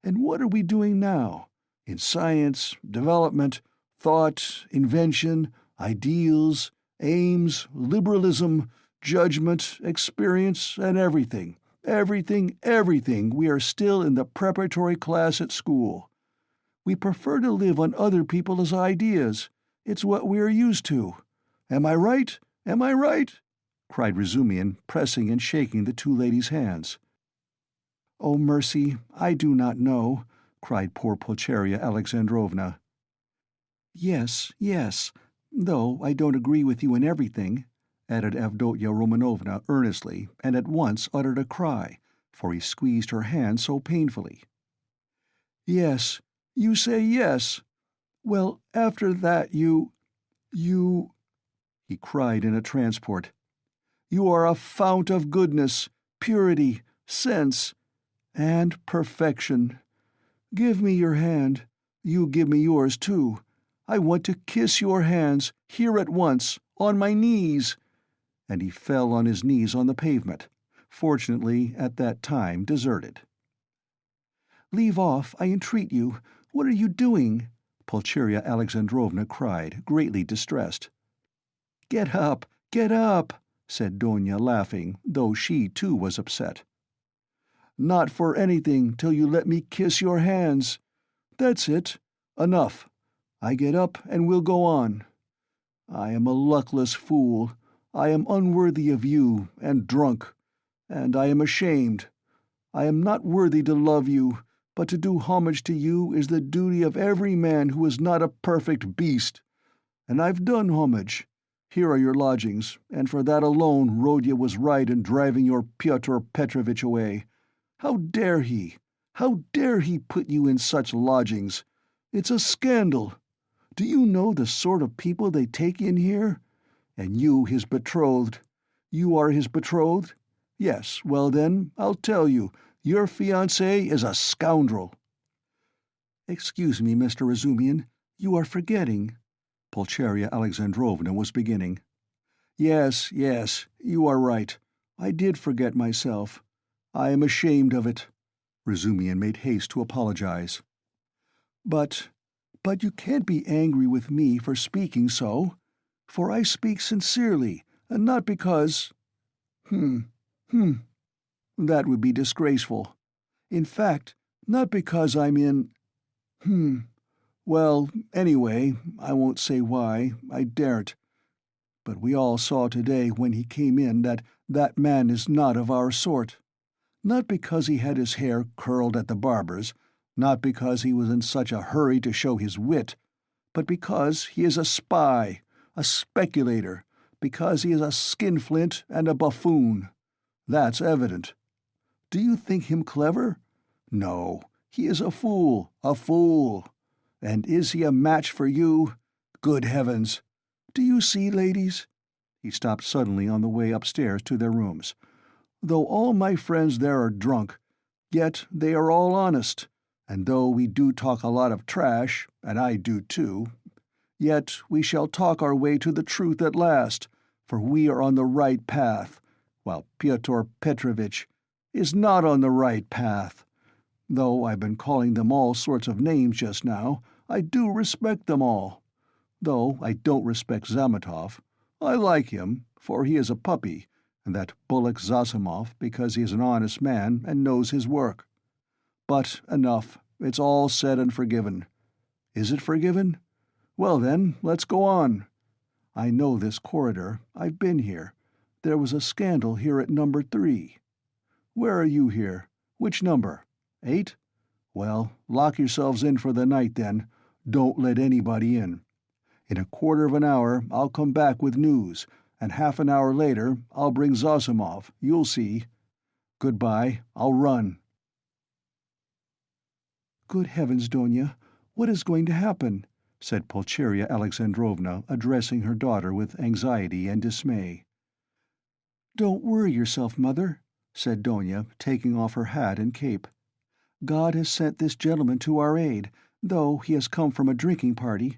And what are we doing now? In science, development, thought, invention, ideals, aims, liberalism, judgment, experience, and everything, we are still in the preparatory class at school. We prefer to live on other people's ideas. It's what we are used to. Am I right? Am I right?" cried Razumihin, pressing and shaking the two ladies' hands. "Oh, mercy, I do not know," cried poor Pulcheria Alexandrovna. "Yes, yes, though I don't agree with you in everything," added Avdotya Romanovna earnestly, and at once uttered a cry, for he squeezed her hand so painfully. "Yes, you say yes. Well, after that you, he cried in a transport. "You are a fount of goodness, purity, sense, and perfection. Give me your hand. You give me yours, too. I want to kiss your hands, here at once, on my knees." And he fell on his knees on the pavement, fortunately at that time deserted. "Leave off, I entreat you. What are you doing?" Pulcheria Alexandrovna cried, greatly distressed. "Get up, said Donia, laughing, though she too was upset. "Not for anything till you let me kiss your hands. That's it. Enough. I get up and we'll go on. I am a luckless fool. I am unworthy of you, and drunk. And I am ashamed. I am not worthy to love you, but to do homage to you is the duty of every man who is not a perfect beast. And I've done homage. Here are your lodgings, and for that alone Rodya was right in driving your Pyotr Petrovitch away. How dare he? How dare he put you in such lodgings? It's a scandal. Do you know the sort of people they take in here? And you, his betrothed. You are his betrothed? Yes, well then, I'll tell you, your fiancé is a scoundrel." "Excuse me, Mr. Razumihin, you are forgetting—" Pulcheria Alexandrovna was beginning. Yes, you are right. I did forget myself. I am ashamed of it." Razumihin made haste to apologize. But you can't be angry with me for speaking so, for I speak sincerely, and not because— That would be disgraceful. In fact, not because I'm in— Well, anyway, I won't say why, I daren't. But we all saw today when he came in that man is not of our sort. Not because he had his hair curled at the barber's, not because he was in such a hurry to show his wit, but because he is a spy, a speculator, because he is a skinflint and a buffoon. That's evident. Do you think him clever? No, he is a fool, a fool. And is he a match for you? Good heavens! Do you see, ladies?" He stopped suddenly on the way upstairs to their rooms. "Though all my friends there are drunk, yet they are all honest, and though we do talk a lot of trash, and I do too, yet we shall talk our way to the truth at last, for we are on the right path, while Pyotr Petrovitch is not on the right path. Though I've been calling them all sorts of names just now, I do respect them all. Though I don't respect Zametov. I like him, for he is a puppy, and that bullock Zosimov because he is an honest man and knows his work. But enough, it's all said and forgiven. Is it forgiven? Well then, let's go on. I know this corridor, I've been here. There was a scandal here at number 3. Where are you here? Which number? 8? Well, lock yourselves in for the night then. Don't let anybody in. In a quarter of an hour I'll come back with news, and half an hour later I'll bring Zosimov, you'll see. Goodbye, I'll run." "Good heavens, Donya, what is going to happen?" said Pulcheria Alexandrovna, addressing her daughter with anxiety and dismay. "Don't worry yourself, mother," said Donya, taking off her hat and cape. "God has sent this gentleman to our aid, though he has come from a drinking party.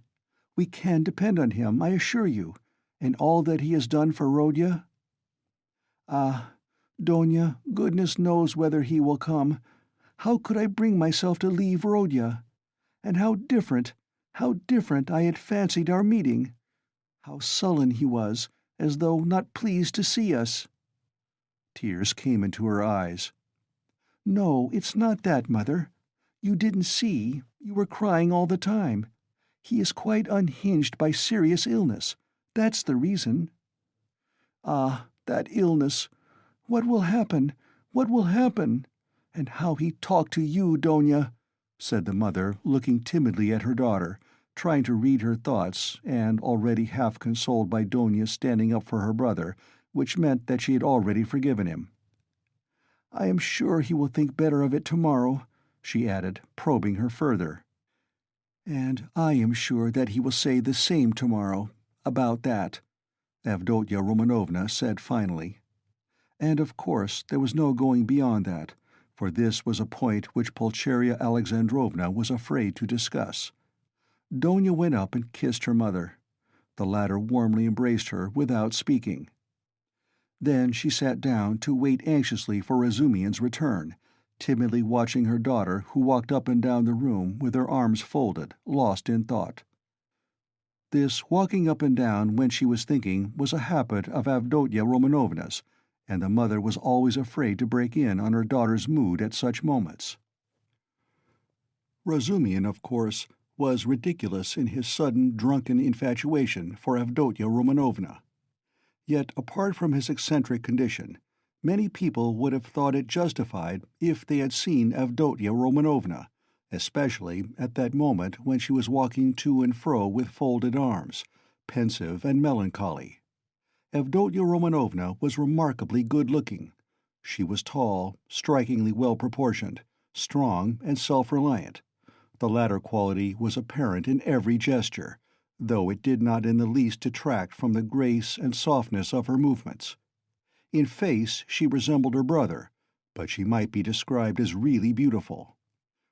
We can depend on him, I assure you, and all that he has done for Rodya." "Ah, Donya, goodness knows whether he will come. How could I bring myself to leave Rodya? And how different I had fancied our meeting! How sullen he was, as though not pleased to see us." Tears came into her eyes. "No, it's not that, mother. You didn't see, you were crying all the time. He is quite unhinged by serious illness. That's the reason." "Ah, that illness! What will happen? What will happen? And how he talked to you, Donya!" said the mother, looking timidly at her daughter, trying to read her thoughts, and already half consoled by Donya's standing up for her brother, which meant that she had already forgiven him. "I am sure he will think better of it tomorrow," she added, probing her further. "And I am sure that he will say the same tomorrow, about that," Avdotya Romanovna said finally. And of course there was no going beyond that, for this was a point which Pulcheria Alexandrovna was afraid to discuss. Donya went up and kissed her mother. The latter warmly embraced her without speaking. Then she sat down to wait anxiously for Razumian's return, timidly watching her daughter, who walked up and down the room with her arms folded, lost in thought. This walking up and down when she was thinking was a habit of Avdotya Romanovna's, and the mother was always afraid to break in on her daughter's mood at such moments. Razumian, of course, was ridiculous in his sudden drunken infatuation for Avdotya Romanovna. Yet, apart from his eccentric condition, many people would have thought it justified if they had seen Avdotya Romanovna, especially at that moment when she was walking to and fro with folded arms, pensive and melancholy. Avdotya Romanovna was remarkably good-looking. She was tall, strikingly well-proportioned, strong and self-reliant. The latter quality was apparent in every gesture, though it did not in the least detract from the grace and softness of her movements. In face she resembled her brother, but she might be described as really beautiful.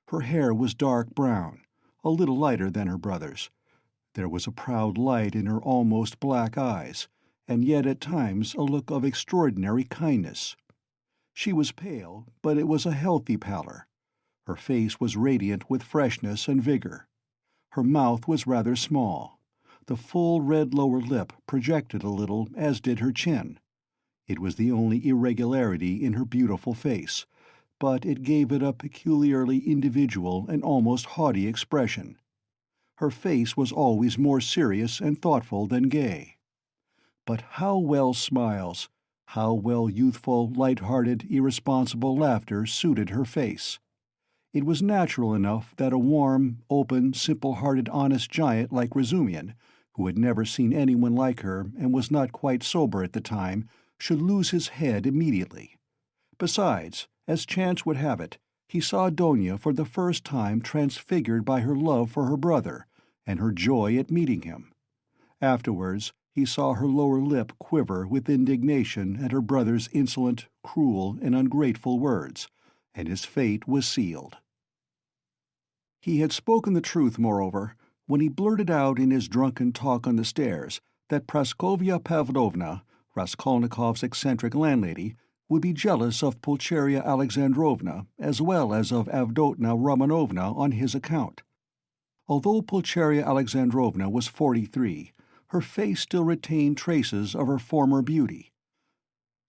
Her hair was dark brown, a little lighter than her brother's. There was a proud light in her almost black eyes, and yet at times a look of extraordinary kindness. She was pale, but it was a healthy pallor. Her face was radiant with freshness and vigor. Her mouth was rather small. The full red lower lip projected a little, as did her chin. It was the only irregularity in her beautiful face, but it gave it a peculiarly individual and almost haughty expression. Her face was always more serious and thoughtful than gay. But how well smiles, how well youthful, light-hearted, irresponsible laughter suited her face! It was natural enough that a warm, open, simple-hearted, honest giant like Razumian, who had never seen anyone like her and was not quite sober at the time, should lose his head immediately. Besides, as chance would have it, he saw Donia for the first time transfigured by her love for her brother and her joy at meeting him. Afterwards, he saw her lower lip quiver with indignation at her brother's insolent, cruel, and ungrateful words, and his fate was sealed. He had spoken the truth, moreover, when he blurted out in his drunken talk on the stairs that Praskovya Pavlovna, Raskolnikov's eccentric landlady, would be jealous of Pulcheria Alexandrovna as well as of Avdotya Romanovna on his account. Although Pulcheria Alexandrovna was 43, her face still retained traces of her former beauty.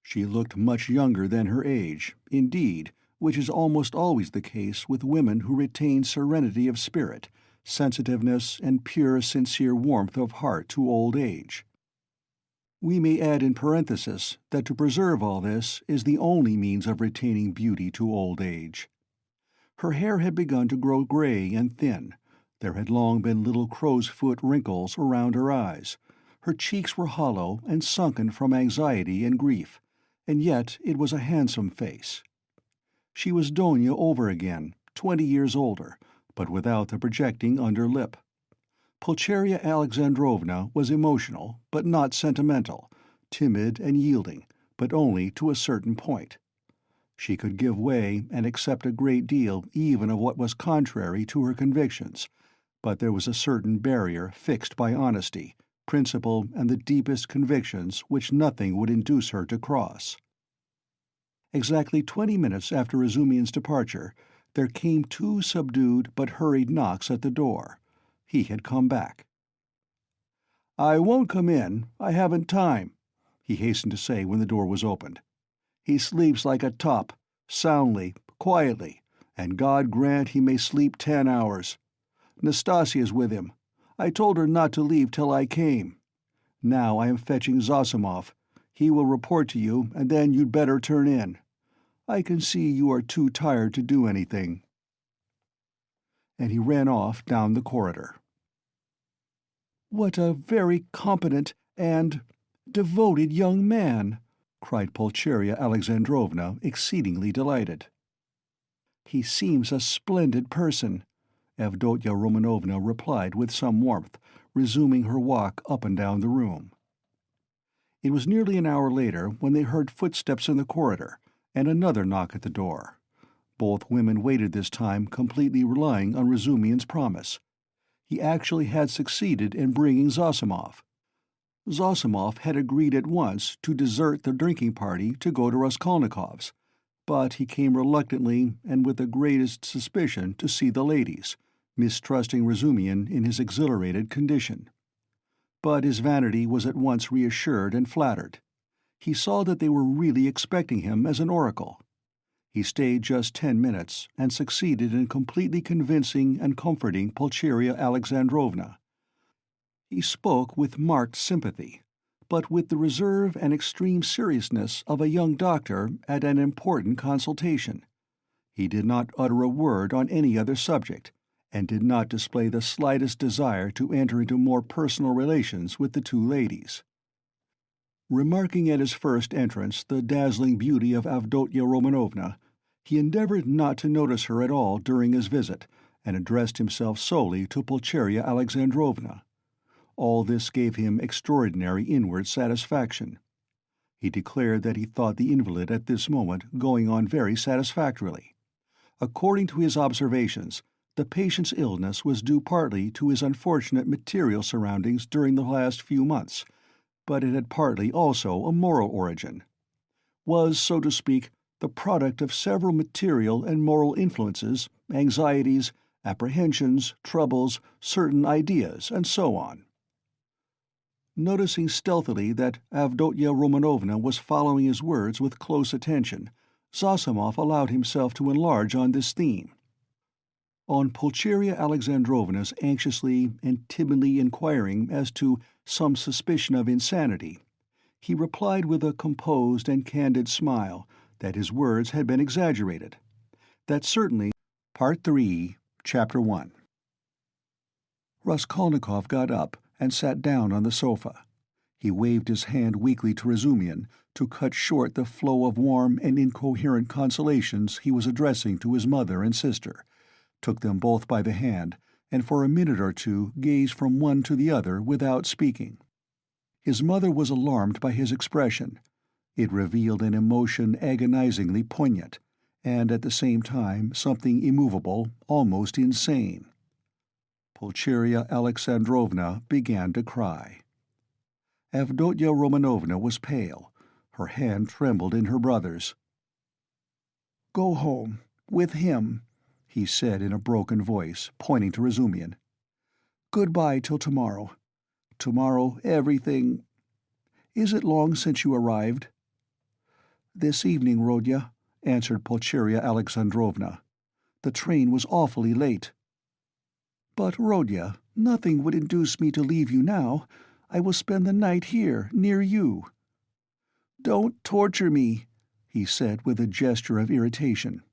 She looked much younger than her age, indeed, which is almost always the case with women who retain serenity of spirit, sensitiveness, and pure, sincere warmth of heart to old age. We may add in parenthesis that to preserve all this is the only means of retaining beauty to old age. Her hair had begun to grow gray and thin. There had long been little crow's-foot wrinkles around her eyes. Her cheeks were hollow and sunken from anxiety and grief, and yet it was a handsome face. She was Donia over again, 20 years older, but without the projecting under lip. Pulcheria Alexandrovna was emotional, but not sentimental, timid and yielding, but only to a certain point. She could give way and accept a great deal even of what was contrary to her convictions, but there was a certain barrier fixed by honesty, principle, and the deepest convictions which nothing would induce her to cross. Exactly 20 minutes after Razumian's departure, there came 2 subdued but hurried knocks at the door. He had come back. "I won't come in. I haven't time," he hastened to say when the door was opened. "He sleeps like a top, soundly, quietly, and God grant he may sleep 10 hours. Nastasia's with him. I told her not to leave till I came. Now I am fetching Zosimov. He will report to you, and then you'd better turn in. I can see you are too tired to do anything." And he ran off down the corridor. "What a very competent and devoted young man!" cried Pulcheria Alexandrovna, exceedingly delighted. "He seems a splendid person," Avdotya Romanovna replied with some warmth, resuming her walk up and down the room. It was nearly an hour later when they heard footsteps in the corridor, and another knock at the door. Both women waited this time, completely relying on Razumian's promise. He actually had succeeded in bringing Zosimov. Zosimov had agreed at once to desert the drinking party to go to Raskolnikov's, but he came reluctantly and with the greatest suspicion to see the ladies, mistrusting Razumian in his exhilarated condition. But his vanity was at once reassured and flattered. He saw that they were really expecting him as an oracle. He stayed just 10 minutes and succeeded in completely convincing and comforting Pulcheria Alexandrovna. He spoke with marked sympathy, but with the reserve and extreme seriousness of a young doctor at an important consultation. He did not utter a word on any other subject, and did not display the slightest desire to enter into more personal relations with the 2 ladies. Remarking at his first entrance the dazzling beauty of Avdotya Romanovna, he endeavored not to notice her at all during his visit, and addressed himself solely to Pulcheria Alexandrovna. All this gave him extraordinary inward satisfaction. He declared that he thought the invalid at this moment going on very satisfactorily. According to his observations, the patient's illness was due partly to his unfortunate material surroundings during the last few months, but it had partly also a moral origin. Was, so to speak, the product of several material and moral influences, anxieties, apprehensions, troubles, certain ideas, and so on. Noticing stealthily that Avdotya Romanovna was following his words with close attention, Zosimov allowed himself to enlarge on this theme. On Pulcheria Alexandrovna's anxiously and timidly inquiring as to some suspicion of insanity, he replied with a composed and candid smile that his words had been exaggerated, that certainly Part 3, Chapter 1. Raskolnikov got up and sat down on the sofa. He waved his hand weakly to Razumihin to cut short the flow of warm and incoherent consolations he was addressing to his mother and sister, took them both by the hand, and for a minute or two gazed from one to the other without speaking. His mother was alarmed by his expression. It revealed an emotion agonizingly poignant, and at the same time something immovable, almost insane. Pulcheria Alexandrovna began to cry. Avdotya Romanovna was pale. Her hand trembled in her brother's. "Go home, with him," he said in a broken voice, pointing to Razumihin. "Good-bye till tomorrow. Tomorrow everything— Is it long since you arrived?" "This evening, Rodya," answered Pulcheria Alexandrovna. "The train was awfully late." "But, Rodya, nothing would induce me to leave you now. I will spend the night here, near you." "Don't torture me," he said with a gesture of irritation.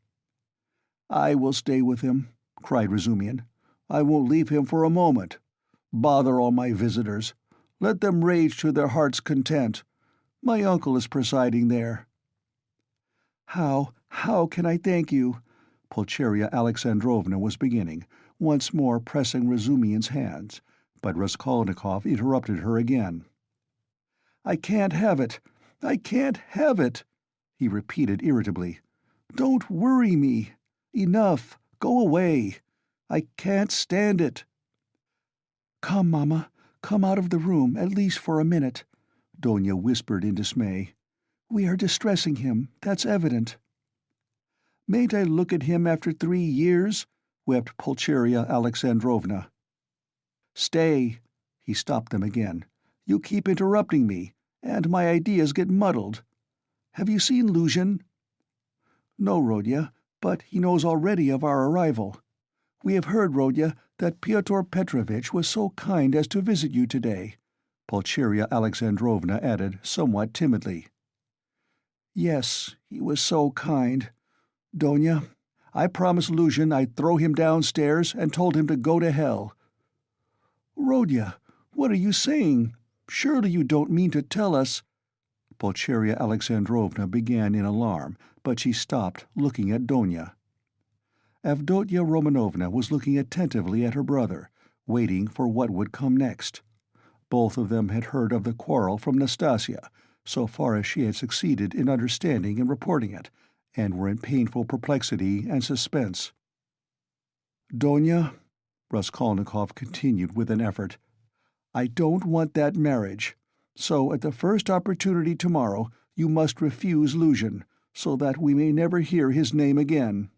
"I will stay with him," cried Razumihin. "I won't leave him for a moment. Bother all my visitors. Let them rage to their heart's content. My uncle is presiding there." How can I thank you?" Pulcheria Alexandrovna was beginning, once more pressing Razumihin's hands, but Raskolnikov interrupted her again. "I can't have it! I can't have it!" he repeated irritably. "Don't worry me! Enough! Go away! I can't stand it!" "Come, Mamma, come out of the room, at least for a minute," Donya whispered in dismay. "We are distressing him, that's evident." "Mayn't I look at him after 3 years?" wept Pulcheria Alexandrovna. "Stay!" He stopped them again. "You keep interrupting me, and my ideas get muddled. Have you seen Luzhin?" "No, Rodya, but he knows already of our arrival. We have heard, Rodya, that Pyotr Petrovitch was so kind as to visit you today," Pulcheria Alexandrovna added somewhat timidly. "Yes, he was so kind. Donya, I promised Luzhin I'd throw him downstairs and told him to go to hell." "Rodya, what are you saying? Surely you don't mean to tell us—" Pulcheria Alexandrovna began in alarm, but she stopped, looking at Donya. Avdotya Romanovna was looking attentively at her brother, waiting for what would come next. Both of them had heard of the quarrel from Nastasia, so far as she had succeeded in understanding and reporting it, and were in painful perplexity and suspense. "Donya," Raskolnikov continued with an effort, "I don't want that marriage, so at the first opportunity tomorrow you must refuse Luzhin, so that we may never hear his name again."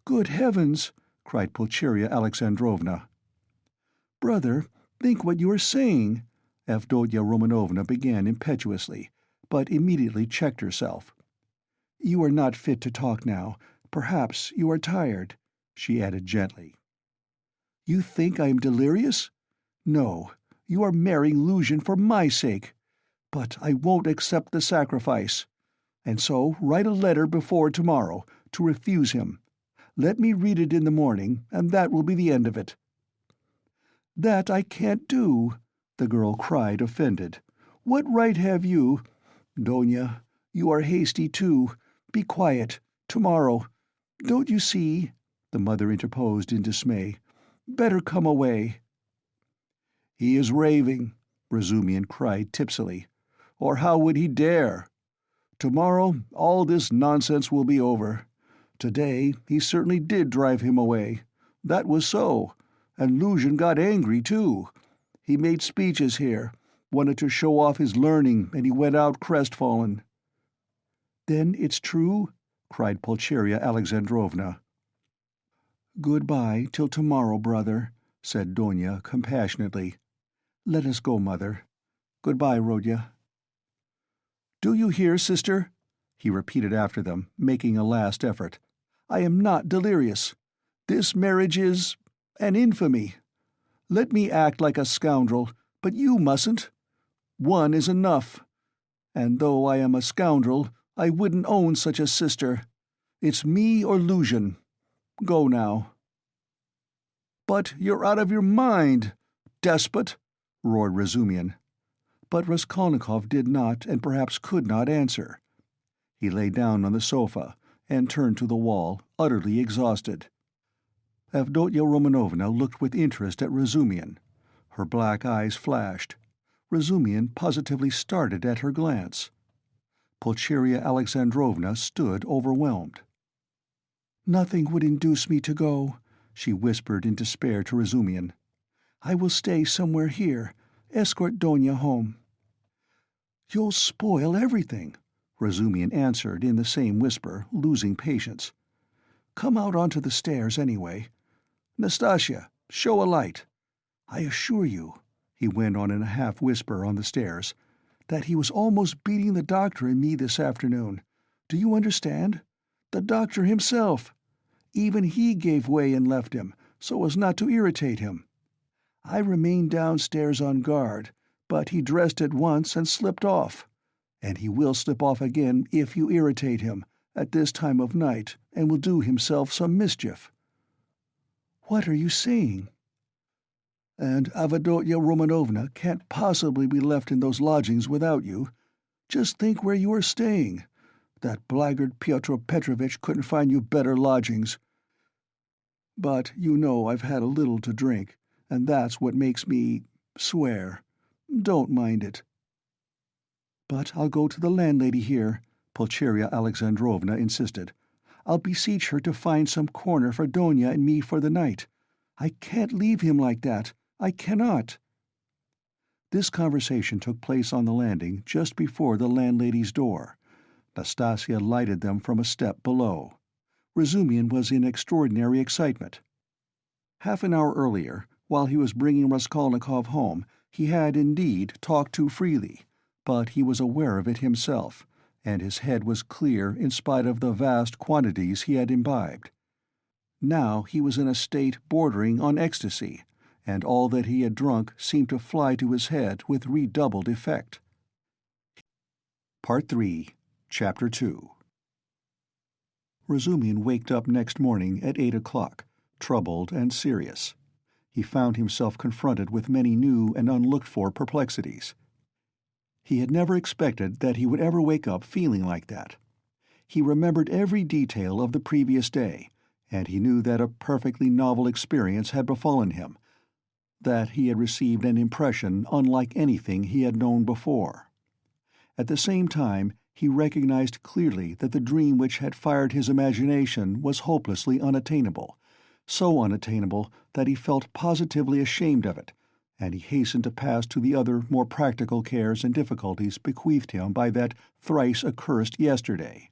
"Good heavens!" cried Pulcheria Alexandrovna. "Brother, think what you are saying," Avdotya Romanovna began impetuously, but immediately checked herself. "You are not fit to talk now. Perhaps you are tired," she added gently. "You think I am delirious? No, you are marrying Luzhin for my sake. But I won't accept the sacrifice. And so write a letter before tomorrow, to refuse him. Let me read it in the morning, and that will be the end of it." "That I can't do," the girl cried, offended. "What right have you— Donya, you are hasty too. Be quiet. Tomorrow— Don't you see?" the mother interposed in dismay. "Better come away." "He is raving," Razumihin cried tipsily. "Or how would he dare? Tomorrow all this nonsense will be over. Today he certainly did drive him away. That was so. And Luzhin got angry too. He made speeches here, wanted to show off his learning, and he went out crestfallen." "Then it's true?" cried Pulcheria Alexandrovna. "Good-bye till tomorrow, brother," said Donya compassionately. "Let us go, mother. Good-bye, Rodya." "Do you hear, sister?" he repeated after them, making a last effort. "I am not delirious. This marriage is— an infamy. Let me act like a scoundrel, but you mustn't. One is enough. And though I am a scoundrel, I wouldn't own such a sister. It's me or Luzhin. Go now." "But you're out of your mind, despot!" roared Razumian. But Raskolnikov did not and perhaps could not answer. He lay down on the sofa and turned to the wall, utterly exhausted. Avdotya Romanovna looked with interest at Razumian. Her black eyes flashed. Razumian positively started at her glance. Pulcheria Alexandrovna stood overwhelmed. "Nothing would induce me to go," she whispered in despair to Razumian. "I will stay somewhere here. Escort Donya home." "You'll spoil everything," Razumian answered in the same whisper, losing patience. "Come out onto the stairs anyway. Nastasia, show a light. I assure you," he went on in a half-whisper on the stairs, "that he was almost beating the doctor and me this afternoon. Do you understand? The doctor himself. Even he gave way and left him, so as not to irritate him. I remained downstairs on guard, but he dressed at once and slipped off. And he will slip off again if you irritate him, at this time of night, and will do himself some mischief." "What are you saying?" "And Avdotya Romanovna can't possibly be left in those lodgings without you. Just think where you are staying. That blackguard Pyotr Petrovitch couldn't find you better lodgings. But you know I've had a little to drink, and that's what makes me swear. Don't mind it." "But I'll go to the landlady here," Pulcheria Alexandrovna insisted. "I'll beseech her to find some corner for Donya and me for the night. I can't leave him like that. I cannot." This conversation took place on the landing just before the landlady's door. Nastasia lighted them from a step below. Razumian was in extraordinary excitement. Half an hour earlier, while he was bringing Raskolnikov home, he had indeed talked too freely, but he was aware of it himself, and his head was clear in spite of the vast quantities he had imbibed. Now he was in a state bordering on ecstasy, and all that he had drunk seemed to fly to his head with redoubled effect. Part 3, Chapter 2. Razumian waked up next morning at 8 o'clock, troubled and serious. He found himself confronted with many new and unlooked-for perplexities. He had never expected that he would ever wake up feeling like that. He remembered every detail of the previous day, and he knew that a perfectly novel experience had befallen him, that he had received an impression unlike anything he had known before. At the same time, he recognized clearly that the dream which had fired his imagination was hopelessly unattainable, so unattainable that he felt positively ashamed of it, and he hastened to pass to the other more practical cares and difficulties bequeathed him by that thrice-accursed yesterday.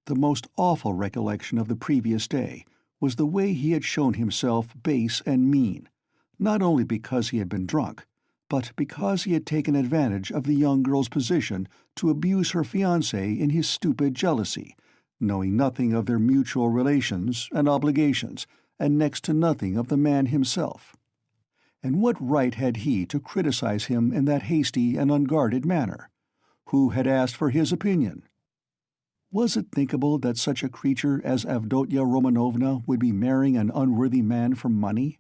The most awful recollection of the previous day was the way he had shown himself base and mean, not only because he had been drunk, but because he had taken advantage of the young girl's position to abuse her fiancé in his stupid jealousy, knowing nothing of their mutual relations and obligations, and next to nothing of the man himself. And what right had he to criticize him in that hasty and unguarded manner? Who had asked for his opinion? Was it thinkable that such a creature as Avdotya Romanovna would be marrying an unworthy man for money?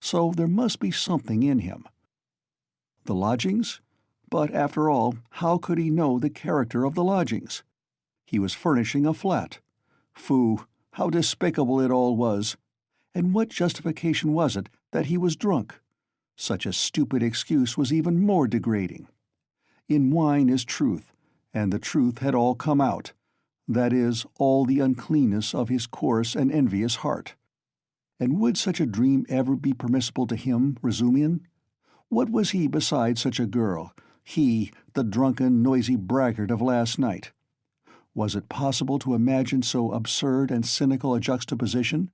So there must be something in him. The lodgings? But after all, how could he know the character of the lodgings? He was furnishing a flat. Phoo, how despicable it all was! And what justification was it that he was drunk? Such a stupid excuse was even more degrading. In wine is truth, and the truth had all come out. That is, all the uncleanness of his coarse and envious heart. And would such a dream ever be permissible to him, Razumian? What was he beside such a girl, he, the drunken, noisy braggart of last night? Was it possible to imagine so absurd and cynical a juxtaposition?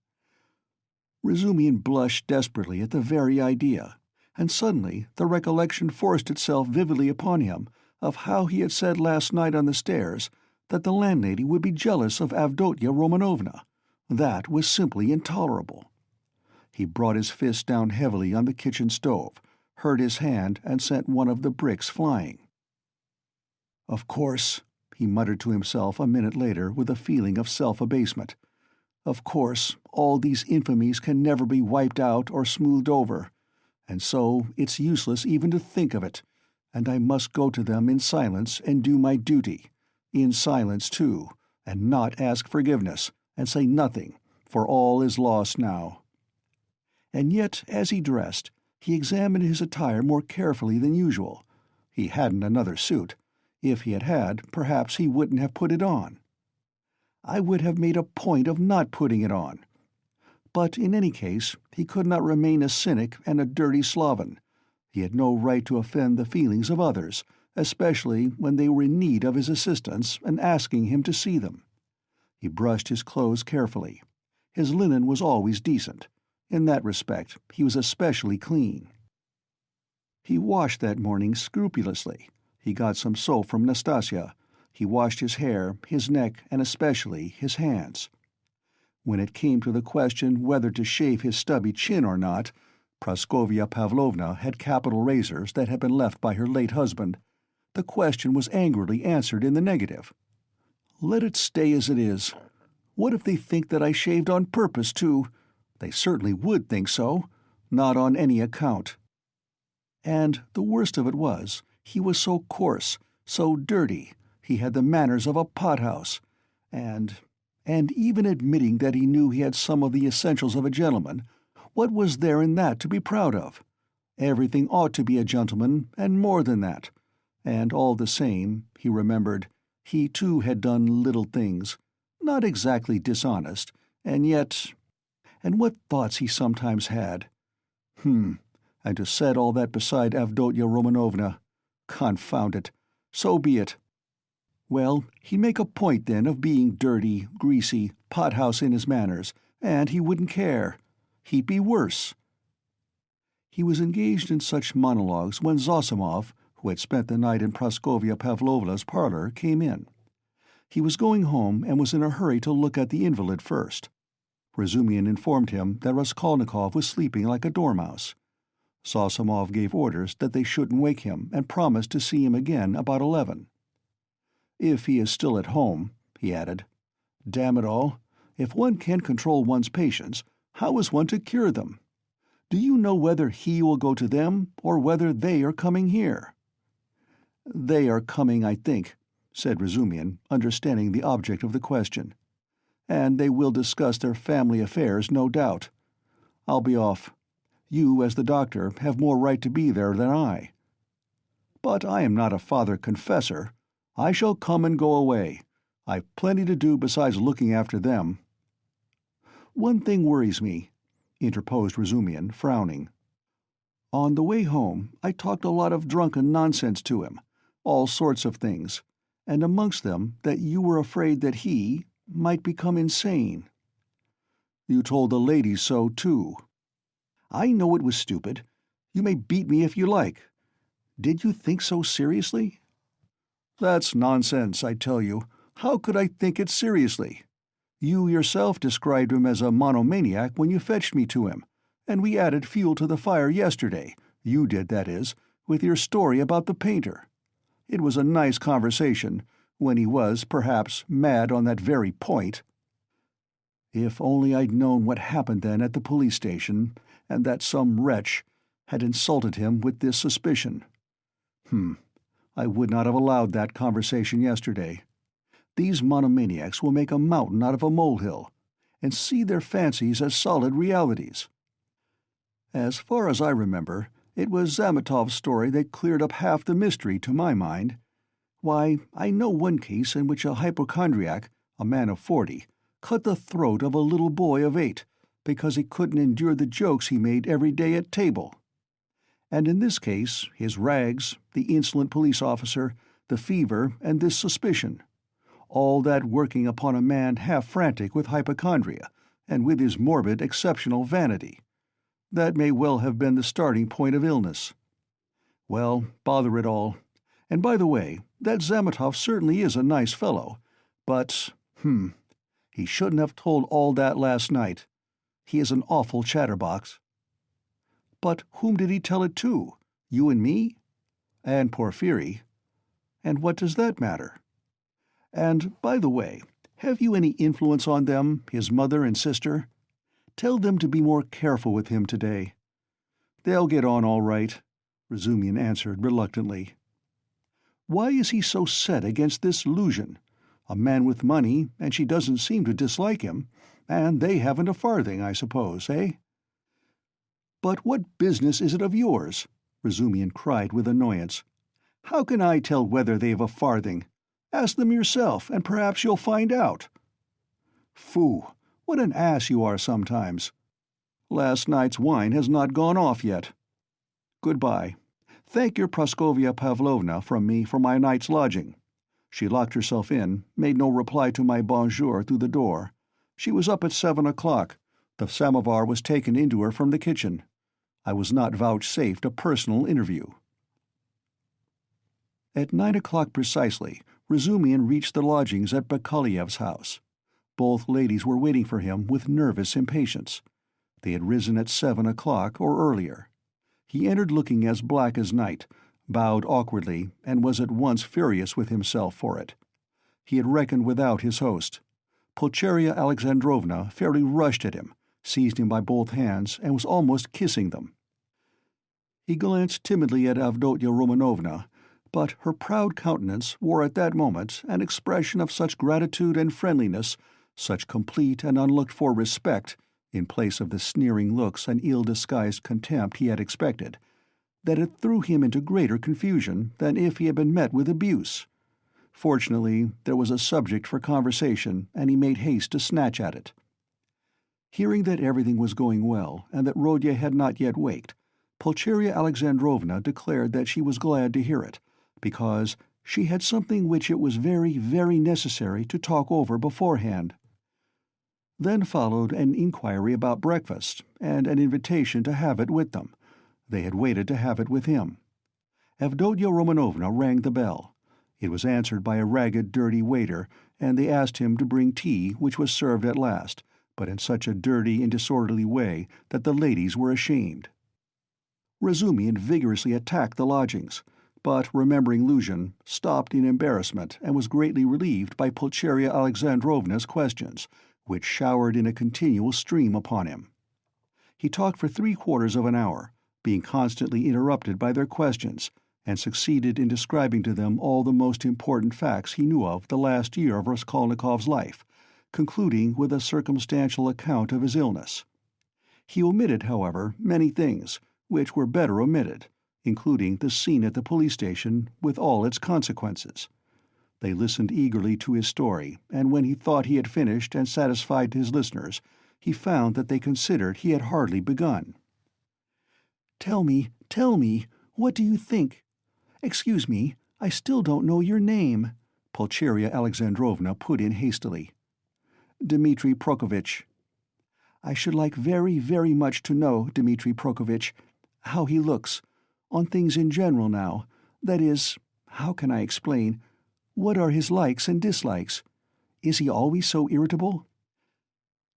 Razumian blushed desperately at the very idea, and suddenly the recollection forced itself vividly upon him of how he had said last night on the stairs that the landlady would be jealous of Avdotya Romanovna. That was simply intolerable. He brought his fist down heavily on the kitchen stove, hurt his hand, and sent one of the bricks flying. "Of course," he muttered to himself a minute later with a feeling of self-abasement. Of course, all these infamies can never be wiped out or smoothed over, and so it's useless even to think of it, and I must go to them in silence and do my duty, in silence too, and not ask forgiveness, and say nothing, for all is lost now. And yet, as he dressed, he examined his attire more carefully than usual. He hadn't another suit. If he had had, perhaps he wouldn't have put it on. I would have made a point of not putting it on. But in any case, he could not remain a cynic and a dirty sloven. He had no right to offend the feelings of others, especially when they were in need of his assistance and asking him to see them. He brushed his clothes carefully. His linen was always decent. In that respect, he was especially clean. He washed that morning scrupulously. He got some soap from Nastasia. He washed his hair, his neck, and especially his hands. When it came to the question whether to shave his stubby chin or not, Praskovia Pavlovna had capital razors that had been left by her late husband. The question was angrily answered in the negative. Let it stay as it is. What if they think that I shaved on purpose, too? They certainly would think so. Not on any account. And the worst of it was, he was so coarse, so dirty. He had the manners of a pothouse. And even admitting that he knew he had some of the essentials of a gentleman, what was there in that to be proud of? Everything ought to be a gentleman, and more than that. And all the same, he remembered, he too had done little things, not exactly dishonest, and yet... And what thoughts he sometimes had. And to set all that beside Avdotya Romanovna. Confound it. So be it. Well, he'd make a point then of being dirty, greasy, pothouse in his manners, and he wouldn't care. He'd be worse. He was engaged in such monologues when Zosimov, who had spent the night in Praskovia Pavlovna's parlor, came in. He was going home and was in a hurry to look at the invalid first. Razumihin informed him that Raskolnikov was sleeping like a dormouse. Zosimov gave orders that they shouldn't wake him and promised to see him again about 11. "If he is still at home," he added. "Damn it all, if one can't control one's patients, how is one to cure them? Do you know whether he will go to them or whether they are coming here?" "They are coming, I think," said Razumihin, understanding the object of the question. "And they will discuss their family affairs, no doubt. I'll be off. You, as the doctor, have more right to be there than I." "But I am not a father-confessor. I shall come and go away. I've plenty to do besides looking after them." "One thing worries me," interposed Razumihin, frowning. "On the way home, I talked a lot of drunken nonsense to him, all sorts of things, and amongst them that you were afraid that he might become insane." "You told the ladies so, too." "I know it was stupid. You may beat me if you like. Did you think so seriously?" "That's nonsense, I tell you. How could I think it seriously? You yourself described him as a monomaniac when you fetched me to him, and we added fuel to the fire yesterday, you did, that is, with your story about the painter. It was a nice conversation, when he was, perhaps, mad on that very point." "If only I'd known what happened then at the police station, and that some wretch had insulted him with this suspicion. I would not have allowed that conversation yesterday. These monomaniacs will make a mountain out of a molehill, and see their fancies as solid realities. As far as I remember, it was Zamitov's story that cleared up half the mystery to my mind. Why, I know one case in which a hypochondriac, a man of 40, cut the throat of a little boy of 8, because he couldn't endure the jokes he made every day at table. And in this case, his rags, the insolent police officer, the fever, and this suspicion, all that working upon a man half frantic with hypochondria, and with his morbid, exceptional vanity. That may well have been the starting point of illness. Well, bother it all. And by the way, that Zametov certainly is a nice fellow, but, he shouldn't have told all that last night. He is an awful chatterbox." "But whom did he tell it to? You and me?" "And Porphyry." "And what does that matter?" "And, by the way, Have you any influence on them, his mother and sister? Tell them to be more careful with him today." "They'll get on all right," Razumian answered reluctantly. "Why is he so set against this Luzhin? A man with money, and she doesn't seem to dislike him, and they haven't a farthing, I suppose, eh?" "But what business is it of yours?" Razumian cried with annoyance. "How can I tell whether they've a farthing? Ask them yourself, and perhaps you'll find out." "Phoo! What an ass you are sometimes. Last night's wine has not gone off yet. Goodbye. Thank your Praskovia Pavlovna from me for my night's lodging. She locked herself in, made no reply to my bonjour through the door. She was up at 7 o'clock. The samovar was taken into her from the kitchen. I was not vouchsafed a personal interview." At 9 o'clock precisely, Razumian reached the lodgings at Bakaleyev's house. Both ladies were waiting for him with nervous impatience. They had risen at 7 o'clock or earlier. He entered looking as black as night, bowed awkwardly, and was at once furious with himself for it. He had reckoned without his host. Pulcheria Alexandrovna fairly rushed at him, seized him by both hands, and was almost kissing them. He glanced timidly at Avdotya Romanovna, but her proud countenance wore at that moment an expression of such gratitude and friendliness, such complete and unlooked-for respect, in place of the sneering looks and ill-disguised contempt he had expected, that it threw him into greater confusion than if he had been met with abuse. Fortunately, there was a subject for conversation, and he made haste to snatch at it. Hearing that everything was going well, and that Rodya had not yet waked, Pulcheria Alexandrovna declared that she was glad to hear it, because she had something which it was very, very necessary to talk over beforehand. Then followed an inquiry about breakfast, and an invitation to have it with them. They had waited to have it with him. Avdotya Romanovna rang the bell. It was answered by a ragged, dirty waiter, and they asked him to bring tea, which was served at last, but in such a dirty and disorderly way that the ladies were ashamed. Razumian vigorously attacked the lodgings, but, remembering Luzhin, stopped in embarrassment and was greatly relieved by Pulcheria Alexandrovna's questions, which showered in a continual stream upon him. He talked for 3/4 of an hour, being constantly interrupted by their questions, and succeeded in describing to them all the most important facts he knew of the last year of Raskolnikov's life, concluding with a circumstantial account of his illness. He omitted, however, many things, which were better omitted, including the scene at the police station with all its consequences. They listened eagerly to his story, and when he thought he had finished and satisfied his listeners, he found that they considered he had hardly begun. Tell me, what do you think? Excuse me, I still don't know your name," Pulcheria Alexandrovna put in hastily. "Dmitri Prokofitch." "I should like very, very much to know, Dmitri Prokofitch, how he looks, on things in general now. That is, how can I explain? What are his likes and dislikes? Is he always so irritable?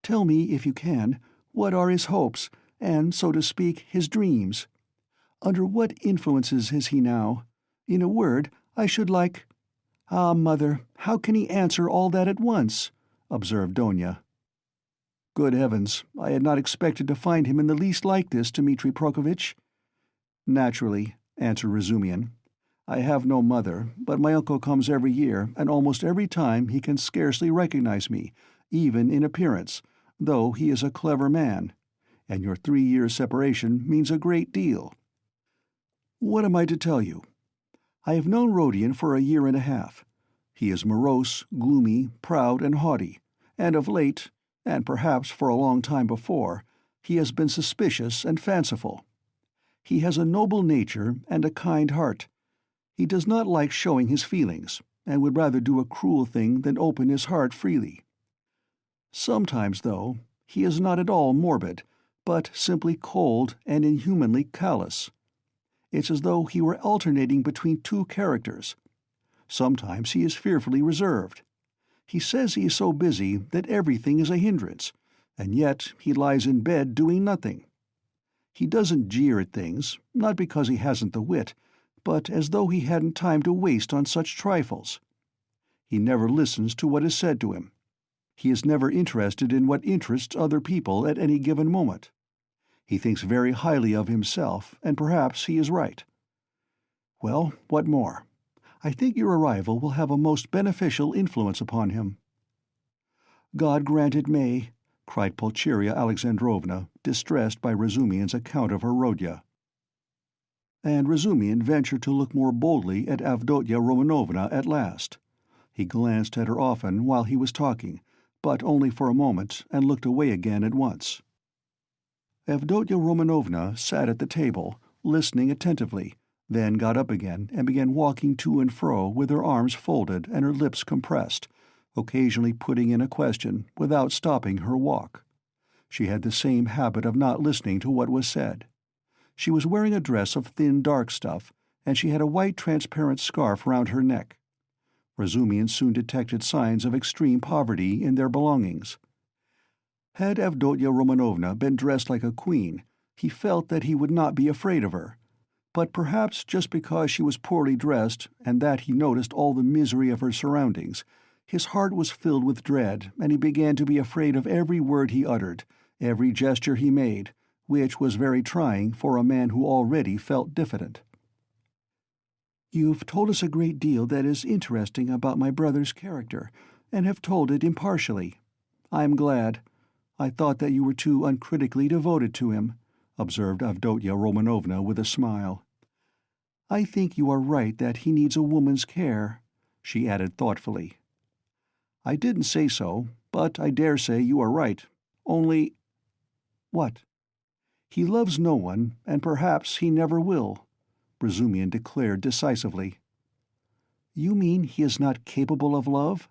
Tell me, if you can, what are his hopes, and, so to speak, his dreams? Under what influences is he now? In a word, I should like—" "Ah, mother, how can he answer all that at once?" observed Donia. "Good heavens, I had not expected to find him in the least like this, Dmitri Prokofitch." "Naturally," answered Razumian. "I have no mother, but my uncle comes every year, and almost every time he can scarcely recognize me, even in appearance, though he is a clever man, and your 3 years' separation means a great deal. What am I to tell you? I have known Rodion for a year and a half. He is morose, gloomy, proud, and haughty, and of late, and perhaps for a long time before, he has been suspicious and fanciful. He has a noble nature and a kind heart. He does not like showing his feelings, and would rather do a cruel thing than open his heart freely. Sometimes, though, he is not at all morbid, but simply cold and inhumanly callous. It's as though he were alternating between two characters. Sometimes he is fearfully reserved. He says he is so busy that everything is a hindrance, and yet he lies in bed doing nothing. He doesn't jeer at things, not because he hasn't the wit, but as though he hadn't time to waste on such trifles. He never listens to what is said to him. He is never interested in what interests other people at any given moment. He thinks very highly of himself, and perhaps he is right. Well, what more? I think your arrival will have a most beneficial influence upon him." "God grant it may," cried Pulcheria Alexandrovna, distressed by Razumian's account of her Rodya. And Razumian ventured to look more boldly at Avdotya Romanovna at last. He glanced at her often while he was talking, but only for a moment, and looked away again at once. Avdotya Romanovna sat at the table, listening attentively, then got up again and began walking to and fro with her arms folded and her lips compressed, occasionally putting in a question without stopping her walk. She had the same habit of not listening to what was said. She was wearing a dress of thin dark stuff, and she had a white transparent scarf round her neck. Razumian soon detected signs of extreme poverty in their belongings. Had Avdotya Romanovna been dressed like a queen, he felt that he would not be afraid of her. But perhaps just because she was poorly dressed, and that he noticed all the misery of her surroundings, his heart was filled with dread, and he began to be afraid of every word he uttered, every gesture he made, which was very trying for a man who already felt diffident. "You've told us a great deal that is interesting about my brother's character, and have told it impartially. I am glad. I thought that you were too uncritically devoted to him," observed Avdotya Romanovna with a smile. "I think you are right that he needs a woman's care," she added thoughtfully. "I didn't say so, but I dare say you are right. Only—" "What?" "He loves no one, and perhaps he never will," Razumian declared decisively. "You mean he is not capable of love?"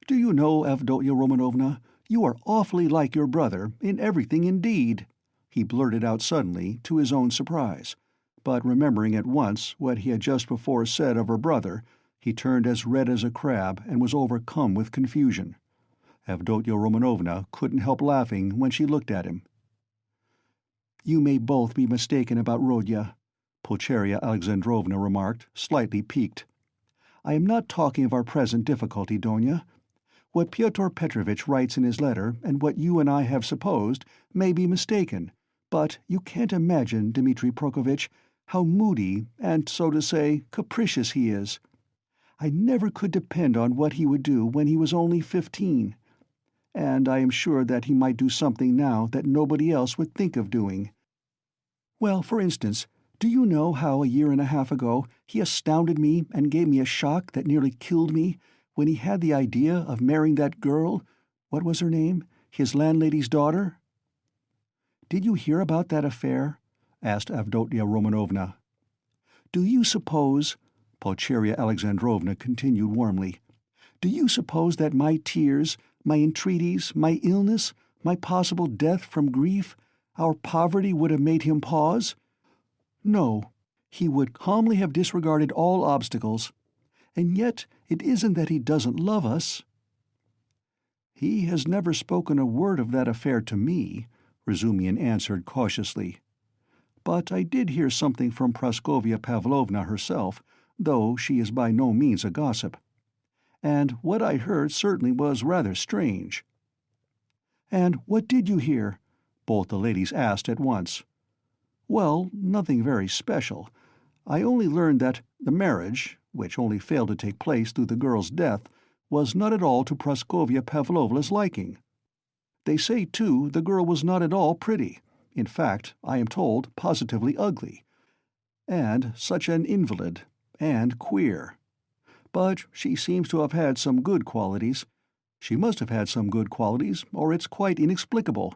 "Do you know, Avdotya Romanovna, you are awfully like your brother, in everything indeed," he blurted out suddenly, to his own surprise, but remembering at once what he had just before said of her brother, he turned as red as a crab and was overcome with confusion. Avdotya Romanovna couldn't help laughing when she looked at him. "You may both be mistaken about Rodya," Pulcheria Alexandrovna remarked, slightly piqued. "I am not talking of our present difficulty, Donya. What Pyotr Petrovitch writes in his letter, and what you and I have supposed, may be mistaken, but you can't imagine, Dmitri Prokofitch, how moody and, so to say, capricious he is. I never could depend on what he would do when he was only 15. And I am sure that he might do something now that nobody else would think of doing. Well, for instance, do you know how a year and a half ago he astounded me and gave me a shock that nearly killed me, when he had the idea of marrying that girl, what was her name, his landlady's daughter?" "Did you hear about that affair?" asked Avdotya Romanovna. "Do you suppose," Pulcheria Alexandrovna continued warmly, "do you suppose that my tears, my entreaties, my illness, my possible death from grief, our poverty would have made him pause? No, he would calmly have disregarded all obstacles. And yet it isn't that he doesn't love us." "He has never spoken a word of that affair to me," Razumian answered cautiously. "But I did hear something from Praskovya Pavlovna herself, though she is by no means a gossip. And what I heard certainly was rather strange." "And what did you hear?" both the ladies asked at once. "Well, nothing very special. I only learned that the marriage, which only failed to take place through the girl's death, was not at all to Praskovya Pavlovna's liking. They say, too, the girl was not at all pretty, in fact, I am told, positively ugly. And such an invalid, and queer. But she seems to have had some good qualities. She must have had some good qualities, or it's quite inexplicable.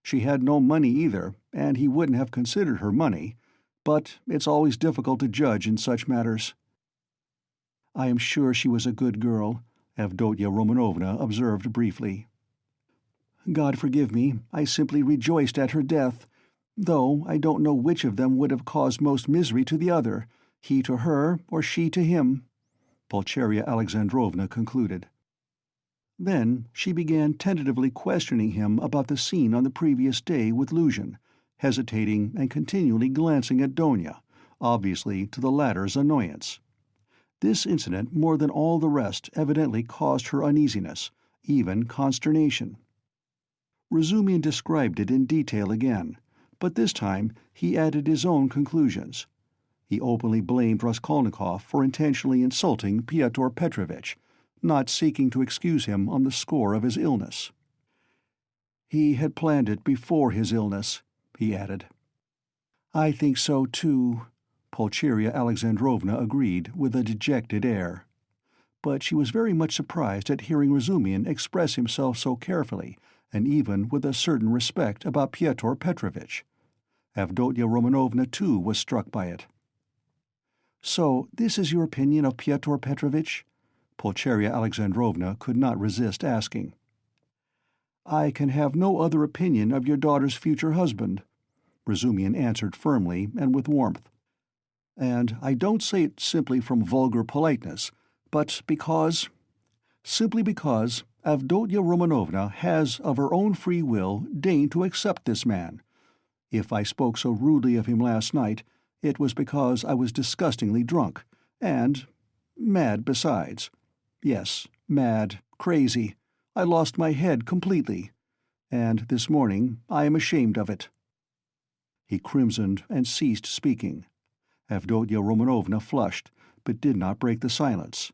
She had no money either, and he wouldn't have considered her money, but it's always difficult to judge in such matters." "I am sure she was a good girl," Avdotya Romanovna observed briefly. "God forgive me, I simply rejoiced at her death, though I don't know which of them would have caused most misery to the other, he to her or she to him," Pulcheria Alexandrovna concluded. Then she began tentatively questioning him about the scene on the previous day with Luzhin, hesitating and continually glancing at Donya, obviously to the latter's annoyance. This incident, more than all the rest, evidently caused her uneasiness, even consternation. Razumian described it in detail again, but this time he added his own conclusions. He openly blamed Raskolnikov for intentionally insulting Pyotr Petrovitch, not seeking to excuse him on the score of his illness. "He had planned it before his illness," he added. "I think so, too," Pulcheria Alexandrovna agreed with a dejected air. But she was very much surprised at hearing Razumian express himself so carefully, and even with a certain respect, about Pyotr Petrovitch. Avdotya Romanovna, too, was struck by it. "So this is your opinion of Pyotr Petrovitch?" Pulcheria Alexandrovna could not resist asking. "I can have no other opinion of your daughter's future husband," Razumian answered firmly and with warmth. "And I don't say it simply from vulgar politeness, but simply because Avdotya Romanovna has of her own free will deigned to accept this man. If I spoke so rudely of him last night, it was because I was disgustingly drunk, and mad besides. Yes, mad, crazy. I lost my head completely. And this morning I am ashamed of it." He crimsoned and ceased speaking. Avdotya Romanovna flushed, but did not break the silence.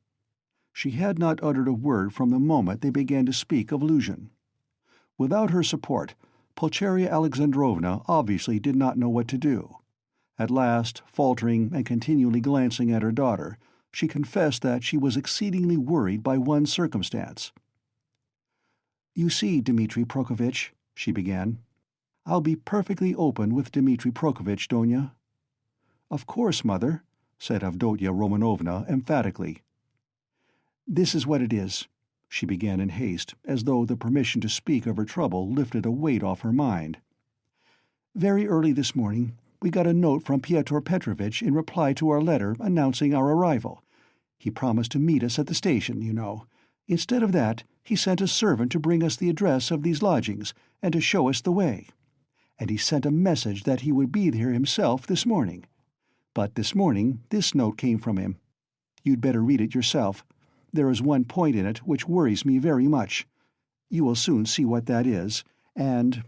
She had not uttered a word from the moment they began to speak of Luzhin. Without her support, Pulcheria Alexandrovna obviously did not know what to do. At last, faltering and continually glancing at her daughter, she confessed that she was exceedingly worried by one circumstance. "You see, Dmitri Prokofitch," she began, "I'll be perfectly open with Dmitri Prokofitch, Donya." "Of course, mother," said Avdotya Romanovna emphatically. "This is what it is," she began in haste, as though the permission to speak of her trouble lifted a weight off her mind. "Very early this morning we got a note from Pyotr Petrovitch in reply to our letter announcing our arrival. He promised to meet us at the station, you know. Instead of that, he sent a servant to bring us the address of these lodgings and to show us the way. And he sent a message that he would be here himself this morning. But this morning this note came from him. You'd better read it yourself. There is one point in it which worries me very much. You will soon see what that is, and...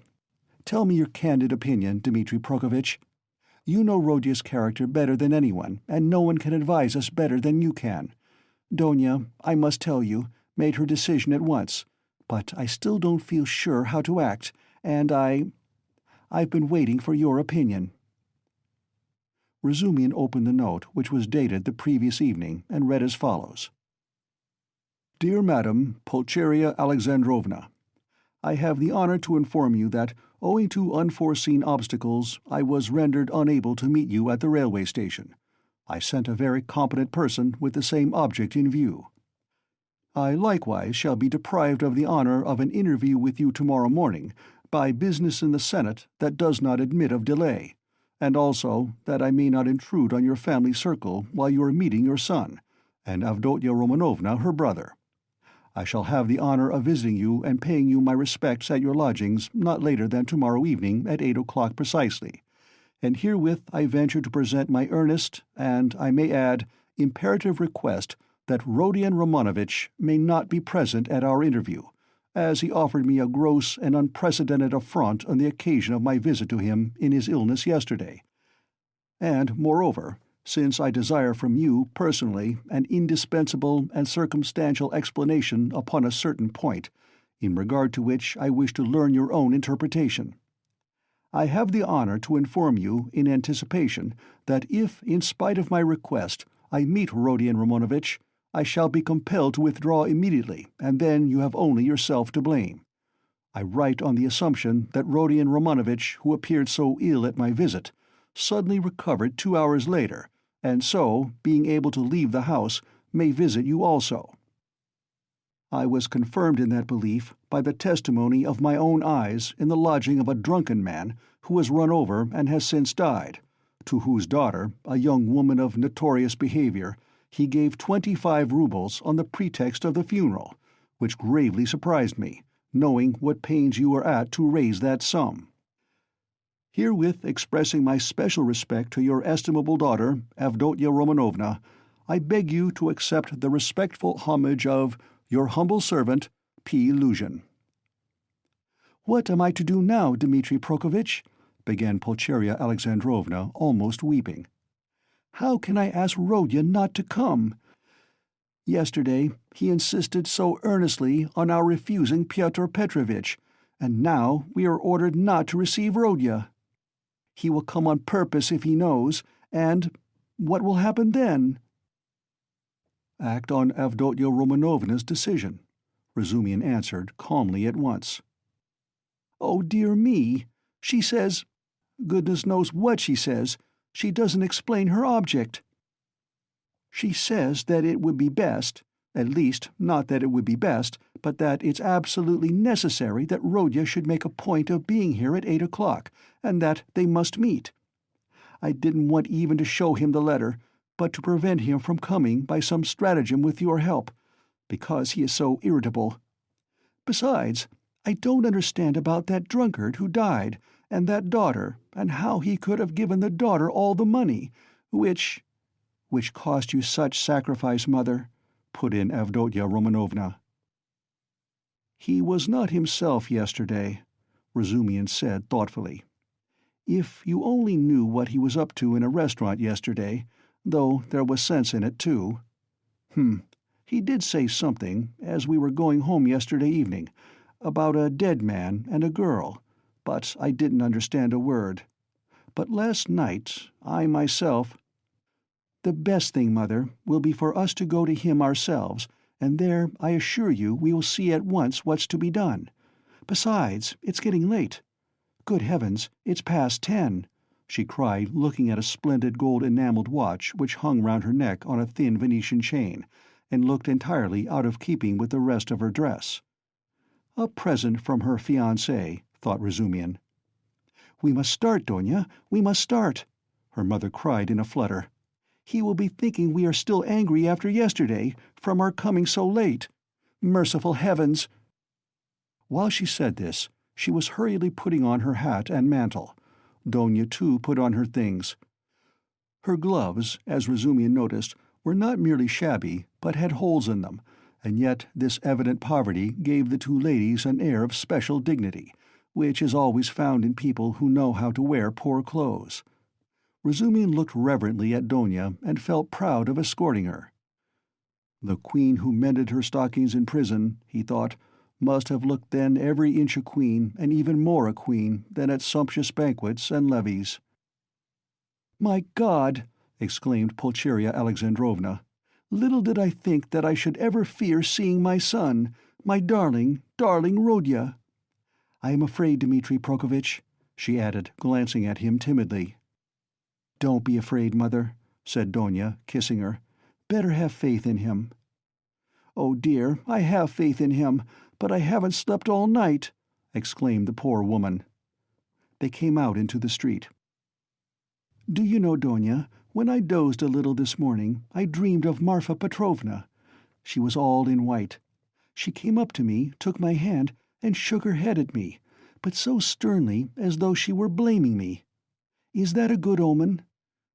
Tell me your candid opinion, Dmitri Prokofitch. You know Rodya's character better than anyone, and no one can advise us better than you can. Donya, I must tell you, made her decision at once, but I still don't feel sure how to act, and I've been waiting for your opinion." Razumian opened the note, which was dated the previous evening, and read as follows. "Dear Madam Pulcheria Alexandrovna, I have the honor to inform you that, owing to unforeseen obstacles, I was rendered unable to meet you at the railway station. I sent a very competent person with the same object in view. I likewise shall be deprived of the honor of an interview with you tomorrow morning by business in the Senate that does not admit of delay, and also that I may not intrude on your family circle while you are meeting your son, and Avdotya Romanovna, her brother. I shall have the honor of visiting you and paying you my respects at your lodgings not later than tomorrow evening at 8 o'clock precisely, and herewith I venture to present my earnest, and, I may add, imperative request that Rodion Romanovitch may not be present at our interview, as he offered me a gross and unprecedented affront on the occasion of my visit to him in his illness yesterday. And, moreover, since I desire from you, personally, an indispensable and circumstantial explanation upon a certain point, in regard to which I wish to learn your own interpretation. I have the honor to inform you, in anticipation, that if, in spite of my request, I meet Rodion Romanovitch, I shall be compelled to withdraw immediately, and then you have only yourself to blame. I write on the assumption that Rodion Romanovitch, who appeared so ill at my visit, suddenly recovered 2 hours later, and so, being able to leave the house, may visit you also. I was confirmed in that belief by the testimony of my own eyes in the lodging of a drunken man who was run over and has since died, to whose daughter, a young woman of notorious behavior, he gave 25 rubles on the pretext of the funeral, which gravely surprised me, knowing what pains you were at to raise that sum. Herewith expressing my special respect to your estimable daughter, Avdotya Romanovna, I beg you to accept the respectful homage of your humble servant, P-illusion. "What am I to do now, Dmitri Prokofitch?" began Pulcheria Alexandrovna, almost weeping. "How can I ask Rodya not to come? Yesterday he insisted so earnestly on our refusing Pyotr Petrovitch, and now we are ordered not to receive Rodya. He will come on purpose if he knows, and what will happen then?" "Act on Avdotya Romanovna's decision," Razumihin answered calmly at once. "Oh, dear me! She says— goodness knows what she says. She doesn't explain her object. She says that it would be best, at least not that it would be best, but that it's absolutely necessary that Rodya should make a point of being here at 8 o'clock, and that they must meet. I didn't want even to show him the letter, but to prevent him from coming by some stratagem with your help, because he is so irritable. Besides, I don't understand about that drunkard who died, and that daughter, and how he could have given the daughter all the money, which cost you such sacrifice, Mother," put in Avdotya Romanovna. "He was not himself yesterday," Razumihin said thoughtfully. "If you only knew what he was up to in a restaurant yesterday, though there was sense in it, too. He did say something, as we were going home yesterday evening, about a dead man and a girl, but I didn't understand a word. But last night, I myself—" "The best thing, Mother, will be for us to go to him ourselves, and there I assure you we will see at once what's to be done. Besides, it's getting late. Good heavens, it's past 10, she cried, looking at a splendid gold-enameled watch which hung round her neck on a thin Venetian chain, and looked entirely out of keeping with the rest of her dress. A present from her fiancé, thought Razumihin. "We must start, Donya, we must start," her mother cried in a flutter. "He will be thinking we are still angry after yesterday, from our coming so late. Merciful heavens!" While she said this, she was hurriedly putting on her hat and mantle. Donya, too, put on her things. Her gloves, as Razumihin noticed, were not merely shabby, but had holes in them, and yet this evident poverty gave the two ladies an air of special dignity, which is always found in people who know how to wear poor clothes. Razumihin looked reverently at Donya and felt proud of escorting her. The queen who mended her stockings in prison, he thought, must have looked then every inch a queen, and even more a queen, than at sumptuous banquets and levees. "My God!" exclaimed Pulcheria Alexandrovna. "Little did I think that I should ever fear seeing my son, my darling, darling Rodya. I am afraid, Dmitri Prokofitch," she added, glancing at him timidly. "Don't be afraid, Mother," said Donya, kissing her. "Better have faith in him." "Oh dear, I have faith in him, but I haven't slept all night," exclaimed the poor woman. They came out into the street. "Do you know, Donya, when I dozed a little this morning, I dreamed of Marfa Petrovna. She was all in white. She came up to me, took my hand, and shook her head at me, but so sternly as though she were blaming me. Is that a good omen?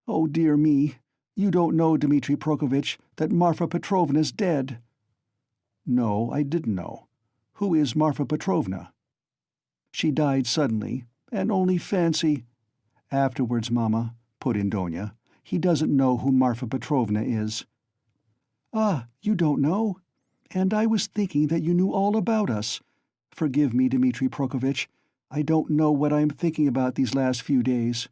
Oh, dear me! You don't know, Dmitri Prokofitch, that Marfa Petrovna's dead." "No, I didn't know. Who is Marfa Petrovna?" "She died suddenly, and only fancy—" "Afterwards, Mamma," put in Donya. "He doesn't know who Marfa Petrovna is." "Ah, you don't know? And I was thinking that you knew all about us. Forgive me, Dmitri Prokofitch. I don't know what I am thinking about these last few days.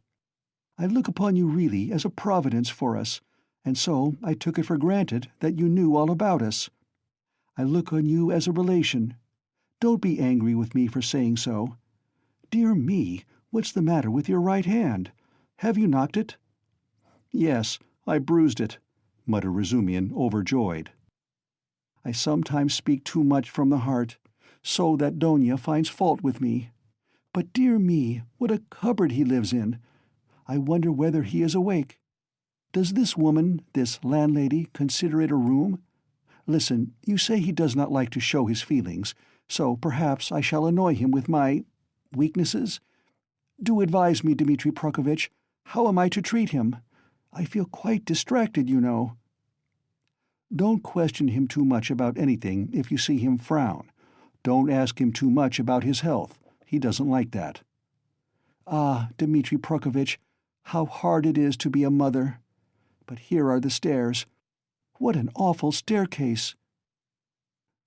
I look upon you really as a providence for us, and so I took it for granted that you knew all about us. I look on you as a relation. Don't be angry with me for saying so. Dear me, what's the matter with your right hand? Have you knocked it?" "Yes, I bruised it," muttered Razumihin, overjoyed. "I sometimes speak too much from the heart, so that Donya finds fault with me. But dear me, what a cupboard he lives in! I wonder whether he is awake. Does this woman, this landlady, consider it a room? Listen, you say he does not like to show his feelings, so perhaps I shall annoy him with my weaknesses? Do advise me, Dmitri Prokofitch. How am I to treat him? I feel quite distracted, you know." "Don't question him too much about anything if you see him frown. Don't ask him too much about his health. He doesn't like that." "Ah, Dmitri Prokofitch, how hard it is to be a mother. But here are the stairs. What an awful staircase!"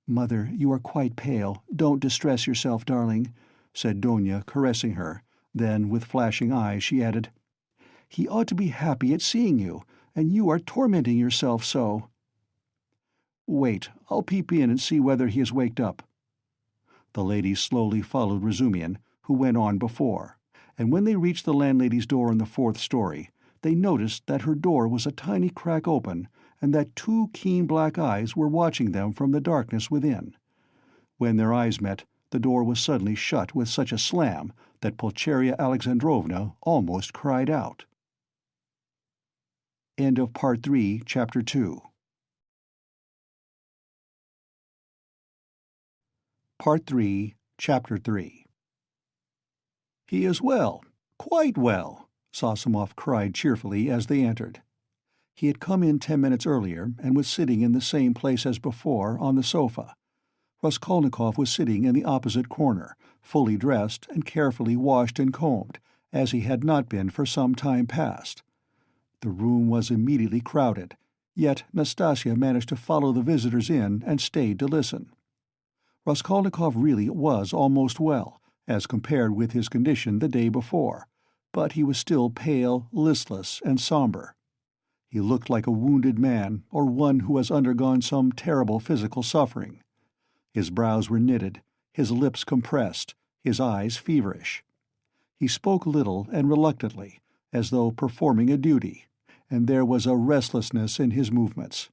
"Mother, you are quite pale. Don't distress yourself, darling," said Donia, caressing her. Then, with flashing eyes, she added, "He ought to be happy at seeing you, and you are tormenting yourself so." "Wait, I'll peep in and see whether he has waked up." The ladies slowly followed Razumian, who went on before, and when they reached the landlady's door on the 4th story, they noticed that her door was a tiny crack open, and that 2 keen black eyes were watching them from the darkness within. When their eyes met, the door was suddenly shut with such a slam that Pulcheria Alexandrovna almost cried out. End of Part 3, Chapter 2. Part 3, Chapter 3. "He is well, quite well," Zosimov cried cheerfully as they entered. He had come in 10 minutes earlier and was sitting in the same place as before, on the sofa. Raskolnikov was sitting in the opposite corner, fully dressed and carefully washed and combed, as he had not been for some time past. The room was immediately crowded, yet Nastasia managed to follow the visitors in and stayed to listen. Raskolnikov really was almost well, as compared with his condition the day before, but he was still pale, listless, and somber. He looked like a wounded man, or one who has undergone some terrible physical suffering. His brows were knitted, his lips compressed, his eyes feverish. He spoke little and reluctantly, as though performing a duty, and there was a restlessness in his movements.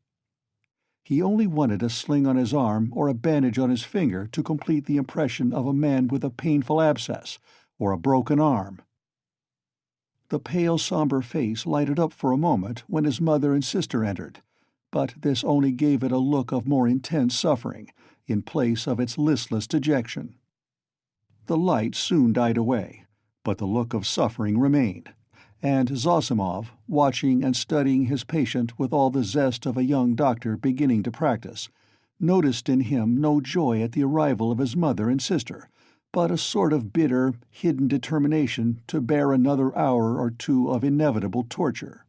He only wanted a sling on his arm or a bandage on his finger to complete the impression of a man with a painful abscess, or a broken arm. The pale, somber face lighted up for a moment when his mother and sister entered, but this only gave it a look of more intense suffering, in place of its listless dejection. The light soon died away, but the look of suffering remained, and Zosimov, watching and studying his patient with all the zest of a young doctor beginning to practice, noticed in him no joy at the arrival of his mother and sister, but a sort of bitter, hidden determination to bear another hour or 2 of inevitable torture.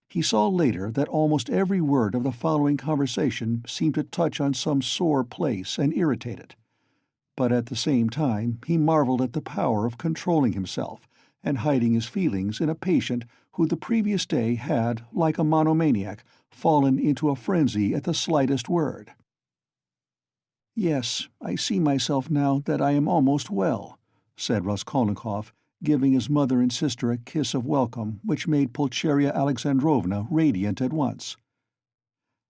He saw later that almost every word of the following conversation seemed to touch on some sore place and irritate it. But at the same time he marveled at the power of controlling himself and hiding his feelings in a patient who the previous day had, like a monomaniac, fallen into a frenzy at the slightest word. "Yes, I see myself now that I am almost well," said Raskolnikov, giving his mother and sister a kiss of welcome which made Pulcheria Alexandrovna radiant at once.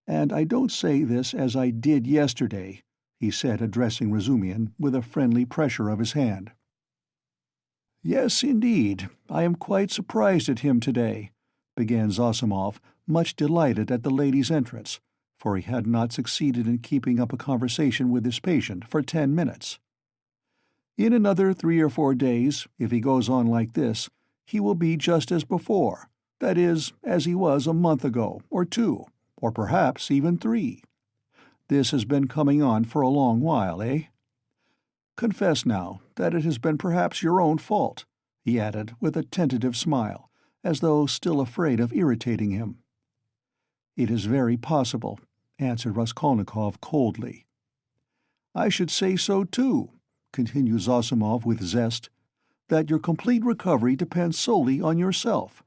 "And I don't say this as I did yesterday," he said, addressing Razumian with a friendly pressure of his hand. "Yes, indeed, I am quite surprised at him today," began Zosimov, much delighted at the lady's entrance, for he had not succeeded in keeping up a conversation with his patient for 10 minutes. "In another 3 or 4 days, if he goes on like this, he will be just as before, that is, as he was a month ago, or 2, or perhaps even 3. This has been coming on for a long while, eh? Confess now that it has been perhaps your own fault," he added with a tentative smile, as though still afraid of irritating him. "It is very possible," answered Raskolnikov coldly. "I should say so too," continued Zosimov with zest, "that your complete recovery depends solely on yourself.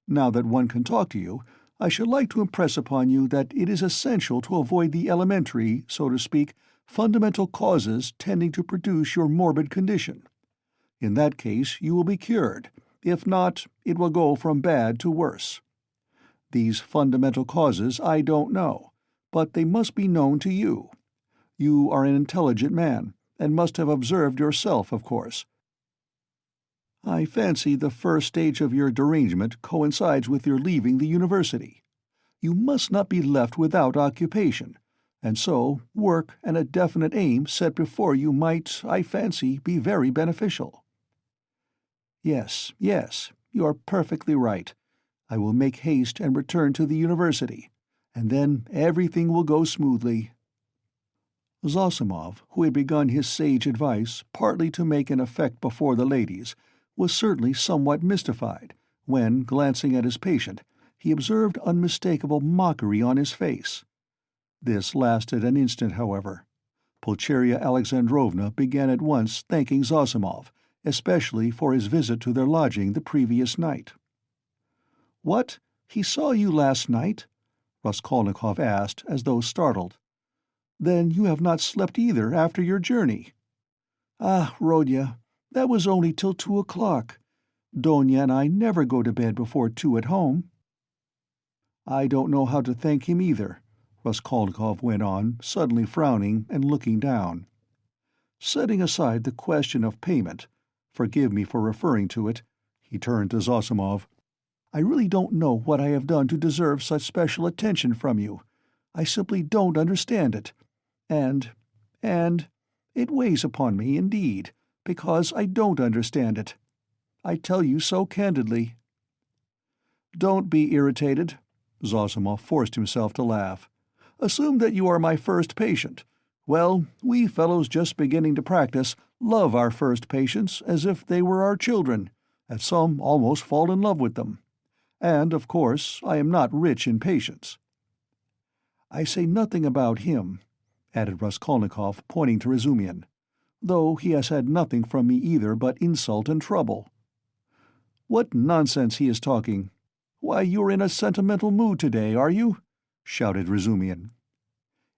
Now that one can talk to you, I should like to impress upon you that it is essential to avoid the elementary, so to speak, fundamental causes tending to produce your morbid condition. In that case you will be cured. If not, it will go from bad to worse. These fundamental causes I don't know, but they must be known to you. You are an intelligent man, and must have observed yourself, of course. I fancy the first stage of your derangement coincides with your leaving the university. You must not be left without occupation, and so work and a definite aim set before you might, I fancy, be very beneficial." Yes, you are perfectly right. I will make haste and return to the university, and then everything will go smoothly." Zosimov, who had begun his sage advice partly to make an effect before the ladies, was certainly somewhat mystified when, glancing at his patient, he observed unmistakable mockery on his face. This lasted an instant, however. Pulcheria Alexandrovna began at once thanking Zosimov, especially for his visit to their lodging the previous night. "What? He saw you last night?" Raskolnikov asked, as though startled. "Then you have not slept either after your journey." "Ah, Rodya, that was only till 2 o'clock. Donia and I never go to bed before 2 at home." "I don't know how to thank him either," Raskolnikov went on, suddenly frowning and looking down. "Setting aside the question of payment, forgive me for referring to it," he turned to Zosimov, "I really don't know what I have done to deserve such special attention from you. I simply don't understand it. And it weighs upon me, indeed, because I don't understand it. I tell you so candidly." "Don't be irritated." Zosimov forced himself to laugh. "Assume that you are my first patient. Well, we fellows just beginning to practice love our first patients as if they were our children, and some almost fall in love with them. And, of course, I am not rich in patience." "I say nothing about him," added Raskolnikov, pointing to Razumihin, "though he has had nothing from me either but insult and trouble." "What nonsense he is talking! Why, you're in a sentimental mood today, are you?" shouted Razumihin.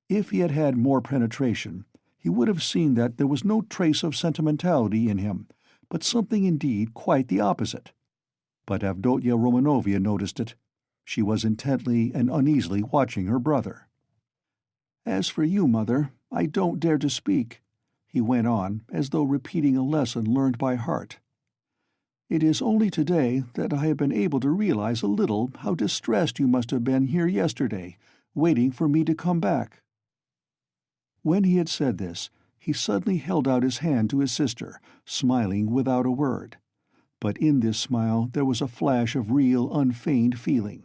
If he had had more penetration, he would have seen that there was no trace of sentimentality in him, but something indeed quite the opposite. But Avdotya Romanovna noticed it. She was intently and uneasily watching her brother. "As for you, mother, I don't dare to speak," he went on, as though repeating a lesson learned by heart. "It is only today that I have been able to realize a little how distressed you must have been here yesterday, waiting for me to come back." When he had said this, he suddenly held out his hand to his sister, smiling without a word. But in this smile there was a flash of real, unfeigned feeling.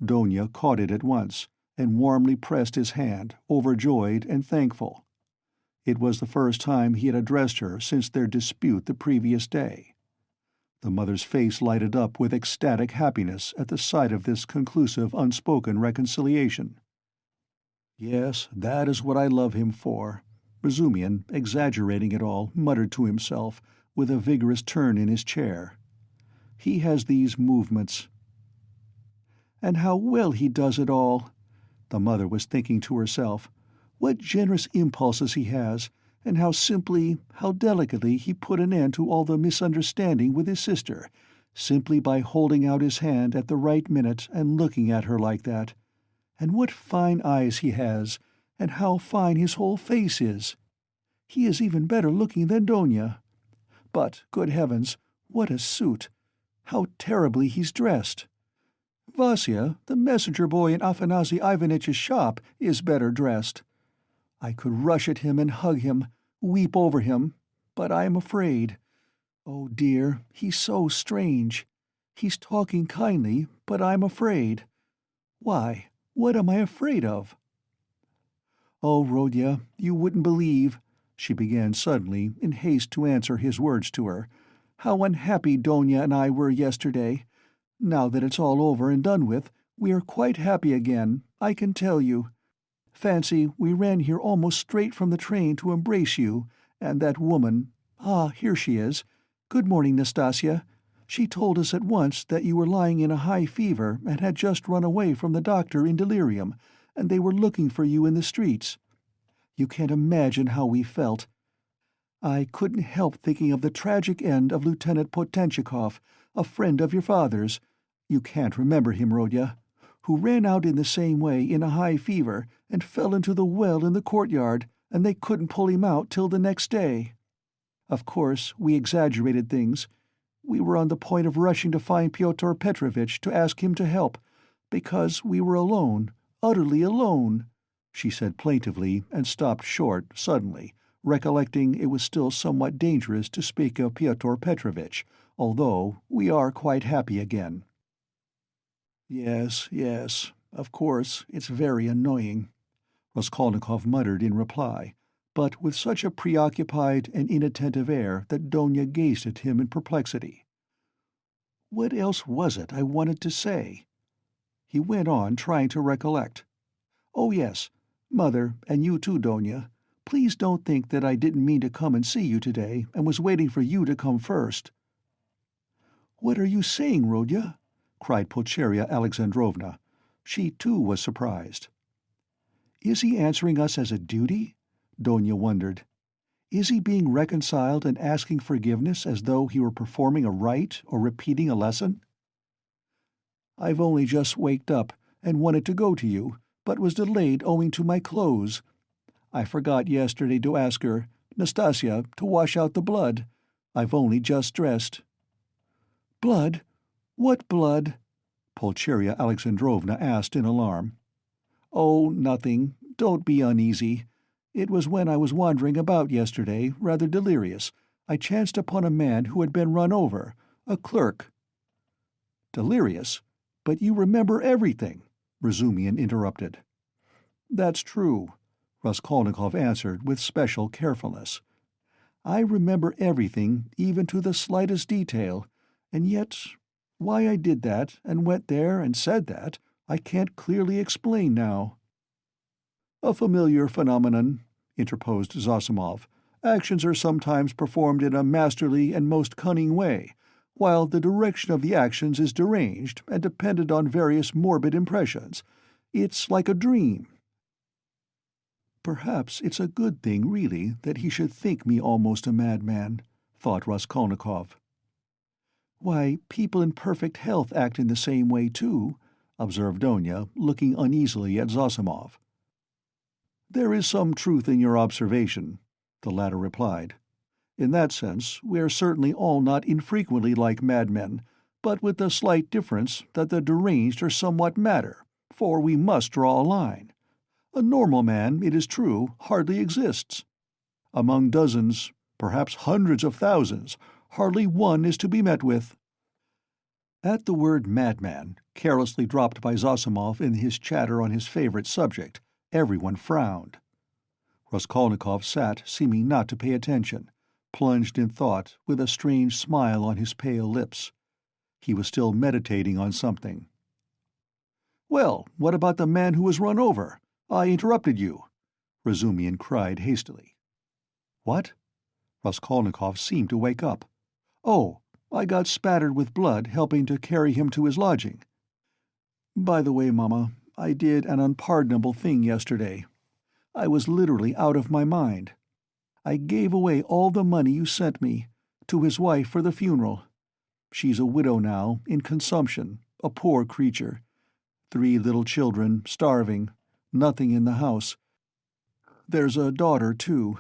Donia caught it at once, and warmly pressed his hand, overjoyed and thankful. It was the first time he had addressed her since their dispute the previous day. The mother's face lighted up with ecstatic happiness at the sight of this conclusive unspoken reconciliation. "Yes, that is what I love him for," Razumihin, exaggerating it all, muttered to himself, with a vigorous turn in his chair. "He has these movements." "And how well he does it all!" the mother was thinking to herself. "What generous impulses he has, and how simply, how delicately he put an end to all the misunderstanding with his sister, simply by holding out his hand at the right minute and looking at her like that. And what fine eyes he has, and how fine his whole face is! He is even better looking than Donia. But, good heavens, what a suit! How terribly he's dressed! Vasya, the messenger boy in Afanasy Ivanitch's shop, is better dressed. I could rush at him and hug him, weep over him, but I am afraid. Oh dear, he's so strange. He's talking kindly, but I'm afraid. Why, what am I afraid of?" "Oh, Rodya, you wouldn't believe," she began suddenly, in haste to answer his words to her, "how unhappy Donia and I were yesterday. Now that it's all over and done with, we are quite happy again, I can tell you. Fancy, we ran here almost straight from the train to embrace you, and that woman— ah, here she is. Good morning, Nastasya. She told us at once that you were lying in a high fever and had just run away from the doctor in delirium, and they were looking for you in the streets. You can't imagine how we felt. I couldn't help thinking of the tragic end of Lieutenant Potenchikov, a friend of your father's— you can't remember him, Rodya— who ran out in the same way in a high fever and fell into the well in the courtyard, and they couldn't pull him out till the next day. Of course, we exaggerated things. We were on the point of rushing to find Pyotr Petrovitch to ask him to help, because we were alone, utterly alone," she said plaintively, and stopped short suddenly, recollecting it was still somewhat dangerous to speak of Pyotr Petrovitch, although we are quite happy again. "Yes, yes, of course, it's very annoying." Raskolnikov muttered in reply, but with such a preoccupied and inattentive air that Donia gazed at him in perplexity. What else was it I wanted to say? He went on, trying to recollect. Oh yes, Mother, and you too, Donia. Please don't think that I didn't mean to come and see you today and was waiting for you to come first. What are you saying, Rodya? Cried Pulcheria Alexandrovna. She too was surprised. Is he answering us as a duty? Donia wondered. Is he being reconciled and asking forgiveness as though he were performing a rite or repeating a lesson? I've only just waked up and wanted to go to you, but was delayed owing to my clothes. I forgot yesterday to ask her, Nastasia, to wash out the blood. I've only just dressed. Blood? What blood? Pulcheria Alexandrovna asked in alarm. Oh, nothing. Don't be uneasy. It was when I was wandering about yesterday, rather delirious. I chanced upon a man who had been run over, a clerk. Delirious? But you remember everything, Razumihin interrupted. That's true, Raskolnikov answered with special carefulness. I remember everything, even to the slightest detail, and yet why I did that and went there and said that, I can't clearly explain now. A familiar phenomenon, interposed Zosimov. Actions are sometimes performed in a masterly and most cunning way, while the direction of the actions is deranged and dependent on various morbid impressions. It's like a dream. Perhaps it's a good thing, really, that he should think me almost a madman, thought Raskolnikov. Why, people in perfect health act in the same way, too, observed Donia, looking uneasily at Zosimov. There is some truth in your observation, the latter replied. In that sense, we are certainly all not infrequently like madmen, but with the slight difference that the deranged are somewhat madder, for we must draw a line. A normal man, it is true, hardly exists. Among dozens, perhaps hundreds of thousands, hardly one is to be met with. At the word madman, carelessly dropped by Zosimov in his chatter on his favorite subject, everyone frowned. Raskolnikov sat, seeming not to pay attention, plunged in thought, with a strange smile on his pale lips. He was still meditating on something. "Well, what about the man who was run over? I interrupted you," Razumihin cried hastily. "What?" Raskolnikov seemed to wake up. "Oh, I got spattered with blood helping to carry him to his lodging. By the way, Mamma, I did an unpardonable thing yesterday. I was literally out of my mind. I gave away all the money you sent me, to his wife for the funeral. She's a widow now, in consumption, a poor creature. 3 little children, starving, nothing in the house. There's a daughter, too.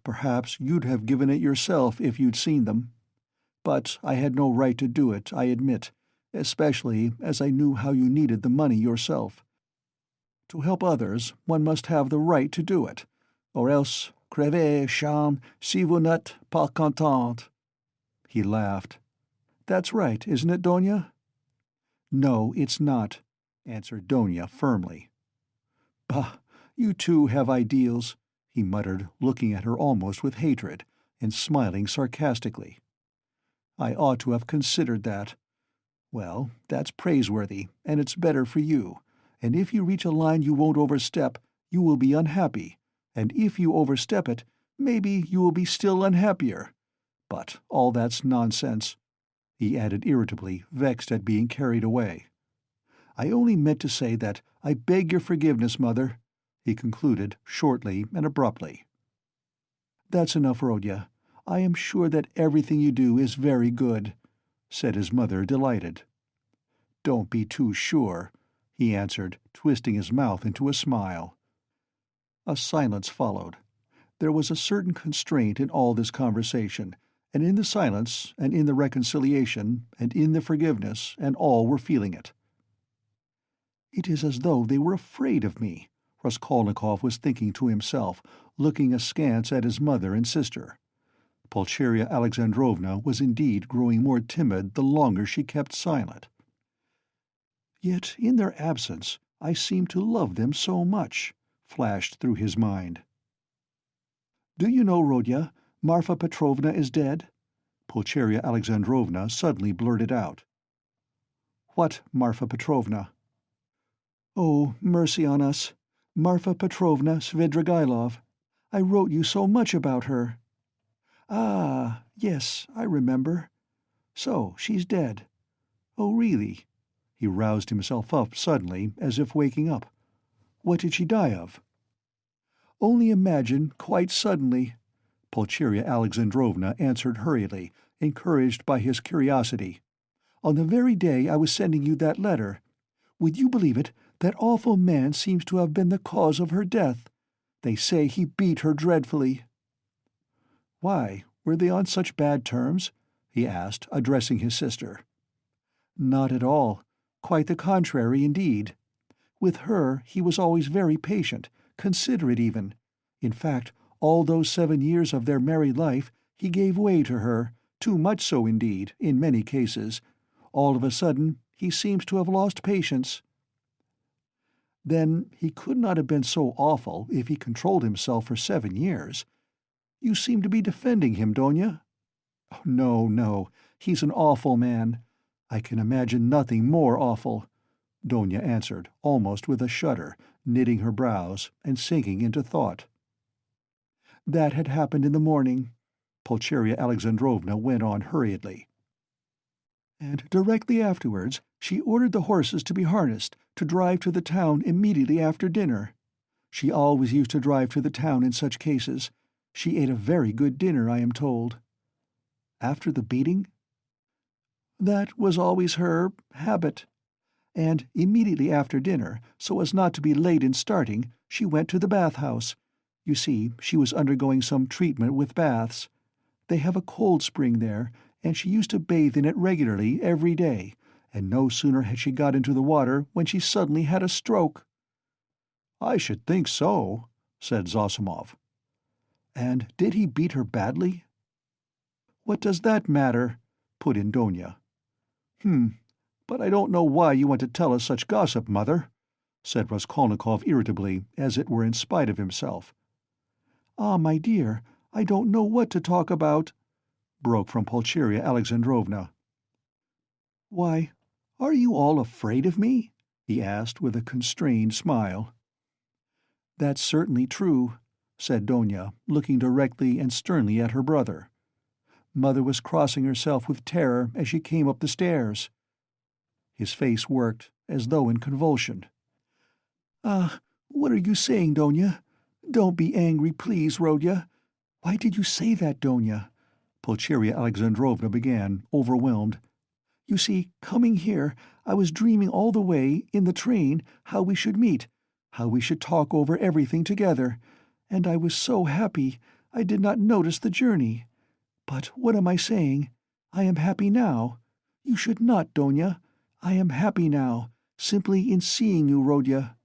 Perhaps you'd have given it yourself if you'd seen them. But I had no right to do it, I admit, especially as I knew how you needed the money yourself. To help others, one must have the right to do it, or else crevez, cham, si vous n'êtes pas content." He laughed. "That's right, isn't it, Donia?" "No, it's not," answered Donia firmly. "Bah, you too have ideals," he muttered, looking at her almost with hatred, and smiling sarcastically. "I ought to have considered that. Well, that's praiseworthy, and it's better for you, and if you reach a line you won't overstep, you will be unhappy, and if you overstep it, maybe you will be still unhappier. But all that's nonsense," he added irritably, vexed at being carried away. "I only meant to say that I beg your forgiveness, Mother," he concluded, shortly and abruptly. "That's enough, Rodya. I am sure that everything you do is very good," said his mother, delighted. "Don't be too sure," he answered, twisting his mouth into a smile. A silence followed. There was a certain constraint in all this conversation, and in the silence, and in the reconciliation, and in the forgiveness, and all were feeling it. "It is as though they were afraid of me," Raskolnikov was thinking to himself, looking askance at his mother and sister. Pulcheria Alexandrovna was indeed growing more timid the longer she kept silent. "Yet in their absence I seem to love them so much," flashed through his mind. "Do you know, Rodya, Marfa Petrovna is dead?" Pulcheria Alexandrovna suddenly blurted out. "What Marfa Petrovna?" "Oh, mercy on us. Marfa Petrovna Svidrigailov. I wrote you so much about her." "Ah, yes, I remember. So, she's dead. Oh, really?" He roused himself up suddenly, as if waking up. "What did she die of?" "Only imagine, quite suddenly," Pulcheria Alexandrovna answered hurriedly, encouraged by his curiosity. "On the very day I was sending you that letter. Would you believe it, that awful man seems to have been the cause of her death. They say he beat her dreadfully." "Why, were they on such bad terms?" he asked, addressing his sister. "Not at all. Quite the contrary, indeed. With her he was always very patient, considerate even. In fact, all those 7 years of their married life he gave way to her, too much so indeed, in many cases. All of a sudden he seems to have lost patience." "Then he could not have been so awful if he controlled himself for 7 years. You seem to be defending him, Donya?" "Oh, no, no, he's an awful man. I can imagine nothing more awful," Donya answered, almost with a shudder, knitting her brows and sinking into thought. "That had happened in the morning," Pulcheria Alexandrovna went on hurriedly. "And directly afterwards she ordered the horses to be harnessed, to drive to the town immediately after dinner. She always used to drive to the town in such cases. She ate a very good dinner, I am told." "After the beating?" "That was always her habit. And immediately after dinner, so as not to be late in starting, she went to the bath-house. You see, she was undergoing some treatment with baths. They have a cold spring there, and she used to bathe in it regularly every day, and no sooner had she got into the water when she suddenly had a stroke." "I should think so," said Zossimov. "And did he beat her badly?" "What does that matter?" put in Donya. But I don't know why you want to tell us such gossip, Mother," said Raskolnikov irritably, as it were in spite of himself. "Ah, my dear, I don't know what to talk about," broke from Pulcheria Alexandrovna. "Why, are you all afraid of me?" he asked with a constrained smile. "That's certainly true," said Donya, looking directly and sternly at her brother. "Mother was crossing herself with terror as she came up the stairs." His face worked, as though in convulsion. "Ah, what are you saying, Donya? Don't be angry, please, Rodya. Why did you say that, Donya?" Pulcheria Alexandrovna began, overwhelmed. "You see, coming here, I was dreaming all the way, in the train, how we should meet, how we should talk over everything together, and I was so happy I did not notice the journey. But what am I saying? I am happy now. You should not, Donya. I am happy now, simply in seeing you, Rodya."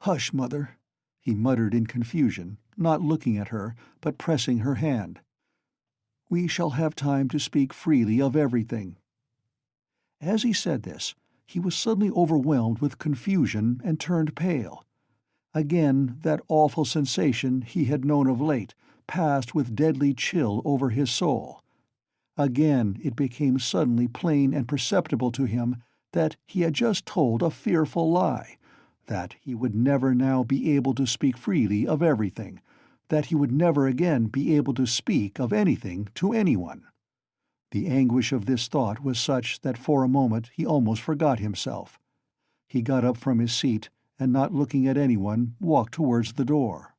"Hush, Mother," he muttered in confusion, not looking at her, but pressing her hand. "We shall have time to speak freely of everything." As he said this, he was suddenly overwhelmed with confusion and turned pale. Again that awful sensation he had known of late passed with deadly chill over his soul. Again it became suddenly plain and perceptible to him that he had just told a fearful lie, that he would never now be able to speak freely of everything, that he would never again be able to speak of anything to anyone. The anguish of this thought was such that for a moment he almost forgot himself. He got up from his seat, and not looking at anyone, walked towards the door.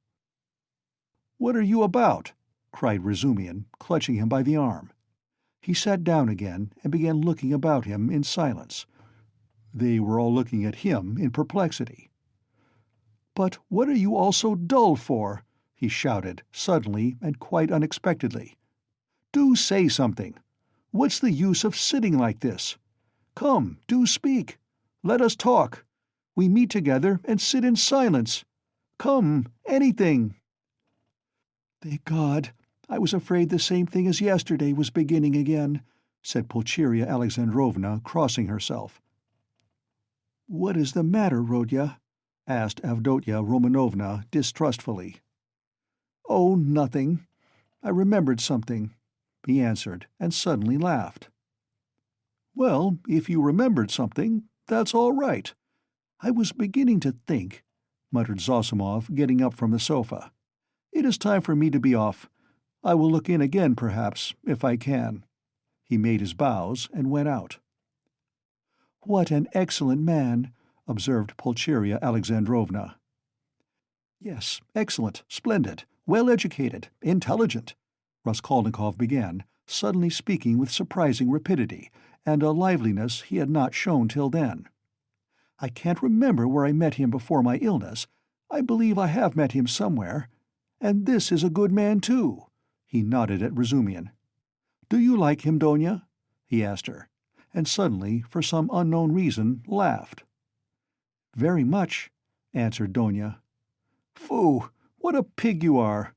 "What are you about?" cried Razumihin, clutching him by the arm. He sat down again and began looking about him in silence. They were all looking at him in perplexity. "But what are you all so dull for?" he shouted, suddenly and quite unexpectedly. "Do say something! What's the use of sitting like this? Come, do speak! Let us talk! We meet together and sit in silence! Come, anything!" "Thank God! I was afraid the same thing as yesterday was beginning again," said Pulcheria Alexandrovna, crossing herself. "What is the matter, Rodya?" asked Avdotya Romanovna distrustfully. "Oh, nothing. I remembered something," he answered, and suddenly laughed. "Well, if you remembered something, that's all right. I was beginning to think," muttered Zosimov, getting up from the sofa. "It is time for me to be off. I will look in again, perhaps, if I can." He made his bows and went out. "What an excellent man," observed Pulcheria Alexandrovna. "Yes, excellent, splendid, well-educated, intelligent," Raskolnikov began, suddenly speaking with surprising rapidity, and a liveliness he had not shown till then. "I can't remember where I met him before my illness. I believe I have met him somewhere. And this is a good man, too." He nodded at Razumihin. "Do you like him, Donia?" he asked her, and suddenly, for some unknown reason, laughed. "Very much," answered Donia. "Phoo! What a pig you are!"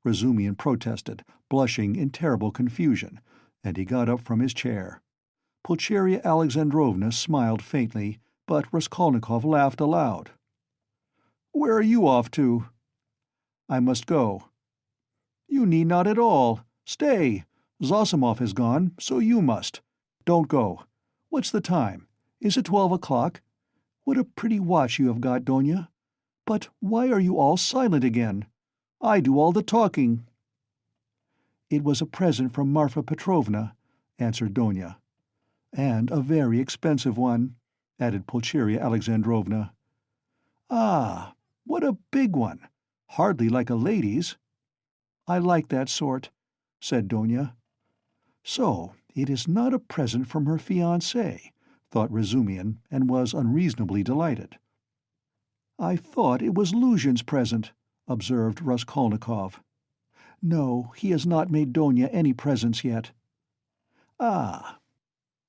Razumihin protested, blushing in terrible confusion, and he got up from his chair. Pulcheria Alexandrovna smiled faintly, but Raskolnikov laughed aloud. "Where are you off to?" "I must go." "You need not at all. Stay. Zosimov has gone, so you must. Don't go. What's the time? Is it 12 o'clock? What a pretty watch you have got, Donia. But why are you all silent again? I do all the talking." "It was a present from Marfa Petrovna," answered Donia. "And a very expensive one," added Pulcheria Alexandrovna. "Ah, what a big one! Hardly like a lady's." "I like that sort," said Donia. "So it is not a present from her fiancé," thought Razumihin, and was unreasonably delighted. "I thought it was Luzhin's present," observed Raskolnikov. "No, he has not made Donia any presents yet." "Ah.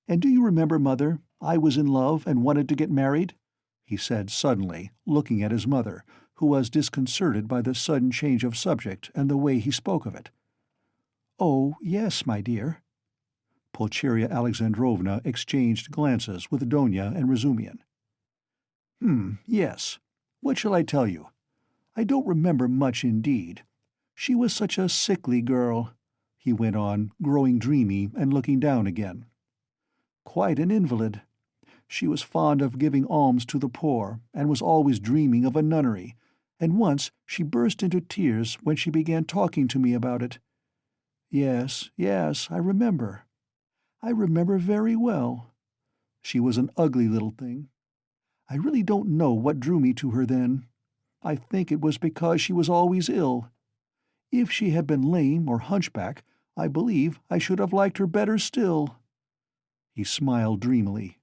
And do you remember, Mother, I was in love and wanted to get married?" he said suddenly, looking at his mother, who was disconcerted by the sudden change of subject and the way he spoke of it. "Oh, yes, my dear." Pulcheria Alexandrovna exchanged glances with Donia and Razumihin. Yes. What shall I tell you? I don't remember much indeed. She was such a sickly girl," he went on, growing dreamy and looking down again. "Quite an invalid. She was fond of giving alms to the poor, and was always dreaming of a nunnery, and once she burst into tears when she began talking to me about it. Yes, yes, I remember. I remember very well. She was an ugly little thing. I really don't know what drew me to her then. I think it was because she was always ill. If she had been lame or hunchback, I believe I should have liked her better still." He smiled dreamily.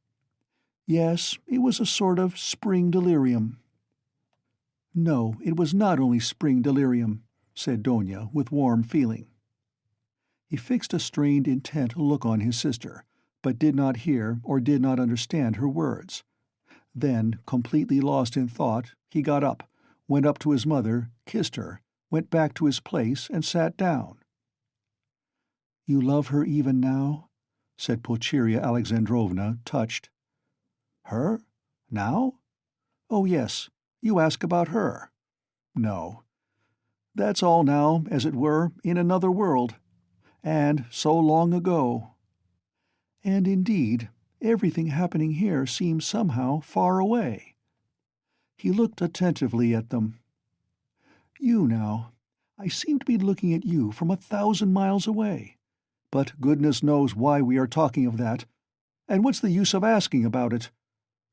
"Yes, it was a sort of spring delirium." "No, it was not only spring delirium," said Donia with warm feeling. He fixed a strained, intent look on his sister, but did not hear or did not understand her words. Then, completely lost in thought, he got up, went up to his mother, kissed her, went back to his place and sat down. "You love her even now?" said Pulcheria Alexandrovna, touched. "Her? Now? Oh, yes, you ask about her. No. That's all now, as it were, in another world. And so long ago. And indeed, everything happening here seems somehow far away." He looked attentively at them. "You now, I seem to be looking at you from 1,000 miles away. But goodness knows why we are talking of that. And what's the use of asking about it?"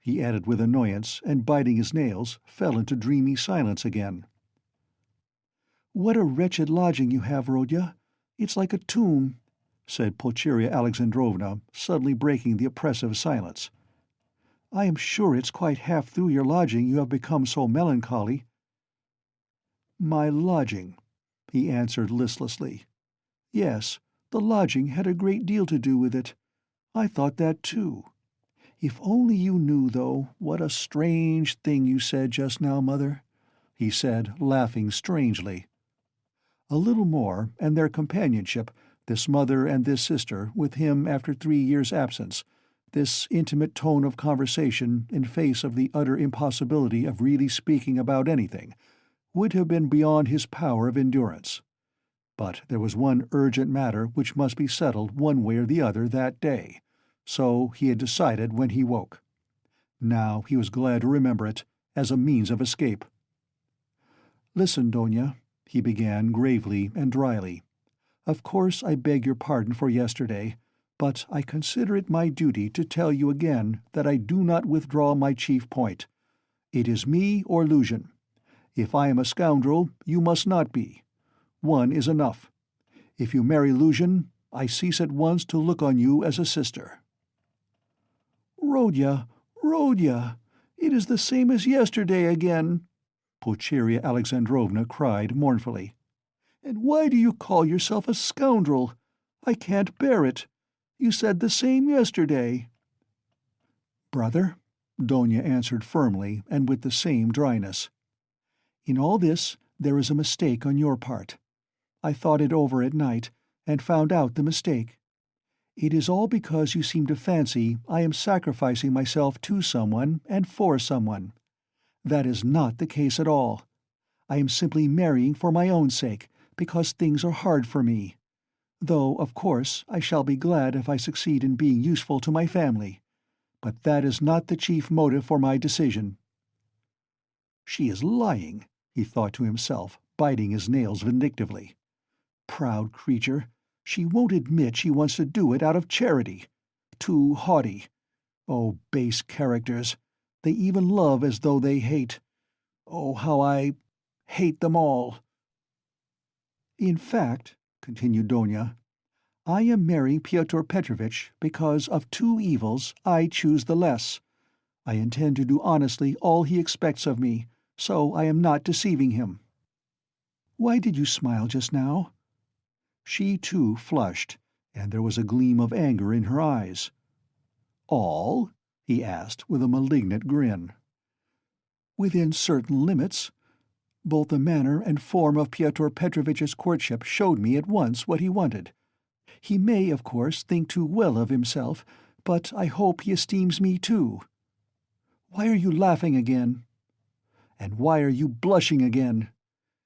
he added with annoyance, and biting his nails, fell into dreamy silence again. "What a wretched lodging you have, Rodya. It's like a tomb," said Pulcheria Alexandrovna, suddenly breaking the oppressive silence. "I am sure it's quite half through your lodging you have become so melancholy." "My lodging," he answered listlessly. "Yes, the lodging had a great deal to do with it. I thought that too. If only you knew, though, what a strange thing you said just now, Mother," he said, laughing strangely. A little more, and their companionship, this mother and this sister, with him after 3 years' absence, This intimate tone of conversation in face of the utter impossibility of really speaking about anything would have been beyond his power of endurance. But there was one urgent matter which must be settled one way or the other that day, so he had decided when he woke. Now he was glad to remember it, as a means of escape. "Listen, Donya," he began gravely and dryly. "Of course I beg your pardon for yesterday, but I consider it my duty to tell you again that I do not withdraw my chief point. It is me or Luzhin. If I am a scoundrel, you must not be. One is enough. If you marry Luzhin, I cease at once to look on you as a sister." "Rodya, Rodya, it is the same as yesterday again," Pulcheria Alexandrovna cried mournfully. "And why do you call yourself a scoundrel? I can't bear it. You said the same yesterday." "Brother," Donya answered firmly and with the same dryness, "in all this there is a mistake on your part. I thought it over at night, and found out the mistake. It is all because you seem to fancy I am sacrificing myself to someone and for someone. That is not the case at all. I am simply marrying for my own sake, because things are hard for me. Though, of course, I shall be glad if I succeed in being useful to my family. But that is not the chief motive for my decision." "She is lying," he thought to himself, biting his nails vindictively. "Proud creature! She won't admit she wants to do it out of charity. Too haughty. Oh, base characters! They even love as though they hate. Oh, how I hate them all!" "In fact," continued Donya, "I am marrying Pyotr Petrovitch because of two evils I choose the less. I intend to do honestly all he expects of me, so I am not deceiving him." "Why did you smile just now?" She, too, flushed, and there was a gleam of anger in her eyes. "All?" he asked, with a malignant grin. "Within certain limits. Both the manner and form of Pyotr Petrovitch's courtship showed me at once what he wanted. He may, of course, think too well of himself, but I hope he esteems me too. Why are you laughing again? And why are you blushing again?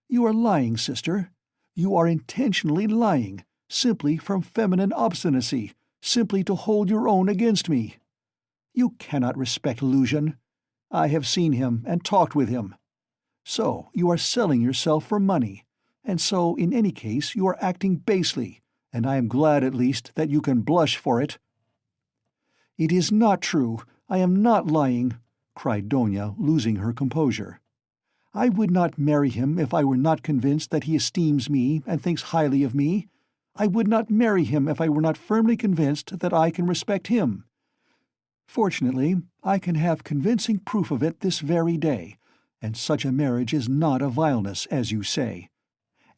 You are lying, sister. You are intentionally lying, simply from feminine obstinacy, simply to hold your own against me. You cannot respect Luzhin. I have seen him and talked with him. So you are selling yourself for money, and so in any case you are acting basely, and I am glad at least that you can blush for it." "It is not true. I am not lying," cried Donya, losing her composure. "I would not marry him if I were not convinced that he esteems me and thinks highly of me. I would not marry him if I were not firmly convinced that I can respect him. Fortunately, I can have convincing proof of it this very day, and such a marriage is not a vileness, as you say.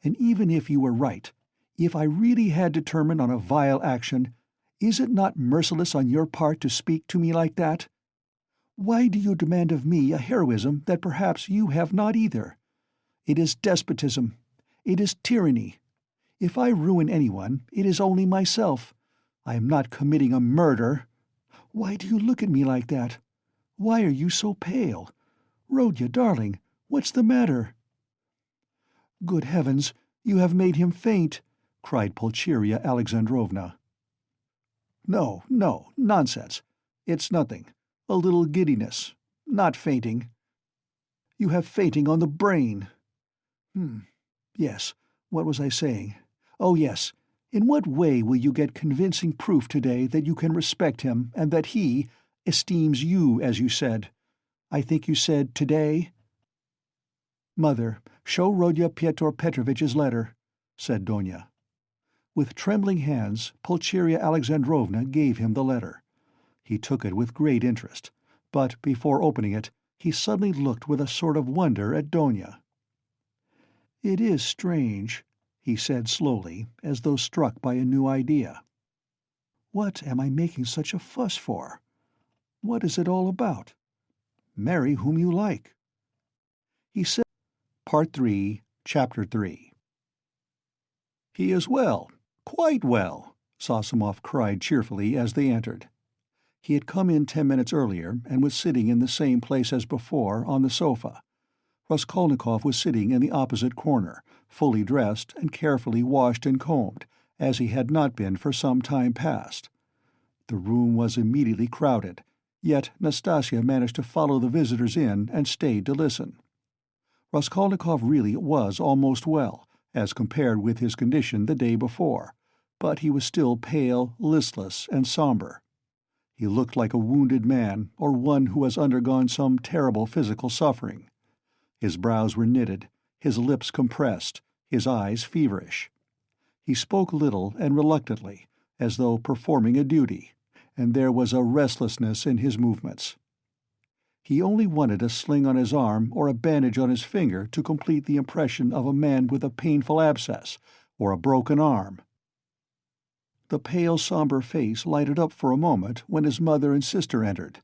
And even if you were right, if I really had determined on a vile action, is it not merciless on your part to speak to me like that? Why do you demand of me a heroism that perhaps you have not either? It is despotism. It is tyranny. If I ruin anyone, it is only myself. I am not committing a murder. Why do you look at me like that? Why are you so pale? Rodya, darling, what's the matter?" "Good heavens, you have made him faint," cried Pulcheria Alexandrovna. "No, no, nonsense. It's nothing. A little giddiness. Not fainting. You have fainting on the brain. Yes, what was I saying? Oh, yes. In what way will you get convincing proof today that you can respect him and that he esteems you, as you said? I think you said today?" "Mother, show Rodya Pyotr Petrovitch's letter," said Donya. With trembling hands, Pulcheria Alexandrovna gave him the letter. He took it with great interest, but before opening it, he suddenly looked with a sort of wonder at Donya. "It is strange," he said slowly, as though struck by a new idea. "What am I making such a fuss for? What is it all about? Marry whom you like." He said, Part 3, Chapter 3. "He is well, quite well," Sosumov cried cheerfully as they entered. He had come in 10 minutes earlier and was sitting in the same place as before, on the sofa. Raskolnikov was sitting in the opposite corner, fully dressed and carefully washed and combed, as he had not been for some time past. The room was immediately crowded, yet Nastasia managed to follow the visitors in and stayed to listen. Raskolnikov really was almost well, as compared with his condition the day before, but he was still pale, listless, and somber. He looked like a wounded man, or one who has undergone some terrible physical suffering. His brows were knitted, his lips compressed, his eyes feverish. He spoke little and reluctantly, as though performing a duty, and there was a restlessness in his movements. He only wanted a sling on his arm or a bandage on his finger to complete the impression of a man with a painful abscess or a broken arm. The pale, somber face lighted up for a moment when his mother and sister entered,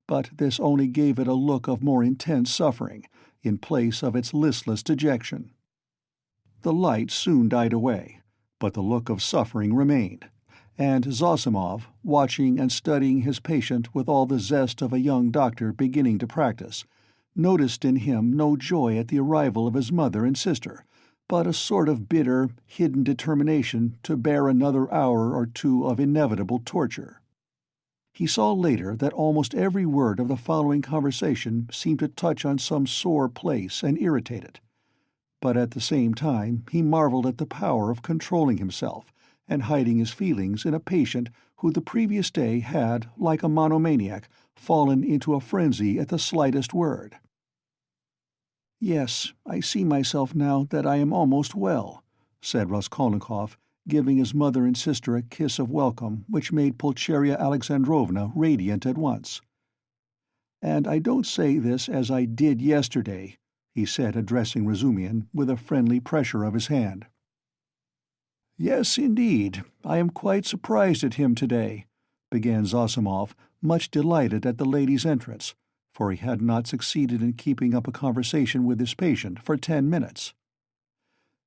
but this only gave it a look of more intense suffering, in place of its listless dejection. The light soon died away, but the look of suffering remained, and Zosimov, watching and studying his patient with all the zest of a young doctor beginning to practice, noticed in him no joy at the arrival of his mother and sister, but a sort of bitter, hidden determination to bear another hour or two of inevitable torture. He saw later that almost every word of the following conversation seemed to touch on some sore place and irritate it. But at the same time he marveled at the power of controlling himself and hiding his feelings in a patient who the previous day had, like a monomaniac, fallen into a frenzy at the slightest word. "Yes, I see myself now that I am almost well," said Raskolnikov, giving his mother and sister a kiss of welcome which made Pulcheria Alexandrovna radiant at once. "And I don't say this as I did yesterday," he said, addressing Razumihin with a friendly pressure of his hand. "Yes, indeed, I am quite surprised at him today," began Zosimov, much delighted at the lady's entrance, for he had not succeeded in keeping up a conversation with his patient for 10 minutes.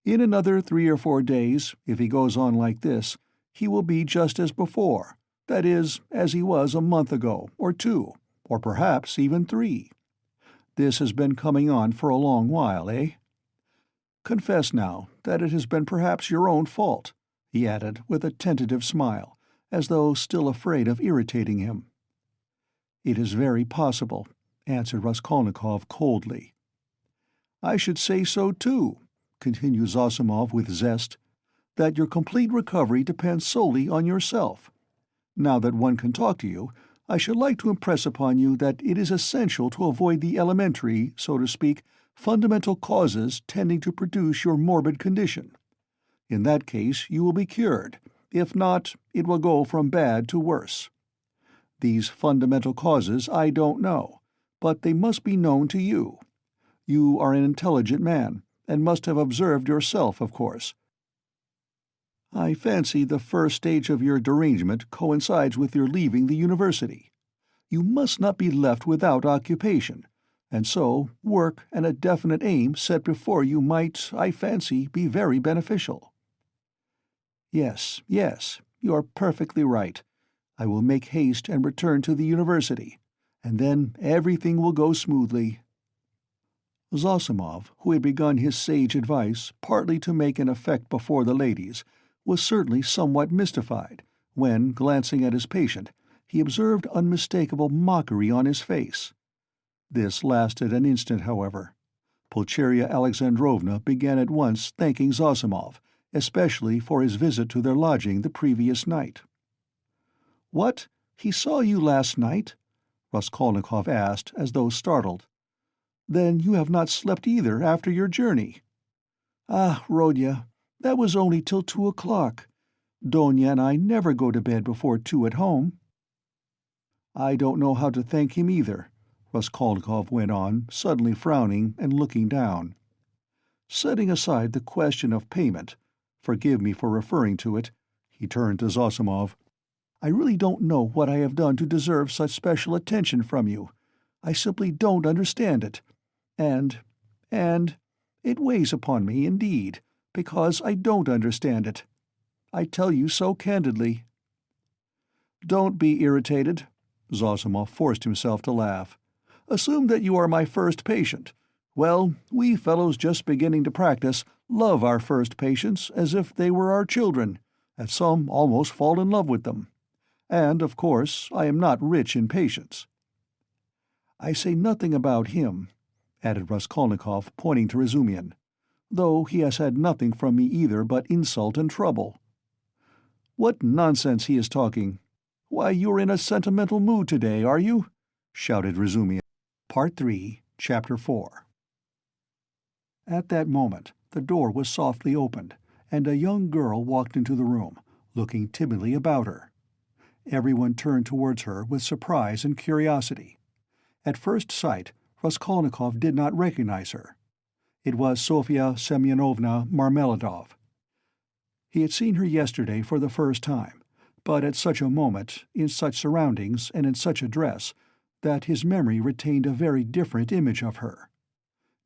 "In another 3 or 4 days, if he goes on like this, he will be just as before, that is, as he was a month ago, or 2, or perhaps even 3. This has been coming on for a long while, eh? Confess now that it has been perhaps your own fault," he added with a tentative smile, as though still afraid of irritating him. "It is very possible," answered Raskolnikov coldly. "I should say so too," continued Zosimov with zest, "that your complete recovery depends solely on yourself. Now that one can talk to you, I should like to impress upon you that it is essential to avoid the elementary, so to speak, fundamental causes tending to produce your morbid condition. In that case you will be cured. If not, it will go from bad to worse. These fundamental causes I don't know, but they must be known to you. You are an intelligent man, and must have observed yourself, of course. I fancy the first stage of your derangement coincides with your leaving the university. You must not be left without occupation, and so work and a definite aim set before you might, I fancy, be very beneficial." Yes, you are perfectly right. I will make haste and return to the university, and then everything will go smoothly." Zosimov, who had begun his sage advice partly to make an effect before the ladies, was certainly somewhat mystified when, glancing at his patient, he observed unmistakable mockery on his face. This lasted an instant, however. Pulcheria Alexandrovna began at once thanking Zosimov, especially for his visit to their lodging the previous night. "What? He saw you last night?" Raskolnikov asked, as though startled. "Then you have not slept either after your journey." "Ah, Rodya, that was only till 2 o'clock. Donia and I never go to bed before 2 at home." "I don't know how to thank him either," Raskolnikov went on, suddenly frowning and looking down. "Setting aside the question of payment, forgive me for referring to it," he turned to Zosimov, "I really don't know what I have done to deserve such special attention from you. I simply don't understand it. And it weighs upon me, indeed, because I don't understand it. I tell you so candidly." "Don't be irritated. Zossimov forced himself to laugh. "Assume that you are my first patient. Well, we fellows just beginning to practice love our first patients as if they were our children, and some almost fall in love with them. And, of course, I am not rich in patience." "I say nothing about him," added Raskolnikov, pointing to Razumihin, "though he has had nothing from me either but insult and trouble." "What nonsense he is talking! Why, you're in a sentimental mood today, are you?" shouted Razumihin. Part 3, Chapter 4. At that moment the door was softly opened, and a young girl walked into the room, looking timidly about her. Everyone turned towards her with surprise and curiosity. At first sight, Raskolnikov did not recognize her. It was Sofya Semyonovna Marmeladov. He had seen her yesterday for the first time, but at such a moment, in such surroundings, and in such a dress, that his memory retained a very different image of her.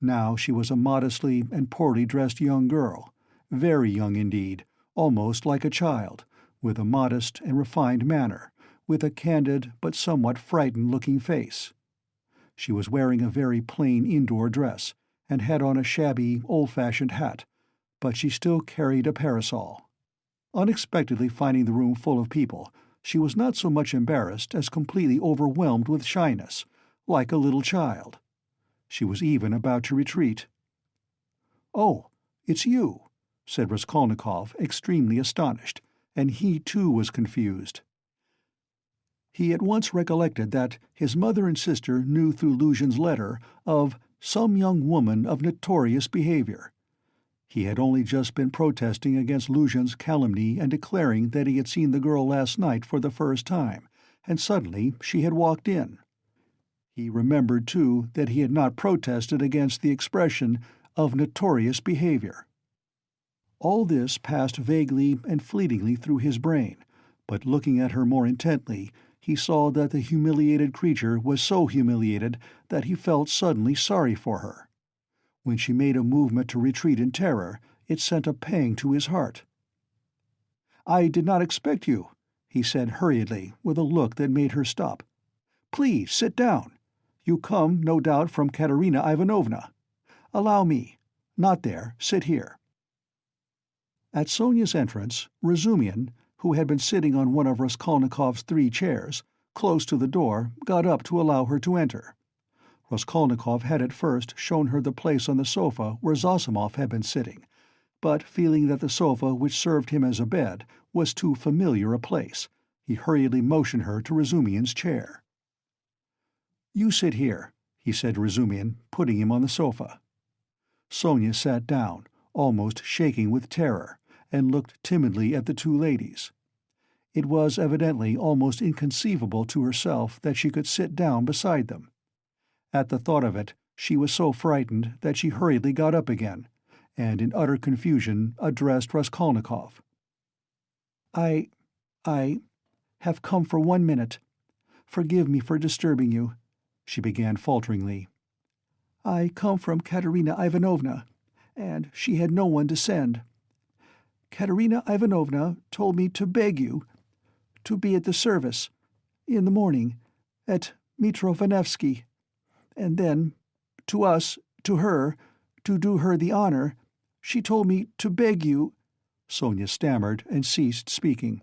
Now she was a modestly and poorly dressed young girl, very young indeed, almost like a child, with a modest and refined manner, with a candid but somewhat frightened-looking face. She was wearing a very plain indoor dress, and had on a shabby, old-fashioned hat, but she still carried a parasol. Unexpectedly finding the room full of people, she was not so much embarrassed as completely overwhelmed with shyness, like a little child. She was even about to retreat. "Oh, it's you," said Raskolnikov, extremely astonished, and he too was confused. He at once recollected that his mother and sister knew through Luzhin's letter of some young woman of notorious behavior. He had only just been protesting against Luzhin's calumny and declaring that he had seen the girl last night for the first time, and suddenly she had walked in. He remembered, too, that he had not protested against the expression of notorious behavior. All this passed vaguely and fleetingly through his brain, but looking at her more intently, he saw that the humiliated creature was so humiliated that he felt suddenly sorry for her. When she made a movement to retreat in terror, it sent a pang to his heart. "I did not expect you," he said hurriedly, with a look that made her stop. "Please sit down. You come, no doubt, from Katerina Ivanovna. Allow me. Not there. Sit here." At Sonia's entrance, Razumihin, who had been sitting on one of Raskolnikov's 3 chairs, close to the door, got up to allow her to enter. Raskolnikov had at first shown her the place on the sofa where Zossimov had been sitting, but feeling that the sofa which served him as a bed was too familiar a place, he hurriedly motioned her to Razumihin's chair. "You sit here," he said to Razumihin, putting him on the sofa. Sonia sat down, almost shaking with terror, and looked timidly at the 2 ladies. It was evidently almost inconceivable to herself that she could sit down beside them. At the thought of it, she was so frightened that she hurriedly got up again, and in utter confusion addressed Raskolnikov. I have come for 1 minute. Forgive me for disturbing you," she began falteringly. "I come from Katerina Ivanovna, and she had no one to send. Katerina Ivanovna told me to beg you to be at the service, in the morning, at Mitrofanevsky, and then, to her, to do her the honor, she told me to beg you—" Sonia stammered and ceased speaking.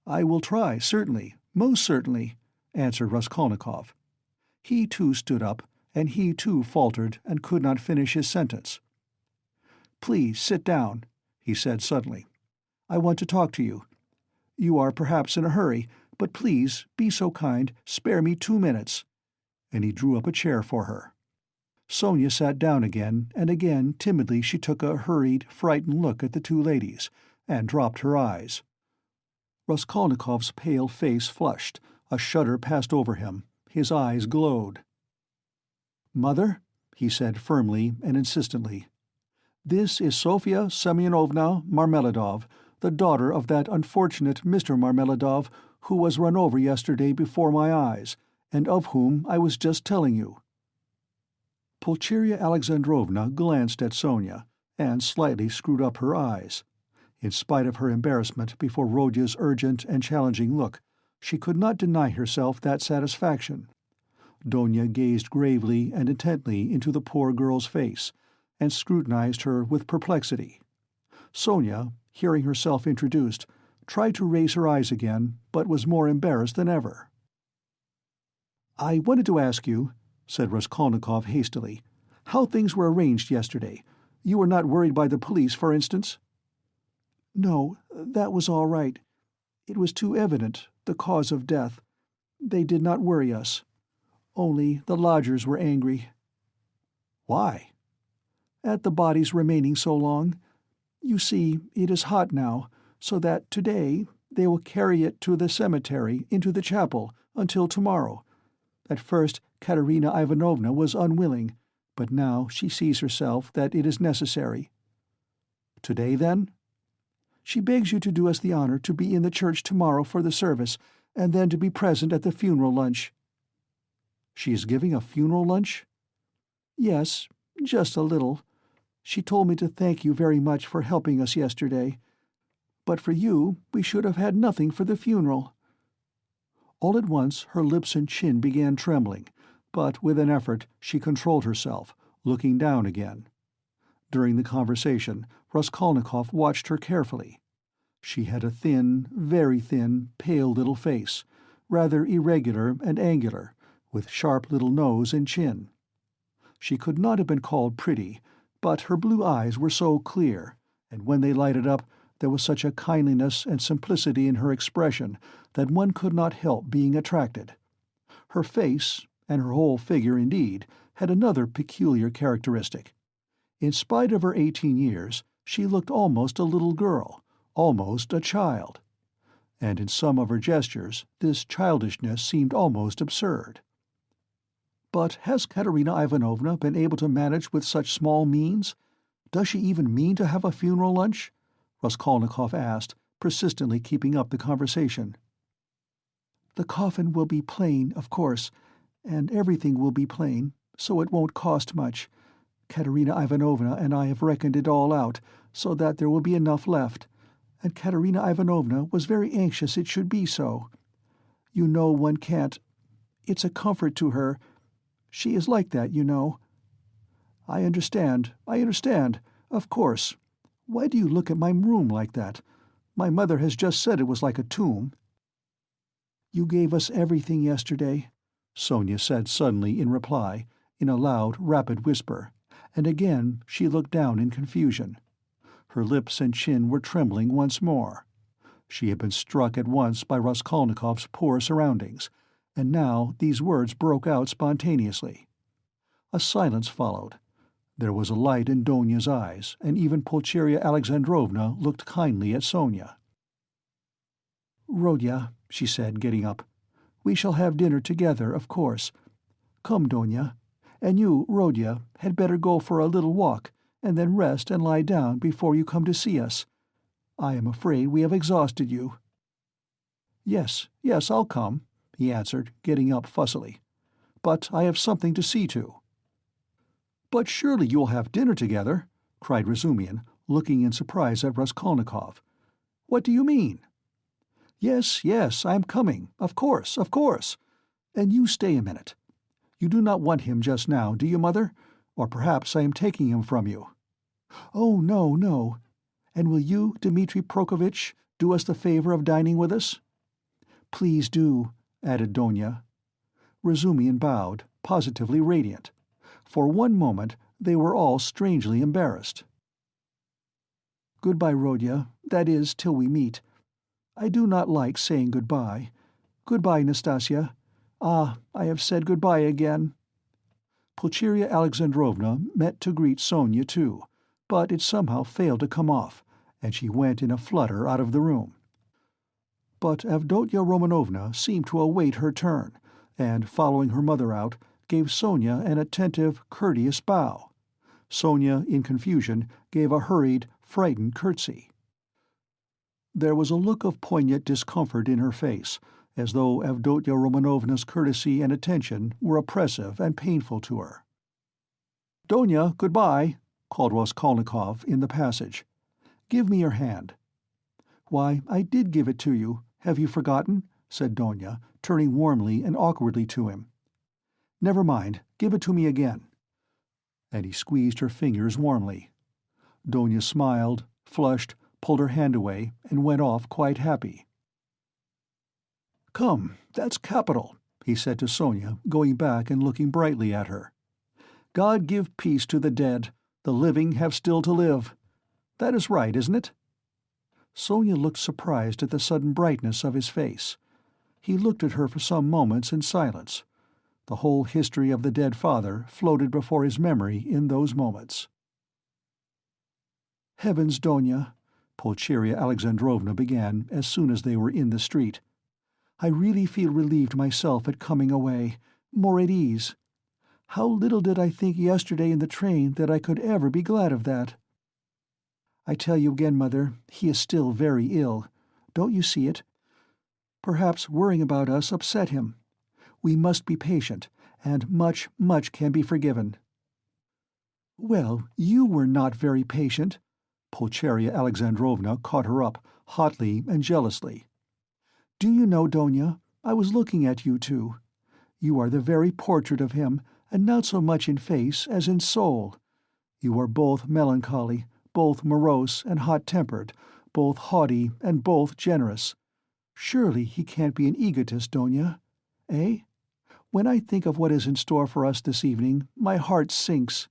"I will try, certainly, most certainly," answered Raskolnikov. He too stood up, and he too faltered and could not finish his sentence. "Please sit down," he said suddenly. "I want to talk to you. You are perhaps in a hurry, but please, be so kind, spare me 2 minutes." And he drew up a chair for her. Sonia sat down again, and again timidly she took a hurried, frightened look at the 2 ladies, and dropped her eyes. Raskolnikov's pale face flushed, a shudder passed over him, his eyes glowed. "Mother," he said firmly and insistently, "this is Sofya Semyonovna Marmeladov, the daughter of that unfortunate Mr. Marmeladov who was run over yesterday before my eyes, and of whom I was just telling you." Pulcheria Alexandrovna glanced at Sonia, and slightly screwed up her eyes. In spite of her embarrassment before Rodya's urgent and challenging look, She could not deny herself that satisfaction. Donya gazed gravely and intently into the poor girl's face, and scrutinized her with perplexity. Sonia, hearing herself introduced, tried to raise her eyes again, but was more embarrassed than ever. "I wanted to ask you," said Raskolnikov hastily, "how things were arranged yesterday. You were not worried by the police, for instance?" "No, that was all right. It was too evident, the cause of death. They did not worry us. Only the lodgers were angry." "Why?" "At the body's remaining so long. You see, it is hot now, so that today they will carry it to the cemetery, into the chapel, until tomorrow. At first Katerina Ivanovna was unwilling, but now she sees herself that it is necessary." "Today, then?" "She begs you to do us the honor to be in the church tomorrow for the service, and then to be present at the funeral lunch." "She is giving a funeral lunch?" "Yes, just a little. She told me to thank you very much for helping us yesterday. But for you, we should have had nothing for the funeral." All at once her lips and chin began trembling, but with an effort she controlled herself, looking down again. During the conversation, Raskolnikov watched her carefully. She had a thin, very thin, pale little face, rather irregular and angular, with sharp little nose and chin. She could not have been called pretty, but her blue eyes were so clear, and when they lighted up there was such a kindliness and simplicity in her expression that one could not help being attracted. Her face, and her whole figure indeed, had another peculiar characteristic. In spite of her 18 years, she looked almost a little girl, almost a child. And in some of her gestures this childishness seemed almost absurd. "But has Katerina Ivanovna been able to manage with such small means? Does she even mean to have a funeral lunch?" Raskolnikov asked, persistently keeping up the conversation. "The coffin will be plain, of course, and everything will be plain, so it won't cost much. Katerina Ivanovna and I have reckoned it all out, so that there will be enough left, and Katerina Ivanovna was very anxious it should be so. You know one can't... It's a comfort to her. She is like that, you know." I understand, of course. Why do you look at my room like that? My mother has just said it was like a tomb." "You gave us everything yesterday," Sonia said suddenly in reply, in a loud, rapid whisper, and again she looked down in confusion. Her lips and chin were trembling once more. She had been struck at once by Raskolnikov's poor surroundings, and now these words broke out spontaneously. A silence followed. There was a light in Donya's eyes, and even Pulcheria Alexandrovna looked kindly at Sonia. "Rodya," she said, getting up, "we shall have dinner together, of course. Come, Donya. And you, Rodya, had better go for a little walk, and then rest and lie down before you come to see us. I am afraid we have exhausted you." Yes, I'll come," he answered, getting up fussily. "But I have something to see to." "But surely you will have dinner together," cried Razumihin, looking in surprise at Raskolnikov. "What do you mean?" Yes, I am coming, of course. And you stay a minute. You do not want him just now, do you, Mother? Or perhaps I am taking him from you." "Oh, no. And will you, Dmitri Prokofitch, do us the favor of dining with us?" "Please do," added Donya. Razumihin bowed, positively radiant. For one moment they were all strangely embarrassed. "Goodbye, Rodya, that is, till we meet. I do not like saying goodbye. Goodbye, Nastasia. Ah, I have said goodbye again." Pulcheria Alexandrovna meant to greet Sonia too, but it somehow failed to come off, and she went in a flutter out of the room. But Avdotya Romanovna seemed to await her turn, and, following her mother out, gave Sonia an attentive, courteous bow. Sonia, in confusion, gave a hurried, frightened curtsy. There was a look of poignant discomfort in her face, as though Avdotya Romanovna's courtesy and attention were oppressive and painful to her. "Donya, good-bye," called Raskolnikov in the passage. "Give me your hand." "Why, I did give it to you. Have you forgotten?" said Donia, turning warmly and awkwardly to him. "Never mind, give it to me again." And he squeezed her fingers warmly. Donia smiled, flushed, pulled her hand away, and went off quite happy. "Come, that's capital," he said to Sonia, going back and looking brightly at her. "God give peace to the dead, the living have still to live. That is right, isn't it?" Sonia looked surprised at the sudden brightness of his face. He looked at her for some moments in silence. The whole history of the dead father floated before his memory in those moments. "Heavens, Donia," Pulcheria Alexandrovna began as soon as they were in the street. "I really feel relieved myself at coming away, more at ease. How little did I think yesterday in the train that I could ever be glad of that. I tell you again, Mother, he is still very ill. Don't you see it? Perhaps worrying about us upset him. We must be patient, and much, much can be forgiven." "Well, you were not very patient." Pulcheria Alexandrovna caught her up, hotly and jealously. "Do you know, Donia, I was looking at you two. You are the very portrait of him, and not so much in face as in soul. You are both melancholy, both morose and hot-tempered, both haughty and both generous. Surely he can't be an egotist, Donia? Eh? When I think of what is in store for us this evening, my heart sinks."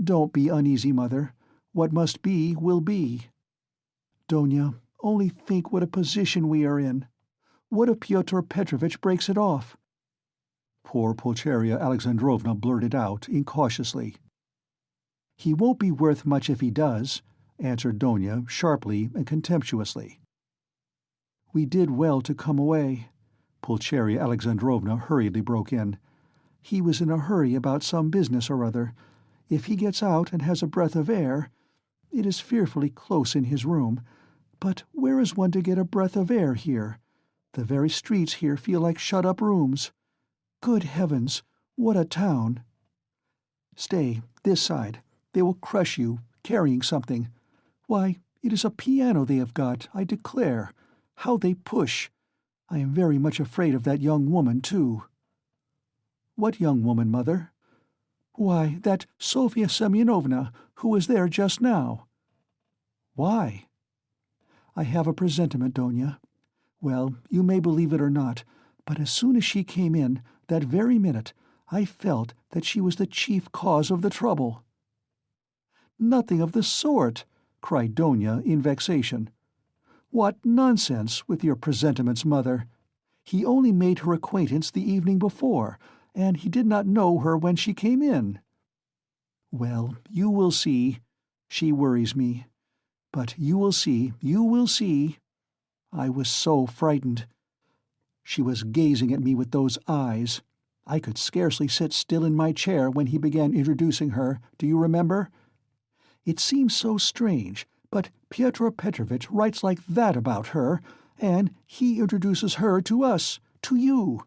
"Don't be uneasy, Mother. What must be, will be." "Donia, only think what a position we are in. What if Pyotr Petrovitch breaks it off?" Poor Pulcheria Alexandrovna blurted out incautiously. "He won't be worth much if he does," answered Donia sharply and contemptuously. "We did well to come away," Pulcheria Alexandrovna hurriedly broke in. "He was in a hurry about some business or other. If he gets out and has a breath of air— It is fearfully close in his room, but where is one to get a breath of air here? The very streets here feel like shut-up rooms. Good heavens, what a town! Stay, this side. They will crush you, carrying something. Why, it is a piano they have got, I declare. How they push! I am very much afraid of that young woman, too." "What young woman, Mother?" "Why, that Sofya Semyonovna, who was there just now." "Why?" "I have a presentiment, Donia. Well, you may believe it or not, but as soon as she came in, that very minute, I felt that she was the chief cause of the trouble." "Nothing of the sort!" cried Donia in vexation. "What nonsense, with your presentiments, Mother! He only made her acquaintance the evening before, and he did not know her when she came in." "Well, you will see. She worries me. But you will see, you will see. I was so frightened. She was gazing at me with those eyes. I could scarcely sit still in my chair when he began introducing her, do you remember? It seems so strange, but Pyotr Petrovitch writes like that about her, and he introduces her to us, to you.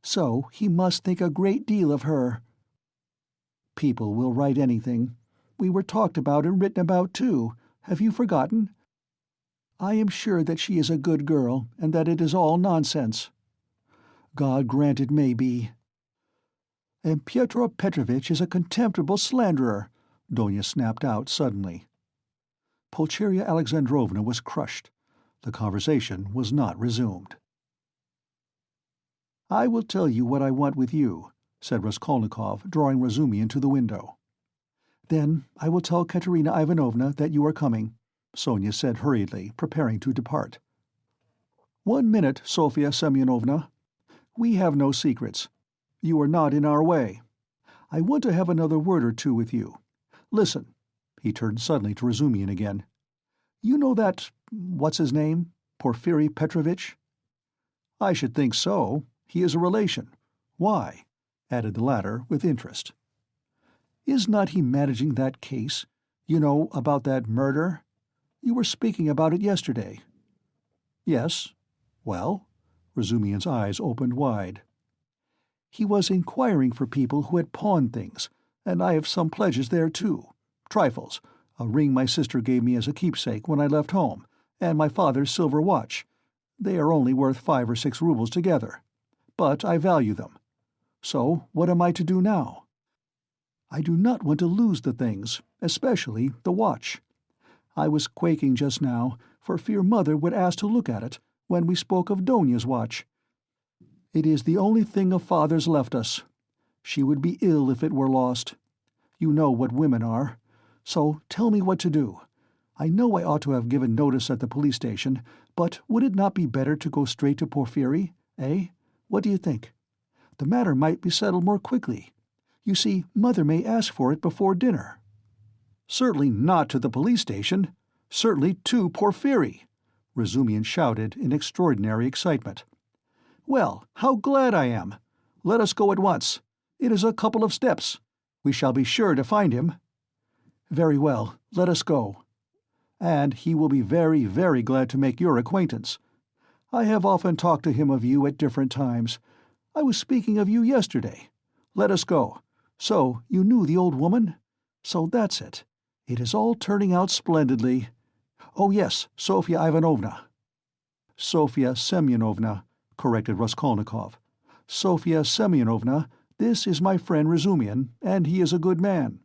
So he must think a great deal of her." "People will write anything. We were talked about and written about, too. Have you forgotten? I am sure that she is a good girl, and that it is all nonsense." "God grant it may be." "And Pyotr Petrovitch is a contemptible slanderer," Donia snapped out suddenly. Pulcheria Alexandrovna was crushed. The conversation was not resumed. "I will tell you what I want with you," said Raskolnikov, drawing Razumihin to the window. "Then I will tell Katerina Ivanovna that you are coming," Sonia said hurriedly, preparing to depart. "1 minute, Sofya Semyonovna. We have no secrets. You are not in our way. I want to have another word or two with you. Listen." He turned suddenly to Razumihin again. "You know that— what's his name? Porfiri Petrovitch?" "I should think so. He is a relation. Why?" added the latter with interest. "Is not he managing that case? You know, about that murder? You were speaking about it yesterday." "Yes. Well?" Razumihin's eyes opened wide. "He was inquiring for people who had pawned things, and I have some pledges there too. Trifles. A ring my sister gave me as a keepsake when I left home, and my father's silver watch. They are only worth 5 or 6 rubles together. But I value them. So what am I to do now? I do not want to lose the things, especially the watch. I was quaking just now, for fear Mother would ask to look at it when we spoke of Donia's watch. It is the only thing of Father's left us. She would be ill if it were lost. You know what women are. So tell me what to do. I know I ought to have given notice at the police station, but would it not be better to go straight to Porfiry, eh? What do you think? The matter might be settled more quickly. You see, Mother may ask for it before dinner. Certainly not to the police station. Certainly to Porfiry, Razumihin shouted in extraordinary excitement. Well, how glad I am! Let us go at once. It is a couple of steps. We shall be sure to find him. Very well, let us go. And he will be very, very glad to make your acquaintance. I have often talked to him of you at different times. I was speaking of you yesterday. Let us go. So, you knew the old woman? So that's it. It is all turning out splendidly. Oh yes, Sofya Ivanovna. Sofya Semyonovna, corrected Raskolnikov. Sofya Semyonovna, this is my friend Razumihin, and he is a good man.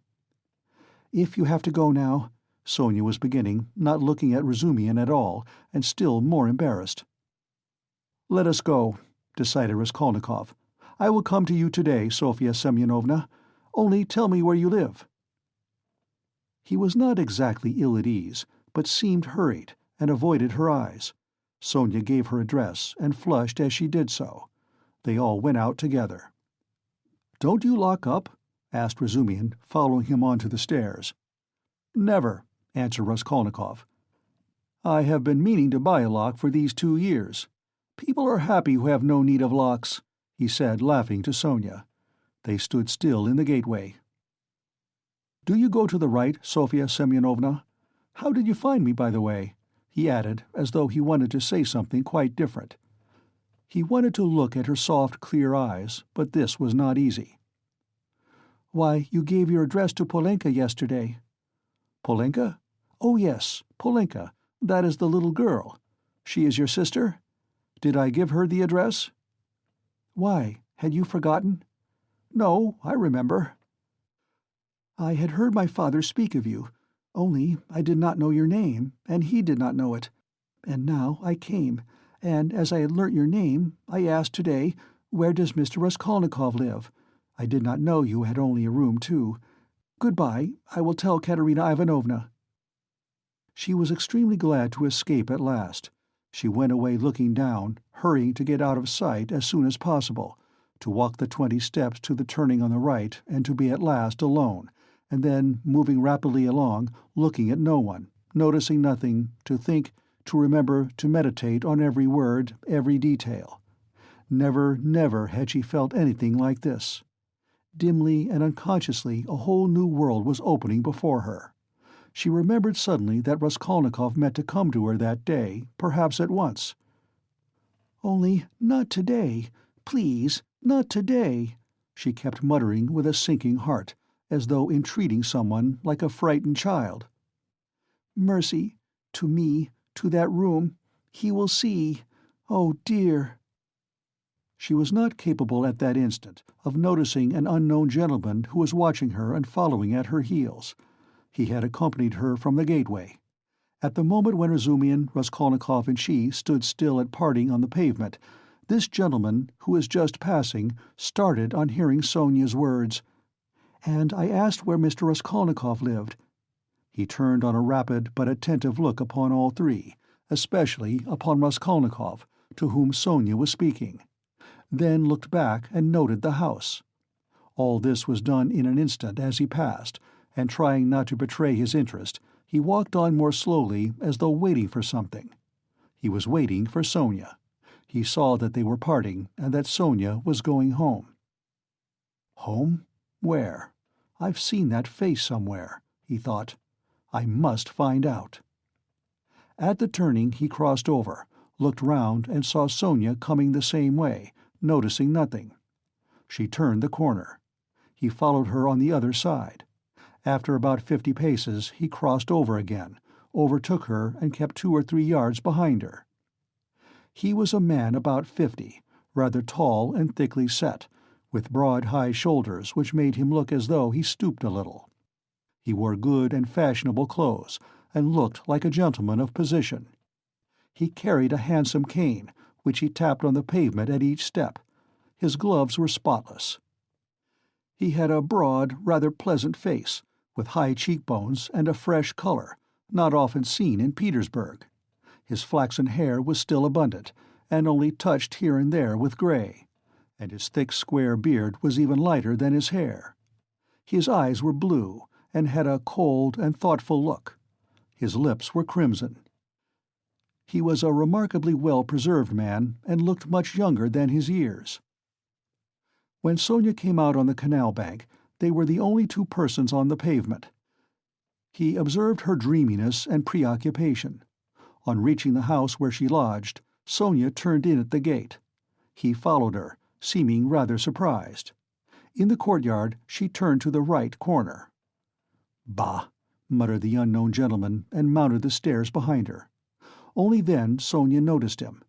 If you have to go now, Sonia was beginning, not looking at Razumihin at all, and still more embarrassed. Let us go, decided Raskolnikov. I will come to you today, Sofya Semyonovna. Only tell me where you live. He was not exactly ill at ease, but seemed hurried, and avoided her eyes. Sonia gave her address, and flushed as she did so. They all went out together. "Don't you lock up?" asked Razumihin, following him on to the stairs. "Never," answered Raskolnikov. "I have been meaning to buy a lock for these 2 years. People are happy who have no need of locks," he said, laughing to Sonia. They stood still in the gateway. "Do you go to the right, Sofya Semyonovna? How did you find me, by the way?" he added, as though he wanted to say something quite different. He wanted to look at her soft, clear eyes, but this was not easy. "Why, you gave your address to Polenka yesterday." "Polenka? Oh yes, Polenka. That is the little girl. She is your sister? Did I give her the address?" "Why, had you forgotten?" "No, I remember." "I had heard my father speak of you, only I did not know your name, and he did not know it. And now I came, and as I had learnt your name, I asked today, 'Where does Mr. Raskolnikov live?' I did not know you had only a room, too. Good-bye, I will tell Katerina Ivanovna." She was extremely glad to escape at last. She went away looking down, hurrying to get out of sight as soon as possible, to walk the 20 steps to the turning on the right and to be at last alone, and then moving rapidly along, looking at no one, noticing nothing, to think, to remember, to meditate on every word, every detail. Never, never had she felt anything like this. Dimly and unconsciously a whole new world was opening before her. She remembered suddenly that Raskolnikov meant to come to her that day, perhaps at once. "Only not today. Please, not today," she kept muttering with a sinking heart, as though entreating someone like a frightened child. "Mercy, to me, to that room. He will see. Oh, dear." She was not capable at that instant of noticing an unknown gentleman who was watching her and following at her heels. He had accompanied her from the gateway. At the moment when Razumihin, Raskolnikov, and she stood still at parting on the pavement, this gentleman, who was just passing, started on hearing Sonia's words, "And I asked where Mr. Raskolnikov lived." He turned on a rapid but attentive look upon all three, especially upon Raskolnikov, to whom Sonia was speaking, then looked back and noted the house. All this was done in an instant as he passed, and trying not to betray his interest, he walked on more slowly as though waiting for something. He was waiting for Sonia. He saw that they were parting and that Sonia was going home. Home? Where? I've seen that face somewhere, he thought. I must find out. At the turning he crossed over, looked round and saw Sonia coming the same way, noticing nothing. She turned the corner. He followed her on the other side. After about 50 paces he crossed over again, overtook her and kept 2 or 3 yards behind her. He was a man about 50, rather tall and thickly set, with broad high shoulders which made him look as though he stooped a little. He wore good and fashionable clothes, and looked like a gentleman of position. He carried a handsome cane, which he tapped on the pavement at each step. His gloves were spotless. He had a broad, rather pleasant face, with high cheekbones and a fresh color, not often seen in Petersburg. His flaxen hair was still abundant, and only touched here and there with gray, and his thick square beard was even lighter than his hair. His eyes were blue, and had a cold and thoughtful look. His lips were crimson. He was a remarkably well-preserved man, and looked much younger than his years. When Sonia came out on the canal bank, they were the only two persons on the pavement. He observed her dreaminess and preoccupation. On reaching the house where she lodged, Sonia turned in at the gate. He followed her, seeming rather surprised. In the courtyard she turned to the right corner. "Bah!" muttered the unknown gentleman, and mounted the stairs behind her. Only then Sonia noticed him.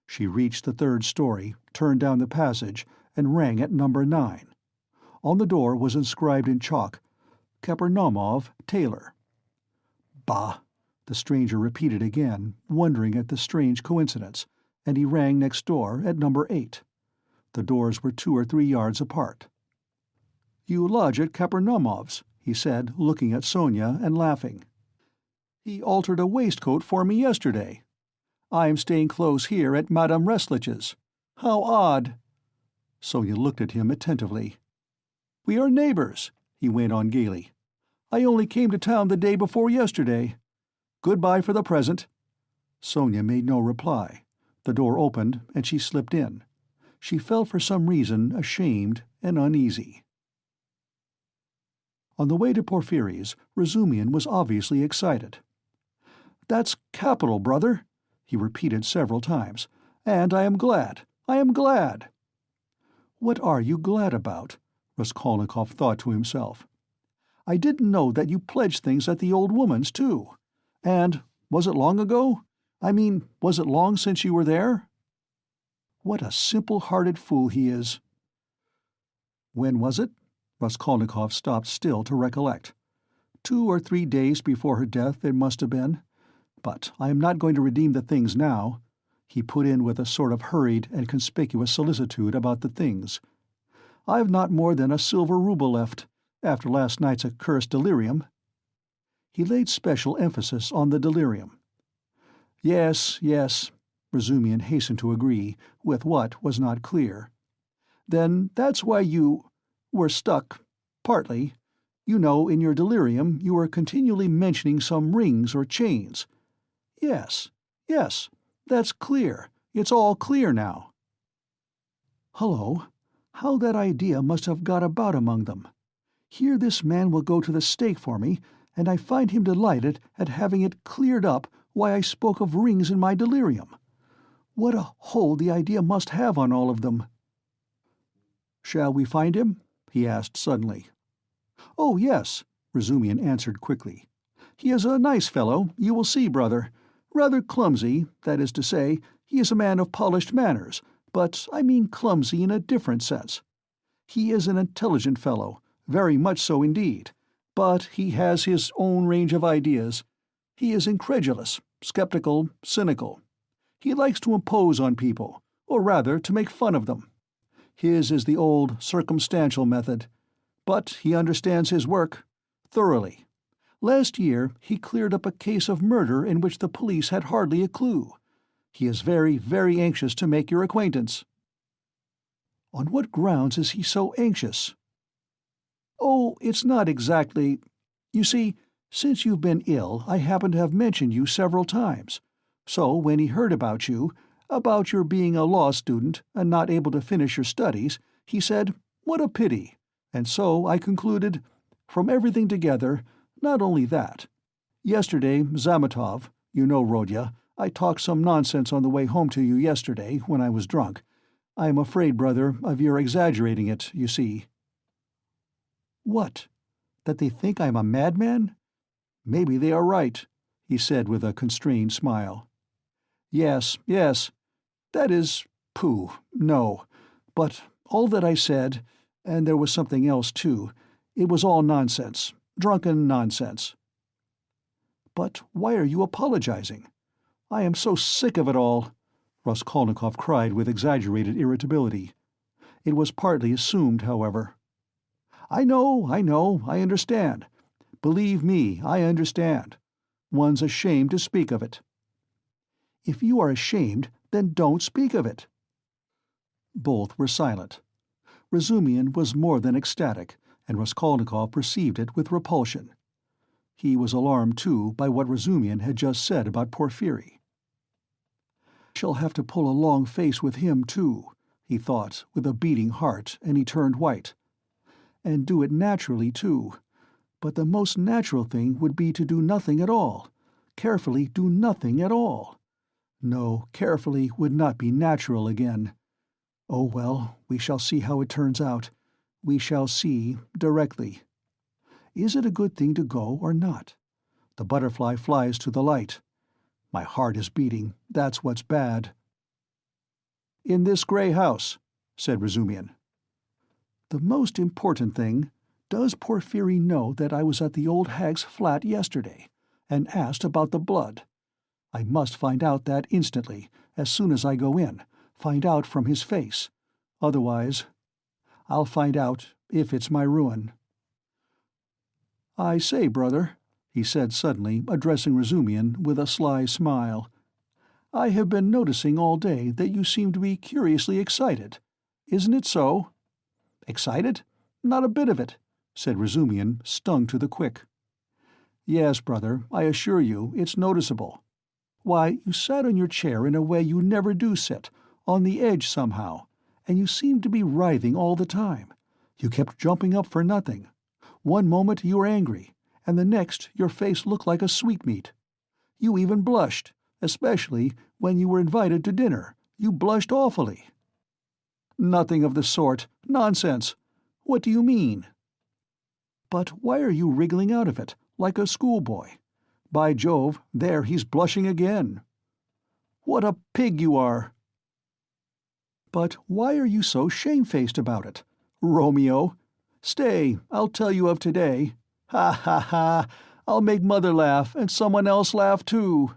She reached the third story, turned down the passage, and rang at number 9. On the door was inscribed in chalk, "Kapernaumov, Tailor." "Bah!" the stranger repeated again, wondering at the strange coincidence, and he rang next door at number 8. The doors were 2 or 3 yards apart. "You lodge at Kapernaumov's," he said, looking at Sonia and laughing. "He altered a waistcoat for me yesterday. I am staying close here at Madame Restlich's. How odd!" Sonia looked at him attentively. "We are neighbors," he went on gaily. "I only came to town the day before yesterday. Goodbye for the present." Sonia made no reply. The door opened, and she slipped in. She felt for some reason ashamed and uneasy. On the way to Porfiry's, Razumian was obviously excited. "That's capital, brother," he repeated several times. "And I am glad. I am glad." "What are you glad about?" Raskolnikov thought to himself. "I didn't know that you pledged things at the old woman's, too. And was it long ago? I mean, was it long since you were there?" What a simple-hearted fool he is. When was it? Raskolnikov stopped still to recollect. 2 or 3 days before her death it must have been. But I am not going to redeem the things now, he put in with a sort of hurried and conspicuous solicitude about the things. I've not more than a silver rouble left, after last night's accursed delirium. He laid special emphasis on the delirium. Yes, yes, Razumian hastened to agree with what was not clear. Then that's why you were stuck, partly. You know, in your delirium you were continually mentioning some rings or chains. Yes, yes, that's clear. It's all clear now. Hullo, how that idea must have got about among them. Here this man will go to the stake for me, and I find him delighted at having it cleared up why I spoke of rings in my delirium. What a hold the idea must have on all of them. "Shall we find him?" he asked suddenly. "Oh, yes," Razumian answered quickly. "He is a nice fellow, you will see, brother. Rather clumsy, that is to say, he is a man of polished manners, but I mean clumsy in a different sense. He is an intelligent fellow, very much so indeed, but he has his own range of ideas. He is incredulous, skeptical, cynical. He likes to impose on people, or rather to make fun of them. His is the old circumstantial method, but he understands his work thoroughly. Last year he cleared up a case of murder in which the police had hardly a clue. He is very, very anxious to make your acquaintance." "On what grounds is he so anxious?" "Oh, it's not exactly— You see, since you've been ill, I happen to have mentioned you several times. So when he heard about your being a law student and not able to finish your studies, he said, 'What a pity,' and so I concluded, from everything together, not only that. Yesterday, Zametov, you know, Rodya, I talked some nonsense on the way home to you yesterday when I was drunk. I am afraid, brother, of your exaggerating it, you see." "What? That they think I am a madman? Maybe they are right," he said with a constrained smile. "Yes, yes. That is, pooh, no. But all that I said, and there was something else too, it was all nonsense, drunken nonsense." "But why are you apologizing? I am so sick of it all," Raskolnikov cried with exaggerated irritability. It was partly assumed, however. I know, I understand. Believe me, I understand. One's ashamed to speak of it." "If you are ashamed, then don't speak of it." Both were silent. Razumian was more than ecstatic, and Raskolnikov perceived it with repulsion. He was alarmed, too, by what Razumian had just said about Porphyry. "She'll have to pull a long face with him, too," he thought, with a beating heart, and he turned white. "And do it naturally, too. But the most natural thing would be to do nothing at all. Carefully do nothing at all. No, carefully would not be natural again. Oh well, we shall see how it turns out. We shall see directly. Is it a good thing to go or not? The butterfly flies to the light. My heart is beating, that's what's bad." "In this grey house," said Razumian. "The most important thing, does Porphyry know that I was at the old hag's flat yesterday, and asked about the blood? I must find out that instantly, as soon as I go in, find out from his face. Otherwise, I'll find out if it's my ruin." "I say, brother," he said suddenly, addressing Razumian with a sly smile, "I have been noticing all day that you seem to be curiously excited. Isn't it so?" "Excited? Not a bit of it," said Razumian, stung to the quick. "Yes, brother, I assure you, it's noticeable. Why, you sat on your chair in a way you never do sit, on the edge somehow, and you seemed to be writhing all the time. You kept jumping up for nothing. One moment you were angry, and the next your face looked like a sweetmeat. You even blushed, especially when you were invited to dinner. You blushed awfully." "Nothing of the sort. Nonsense. What do you mean?" "But why are you wriggling out of it, like a schoolboy? By Jove, there he's blushing again." "What a pig you are!" "But why are you so shamefaced about it? Romeo! Stay, I'll tell you of today. Ha ha ha! I'll make Mother laugh, and someone else laugh too."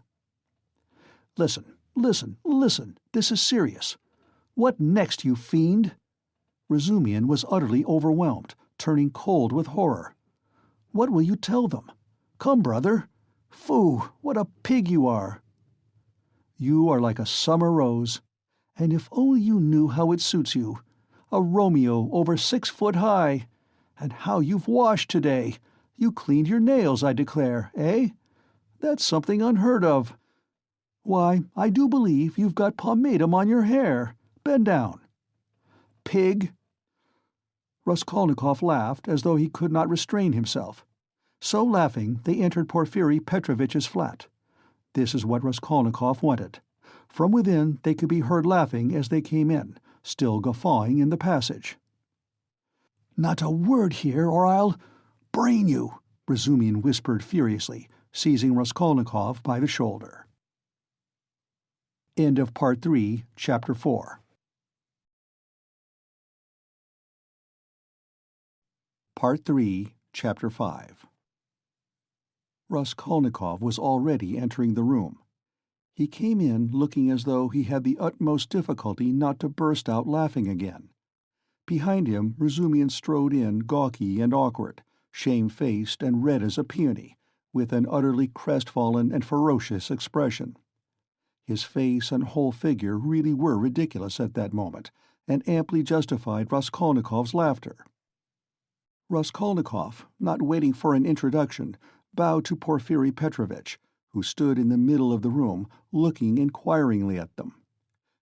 "Listen, this is serious. What next, you fiend?" Razumian was utterly overwhelmed, turning cold with horror. "What will you tell them? Come, brother. Phoo, what a pig you are!" "You are like a summer rose. And if only you knew how it suits you. A Romeo over 6 foot high. And how you've washed today. You cleaned your nails, I declare, eh? That's something unheard of. Why, I do believe you've got pomatum on your hair. Bend down." "Pig!" Raskolnikov laughed as though he could not restrain himself. So laughing, they entered Porphyry Petrovitch's flat. This is what Raskolnikov wanted. From within they could be heard laughing as they came in, still guffawing in the passage. "Not a word here, or I'll brain you," Razumian whispered furiously, seizing Raskolnikov by the shoulder. End of Part 3, Chapter 4. Part 3, Chapter 5. Raskolnikov was already entering the room. He came in looking as though he had the utmost difficulty not to burst out laughing again. Behind him Razumian strode in gawky and awkward, shamefaced and red as a peony, with an utterly crestfallen and ferocious expression. His face and whole figure really were ridiculous at that moment, and amply justified Raskolnikov's laughter. Raskolnikov, not waiting for an introduction, bowed to Porphyry Petrovitch, who stood in the middle of the room, looking inquiringly at them.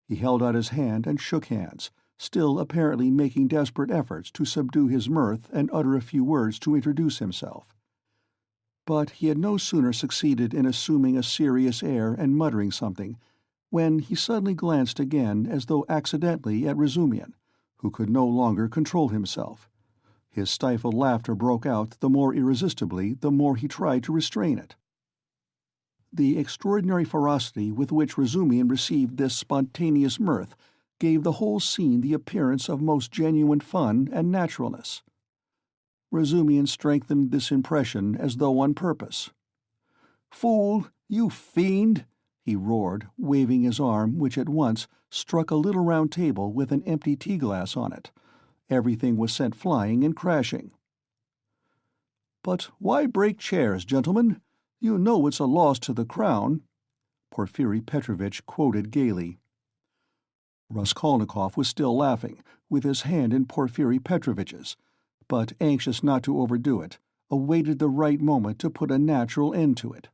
He held out his hand and shook hands, still apparently making desperate efforts to subdue his mirth and utter a few words to introduce himself. But he had no sooner succeeded in assuming a serious air and muttering something, when he suddenly glanced again as though accidentally at Razumian, who could no longer control himself. His stifled laughter broke out the more irresistibly the more he tried to restrain it. The extraordinary ferocity with which Razumian received this spontaneous mirth gave the whole scene the appearance of most genuine fun and naturalness. Razumian strengthened this impression as though on purpose. "Fool! You fiend!" he roared, waving his arm, which at once struck a little round table with an empty tea-glass on it. Everything was sent flying and crashing. "But why break chairs, gentlemen? You know it's a loss to the crown," Porfiri Petrovitch quoted gaily. Raskolnikov was still laughing, with his hand in Porfiri Petrovitch's, but, anxious not to overdo it, awaited the right moment to put a natural end to it.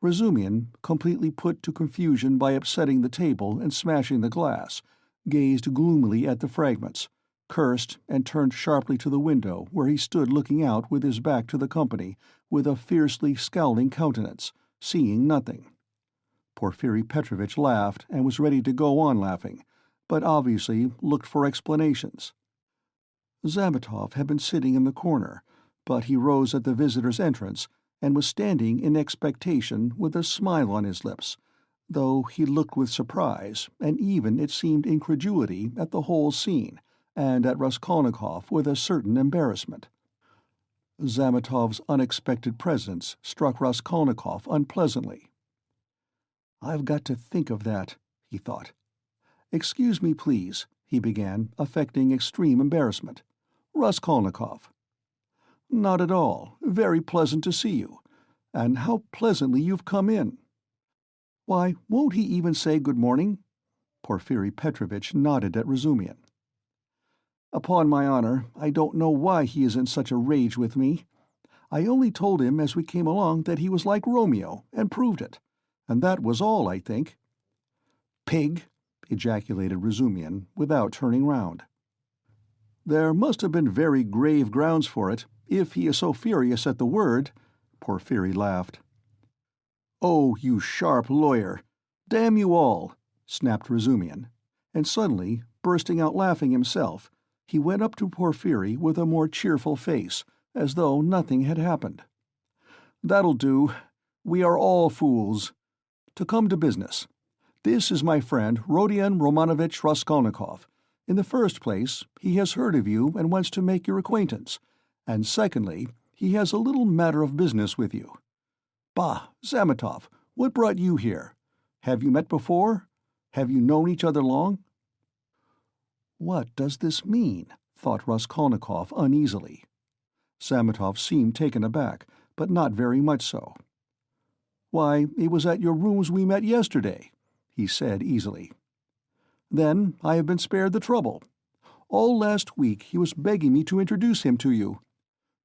Razumian, completely put to confusion by upsetting the table and smashing the glass, gazed gloomily at the fragments, cursed, and turned sharply to the window, where he stood looking out with his back to the company, with a fiercely scowling countenance, seeing nothing. Porfiri Petrovitch laughed and was ready to go on laughing, but obviously looked for explanations. Zametov had been sitting in the corner, but he rose at the visitor's entrance and was standing in expectation with a smile on his lips, though he looked with surprise, and even, it seemed, incredulity at the whole scene, and at Raskolnikov with a certain embarrassment. Zametov's unexpected presence struck Raskolnikov unpleasantly. "I've got to think of that," he thought. "Excuse me, please," he began, affecting extreme embarrassment. "Raskolnikov." "Not at all. Very pleasant to see you. And how pleasantly you've come in." "Why, won't he even say good morning?" Porfiri Petrovitch nodded at Razumian. "Upon my honor, I don't know why he is in such a rage with me. I only told him as we came along that he was like Romeo, and proved it. And that was all, I think." "Pig!" ejaculated Razumian, without turning round. "There must have been very grave grounds for it, if he is so furious at the word," Porfiri laughed. "Oh, you sharp lawyer! Damn you all!" snapped Razumian, and suddenly, bursting out laughing himself, he went up to Porfiri with a more cheerful face, as though nothing had happened. "That'll do. We are all fools. To come to business. This is my friend Rodion Romanovitch Raskolnikov. In the first place, he has heard of you and wants to make your acquaintance, and secondly, he has a little matter of business with you. Bah, Zametov, what brought you here? Have you met before? Have you known each other long?" "What does this mean?" thought Raskolnikov uneasily. Zametov seemed taken aback, but not very much so. "Why, it was at your rooms we met yesterday," he said easily. "Then I have been spared the trouble. All last week he was begging me to introduce him to you.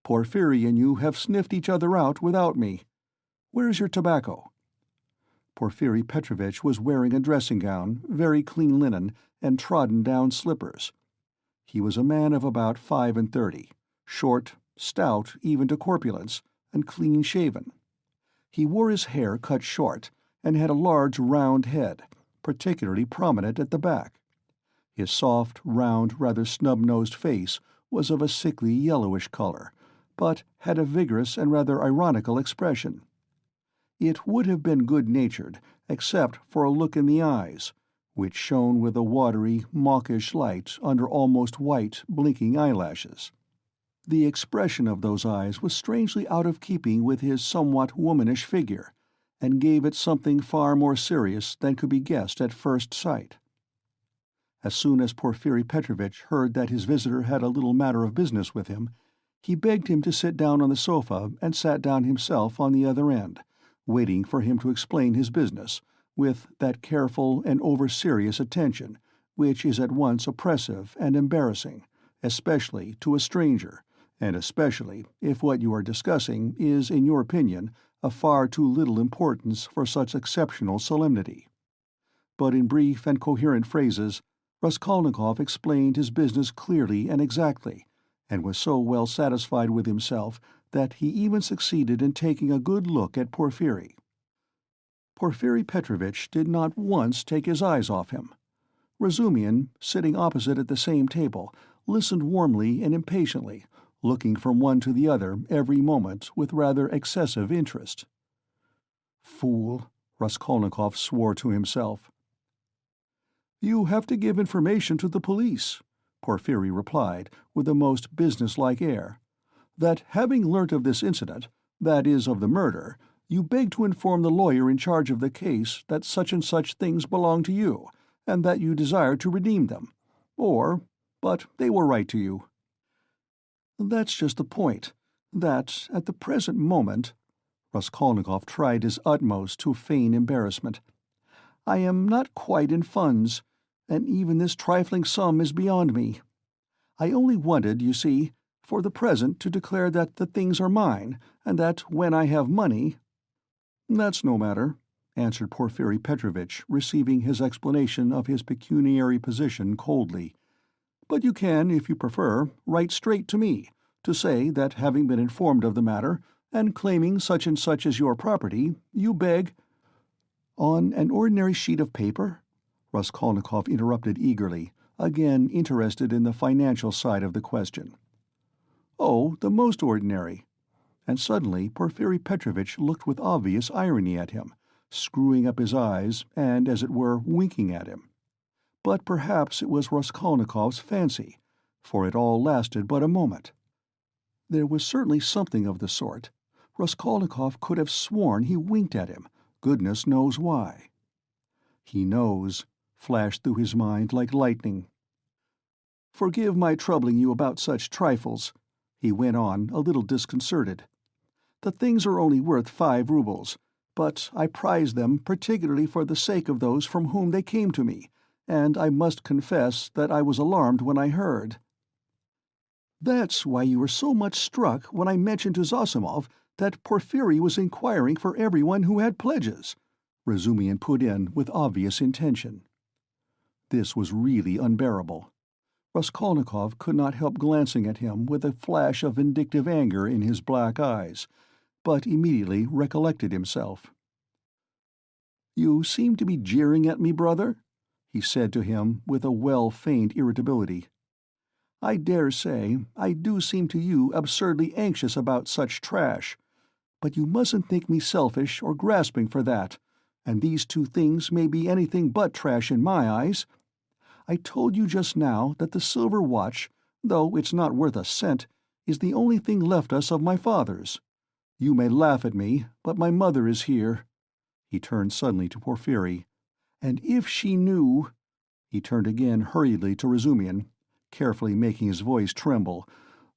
Porfiri and you have sniffed each other out without me. Where is your tobacco?" Porfiri Petrovitch was wearing a dressing-gown, very clean linen, and trodden-down slippers. He was a man of about 35, short, stout even to corpulence, and clean-shaven. He wore his hair cut short, and had a large round head, particularly prominent at the back. His soft, round, rather snub-nosed face was of a sickly yellowish color, but had a vigorous and rather ironical expression. It would have been good-natured, except for a look in the eyes, which shone with a watery, mawkish light under almost white, blinking eyelashes. The expression of those eyes was strangely out of keeping with his somewhat womanish figure, and gave it something far more serious than could be guessed at first sight. As soon as Porfiri Petrovitch heard that his visitor had a little matter of business with him, he begged him to sit down on the sofa and sat down himself on the other end, waiting for him to explain his business, with that careful and over-serious attention which is at once oppressive and embarrassing, especially to a stranger, and especially if what you are discussing is, in your opinion, of far too little importance for such exceptional solemnity. But in brief and coherent phrases, Raskolnikov explained his business clearly and exactly, and was so well satisfied with himself that he even succeeded in taking a good look at Porfiri. Porfiri Petrovitch did not once take his eyes off him. Razumian, sitting opposite at the same table, listened warmly and impatiently, looking from one to the other every moment with rather excessive interest. Fool, Raskolnikov swore to himself. "You have to give information to the police," Porfiry replied, with a most businesslike air. "That having learnt of this incident, that is, of the murder, you beg to inform the lawyer in charge of the case that such and such things belong to you, and that you desire to redeem them. But they were right to you." "That's just the point, that, at the present moment," Raskolnikov tried his utmost to feign embarrassment, "I am not quite in funds, and even this trifling sum is beyond me. I only wanted, you see, for the present to declare that the things are mine, and that when I have money—" "That's no matter," answered Porfiry Petrovitch, receiving his explanation of his pecuniary position coldly. "But you can, if you prefer, write straight to me, to say that having been informed of the matter, and claiming such and such as your property, you beg—" "On an ordinary sheet of paper?" Raskolnikov interrupted eagerly, again interested in the financial side of the question. "Oh, the most ordinary." And suddenly Porfiry Petrovitch looked with obvious irony at him, screwing up his eyes and, as it were, winking at him. But perhaps it was Raskolnikov's fancy, for it all lasted but a moment. There was certainly something of the sort. Raskolnikov could have sworn he winked at him, goodness knows why. "He knows," flashed through his mind like lightning. "Forgive my troubling you about such trifles," he went on, a little disconcerted. "The things are only worth 5 roubles, but I prize them particularly for the sake of those from whom they came to me, and I must confess that I was alarmed when I heard—" "That's why you were so much struck when I mentioned to Zosimov that Porfiry was inquiring for everyone who had pledges," Razumihin put in with obvious intention. This was really unbearable. Raskolnikov could not help glancing at him with a flash of vindictive anger in his black eyes, but immediately recollected himself. "You seem to be jeering at me, brother," he said to him with a well-feigned irritability. "I dare say I do seem to you absurdly anxious about such trash, but you mustn't think me selfish or grasping for that, and these 2 things may be anything but trash in my eyes. I told you just now that the silver watch, though it's not worth a cent, is the only thing left us of my father's. You may laugh at me, but my mother is here." He turned suddenly to Porfiry. "And if she knew—" He turned again hurriedly to Razumihin, carefully making his voice tremble,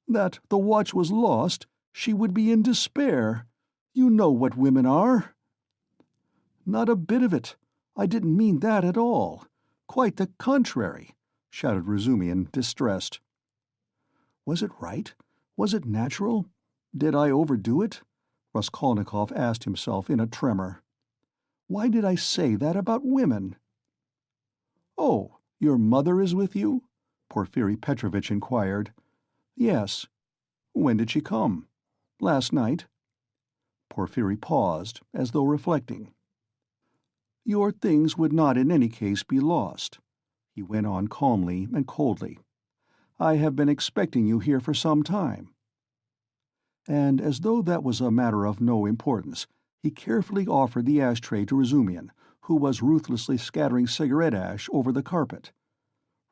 "that the watch was lost, she would be in despair. You know what women are." "Not a bit of it. I didn't mean that at all. Quite the contrary," shouted Razumihin, distressed. "Was it right? Was it natural? Did I overdo it?" Raskolnikov asked himself in a tremor. "Why did I say that about women?" "Oh, your mother is with you?" Porfiry Petrovitch inquired. "Yes." "When did she come?" "Last night." Porfiry paused, as though reflecting. "Your things would not in any case be lost," he went on calmly and coldly. "I have been expecting you here for some time." And as though that was a matter of no importance, he carefully offered the ashtray to Razumihin, who was ruthlessly scattering cigarette ash over the carpet.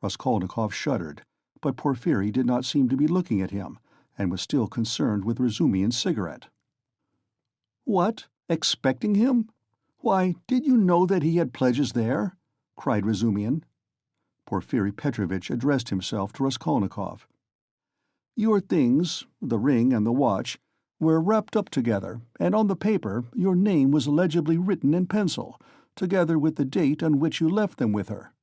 Raskolnikov shuddered, but Porfiry did not seem to be looking at him, and was still concerned with Razumihin's cigarette. "What? Expecting him? Why, did you know that he had pledges there?" cried Razumihin. Porfiry Petrovitch addressed himself to Raskolnikov. "Your things, the ring and the watch, were wrapped up together, and on the paper your name was legibly written in pencil, together with the date on which you left them with her."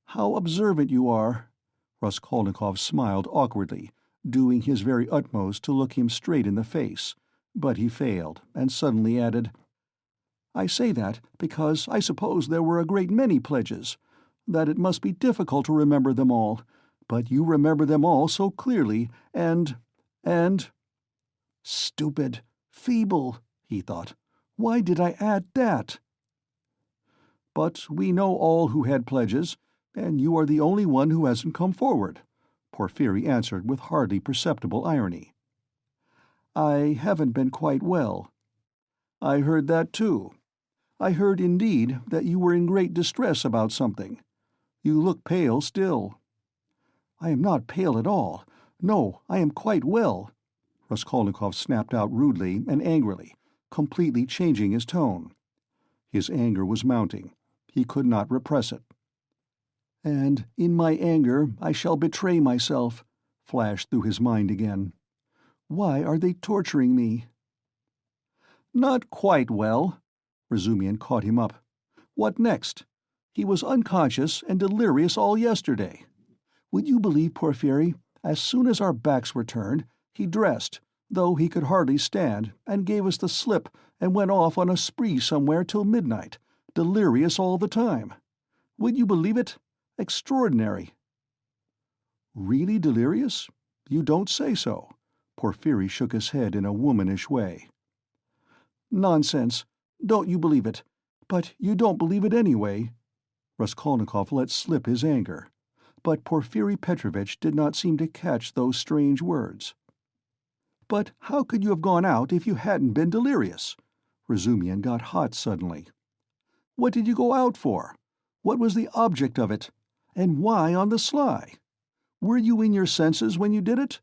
"How observant you are!" Raskolnikov smiled awkwardly, doing his very utmost to look him straight in the face, but he failed, and suddenly added, "I say that because I suppose there were a great many pledges, that it must be difficult to remember them all, but you remember them all so clearly, and— Stupid, feeble, he thought. Why did I add that? "But we know all who had pledges, and you are the only one who hasn't come forward," Porfiry answered with hardly perceptible irony. "I haven't been quite well." I heard that too. I heard indeed that you were in great distress about something. You look pale still." "I am not pale at all. No, I am quite well," Raskolnikov snapped out rudely and angrily, completely changing his tone. His anger was mounting. He could not repress it. "And in my anger I shall betray myself," flashed through his mind again. "Why are they torturing me?" "Not quite well." Razumian caught him up. "What next? He was unconscious and delirious all yesterday. Would you believe, Porfiry, as soon as our backs were turned, he dressed, though he could hardly stand, and gave us the slip and went off on a spree somewhere till midnight, delirious all the time. Would you believe it? Extraordinary." "Really delirious? You don't say so." Porfiry shook his head in a womanish way. "Nonsense. Don't you believe it. But you don't believe it anyway." Raskolnikov let slip his anger, but Porfiry Petrovitch did not seem to catch those strange words. "But how could you have gone out if you hadn't been delirious?" Razumian got hot suddenly. "What did you go out for? What was the object of it? And why on the sly? Were you in your senses when you did it?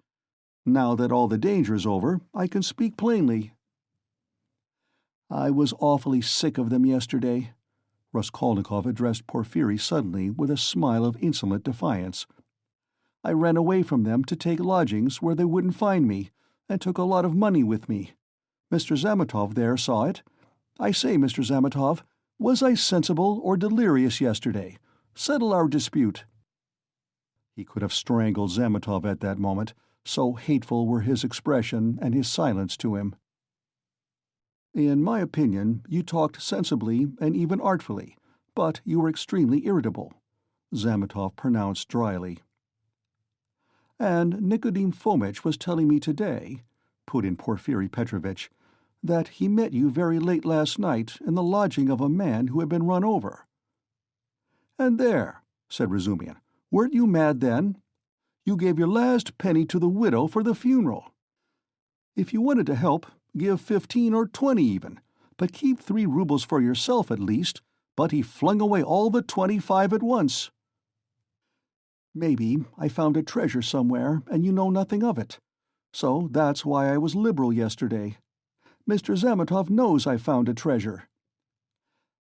Now that all the danger is over, I can speak plainly." "I was awfully sick of them yesterday." Raskolnikov addressed Porfiry suddenly with a smile of insolent defiance. "I ran away from them to take lodgings where they wouldn't find me, and took a lot of money with me. Mr. Zametov there saw it. I say, Mr. Zametov, was I sensible or delirious yesterday? Settle our dispute." He could have strangled Zametov at that moment, so hateful were his expression and his silence to him. "In my opinion, you talked sensibly and even artfully, but you were extremely irritable," Zametov pronounced dryly. "And Nikodim Fomitch was telling me today," put in Porfiry Petrovitch, "that he met you very late last night in the lodging of a man who had been run over." "And there," said Razumian, "weren't you mad then? You gave your last penny to the widow for the funeral. If you wanted to help, give 15 or 20 even, but keep 3 rubles for yourself at least, but he flung away all the 25 at once." "Maybe I found a treasure somewhere and you know nothing of it. So that's why I was liberal yesterday. Mr. Zametov knows I found a treasure.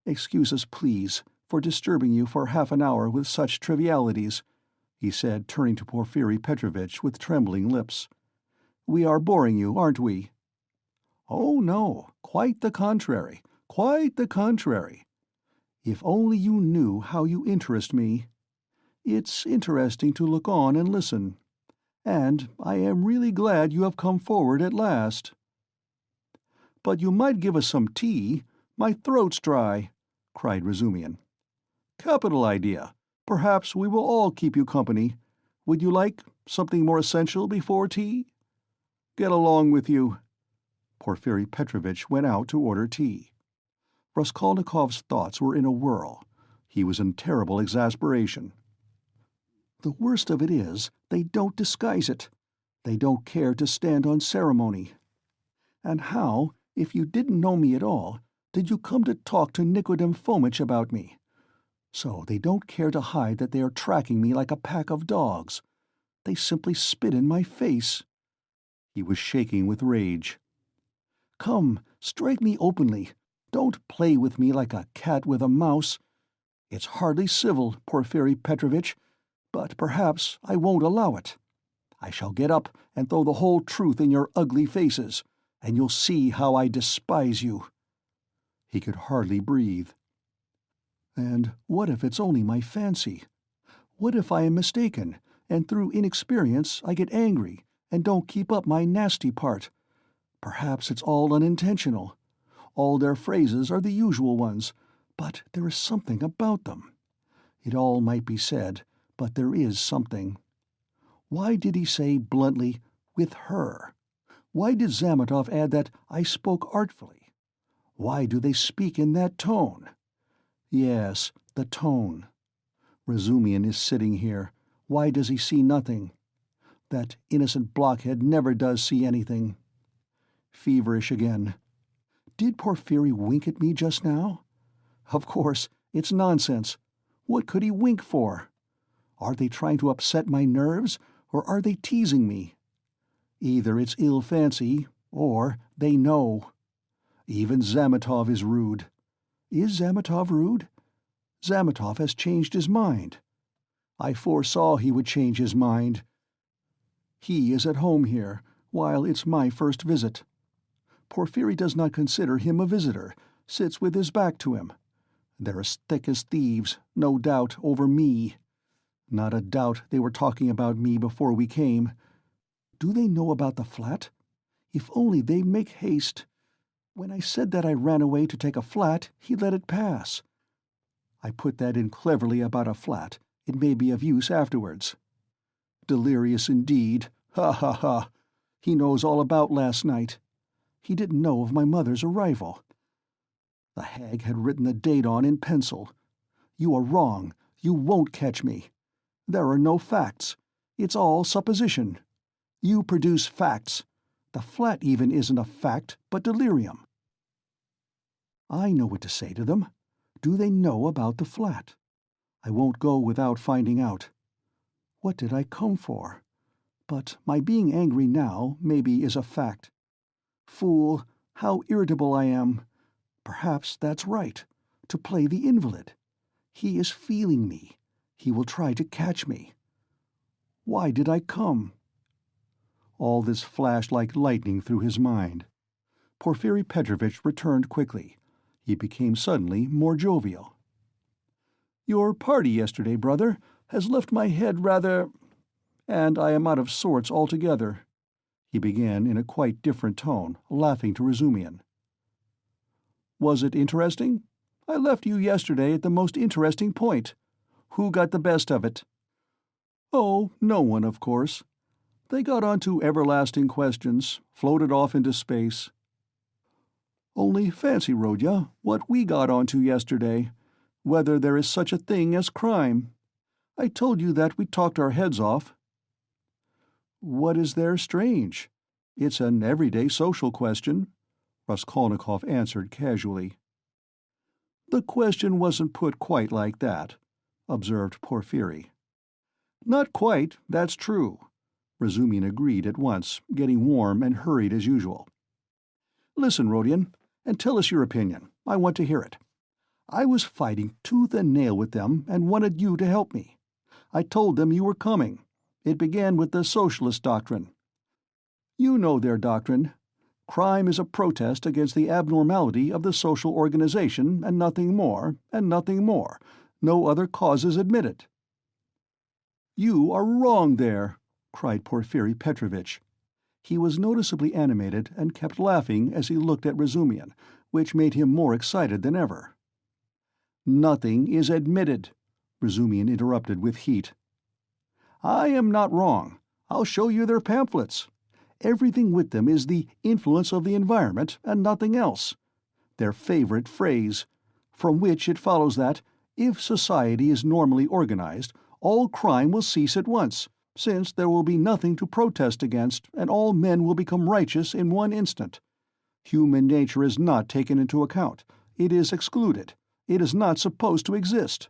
Excuse us, please, for disturbing you for half an hour with such trivialities," he said, turning to Porfiry Petrovitch with trembling lips. "We are boring you, aren't we?" "Oh, no, quite the contrary, quite the contrary. If only you knew how you interest me. It's interesting to look on and listen. And I am really glad you have come forward at last." "But you might give us some tea. My throat's dry," cried Razumian. "Capital idea. Perhaps we will all keep you company. Would you like something more essential before tea?" "Get along with you." Porfiry Petrovitch went out to order tea. Raskolnikov's thoughts were in a whirl. He was in terrible exasperation. "The worst of it is, they don't disguise it. They don't care to stand on ceremony. And how, if you didn't know me at all, did you come to talk to Nikodim Fomitch about me? So they don't care to hide that they are tracking me like a pack of dogs. They simply spit in my face." He was shaking with rage. "Come, strike me openly. Don't play with me like a cat with a mouse. It's hardly civil, Porfiry Petrovitch, but perhaps I won't allow it. I shall get up and throw the whole truth in your ugly faces, and you'll see how I despise you." He could hardly breathe. "And what if it's only my fancy? What if I am mistaken, and through inexperience I get angry and don't keep up my nasty part? Perhaps it's all unintentional. All their phrases are the usual ones, but there is something about them. It all might be said, but there is something. Why did he say bluntly, 'with her'? Why did Zametov add that I spoke artfully? Why do they speak in that tone? Yes, the tone. Razumian is sitting here. Why does he see nothing? That innocent blockhead never does see anything. Feverish again. Did Porphyry wink at me just now? Of course, it's nonsense. What could he wink for? Are they trying to upset my nerves, or are they teasing me? Either it's ill fancy, or they know. Even Zametov is rude. Is Zametov rude? Zametov has changed his mind. I foresaw he would change his mind. He is at home here, while it's my first visit. Porphyry does not consider him a visitor, sits with his back to him. They're as thick as thieves, no doubt, over me. Not a doubt they were talking about me before we came. Do they know about the flat? If only they'd make haste. When I said that I ran away to take a flat, he let it pass. I put that in cleverly about a flat. It may be of use afterwards. Delirious indeed. Ha ha ha. He knows all about last night. He didn't know of my mother's arrival. The hag had written the date on in pencil. You are wrong. You won't catch me. There are no facts. It's all supposition. You produce facts. The flat even isn't a fact, but delirium. I know what to say to them. Do they know about the flat? I won't go without finding out. What did I come for? But my being angry now, maybe, is a fact. Fool, how irritable I am. Perhaps that's right, to play the invalid. He is feeling me. He will try to catch me. Why did I come? All this flashed like lightning through his mind. Porphyry Petrovitch returned quickly. He became suddenly more jovial. Your party yesterday, brother, has left my head rather... and I am out of sorts altogether. He began in a quite different tone, laughing to Razumian. Was it interesting? I left you yesterday at the most interesting point. Who got the best of it? Oh, no one, of course. They got on to everlasting questions, floated off into space. Only fancy, Rodya, what we got onto yesterday, whether there is such a thing as crime. I told you that we talked our heads off. What is there strange? It's an everyday social question, Raskolnikov answered casually. The question wasn't put quite like that, observed Porphyry. Not quite, that's true. Razumian agreed at once, getting warm and hurried as usual. Listen, Rodion, and tell us your opinion. I want to hear it. I was fighting tooth and nail with them and wanted you to help me. I told them you were coming. It began with the socialist doctrine. You know their doctrine. Crime is a protest against the abnormality of the social organization, and nothing more, and nothing more. No other causes admitted. You are wrong there, cried Porphyry Petrovitch. He was noticeably animated and kept laughing as he looked at Razumian, which made him more excited than ever. Nothing is admitted, Razumian interrupted with heat. I am not wrong. I'll show you their pamphlets. Everything with them is the influence of the environment and nothing else. Their favorite phrase, from which it follows that, if society is normally organized, all crime will cease at once, since there will be nothing to protest against, and all men will become righteous in one instant. Human nature is not taken into account. It is excluded. It is not supposed to exist.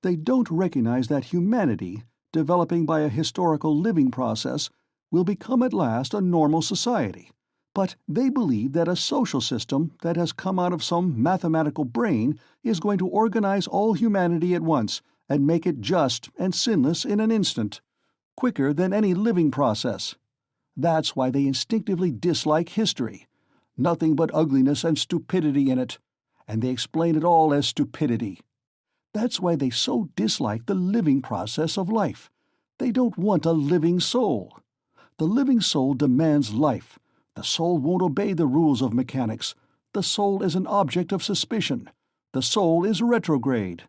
They don't recognize that humanity, developing by a historical living process, will become at last a normal society, but they believe that a social system that has come out of some mathematical brain is going to organize all humanity at once and make it just and sinless in an instant, quicker than any living process. That's why they instinctively dislike history. Nothing but ugliness and stupidity in it, and they explain it all as stupidity. That's why they so dislike the living process of life. They don't want a living soul. The living soul demands life. The soul won't obey the rules of mechanics. The soul is an object of suspicion. The soul is retrograde.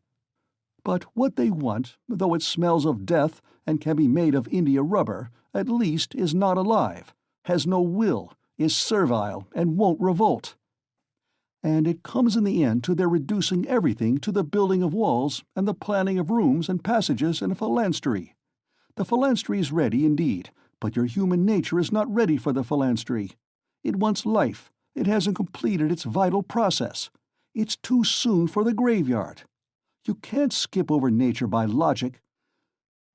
But what they want, though it smells of death and can be made of India rubber, at least is not alive, has no will, is servile, and won't revolt. And it comes in the end to their reducing everything to the building of walls and the planning of rooms and passages in a phalanstery. The phalanstery is ready, indeed, but your human nature is not ready for the phalanstery. It wants life. It hasn't completed its vital process. It's too soon for the graveyard. You can't skip over nature by logic.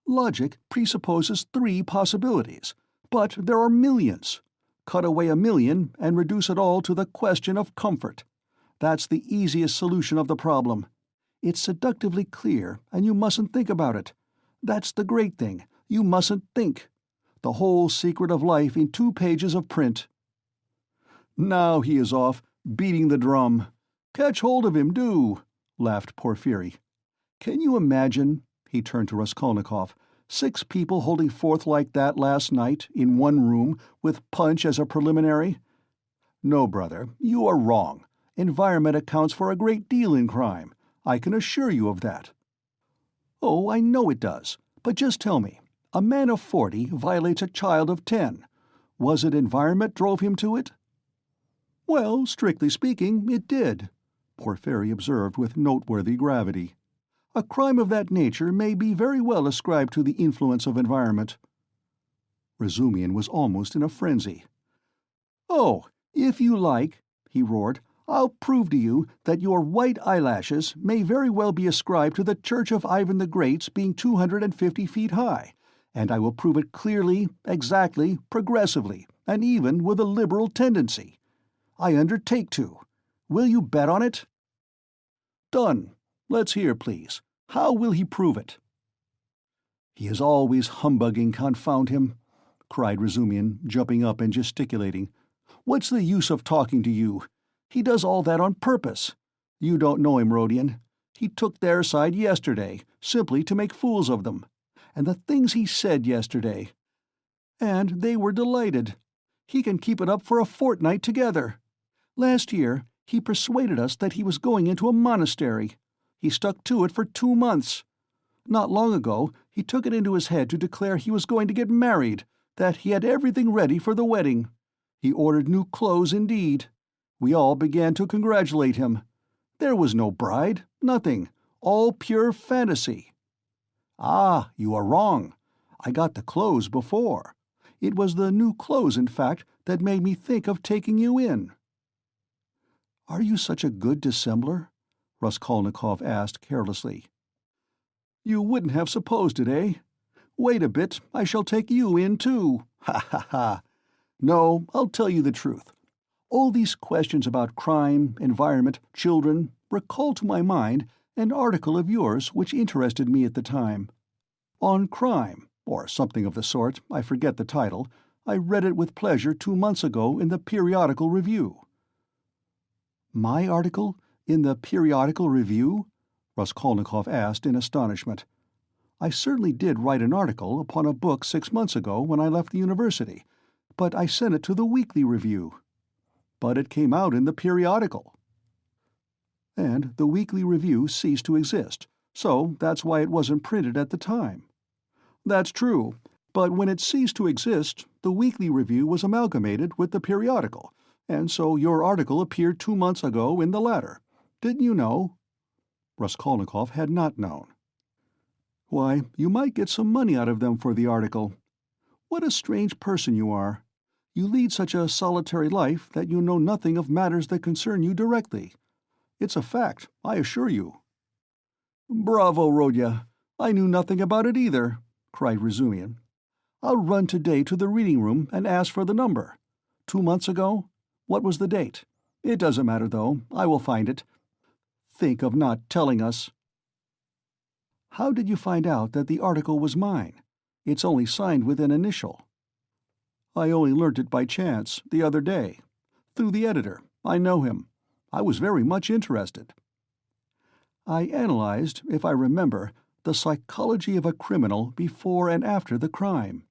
Logic presupposes 3 possibilities, but there are millions. Cut away a million and reduce it all to the question of comfort. That's the easiest solution of the problem. It's seductively clear, and you mustn't think about it. That's the great thing. You mustn't think. The whole secret of life in 2 pages of print. Now he is off, beating the drum. Catch hold of him, do, laughed Porfiry. Can you imagine, he turned to Raskolnikov, 6 people holding forth like that last night, in one room, with punch as a preliminary? No, brother, you are wrong. Environment accounts for a great deal in crime. I can assure you of that. Oh, I know it does. But just tell me, a man of 40 violates a child of 10. Was it environment drove him to it? Well, strictly speaking, it did, Porfiry observed with noteworthy gravity. A crime of that nature may be very well ascribed to the influence of environment. Razumian was almost in a frenzy. Oh, if you like, he roared, I'll prove to you that your white eyelashes may very well be ascribed to the Church of Ivan the Great's being 250 feet high, and I will prove it clearly, exactly, progressively, and even with a liberal tendency. I undertake to. Will you bet on it? Done. Let's hear, please. How will he prove it? He is always humbugging, confound him, cried Razumian, jumping up and gesticulating. What's the use of talking to you? He does all that on purpose. You don't know him, Rodion. He took their side yesterday, simply to make fools of them. And the things he said yesterday. And they were delighted. He can keep it up for a fortnight together. Last year, he persuaded us that he was going into a monastery. He stuck to it for 2 months. Not long ago, he took it into his head to declare he was going to get married, that he had everything ready for the wedding. He ordered new clothes indeed. We all began to congratulate him. There was no bride, nothing, all pure fantasy. Ah, you are wrong. I got the clothes before. It was the new clothes, in fact, that made me think of taking you in. Are you such a good dissembler? Raskolnikov asked carelessly. You wouldn't have supposed it, eh? Wait a bit, I shall take you in too. Ha ha ha. No, I'll tell you the truth. All these questions about crime, environment, children, recall to my mind an article of yours which interested me at the time. On crime, or something of the sort, I forget the title. I read it with pleasure 2 months ago in the Periodical Review. My article? In the Periodical Review? Raskolnikov asked in astonishment. I certainly did write an article upon a book 6 months ago when I left the university, but I sent it to the Weekly Review. But it came out in the periodical. And the Weekly Review ceased to exist, so that's why it wasn't printed at the time. That's true, but when it ceased to exist, the Weekly Review was amalgamated with the periodical, and so your article appeared 2 months ago in the latter. Didn't you know? Raskolnikov had not known. Why, you might get some money out of them for the article. What a strange person you are. You lead such a solitary life that you know nothing of matters that concern you directly. It's a fact, I assure you. Bravo, Rodya. I knew nothing about it either, cried Razumian. I'll run today to the reading room and ask for the number. 2 months ago? What was the date? It doesn't matter, though. I will find it. Think of not telling us. How did you find out that the article was mine? It's only signed with an initial. I only learnt it by chance, the other day. Through the editor. I know him. I was very much interested. I analyzed, if I remember, the psychology of a criminal before and after the crime.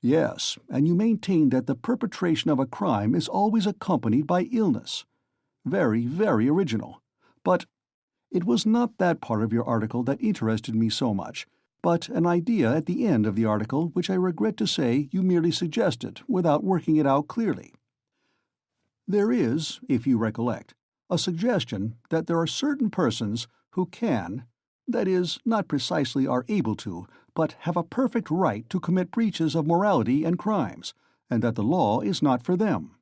Yes, and you maintain that the perpetration of a crime is always accompanied by illness. Very, very original. But it was not that part of your article that interested me so much, but an idea at the end of the article which I regret to say you merely suggested without working it out clearly. There is, if you recollect, a suggestion that there are certain persons who can, that is, not precisely are able to, but have a perfect right to commit breaches of morality and crimes, and that the law is not for them.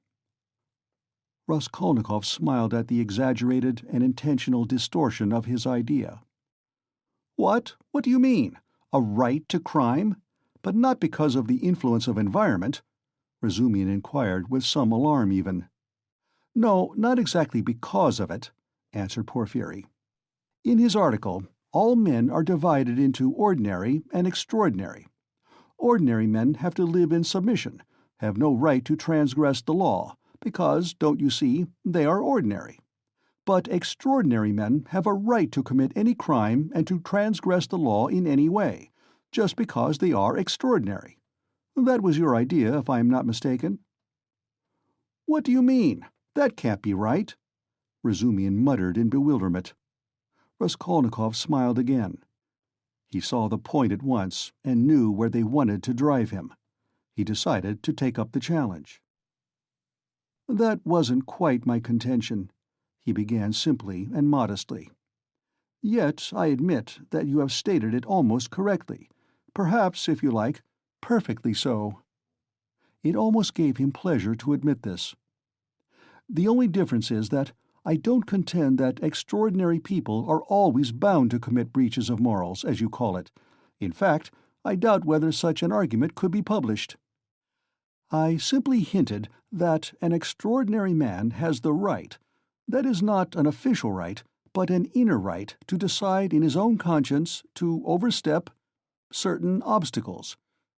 Raskolnikov smiled at the exaggerated and intentional distortion of his idea. What? What do you mean? A right to crime? But not because of the influence of environment? Razumian inquired, with some alarm even. No, not exactly because of it, answered Porphyry. In his article, all men are divided into ordinary and extraordinary. Ordinary men have to live in submission, have no right to transgress the law, because, don't you see, they are ordinary. But extraordinary men have a right to commit any crime and to transgress the law in any way, just because they are extraordinary. That was your idea, if I am not mistaken. What do you mean? That can't be right. Razumian muttered in bewilderment. Raskolnikov smiled again. He saw the point at once and knew where they wanted to drive him. He decided to take up the challenge. That wasn't quite my contention, he began simply and modestly. Yet I admit that you have stated it almost correctly, perhaps, if you like, perfectly so. It almost gave him pleasure to admit this. The only difference is that I don't contend that extraordinary people are always bound to commit breaches of morals, as you call it. In fact, I doubt whether such an argument could be published. I simply hinted that an extraordinary man has the right, that is not an official right, but an inner right to decide in his own conscience to overstep certain obstacles,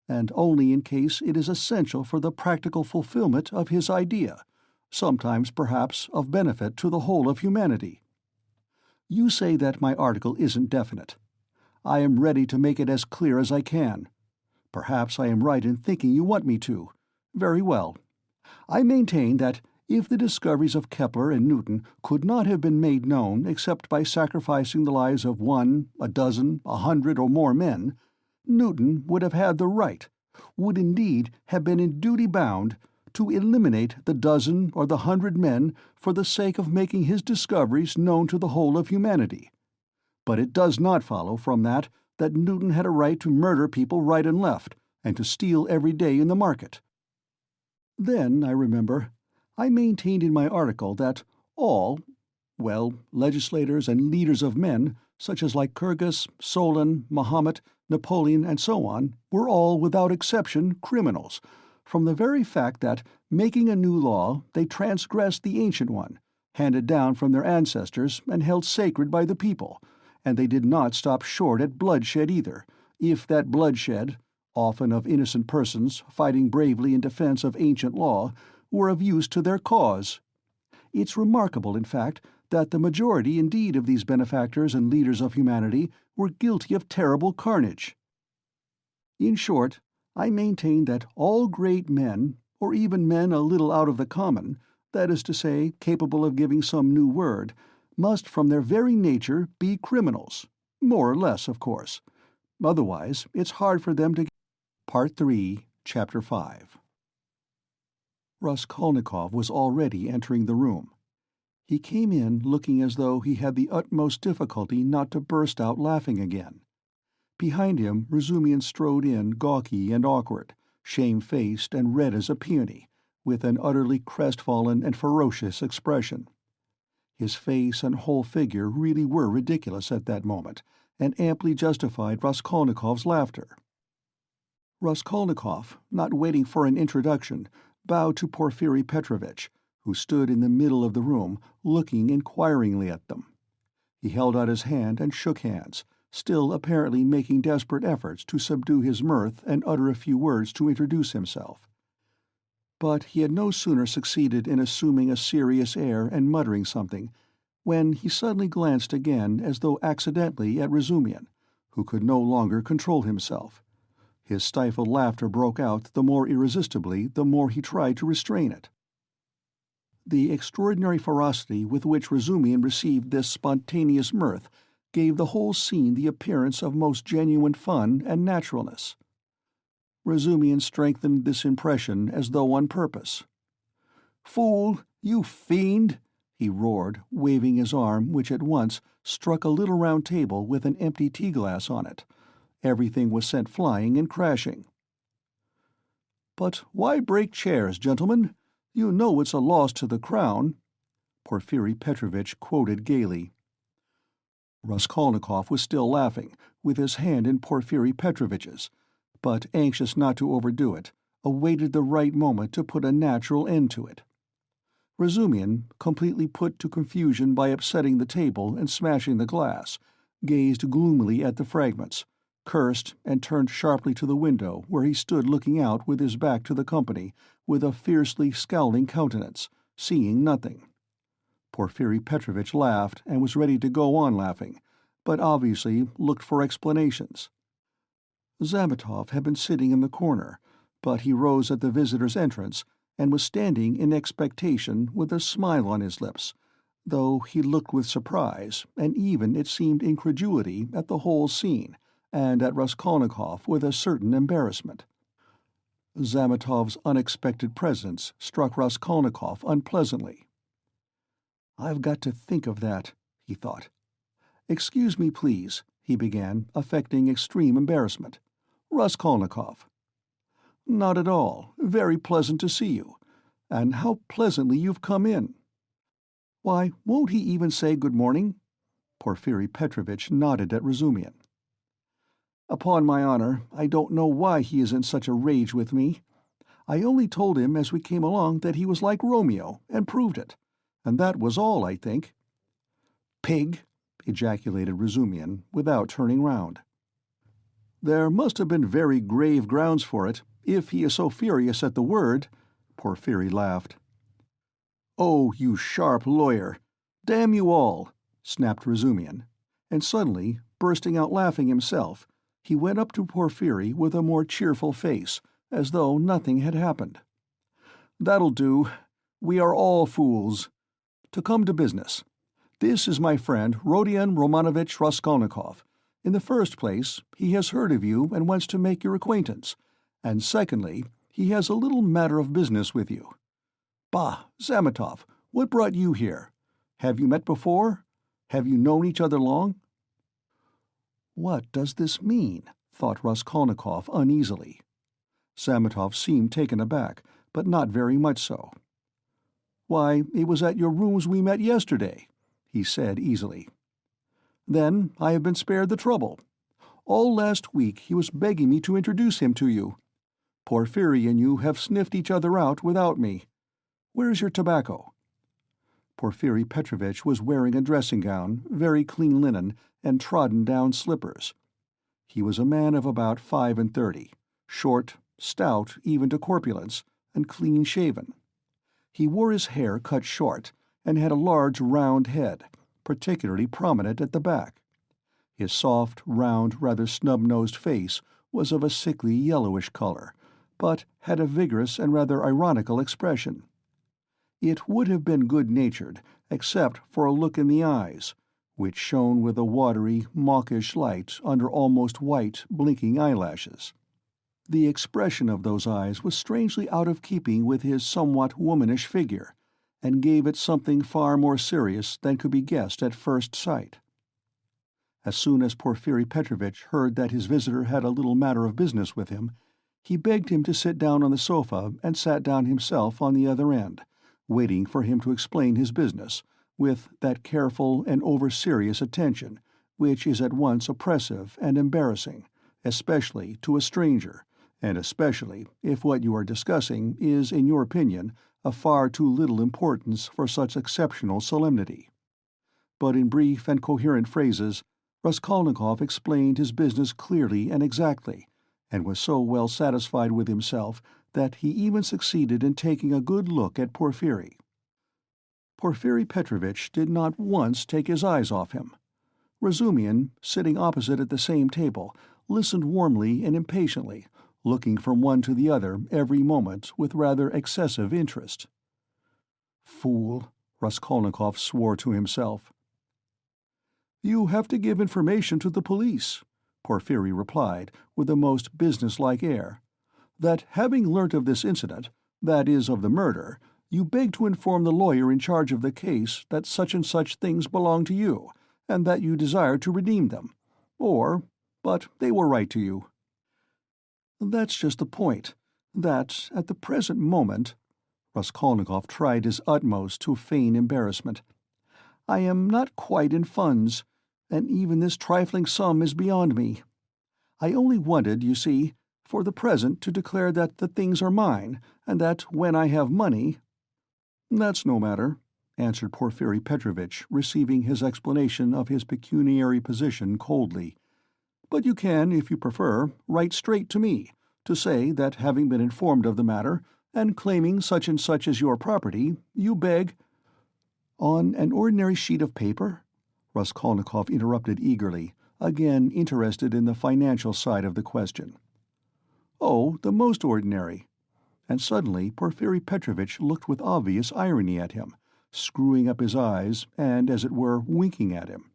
and only in case it is essential for the practical fulfillment of his idea, sometimes perhaps of benefit to the whole of humanity. You say that my article isn't definite. I am ready to make it as clear as I can. Perhaps I am right in thinking you want me to. Very well. I maintain that if the discoveries of Kepler and Newton could not have been made known except by sacrificing the lives of 1, 12, 100, or more men, Newton would have had the right, would indeed have been in duty bound, to eliminate the 12 or the 100 men for the sake of making his discoveries known to the whole of humanity. But it does not follow from that Newton had a right to murder people right and left, and to steal every day in the market. Then, I remember, I maintained in my article that all, legislators and leaders of men, such as Lycurgus, Solon, Mahomet, Napoleon, and so on, were all, without exception, criminals, from the very fact that, making a new law, they transgressed the ancient one, handed down from their ancestors and held sacred by the people, and they did not stop short at bloodshed either, if that bloodshed, often of innocent persons fighting bravely in defense of ancient law, were of use to their cause. It's remarkable, in fact, that the majority indeed of these benefactors and leaders of humanity were guilty of terrible carnage. In short, I maintain that all great men, or even men a little out of the common, that is to say, capable of giving some new word, must from their very nature be criminals, more or less, of course. Otherwise, it's hard for them to... Part 3, Chapter 5. Raskolnikov was already entering the room. He came in looking as though he had the utmost difficulty not to burst out laughing again. Behind him, Razumian strode in gawky and awkward, shamefaced and red as a peony, with an utterly crestfallen and ferocious expression. His face and whole figure really were ridiculous at that moment, and amply justified Raskolnikov's laughter. Raskolnikov, not waiting for an introduction, bowed to Porfiri Petrovitch, who stood in the middle of the room, looking inquiringly at them. He held out his hand and shook hands, still apparently making desperate efforts to subdue his mirth and utter a few words to introduce himself. But he had no sooner succeeded in assuming a serious air and muttering something, when he suddenly glanced again as though accidentally at Razumian, who could no longer control himself. His stifled laughter broke out the more irresistibly the more he tried to restrain it. The extraordinary ferocity with which Razumian received this spontaneous mirth gave the whole scene the appearance of most genuine fun and naturalness. Razumian strengthened this impression as though on purpose. "Fool! You fiend!" he roared, waving his arm, which at once struck a little round table with an empty tea-glass on it. Everything was sent flying and crashing. "But why break chairs, gentlemen? You know it's a loss to the Crown," Porfiri Petrovitch quoted gaily. Raskolnikov was still laughing, with his hand in Porfiri Petrovitch's, but, anxious not to overdo it, awaited the right moment to put a natural end to it. Razumihin, completely put to confusion by upsetting the table and smashing the glass, gazed gloomily at the fragments, cursed, and turned sharply to the window, where he stood looking out with his back to the company, with a fiercely scowling countenance, seeing nothing. Porfiri Petrovitch laughed and was ready to go on laughing, but obviously looked for explanations. Zametov had been sitting in the corner, but he rose at the visitor's entrance and was standing in expectation with a smile on his lips, though he looked with surprise, and even, it seemed, incredulity at the whole scene, and at Raskolnikov with a certain embarrassment. Zametov's unexpected presence struck Raskolnikov unpleasantly. "I've got to think of that," he thought. "Excuse me, please," he began, affecting extreme embarrassment. "Raskolnikov." "Not at all. Very pleasant to see you. And how pleasantly you've come in." "Why, won't he even say good morning?" Porfiri Petrovitch nodded at Razumihin. "Upon my honor, I don't know why he is in such a rage with me. I only told him as we came along that he was like Romeo, and proved it. And that was all, I think." "Pig!" ejaculated Razumihin, without turning round. "There must have been very grave grounds for it, if he is so furious at the word," Porfiri laughed. "Oh, you sharp lawyer! Damn you all!" snapped Razumihin, and suddenly, bursting out laughing himself, he went up to Porfiri with a more cheerful face, as though nothing had happened. "That'll do. We are all fools. To come to business. This is my friend Rodion Romanovitch Raskolnikov. In the first place, he has heard of you and wants to make your acquaintance, and secondly, he has a little matter of business with you. Bah, Zametov, what brought you here? Have you met before? Have you known each other long?" "What does this mean?" thought Raskolnikov uneasily. Zametov seemed taken aback, but not very much so. "Why, it was at your rooms we met yesterday," he said easily. "Then I have been spared the trouble. All last week he was begging me to introduce him to you. Porfiri and you have sniffed each other out without me. Where's your tobacco?" Porfiri Petrovitch was wearing a dressing-gown, very clean linen, and trodden-down slippers. He was a man of about 35, short, stout even to corpulence, and clean-shaven. He wore his hair cut short, and had a large round head, particularly prominent at the back. His soft, round, rather snub-nosed face was of a sickly yellowish color, but had a vigorous and rather ironical expression. It would have been good-natured, except for a look in the eyes, which shone with a watery, mawkish light under almost white, blinking eyelashes. The expression of those eyes was strangely out of keeping with his somewhat womanish figure, and gave it something far more serious than could be guessed at first sight. As soon as Porfiri Petrovitch heard that his visitor had a little matter of business with him, he begged him to sit down on the sofa and sat down himself on the other end, waiting for him to explain his business, with that careful and over-serious attention which is at once oppressive and embarrassing, especially to a stranger, and especially if what you are discussing is, in your opinion, of far too little importance for such exceptional solemnity. But in brief and coherent phrases, Raskolnikov explained his business clearly and exactly, and was so well satisfied with himself that he even succeeded in taking a good look at Porfiri. Porfiri Petrovitch did not once take his eyes off him. Razumihin, sitting opposite at the same table, listened warmly and impatiently, looking from one to the other every moment with rather excessive interest. "Fool," Raskolnikov swore to himself. "You have to give information to the police," Porfiri replied, with a most business-like air. "That having learnt of this incident, that is, of the murder, you beg to inform the lawyer in charge of the case that such and such things belong to you, and that you desire to redeem them. But they were right to you." "That's just the point, that, at the present moment—" Raskolnikov tried his utmost to feign embarrassment. "I am not quite in funds, and even this trifling sum is beyond me. I only wanted, you see, for the present to declare that the things are mine, and that when I have money—" "That's no matter," answered Porfiri Petrovitch, receiving his explanation of his pecuniary position coldly. "But you can, if you prefer, write straight to me, to say that having been informed of the matter, and claiming such and such as your property, you beg—" "On an ordinary sheet of paper?" Raskolnikov interrupted eagerly, again interested in the financial side of the question. "Oh, the most ordinary." And suddenly Porfiri Petrovitch looked with obvious irony at him, screwing up his eyes and, as it were, winking at him.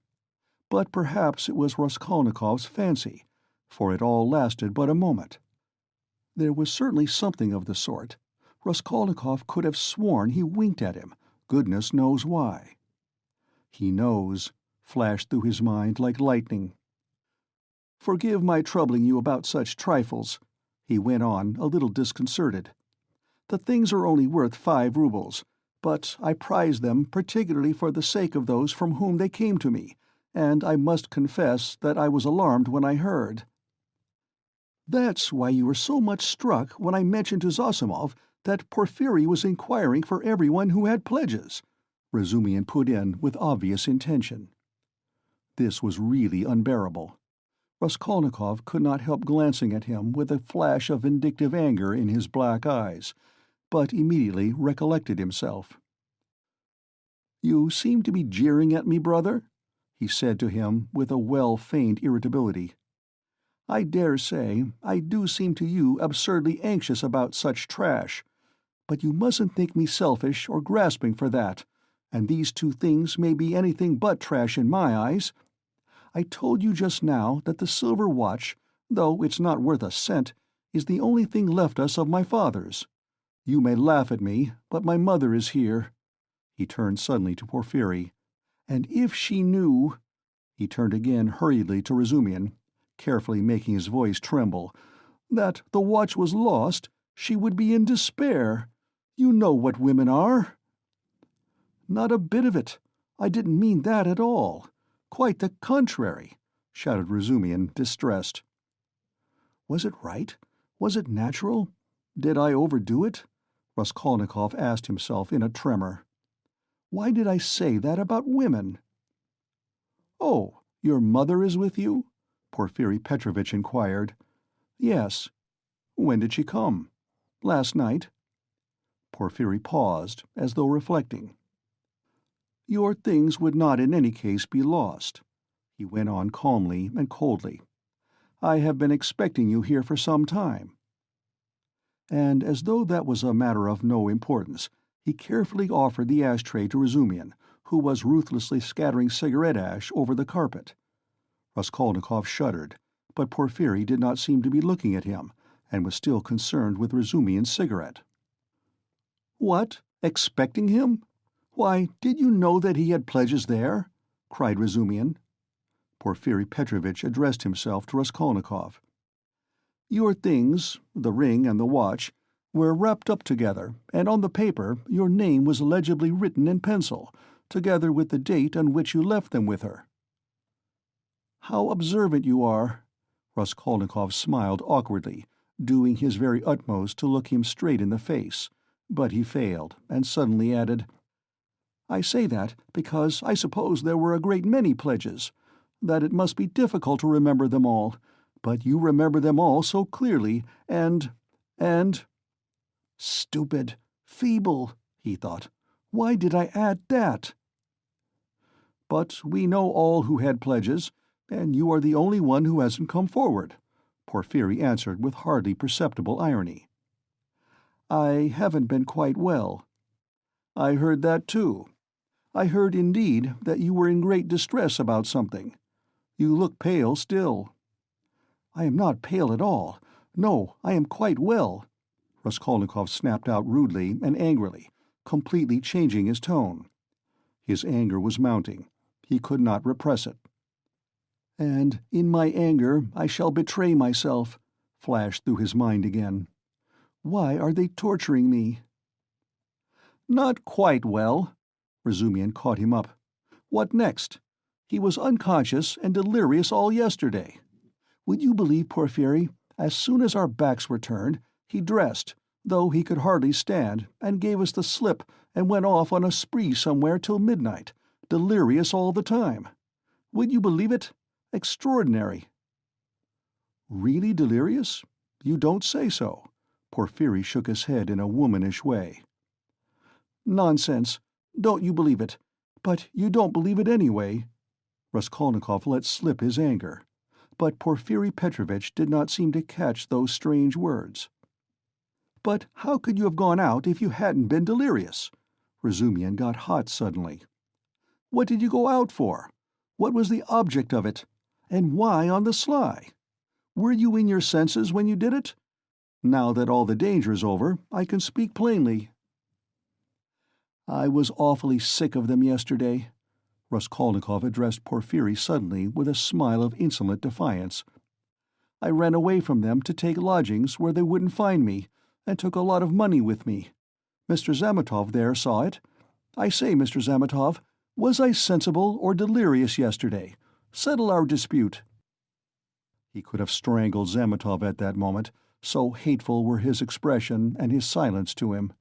But perhaps it was Raskolnikov's fancy, for it all lasted but a moment. There was certainly something of the sort. Raskolnikov could have sworn he winked at him, goodness knows why. "He knows," flashed through his mind like lightning. "Forgive my troubling you about such trifles," he went on, a little disconcerted. "The things are only worth 5 roubles, but I prize them particularly for the sake of those from whom they came to me, and I must confess that I was alarmed when I heard—" "That's why you were so much struck when I mentioned to Zosimov that Porfiri was inquiring for everyone who had pledges," Razumihin put in with obvious intention. This was really unbearable. Raskolnikov could not help glancing at him with a flash of vindictive anger in his black eyes, but immediately recollected himself. "You seem to be jeering at me, brother?" he said to him with a well-feigned irritability. "I dare say I do seem to you absurdly anxious about such trash, but you mustn't think me selfish or grasping for that, and these 2 things may be anything but trash in my eyes. I told you just now that the silver watch, though it's not worth a cent, is the only thing left us of my father's. You may laugh at me, but my mother is here." He turned suddenly to Porfiri. "And if she knew—" He turned again hurriedly to Razumihin, carefully making his voice tremble, "that the watch was lost, she would be in despair. You know what women are." "Not a bit of it. I didn't mean that at all. Quite the contrary," shouted Razumihin, distressed. "Was it right? Was it natural? Did I overdo it?" Raskolnikov asked himself in a tremor. "Why did I say that about women?" "Oh, your mother is with you?" Porfiri Petrovitch inquired. "Yes." "When did she come?" "Last night." Porfiri paused, as though reflecting. "Your things would not in any case be lost," he went on calmly and coldly. "I have been expecting you here for some time." And as though that was a matter of no importance, he carefully offered the ashtray to Razumihin, who was ruthlessly scattering cigarette ash over the carpet. Raskolnikov shuddered, but Porfiri did not seem to be looking at him, and was still concerned with Razumihin's cigarette. "What? Expecting him? Why, did you know that he had pledges there?" cried Razumihin. Porfiri Petrovitch addressed himself to Raskolnikov. "Your things, the ring and the watch, were wrapped up together, and on the paper your name was legibly written in pencil, together with the date on which you left them with her." "How observant you are!" Raskolnikov smiled awkwardly, doing his very utmost to look him straight in the face, but he failed, and suddenly added, "I say that because I suppose there were a great many pledges, that it must be difficult to remember them all, but you remember them all so clearly, and— Stupid, feeble, he thought. Why did I add that? "But we know all who had pledges, and you are the only one who hasn't come forward," Porfiri answered with hardly perceptible irony. "I haven't been quite well." "I heard that too. I heard, indeed, that you were in great distress about something. You look pale still." "I am not pale at all. No, I am quite well," Raskolnikov snapped out rudely and angrily, completely changing his tone. His anger was mounting. He could not repress it. "And in my anger I shall betray myself," flashed through his mind again. "Why are they torturing me?" Not quite well. Razumian caught him up. What next? He was unconscious and delirious all yesterday. Would you believe, Porphyry, as soon as our backs were turned, he dressed, though he could hardly stand, and gave us the slip and went off on a spree somewhere till midnight, delirious all the time. Would you believe it? Extraordinary. Really delirious? You don't say so. Porphyry shook his head in a womanish way. Nonsense. Don't you believe it. But you don't believe it anyway. Raskolnikov let slip his anger, but Porfiri Petrovitch did not seem to catch those strange words. But how could you have gone out if you hadn't been delirious? Razumian got hot suddenly. What did you go out for? What was the object of it? And why on the sly? Were you in your senses when you did it? Now that all the danger's over, I can speak plainly. I was awfully sick of them yesterday. Raskolnikov addressed Porphyry suddenly with a smile of insolent defiance. I ran away from them to take lodgings where they wouldn't find me, and took a lot of money with me. Mr. Zametov there saw it. I say, Mr. Zametov, was I sensible or delirious yesterday? Settle our dispute. He could have strangled Zametov at that moment, so hateful were his expression and his silence to him.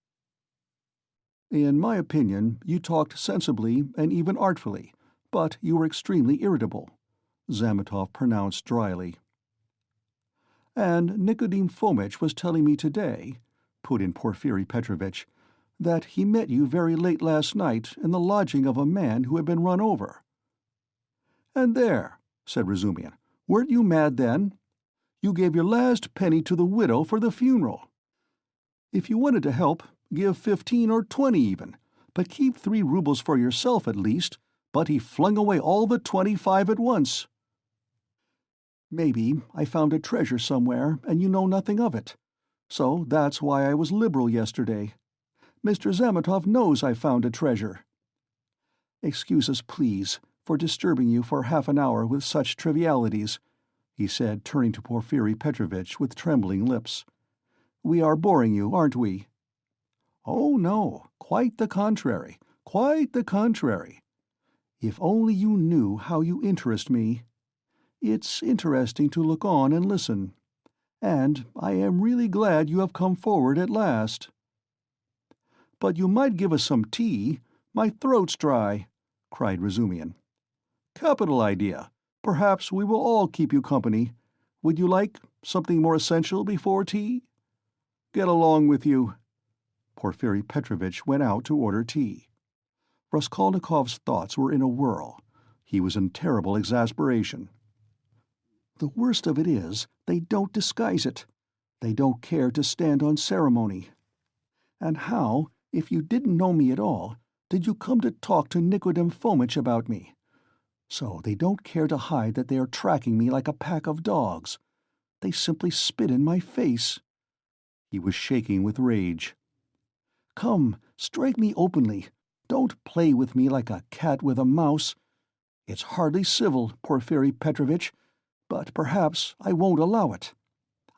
In my opinion, you talked sensibly and even artfully, but you were extremely irritable, Zametov pronounced dryly. And Nikodim Fomitch was telling me today, put in Porfiri Petrovitch, that he met you very late last night in the lodging of a man who had been run over. And there, said Razumian, weren't you mad then? You gave your last penny to the widow for the funeral. If you wanted to help, give 15 or 20 even, but keep 3 rubles for yourself at least, but he flung away all the 25 at once. Maybe I found a treasure somewhere and you know nothing of it. So that's why I was liberal yesterday. Mr. Zametov knows I found a treasure. Excuse us, please, for disturbing you for half an hour with such trivialities, he said, turning to Porfiri Petrovitch with trembling lips. We are boring you, aren't we? Oh, no, quite the contrary, quite the contrary. If only you knew how you interest me. It's interesting to look on and listen. And I am really glad you have come forward at last. But you might give us some tea. My throat's dry, cried Razumian. Capital idea. Perhaps we will all keep you company. Would you like something more essential before tea? Get along with you. Porfiri Petrovitch went out to order tea. Raskolnikov's thoughts were in a whirl. He was in terrible exasperation. The worst of it is, they don't disguise it. They don't care to stand on ceremony. And how, if you didn't know me at all, did you come to talk to Nikodim Fomitch about me? So they don't care to hide that they are tracking me like a pack of dogs. They simply spit in my face. He was shaking with rage. Come, strike me openly. Don't play with me like a cat with a mouse. It's hardly civil, Porfiri Petrovitch, but perhaps I won't allow it.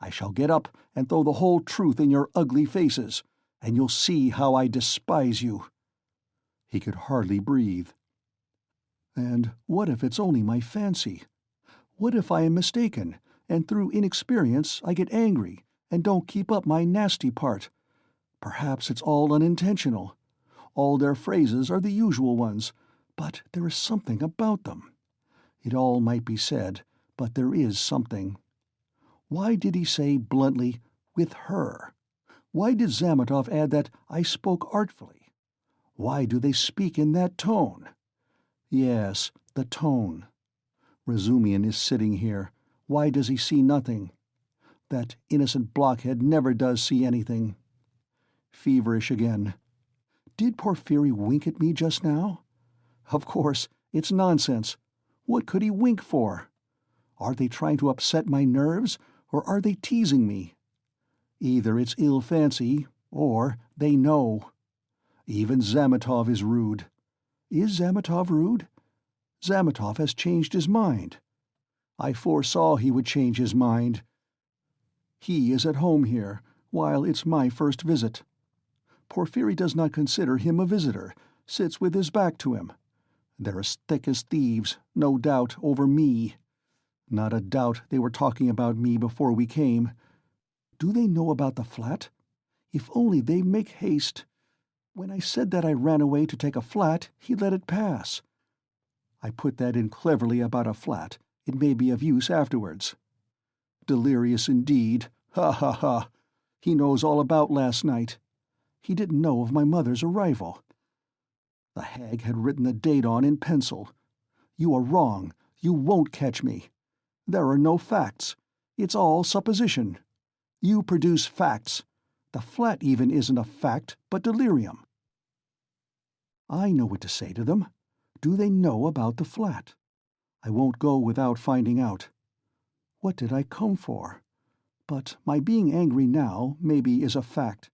I shall get up and throw the whole truth in your ugly faces, and you'll see how I despise you. He could hardly breathe. And what if it's only my fancy? What if I am mistaken, and through inexperience I get angry and don't keep up my nasty part? Perhaps it's all unintentional. All their phrases are the usual ones, but there is something about them. It all might be said, but there is something. Why did he say bluntly, with her? Why did Zametov add that I spoke artfully? Why do they speak in that tone? Yes, the tone. Razumian is sitting here. Why does he see nothing? That innocent blockhead never does see anything. Feverish again. Did Porfiri wink at me just now? Of course, it's nonsense. What could he wink for? Are they trying to upset my nerves, or are they teasing me? Either it's ill fancy, or they know. Even Zametov is rude. Is Zametov rude? Zametov has changed his mind. I foresaw he would change his mind. He is at home here, while it's my first visit. Porphyry does not consider him a visitor, sits with his back to him. They're as thick as thieves, no doubt, over me. Not a doubt they were talking about me before we came. Do they know about the flat? If only they'd make haste. When I said that I ran away to take a flat, he let it pass. I put that in cleverly about a flat. It may be of use afterwards. Delirious indeed. Ha ha ha. He knows all about last night. He didn't know of my mother's arrival. The hag had written the date on in pencil. You are wrong. You won't catch me. There are no facts. It's all supposition. You produce facts. The flat even isn't a fact, but delirium. I know what to say to them. Do they know about the flat? I won't go without finding out. What did I come for? But my being angry now, maybe, is a fact.